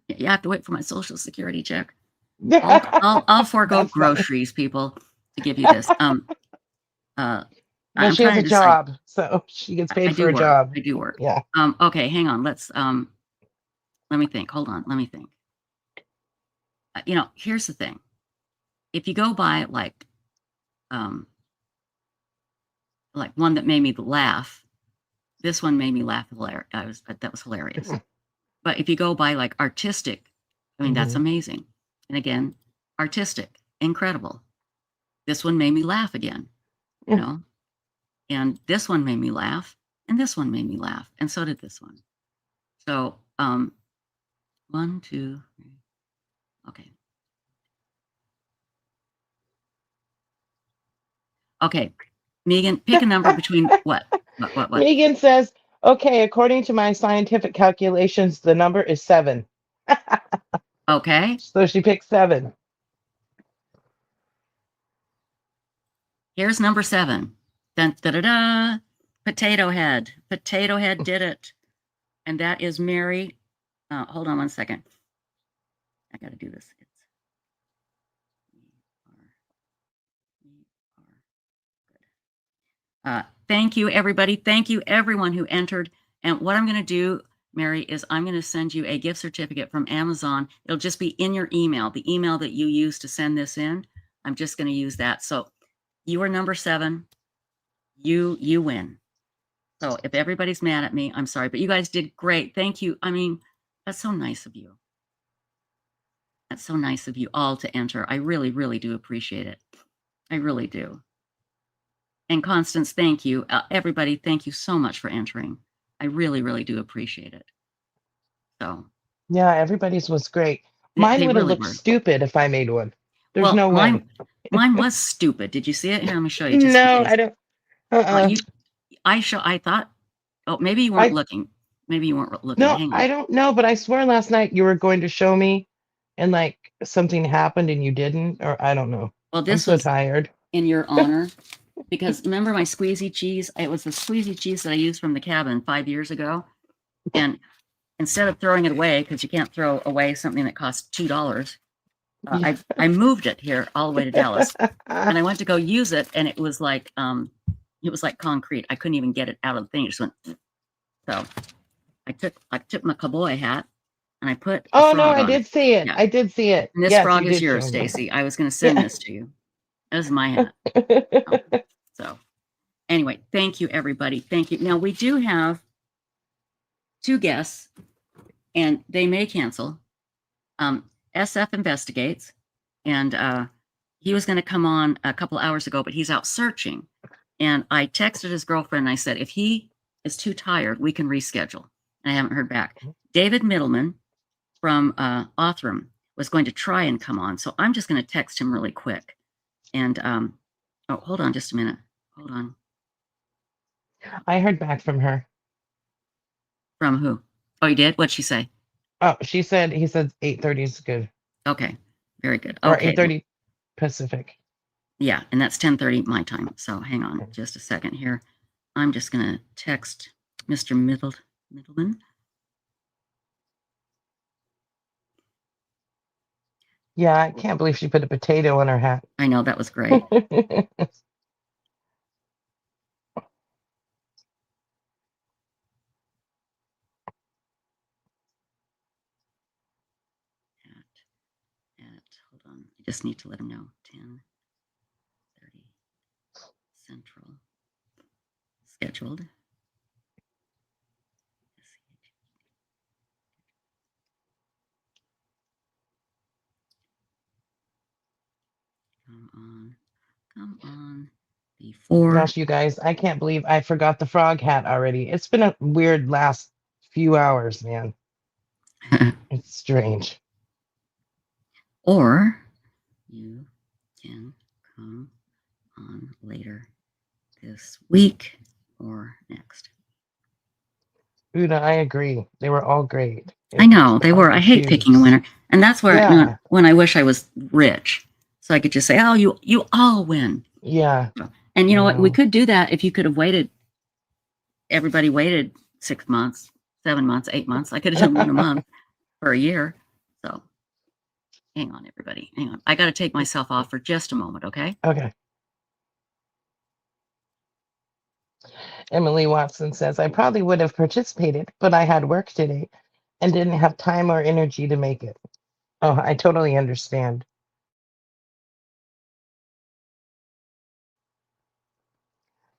You have to wait for my Social Security check. Yeah. I'll forego That's fine. groceries, people, to give you this. Well, I'm she has trying a to decide. job, so she gets I paid do for a work. job. I do work. Yeah. Okay, hang on. Let's let me think. Hold on. Let me think. Here's the thing. If you go by like one that made me laugh, this one made me laugh. That was hilarious. But if you go by like artistic, I mean, that's amazing. And again, artistic, incredible. This one made me laugh again, and this one made me laugh, and this one made me laugh, and so did this one. So, 1, 2, 3. Okay. Okay. Megan, pick a number between what? What? Megan says, okay, according to my scientific calculations, the number is 7. Okay. So she picked 7. Here's number 7. Dun, da, da, da. Potato Head. Potato Head did it. And that is Mary. Hold on 1 second. I got to do this. Thank you, everybody. Thank you, everyone who entered. And what I'm going to do, Mary, is I'm going to send you a gift certificate from Amazon. It'll just be in your email, the email that you use to send this in. I'm just going to use that. So you are number 7. You win. So if everybody's mad at me, I'm sorry, but you guys did great. Thank you. I mean, that's so nice of you. That's so nice of you all to enter. I really, really do appreciate it. I really do. And Constance, thank you. Everybody, thank you so much for entering. I really, really do appreciate it. So. Yeah, everybody's was great. Mine They would have really looked were. stupid if I made one. There's no way. Mine was stupid. Did you see it? Here, let me show you. Just No, in case. I don't. I thought. Oh, maybe you weren't looking. Maybe you weren't looking. No, Hang on. I don't know, but I swear last night you were going to show me, and like something happened and you didn't, or I don't know. Well, this I'm so was tired. In your honor, because remember my squeezy cheese? It was the squeezy cheese that I used from the cabin 5 years ago, and instead of throwing it away, because you can't throw away something that costs $2, I moved it here all the way to Dallas, and I went to go use it, and it was like concrete. I couldn't even get it out of the thing. It just went. So I took my cowboy hat and I put. Oh no, I on did it. see it. Yeah. I did see it. And this Yes, frog you is did yours, show me. Stacy. I was going to send this to you. This is my hat. So anyway, thank you, everybody. Thank you. Now we do have 2 guests, and they may cancel. SF Investigates, and he was going to come on a couple hours ago, but he's out searching. And I texted his girlfriend and I said, if he is too tired, we can reschedule. And I haven't heard back. David Middleman from Othram was going to try and come on. So I'm just going to text him really quick. And oh, hold on just a minute. Hold on. I heard back from her. From who? Oh, you did? What'd she say? Oh, he said 8:30 is good. Okay, very good. Or Okay. 8:30 Pacific. Yeah, and that's 10:30 my time. So hang on just a second here. I'm just going to text Mr. Middleman. Yeah, I can't believe she put a potato in her hat. I know, that was great. Hold on, I just need to let him know. 10:30 Central. Scheduled. Come on. Before. Gosh, you guys, I can't believe I forgot the frog hat already. It's been a weird last few hours, man. It's strange. Or you can come on later this week or next. Una, I agree. They were all greght. I know they were. I hate picking a winner, and that's where Yeah. when I wish I was rich, so I could just say, "Oh, you all win." Yeah. And you know what? We could do that if you could have waited. Everybody waited 6 months, 7 months, 8 months. I could have done one a month for a year. So, hang on, everybody. Hang on. I got to take myself off for just a moment, okay? Okay. Emily Watson says, I probably would have participated, but I had work today and didn't have time or energy to make it. Oh, I totally understand.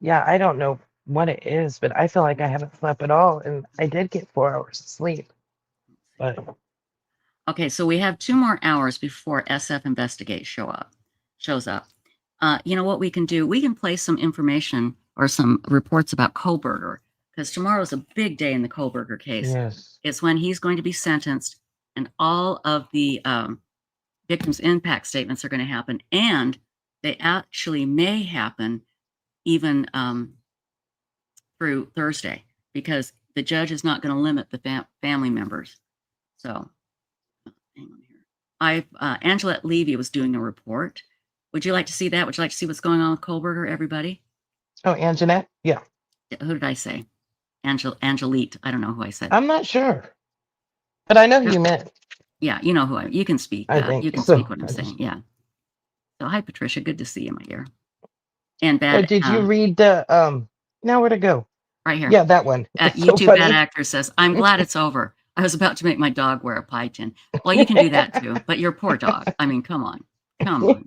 Yeah, I don't know what it is, but I feel like I haven't slept at all. And I did get 4 hours of sleep. But Okay, so we have 2 more hours before SF Investigate shows up. You know what we can do? We can play some information or some reports about Koberger, because tomorrow's a big day in the Koberger case. yes. It's when he's going to be sentenced, and all of the victims' impact statements are going to happen, and they actually may happen even through Thursday, because the judge is not going to limit the family members. So, hang on here. Angelette Levy was doing a report. Would you like to see that? Would you like to see what's going on with Koberger, everybody? Oh, Anjanette? Yeah. Who did I say? Angelite. I don't know who I said. I'm not sure. But I know who you meant. Yeah, you know who you can speak. I think you can so. speak what I'm saying. Yeah. So hi, Patricia. Good to see you, my dear. And So bad. did you read the now where to go? Right here. Yeah, that one. It's so YouTube funny. Bad Actor says, I'm glad it's over. I was about to make my dog wear a pie tin. Well, you can do that too, but your poor dog. I mean, come on. Come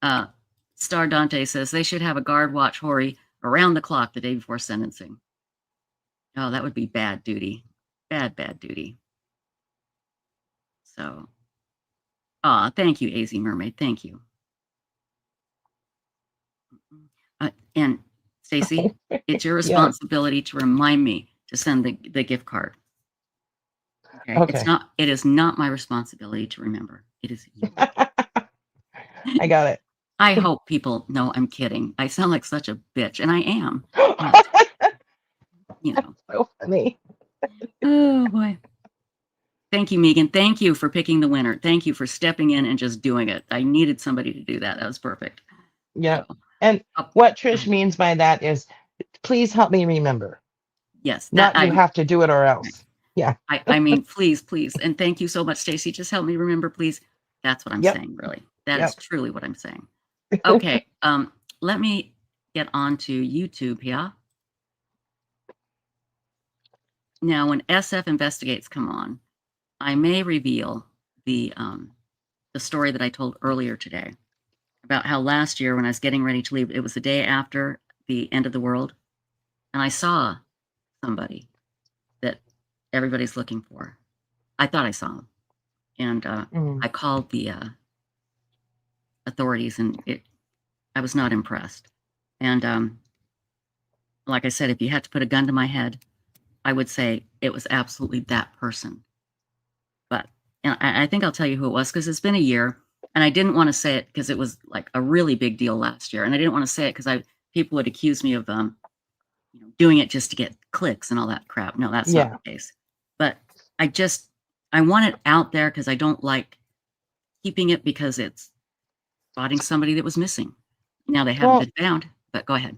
on. Star Dante says they should have a guard watch Hori around the clock the day before sentencing. Oh, that would be bad duty. Bad duty. So, thank you, AZ Mermaid. Thank you. And Stacy, it's your responsibility to remind me to send the gift card. Okay. It is not my responsibility to remember. It is you. I got it. I hope people know I'm kidding. I sound like such a bitch, and I am. But, you know. So funny. Oh boy. Thank you, Megan. Thank you for picking the winner. Thank you for stepping in and just doing it. I needed somebody to do that. That was perfect. Yeah. So, and what Trish means by that is, please help me remember. Yes. Not you have to do it or else. Yeah. I mean, please. And thank you so much, Stacy. Just help me remember, please. That's what I'm saying, really. That is truly what I'm saying. Okay. Let me get on to YouTube here. Now, when SF Investigates come on, I may reveal the story that I told earlier today about how last year when I was getting ready to leave, it was the day after the end of the world, and I saw somebody that everybody's looking for. I thought I saw him, and I called the authorities, and I was not impressed. And like I said, if you had to put a gun to my head, I would say it was absolutely that person. But I think I'll tell you who it was, because it's been a year, and I didn't want to say it because it was like a really big deal last year, and I didn't want to say it because people would accuse me of doing it just to get clicks and all that crap. No, that's not the case. But I I want it out there because I don't like keeping it because it's spotting somebody that was missing. Now they haven't Well, been found, but go ahead.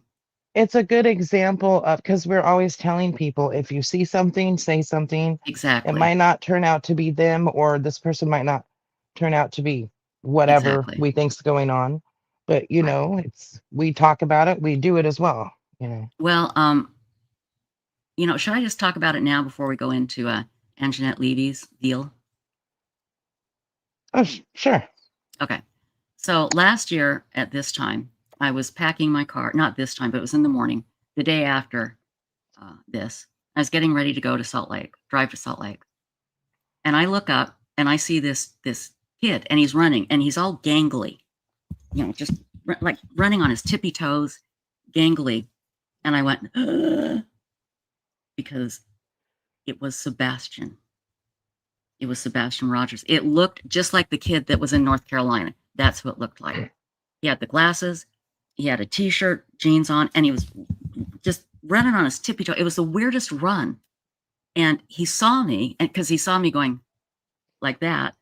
it's a good example of, because we're always telling people, if you see something, say something. It Exactly. might not turn out to be them, or this person might not turn out to be whatever Exactly. we think's going on. But you Right. know, we talk about it, we do it as well. You know. Well, should I just talk about it now before we go into Anjanette Levy's deal? Oh, sure. Okay. So last year at this time, I was packing my car. Not this time, but it was in the morning, the day after this. I was getting ready to go to Salt Lake, drive to Salt Lake, and I look up and I see this kid, and he's running, and he's all gangly, just like running on his tippy toes, gangly, and I went "Ugh," because it was Sebastian. It was Sebastian Rogers. It looked just like the kid that was in North Carolina. That's what it looked like. He had the glasses, he had a t-shirt, jeans on, and he was just running on his tippy toe. It was the weirdest run. And he saw me, and because he saw me going like that,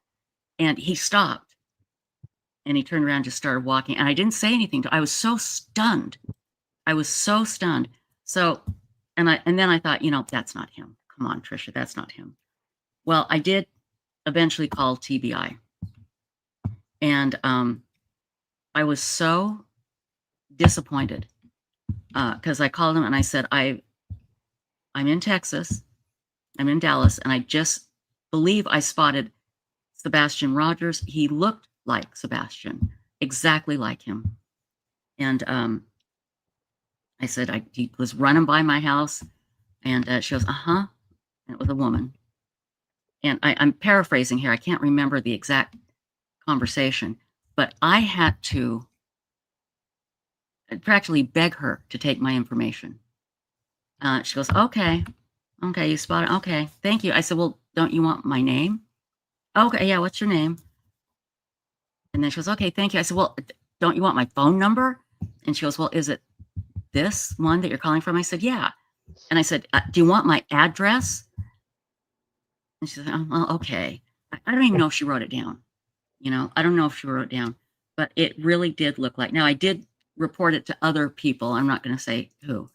and he stopped. And he turned around and just started walking. And I didn't say anything to him. I was so stunned. I was so stunned. So, and then I thought, that's not him. Come on, Trisha, that's not him. Well, I did eventually call TBI. And I was so disappointed because I called him and I said, I'm in Texas. I'm in Dallas. And I just believe I spotted Sebastian Rogers. He looked like Sebastian, exactly like him. And I said, he was running by my house. And she goes, uh-huh. And it was a woman. And I'm paraphrasing here. I can't remember the exact conversation, but I had to practically beg her to take my information. She goes, okay, you spotted, okay, thank you. I said, well, don't you want my name? Okay, yeah, what's your name? And then she goes, okay, thank you. I said, well, don't you want my phone number? And she goes, well, is it this one that you're calling from? I said, yeah. And I said, do you want my address? And she said, oh, well, okay. I don't even know if she wrote it down. I don't know if she wrote it down, but it really did look like. Now, I did report it to other people. I'm not going to say who.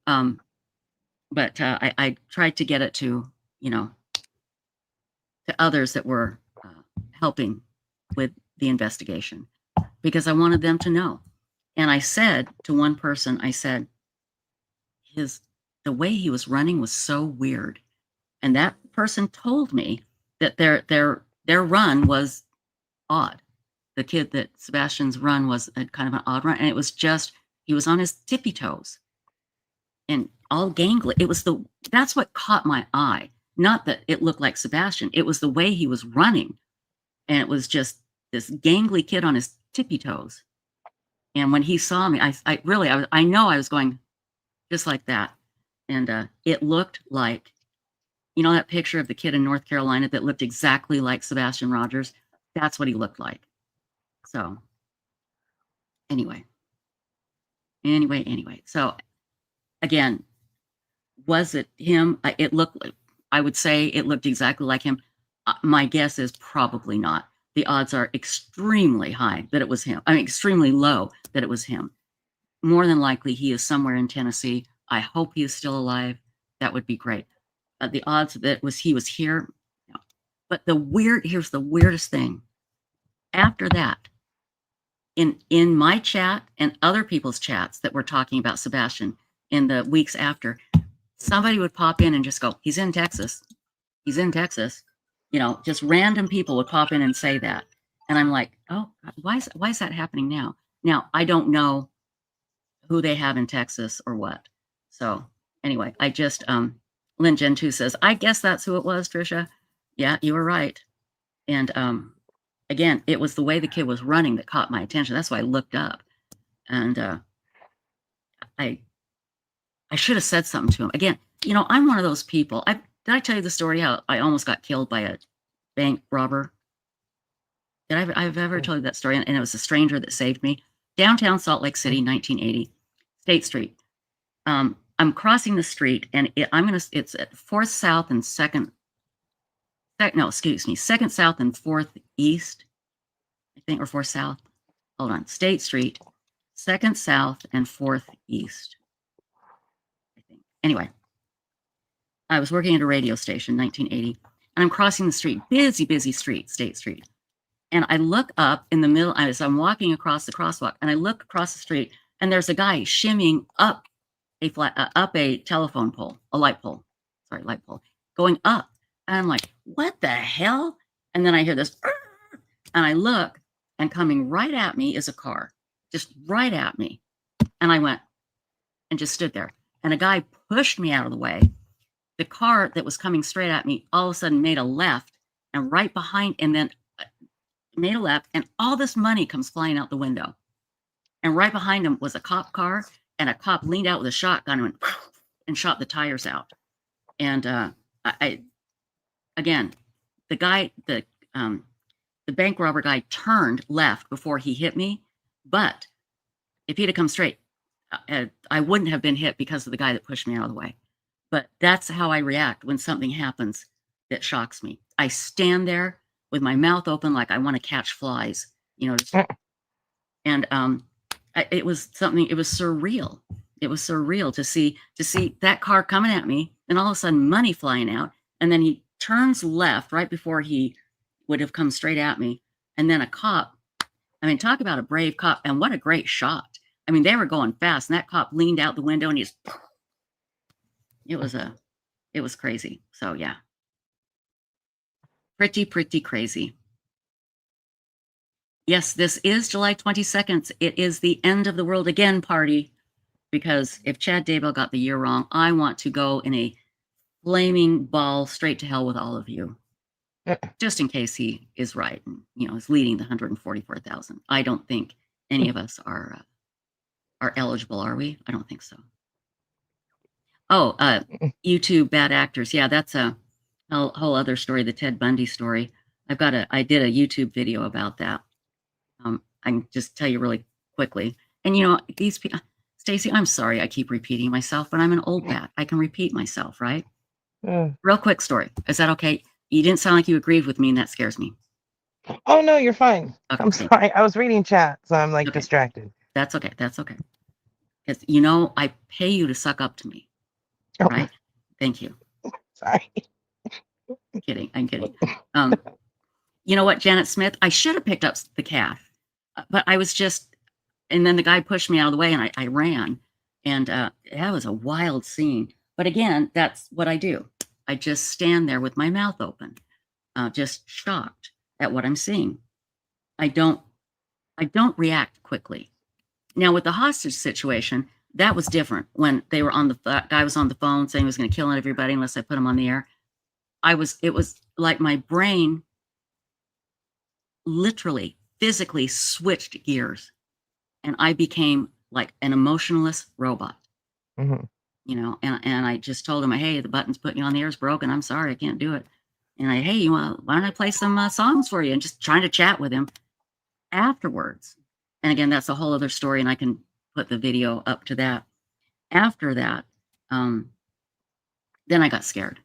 But I tried to get it to, to others that were helping with the investigation because I wanted them to know. And I said to one person, I said, the way he was running was so weird. And that person told me that their run was odd. The kid that Sebastian's run was a kind of an odd run. And it was just, he was on his tippy toes and all gangly. That's what caught my eye. Not that it looked like Sebastian. It was the way he was running. And it was just this gangly kid on his tippy toes. And when he saw me, I know I was going just like that. And it looked like, that picture of the kid in North Carolina that looked exactly like Sebastian Rogers? That's what he looked like. So anyway. So again, was it him? I would say it looked exactly like him. My guess is probably not. The odds are extremely high that it was him. I mean, extremely low that it was him. More than likely, he is somewhere in Tennessee. I hope he is still alive. That would be great. The odds that he was here. No. But here's the weirdest thing. After that, in my chat and other people's chats that were talking about Sebastian in the weeks after, somebody would pop in and just go, he's in Texas. He's in Texas. Just random people would pop in and say that. And I'm like, oh, why is that happening now? Now, I don't know who they have in Texas or what. So anyway, I just, Lynn Gen 2 says, I guess that's who it was, Trisha. Yeah, you were right. And again, it was the way the kid was running that caught my attention. That's why I looked up. And I should have said something to him. Again, I'm one of those people. Did I tell you the story how I almost got killed by a bank robber? I've ever told you that story? And it was a stranger that saved me. Downtown Salt Lake City, 1980, State Street. I'm crossing the street, and it's at 4th South and 2nd No, excuse me, 2nd South and 4th East, I think, or 4th South. Hold on, State Street, 2nd South and 4th East, I think. Anyway, I was working at a radio station, 1980, and I'm crossing the street, busy street, State Street. And I look up in the middle as I'm walking across the crosswalk, and I look across the street, and there's a guy shimmying up a telephone pole, a light pole, going up. And I'm like, what the hell? And then I hear this, and I look, and coming right at me is a car, just right at me. And I went and just stood there. And a guy pushed me out of the way. The car that was coming straight at me all of a sudden made a left, and right behind, and then made a left, and all this money comes flying out the window. And right behind him was a cop car, and a cop leaned out with a shotgun and went and shot the tires out. And again, the guy, the bank robber guy turned left before he hit me. But if he'd have come straight, I wouldn't have been hit because of the guy that pushed me out of the way. But that's how I react when something happens that shocks me. I stand there with my mouth open like I want to catch flies, you know. And it was something, it was surreal. It was surreal to see that car coming at me, and all of a sudden money flying out. And then he turns left right before he would have come straight at me. And then a cop, I mean, talk about a brave cop, and what a great shot. I mean, they were going fast, and that cop leaned out the window, and he's, it was crazy. So yeah. Pretty crazy. Yes, this is July 22nd. It is the end of the world again party, because if Chad Daybell got the year wrong, I want to go in a flaming ball straight to hell with all of you, just in case he is right and, you know, is leading the 144,000. I don't think any of us are eligible, are we? I don't think so. Oh, YouTube bad actors. Yeah, that's a whole other story, the Ted Bundy story. I did a YouTube video about that. I can just tell you really quickly. And you know, these people, Stacy, I'm sorry I keep repeating myself, but I'm an old bat. I can repeat myself, right? Real quick story. Is that okay? You didn't sound like you agreed with me, and that scares me. Oh no, you're fine. Okay, I'm sorry. I was reading chat, so I'm like distracted. That's okay. That's okay. Because you know, I pay you to suck up to me. Right? Thank you. Sorry. I'm kidding. I'm kidding. You know what, Janet Smith? I should have picked up the cat, but I was just, and then the guy pushed me out of the way, and I ran, and that was a wild scene. But again, that's what I do. I just stand there with my mouth open, just shocked at what I'm seeing. I don't react quickly. Now with the hostage situation, that was different. When they were on the guy was on the phone saying he was going to kill everybody unless I put him on the air. It was like my brain literally, physically switched gears, and I became like an emotionless robot. You know, and I just told him, hey, the button's putting you on the air is broken. I'm sorry, I can't do it. And hey, why don't I play some songs for you? And just trying to chat with him afterwards. And again, that's a whole other story, and I can put the video up to that. After that, then I got scared.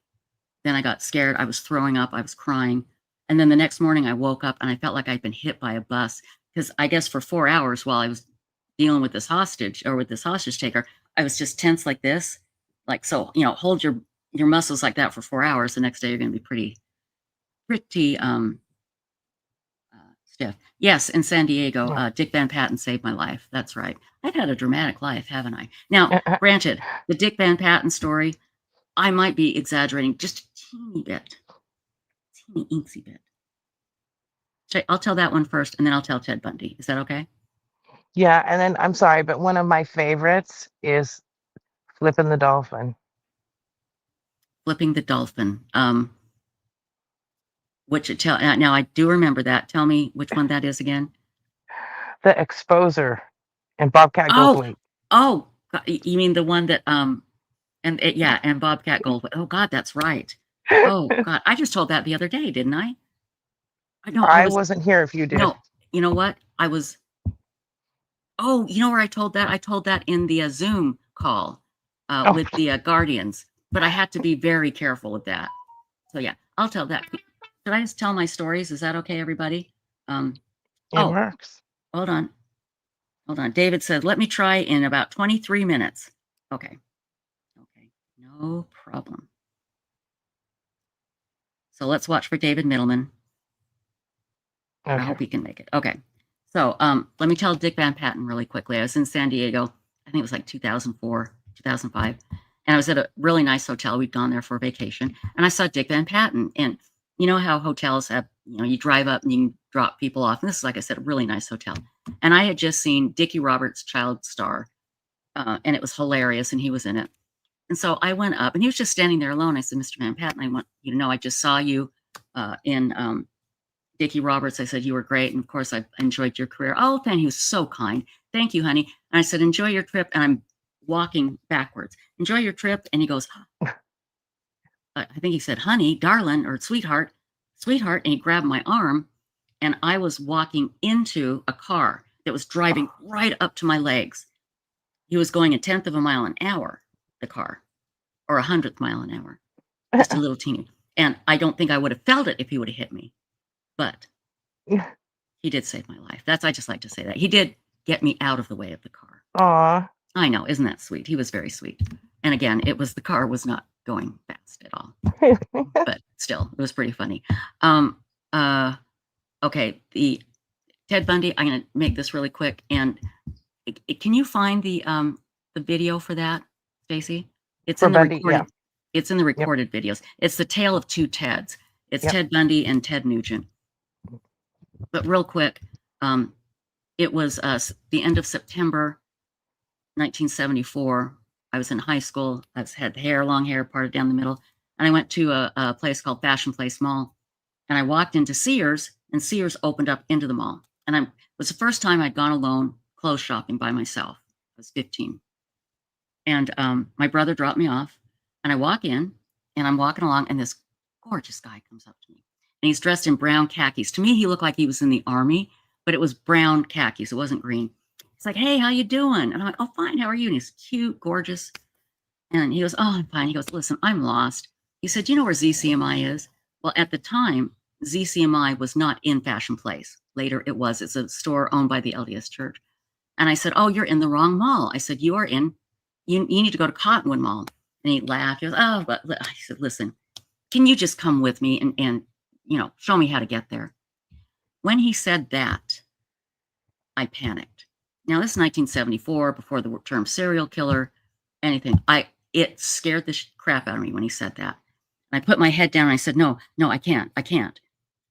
I was throwing up. I was crying. And then the next morning I woke up and I felt like I'd been hit by a bus, because I guess for 4 hours while I was dealing with this hostage taker, I was just tense like this. Like, so, you know, hold your muscles like that for 4 hours. The next day you're going to be pretty stiff. Yes, in San Diego, Dick Van Patten saved my life. That's right. I've had a dramatic life, haven't I? Now, granted, the Dick Van Patten story, I might be exaggerating just a teeny bit. Teeny inksy bit. I'll tell that one first, and then I'll tell Ted Bundy. Is that okay? Yeah, and then I'm sorry, but one of my favorites is Flipping the Dolphin. Flipping the Dolphin. Now I do remember that. Tell me which one that is again. The Exposer and Bobcat Goldthwait. Oh, you mean the one that and Bobcat Goldthwait. Oh God, that's right. Oh God, I just told that the other day, didn't I? I wasn't here if you did. No, you know what? I was. Oh, you know where I told that? I told that in the Zoom call with the Guardians, but I had to be very careful with that. So yeah, I'll tell that. should I just tell my stories? Is that okay, everybody? It Oh, works. hold on. Hold on. David said, let me try in about 23 minutes. Okay. Okay. No problem. So let's watch for David Middleman. I Okay. hope he can make it. Okay. So let me tell Dick Van Patten really quickly. I was in San Diego. I think it was like 2004, 2005. And I was at a really nice hotel. We'd gone there for a vacation. And I saw Dick Van Patten. And you know how hotels have, you drive up and you can drop people off. And this is, like I said, a really nice hotel. And I had just seen Dickie Roberts' Child Star. And it was hilarious. And he was in it. And so I went up and he was just standing there alone. I said, Mr. Van Patten, I want you to know I just saw you in Dickie Roberts. I said, you were great. And of course, I enjoyed your career. Oh, Fan, he was so kind. Thank you, honey. And I said, enjoy your trip. And I'm walking backwards. Enjoy your trip. And he goes, I think he said, honey, darling, or sweetheart. And he grabbed my arm. And I was walking into a car that was driving right up to my legs. He was going 1/10 of a mile an hour, the car, or 100th mile an hour. Just a little teeny. And I don't think I would have felt it if he would have hit me. But he did save my life. I just like to say that. He did get me out of the way of the car. Aw. I know, isn't that sweet? He was very sweet. And again, the car was not going fast at all. But still, it was pretty funny. Okay, the Ted Bundy, I'm going to make this really quick. And can you find the video for that, Stacy? It's For in the Bundy, recorded. yeah. It's in the recorded videos. It's the tale of two Teds. It's Ted Bundy and Ted Nugent. But real quick, it was the end of September 1974. I was in high school. I had long hair parted down the middle. And I went to a place called Fashion Place Mall. And I walked into Sears, and Sears opened up into the mall. And it was the first time I'd gone alone clothes shopping by myself. I was 15. And my brother dropped me off. And I walk in, and I'm walking along, and this gorgeous guy comes up to me. And he's dressed in brown khakis. To me, he looked like he was in the army, but it was brown khakis. It wasn't green. He's like, hey, how you doing? And I'm like, oh, fine. How are you? And he's cute, gorgeous. And he goes, oh, I'm fine. He goes, listen, I'm lost. He said, do you know where ZCMI is? Well, at the time, ZCMI was not in Fashion Place. Later it was. It's a store owned by the LDS Church. And I said, oh, you're in the wrong mall. I said, you need to go to Cottonwood Mall. And he laughed. He goes, oh, but I said, listen, can you just come with me and show me how to get there? When he said that, I panicked. Now, this is 1974, before the term serial killer, anything. It scared the crap out of me when he said that. And I put my head down and I said, no, I can't.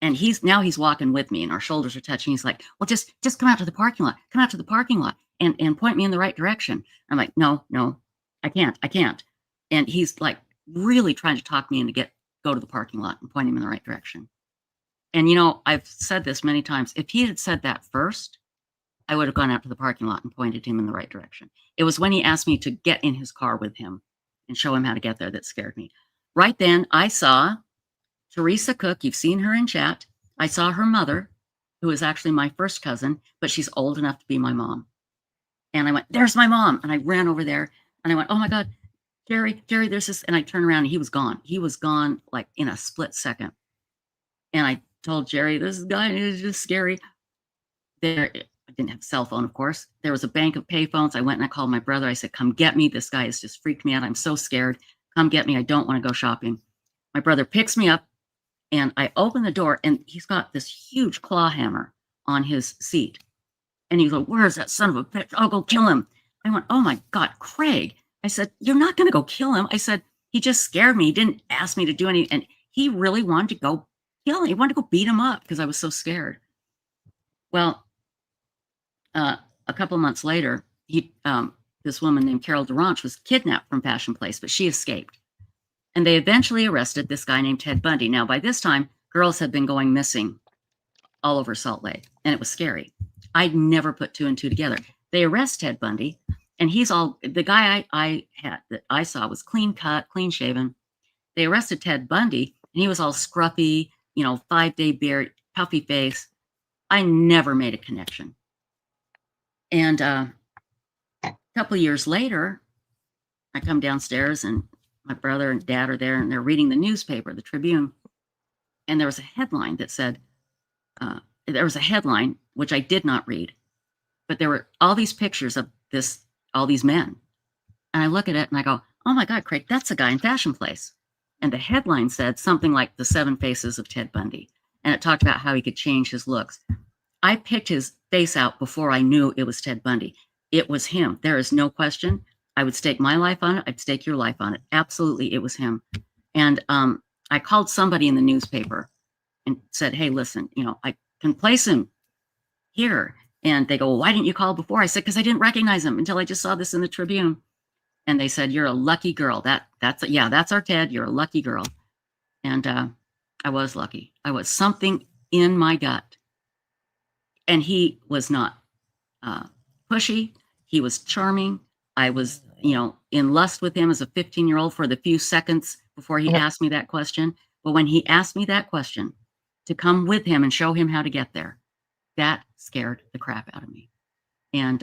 And he's walking with me and our shoulders are touching. He's like, well, just come out to the parking lot. Come out to the parking lot and point me in the right direction. I'm like, no, I can't. And he's like really trying to talk me into go to the parking lot and point him in the right direction. And I've said this many times. If he had said that first, I would have gone out to the parking lot and pointed him in the right direction. It was when he asked me to get in his car with him and show him how to get there that scared me. Right then, I saw Teresa Cook. You've seen her in chat. I saw her mother, who is actually my first cousin, but she's old enough to be my mom. And I went, there's my mom. And I ran over there and I went, oh my God, Jerry, there's this. And I turned around and he was gone. He was gone like in a split second. And I told Jerry, this guy is just scary. I didn't have a cell phone, of course. There was a bank of payphones. I went and I called my brother. I said, come get me. This guy has just freaked me out. I'm so scared. Come get me. I don't want to go shopping. My brother picks me up and I open the door and he's got this huge claw hammer on his seat. And he's like, where's that son of a bitch? I'll go kill him. I went, oh my God, Craig. I said, you're not going to go kill him. I said, he just scared me. He didn't ask me to do anything. And he really wanted to go kill him. He wanted to go beat him up because I was so scared. Well, a couple of months later, this woman named Carol Durant was kidnapped from Fashion Place, but she escaped. And they eventually arrested this guy named Ted Bundy. Now, by this time, girls had been going missing all over Salt Lake, and it was scary. I'd never put two and two together. They arrest Ted Bundy, and the guy I saw was clean cut, clean shaven. They arrested Ted Bundy, and he was all scruffy, 5-day beard, puffy face. I never made a connection. And a couple of years later, I come downstairs and my brother and dad are there and they're reading the newspaper, the Tribune. And there was a headline that said, there was a headline, which I did not read, but there were all these pictures of all these men. And I look at it and I go, oh my God, Craig, that's a guy in Fashion Place. And the headline said something like The 7 Faces of Ted Bundy. And it talked about how he could change his looks. I picked his face out before I knew it was Ted Bundy. It was him. There is no question. I would stake my life on it. I'd stake your life on it. Absolutely, it was him. And I called somebody in the newspaper and said, hey, listen, I can place him here. And they go, well, why didn't you call before? I said, because I didn't recognize him until I just saw this in the Tribune. And they said, you're a lucky girl. That's our Ted. You're a lucky girl. And I was lucky. I was something in my gut. And he was not pushy. He was charming. I was, in lust with him as a 15-year-old for the few seconds before he asked me that question. But when he asked me that question, to come with him and show him how to get there, that scared the crap out of me. And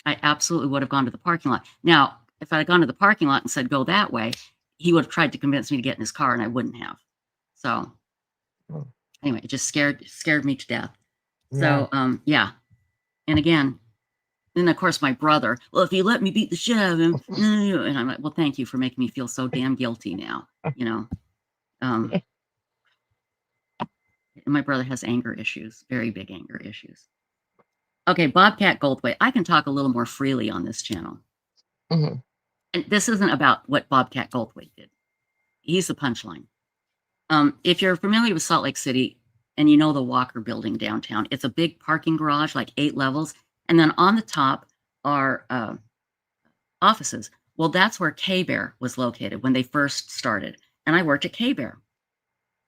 I absolutely would have gone to the parking lot. Now, if I had gone to the parking lot and said, go that way, he would have tried to convince me to get in his car, and I wouldn't have. So anyway, it just scared me to death. So, yeah. And again, then of course my brother, well, if you let me beat the shit out of him, and I'm like, well, thank you for making me feel so damn guilty now, And my brother has anger issues, very big anger issues. Okay, Bobcat Goldthwait. I can talk a little more freely on this channel. And this isn't about what Bobcat Goldthwait did. He's the punchline. If you're familiar with Salt Lake City and you know the Walker Building downtown, it's a big parking garage, like 8 levels. And then on the top are offices. Well, that's where K-Bear was located when they first started. And I worked at K-Bear.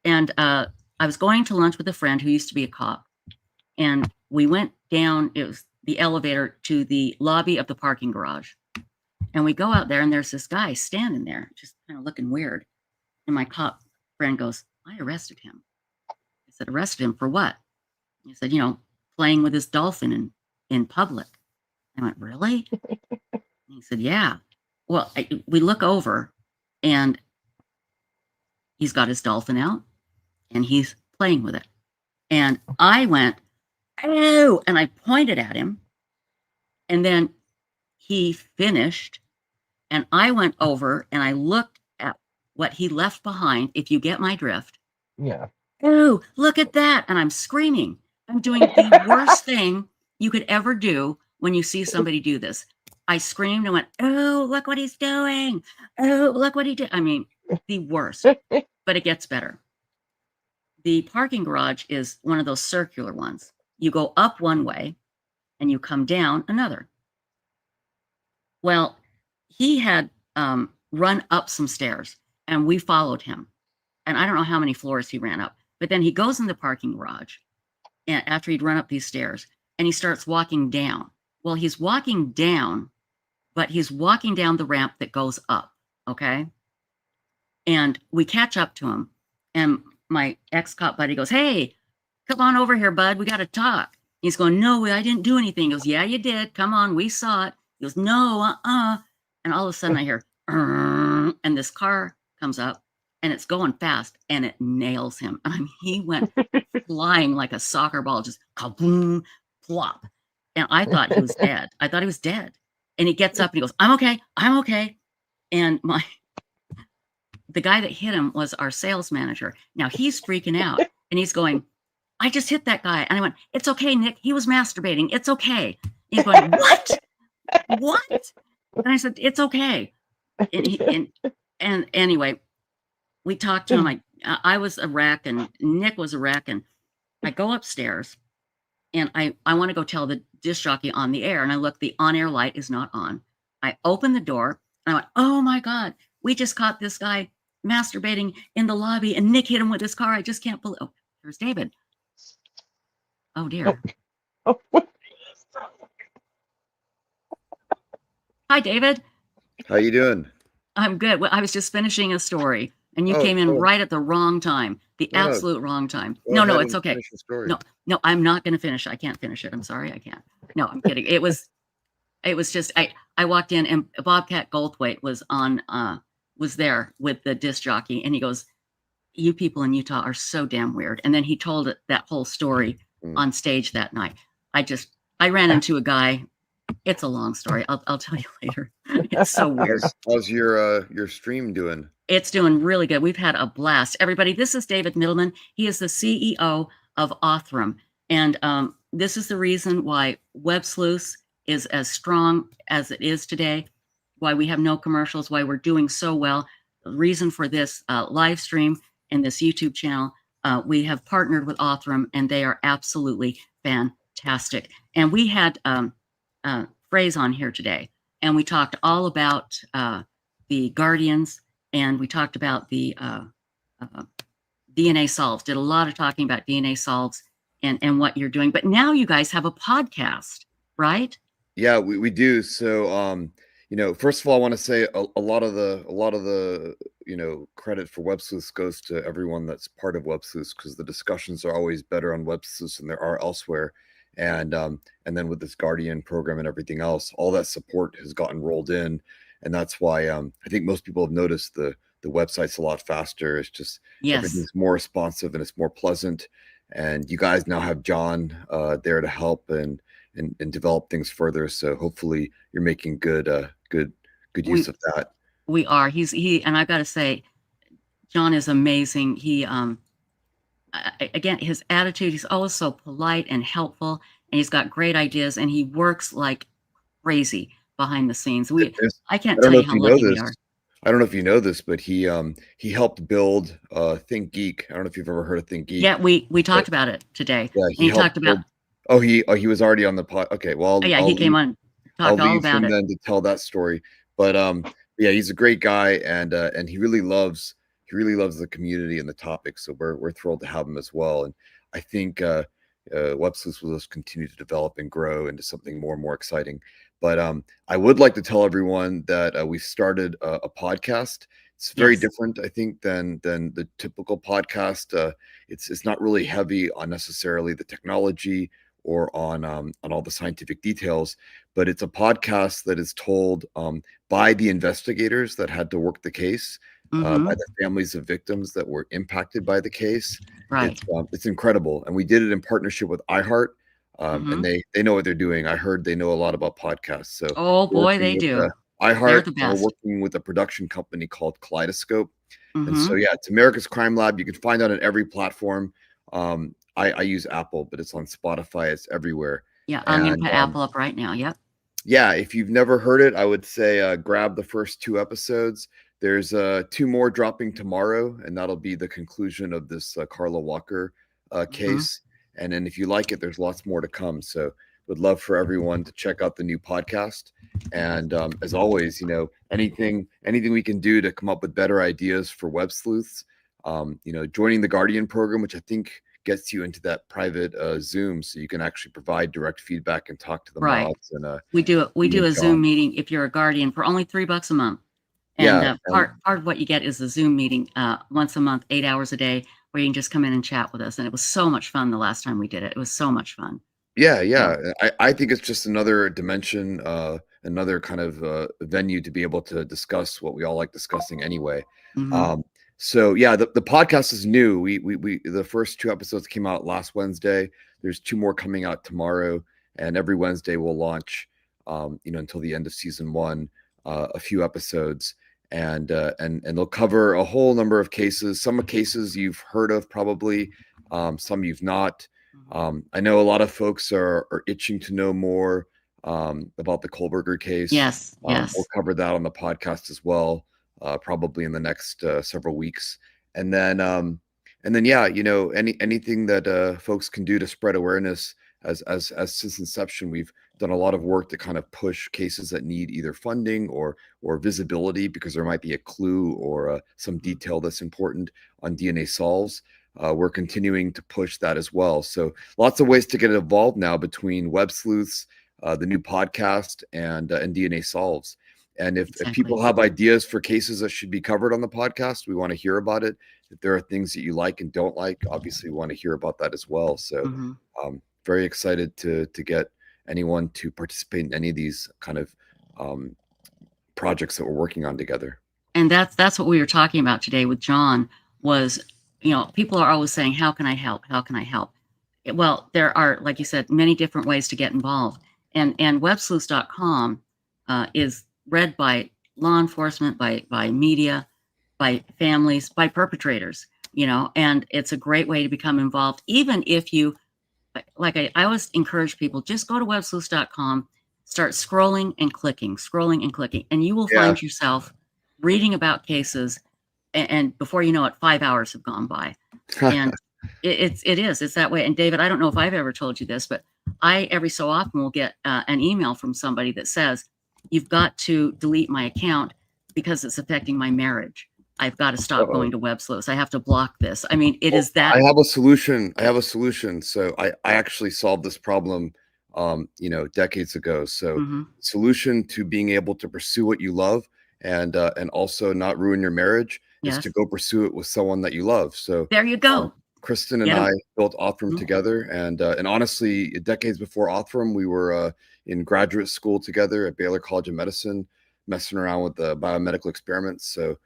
And I was going to lunch with a friend who used to be a cop. And we went down, it was the elevator, to the lobby of the parking garage. And we go out there, and there's this guy standing there, just kind of looking weird. And my cop friend goes, I arrested him. I said, arrested him for what? He said, playing with his dolphin in public. I went, really? And he said, yeah. Well, we look over, and he's got his dolphin out, and he's playing with it. And I went, oh, and I pointed at him. And then he finished, and I went over and I looked at what he left behind, if you get my drift. Yeah. Oh, look at that. And I'm screaming. I'm doing the worst thing you could ever do when you see somebody do this. I screamed and went, oh, look what he's doing. Oh, look what he did. I mean, the worst, but it gets better. The parking garage is one of those circular ones. You go up one way and you come down another. Well, he had run up some stairs and we followed him. And I don't know how many floors he ran up, but then he goes in the parking garage and after he'd run up these stairs and he starts walking down. Well, he's walking down, but he's walking down the ramp that goes up. Okay. And we catch up to him and my ex-cop buddy goes, hey, come on over here, bud. We got to talk. He's going, no, I didn't do anything. He goes, yeah, you did. Come on. We saw it. He goes, no, And all of a sudden I hear, and this car comes up and it's going fast and it nails him. I mean, he went flying like a soccer ball, just kaboom, plop. And I thought he was dead. I thought he was dead. And he gets up and he goes, I'm okay. I'm okay. And the guy that hit him was our sales manager. Now he's freaking out and he's going, I just hit that guy. And I went, it's okay, Nick. He was masturbating. It's okay. He's going, what? What? And I said, it's okay. And anyway, we talked to him. I was a wreck and Nick was a wreck. And I go upstairs and I want to go tell the disc jockey on the air. And I look, the on-air light is not on. I open the door and I went, oh my God, we just caught this guy masturbating in the lobby and Nick hit him with his car. I just can't believe. Oh, there's David. Oh dear. Hi, David. How you doing? I'm good. Well, I was just finishing a story and you Oh, came in cool. right at the wrong time, the No, absolute wrong time. go No, ahead it's and okay. finish the story. No, I'm not going to finish. I can't finish it. I'm sorry. I can't. No, I'm kidding. It was just, I walked in and Bobcat Goldthwait was there with the disc jockey and he goes, you people in Utah are so damn weird. And then he told that whole story on stage that night. I ran into a guy. It's a long story. I'll tell you later. It's so weird. How's your stream doing? It's doing really good. We've had a blast. Everybody, this is David Middleman. He is the CEO of Othram. And this is the reason why Websleuths is as strong as it is today, why we have no commercials, why we're doing so well. The reason for this live stream and this YouTube channel, we have partnered with Othram, and they are absolutely fantastic. And we had Phrase on here today, and we talked all about the Guardians, and we talked about the DNA solves, did a lot of talking about DNA solves and what you're doing. But now you guys have a podcast, right? Yeah, we do. So, first of all, I want to say a lot of the credit for Websleuths goes to everyone that's part of Websleuths, because the discussions are always better on Websleuths than there are elsewhere. And then with this Guardian program and everything else, all that support has gotten rolled in. And that's why I think most people have noticed the website's a lot faster. It's just everything's more responsive and it's more pleasant. And you guys now have John there to help and develop things further. So hopefully you're making good use of that. We are. He and I've got to say, John is amazing. He again, his attitude, he's always so polite and helpful, and he's got great ideas, and he works like crazy behind the scenes. I can't tell you how lucky we are. I don't know if you know this, but he helped build Think Geek. I don't know if you've ever heard of Think Geek. Yeah, we talked about it today. Yeah, he talked about. He was already on the pod. Okay, well, he came on, talked all about it. Then to tell that story. But yeah, he's a great guy, and he really loves the community and the topic. So we're thrilled to have him as well. And I think Websleuths will just continue to develop and grow into something more and more exciting. But I would like to tell everyone that we started a podcast. It's very different, I think, than the typical podcast. It's not really heavy on necessarily the technology or on all the scientific details, but it's a podcast that is told by the investigators that had to work the case, by the families of victims that were impacted by the case. Right. It's incredible. And we did it in partnership with iHeart. And they know what they're doing. I heard they know a lot about podcasts. So oh boy, they do. iHeart are working with a production company called Kaleidoscope. And so yeah, it's America's Crime Lab. You can find out on every platform. I use Apple, but it's on Spotify. It's everywhere. Yeah, I'm gonna put Apple up right now. Yep. Yeah, if you've never heard it, I would say grab the first 2 episodes. There's 2 more dropping tomorrow, and that'll be the conclusion of this Carla Walker case. And then if you like it, there's lots more to come. So would love for everyone to check out the new podcast. And as always, anything we can do to come up with better ideas for Websleuths, joining the Guardian program, which I think gets you into that private Zoom, so you can actually provide direct feedback and talk to the mods. And we do a Zoom meeting if you're a Guardian for only $3 a month. And part of what you get is a Zoom meeting once a month, 8 hours a day, where you can just come in and chat with us. And it was so much fun the last time we did it. It was so much fun. Yeah. I think it's just another dimension, another kind of venue to be able to discuss what we all like discussing anyway. So yeah, the podcast is new. We the first 2 episodes came out last Wednesday. There's 2 more coming out tomorrow, and every Wednesday we'll launch, until the end of season 1, a few episodes. And they'll cover a whole number of cases. Some cases you've heard of probably, some you've not. I know a lot of folks are itching to know more about the Kohlberger case. Yes. We'll cover that on the podcast as well, probably in the next several weeks. And then yeah, anything that folks can do to spread awareness. As since inception, we've done a lot of work to kind of push cases that need either funding or visibility, because there might be a clue or some detail that's important on DNA solves. We're continuing to push that as well. So lots of ways to get involved now between Websleuths, the new podcast, and DNA solves. And if people have ideas for cases that should be covered on the podcast, we want to hear about it. If there are things that you like and don't like, obviously we want to hear about that as well. So very excited to get anyone to participate in any of these kind of projects that we're working on together. And that's what we were talking about today with John, was people are always saying, how can I help? How can I help? Well, there are, like you said, many different ways to get involved. And Websleuths.com is read by law enforcement, by media, by families, by perpetrators, and it's a great way to become involved. Even if you, like I always encourage people, just go to Websleuths.com, start scrolling and clicking, and you will Yeah. find yourself reading about cases, and before you know it, 5 hours have gone by. And it's that way. And David, I don't know if I've ever told you this, but I every so often will get an email from somebody that says, you've got to delete my account because it's affecting my marriage. I've got to stop going to Websleuths. I have to block this. I mean, it is that. I have a solution. So I actually solved this problem, decades ago. So solution to being able to pursue what you love and also not ruin your marriage is to go pursue it with someone that you love. So there you go. Kristen and I built Othram together, and honestly, decades before Othram, we were in graduate school together at Baylor College of Medicine, messing around with the biomedical experiments. So,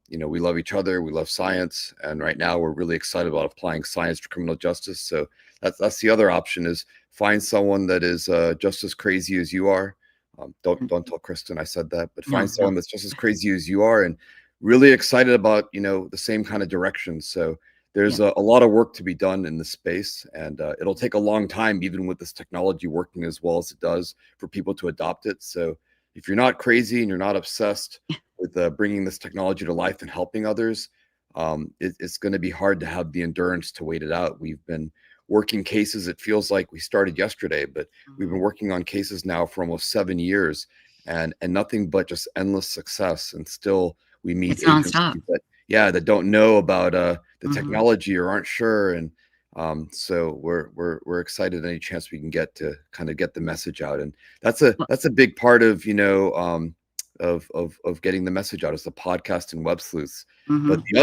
we love each other, we love science, and right now we're really excited about applying science to criminal justice. So that's the other option: is find someone that is just as crazy as you are. Don't tell Kristen I said that, but find someone that's just as crazy as you are, and really excited about the same kind of direction. So there's a lot of work to be done in this space, and it'll take a long time, even with this technology working as well as it does, for people to adopt it. So if you're not crazy and you're not obsessed with bringing this technology to life and helping others, it's going to be hard to have the endurance to wait it out. We've been working cases. It feels like we started yesterday, but we've been working on cases now for almost 7 years, and nothing but just endless success. And still we meet agencies that don't know about the technology or aren't sure. And so we're excited any chance we can get to kind of get the message out. And that's a big part of of getting the message out, is the podcast and Websleuths. But the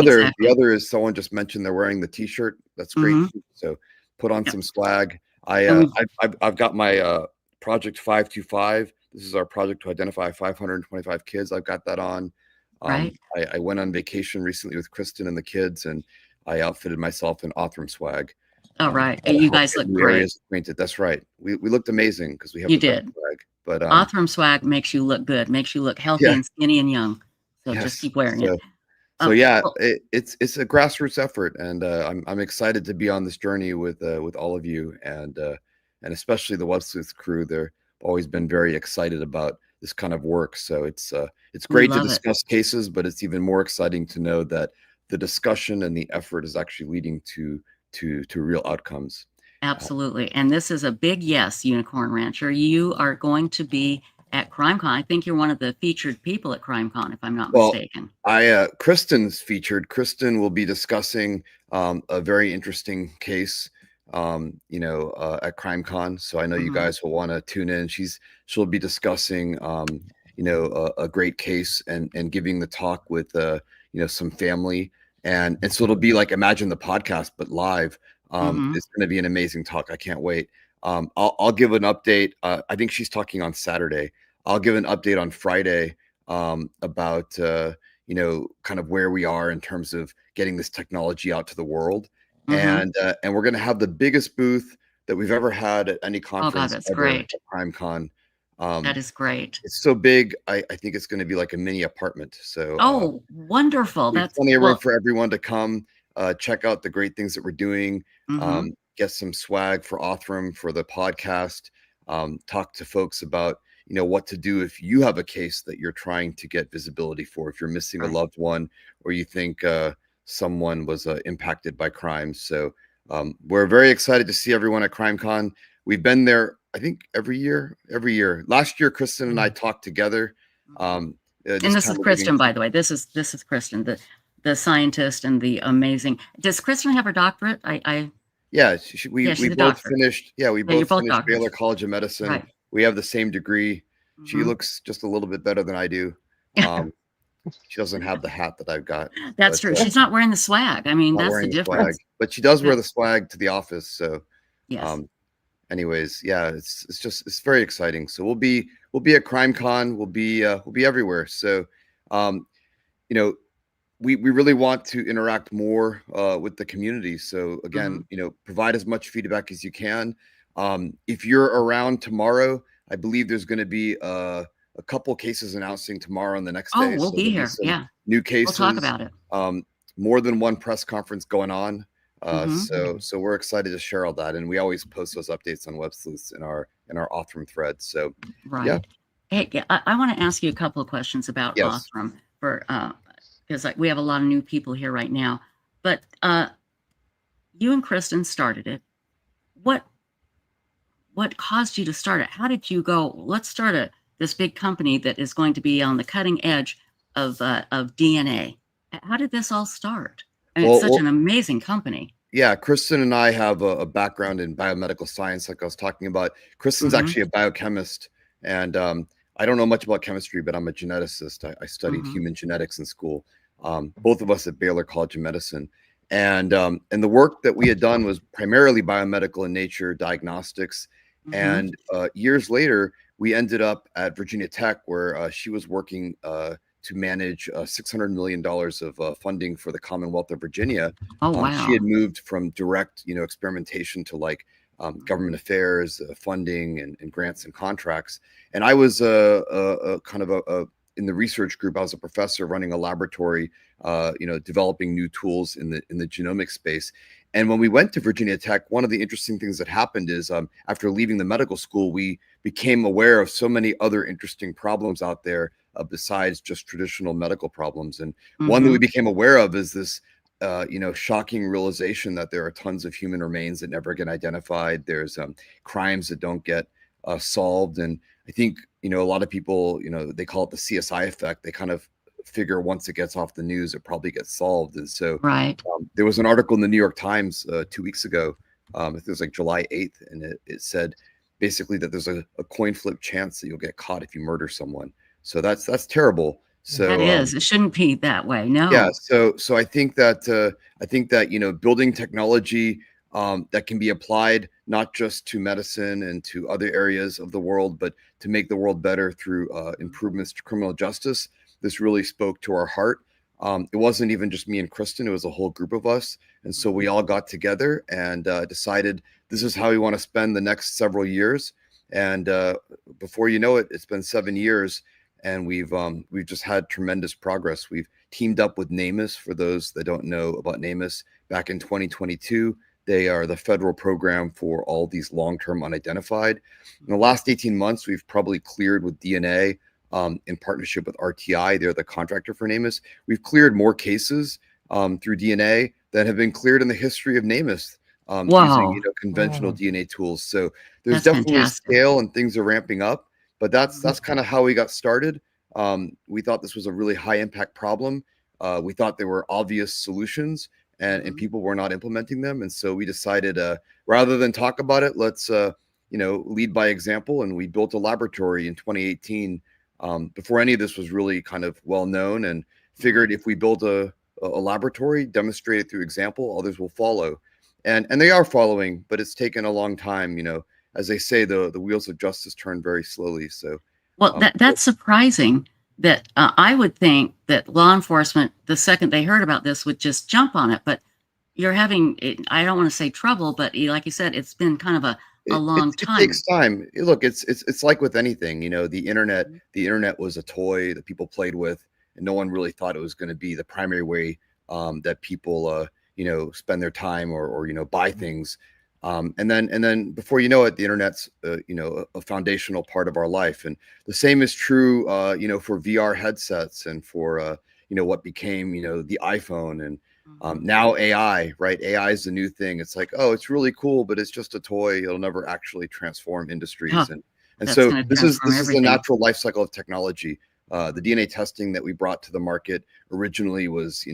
other is, someone just mentioned they're wearing the t-shirt. That's great. So put on some swag. I've got my project 525. This is our project to identify 525 kids. I've got that on. Right. I went on vacation recently with Kristen and the kids, and I outfitted myself in Othram swag. All right. And you guys look great. Acquainted. That's right. We looked amazing because we have You the did. swag. But Othram swag makes you look good, makes you look healthy and skinny and young. So just keep wearing it. So yeah, it's a grassroots effort, and I'm excited to be on this journey with all of you, and especially the Websleuths crew. They've always been very excited about this kind of work. So it's great to discuss cases, but it's even more exciting to know that the discussion and the effort is actually leading to real outcomes. Absolutely. And this is a big yes, Unicorn Rancher. You are going to be at CrimeCon. I think you're one of the featured people at CrimeCon, if I'm not mistaken. Kristen's featured. Kristen will be discussing a very interesting case at CrimeCon. So I know you guys will want to tune in. She'll be discussing a great case and giving the talk with some family, and so it'll be like Imagine the Podcast but live. It's going to be an amazing talk. I can't wait. I'll give an update. I think she's talking on Saturday. I'll give an update on Friday about kind of where we are in terms of getting this technology out to the world. And we're going to have the biggest booth that we've ever had at any conference. Oh God, that's great. At CrimeCon. That is great. It's so big. I think it's going to be like a mini apartment. So wonderful. That's plenty of room for everyone to come check out the great things that we're doing. Get some swag for Othram, for the podcast. Talk to folks about what to do if you have a case that you're trying to get visibility for, if you're missing a loved one, or you think someone was impacted by crime. So we're very excited to see everyone at CrimeCon. We've been there, I think, every year. Last year, Kristen and I talked together. And this is Kristen, by the way. This is Kristen, the scientist and the amazing. Does Kristen have her doctorate? Yeah, we both finished. Yeah, we both finished doctors. Baylor College of Medicine. Right. We have the same degree. She looks just a little bit better than I do. She doesn't have the hat that I've got. That's true. She's not wearing the swag. I mean, that's the difference. But she does wear the swag to the office. So, yes. Anyways, yeah, it's very exciting. So we'll be at CrimeCon. We'll be everywhere. So, we really want to interact more with the community. So again, provide as much feedback as you can. If you're around tomorrow, I believe there's going to be a couple cases announcing tomorrow and the next Oh, day. we'll So be there'll be here. some Yeah. new We'll talk cases. about it. More than one press conference going on. Mhm. So we're excited to share all that, and we always post those updates on Websleuths in our Othram thread. So yeah. Right. Hey, I want to ask you a couple of questions about Yes. Othram for because we have a lot of new people here right now. But you and Kristen started it. What caused you to start it? How did you go? Let's start this big company that is going to be on the cutting edge of DNA. How did this all start? I mean, it's such an amazing company. Yeah, Kristen and I have a background in biomedical science, like I was talking about. Kristen's actually a biochemist, and I don't know much about chemistry, but I'm a geneticist. I studied human genetics in school. Both of us at Baylor College of Medicine, and the work that we had done was primarily biomedical in nature, diagnostics. And years later, we ended up at Virginia Tech, where she was working to manage $600 million of funding for the Commonwealth of Virginia. Oh, She had wow. moved from direct, experimentation to like government affairs, funding, and grants and contracts. And I was kind of in the research group. I was a professor running a laboratory, developing new tools in the genomic space. And when we went to Virginia Tech, one of the interesting things that happened is after leaving the medical school, we became aware of so many other interesting problems out there besides just traditional medical problems. And one that we became aware of is this shocking realization that there are tons of human remains that never get identified. There's crimes that don't get solved. And I think, a lot of people, they call it the CSI effect. They kind of figure once it gets off the news, it probably gets solved. And so there was an article in the New York Times 2 weeks ago. I think it was like July 8th. And it said basically that there's a coin flip chance that you'll get caught if you murder someone. So that's terrible. So That is. It shouldn't be that way. yeah, No. so I think that building technology that can be applied not just to medicine and to other areas of the world, but to make the world better through improvements to criminal justice. This really spoke to our heart. It wasn't even just me and Kristen; it was a whole group of us, and so we all got together and decided this is how we want to spend the next several years. And before you know it, it's been 7 years. And we've just had tremendous progress. We've teamed up with NamUs. For those that don't know about NamUs, back in 2022, they are the federal program for all these long-term unidentified. In the last 18 months, we've probably cleared with DNA in partnership with RTI. They're the contractor for NamUs. We've cleared more cases through DNA than have been cleared in the history of NamUs using conventional DNA tools. So there's That's definitely a fantastic. scale and things are ramping up. But that's kind of how we got started. We thought this was a really high impact problem. We thought there were obvious solutions, and people were not implementing them. And so we decided, rather than talk about it, let's lead by example. And we built a laboratory in 2018 before any of this was really kind of well known, and figured if we build a laboratory, demonstrate it through example, others will follow. And they are following, but it's taken a long time. As they say, the wheels of justice turn very slowly. So, Well, that's surprising that I would think that law enforcement, the second they heard about this, would just jump on it. But you're having, I don't want to say trouble, but like you said, it's been kind of a long it time. takes time. Look, it's like with anything. The internet was a toy that people played with, and no one really thought it was going to be the primary way that people spend their time or buy things. And then before you know it, the internet's a foundational part of our life. And the same is true for VR headsets and for what became the iPhone, and now AI, right? AI is the new thing. It's like, oh, it's really cool, but it's just a toy. It'll never actually transform industries. Huh. And That's so going to this is transform the everything. natural life cycle of technology. The DNA testing that we brought to the market originally was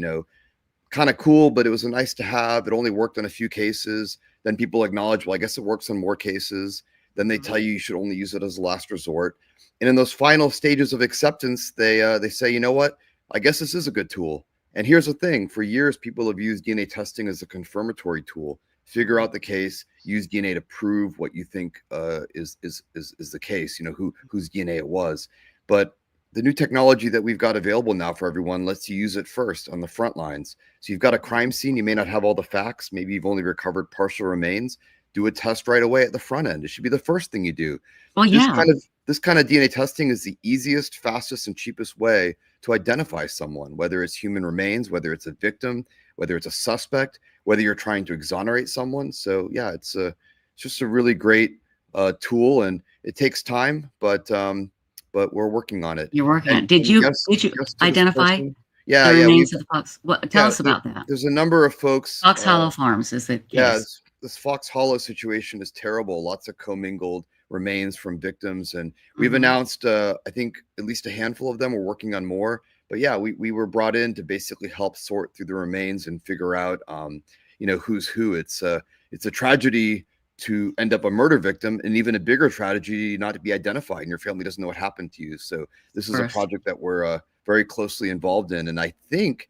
kind of cool, but it was a nice to have. It only worked on a few cases. Then people acknowledge, well, I guess it works on more cases. Then they tell you should only use it as a last resort. And in those final stages of acceptance, they say, you know what? I guess this is a good tool. And here's the thing: for years, people have used DNA testing as a confirmatory tool. Figure out the case, use DNA to prove what you think is the case. Whose DNA it was. But the new technology that we've got available now for everyone lets you use it first on the front lines. So you've got a crime scene, you may not have all the facts, maybe you've only recovered partial remains. Do a test right away at the front end. It should be the first thing you do. Well, yeah. This kind of DNA testing is the easiest, fastest, and cheapest way to identify someone, whether it's human remains, whether it's a victim, whether it's a suspect, whether you're trying to exonerate someone. So yeah, it's just a really great tool, and it takes time, but we're working on it. You're working on it. Did you identify the remains of the fox? Tell us about that. There's a number of folks. Fox Hollow Farms is the case. Yeah, this Fox Hollow situation is terrible. Lots of commingled remains from victims, and we've announced I think at least a handful of them. We're working on more, but yeah, we were brought in to basically help sort through the remains and figure out who's who. It's a tragedy to end up a murder victim, and even a bigger tragedy not to be identified and your family doesn't know what happened to you. So this is a project that we're very closely involved in, and I think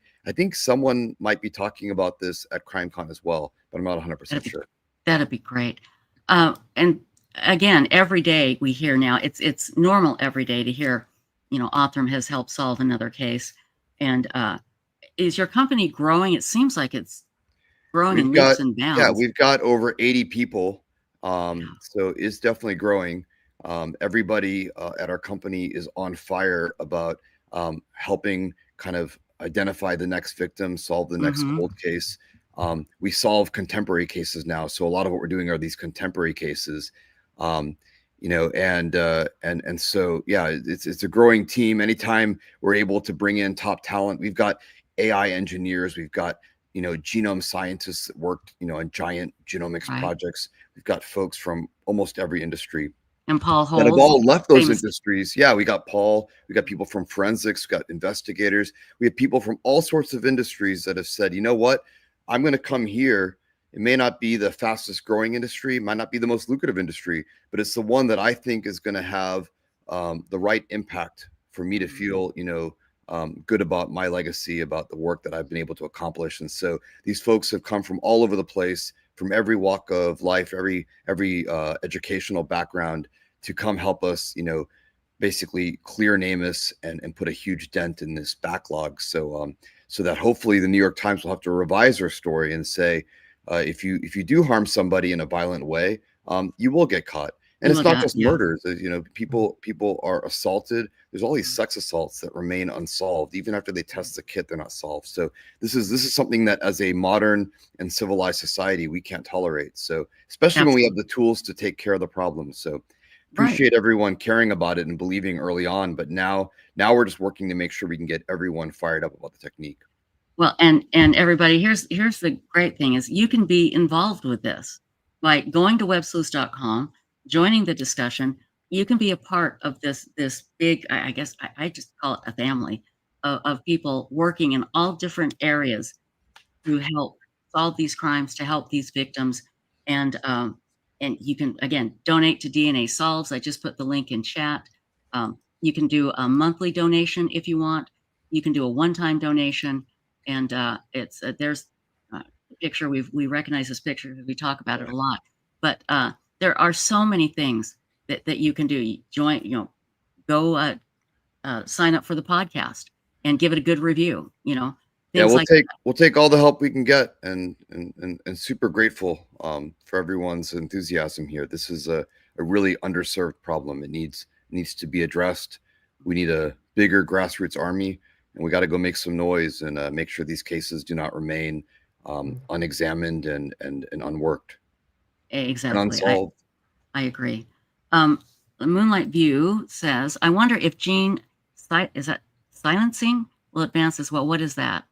someone might be talking about this at CrimeCon as well, but I'm not 100% sure. That'd be great. And again, every day we hear now, it's normal every day to hear, Othram has helped solve another case. And is your company growing? It seems like it's growing in leaps and bounds. Yeah, we've got over 80 people. So it's definitely growing. Everybody at our company is on fire about helping kind of identify the next victim, solve the next cold case. We solve contemporary cases now. So a lot of what we're doing are these contemporary cases. And so, yeah, it's a growing team. Anytime we're able to bring in top talent, we've got AI engineers, we've got, genome scientists that worked, on giant genomics projects. We've got folks from almost every industry. And Paul Holes, that have all left those industries. Yeah, we got Paul, we got people from forensics, we got investigators. We have people from all sorts of industries that have said, you know what, I'm going to come here. It may not be the fastest growing industry, it might not be the most lucrative industry, but it's the one that I think is going to have the right impact for me to feel, good about my legacy, about the work that I've been able to accomplish. And so these folks have come from all over the place, from every walk of life, every educational background, to come help us, basically clear NamUs and put a huge dent in this backlog. So so that hopefully the New York Times will have to revise their story and say, if you do harm somebody in a violent way, you will get caught. And it's not just murders. People are assaulted. There's all these sex assaults that remain unsolved. Even after they test the kit, they're not solved. So this is something that as a modern and civilized society, we can't tolerate. So especially when we have the tools to take care of the problem. So appreciate everyone caring about it and believing early on. But now we're just working to make sure we can get everyone fired up about the technique. Well, and everybody, here's the great thing is you can be involved with this by going to websleuths.com, joining the discussion. You can be a part of this big, I guess I just call it a family of people working in all different areas to help solve these crimes, to help these victims. And you can, again, donate to DNA Solves. I just put the link in chat. You can do a monthly donation if you want. You can do a one-time donation. And there's a picture. We recognize this picture because we talk about it a lot. But there are so many things that you can do. You join, go sign up for the podcast and give it a good review. Yeah, we'll take all the help we can get, and super grateful for everyone's enthusiasm here. This is a really underserved problem. It needs to be addressed. We need a bigger grassroots army, and we got to go make some noise and make sure these cases do not remain unexamined and unworked. Exactly. And unsolved. I agree. The Moonlight View says, I wonder if gene silencing will advance as well. What is that?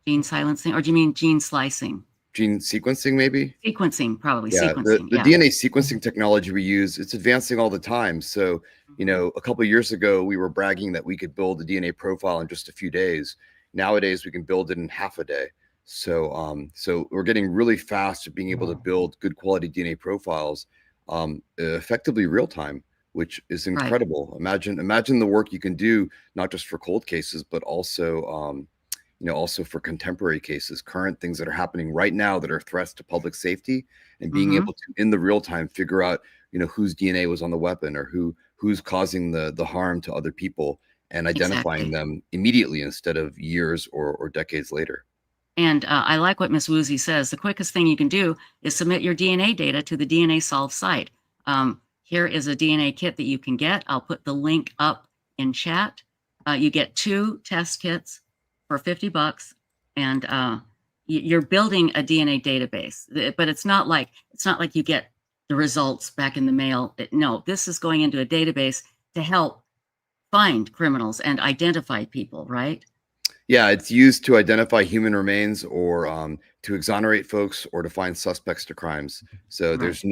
Gene silencing, or do you mean gene slicing? Gene sequencing, maybe? Sequencing, probably. Yeah, sequencing. The DNA sequencing technology we use, it's advancing all the time. So, a couple of years ago, we were bragging that we could build a DNA profile in just a few days. Nowadays, we can build it in half a day. So, so we're getting really fast at being able to build good quality DNA profiles, effectively real time, which is incredible. Right. Imagine the work you can do, not just for cold cases, but also, also for contemporary cases, current things that are happening right now that are threats to public safety, and being able to, in the real time, figure out, whose DNA was on the weapon, or who who's causing the harm to other people and identifying Exactly. them immediately instead of years or decades later. And I like what Miss Woozy says. The quickest thing you can do is submit your DNA data to the DNA Solve site. Here is a DNA kit that you can get. I'll put the link up in chat. You get 2 test kits for $50, and you're building a DNA database. But it's not like you get the results back in the mail. No, this is going into a database to help find criminals and identify people, right? Yeah, it's used to identify human remains or to exonerate folks or to find suspects to crimes. So Right. there's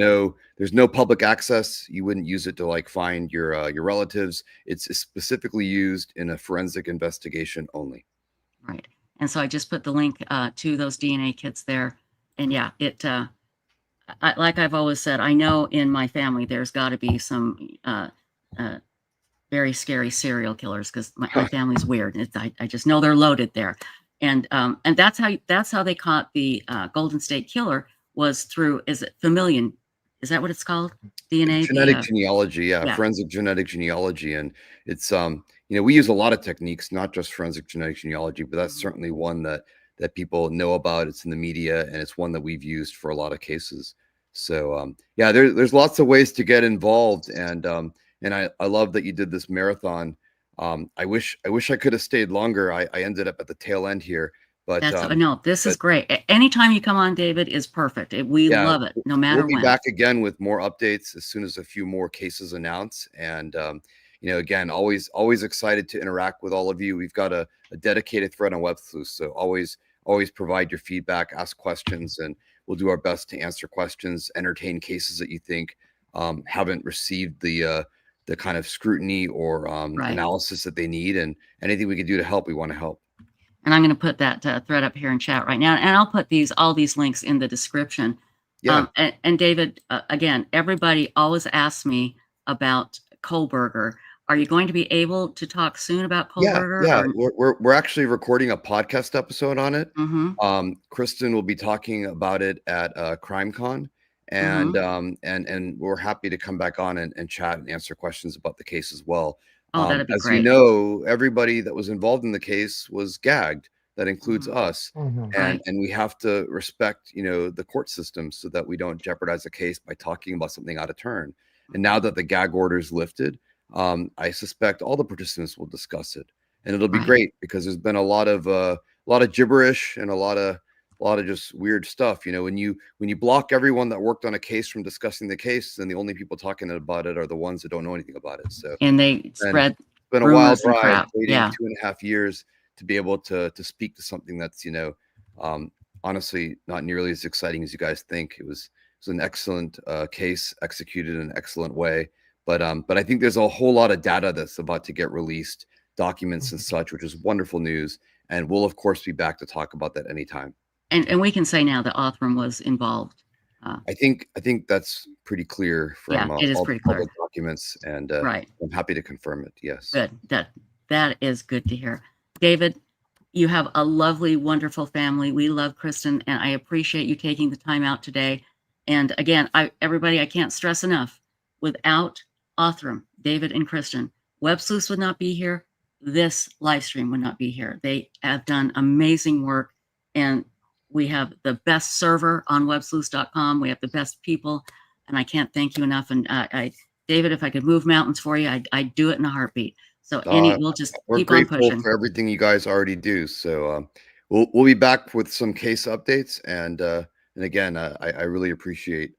no public access. You wouldn't use it to like find your relatives. It's specifically used in a forensic investigation only. Right. And so I just put the link to those DNA kits there. And yeah, like I've always said, I know in my family there's got to be some very scary serial killers because my family's weird. I just know they're loaded there. And that's how they caught the Golden State Killer, was through, is it familial? Is that what it's called? DNA? Genetic genealogy, yeah. forensic genetic genealogy. And it's we use a lot of techniques, not just forensic genetic genealogy, but that's certainly one that people know about. It's in the media, and it's one that we've used for a lot of cases. So yeah, there's lots of ways to get involved, and I love that you did this marathon. I wish I could have stayed longer. I ended up at the tail end here, but no, this is great. Anytime you come on, David, is perfect. We love it, no matter we'll be when. back again with more updates as soon as a few more cases announce. And again, always excited to interact with all of you. We've got a dedicated thread on Websleuths, so always provide your feedback, ask questions, and we'll do our best to answer questions, entertain cases that you think haven't received the kind of scrutiny or analysis that they need, and anything we can do to help, we want to help. And I'm going to put that thread up here in chat right now, and I'll put all these links in the description. Yeah. And David, again, everybody always asks me about Kohlberger. Are you going to be able to talk soon about Kohlberger? Yeah. We're actually recording a podcast episode on it. Mm-hmm. Kristen will be talking about it at CrimeCon. And and we're happy to come back on and chat and answer questions about the case as well. Oh, that'd be as great. you know, everybody that was involved in the case was gagged. That includes us, and we have to respect the court system so that we don't jeopardize the case by talking about something out of turn. And now that the gag order is lifted, I suspect all the participants will discuss it, and it'll be great because there's been a lot of gibberish and a lot of just weird stuff. When you block everyone that worked on a case from discussing the case, then the only people talking about it are the ones that don't know anything about it. So, and they spread. It's been a wild ride, waiting 2.5 years to be able to speak to something that's honestly not nearly as exciting as you guys think. It was an excellent case, executed in an excellent way. But I think there's a whole lot of data that's about to get released, documents and such, which is wonderful news. And we'll of course be back to talk about that anytime. And we can say now that Othram was involved. I think that's pretty clear from it is all pretty the clear. public documents, and I'm happy to confirm it. Yes. Good. That is good to hear. David, you have a lovely, wonderful family. We love Kristen, and I appreciate you taking the time out today. And again, everybody, I can't stress enough, without Othram, David, and Kristen, Websleuths would not be here. This live stream would not be here. They have done amazing work, and we have the best server on websleuths.com. We have the best people, and I can't thank you enough. And David, if I could move mountains for you, I'd do it in a heartbeat. So we'll just keep on pushing. We're grateful for everything you guys already do. So we'll be back with some case updates, and again, I really appreciate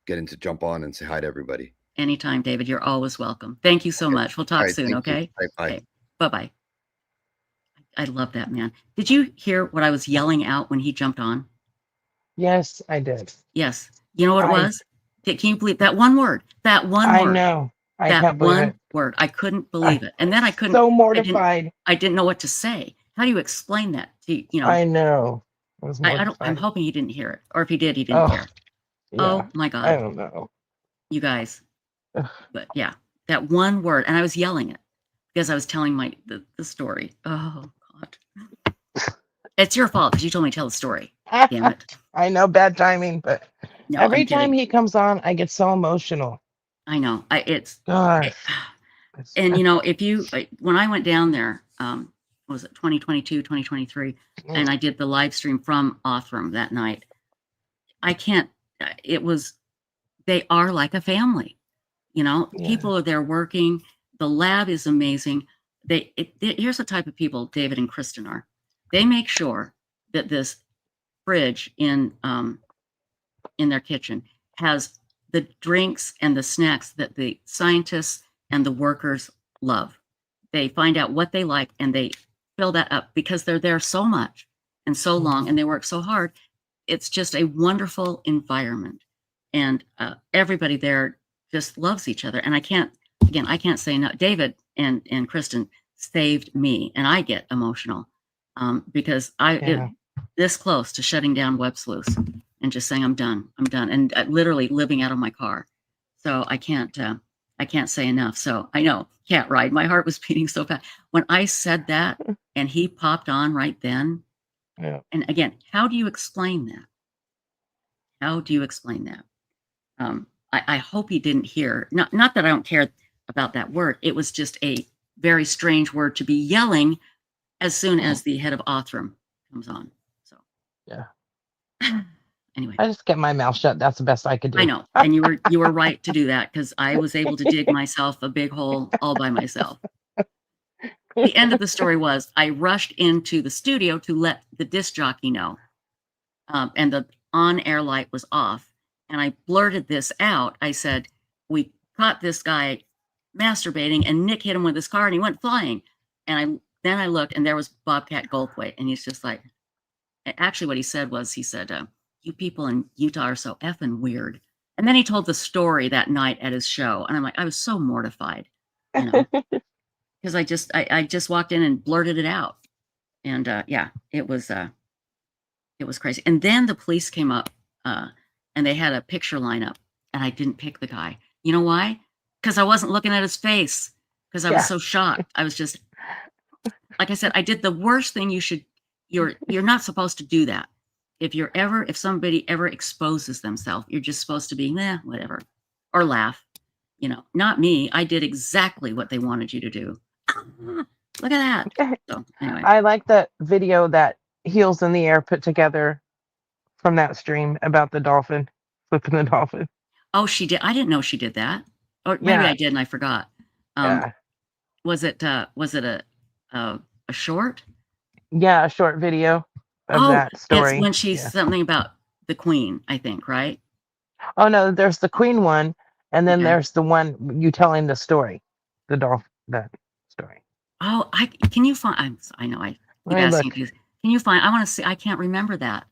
getting to jump on and say hi to everybody. Anytime, David. You're always welcome. Thank you so much. We'll talk soon. Okay. Bye. Okay. Bye. I love that man. Did you hear what I was yelling out when he jumped on? Yes, I did. Yes. You know what it was? Can you believe that one word? That one word. I know. I that can't believe one it. word. I couldn't believe it. And then I couldn't. So mortified. I didn't know what to say. How do you explain that? I know. I'm hoping he didn't hear it. Or if he did, he didn't care. Yeah. Oh my God. I don't know. You guys. But yeah, that one word. And I was yelling it because I was telling the story. Oh God. It's your fault because you told me to tell the story. Damn it. I know, bad timing, but No, every I'm kidding. time he comes on, I get so emotional. I know. Gosh. And you know, if you when I went down there, was it 2022, 2023, and I did the live stream from Othram that night. I can't. It was. They are like a family. You know, people are there working. The lab is amazing. Here's the type of people David and Kristen are. They make sure that this fridge in their kitchen has the drinks and the snacks that the scientists and the workers love. They find out what they like and they fill that up because they're there so much and so long and they work so hard. It's just a wonderful environment, and everybody there just loves each other. And I can't say no. David and Kristen saved me, and I get emotional because this close to shutting down Websleuths and just saying I'm done, and literally living out of my car. So I can't say enough. So I know, Cat Ride. My heart was beating so fast when I said that, and he popped on right then. Yeah. And again, how do you explain that? How do you explain that? I hope he didn't hear. Not that I don't care about that word. It was just a very strange word to be yelling as soon as the head of Othram comes on. So yeah. Anyway, I just kept my mouth shut. That's the best I could do. I know, and you were right to do that because I was able to dig myself a big hole all by myself. The end of the story was I rushed into the studio to let the disc jockey know, and the on-air light was off. And I blurted this out. I said, we caught this guy masturbating and Nick hit him with his car and he went flying. And then I looked and there was Bobcat Goldthwait. And he's just like, actually what he said was, you people in Utah are so effing weird. And then he told the story that night at his show. And I'm like, I was so mortified, you know, because I just walked in and blurted it out. And yeah, it was crazy. And then the police came up and they had a picture lineup and I didn't pick the guy. You know why? Because I wasn't looking at his face because I was so shocked. I was just, like I said, I did the worst thing you're not supposed to do that. If somebody ever exposes themselves, you're just supposed to be, whatever, or laugh, you know, not me. I did exactly what they wanted you to do. Look at that. So anyway. I like the video that Heels in the Air put together from that stream about the dolphin, flipping the dolphin. Oh, she did. I didn't know she did that. Or maybe I did and I forgot. Was it a short? Yeah, a short video of that story. It's when she's something about the Queen, I think, right? Oh no, there's the Queen one, and then there's the one you telling the story, the dolphin, that story. Oh, can you find? I know I keep asking you. Can you find? I want to see. I can't remember that.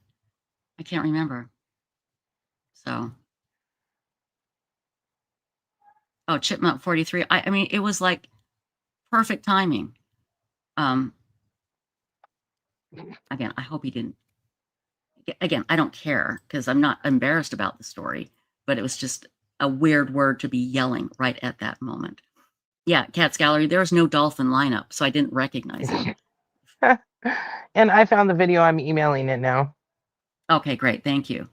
I can't remember. So. Oh, Chipmunk 43. I mean, it was like perfect timing. Again, I hope he didn't. Again, I don't care because I'm not embarrassed about the story, but it was just a weird word to be yelling right at that moment. Yeah, Cat's Gallery, there was no dolphin lineup, so I didn't recognize him. And I found the video. I'm emailing it now. Okay, great. Thank you.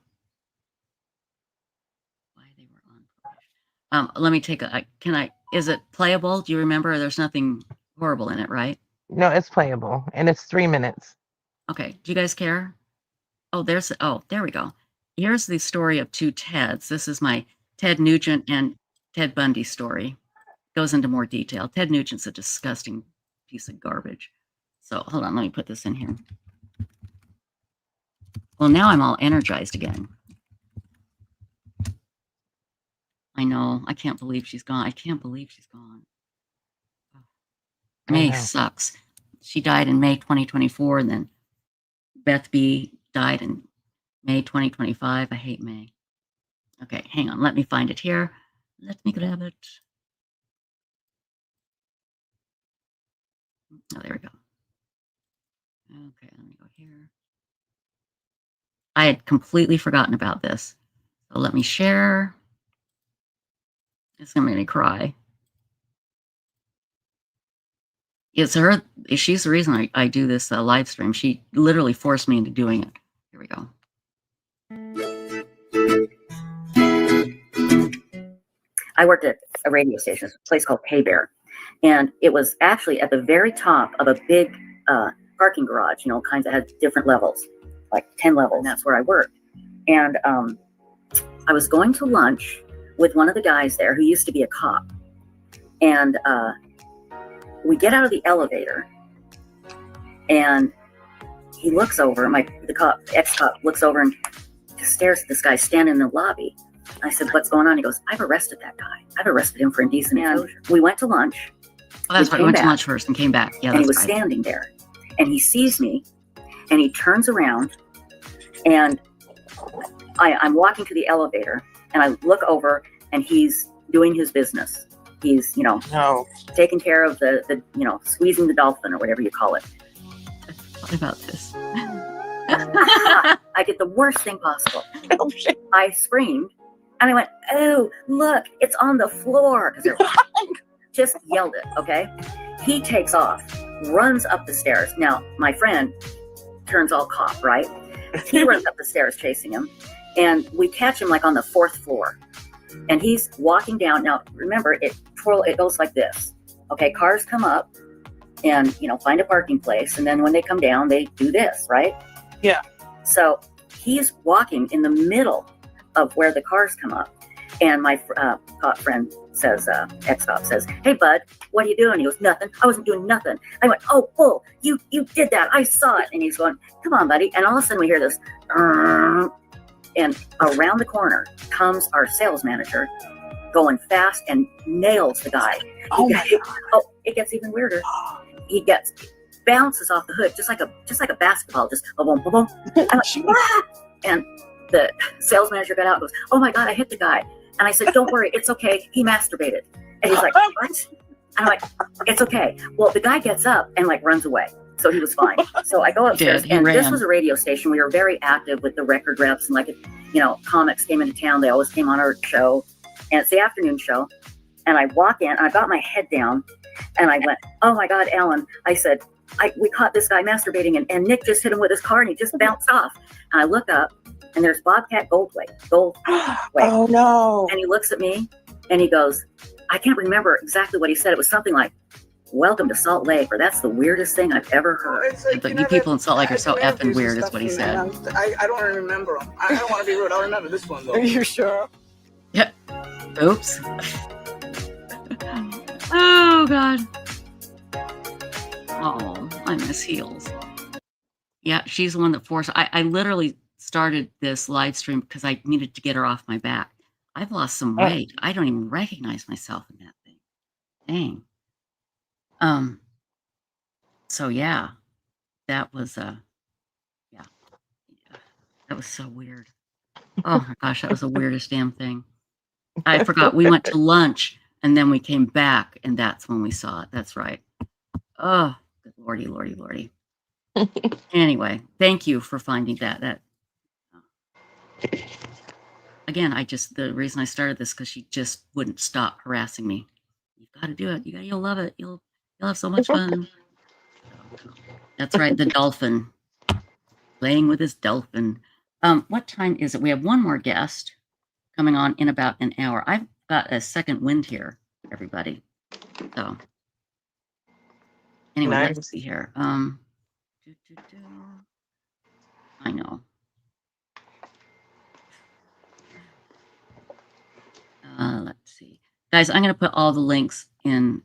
Why they were on. Let me take is it playable? Do you remember? There's nothing horrible in it, right? No, it's playable, and it's 3 minutes. Okay. Do you guys care? Oh, there we go. Here's the story of two Teds. This is my Ted Nugent and Ted Bundy story. Goes into more detail. Ted Nugent's a disgusting piece of garbage. So hold on, let me put this in here. Well, now I'm all energized again. I know. I can't believe she's gone. I can't believe she's gone. May sucks. She died in May 2024, and then Beth B died in May 2025. I hate May. Okay, hang on. Let me find it here. Let me grab it. Oh, there we go. Okay, let me go here. I had completely forgotten about this. So let me share. It's going to make me cry. It's her. She's the reason I do this live stream. She literally forced me into doing it. Here we go. I worked at a radio station, a place called Pay Bear, and it was actually at the very top of a big parking garage, you know, kinds that had different levels, like 10 levels. And that's where I worked. And I was going to lunch with one of the guys there who used to be a cop. And we get out of the elevator, and he looks over, the ex-cop looks over and just stares at this guy standing in the lobby. I said, what's going on? He goes, I've arrested that guy. I've arrested him for indecent exposure. We went to lunch. Oh, that's right. We went to lunch first and came back. Yeah, and he that's was right. standing there, and he sees me, and he turns around, and I'm walking to the elevator, and I look over, and he's doing his business. He's, you know, taking care of the you know, squeezing the dolphin or whatever you call it. What about this? I did the worst thing possible. I screamed, and I went, oh, look, it's on the floor. Just yelled it, okay? He takes off, runs up the stairs. Now, my friend turns all cop, right? He runs up the stairs chasing him, and we catch him like on the 4th floor. And he's walking down. Now, remember, it goes like this. Okay, cars come up and, you know, find a parking place. And then when they come down, they do this, right? Yeah. So he's walking in the middle of where the cars come up. And my cop friend says, ex-cop says, hey, bud, what are you doing? He goes, nothing. I wasn't doing nothing. I went, oh, bull, you did that. I saw it. And he's going, come on, buddy. And all of a sudden we hear this, and around the corner comes our sales manager going fast and nails the guy. It gets even weirder. He bounces off the hood just like a basketball, just boom, boom, boom. And the sales manager got out and goes, oh my God, I hit the guy. And I said, don't worry, it's okay. He masturbated. And he's like, what? And I'm like, it's okay. Well, the guy gets up and like runs away. So he was fine. So I go upstairs, and this was a radio station. We were very active with the record reps, and like, you know, comics came into town. They always came on our show, and it's the afternoon show. And I walk in, and I got my head down, and I went, oh my God, Alan. I said, we caught this guy masturbating, and Nick just hit him with his car, and he just bounced off. And I look up, and there's Bobcat Goldthwait. Oh no. And he looks at me, and he goes, I can't remember exactly what he said. It was something like, welcome to Salt Lake, or that's the weirdest thing I've ever heard. Like, but you people in Salt Lake are so effing weird, is what he said. I don't remember them. I don't want to be rude. I'll remember this one, though. Are you sure? Yeah. Oops. Oh, God. Oh, I miss Heels. Yeah, she's the one that forced. I literally started this live stream because I needed to get her off my back. I've lost some weight. I don't even recognize myself in that thing. Dang. So yeah, that was yeah, that was so weird. Oh my gosh, that was the weirdest damn thing. I forgot we went to lunch and then we came back, and that's when we saw it. That's right. Oh, good lordy, lordy, lordy. Anyway, thank you for finding that. Again, the reason I started this because she just wouldn't stop harassing me. You've got to do it. You'll love it. You'll have so much fun. That's right, the dolphin. Playing with his dolphin. What time is it? We have one more guest coming on in about an hour. I've got a second wind here, everybody. So anyway, let's see here. I know. Let's see. Guys, I'm going to put all the links in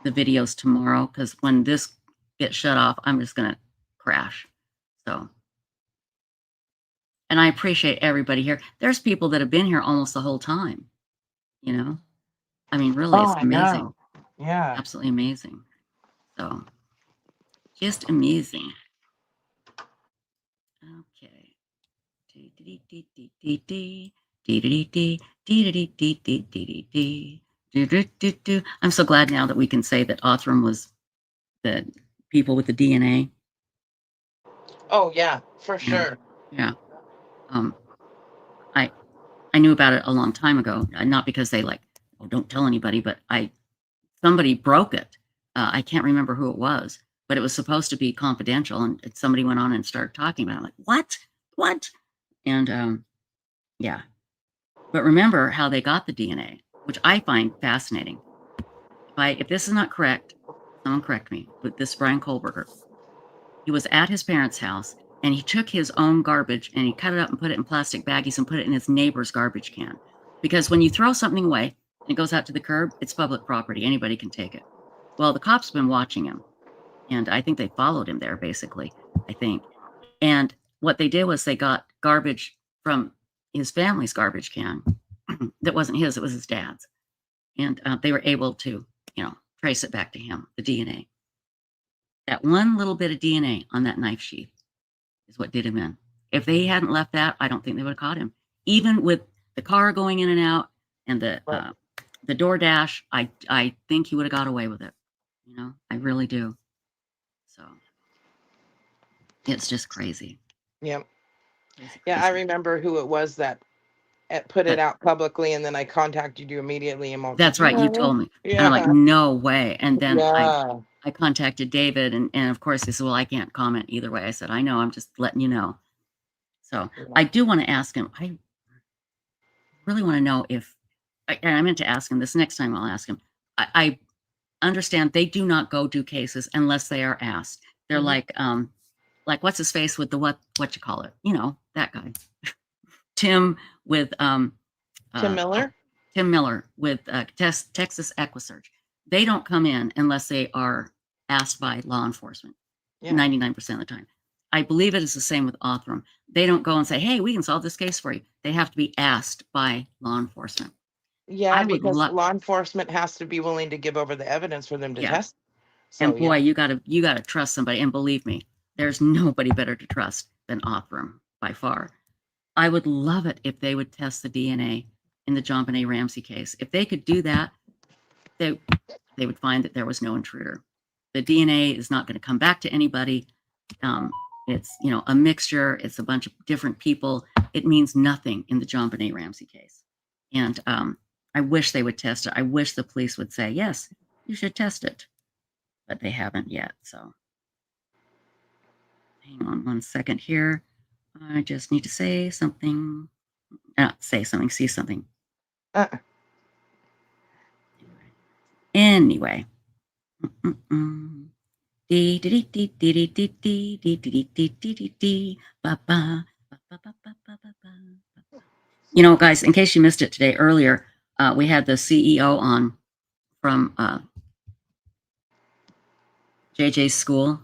the videos tomorrow, because when this gets shut off, I'm just going to crash. So, and I appreciate everybody here. There's people that have been here almost the whole time. You know, I mean, really, it's amazing. Yeah, absolutely amazing. So, just amazing. Okay. I'm so glad now that we can say that Othram was the people with the DNA. Oh yeah, for sure. Yeah. I knew about it a long time ago, not because they like, oh, don't tell anybody, but somebody broke it. I can't remember who it was, but it was supposed to be confidential, and somebody went on and started talking about it. I'm like, what? And yeah. But remember how they got the DNA, which I find fascinating. If this is not correct, someone correct me, but this Brian Kohlberger, he was at his parents' house and he took his own garbage and he cut it up and put it in plastic baggies and put it in his neighbor's garbage can. Because when you throw something away and it goes out to the curb, it's public property. Anybody can take it. Well, the cops have been watching him, and I think they followed him there, basically, I think. And what they did was they got garbage from his family's garbage can that wasn't his, it was his dad's. And they were able to, trace it back to him, the DNA. That one little bit of DNA on that knife sheath is what did him in. If they hadn't left that, I don't think they would have caught him. Even with the car going in and out and the DoorDash, I think he would have got away with it. I really do. So it's just crazy. Yep. Crazy, Yeah, I crazy. remember who it was that put it out publicly, and then I contacted you immediately. And That's right. You told me. Yeah. And I'm like, no way. And then Yeah. I contacted David, and of course he said, well, I can't comment either way. I said, I know, I'm just letting you know. So I do want to ask him. I really want to know if, and I meant to ask him this next time. I'll ask him. I understand they do not go do cases unless they are asked. They're like what's his face with the what you call it? That guy, Tim with Tim Miller. Tim Miller with Texas Equisearch. They don't come in unless they are asked by law enforcement. 99% of the time. I believe it is the same with Othram. They don't go and say, hey, we can solve this case for you. They have to be asked by law enforcement. Yeah, because law enforcement has to be willing to give over the evidence for them to test. So, and boy, you gotta trust somebody. And believe me, there's nobody better to trust than Othram by far. I would love it if they would test the DNA in the JonBenet Ramsey case. If they could do that, they would find that there was no intruder. The DNA is not going to come back to anybody. It's a mixture. It's a bunch of different people. It means nothing in the JonBenet Ramsey case. And I wish they would test it. I wish the police would say, yes, you should test it. But they haven't yet. So hang on one second here. I just need to say something. See something. Anyway. Guys, in case you missed it today earlier, we had the CEO on from JJ's school.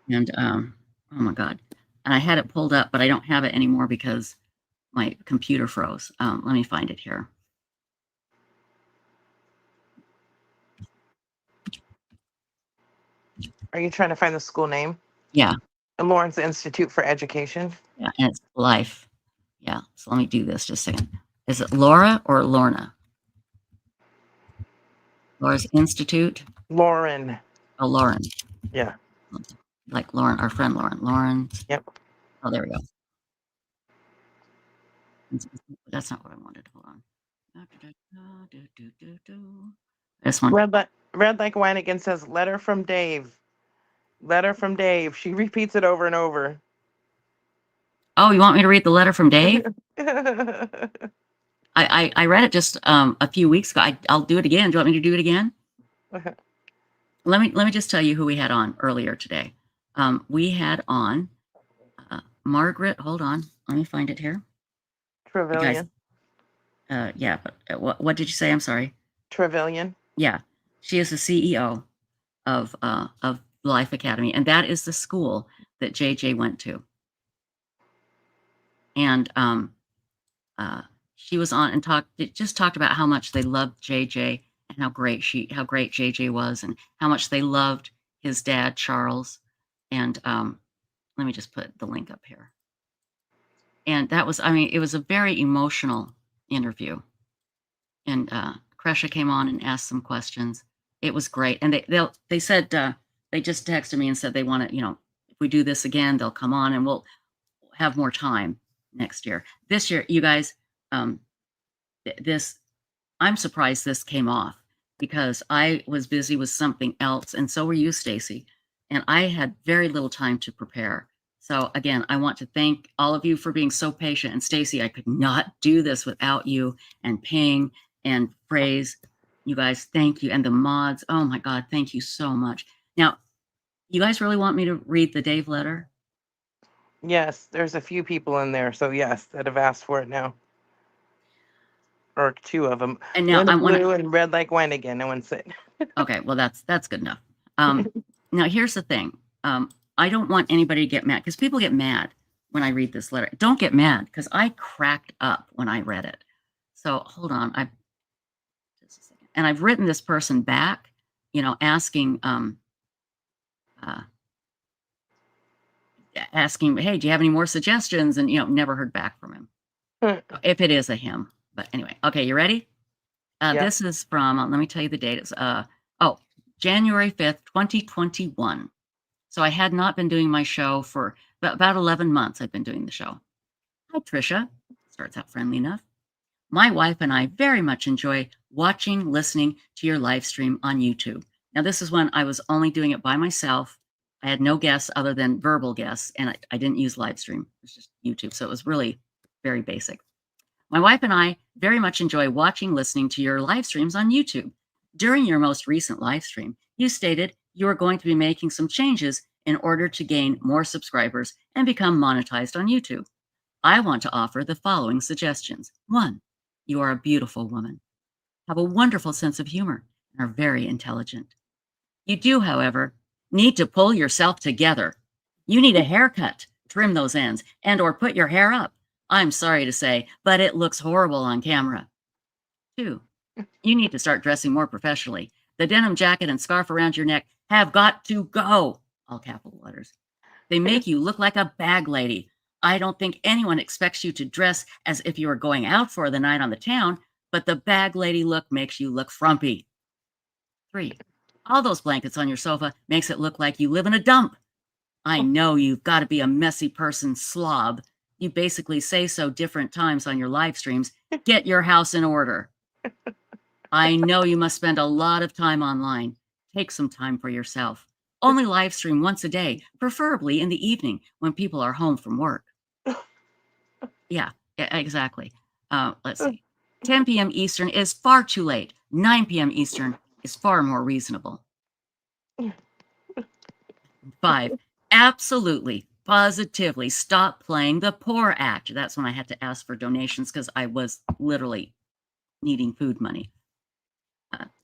And oh my God. And I had it pulled up, but I don't have it anymore because my computer froze. Let me find it here. Are you trying to find the school name? Yeah. The Lawrence Institute for Education. Yeah, and it's Life. Yeah. So let me do this just a second. Is it Laura or Lorna? Laura's Institute? Lauren. Oh, Lauren. Yeah. Like Lauren, our friend Lauren. Lauren. Yep. Oh, there we go. That's not what I wanted. Hold on. This one. Red Like Wine again says, letter from Dave. Letter from Dave. She repeats it over and over. Oh, you want me to read the letter from Dave? I read it just a few weeks ago. I'll do it again. Do you want me to do it again? Let me just tell you who we had on earlier today. We had on Margaret. Hold on. Let me find it here. Travillin. Yeah, but what did you say? I'm sorry. Travillin. Yeah, she is the CEO of Life Academy, and that is the school that JJ went to. And she was on and talked about how much they loved JJ and how great JJ was, and how much they loved his dad Charles. And let me just put the link up here. And that was, it was a very emotional interview. And Kresha came on and asked some questions. It was great. And they said, they just texted me and said they want to, if we do this again, they'll come on and we'll have more time next year. This year, you guys, I'm surprised this came off because I was busy with something else. And so were you, Stacy. And I had very little time to prepare. So again, I want to thank all of you for being so patient. And Stacy, I could not do this without you, and Ping and Phrase. You guys, thank you. And the mods. Oh my God, thank you so much. Now, you guys really want me to read the Dave letter? Yes, there's a few people in there, so yes, that have asked for it now. Or two of them. And now Linda I want Blue and Red Like Wine again. No one said. Okay, well that's good enough. Now here's the thing. I don't want anybody to get mad, because people get mad when I read this letter. Don't get mad, because I cracked up when I read it. So hold on, just a second. And I've written this person back, asking, hey, do you have any more suggestions? And never heard back from him. If it is a him, but anyway, okay, you ready? This is from, let me tell you the date. It's January 5th, 2021. So I had not been doing my show for about 11 months. I've been doing the show. Hi, Trisha. Starts out friendly enough. My wife and I very much enjoy watching, listening to your live stream on YouTube. Now, this is when I was only doing it by myself. I had no guests other than verbal guests, and I didn't use live stream. It was just YouTube. So it was really very basic. My wife and I very much enjoy watching, listening to your live streams on YouTube. During your most recent live stream, you stated you are going to be making some changes in order to gain more subscribers and become monetized on YouTube. I want to offer the following suggestions. 1, you are a beautiful woman, have a wonderful sense of humor, and are very intelligent. You do, however, need to pull yourself together. You need a haircut, trim those ends, and or put your hair up. I'm sorry to say, but it looks horrible on camera. 2, you need to start dressing more professionally. The denim jacket and scarf around your neck have got to go. All capital letters. They make you look like a bag lady. I don't think anyone expects you to dress as if you were going out for the night on the town, but the bag lady look makes you look frumpy. 3, all those blankets on your sofa makes it look like you live in a dump. I know you've got to be a messy person slob. You basically say so different times on your live streams. Get your house in order. I know you must spend a lot of time online. Take some time for yourself. Only live stream once a day, preferably in the evening when people are home from work. Yeah, exactly. Let's see. 10 p.m. Eastern is far too late. 9 p.m. Eastern is far more reasonable. 5, absolutely, positively stop playing the poor act. That's when I had to ask for donations because I was literally needing food money.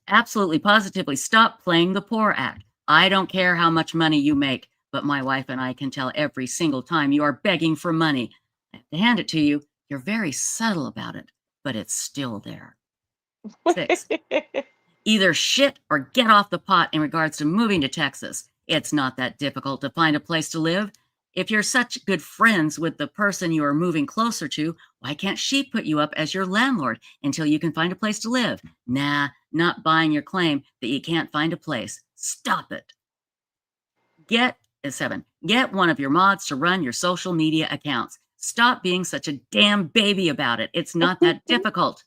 Absolutely, positively stop playing the poor act. I don't care how much money you make, but my wife and I can tell every single time you are begging for money. I have to hand it to you. You're very subtle about it, but it's still there. 6, either shit or get off the pot in regards to moving to Texas. It's not that difficult to find a place to live. If you're such good friends with the person you are moving closer to, why can't she put you up as your landlord until you can find a place to live? Nah, not buying your claim that you can't find a place. Stop it. 7, get one of your mods to run your social media accounts. Stop being such a damn baby about it. It's not that difficult.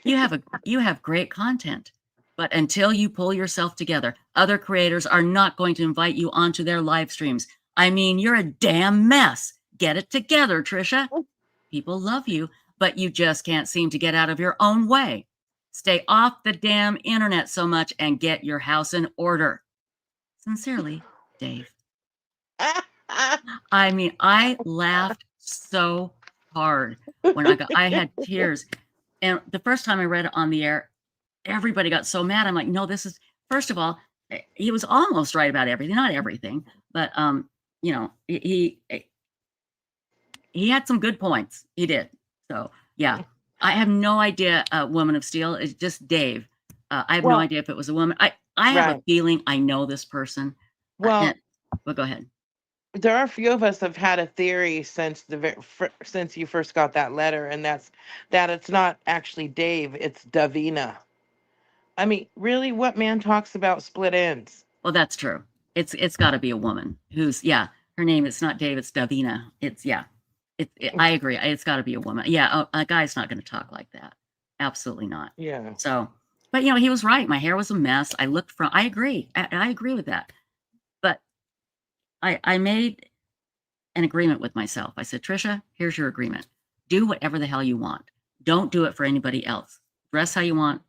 You have great content. But until you pull yourself together, other creators are not going to invite you onto their live streams. I mean, you're a damn mess. Get it together, Trisha. People love you, but you just can't seem to get out of your own way. Stay off the damn internet so much and get your house in order. Sincerely, Dave. I mean, I laughed so hard when I had tears. And the first time I read it on the air, everybody got so mad. I'm like, no, this is, first of all, he was almost right about everything, not everything, but he had some good points. He did. So yeah, I have no idea. Woman of Steel is just Dave. I have no idea if it was a woman. I have a feeling I know this person. Well, but go ahead. There are a few of us have had a theory since since you first got that letter, and that's that it's not actually Dave, it's Davina. I mean, really, what man talks about split ends? Well, that's true. It's got to be a woman who's her name. It's not Dave. It's Davina. I agree. It's got to be a woman. Yeah, a guy's not going to talk like that. Absolutely not. Yeah. So, but he was right. My hair was a mess. I agree. I agree with that. But I made an agreement with myself. I said, Trisha, here's your agreement. Do whatever the hell you want. Don't do it for anybody else. Dress how you want.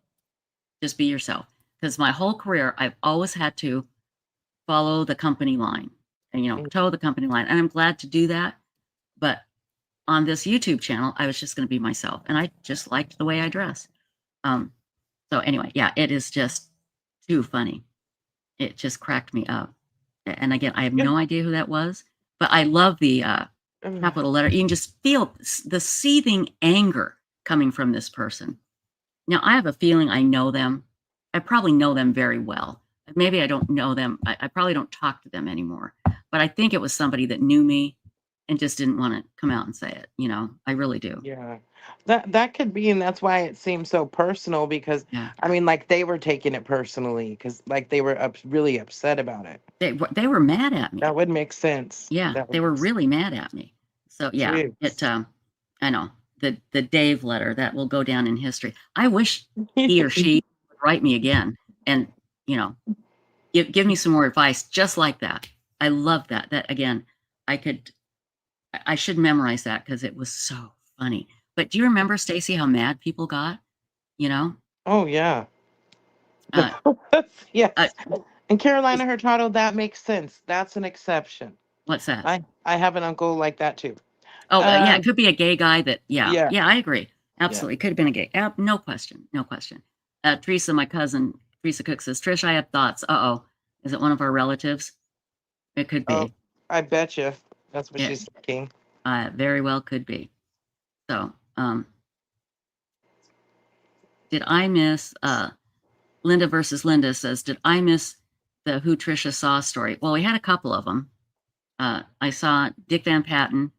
Just be yourself. Because my whole career, I've always had to follow the company line and, toe the company line. And I'm glad to do that. But on this YouTube channel, I was just going to be myself. And I just liked the way I dress. So anyway, yeah, it is just too funny. It just cracked me up. And again, I have no idea who that was, but I love the capital letter. You can just feel the seething anger coming from this person. Now, I have a feeling I know them. I probably know them very well. Maybe I don't know them. I probably don't talk to them anymore. But I think it was somebody that knew me and just didn't want to come out and say it. I really do. Yeah, that could be, and that's why it seems so personal because Yeah. I mean, like they were taking it personally because like they were really upset about it. They were mad at me. That would make sense. Yeah, That would they were make sense. really mad at me. So yeah, Jeez. I know the Dave letter that will go down in history. I wish he or she would write me again and give me some more advice just like that. I love that. That again, I should memorize that because it was so funny. But do you remember, Stacy, how mad people got? Oh yeah. Uh, Yes. And Carolina Hurtado, that makes sense. That's an exception. What's that? I have an uncle like that too. Oh, yeah, it could be a gay guy that, Yeah. yeah, I agree. Absolutely. Could have been a gay. No question. No question. Teresa, my cousin, Teresa Cook says, Trish, I have thoughts. Uh-oh. Is it one of our relatives? It could be. Oh, I bet you. That's what Yeah. she's thinking. Very well could be. So, did I miss, Linda versus Linda says, did I miss the Who Trisha Saw story? Well, we had a couple of them. I saw Dick Van Patten,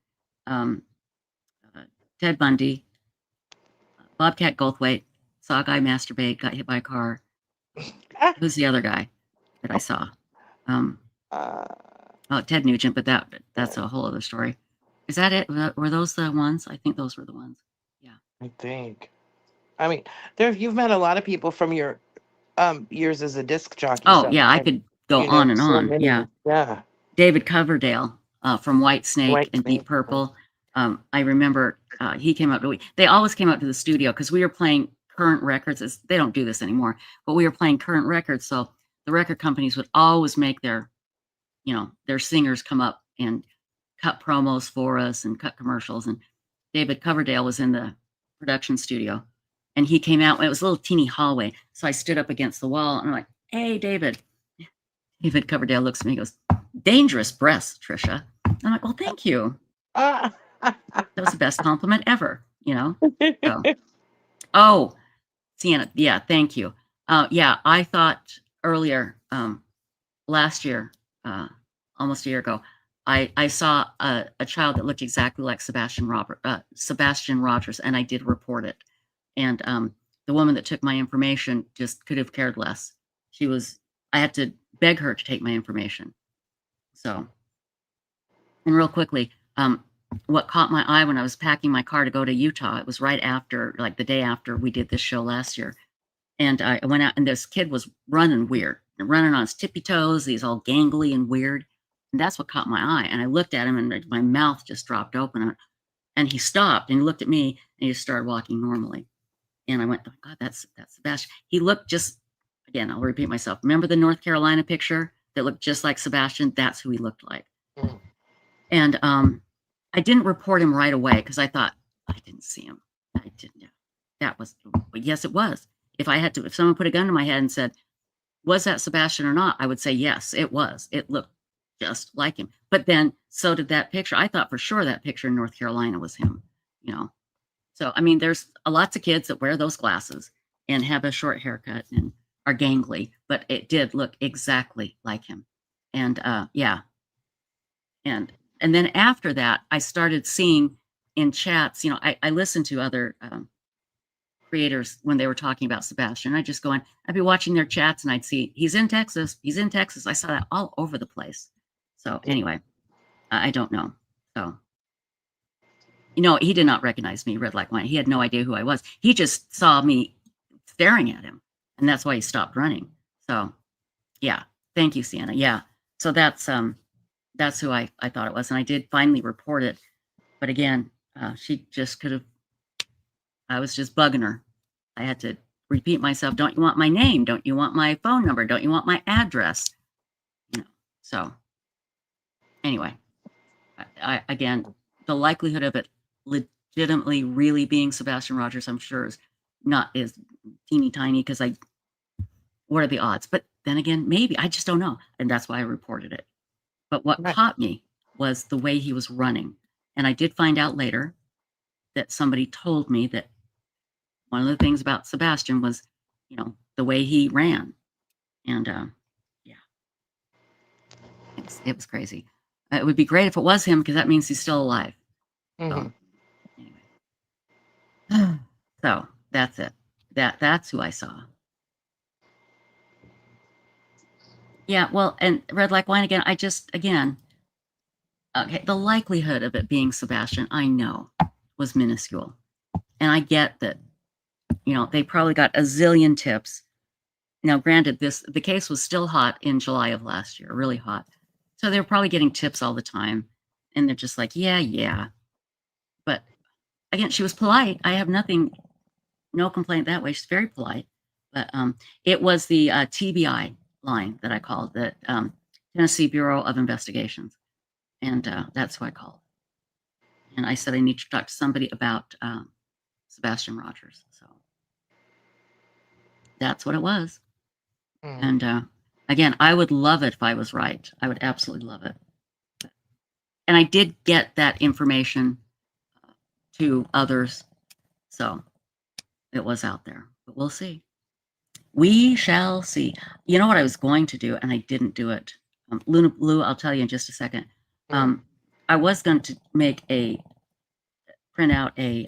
Ted Bundy, Bobcat Goldthwait, saw a guy masturbate, got hit by a car. Who's the other guy that I saw? Ted Nugent, but that's a whole other story. Is that it? Were those the ones? I think those were the ones. Yeah. I think. I mean, you've met a lot of people from your years as a disc jockey. Oh, so, yeah, I could go on and so on. many. Yeah. Yeah. David Coverdale from White Snake White and Snake, Deep Purple. I remember he came up. They always came out to the studio because we were playing current records. They don't do this anymore, but we were playing current records. So the record companies would always make their singers come up and cut promos for us and cut commercials. And David Coverdale was in the production studio, and he came out. It was a little teeny hallway, so I stood up against the wall and I'm like, "Hey, David." David Coverdale looks at me and goes, "Dangerous breasts, Trisha." I'm like, "Well, thank you." That was the best compliment ever, So. Oh, Sienna, yeah, thank you. Yeah, I thought earlier, last year, almost a year ago, I saw a child that looked exactly like Sebastian Rogers, and I did report it. And the woman that took my information just could have cared less. I had to beg her to take my information. So, and real quickly, what caught my eye when I was packing my car to go to Utah, it was right after, like the day after we did this show last year. And I went out and this kid was running weird, running on his tippy toes. He's all gangly and weird. And that's what caught my eye. And I looked at him and my mouth just dropped open. And he stopped and he looked at me and he started walking normally. And I went, oh God, that's Sebastian. He looked just, again, I'll repeat myself. Remember the North Carolina picture that looked just like Sebastian? That's who he looked like. And I didn't report him right away because I thought, I didn't see him. I didn't. That was, yes, it was. If someone put a gun to my head and said, was that Sebastian or not? I would say, yes, it was. It looked just like him. But then so did that picture. I thought for sure that picture in North Carolina was him, So, I mean, there's lots of kids that wear those glasses and have a short haircut and are gangly, but it did look exactly like him. And yeah. And then after that, I started seeing in chats, I listened to other creators when they were talking about Sebastian. I'd just go in, I'd be watching their chats and I'd see, he's in Texas. I saw that all over the place. So anyway, I don't know. So, he did not recognize me, red like wine. He had no idea who I was. He just saw me staring at him and that's why he stopped running. So yeah, thank you, Sienna. Yeah. So that's, that's who I thought it was. And I did finally report it. But again, she just could have, I was just bugging her. I had to repeat myself. Don't you want my name? Don't you want my phone number? Don't you want my address? You know, so anyway, again, the likelihood of it legitimately really being Sebastian Rogers, I'm sure is teeny tiny, because what are the odds? But then again, maybe, I just don't know. And that's why I reported it. But what caught me was the way he was running. And I did find out later that somebody told me that one of the things about Sebastian was, the way he ran. And yeah, it was crazy. It would be great if it was him, because that means he's still alive. So anyway, so that's it. That's who I saw. Yeah, well, and Red Like Wine again, okay, the likelihood of it being Sebastian, I know, was minuscule. And I get that, they probably got a zillion tips. Now, granted, the case was still hot in July of last year, really hot. So they were probably getting tips all the time. And they're just like, yeah. But again, she was polite. I have no complaint that way. She's very polite. But it was the TBI line that I called, the Tennessee Bureau of Investigations. And that's who I called. And I said I need to talk to somebody about Sebastian Rogers. So that's what it was. And again, I would love it if I was right. I would absolutely love it. And I did get that information to others. So it was out there. But we'll see. We shall see. You know what I was going to do, and I didn't do it. Luna Blue, I'll tell you in just a second. I was going to print out a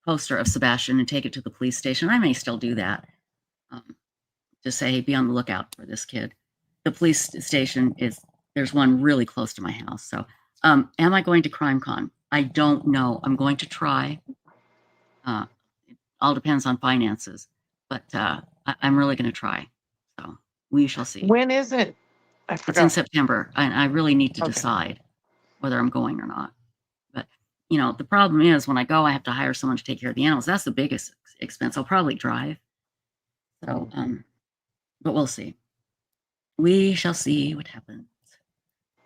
poster of Sebastian and take it to the police station. I may still do that. To say, hey, be on the lookout for this kid. The police station there's one really close to my house. So am I going to CrimeCon? I don't know. I'm going to try. It all depends on finances, but I'm really going to try. So we shall see. When is it? I forgot. It's in September, and I really need to decide whether I'm going or not. But, the problem is when I go, I have to hire someone to take care of the animals. That's the biggest expense. I'll probably drive. So, but we'll see. We shall see what happens.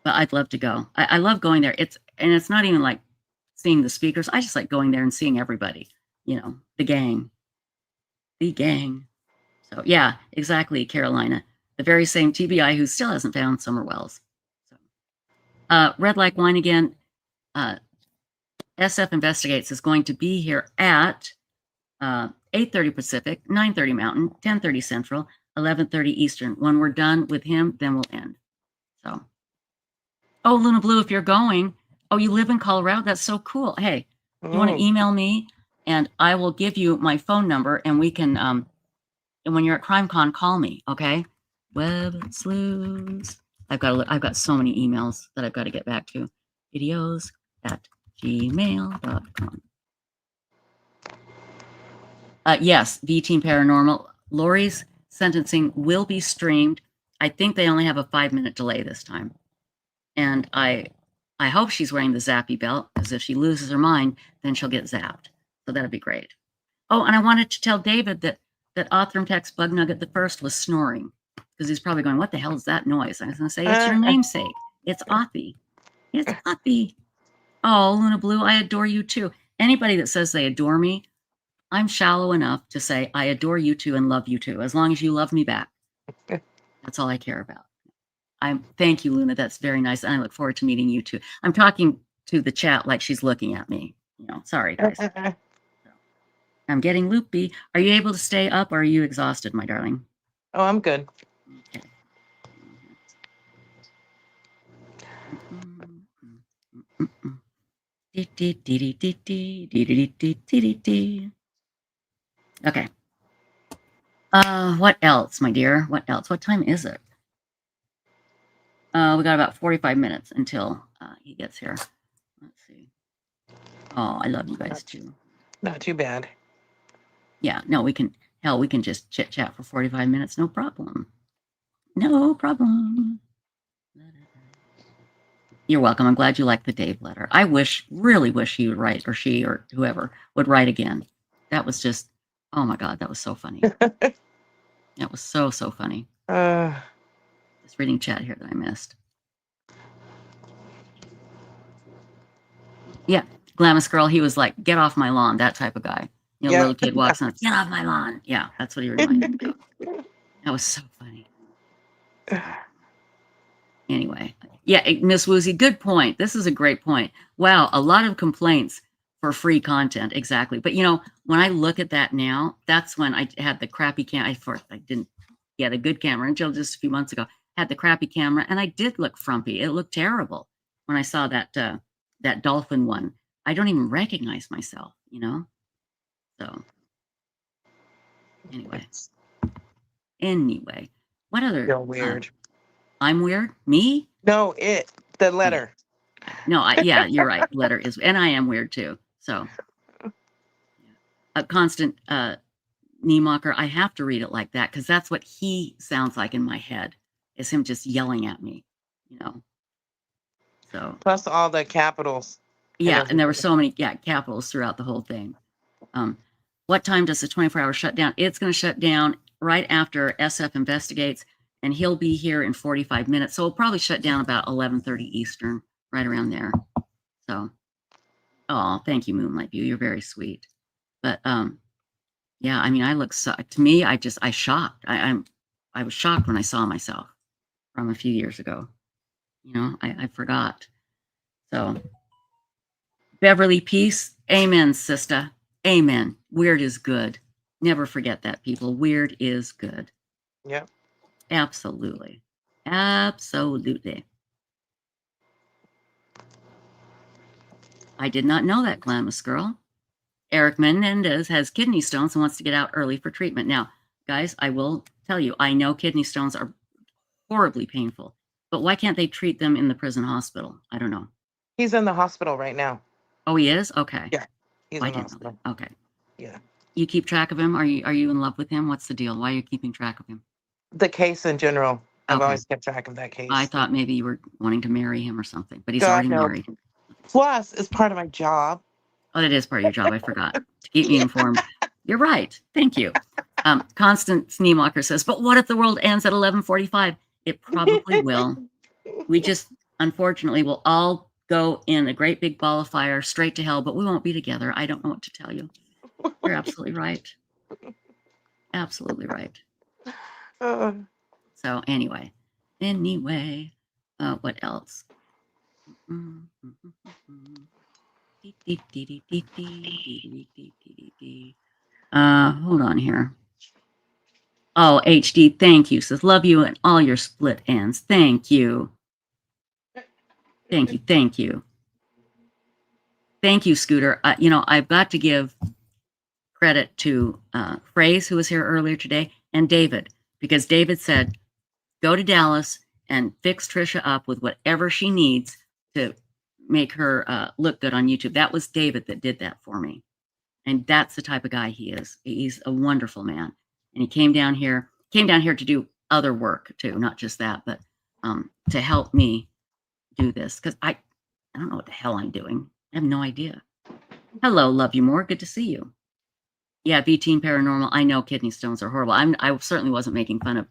But I'd love to go. I love going there. It's not even like seeing the speakers. I just like going there and seeing everybody, the gang. The gang. So yeah, exactly, Carolina. The very same TBI who still hasn't found Summer Wells. So, Red Like Wine again. SF Investigates is going to be here at 8:30 Pacific, 9:30 Mountain, 10:30 Central, 11:30 Eastern. When we're done with him, then we'll end. So, oh, Luna Blue, if you're going, you live in Colorado? That's so cool. Hey, you want to email me, and I will give you my phone number, and we can, and when you're at CrimeCon, call me, okay? Websleuths. I've got so many emails that I've got to get back to. videos@gmail.com. Yes, V-Team Paranormal. Lori's sentencing will be streamed. I think they only have a 5-minute delay this time. And I hope she's wearing the zappy belt, because if she loses her mind, then she'll get zapped. So that'd be great. Oh, and I wanted to tell David that Othram Text Bug Nugget the First was snoring, because he's probably going, what the hell is that noise? I was going to say, it's your namesake. It's Othie. It's Othie. Oh, Luna Blue, I adore you too. Anybody that says they adore me, I'm shallow enough to say I adore you too and love you too, as long as you love me back. That's all I care about. Thank you, Luna. That's very nice. And I look forward to meeting you too. I'm talking to the chat like she's looking at me. Sorry, guys. I'm getting loopy. Are you able to stay up, or are you exhausted, my darling? Oh, I'm good. Okay. Okay. What else, my dear? What else? What time is it? We got about 45 minutes until he gets here. Let's see. Oh, I love you guys too. Not too bad. Yeah, no, we can just chit chat for 45 minutes. No problem. No problem. You're welcome. I'm glad you liked the Dave letter. I really wish he would write, or she, or whoever would write again. That was just, oh my God, that was so funny. That was so funny. Just reading chat here that I missed. Yeah, Glamis Girl, he was like, get off my lawn, that type of guy. You know, Yeah. little kid walks on, get off my lawn. Yeah, that's what he reminded me of. That was so funny. Anyway, yeah, Miss Woozy, good point. This is a great point. Wow, a lot of complaints for free content, exactly. But you know, when I look at that now, that's when I had the crappy camera. I didn't get a good camera until just a few months ago. Had the crappy camera, and I did look frumpy. It looked terrible when I saw that that dolphin one. I don't even recognize myself, you know. So anyway, what other? You're weird. I'm weird. Me? No, the letter. No, yeah, you're right. Letter is, and I am weird too. So, a constant Niemocker. I have to read it like that because that's what he sounds like in my head. Is him just yelling at me, you know. So plus all the capitals. Yeah, and there were so many capitals throughout the whole thing. What time does the 24-hour shut down? It's going to shut down right after SF investigates, and he'll be here in 45 minutes. So we'll probably shut down about 11:30 Eastern, right around there. So, oh, thank you, Moonlight View. You're very sweet. But yeah, I mean, I look to me, I shocked. I was shocked when I saw myself from a few years ago. You know, I forgot. So, Beverly Peace, amen, sister. Amen. Weird is good. Never forget that, people. Weird is good. Yep. Absolutely. Absolutely. I did not know that, Glamis Girl. Eric Menendez has kidney stones and wants to get out early for treatment. Now, guys, I will tell you, I know kidney stones are horribly painful, but why can't they treat them in the prison hospital? I don't know. He's in the hospital right now. Oh, he is? Okay. Yeah. He's I in the didn't know hospital. that. Okay. Yeah. You keep track of him? Are you in love with him? What's the deal? Why are you keeping track of him? The case in general. I've Okay. always kept track of that case. I thought maybe you were wanting to marry him or something, but he's God, already no. married. Plus, it's part of my job. Oh, that is part of your job. I forgot to keep me informed. You're right. Thank you. Constance Niemacher says, but what if the world ends at 11:45? It probably will. We just, unfortunately, will all go in a great big ball of fire straight to hell, but we won't be together. I don't know what to tell you. You're absolutely right. Absolutely right. So anyway, what else? Hold on here. Oh, HD, thank you. Says, love you and all your split ends. Thank you. Thank you. Thank you. Thank you, Scooter. You know, I've got to give credit to Phrase, who was here earlier today, and David, because David said, go to Dallas and fix Trisha up with whatever she needs to make her look good on YouTube. That was David that did that for me. And that's the type of guy he is. He's a wonderful man. And he came down here to do other work too, not just that, but to help me do this. Because I don't know what the hell I'm doing. I have no idea. Hello, love you more. Good to see you. Yeah, B-Teen Paranormal. I know kidney stones are horrible. I certainly wasn't making fun of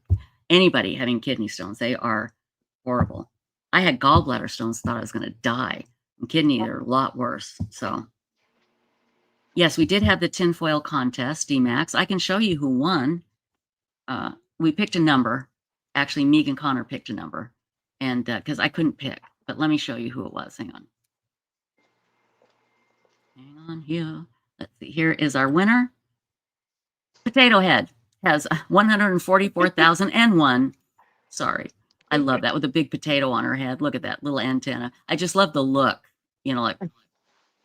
anybody having kidney stones. They are horrible. I had gallbladder stones, thought I was going to die. And kidney are a lot worse. So, yes, we did have the tinfoil contest, D-Max. I can show you who won. We picked a number. Actually, Megan Connor picked a number. And because I couldn't pick. But let me show you who it was. Hang on. Hang on here. Let's see. Here is our winner. Potato Head has 144,001. Sorry. I love that with a big potato on her head. Look at that little antenna. I just love the look, you know, like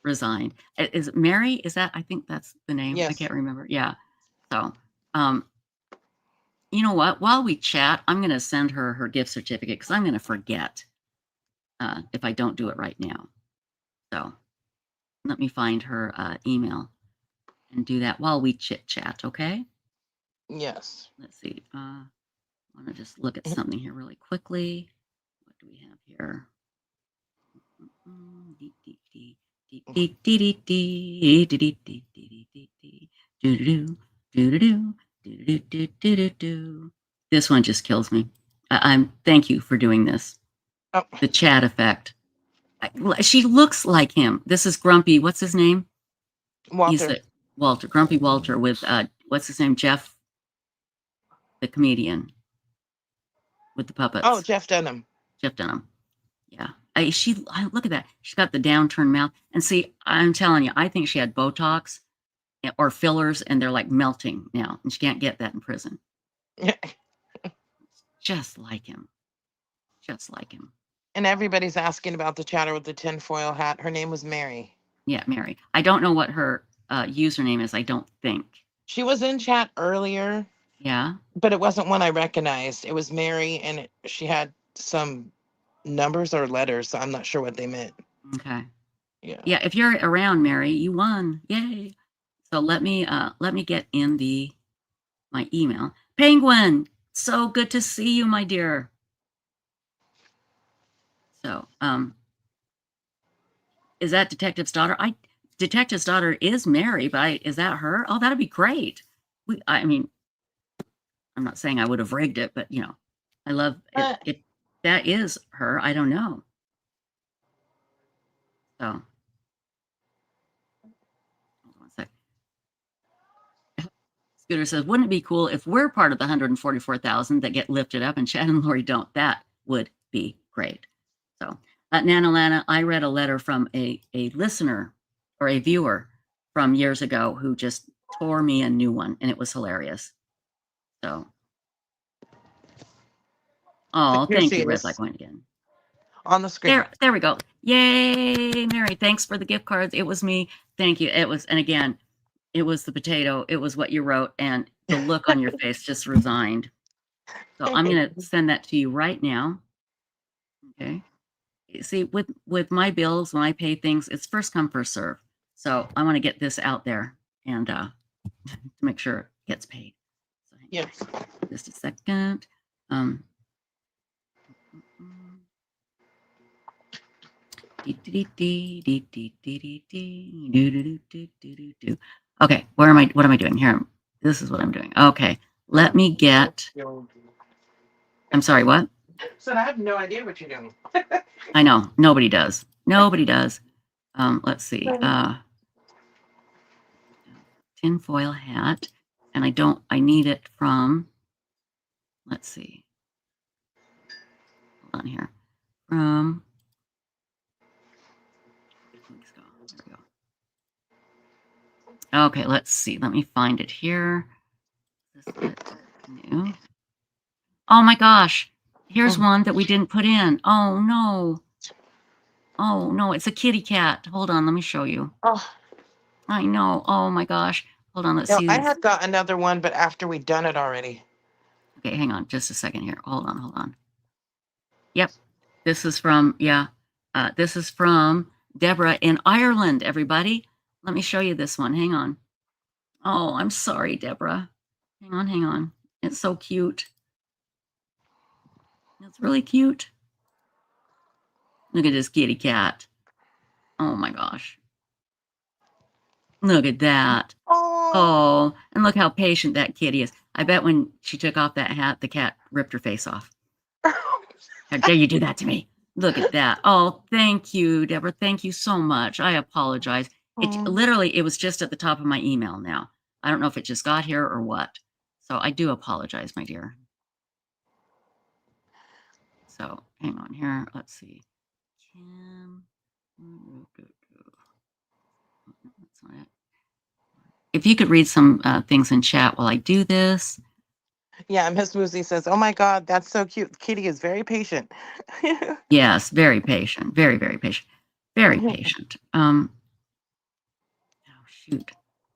resigned. Is it Mary? Is that, I think that's the name. Yes. I can't remember. Yeah. So, you know what? While we chat, I'm going to send her her gift certificate because I'm going to forget if I don't do it right now. So let me find her email and do that while we chit chat. Okay. Yes. Let's see. I want to just look at something here really quickly. What do we have here? This one just kills me. I'm thank you for doing this. Oh. The chat effect. She looks like him. This is Grumpy. What's his name? He's Walter. the Walter. Grumpy Walter with what's his name? Jeff, the comedian with the puppets. Oh, Jeff Dunham. Jeff Dunham. Yeah. Look at that. She's got the downturned mouth. And see, I'm telling you, I think she had Botox or fillers, and they're like melting now, and she can't get that in prison. Just like him. Just like him. And everybody's asking about the chatter with the tinfoil hat. Her name was Mary. Yeah, Mary. I don't know what her username is. I don't think. She was in chat earlier. Yeah. But it wasn't one I recognized. It was Mary, and she had some numbers or letters, so I'm not sure what they meant. Okay. Yeah. Yeah, if you're around, Mary, you won. Yay. So let me get in my email. Penguin, so good to see you, my dear. So, is that Detective's daughter? Detective's daughter is Mary, but is that her? Oh, that'd be great. I mean, I'm not saying I would have rigged it, but I love it. If that is her, I don't know. So, hold on one sec. Scooter says, wouldn't it be cool if we're part of the 144,000 that get lifted up and Chad and Lori don't? That would be great. So, Nana Lana, I read a letter from a listener or a viewer from years ago who just tore me a new one, and it was hilarious. So, oh, thank you, Red Like Wine again. On the screen. There we go. Yay, Mary. Thanks for the gift cards. It was me. Thank you. It was, and again, it was the potato. It was what you wrote, and the look on your face just resigned. So I'm going to send that to you right now. Okay. See, with my bills, when I pay things, it's first come, first serve. So I want to get this out there and to make sure it gets paid. So yes. Just a second. Okay, what am I doing here? This is what I'm doing. Okay, let me get. I'm sorry, what? So I have no idea what you're doing. I know, nobody does. Nobody does. Let's see. Tinfoil hat, and I need it from, let's see. Hold on here. From, there we go. Okay, let's see. Let me find it here. New. Oh my gosh. Here's one that we didn't put in. Oh no. Oh no, it's a kitty cat. Hold on, let me show you. Oh. I know. Oh my gosh. Hold on, let's No, see. I had got another one, but after we'd done it already. Okay, hang on just a second here. Hold on. Yep. This is from, this is from Deborah in Ireland, everybody. Let me show you this one. Hang on. Oh, I'm sorry, Deborah. Hang on. It's so cute. It's really cute. Look at this kitty cat. Oh my gosh. Look at that. Oh, and look how patient that kitty is. I bet when she took off that hat, the cat ripped her face off. How dare you do that to me? Look at that. Oh, thank you, Deborah. Thank you so much. I apologize. It was just at the top of my email now. I don't know if it just got here or what. So I do apologize, my dear. So hang on here. Let's see. That's not it. If you could read some things in chat while I do this. Yeah, Miss Woozy says, oh my God, that's so cute. Kitty is very patient. Yes, very patient. Very, very patient. Very patient. Oh, shoot.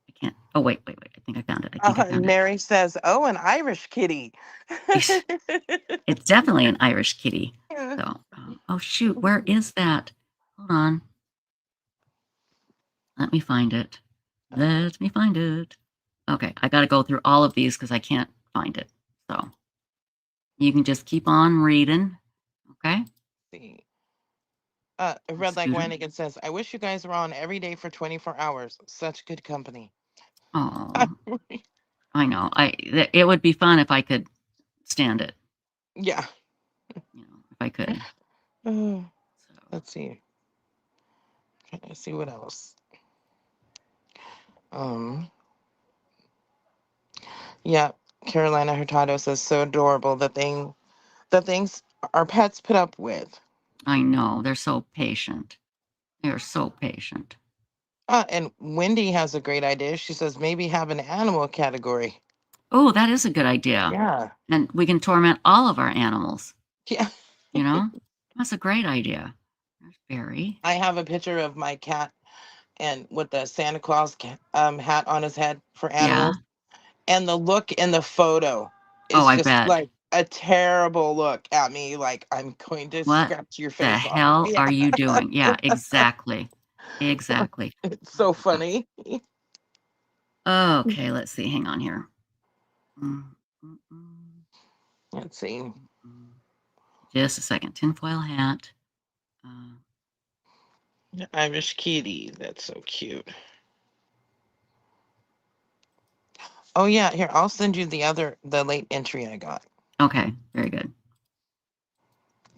I can't. Oh, wait. I think I found it. I found it. Mary says, oh, an Irish kitty. It's definitely an Irish kitty. So, oh, shoot. Where is that? Hold on. Let me find it. Okay, I got to go through all of these because I can't find it. So you can just keep on reading. Okay. See. Red Like Scooter. Wanigan says, I wish you guys were on every day for 24 hours. Such good company. Oh, I know. It would be fun if I could stand it. Yeah. If I could. Let's see. Let's see what else. Yeah, Carolina Hurtado says, so adorable. The things our pets put up with. I know. They're so patient. They're so patient. And Wendy has a great idea. She says maybe have an animal category. Oh, that is a good idea. Yeah. And we can torment all of our animals. Yeah. That's a great idea. There's Barry. I have a picture of my cat and with the Santa Claus hat on his head for animals. And the look in the photo is I just bet. like a terrible look at me. Like I'm going to What scratch your the face off. hell Yeah. are you doing? Yeah, exactly. Exactly. It's so funny. Okay, let's see. Hang on here. Let's see. Just a second. Tinfoil hat. Irish kitty. That's so cute. Oh yeah, here, I'll send you the late entry I got. Okay, very good.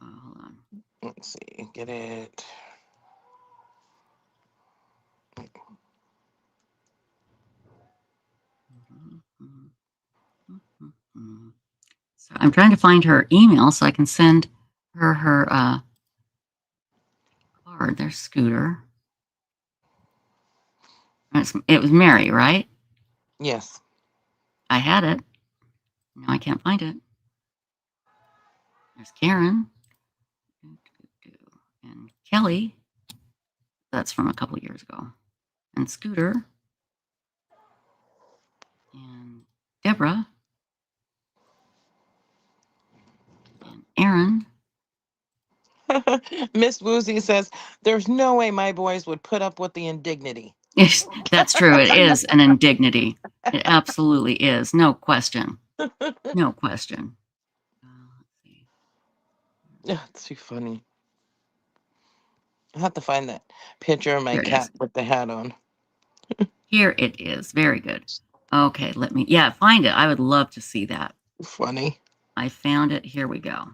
Hold on. Let's see, get it. So I'm trying to find her email so I can send her card. There's Scooter. It was Mary, right? Yes. I had it. Now I can't find it. There's Karen. And Kelly. That's from a couple years ago. And Scooter. And Deborah. And Aaron. Miss Woozy says, there's no way my boys would put up with the indignity. Yes, that's true. It is an indignity. It absolutely is. No question. No question. Yeah, it's too funny. I have to find that picture of my Here it cat is. with the hat on. Here it is. Very good. Okay, find it. I would love to see that. Funny. I found it. Here we go.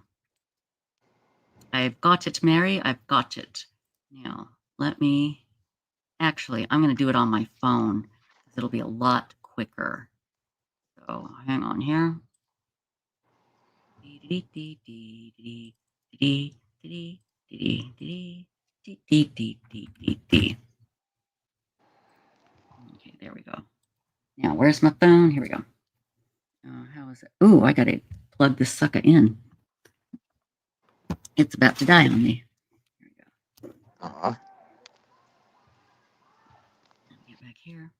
I've got it, Mary. I've got it. Now, I'm going to do it on my phone because it'll be a lot quicker. So hang on here. Okay, there we go. Now, where's my phone? Here we go. How is it? Oh, I got to plug this sucker in. It's about to die on me. Here we go. Let me get back here.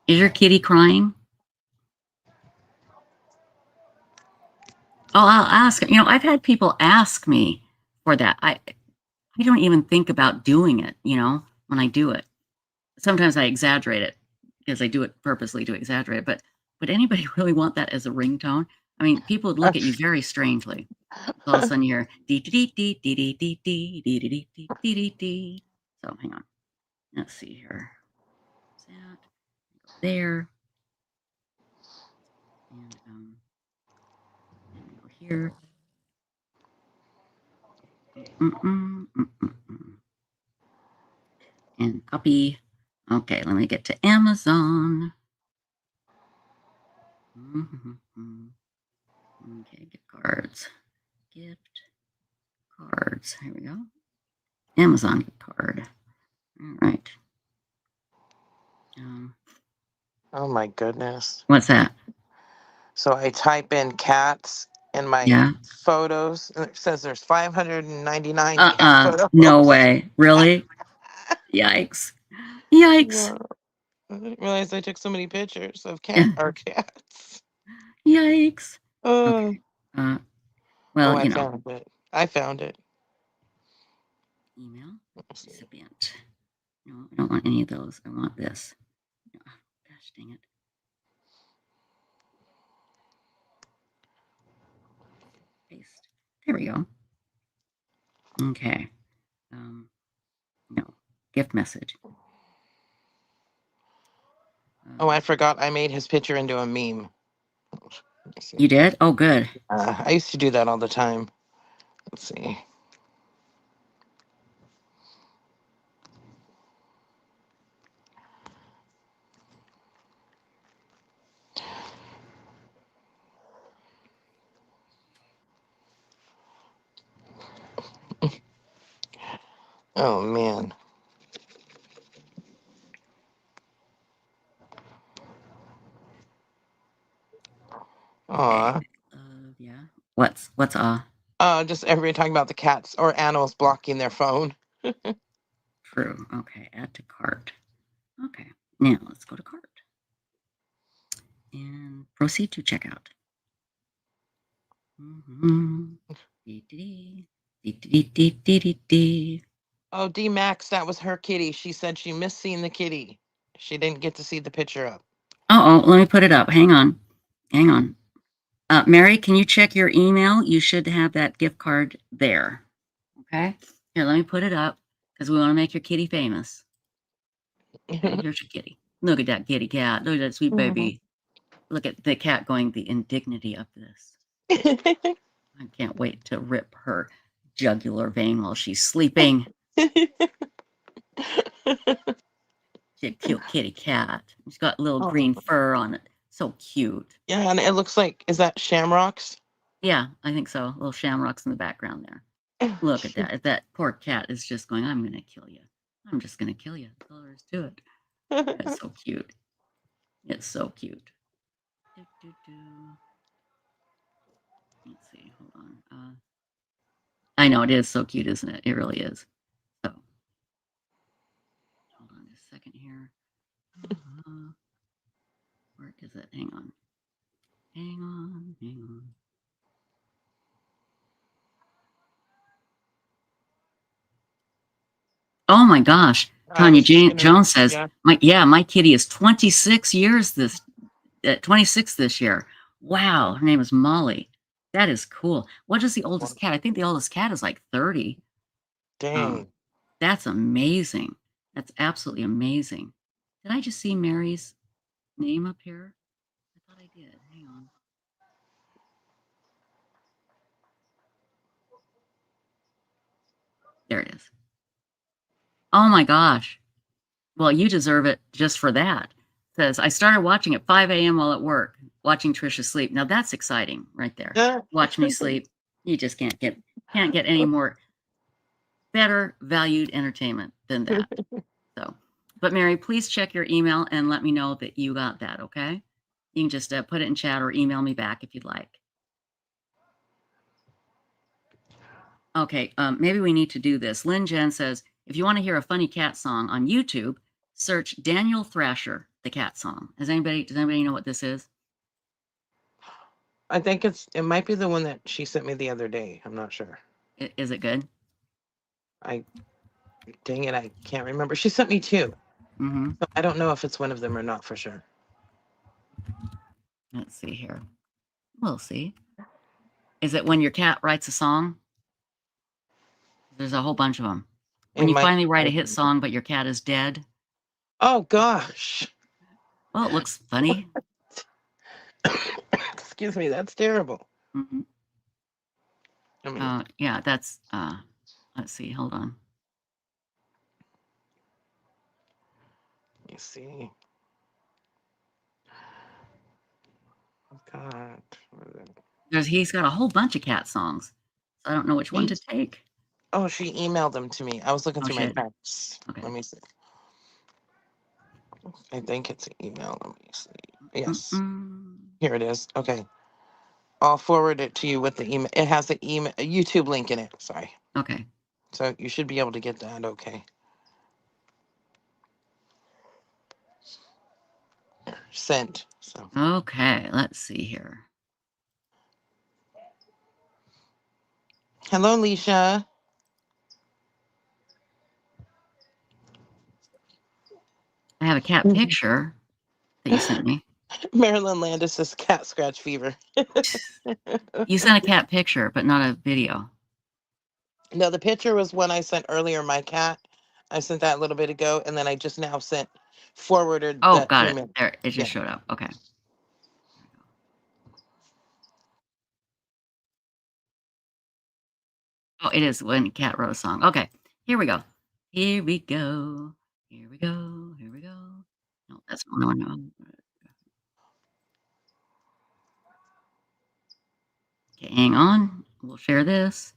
Is your kitty crying? Oh, I'll ask. I've had people ask me for that. I don't even think about doing it, when I do it. Sometimes I exaggerate it because I do it purposely to exaggerate it. But would anybody really want that as a ringtone? I mean, people would look at you very strangely. All of a sudden you're dee dee dee dee dee dee dee dee dee dee dee dee dee. So hang on. Let's see here. That. Go there. And go here. And copy. Okay, let me get to Amazon. Okay, gift cards. Gift cards. Here we go. Amazon gift card. All right. Oh my goodness. What's that? So I type in cats in my photos, and it says there's 599 cat photos. No way. Really? Yikes. Yikes. Wow. I didn't realize I took so many pictures of cats. Yikes. Okay. Well, I found it. I found it. Email recipient. No, I don't want any of those. I want this. Oh, gosh dang it. Here we go. Okay. No, gift message. Oh, I forgot. I made his picture into a meme. You did? Oh, good. I used to do that all the time. Let's see. Oh man. Aw. Yeah. What's Just everybody talking about the cats or animals blocking their phone. True. Okay, add to cart. Okay, now let's go to cart and proceed to checkout. Oh, D Max, that was her kitty. She said she missed seeing the kitty. She didn't get to see the picture up. Oh, let me put it up. Hang on. Mary, can you check your email? You should have that gift card there. Okay. Here, let me put it up because we want to make your kitty famous. Okay, here's your kitty. Look at that kitty cat. Look at that sweet baby. Look at the cat going, the indignity of this. I can't wait to rip her jugular vein while she's sleeping. She's a cute kitty cat. She's got little green fur on it. So cute. Yeah, and it looks like, is that shamrocks? Yeah, I think so. Little shamrocks in the background there. Look at that. That poor cat is just going, I'm going to kill you. I'm just going to kill you. That's all there is to it. It's so cute. It's so cute. Let's see. Hold on. I know it is so cute, isn't it? It really is. So, hold on just a second here. Where is it? Hang on. Hang on. Oh my gosh. Tanya Jones says, my kitty is 26 years 26 this year. Wow. Her name is Molly. That is cool. What is the oldest cat? I think the oldest cat is like 30. Dang. That's amazing. That's absolutely amazing. Did I just see Mary's name up here? I thought I did. Hang on. There it is. Oh my gosh. Well, you deserve it just for that. Says, I started watching at 5 a.m. while at work, watching Trisha sleep. Now that's exciting right there. Watch me sleep. You just can't get any more better valued entertainment than that. So, but Mary, please check your email and let me know that you got that, okay? You can just put it in chat or email me back if you'd like. Okay, maybe we need to do this. Lynn Jen says, if you want to hear a funny cat song on YouTube, search Daniel Thrasher, the cat song. Does anybody know what this is? I think it might be the one that she sent me the other day. I'm not sure. Is it good? Dang it, I can't remember. She sent me two. Mm-hmm. So I don't know if it's one of them or not for sure. Let's see here. We'll see. Is it when your cat writes a song? There's a whole bunch of them. When you finally write a hit song, but your cat is dead. Oh, gosh. Well, it looks funny. Excuse me, that's terrible. Mm-hmm. I mean, yeah, that's, let's see, hold on. Let me see. Oh, God. He's got a whole bunch of cat songs. So I don't know which one to take. Oh, she emailed them to me. I was looking through my texts. Okay. Let me see. I think it's an email. Let me see. Yes. Here it is. Okay. I'll forward it to you with the email. It has a YouTube link in it. Sorry. Okay. So you should be able to get that. Okay. Sent. So. Okay, let's see here. Hello, Leisha. I have a cat picture that you sent me. Marilyn Landis says cat scratch fever. You sent a cat picture, but not a video. No, the picture was one I sent earlier, my cat. I sent that a little bit ago, and then I just now forwarded Oh, that got 2 it. minutes. There, it Yeah. just showed up. Okay. Oh, it is when Cat wrote a song. Okay, here we go. Here we go. Here we go. Here we go. No, that's no, no. Okay, hang on. We'll share this.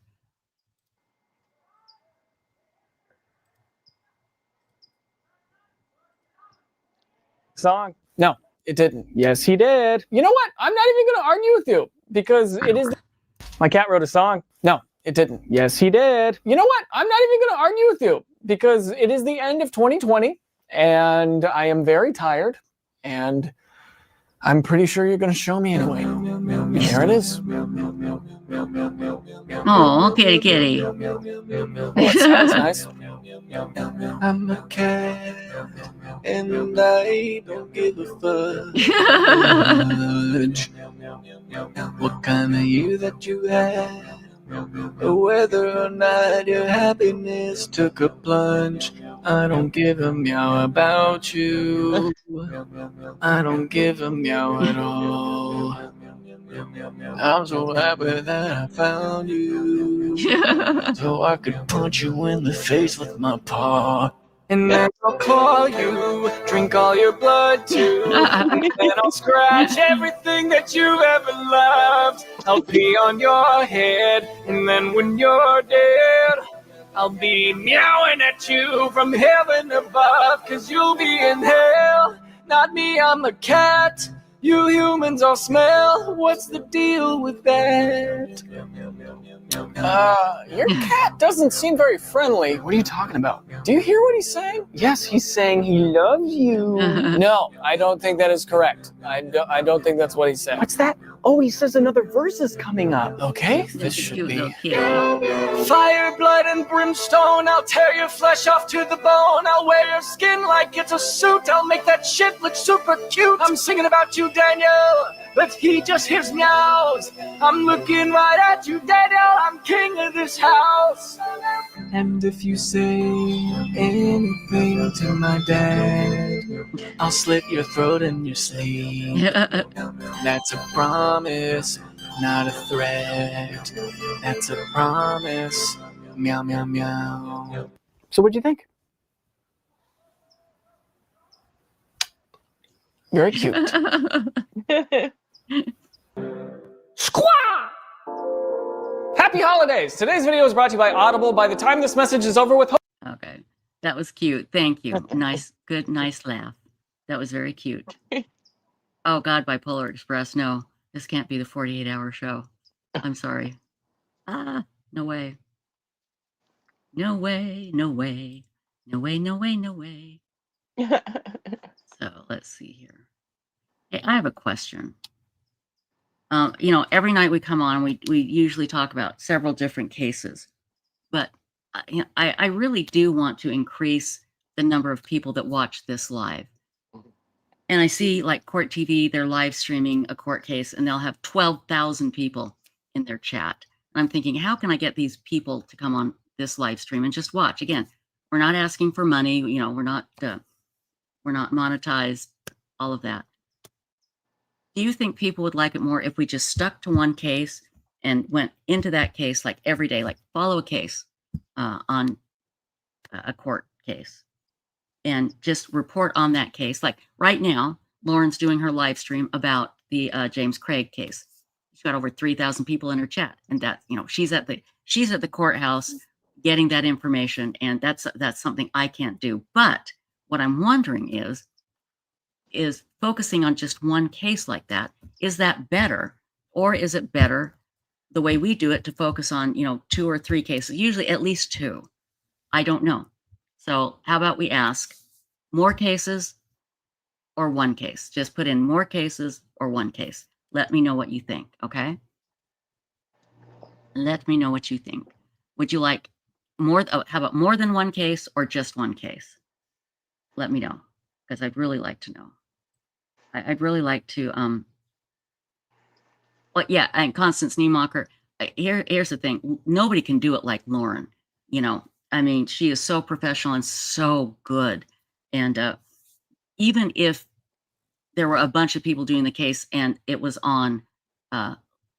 Song? No, it didn't. Yes, he did. You know what? I'm not even going to argue with you because it is. My cat wrote a song. No, it didn't. Yes, he did. You know what? I'm not even going to argue with you because it is the end of 2020 and I am very tired and I'm pretty sure you're going to show me anyway. There it is. Oh, kitty, kitty. Oh, it sounds nice. I'm a cat and I don't give a fudge. What kind of year that you had, or whether or not your happiness took a plunge. I don't give a meow about you. I don't give a meow at all. I'm so happy that I found you, so I could punch you in the face with my paw. And then I'll claw you, drink all your blood too. And then I'll scratch everything that you ever loved. I'll pee on your head, and then when you're dead, I'll be meowing at you from heaven above. 'Cause you'll be in hell, not me, I'm the cat. You humans all smell, what's the deal with that? Your cat doesn't seem very friendly. What are you talking about? Do you hear what he's saying? Yes, he's saying he loves you. No, I don't think that is correct. I don't think that's what he said. What's that? Oh, he says another verse is coming up. Okay, this should be. Fire, blood, and brimstone. I'll tear your flesh off to the bone. I'll wear your skin like it's a suit. I'll make that shit look super cute. I'm singing about you, Daniel, but he just hears meows. I'm looking right at you, Daniel. I'm king of this house. And if you say anything to my dad, I'll slit your throat in your sleep. That's a promise, not a threat. That's a promise. Meow, meow, meow. So what'd you think? Very cute. Squaw! Happy holidays! Today's video is brought to you by Audible. By the time this message is over with... Okay, that was cute. Thank you. Nice, good, nice laugh. That was very cute. Oh God, Bipolar Express. No, this can't be the 48-hour show. I'm sorry. No way. No way, no way. No way, no way, no way. So let's see here. Hey, I have a question. You know, every night we come on, we usually talk about several different cases, but you know, I really do want to increase the number of people that watch this live. And I see like Court TV, they're live streaming a court case and they'll have 12,000 people in their chat. And I'm thinking, how can I get these people to come on this live stream and just watch? Again, we're not asking for money. You know, we're not monetized, all of that. Do you think people would like it more if we just stuck to one case and went into that case like every day, like follow a case on a court case and just report on that case? Like right now, Lauren's doing her live stream about the James Craig case. She's got over 3,000 people in her chat, and that, you know, she's at the courthouse getting that information, and that's something I can't do. But what I'm wondering is focusing on just one case like that, is that better? Or is it better the way we do it to focus on, you know, 2 or 3 cases, usually at least 2. I don't know. So how about we ask more cases or one case? Just put in more cases or one case. Let me know what you think, okay? Let me know what you think. Would you like more, how about more than one case or just one case? Let me know, because I'd really like to know. I'd really like to, well, yeah, and Constance Niemacher, here's the thing. Nobody can do it like Lauren, you know. I mean, she is so professional and so good. And even if there were a bunch of people doing the case and it was on,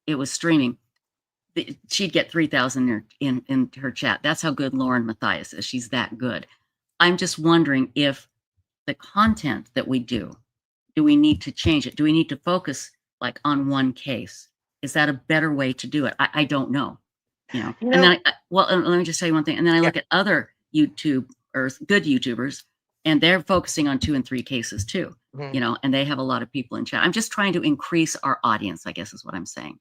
it was streaming, she'd get 3,000 in her chat. That's how good Lauren Matthias is. She's that good. I'm just wondering if the content that we do we need to change it? Do we need to focus like on one case? Is that a better way to do it? I don't know, you know. And then, well, let me just tell you one thing. And then I look at other YouTube or good YouTubers, and they're focusing on 2 and 3 cases too, you know, and they have a lot of people in chat. I'm just trying to increase our audience, I guess is what I'm saying.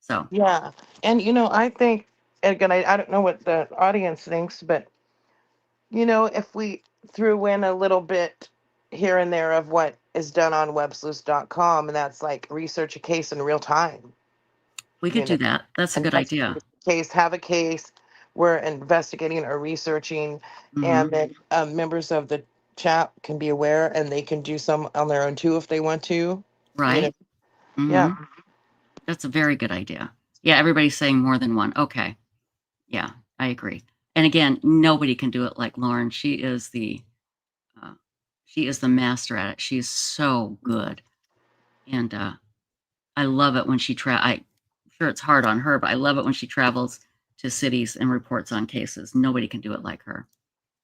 So Yeah, and I think, again, I don't know what the audience thinks, but if we threw in a little bit here and there of what is done on websleuths.com, and that's like research a case in real time. we could do that. That's a good idea. Have a case we're investigating or researching, and then members of the chat can be aware, and they can do some on their own too if they want to. Right. Yeah. That's a very good idea. Yeah, everybody's saying more than one. Okay. Yeah, I agree. And again, nobody can do it like Lauren. She is the master at it. She is so good. And I love it when she I'm sure it's hard on her, but I love it when she travels to cities and reports on cases. Nobody can do it like her.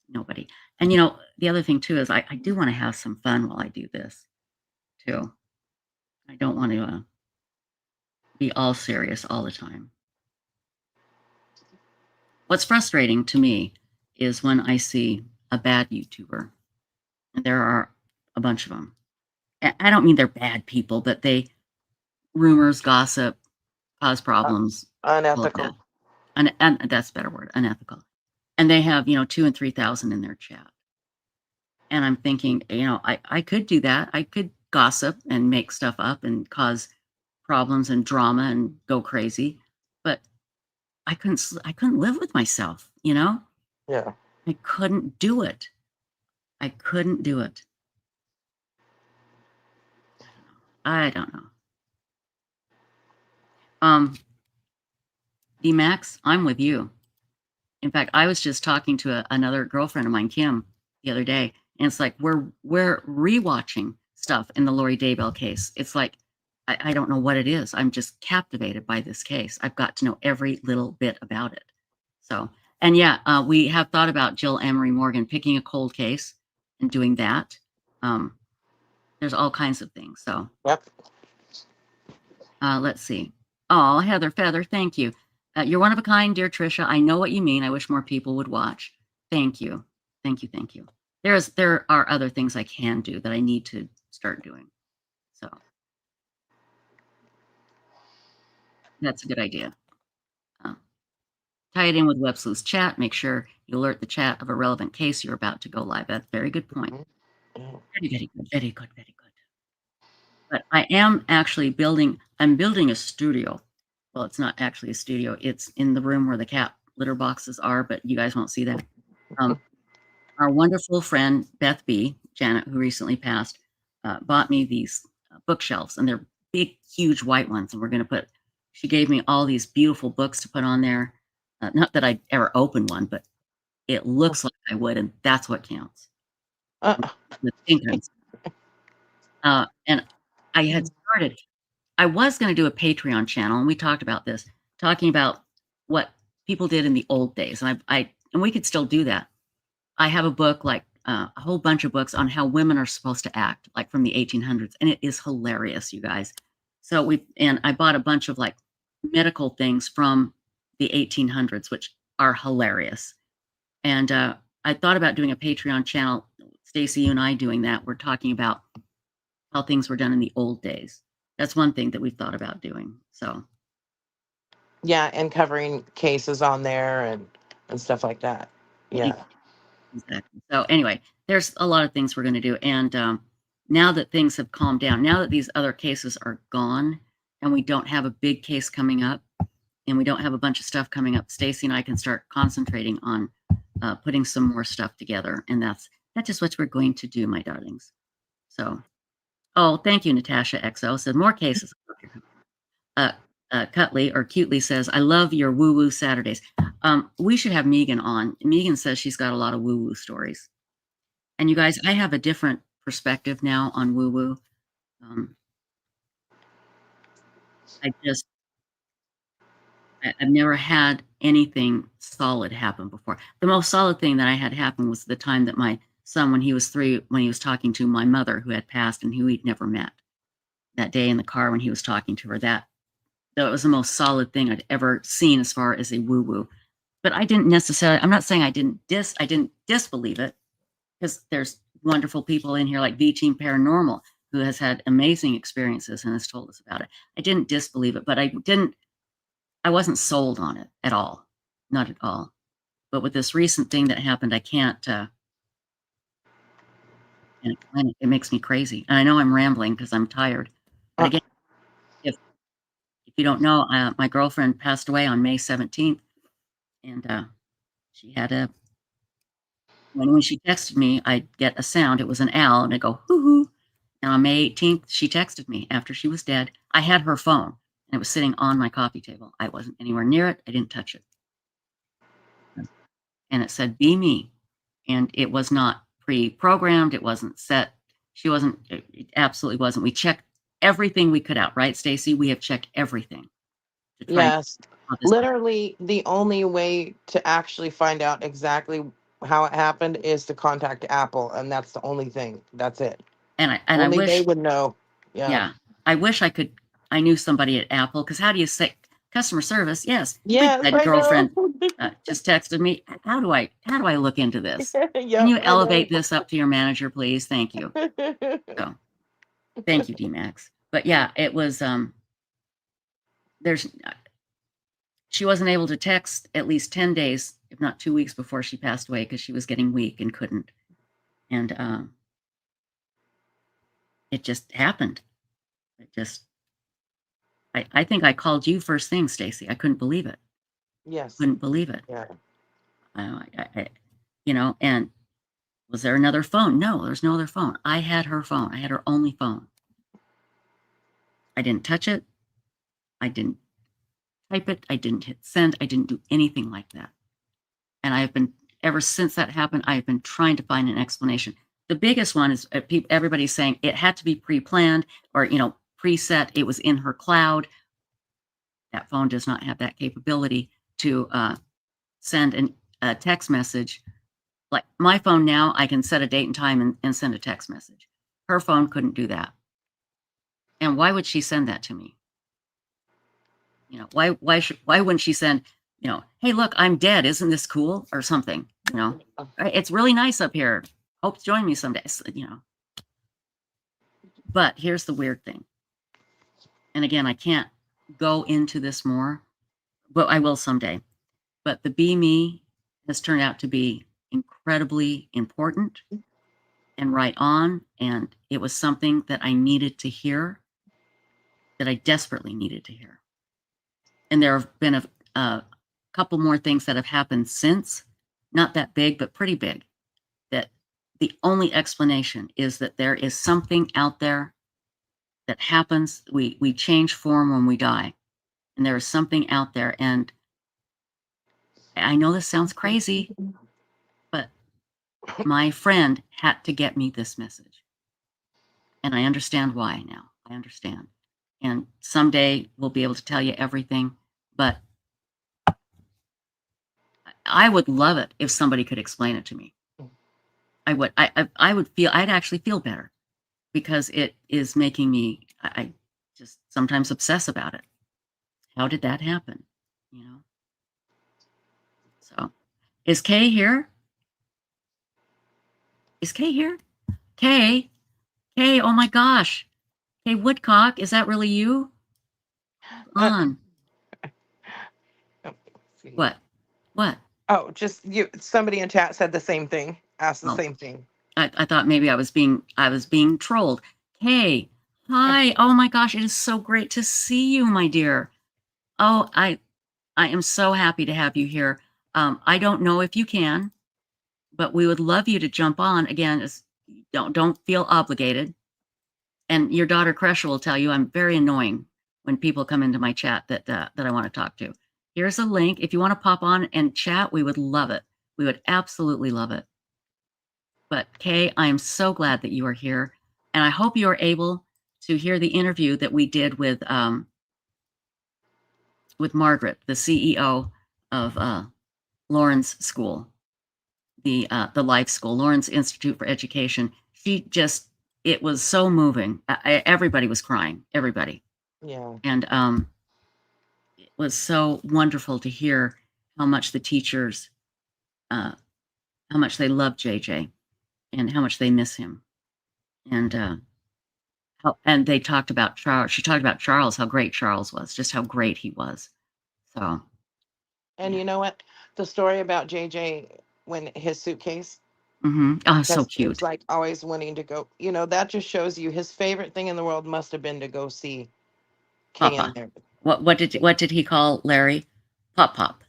Nobody. And the other thing too is I do want to have some fun while I do this too. I don't want to be all serious all the time. What's frustrating to me is when I see a bad YouTuber, and there are a bunch of them. I don't mean they're bad people, but they rumors, gossip, cause problems, Unethical. and that's a better word, unethical. And they have 2,000 and 3,000 in their chat. And I'm thinking, I could do that. I could gossip and make stuff up and cause problems and drama and go crazy, but I couldn't live with myself, Yeah. I couldn't do it. I couldn't do it. I don't know. D-Max, I'm with you. In fact, I was just talking to another girlfriend of mine, Kim, the other day, and it's like we're rewatching stuff in the Lori Daybell case. It's like I don't know what it is. I'm just captivated by this case. I've got to know every little bit about it. So, and yeah, we have thought about Jill Emery Morgan picking a cold case and doing that. There's all kinds of things. So, yep. Let's see. Oh, Heather Feather, thank you. You're one of a kind, dear Trisha. I know what you mean. I wish more people would watch. Thank you. Thank you. Thank you. There are other things I can do that I need to start doing. So that's a good idea. Tie it in with Websleuths chat. Make sure you alert the chat of a relevant case you're about to go live. That's a very good point. Very, very good. Very good. Very good. But I am actually building a studio. Well, it's not actually a studio. It's in the room where the cat litter boxes are, but you guys won't see that. Our wonderful friend, Beth B., Janet, who recently passed, bought me these bookshelves, and they're big, huge white ones. And she gave me all these beautiful books to put on there. Not that I'd ever open one, but it looks like I would, and that's what counts. The thinkers. And I had started, I was going to do a Patreon channel, and we talked about this, talking about what people did in the old days. And and we could still do that. I have a book, like a whole bunch of books on how women are supposed to act, like from the 1800s. And it is hilarious, you guys. So I bought a bunch of like medical things from the 1800s, which are hilarious. And I thought about doing a Patreon channel. Stacy, you and I doing that. We're talking about how things were done in the old days. That's one thing that we've thought about doing. So yeah, and covering cases on there and stuff like that. Yeah. Exactly. So anyway, there's a lot of things we're going to do. And now that things have calmed down, now that these other cases are gone and we don't have a big case coming up and we don't have a bunch of stuff coming up, Stacy and I can start concentrating on putting some more stuff together. And that's just what we're going to do, my darlings. So, Oh, thank you, Natasha XO. Said more cases. Cutley or Cutely says, I love your woo-woo Saturdays. We should have Megan on. Megan says she's got a lot of woo-woo stories. And you guys, I have a different perspective now on woo-woo. I've never had anything solid happen before. The most solid thing that I had happen was the time that my son, when he was 3, when he was talking to my mother who had passed and who he'd never met. That day in the car when he was talking to her, that was the most solid thing I'd ever seen as far as a woo-woo. But I didn't necessarily, I'm not saying I didn't disbelieve it, because there's wonderful people in here like V-Team Paranormal who has had amazing experiences and has told us about it. I didn't disbelieve it, but I wasn't sold on it at all. Not at all. But with this recent thing that happened, I can't, and it makes me crazy. And I know I'm rambling because I'm tired. But again, if you don't know, my girlfriend passed away on May 17th. And she had when she texted me, I'd get a sound. It was an owl, and I'd go, hoo-hoo. And on May 18th, she texted me after she was dead. I had her phone, and it was sitting on my coffee table. I wasn't anywhere near it. I didn't touch it. And it said, be me. And it was not pre-programmed. It wasn't set. It absolutely wasn't. We checked everything we could out, right, Stacy? We have checked everything. To try Yes. Literally, the only way to actually find out exactly how it happened is to contact Apple, and that's the only thing. That's it. And only I wish they would know. Yeah. I wish I knew somebody at Apple, because how do you say customer service? Yes. Yes, That I girlfriend know. just texted me. How do I look into this? Yep, Can you I know. elevate this up to your manager, please? Thank you. So, thank you, D-Max. But yeah, it was, she wasn't able to text at least 10 days, if not 2 weeks before she passed away, because she was getting weak and couldn't. And it just happened. I think I called you first thing, Stacy. I couldn't believe it. Yes. Couldn't believe it. Yeah. And was there another phone? No, there's no other phone. I had her phone. I had her only phone. I didn't touch it. I didn't type it. I didn't hit send. I didn't do anything like that. And I have been, ever since that happened, I have been trying to find an explanation. The biggest one is everybody's saying it had to be pre-planned or, preset. It was in her cloud. That phone does not have that capability to send a text message. Like my phone now, I can set a date and time and send a text message. Her phone couldn't do that. And why would she send that to me? Why wouldn't she send, hey, look, I'm dead. Isn't this cool? Or something, It's really nice up here. Hope to join me someday, But here's the weird thing. And again, I can't go into this more, but I will someday. But the Be Me has turned out to be incredibly important and right on. And it was something that I needed to hear, that I desperately needed to hear. And there have been a couple more things that have happened since, not that big, but pretty big, that the only explanation is that there is something out there that happens. We change form when we die. And there is something out there. And I know this sounds crazy, but my friend had to get me this message. And I understand why now. I understand. And someday we'll be able to tell you everything. But I would love it if somebody could explain it to me. I would. I'd actually feel better, because it is making me, I just sometimes obsess about it. How did that happen? So, is Kay here? Is Kay here? Kay, oh my gosh. Kay Woodcock, is that really you? On. What? Oh, just you. Somebody in chat said the same thing. Asked the same thing. I thought maybe I was being trolled. Kay, hi. Oh my gosh, it is so great to see you, my dear. Oh, I am so happy to have you here. I don't know if you can, but we would love you to jump on again. Don't feel obligated. and your daughter Kresha will tell you I'm very annoying when people come into my chat that I want to talk to. Here's a link. If you want to pop on and chat, we would love it. We would absolutely love it. But Kay, I am so glad that you are here, and I hope you are able to hear the interview that we did with Margaret, the CEO of Lauren's school, the Life School, Lauren's Institute for Education. It was so moving. Everybody was crying, everybody. Yeah. And it was so wonderful to hear how much the teachers, how much they love JJ and how much they miss him. And they talked about Charles. She talked about Charles, how great Charles was, just how great he was. So. And you know what? The story about JJ when his suitcase. Oh, so Because cute. it's like always wanting to go. That just shows you his favorite thing in the world must have been to go see Kay Papa. and there. What did he call Larry? Pop Pop.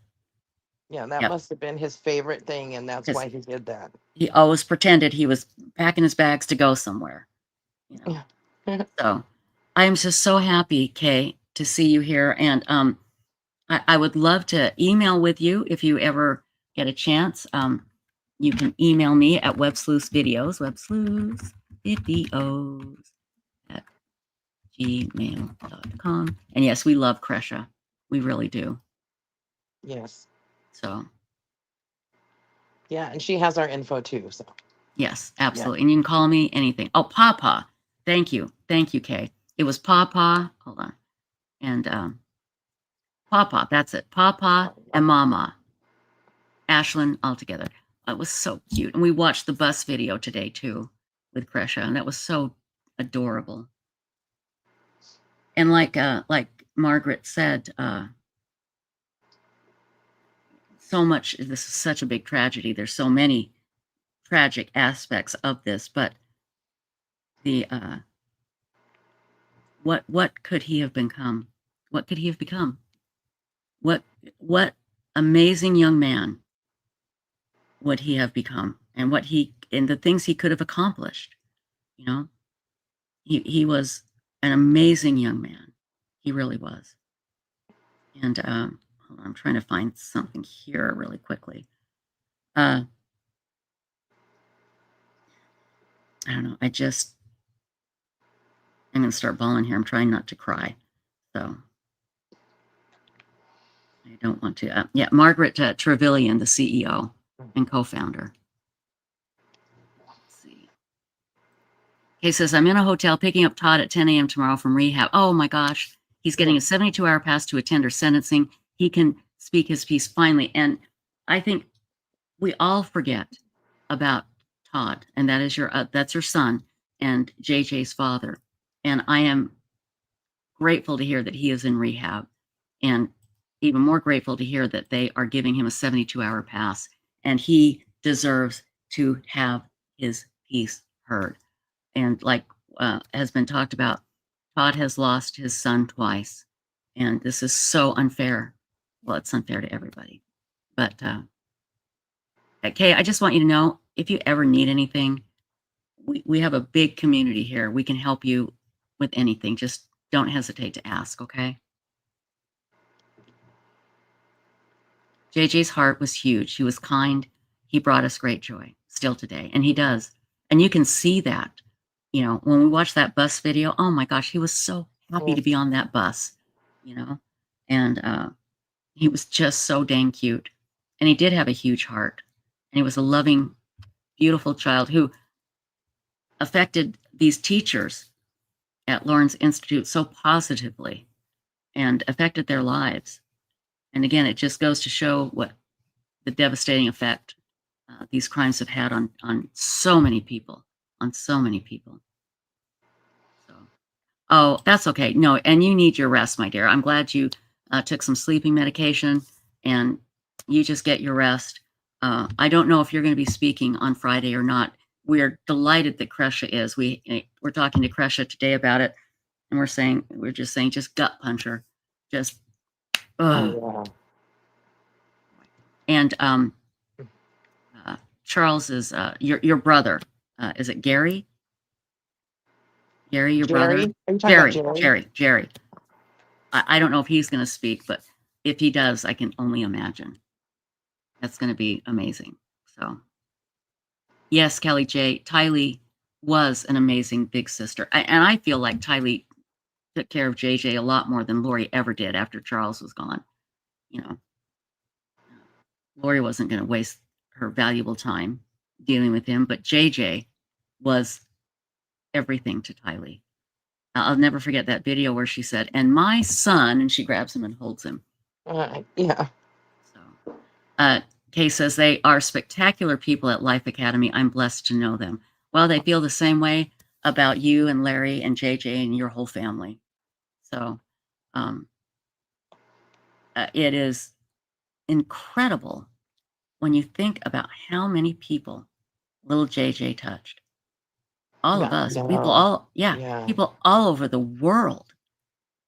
Yeah, that Yep. must have been his favorite thing, and that's why he did that. He always pretended he was packing his bags to go somewhere. So I am just so happy, Kay, to see you here. And I would love to email with you if you ever get a chance. You can email me at Websleuths at gmail.com. And yes, we love Kresha. We really do. Yes. So. Yeah, and she has our info too. So. Yes, absolutely. Yeah. And you can call me anything. Oh, Papa. Thank you. Thank you, Kay. It was Papa. Hold on. And Papa, that's it. Papa and Mama. Ashlyn all together. It was so cute. And we watched the bus video today too with Kresha, and that was so adorable. And like Margaret said, so much, this is such a big tragedy. There's so many tragic aspects of this, but the what could he have become? What could he have become? What amazing young man would he have become, and the things he could have accomplished. He was an amazing young man. He really was. And hold on, I'm trying to find something here really quickly. I don't know. I'm going to start bawling here. I'm trying not to cry. So I don't want to. Margaret Travillin, the CEO and co-founder. Let's see. He says, I'm in a hotel picking up Todd at 10 a.m. tomorrow from rehab. Oh my gosh. He's getting a 72-hour pass to attend her sentencing. He can speak his piece finally. And I think we all forget about Todd, and that is that's your son and JJ's father. And I am grateful to hear that he is in rehab, and even more grateful to hear that they are giving him a 72-hour pass, and he deserves to have his piece heard. And like has been talked about, Todd has lost his son twice, and this is so unfair. Well, it's unfair to everybody. But Kay, I just want you to know, if you ever need anything, we have a big community here. We can help you with anything. Just don't hesitate to ask, okay? JJ's heart was huge. He was kind. He brought us great joy still today, and he does. And you can see that, when we watch that bus video, oh my gosh, he was so happy to be on that bus, and he was just so dang cute. And he did have a huge heart, and he was a loving, beautiful child who affected these teachers at Lawrence Institute so positively and affected their lives. And again, it just goes to show what the devastating effect these crimes have had on so many people, So, oh, that's okay. No, and you need your rest, my dear. I'm glad you took some sleeping medication and you just get your rest. I don't know if you're going to be speaking on Friday or not. We're delighted that Kresha is. We're talking to Kresha today about it, and we're just saying, just gut punch her, just. And Charles is your brother. Is it Gary? Jerry, your brother? Jerry? Are you talking about Jerry. I don't know if he's going to speak, but if he does, I can only imagine. That's going to be amazing. So, yes, Kelly J. Tylee was an amazing big sister. And I feel like Tylee took care of JJ a lot more than Lori ever did after Charles was gone. You know, Lori wasn't going to waste her valuable time dealing with him, but JJ was everything to Tylee. I'll never forget that video where she said, "And my son," and she grabs him and holds him. Yeah. So, Kay says, "They are spectacular people at Life Academy. I'm blessed to know them." Well, they feel the same way about you and Larry and JJ and your whole family. So, it is incredible when you think about how many people little JJ touched. All of us, people all over the world,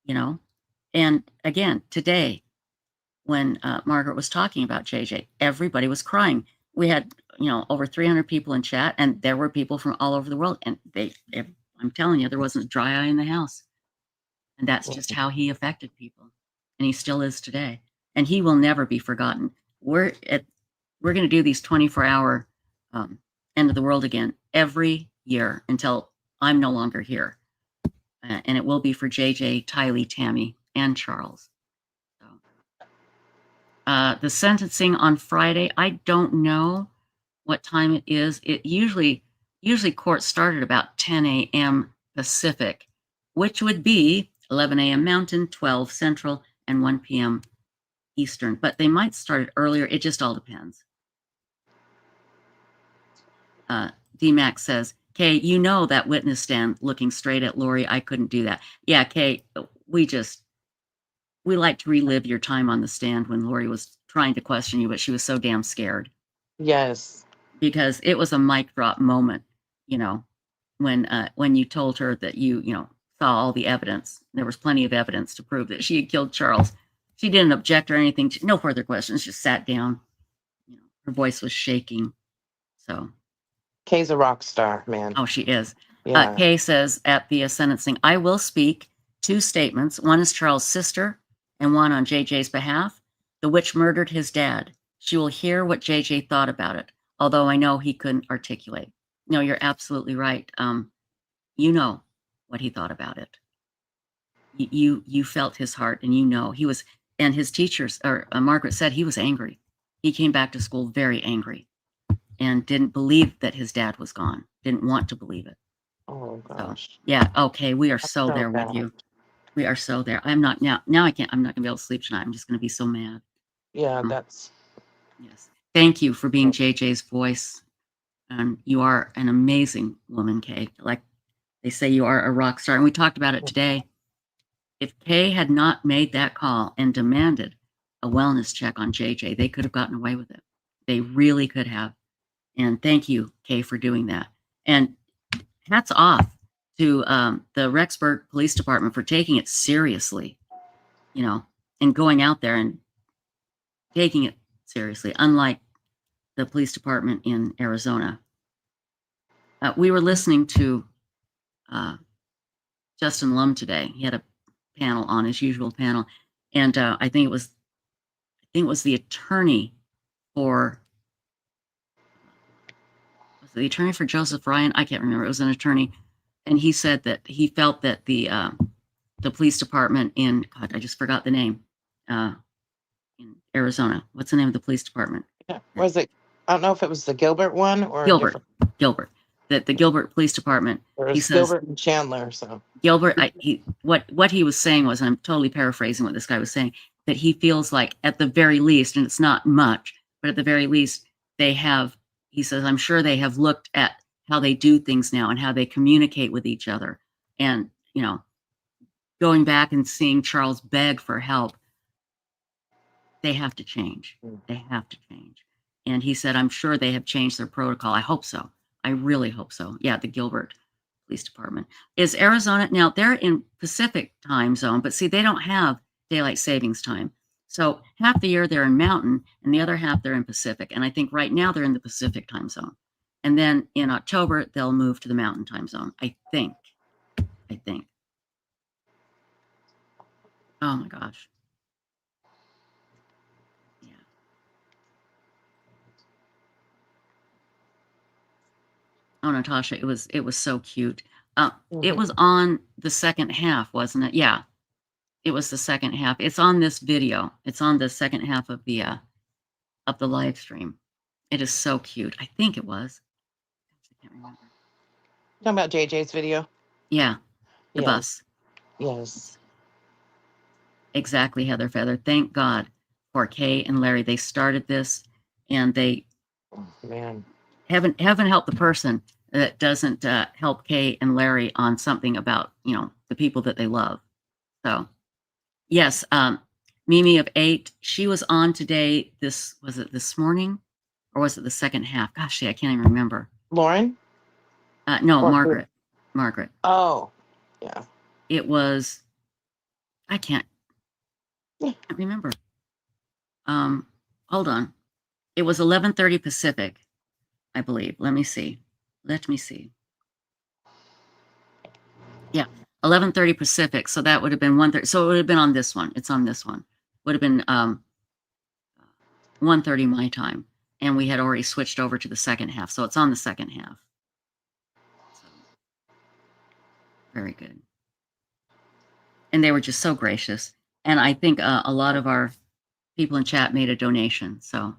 you know. And again, today, when Margaret was talking about JJ, everybody was crying. We had, over 300 people in chat, and there were people from all over the world. And I'm telling you, there wasn't a dry eye in the house. And that's just how he affected people. And he still is today. And he will never be forgotten. We're going to do these 24-hour end of the world again every year until I'm no longer here. And it will be for JJ, Tylee, Tammy, and Charles. The sentencing on Friday, I don't know what time it is. It usually court started about 10 a.m. Pacific, which would be 11 a.m. Mountain, 12 Central, and 1 p.m. Eastern. But they might start it earlier. It just all depends. DMAX says, "Kay, you know that witness stand looking straight at Lori. I couldn't do that." Yeah, Kay, we like to relive your time on the stand when Lori was trying to question you, but she was so damn scared. Yes. Because it was a mic drop moment, when you told her that you saw all the evidence. There was plenty of evidence to prove that she had killed Charles. She didn't object or anything. No further questions, just sat down. Her voice was shaking. So Kay's a rock star, man. Oh, she is. Yeah. Kay says at the sentencing, "I will speak 2 statements. One is Charles' sister and one on JJ's behalf. The witch murdered his dad. She will hear what JJ thought about it, although I know he couldn't articulate." No, you're absolutely right. You know what he thought about it. You felt his heart, and he was, and his teachers, or Margaret said he was angry. He came back to school very angry and didn't believe that his dad was gone. Didn't want to believe it. Oh gosh. So, yeah. Okay. We are That's so so there with bad. you. We are so there. I'm not now. Now I'm not going to be able to sleep tonight. I'm just going to be so mad. Yeah, that's. Yes. Thank you for being JJ's voice. And you are an amazing woman, Kay. Like they say, you are a rock star. And we talked about it today. If Kay had not made that call and demanded a wellness check on JJ, they could have gotten away with it. They really could have. And thank you, Kay, for doing that. And hats off to the Rexburg Police Department for taking it seriously, and going out there and taking it seriously, unlike the police department in Arizona. We were listening to Justin Lum today. He had a panel on his usual panel, and I think it was the attorney for Joseph Ryan. I can't remember. It was an attorney, and he said that he felt that the police department in, God, I just forgot the name, in Arizona. What's the name of the police department? Yeah. Was it? I don't know if it was the Gilbert one or Gilbert. That the Gilbert Police Department. Or it He was says Gilbert and Chandler. So Gilbert. What he was saying was, and I'm totally paraphrasing what this guy was saying, that he feels like at the very least, and it's not much, but at the very least, they have. He says, "I'm sure they have looked at how they do things now and how they communicate with each other, and going back and seeing Charles beg for help. They have to change. They have to change." And he said, "I'm sure they have changed their protocol. I hope so. I really hope so." Yeah, the Gilbert Police Department. Is Arizona, now they're in Pacific time zone, but see, they don't have daylight savings time. So half the year they're in Mountain and the other half they're in Pacific. And I think right now they're in the Pacific time zone. And then in October, they'll move to the Mountain time zone, I think. I think. Oh my gosh. Yeah. Oh, Natasha, it was so cute. It was on the second half, wasn't it? Yeah, it was the second half. It's on this video. It's on the second half of the live stream. It is so cute. I think it was. I can't remember. Talking about JJ's video. Yeah, the Yes. bus. Yes. Exactly, Heather Feather. Thank God for Kay and Larry. They started this, and they Man. heaven help the person that doesn't help Kay and Larry on something about the people that they love. So yes, Mimi of 8, she was on today. Was it this morning, or was it the second half? Gosh, I can't even remember. Lauren? No, Or- Margaret. Margaret. Oh, yeah. It was. I can't remember. Hold on. It was 11:30 Pacific, I believe. Let me see. Yeah, 11:30 Pacific. So that would have been 1:30. So it would have been on this one. It's on this one. Would have been 1:30 my time, and we had already switched over to the second half. So it's on the second half. So, very good. And they were just so gracious. And I think a lot of our people in chat made a donation. So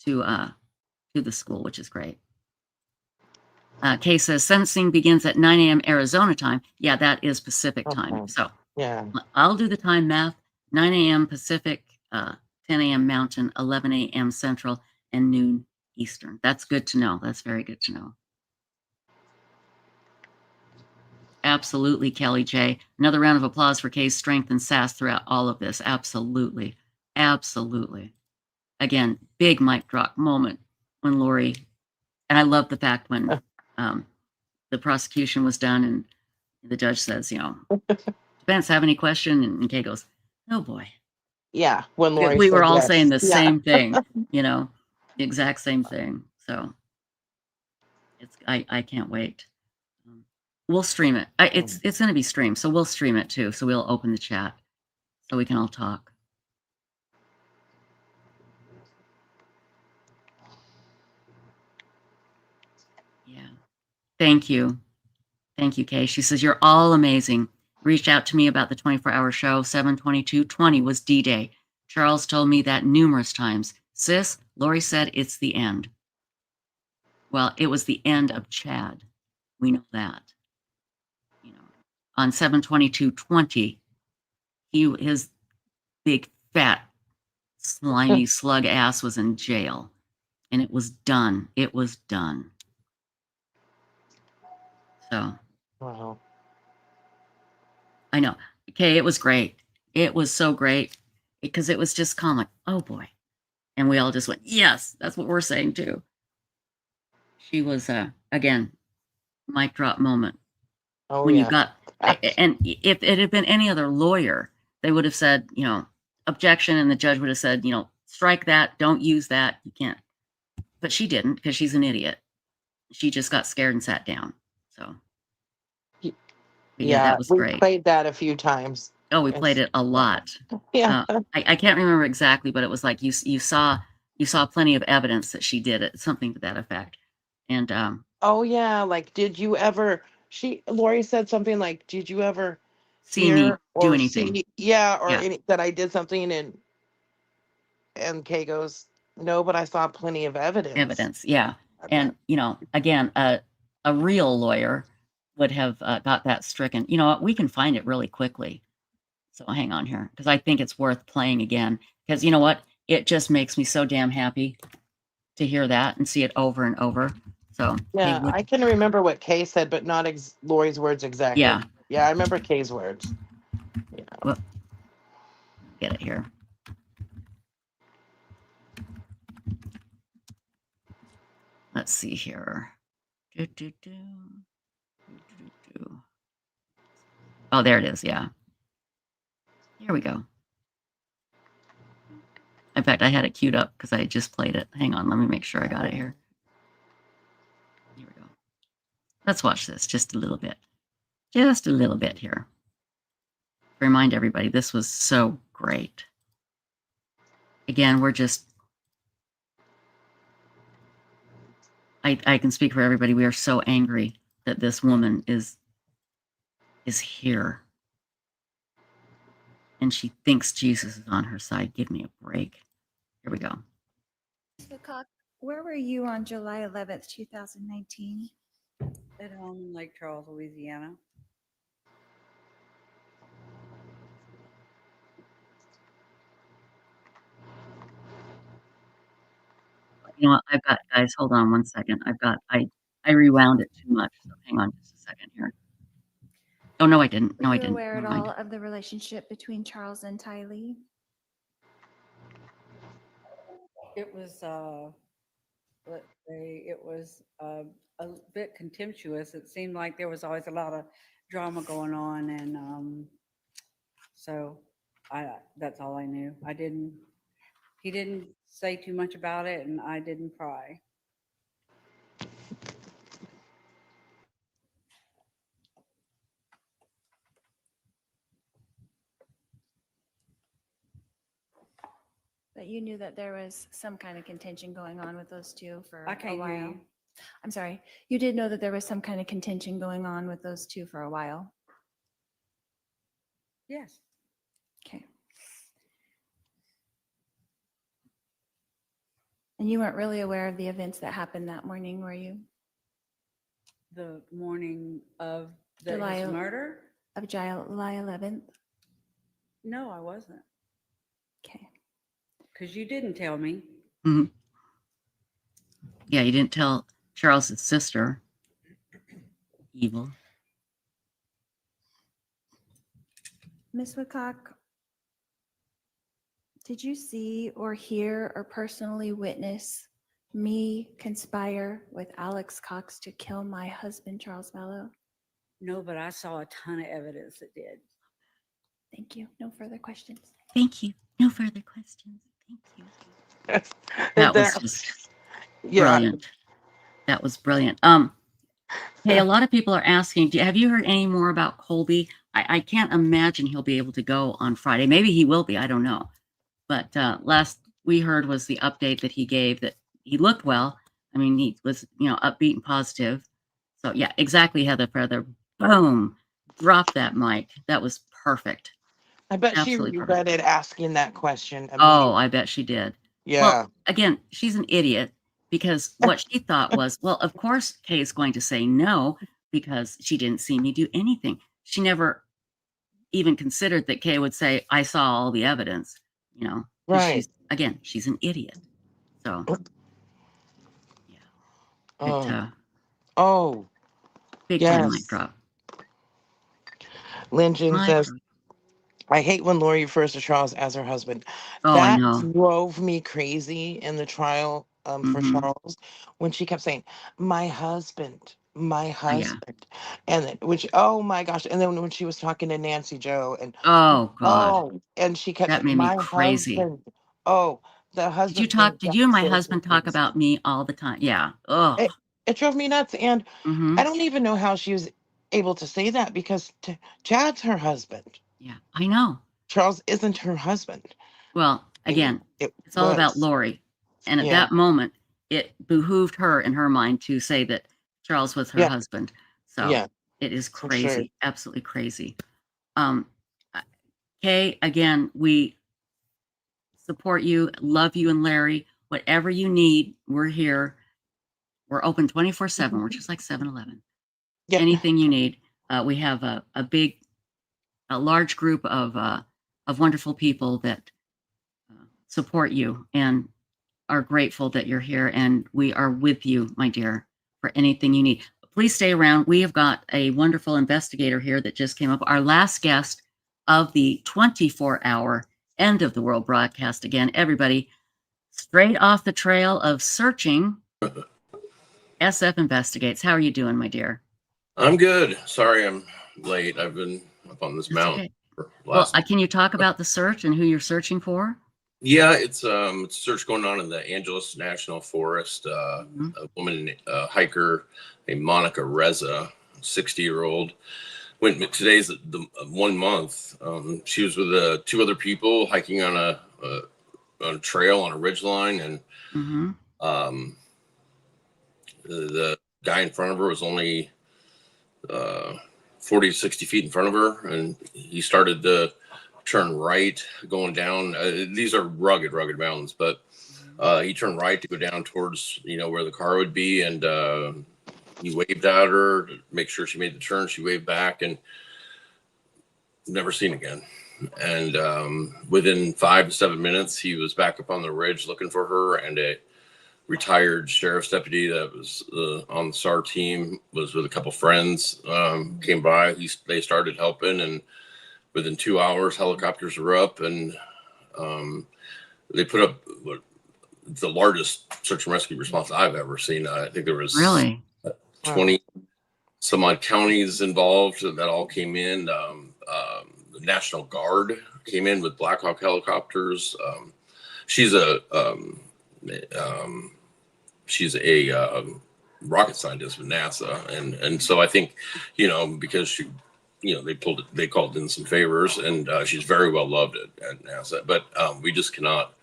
to the school, which is great. Kay says sentencing begins at 9 a.m. Arizona time. Yeah, that is Pacific time. So Yeah. I'll do the time math. 9 a.m. Pacific, 10 a.m. Mountain, 11 a.m. Central, and noon Eastern. That's good to know. That's very good to know. Absolutely, Kelly J. Another round of applause for Kay's strength and sass throughout all of this. Absolutely. Absolutely. Again, big mic drop moment when Lori, and I love the fact when the prosecution was done and the judge says, defense have any question? And Kay goes, oh boy. Yeah. When Lori We said were all yes. saying the Yeah. same thing, the exact same thing. So I can't wait. We'll stream it. It's going to be streamed, so we'll stream it too. So we'll open the chat so we can all talk. Yeah. Thank you. Thank you, Kay. She says, you're all amazing. Reached out to me about the 24-hour show. 7/22/20 was D-Day. Charles told me that numerous times. Sis, Lori said it's the end. Well, it was the end of Chad. We know that. On 7/22/20, his big, fat, slimy slug ass was in jail. And it was done. It was done. So. Wow. I know. Okay, it was great. It was so great because it was just calm, like, oh boy. And we all just went, yes, that's what we're saying too. She was, again, mic drop moment. Oh, when yeah. you got, and if it had been any other lawyer, they would have said, objection, and the judge would have said, strike that, don't use that, you can't. But she didn't because she's an idiot. She just got scared and sat down. So. Yeah, that was we great. played that a few times. Oh, we played it a lot. Yeah. I can't remember exactly, but it was like you saw plenty of evidence that she did it, something to that effect. And Oh yeah, like did you ever? Lori said something like, "Did you ever see me hear do or anything? see?" Yeah, or Yeah. that I did something, and Kay goes, "No, but I saw plenty of evidence." Yeah. And again, a real lawyer would have got that stricken. You know what? We can find it really quickly. So hang on here because I think it's worth playing again because you know what? It just makes me so damn happy to hear that and see it over and over. So Yeah, I can remember what Kay said, but not Lori's words exactly. Yeah. Yeah, I remember Kay's words. Yeah. Well, get it here. Let's see here. Oh, there it is. Yeah. Here we go. In fact, I had it queued up because I just played it. Hang on. Let me make sure I got it here. Here we go. Let's watch this just a little bit. just a little bit here. Remind everybody, this was so great. Again, we're just, I can speak for everybody. We are so angry that this woman is here. And she thinks Jesus is on her side. Give me a break. Here we go. Cook, where were you on July 11th, 2019? At home in Lake Charles, Louisiana. You know what? I've got, guys, hold on one second. I rewound it too much. So hang on just a second here. Oh, no, I didn't. No, Were I you didn't. aware at Never mind. all of the relationship between Charles and Tylee? It was, let's say, it was a bit contemptuous. It seemed like there was always a lot of drama going on, and so that's all I knew. He didn't say too much about it, and I didn't pry. But you knew that there was some kind of contention going on with those two for I a can't hear while. you. I'm sorry. You did know that there was some kind of contention going on with those two for a while. Yes. Okay. And you weren't really aware of the events that happened that morning, were you? The morning of his July murder? Of July 11th? No, I wasn't. Okay. Because you didn't tell me. Mm-hmm. Yeah, you didn't tell Charles's sister. Evil. Miss Woodcock, did you see or hear or personally witness me conspire with Alex Cox to kill my husband, Charles Vallow? No, but I saw a ton of evidence that did. Thank you. No further questions. Thank you. No further questions. Thank you. That was just brilliant. That was brilliant. Hey, a lot of people are asking, have you heard any more about Colby? I can't imagine he'll be able to go on Friday. Maybe he will be. I don't know. But last we heard was the update that he gave that he looked well. I mean, he was, upbeat and positive. So yeah, exactly, Heather Feather. Boom. Drop that mic. That was perfect. I bet Absolutely she perfect. regretted asking that question Oh, immediately. I bet she did. Yeah. Well, again, she's an idiot because what she thought was, well, of course Kay is going to say no because she didn't see me do anything. She never even considered that Kay would say, I saw all the evidence, 'cause Right. she's an idiot. So, yeah. Big time mic yes. drop. Lynn Jing My says, God. I hate when Lori refers to Charles as her husband. Oh, I That know. drove me crazy in the trial for Charles when she kept saying, my husband, my Yeah. husband. And then, which, oh my gosh. And then when she was talking to Nancy Joe and, Oh, God. and she kept That saying, made me my crazy. husband. Oh, the husband thing Did got you and my so husband talk confusing. about me all the time? Yeah. Oh. It drove me nuts. And I don't even know how she was able to say that because Chad's her husband. Yeah, I know. Charles isn't her husband. Well, again, it's all about Lori. And at that moment, it behooved her in her mind to say that Charles was her husband. So it is crazy, absolutely crazy. Kay, again, we support you, love you and Larry. Whatever you need, we're here. We're open 24/7. We're just like 7-Eleven. Anything you need. We have a large group of wonderful people that support you and are grateful that you're here, and we are with you, my dear, for anything you need. Please stay around. We have got a wonderful investigator here that just came up, our last guest of the 24-hour end of the world broadcast. Again, everybody, straight off the trail of searching, SF Investigates. How are you doing, my dear? I'm good. Sorry I'm late. I've been up on this mountain Okay. for Well, last month. can you talk about the search and who you're searching for? Yeah, it's a search going on in the Angeles National Forest. A woman, hiker named Monica Reza, 60-year-old, when today's the 1 month. She was with 2 other people hiking on a trail on a ridge line, and Mm-hmm. the guy in front of her was only 40 to 60 feet in front of her, and he started to turn right going down. These are rugged mountains, but he turned right to go down towards where the car would be, and he waved at her to make sure she made the turn. She waved back, and never seen again. And within 5 to 7 minutes, he was back up on the ridge looking for her, and a retired sheriff's deputy that was on the SAR team was with a couple friends, came by. They started helping, and within 2 hours, helicopters were up, and they put up the largest search and rescue response I've ever seen. I think there was Really 20 some odd counties involved that all came in. The National Guard came in with Black Hawk helicopters. She's a rocket scientist with NASA, and so I think because she they called in some favors, and she's very well loved at NASA, but we just cannot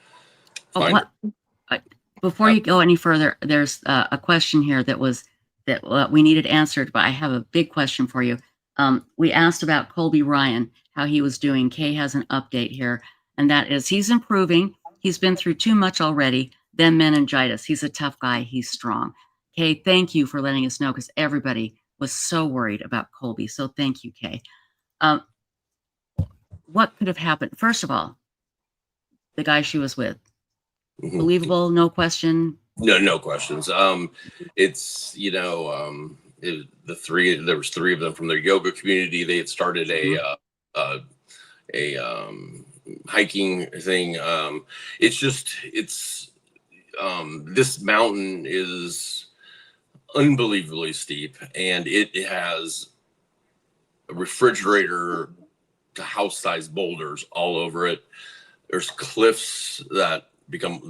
find her. Before you go any further, there's a question here that we needed answered, but I have a big question for you. We asked about Colby Ryan, how he was doing. Kay has an update here, and that is he's improving. He's been through too much already, then meningitis. He's a tough guy. He's strong. Kay, thank you for letting us know, because everybody was so worried about Colby. So thank you, Kay. What could have happened? First of all, the guy she was with, believable, no question. No questions. It's the three. There was 3 of them from their yoga community. They had started a hiking thing. This mountain is unbelievably steep, and it has a refrigerator to house-sized boulders all over it. There's cliffs that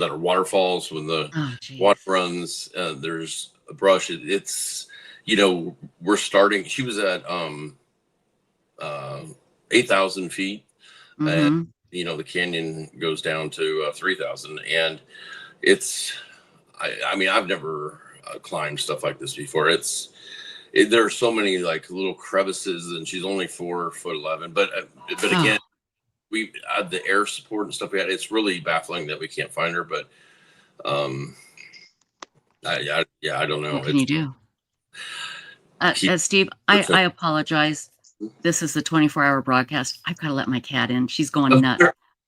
are waterfalls when the water runs. There's a brush. It's we're starting. She was at 8,000 feet, and the canyon goes down to 3,000, and it's. I mean, I've never climbed stuff like this before. There are so many like little crevices, and she's only 4'11", but again. We had the air support and stuff we had. It's really baffling that we can't find her, but I don't know. What can you do? Steve, I apologize. This is the 24-hour broadcast. I've got to let my cat in. She's going nuts.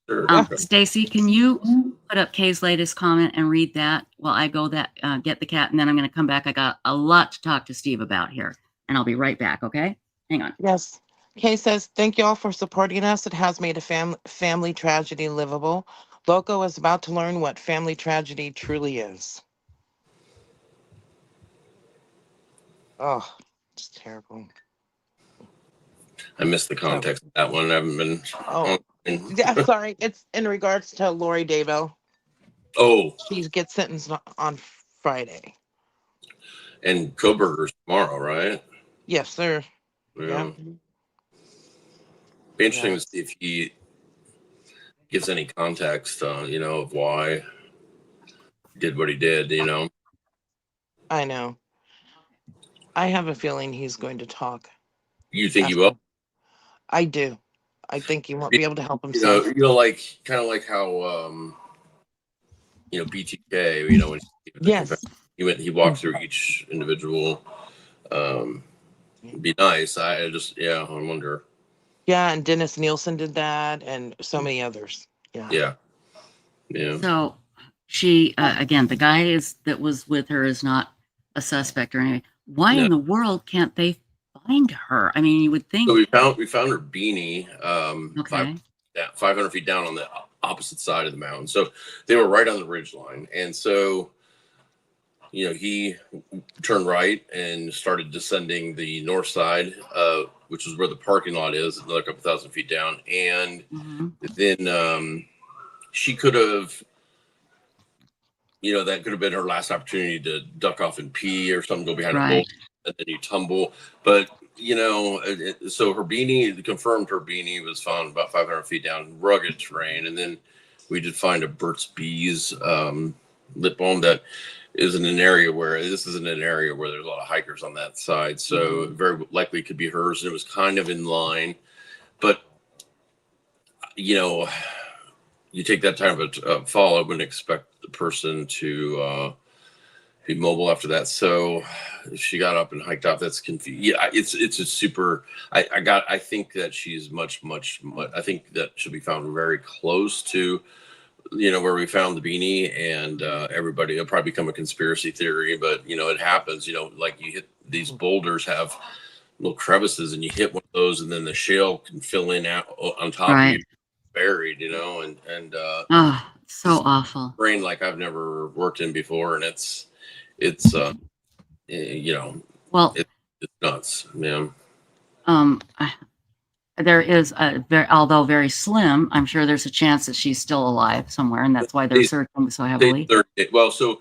Sure. Stacy, can you put up Kay's latest comment and read that while I go get the cat, and then I'm going to come back. I got a lot to talk to Steve about here, and I'll be right back. Okay, hang on. Yes. Kay says, thank you all for supporting us. It has made a family tragedy livable. Loco is about to learn what family tragedy truly is. Oh, it's terrible. I missed the context of that one. I haven't been. Oh, yeah, sorry. It's in regards to Lori Daybell. Oh. She gets sentenced on Friday. And Koberger's tomorrow, right? Yes, sir. Yeah. Be interesting to see if he gives any context, of why he did what he did, I know. I have a feeling he's going to talk. You think he will? I do. I think he won't be able to help himself. Kind of like how, BTK, when yes, he walked through each individual. Be nice. I wonder. Yeah, and Dennis Nielsen did that, and so many others. Yeah. So she again, the guy that was with her is not a suspect or anything. Why in the world can't they find her? I mean, you would think. So we found her beanie, 500 feet down on the opposite side of the mountain. So they were right on the ridge line, and so he turned right and started descending the north side, which is where the parking lot is, another couple thousand feet down. And then she could have, that could have been her last opportunity to duck off and pee or something, go behind a bull, and then you tumble. But you know, so her beanie, confirmed her beanie was found about 500 feet down rugged terrain. And then we did find a Burt's Bees lip balm that is in an area where this isn't an area where there's a lot of hikers on that side. So very likely could be hers. And it was kind of in line. But, you know, you take that time of a fall, I wouldn't expect the person to be mobile after that. So she got up and hiked off. That's confusing. Yeah, it's a super. I think that she's much. I think that she'll be found very close to, you know, where we found the beanie, and everybody. It'll probably become a conspiracy theory, but you know, it happens. You know, like you hit these boulders have little crevices, and you hit one of those, and then the shale can fill in out on top of you, buried. You know, and oh, so awful. Brain like I've never worked in before, and it's you know, well, it's nuts, man. There is a although very slim, I'm sure there's a chance that she's still alive somewhere, and that's why they're searching so heavily. Well, so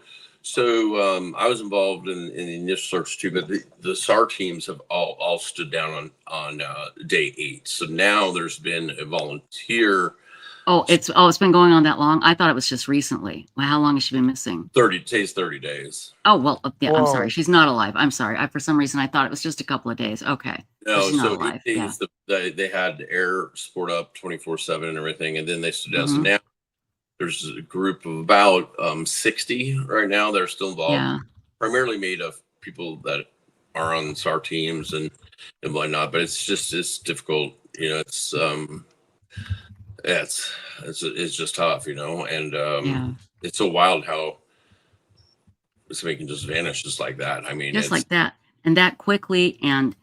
I was involved in the initial search too, but the SAR teams have all stood down on day 8. So now there's been a volunteer. Oh, it's been going on that long? I thought it was just recently. Well, how long has she been missing? 30 days. Oh, well, yeah, Whoa. I'm sorry. She's not alive. I'm sorry. For some reason, I thought it was just a couple of days. Okay. No, she's not so alive. they had air support up 24/7 and everything, and then they stood down. So now there's a group of about 60 right now that are still involved, primarily made of people that are on SAR teams and whatnot. But it's difficult, you know. It's just tough, you know, and it's so wild how somebody can just vanish just like that. I mean, just like that, and that quickly, and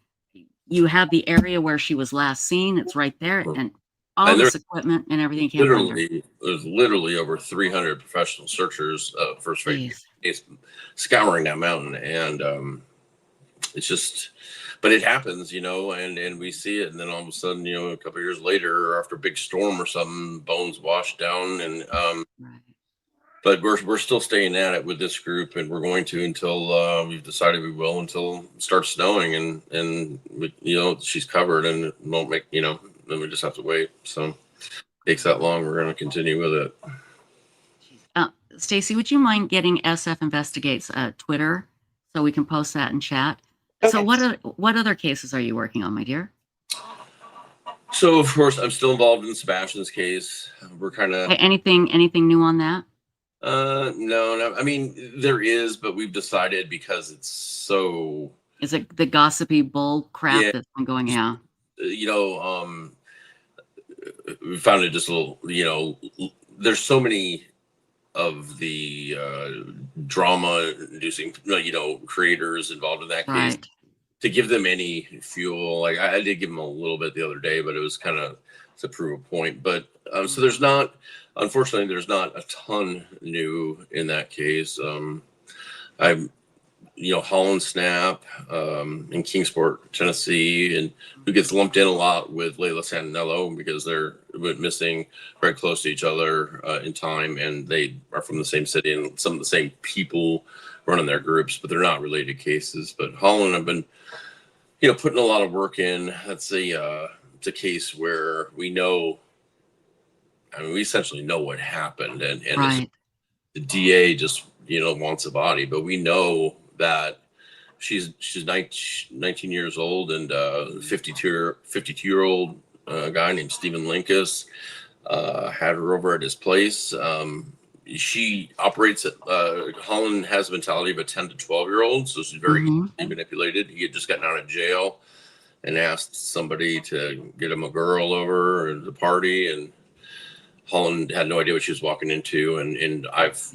you have the area where she was last seen. It's right there, and all this equipment and everything. There's literally over 300 professional searchers, first rate, scouring that mountain, and it's just. But it happens, you know, and we see it, and then all of a sudden, you know, a couple of years later, or after a big storm or something, bones washed down, and but we're still staying at it with this group, and we're going to until we've decided we will until it starts snowing, and you know, she's covered, and it won't make, you know, then we just have to wait. So it takes that long. We're going to continue with it. Stacy, would you mind getting SF Investigates Twitter so we can post that in chat? Okay. So what other cases are you working on, my dear? So of course I'm still involved in Sebastian's case. We're kind of anything new on that? No. I mean, there is, but we've decided because it's so. Is it the gossipy bull crap that's been going? Yeah. You know, we found it just a little. You know, there's so many of the drama-inducing, you know, creators involved in that case. To give them any fuel, like I did give them a little bit the other day, but it was kind of to prove a point. But so there's not, unfortunately, there's not a ton new in that case. I'm, you know, Holland Snap in Kingsport, Tennessee, and who gets lumped in a lot with Layla Santinello because they're missing very close to each other in time, and they are from the same city, and some of the same people running their groups, but they're not related cases. But Holland, I've been, you know, putting a lot of work in. That's it's a case where we know, I mean, we essentially know what happened, and it's, the DA just, you know, wants a body, but we know that she's 19 years old, and 52-year-old guy named Stephen Linkus had her over at his place. She operates at Holland has the mentality of a 10 to 12-year-old, so she's very easily manipulated. He had just gotten out of jail and asked somebody to get him a girl over at the party, and Holland had no idea what she was walking into. And I've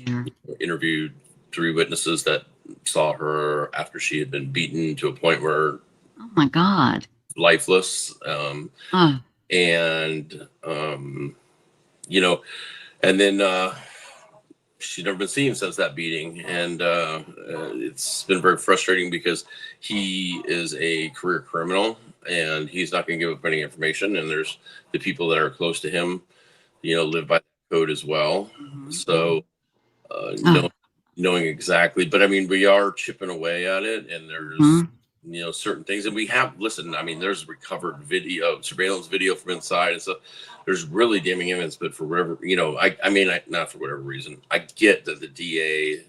interviewed 3 witnesses that saw her after she had been beaten to a point where, oh my God, lifeless. And you know, and then she's never been seen since that beating, and it's been very frustrating because he is a career criminal, and he's not going to give up any information. And there's the people that are close to him, you know, live by that code as well. So knowing exactly, but I mean, we are chipping away at it, and there's certain things. And we have listened. I mean, there's recovered video, surveillance video from inside and stuff. There's really damning evidence, but for whatever, not for whatever reason, I get that the DA,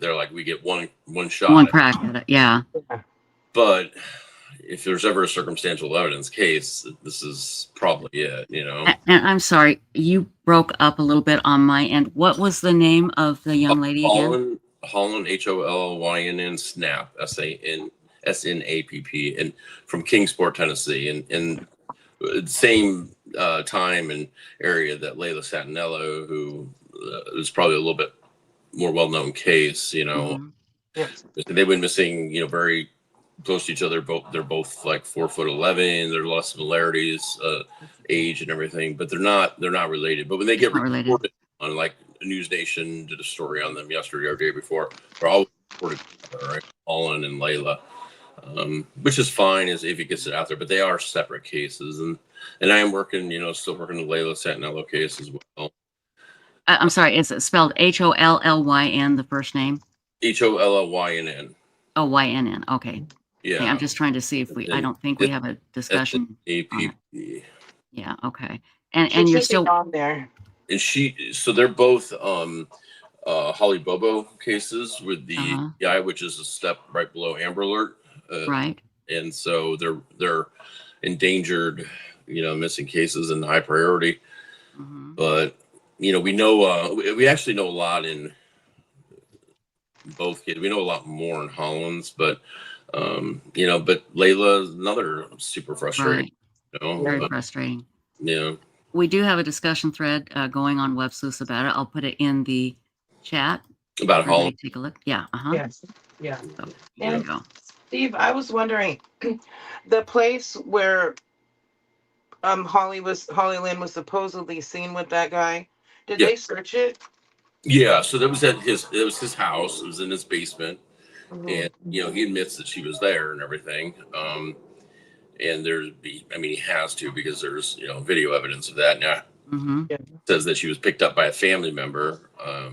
they're like, we get one shot. One crack at it. Yeah. But if there's ever a circumstantial evidence case, this is probably it, And I'm sorry, you broke up a little bit on my end. What was the name of the young lady again? Holland, Hollynn, Snap, SNAPP, and from Kingsport, Tennessee, and same time and area that Layla Satinello, who is probably a little bit more well-known case, They've been missing, very close to each other. They're both like 4'11". There's a lot of similarities, age and everything, but they're not related. But when they get reported on, like News Nation did a story on them yesterday or day before, they're all reported together, right? Olin and Layla, which is fine as if it gets it out there. But they are separate cases, and I am working, still working the Layla Satinello case as well. I'm sorry, is it spelled Hollyn, the first name? Hollynn. Oh, YNN. Okay. Yeah. Okay, I'm just trying to see if I don't think we have a discussion. Yeah. Okay. And you're still on there. And so they're both Holly Bobo cases with the guy, which is a step right below Amber Alert. Right. And so they're endangered, missing cases and high priority. But we know we actually know a lot in both cases. We know a lot more in Holland's, but but Layla is another super frustrating. Right. Very frustrating. Yeah. We do have a discussion thread going on Websleuths about it. I'll put it in the chat. About Holland. Take a look. Yeah. Yes. Yeah. So, there you go. Steve, I was wondering, the place where Holly Lynn was supposedly seen with that guy, did they search it? Yeah, so that was it was his house. It was in his basement. And he admits that she was there and everything. And he has to, because there's video evidence of that. Now it says that she was picked up by a family member. I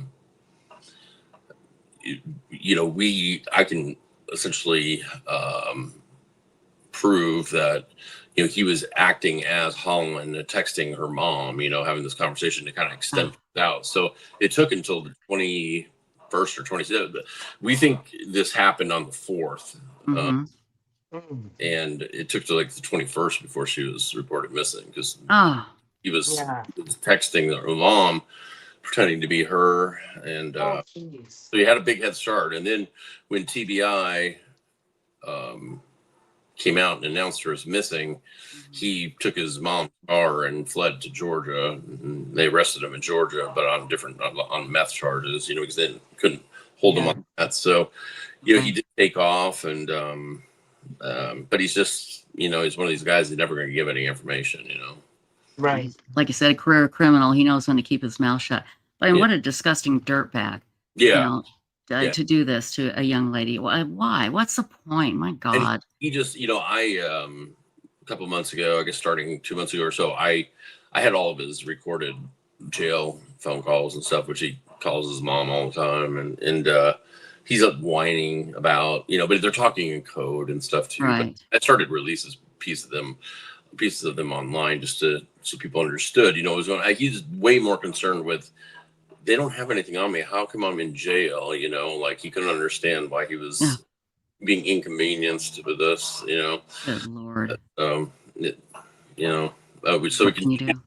can essentially prove that he was acting as Holland, texting her mom, having this conversation to kind of extend it out. So it took until the 21st or 27th. We think this happened on the 4th. And it took to like the 21st before she was reported missing, because he was texting her mom, pretending to be her. And so he had a big head start. And then when TBI came out and announced her as missing, he took his mom's car and fled to Georgia. And they arrested him in Georgia, but on meth charges, because they couldn't hold him on that. So, he did take off, and but he's just, he's one of these guys that's never going to give any information, Right. Like you said, a career criminal. He knows when to keep his mouth shut. But what a disgusting dirtbag. Yeah. To do this to a young lady. Why? What's the point? My God. And he just, I a couple of months ago, I guess starting 2 months ago or so, I had all of his recorded jail phone calls and stuff, which he calls his mom all the time, and he's up whining about, but they're talking in code and stuff too. Right. But I started releases pieces of them online just so people understood, what was going on. He's way more concerned with, they don't have anything on me. How come I'm in jail? Like he couldn't understand why he was being inconvenienced with this, Good Lord. so we can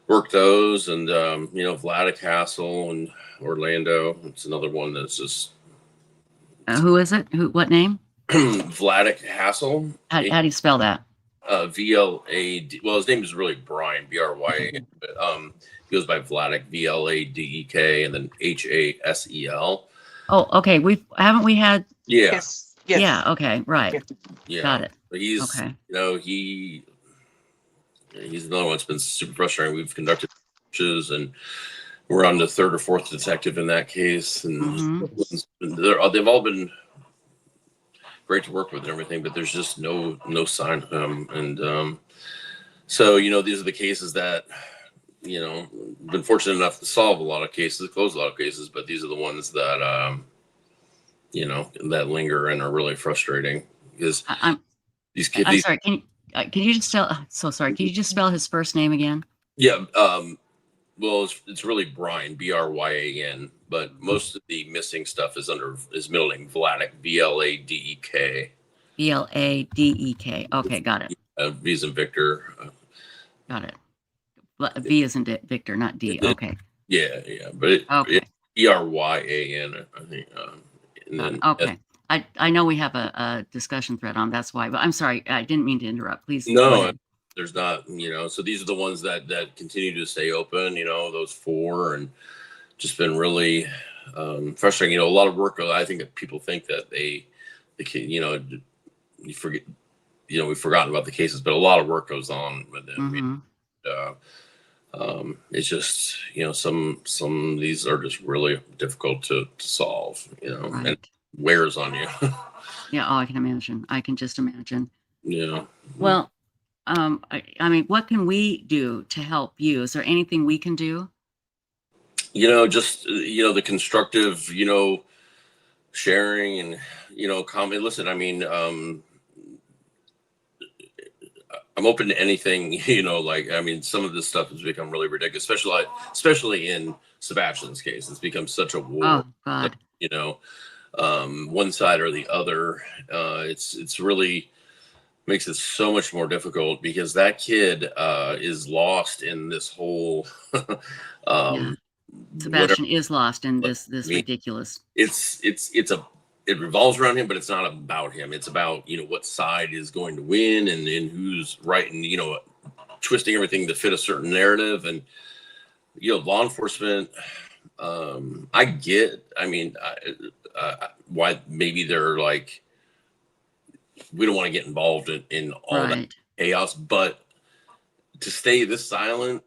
work those, and Vladic Hassel and Orlando. It's another one that's just. Who is it? What name? Vladic Hassel. How do you spell that? VLAD. Well, his name is really Brian, BRYA, but he goes by Vladic, VLADEK, and then HASEL. Oh, okay. Haven't we had? Yeah. Yes. Yeah. Okay. Right. Yeah. Got it. But he's okay. He's another one that's been super frustrating. We've conducted searches, and we're on the 3rd or 4th detective in that case, and they've all been great to work with and everything, but there's just no sign of him. And so these are the cases that been fortunate enough to solve a lot of cases, close a lot of cases, but these are the ones that that linger and are really frustrating. because I'm these kids. I'm sorry. Can you just spell? So sorry. Can you just spell his first name again? Yeah. Well, it's really Brian, Bryan, but most of the missing stuff is under his middle name, Vladek, Vladek. Vladek. Okay, got it. V as in Victor. Got it. V is in Victor, not D. Okay. Yeah, but okay. Bryan, I think. And then okay. I know we have a discussion thread on. That's why. But I'm sorry. I didn't mean to interrupt. Please. No, there's not. So these are the ones that continue to stay open. Those 4, and just been really frustrating. A lot of work. I think that people think that they can. You forget. We've forgotten about the cases, but a lot of work goes on with them. It's just some of these are just really difficult to solve. And it wears on you. Yeah. Oh, I can imagine. I can just imagine. Yeah. Well, I mean, what can we do to help you? Is there anything we can do? Just the constructive, sharing and comment. Listen, I mean, I'm open to anything. Some of this stuff has become really ridiculous, especially in Sebastian's case. It's become such a war. Oh God. One side or the other. It's really makes it so much more difficult because that kid is lost in this whole Sebastian is lost in this ridiculous. It revolves around him, but it's not about him. It's about what side is going to win and who's right, and twisting everything to fit a certain narrative. And law enforcement, I get. I mean, why maybe they're like, we don't want to get involved in all that chaos, but to stay this silent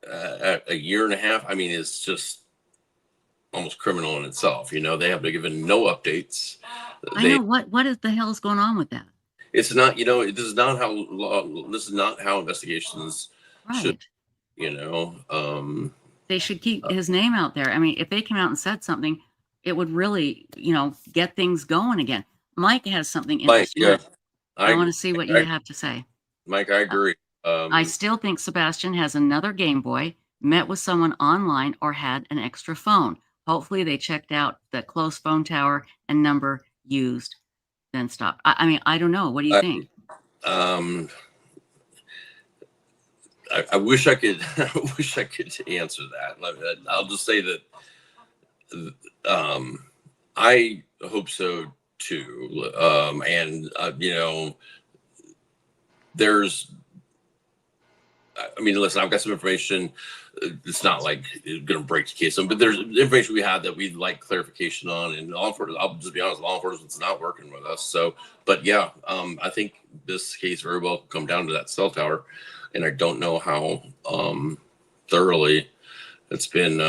at a year and a half, I mean, it's just almost criminal in itself. They have been given no updates. I know what is the hell is going on with that? It's not, this is not how investigations should, they should keep his name out there. I mean, if they came out and said something, it would really, get things going again. Mike has something interesting. Mike, I want to see what you have to say. Mike, I agree. I still think Sebastian has another Game Boy, met with someone online, or had an extra phone. Hopefully they checked out the close phone tower and number used, then stopped. I mean, I don't know. What do you think? I wish I could. I wish I could answer that. I'll just say that I hope so too. There's. I mean, listen, I've got some information. It's not like it's going to break the case, but there's information we have that we'd like clarification on. And law enforcement, I'll just be honest, law enforcement's not working with us. So, but yeah, I think this case very well could come down to that cell tower. And I don't know how thoroughly it's been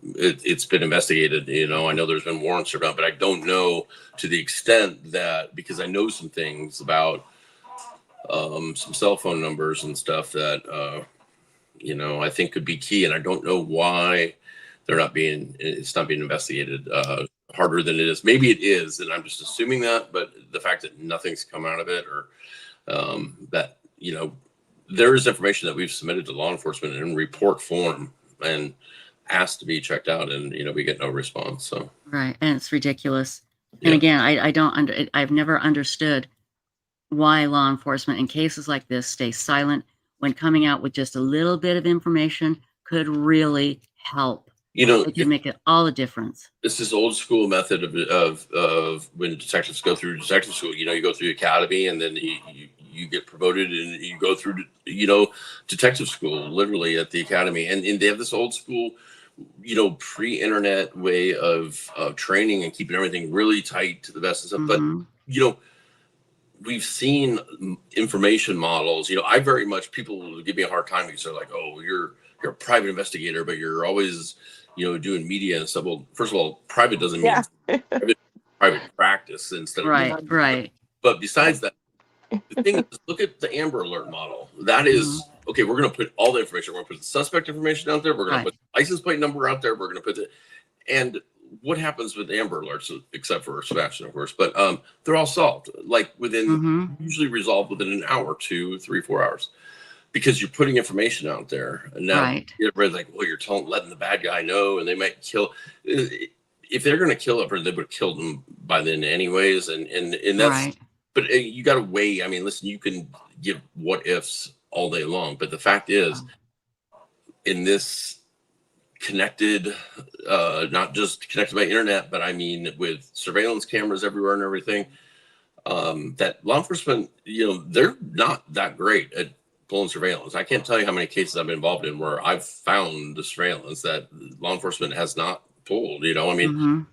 it's been investigated. I know there's been warrants served out, but I don't know to the extent that, because I know some things about some cell phone numbers and stuff that I think could be key, and I don't know why it's not being investigated harder than it is. Maybe it is, and I'm just assuming that, but the fact that nothing's come out of it, or that there is information that we've submitted to law enforcement in report form and asked to be checked out, and we get no response. So right, and it's ridiculous. And again, I've never understood why law enforcement in cases like this stay silent when coming out with just a little bit of information could really help. It could make all the difference. It's this old school method of when detectives go through detective school. You go through academy, and then you get promoted, and you go through detective school literally at the academy, and they have this old school pre-internet way of training and keeping everything really tight to the best of stuff. But we've seen information models. I very much, people give me a hard time because they're like, "Oh, you're a private investigator, but you're always, doing media and stuff." Well, first of all, private doesn't mean private practice instead of right. But besides that, the thing is, look at the Amber Alert model. That is okay. We're going to put all the information. We're going to put the suspect information out there. We're going to put the license plate number out there. We're going to put and what happens with Amber Alerts, except for Sebastian, of course, but they're all solved like within, usually resolved within an hour, 2, 3, 4 hours, because you're putting information out there. And now Right. everybody's like, well, you're letting the bad guy know, and they might kill. If they're going to kill a person, they would have killed him by then anyways. And that's, Right. but you got to weigh. I mean, listen, you can give what ifs all day long, but the fact is, in this connected, not just connected by internet, but I mean with surveillance cameras everywhere and everything, that law enforcement, they're not that great at pulling surveillance. I can't tell you how many cases I've been involved in where I've found the surveillance that law enforcement has not pulled. I mean,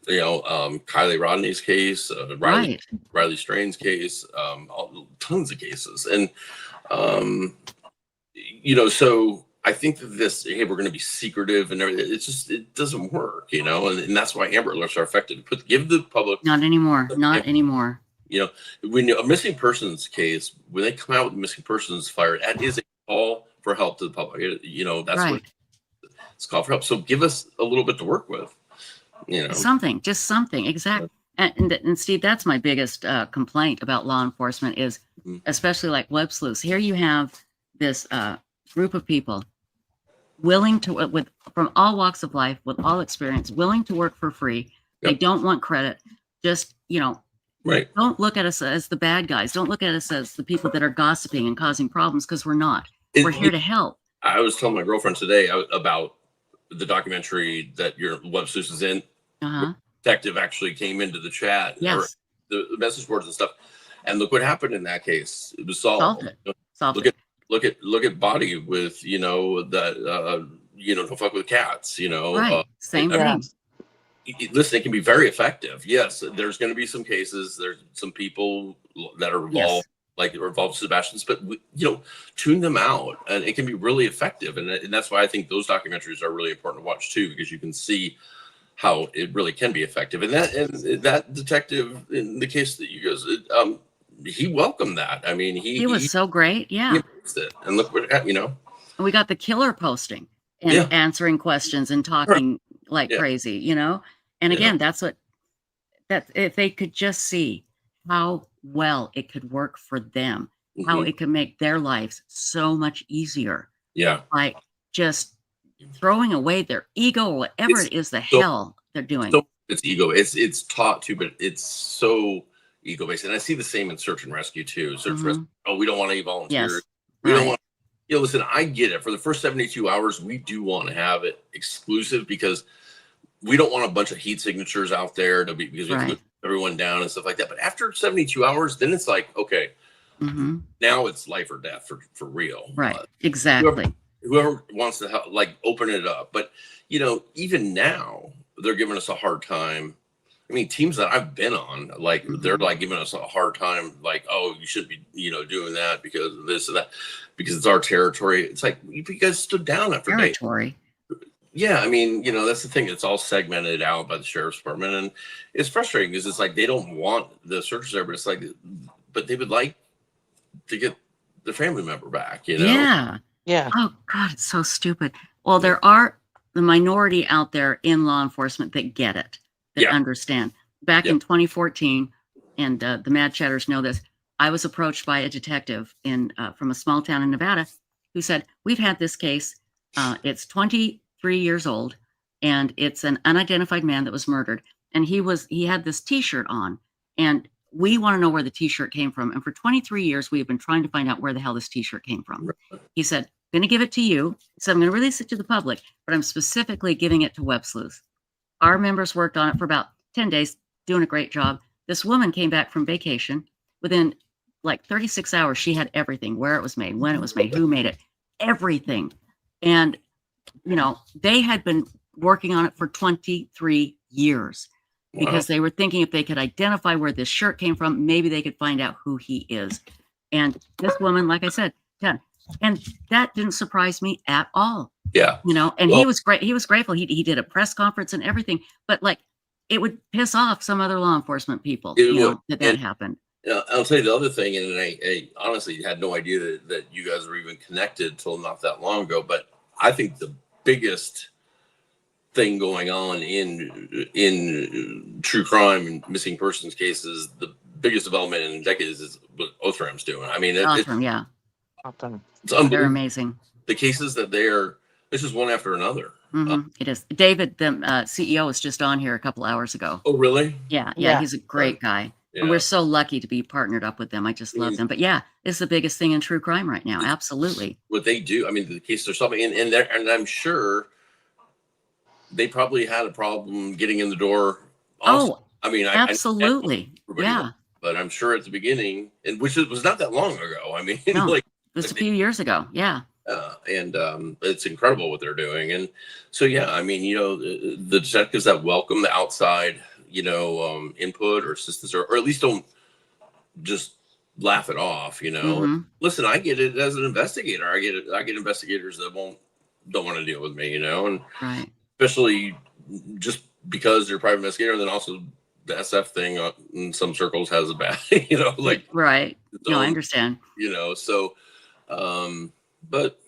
Kylie Rodney's case, Riley Strain's case, tons of cases, and so I think that this, hey, we're going to be secretive and everything, it doesn't work, and that's why Amber Alerts are effective. Give the public. Not anymore. Not anymore. When a missing persons case, when they come out with missing persons fire, that is a call for help to the public. That's what it's called for help. So give us a little bit to work with. Something, just something. Exactly. And Steve, that's my biggest complaint about law enforcement is, especially like Websleuths. Here you have this group of people willing to, from all walks of life, with all experience, willing to work for free. They don't want credit. Just, right. Don't look at us as the bad guys. Don't look at us as the people that are gossiping and causing problems, because we're not. We're here to help. I was telling my girlfriend today about the documentary that your Websleuths is in. Detective actually came into the chat, or the message boards and stuff, and look what happened in that case. It was solved. Look at Body with that don't fuck with cats. Right. Same thing. Listen, it can be very effective. Yes, there's going to be some cases. There's some people that are involved, like are involved with Sebastian's, but tune them out, and it can be really effective. And that's why I think those documentaries are really important to watch too, because you can see how it really can be effective. And that detective in the case that you guys, he welcomed that. I mean, he was so great. Yeah. He embraced it. And look what And we got the killer posting and answering questions and talking like crazy, And again, that's if they could just see how well it could work for them, how it could make their lives so much easier. Yeah. Like just throwing away their ego or whatever it is hell they're doing. So it's ego. It's taught to, but it's so ego based. And I see the same in search and rescue too. Search and rescue. Oh, we don't want any volunteers. Yes. We don't want. Listen, I get it. For the first 72 hours, we do want to have it exclusive because we don't want a bunch of heat signatures out there because we have to put everyone down and stuff like that. But after 72 hours, then it's like, okay, now it's life or death for real. Right. Exactly. Whoever wants to help, open it up. But, even now they're giving us a hard time. I mean, teams that I've been on, they're giving us a hard time. Oh, you shouldn't be, doing that because of this and that, because it's our territory. It's like, you guys stood down after territory. Yeah. I mean, that's the thing. It's all segmented out by the sheriff's department, and it's frustrating because it's like, they don't want the searchers there, but it's like, but they would like to get the family member back, Yeah. Yeah. Oh God, it's so stupid. Well, there are the minority out there in law enforcement that get it, that understand. Back in 2014, and the Mad Chatters know this, I was approached by a detective from a small town in Nevada who said, we've had this case. It's 23 years old, and it's an unidentified man that was murdered. And he had this T-shirt on, and we want to know where the T-shirt came from. And for 23 years, we have been trying to find out where the hell this T-shirt came from. He said, I'm going to give it to you. So I'm going to release it to the public, but I'm specifically giving it to Websleuths. Our members worked on it for about 10 days, doing a great job. This woman came back from vacation. Within 36 hours, she had everything, where it was made, when it was made, who made it, everything. And, they had been working on it for 23 years because they were thinking if they could identify where this shirt came from, maybe they could find out who he is. And this woman, like I said, 10. And that didn't surprise me at all. Yeah. And he was great. He was grateful. He did a press conference and everything, but it would piss off some other law enforcement people, that happened. I'll tell you the other thing, and I honestly had no idea that you guys were even connected till not that long ago, but I think the biggest thing going on in true crime and missing persons cases. The biggest development in decades is what Othram's doing. I mean, Othram, yeah. it's They're unbelievable. amazing. The cases that this is one after another. It is. David, the CEO, was just on here a couple hours ago. Oh, really? Yeah, he's a great guy. And we're so lucky to be partnered up with them. I just love them. But yeah, it's the biggest thing in true crime right now. Absolutely. What they do, I mean, the cases are solving, and I'm sure they probably had a problem getting in the door. Also. I mean, absolutely. Yeah. But I'm sure at the beginning, and which was not that long ago. I mean, no, it was a few years ago. Yeah. And it's incredible what they're doing. And so, yeah, I mean, the detectives that welcome the outside, input or assistance, or at least don't just laugh it off, Listen, I get it as an investigator. I get investigators that don't want to deal with me, and especially just because they're a private investigator, and then also the SF thing in some circles has a bad, right. No, I understand. So, but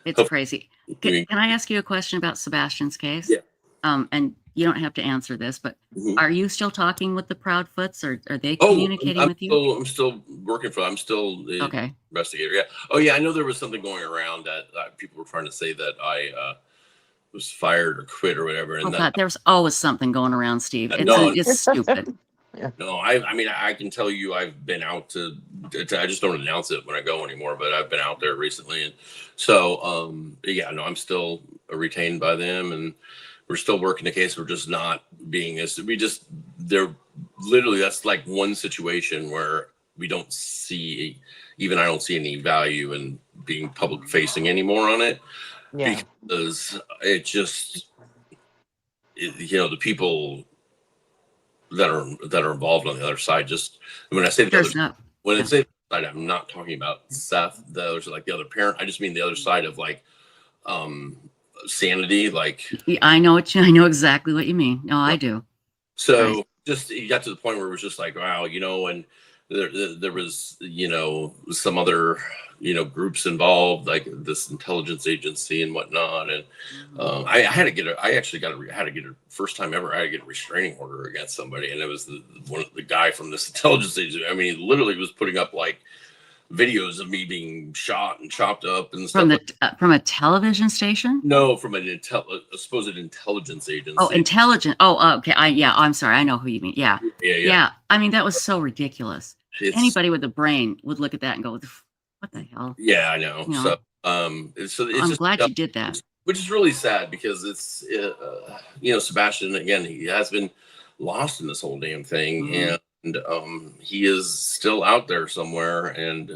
it's crazy. Can I ask you a question about Sebastian's case? Yeah. And you don't have to answer this, but are you still talking with the Proudfoots, or are they communicating with you? I'm still working for them. I'm still the investigator. Yeah. Oh, yeah. I know there was something going around that people were trying to say that I was fired or quit or whatever. And God, there's always something going around, Steve. It's stupid. Yeah. No, I mean, I can tell you I've been out to I just don't announce it when I go anymore, but I've been out there recently. And so, yeah, no, I'm still retained by them, and we're still working the case. We're just not being they're literally, that's like one situation where we don't see, even I don't see any value in being public facing anymore on it. Yeah. Because it just, the people that are involved on the other side, just when I say the other, I say the other side, I'm not talking about Seth, the others, like the other parent. I just mean the other side of like sanity. Like I know exactly what you mean. No, I do. So just you got to the point where it was just like, wow, and there was some other groups involved, like this intelligence agency and whatnot, and I had to get a first time ever I had to get a restraining order against somebody, and it was the guy from this intelligence agency. I mean, he literally was putting up like videos of me being shot and chopped up and stuff. From a television station? No, from a supposed intelligence agency. Oh, intelligent. Oh, okay. I'm sorry. I know who you mean. Yeah. Yeah. I mean, that was so ridiculous. Anybody with a brain would look at that and go, "What the hell?" Yeah, I know. So, it's I'm glad you did that. Which is really sad because it's, Sebastian, again, he has been lost in this whole damn thing, and he is still out there somewhere, and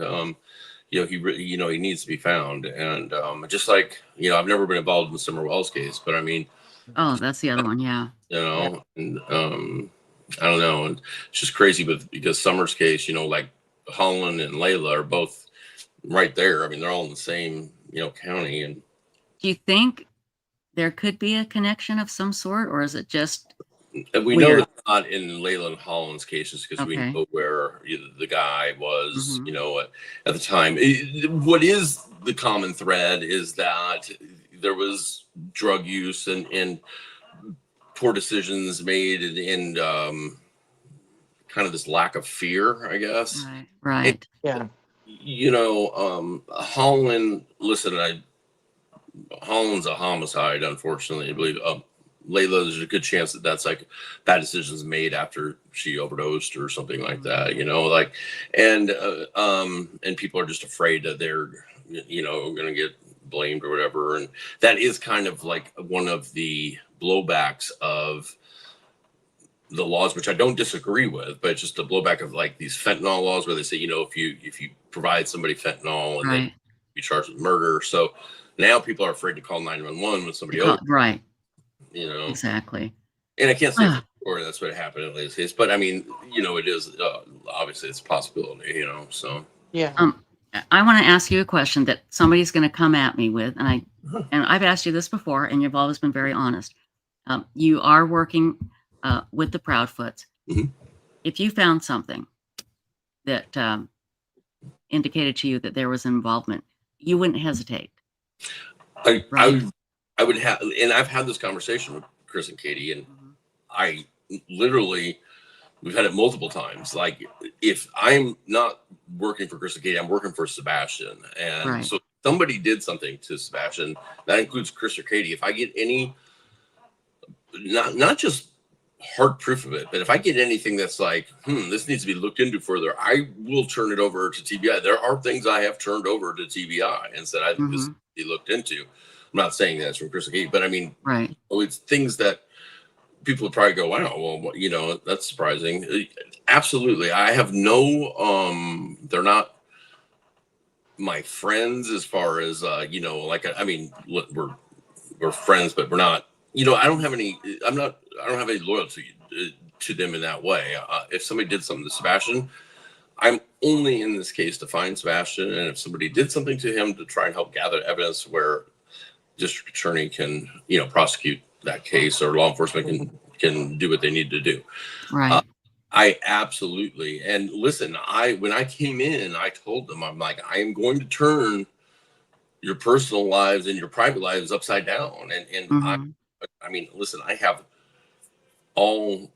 he needs to be found, and just like I've never been involved in the Summer Wells case, but I mean, that's the other one, yeah. And I don't know, and it's just crazy, because Summer's case, like Holland and Layla are both right there. I mean, they're all in the same county. And do you think there could be a connection of some sort, or is it just? We know it's not in Layla and Holland's cases, because we know where the guy was, at the time. What is the common thread is that there was drug use and poor decisions made, and kind of this lack of fear, I guess. Right. Yeah. Holland, listen, Holland's a homicide, unfortunately, I believe. Layla, there's a good chance that that's like bad decisions made after she overdosed or something like that, and people are just afraid that they're, going to get blamed or whatever. And that is kind of like one of the blowbacks of the laws, which I don't disagree with, but it's just a blowback of like these fentanyl laws where they say, if you provide somebody fentanyl and then you charge with murder. So now people are afraid to call 911 when somebody else. Right. Exactly. And I can't say for that's what happened in Layla's case, but I mean, it is obviously it's a possibility, so. Yeah. I want to ask you a question that somebody's going to come at me with, and I've asked you this before, and you've always been very honest. You are working with the Proudfoots. If you found something that indicated to you that there was involvement, you wouldn't hesitate. I would have, and I've had this conversation with Chris and Katie, and I literally, we've had it multiple times. Like, if I'm not working for Chris and Katie, I'm working for Sebastian. And so somebody did something to Sebastian, that includes Chris or Katie. If I get any, not just hard proof of it, but if I get anything that's like, this needs to be looked into further, I will turn it over to TBI. There are things I have turned over to TBI and said, I think this needs to be looked into. I'm not saying that's from Chris and Katie, but I mean, it's things that people would probably go, wow, well, you know, that's surprising. Absolutely. I have no, they're not my friends as far as, you know, like, I mean, we're friends, but we're not, you know, I don't have any loyalty to them in that way. If somebody did something to Sebastian, I'm only in this case to find Sebastian. And if somebody did something to him, to try and help gather evidence where district attorney can, you know, prosecute that case, or law enforcement can do what they need to do. Right. I absolutely. And listen, when I came in, I told them, I'm like, I am going to turn your personal lives and your private lives upside down. And I mean, listen, I have all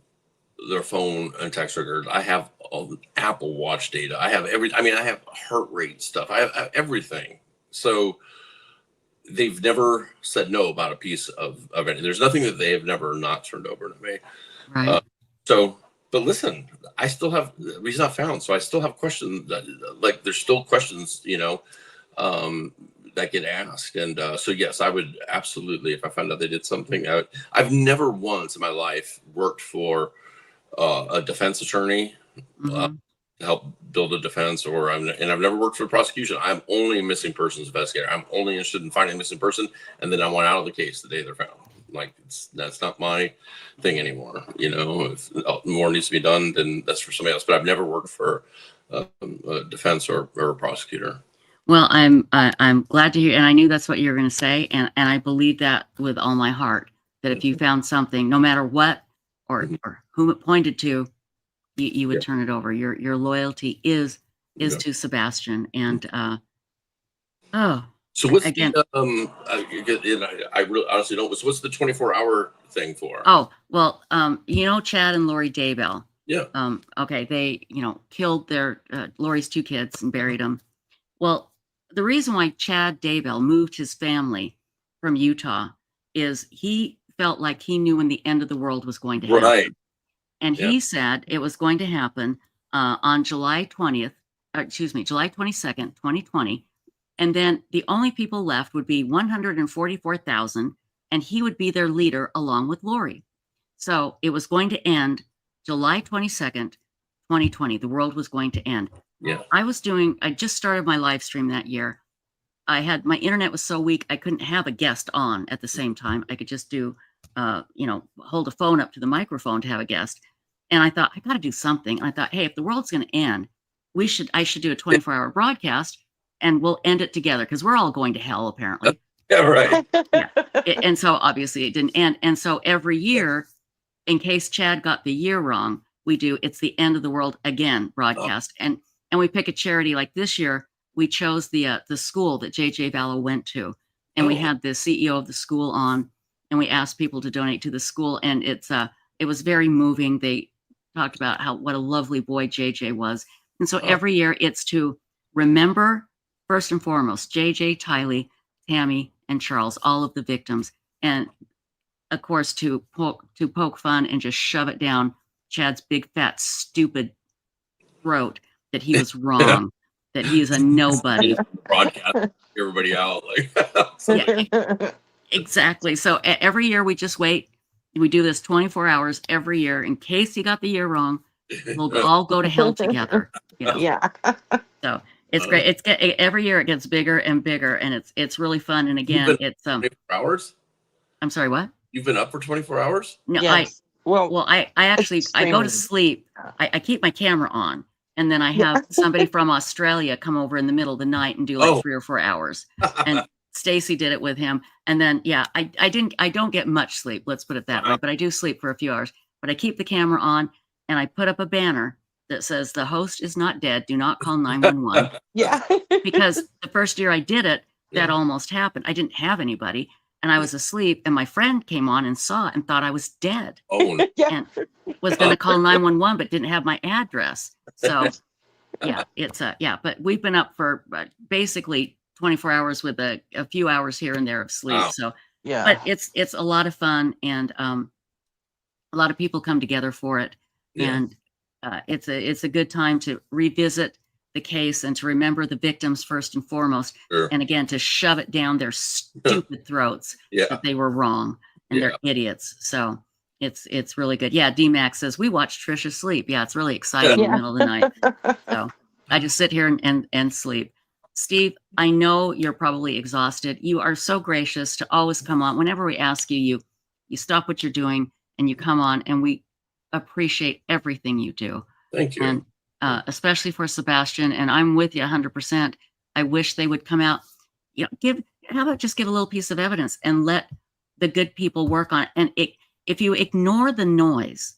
their phone and text records. I have all the Apple Watch data. I have I have heart rate stuff. I have everything. So they've never said no about a piece of it. There's nothing that they have never not turned over to me. Right. But listen, I still have, he's not found. So I still have questions like there's still questions, you know, that get asked. And so, yes, I would absolutely, if I found out they did something, I've never once in my life worked for a defense attorney to help build a defense, and I've never worked for prosecution. I'm only a missing persons investigator. I'm only interested in finding a missing person, and then I want out of the case the day they're found. Like, that's not my thing anymore. You know, if more needs to be done, then that's for somebody else. But I've never worked for a defense or a prosecutor. Well, I'm glad to hear, and I knew that's what you were going to say, and I believe that with all my heart, that if you found something, no matter what or whom it pointed to, you would turn it over. Your loyalty is to Sebastian, and so what's again, I really honestly don't. So what's the 24-hour thing for? Oh, well, you know, Chad and Lori Daybell. Yeah. Okay, they, you know, killed their Lori's 2 kids and buried them. Well, the reason why Chad Daybell moved his family from Utah is he felt like he knew when the end of the world was going to happen. Right. And he said it was going to happen on July 22nd, 2020. And then the only people left would be 144,000, and he would be their leader along with Lori. So it was going to end July 22nd, 2020. The world was going to end. Yeah. I just started my live stream that year. My internet was so weak, I couldn't have a guest on at the same time. I could just do, hold a phone up to the microphone to have a guest. And I thought, I got to do something. And I thought, hey, if the world's going to end, I should do a 24-hour broadcast, and we'll end it together, because we're all going to hell, apparently. Yeah, right. Yeah. And so obviously it didn't end. And so every year, in case Chad got the year wrong, we do It's the End of the World Again broadcast. And we pick a charity. Like this year, we chose the school that JJ Vallow went to. And we had the CEO of the school on, and we asked people to donate to the school. And it was very moving. They talked about what a lovely boy JJ was. And so every year it's to remember, first and foremost, JJ, Tylee, Tammy, and Charles, all of the victims. And of course, to poke fun and just shove it down Chad's big, fat, stupid throat that he was wrong, that he is a nobody. Broadcast everybody out. Yeah, exactly. So every year we just wait. We do this 24 hours every year. In case he got the year wrong, we'll all go to hell together. You know? Yeah. So it's great. Every year it gets bigger and bigger, and it's really fun. And again, it's 24 hours. I'm sorry, what? You've been up for 24 hours? No, Yes. I actually I go to sleep. I keep my camera on, and then I have somebody from Australia come over in the middle of the night and do like 3 or 4 hours. And Stacy did it with him. And then I don't get much sleep, let's put it that way, but I do sleep for a few hours. But I keep the camera on, and I put up a banner that says the host is not dead. Do not call 911. Yeah. Because the first year I did it, that almost happened. I didn't have anybody, and I was asleep, and my friend came on and saw and thought I was dead. Oh, and was going to call 911, but didn't have my address. So yeah, it's yeah, but we've been up for basically 24 hours with a few hours here and there of sleep. Wow. So Yeah. but it's a lot of fun, and a lot of people come together for it. Yeah. And it's a good time to revisit the case and to remember the victims first and foremost. Sure. And again, to shove it down their stupid throats Yeah. that they were wrong and Yeah. they're idiots. So it's really good. Yeah, D-Max says, we watch Trisha sleep. Yeah, it's really exciting in the middle of the night. So I just sit here and sleep. Steve, I know you're probably exhausted. You are so gracious to always come on. Whenever we ask you, you stop what you're doing and you come on, and we appreciate everything you do. Thank you. And especially for Sebastian, and I'm with you 100%. I wish they would come out. You know, how about just give a little piece of evidence and let the good people work on it. And if you ignore the noise,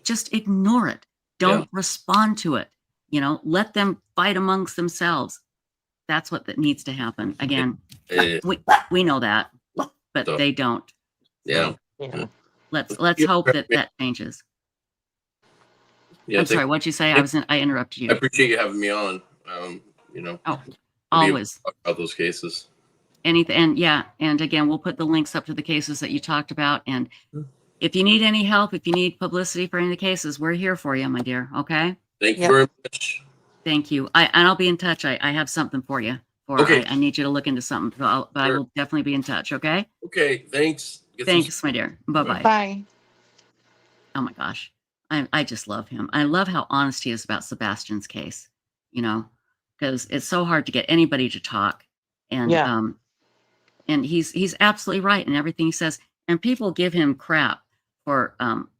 just ignore it. Don't respond to it. You know, let them fight amongst themselves. That's what that needs to happen. Again, we know that, but they don't. Yeah. So let's hope that changes. Yeah, I'm sorry, what'd you say? I interrupted you. I appreciate you having me on. You know, always talk about those cases. Anything, and yeah, and again, we'll put the links up to the cases that you talked about. And if you need any help, if you need publicity for any of the cases, we're here for you, my dear. Okay. Thank you very much. Thank you. And I'll be in touch. I have something for you. I need you to look into something. So I will definitely be in touch. Okay. Okay. Thanks. Thanks, my dear. Bye-bye. Bye. Oh my gosh. I just love him. I love how honest he is about Sebastian's case, you know, because it's so hard to get anybody to talk. And and he's absolutely right in everything he says. And people give him crap for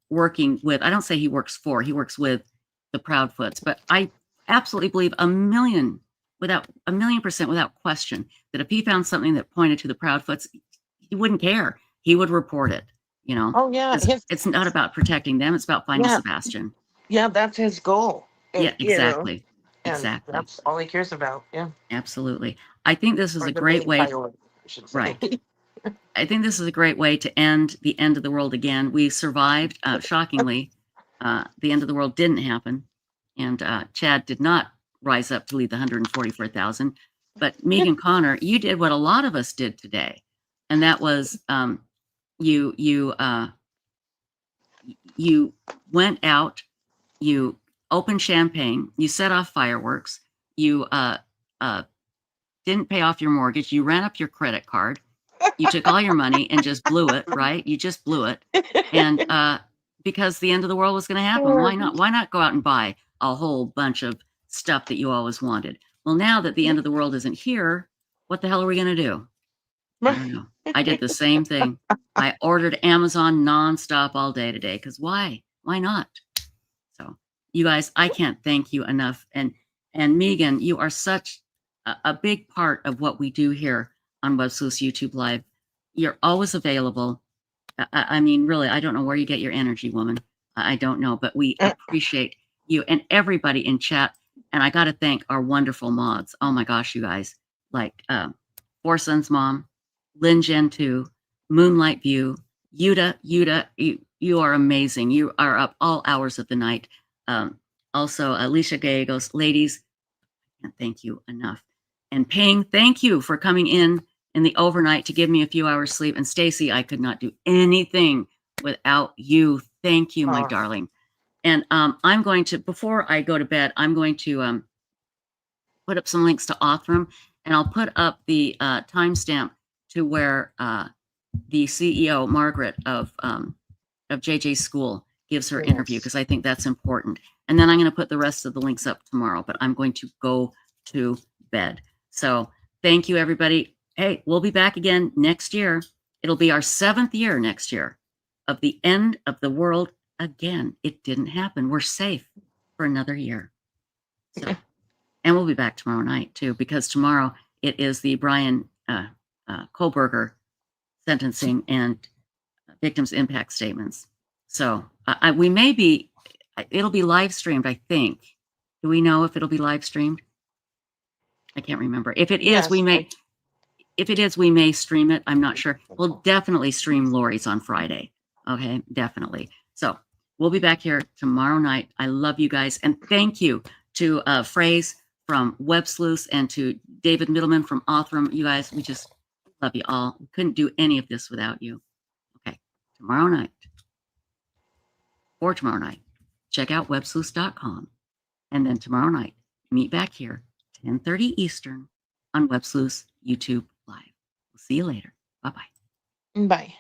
working with, I don't say he works with the Proudfoots, but I absolutely believe 1,000,000% without question that if he found something that pointed to the Proudfoots, he wouldn't care. He would report it, you know. Oh yeah. It's not about protecting them. It's about finding Sebastian. Yeah, that's his goal. And, Yeah, exactly. Exactly. That's all he cares about. Yeah. Absolutely. I think this is Or a the great main way. priority, I should say. Right. I think this is a great way to end the end of the world again. We survived. Shockingly, the end of the world didn't happen. And Chad did not rise up to lead the 144,000. But Megan Connor, you did what a lot of us did today. And that was you went out, you opened champagne, you set off fireworks, you didn't pay off your mortgage, you ran up your credit card, you took all your money and just blew it, right? You just blew it. And because the end of the world was going to happen, why not? Why not go out and buy a whole bunch of stuff that you always wanted? Well, now that the end of the world isn't here, what the hell are we going to do? I don't know. I did the same thing. I ordered Amazon nonstop all day today because why? Why not? So you guys, I can't thank you enough. And Megan, you are such a big part of what we do here on Websleuths YouTube Live. You're always available. I mean, really, I don't know where you get your energy, woman. I don't know, but we appreciate you and everybody in chat. And I got to thank our wonderful mods. Oh my gosh, you guys, like Four Sons Mom, Lynn Gen 2, Moonlight View, Yuda, you are amazing. You are up all hours of the night. Also, Alicia Gallegos, ladies, I can't thank you enough. And Ping, thank you for coming in the overnight to give me a few hours sleep. And Stacy, I could not do anything without you. Thank you, my darling. And I'm going to, before I go to bed, I'm going to put up some links to Othram, and I'll put up the timestamp to where the CEO, Margaret of JJ's school, gives her interview, because I think that's important. And then I'm going to put the rest of the links up tomorrow, but I'm going to go to bed. So thank you, everybody. Hey, we'll be back again next year. It'll be our 7th year next year of the end of the world again. It didn't happen. We're safe for another year. So, and we'll be back tomorrow night too, because tomorrow it is the Brian Kohlberger sentencing and victims impact statements. So we may be, it'll be live streamed, I think. Do we know if it'll be live streamed? I can't remember. If it is, we may, if it is, we may stream it. I'm not sure. We'll definitely stream Lori's on Friday. Okay, definitely. So we'll be back here tomorrow night. I love you guys. And thank you to Phrase from Websleuths and to David Middleman from Othram. You guys, we just love you all. We couldn't do any of this without you. Okay, tomorrow night, check out websleuths.com. And then tomorrow night, meet back here, 10:30 Eastern on Websleuths YouTube Live. We'll see you later. Bye-bye. Bye.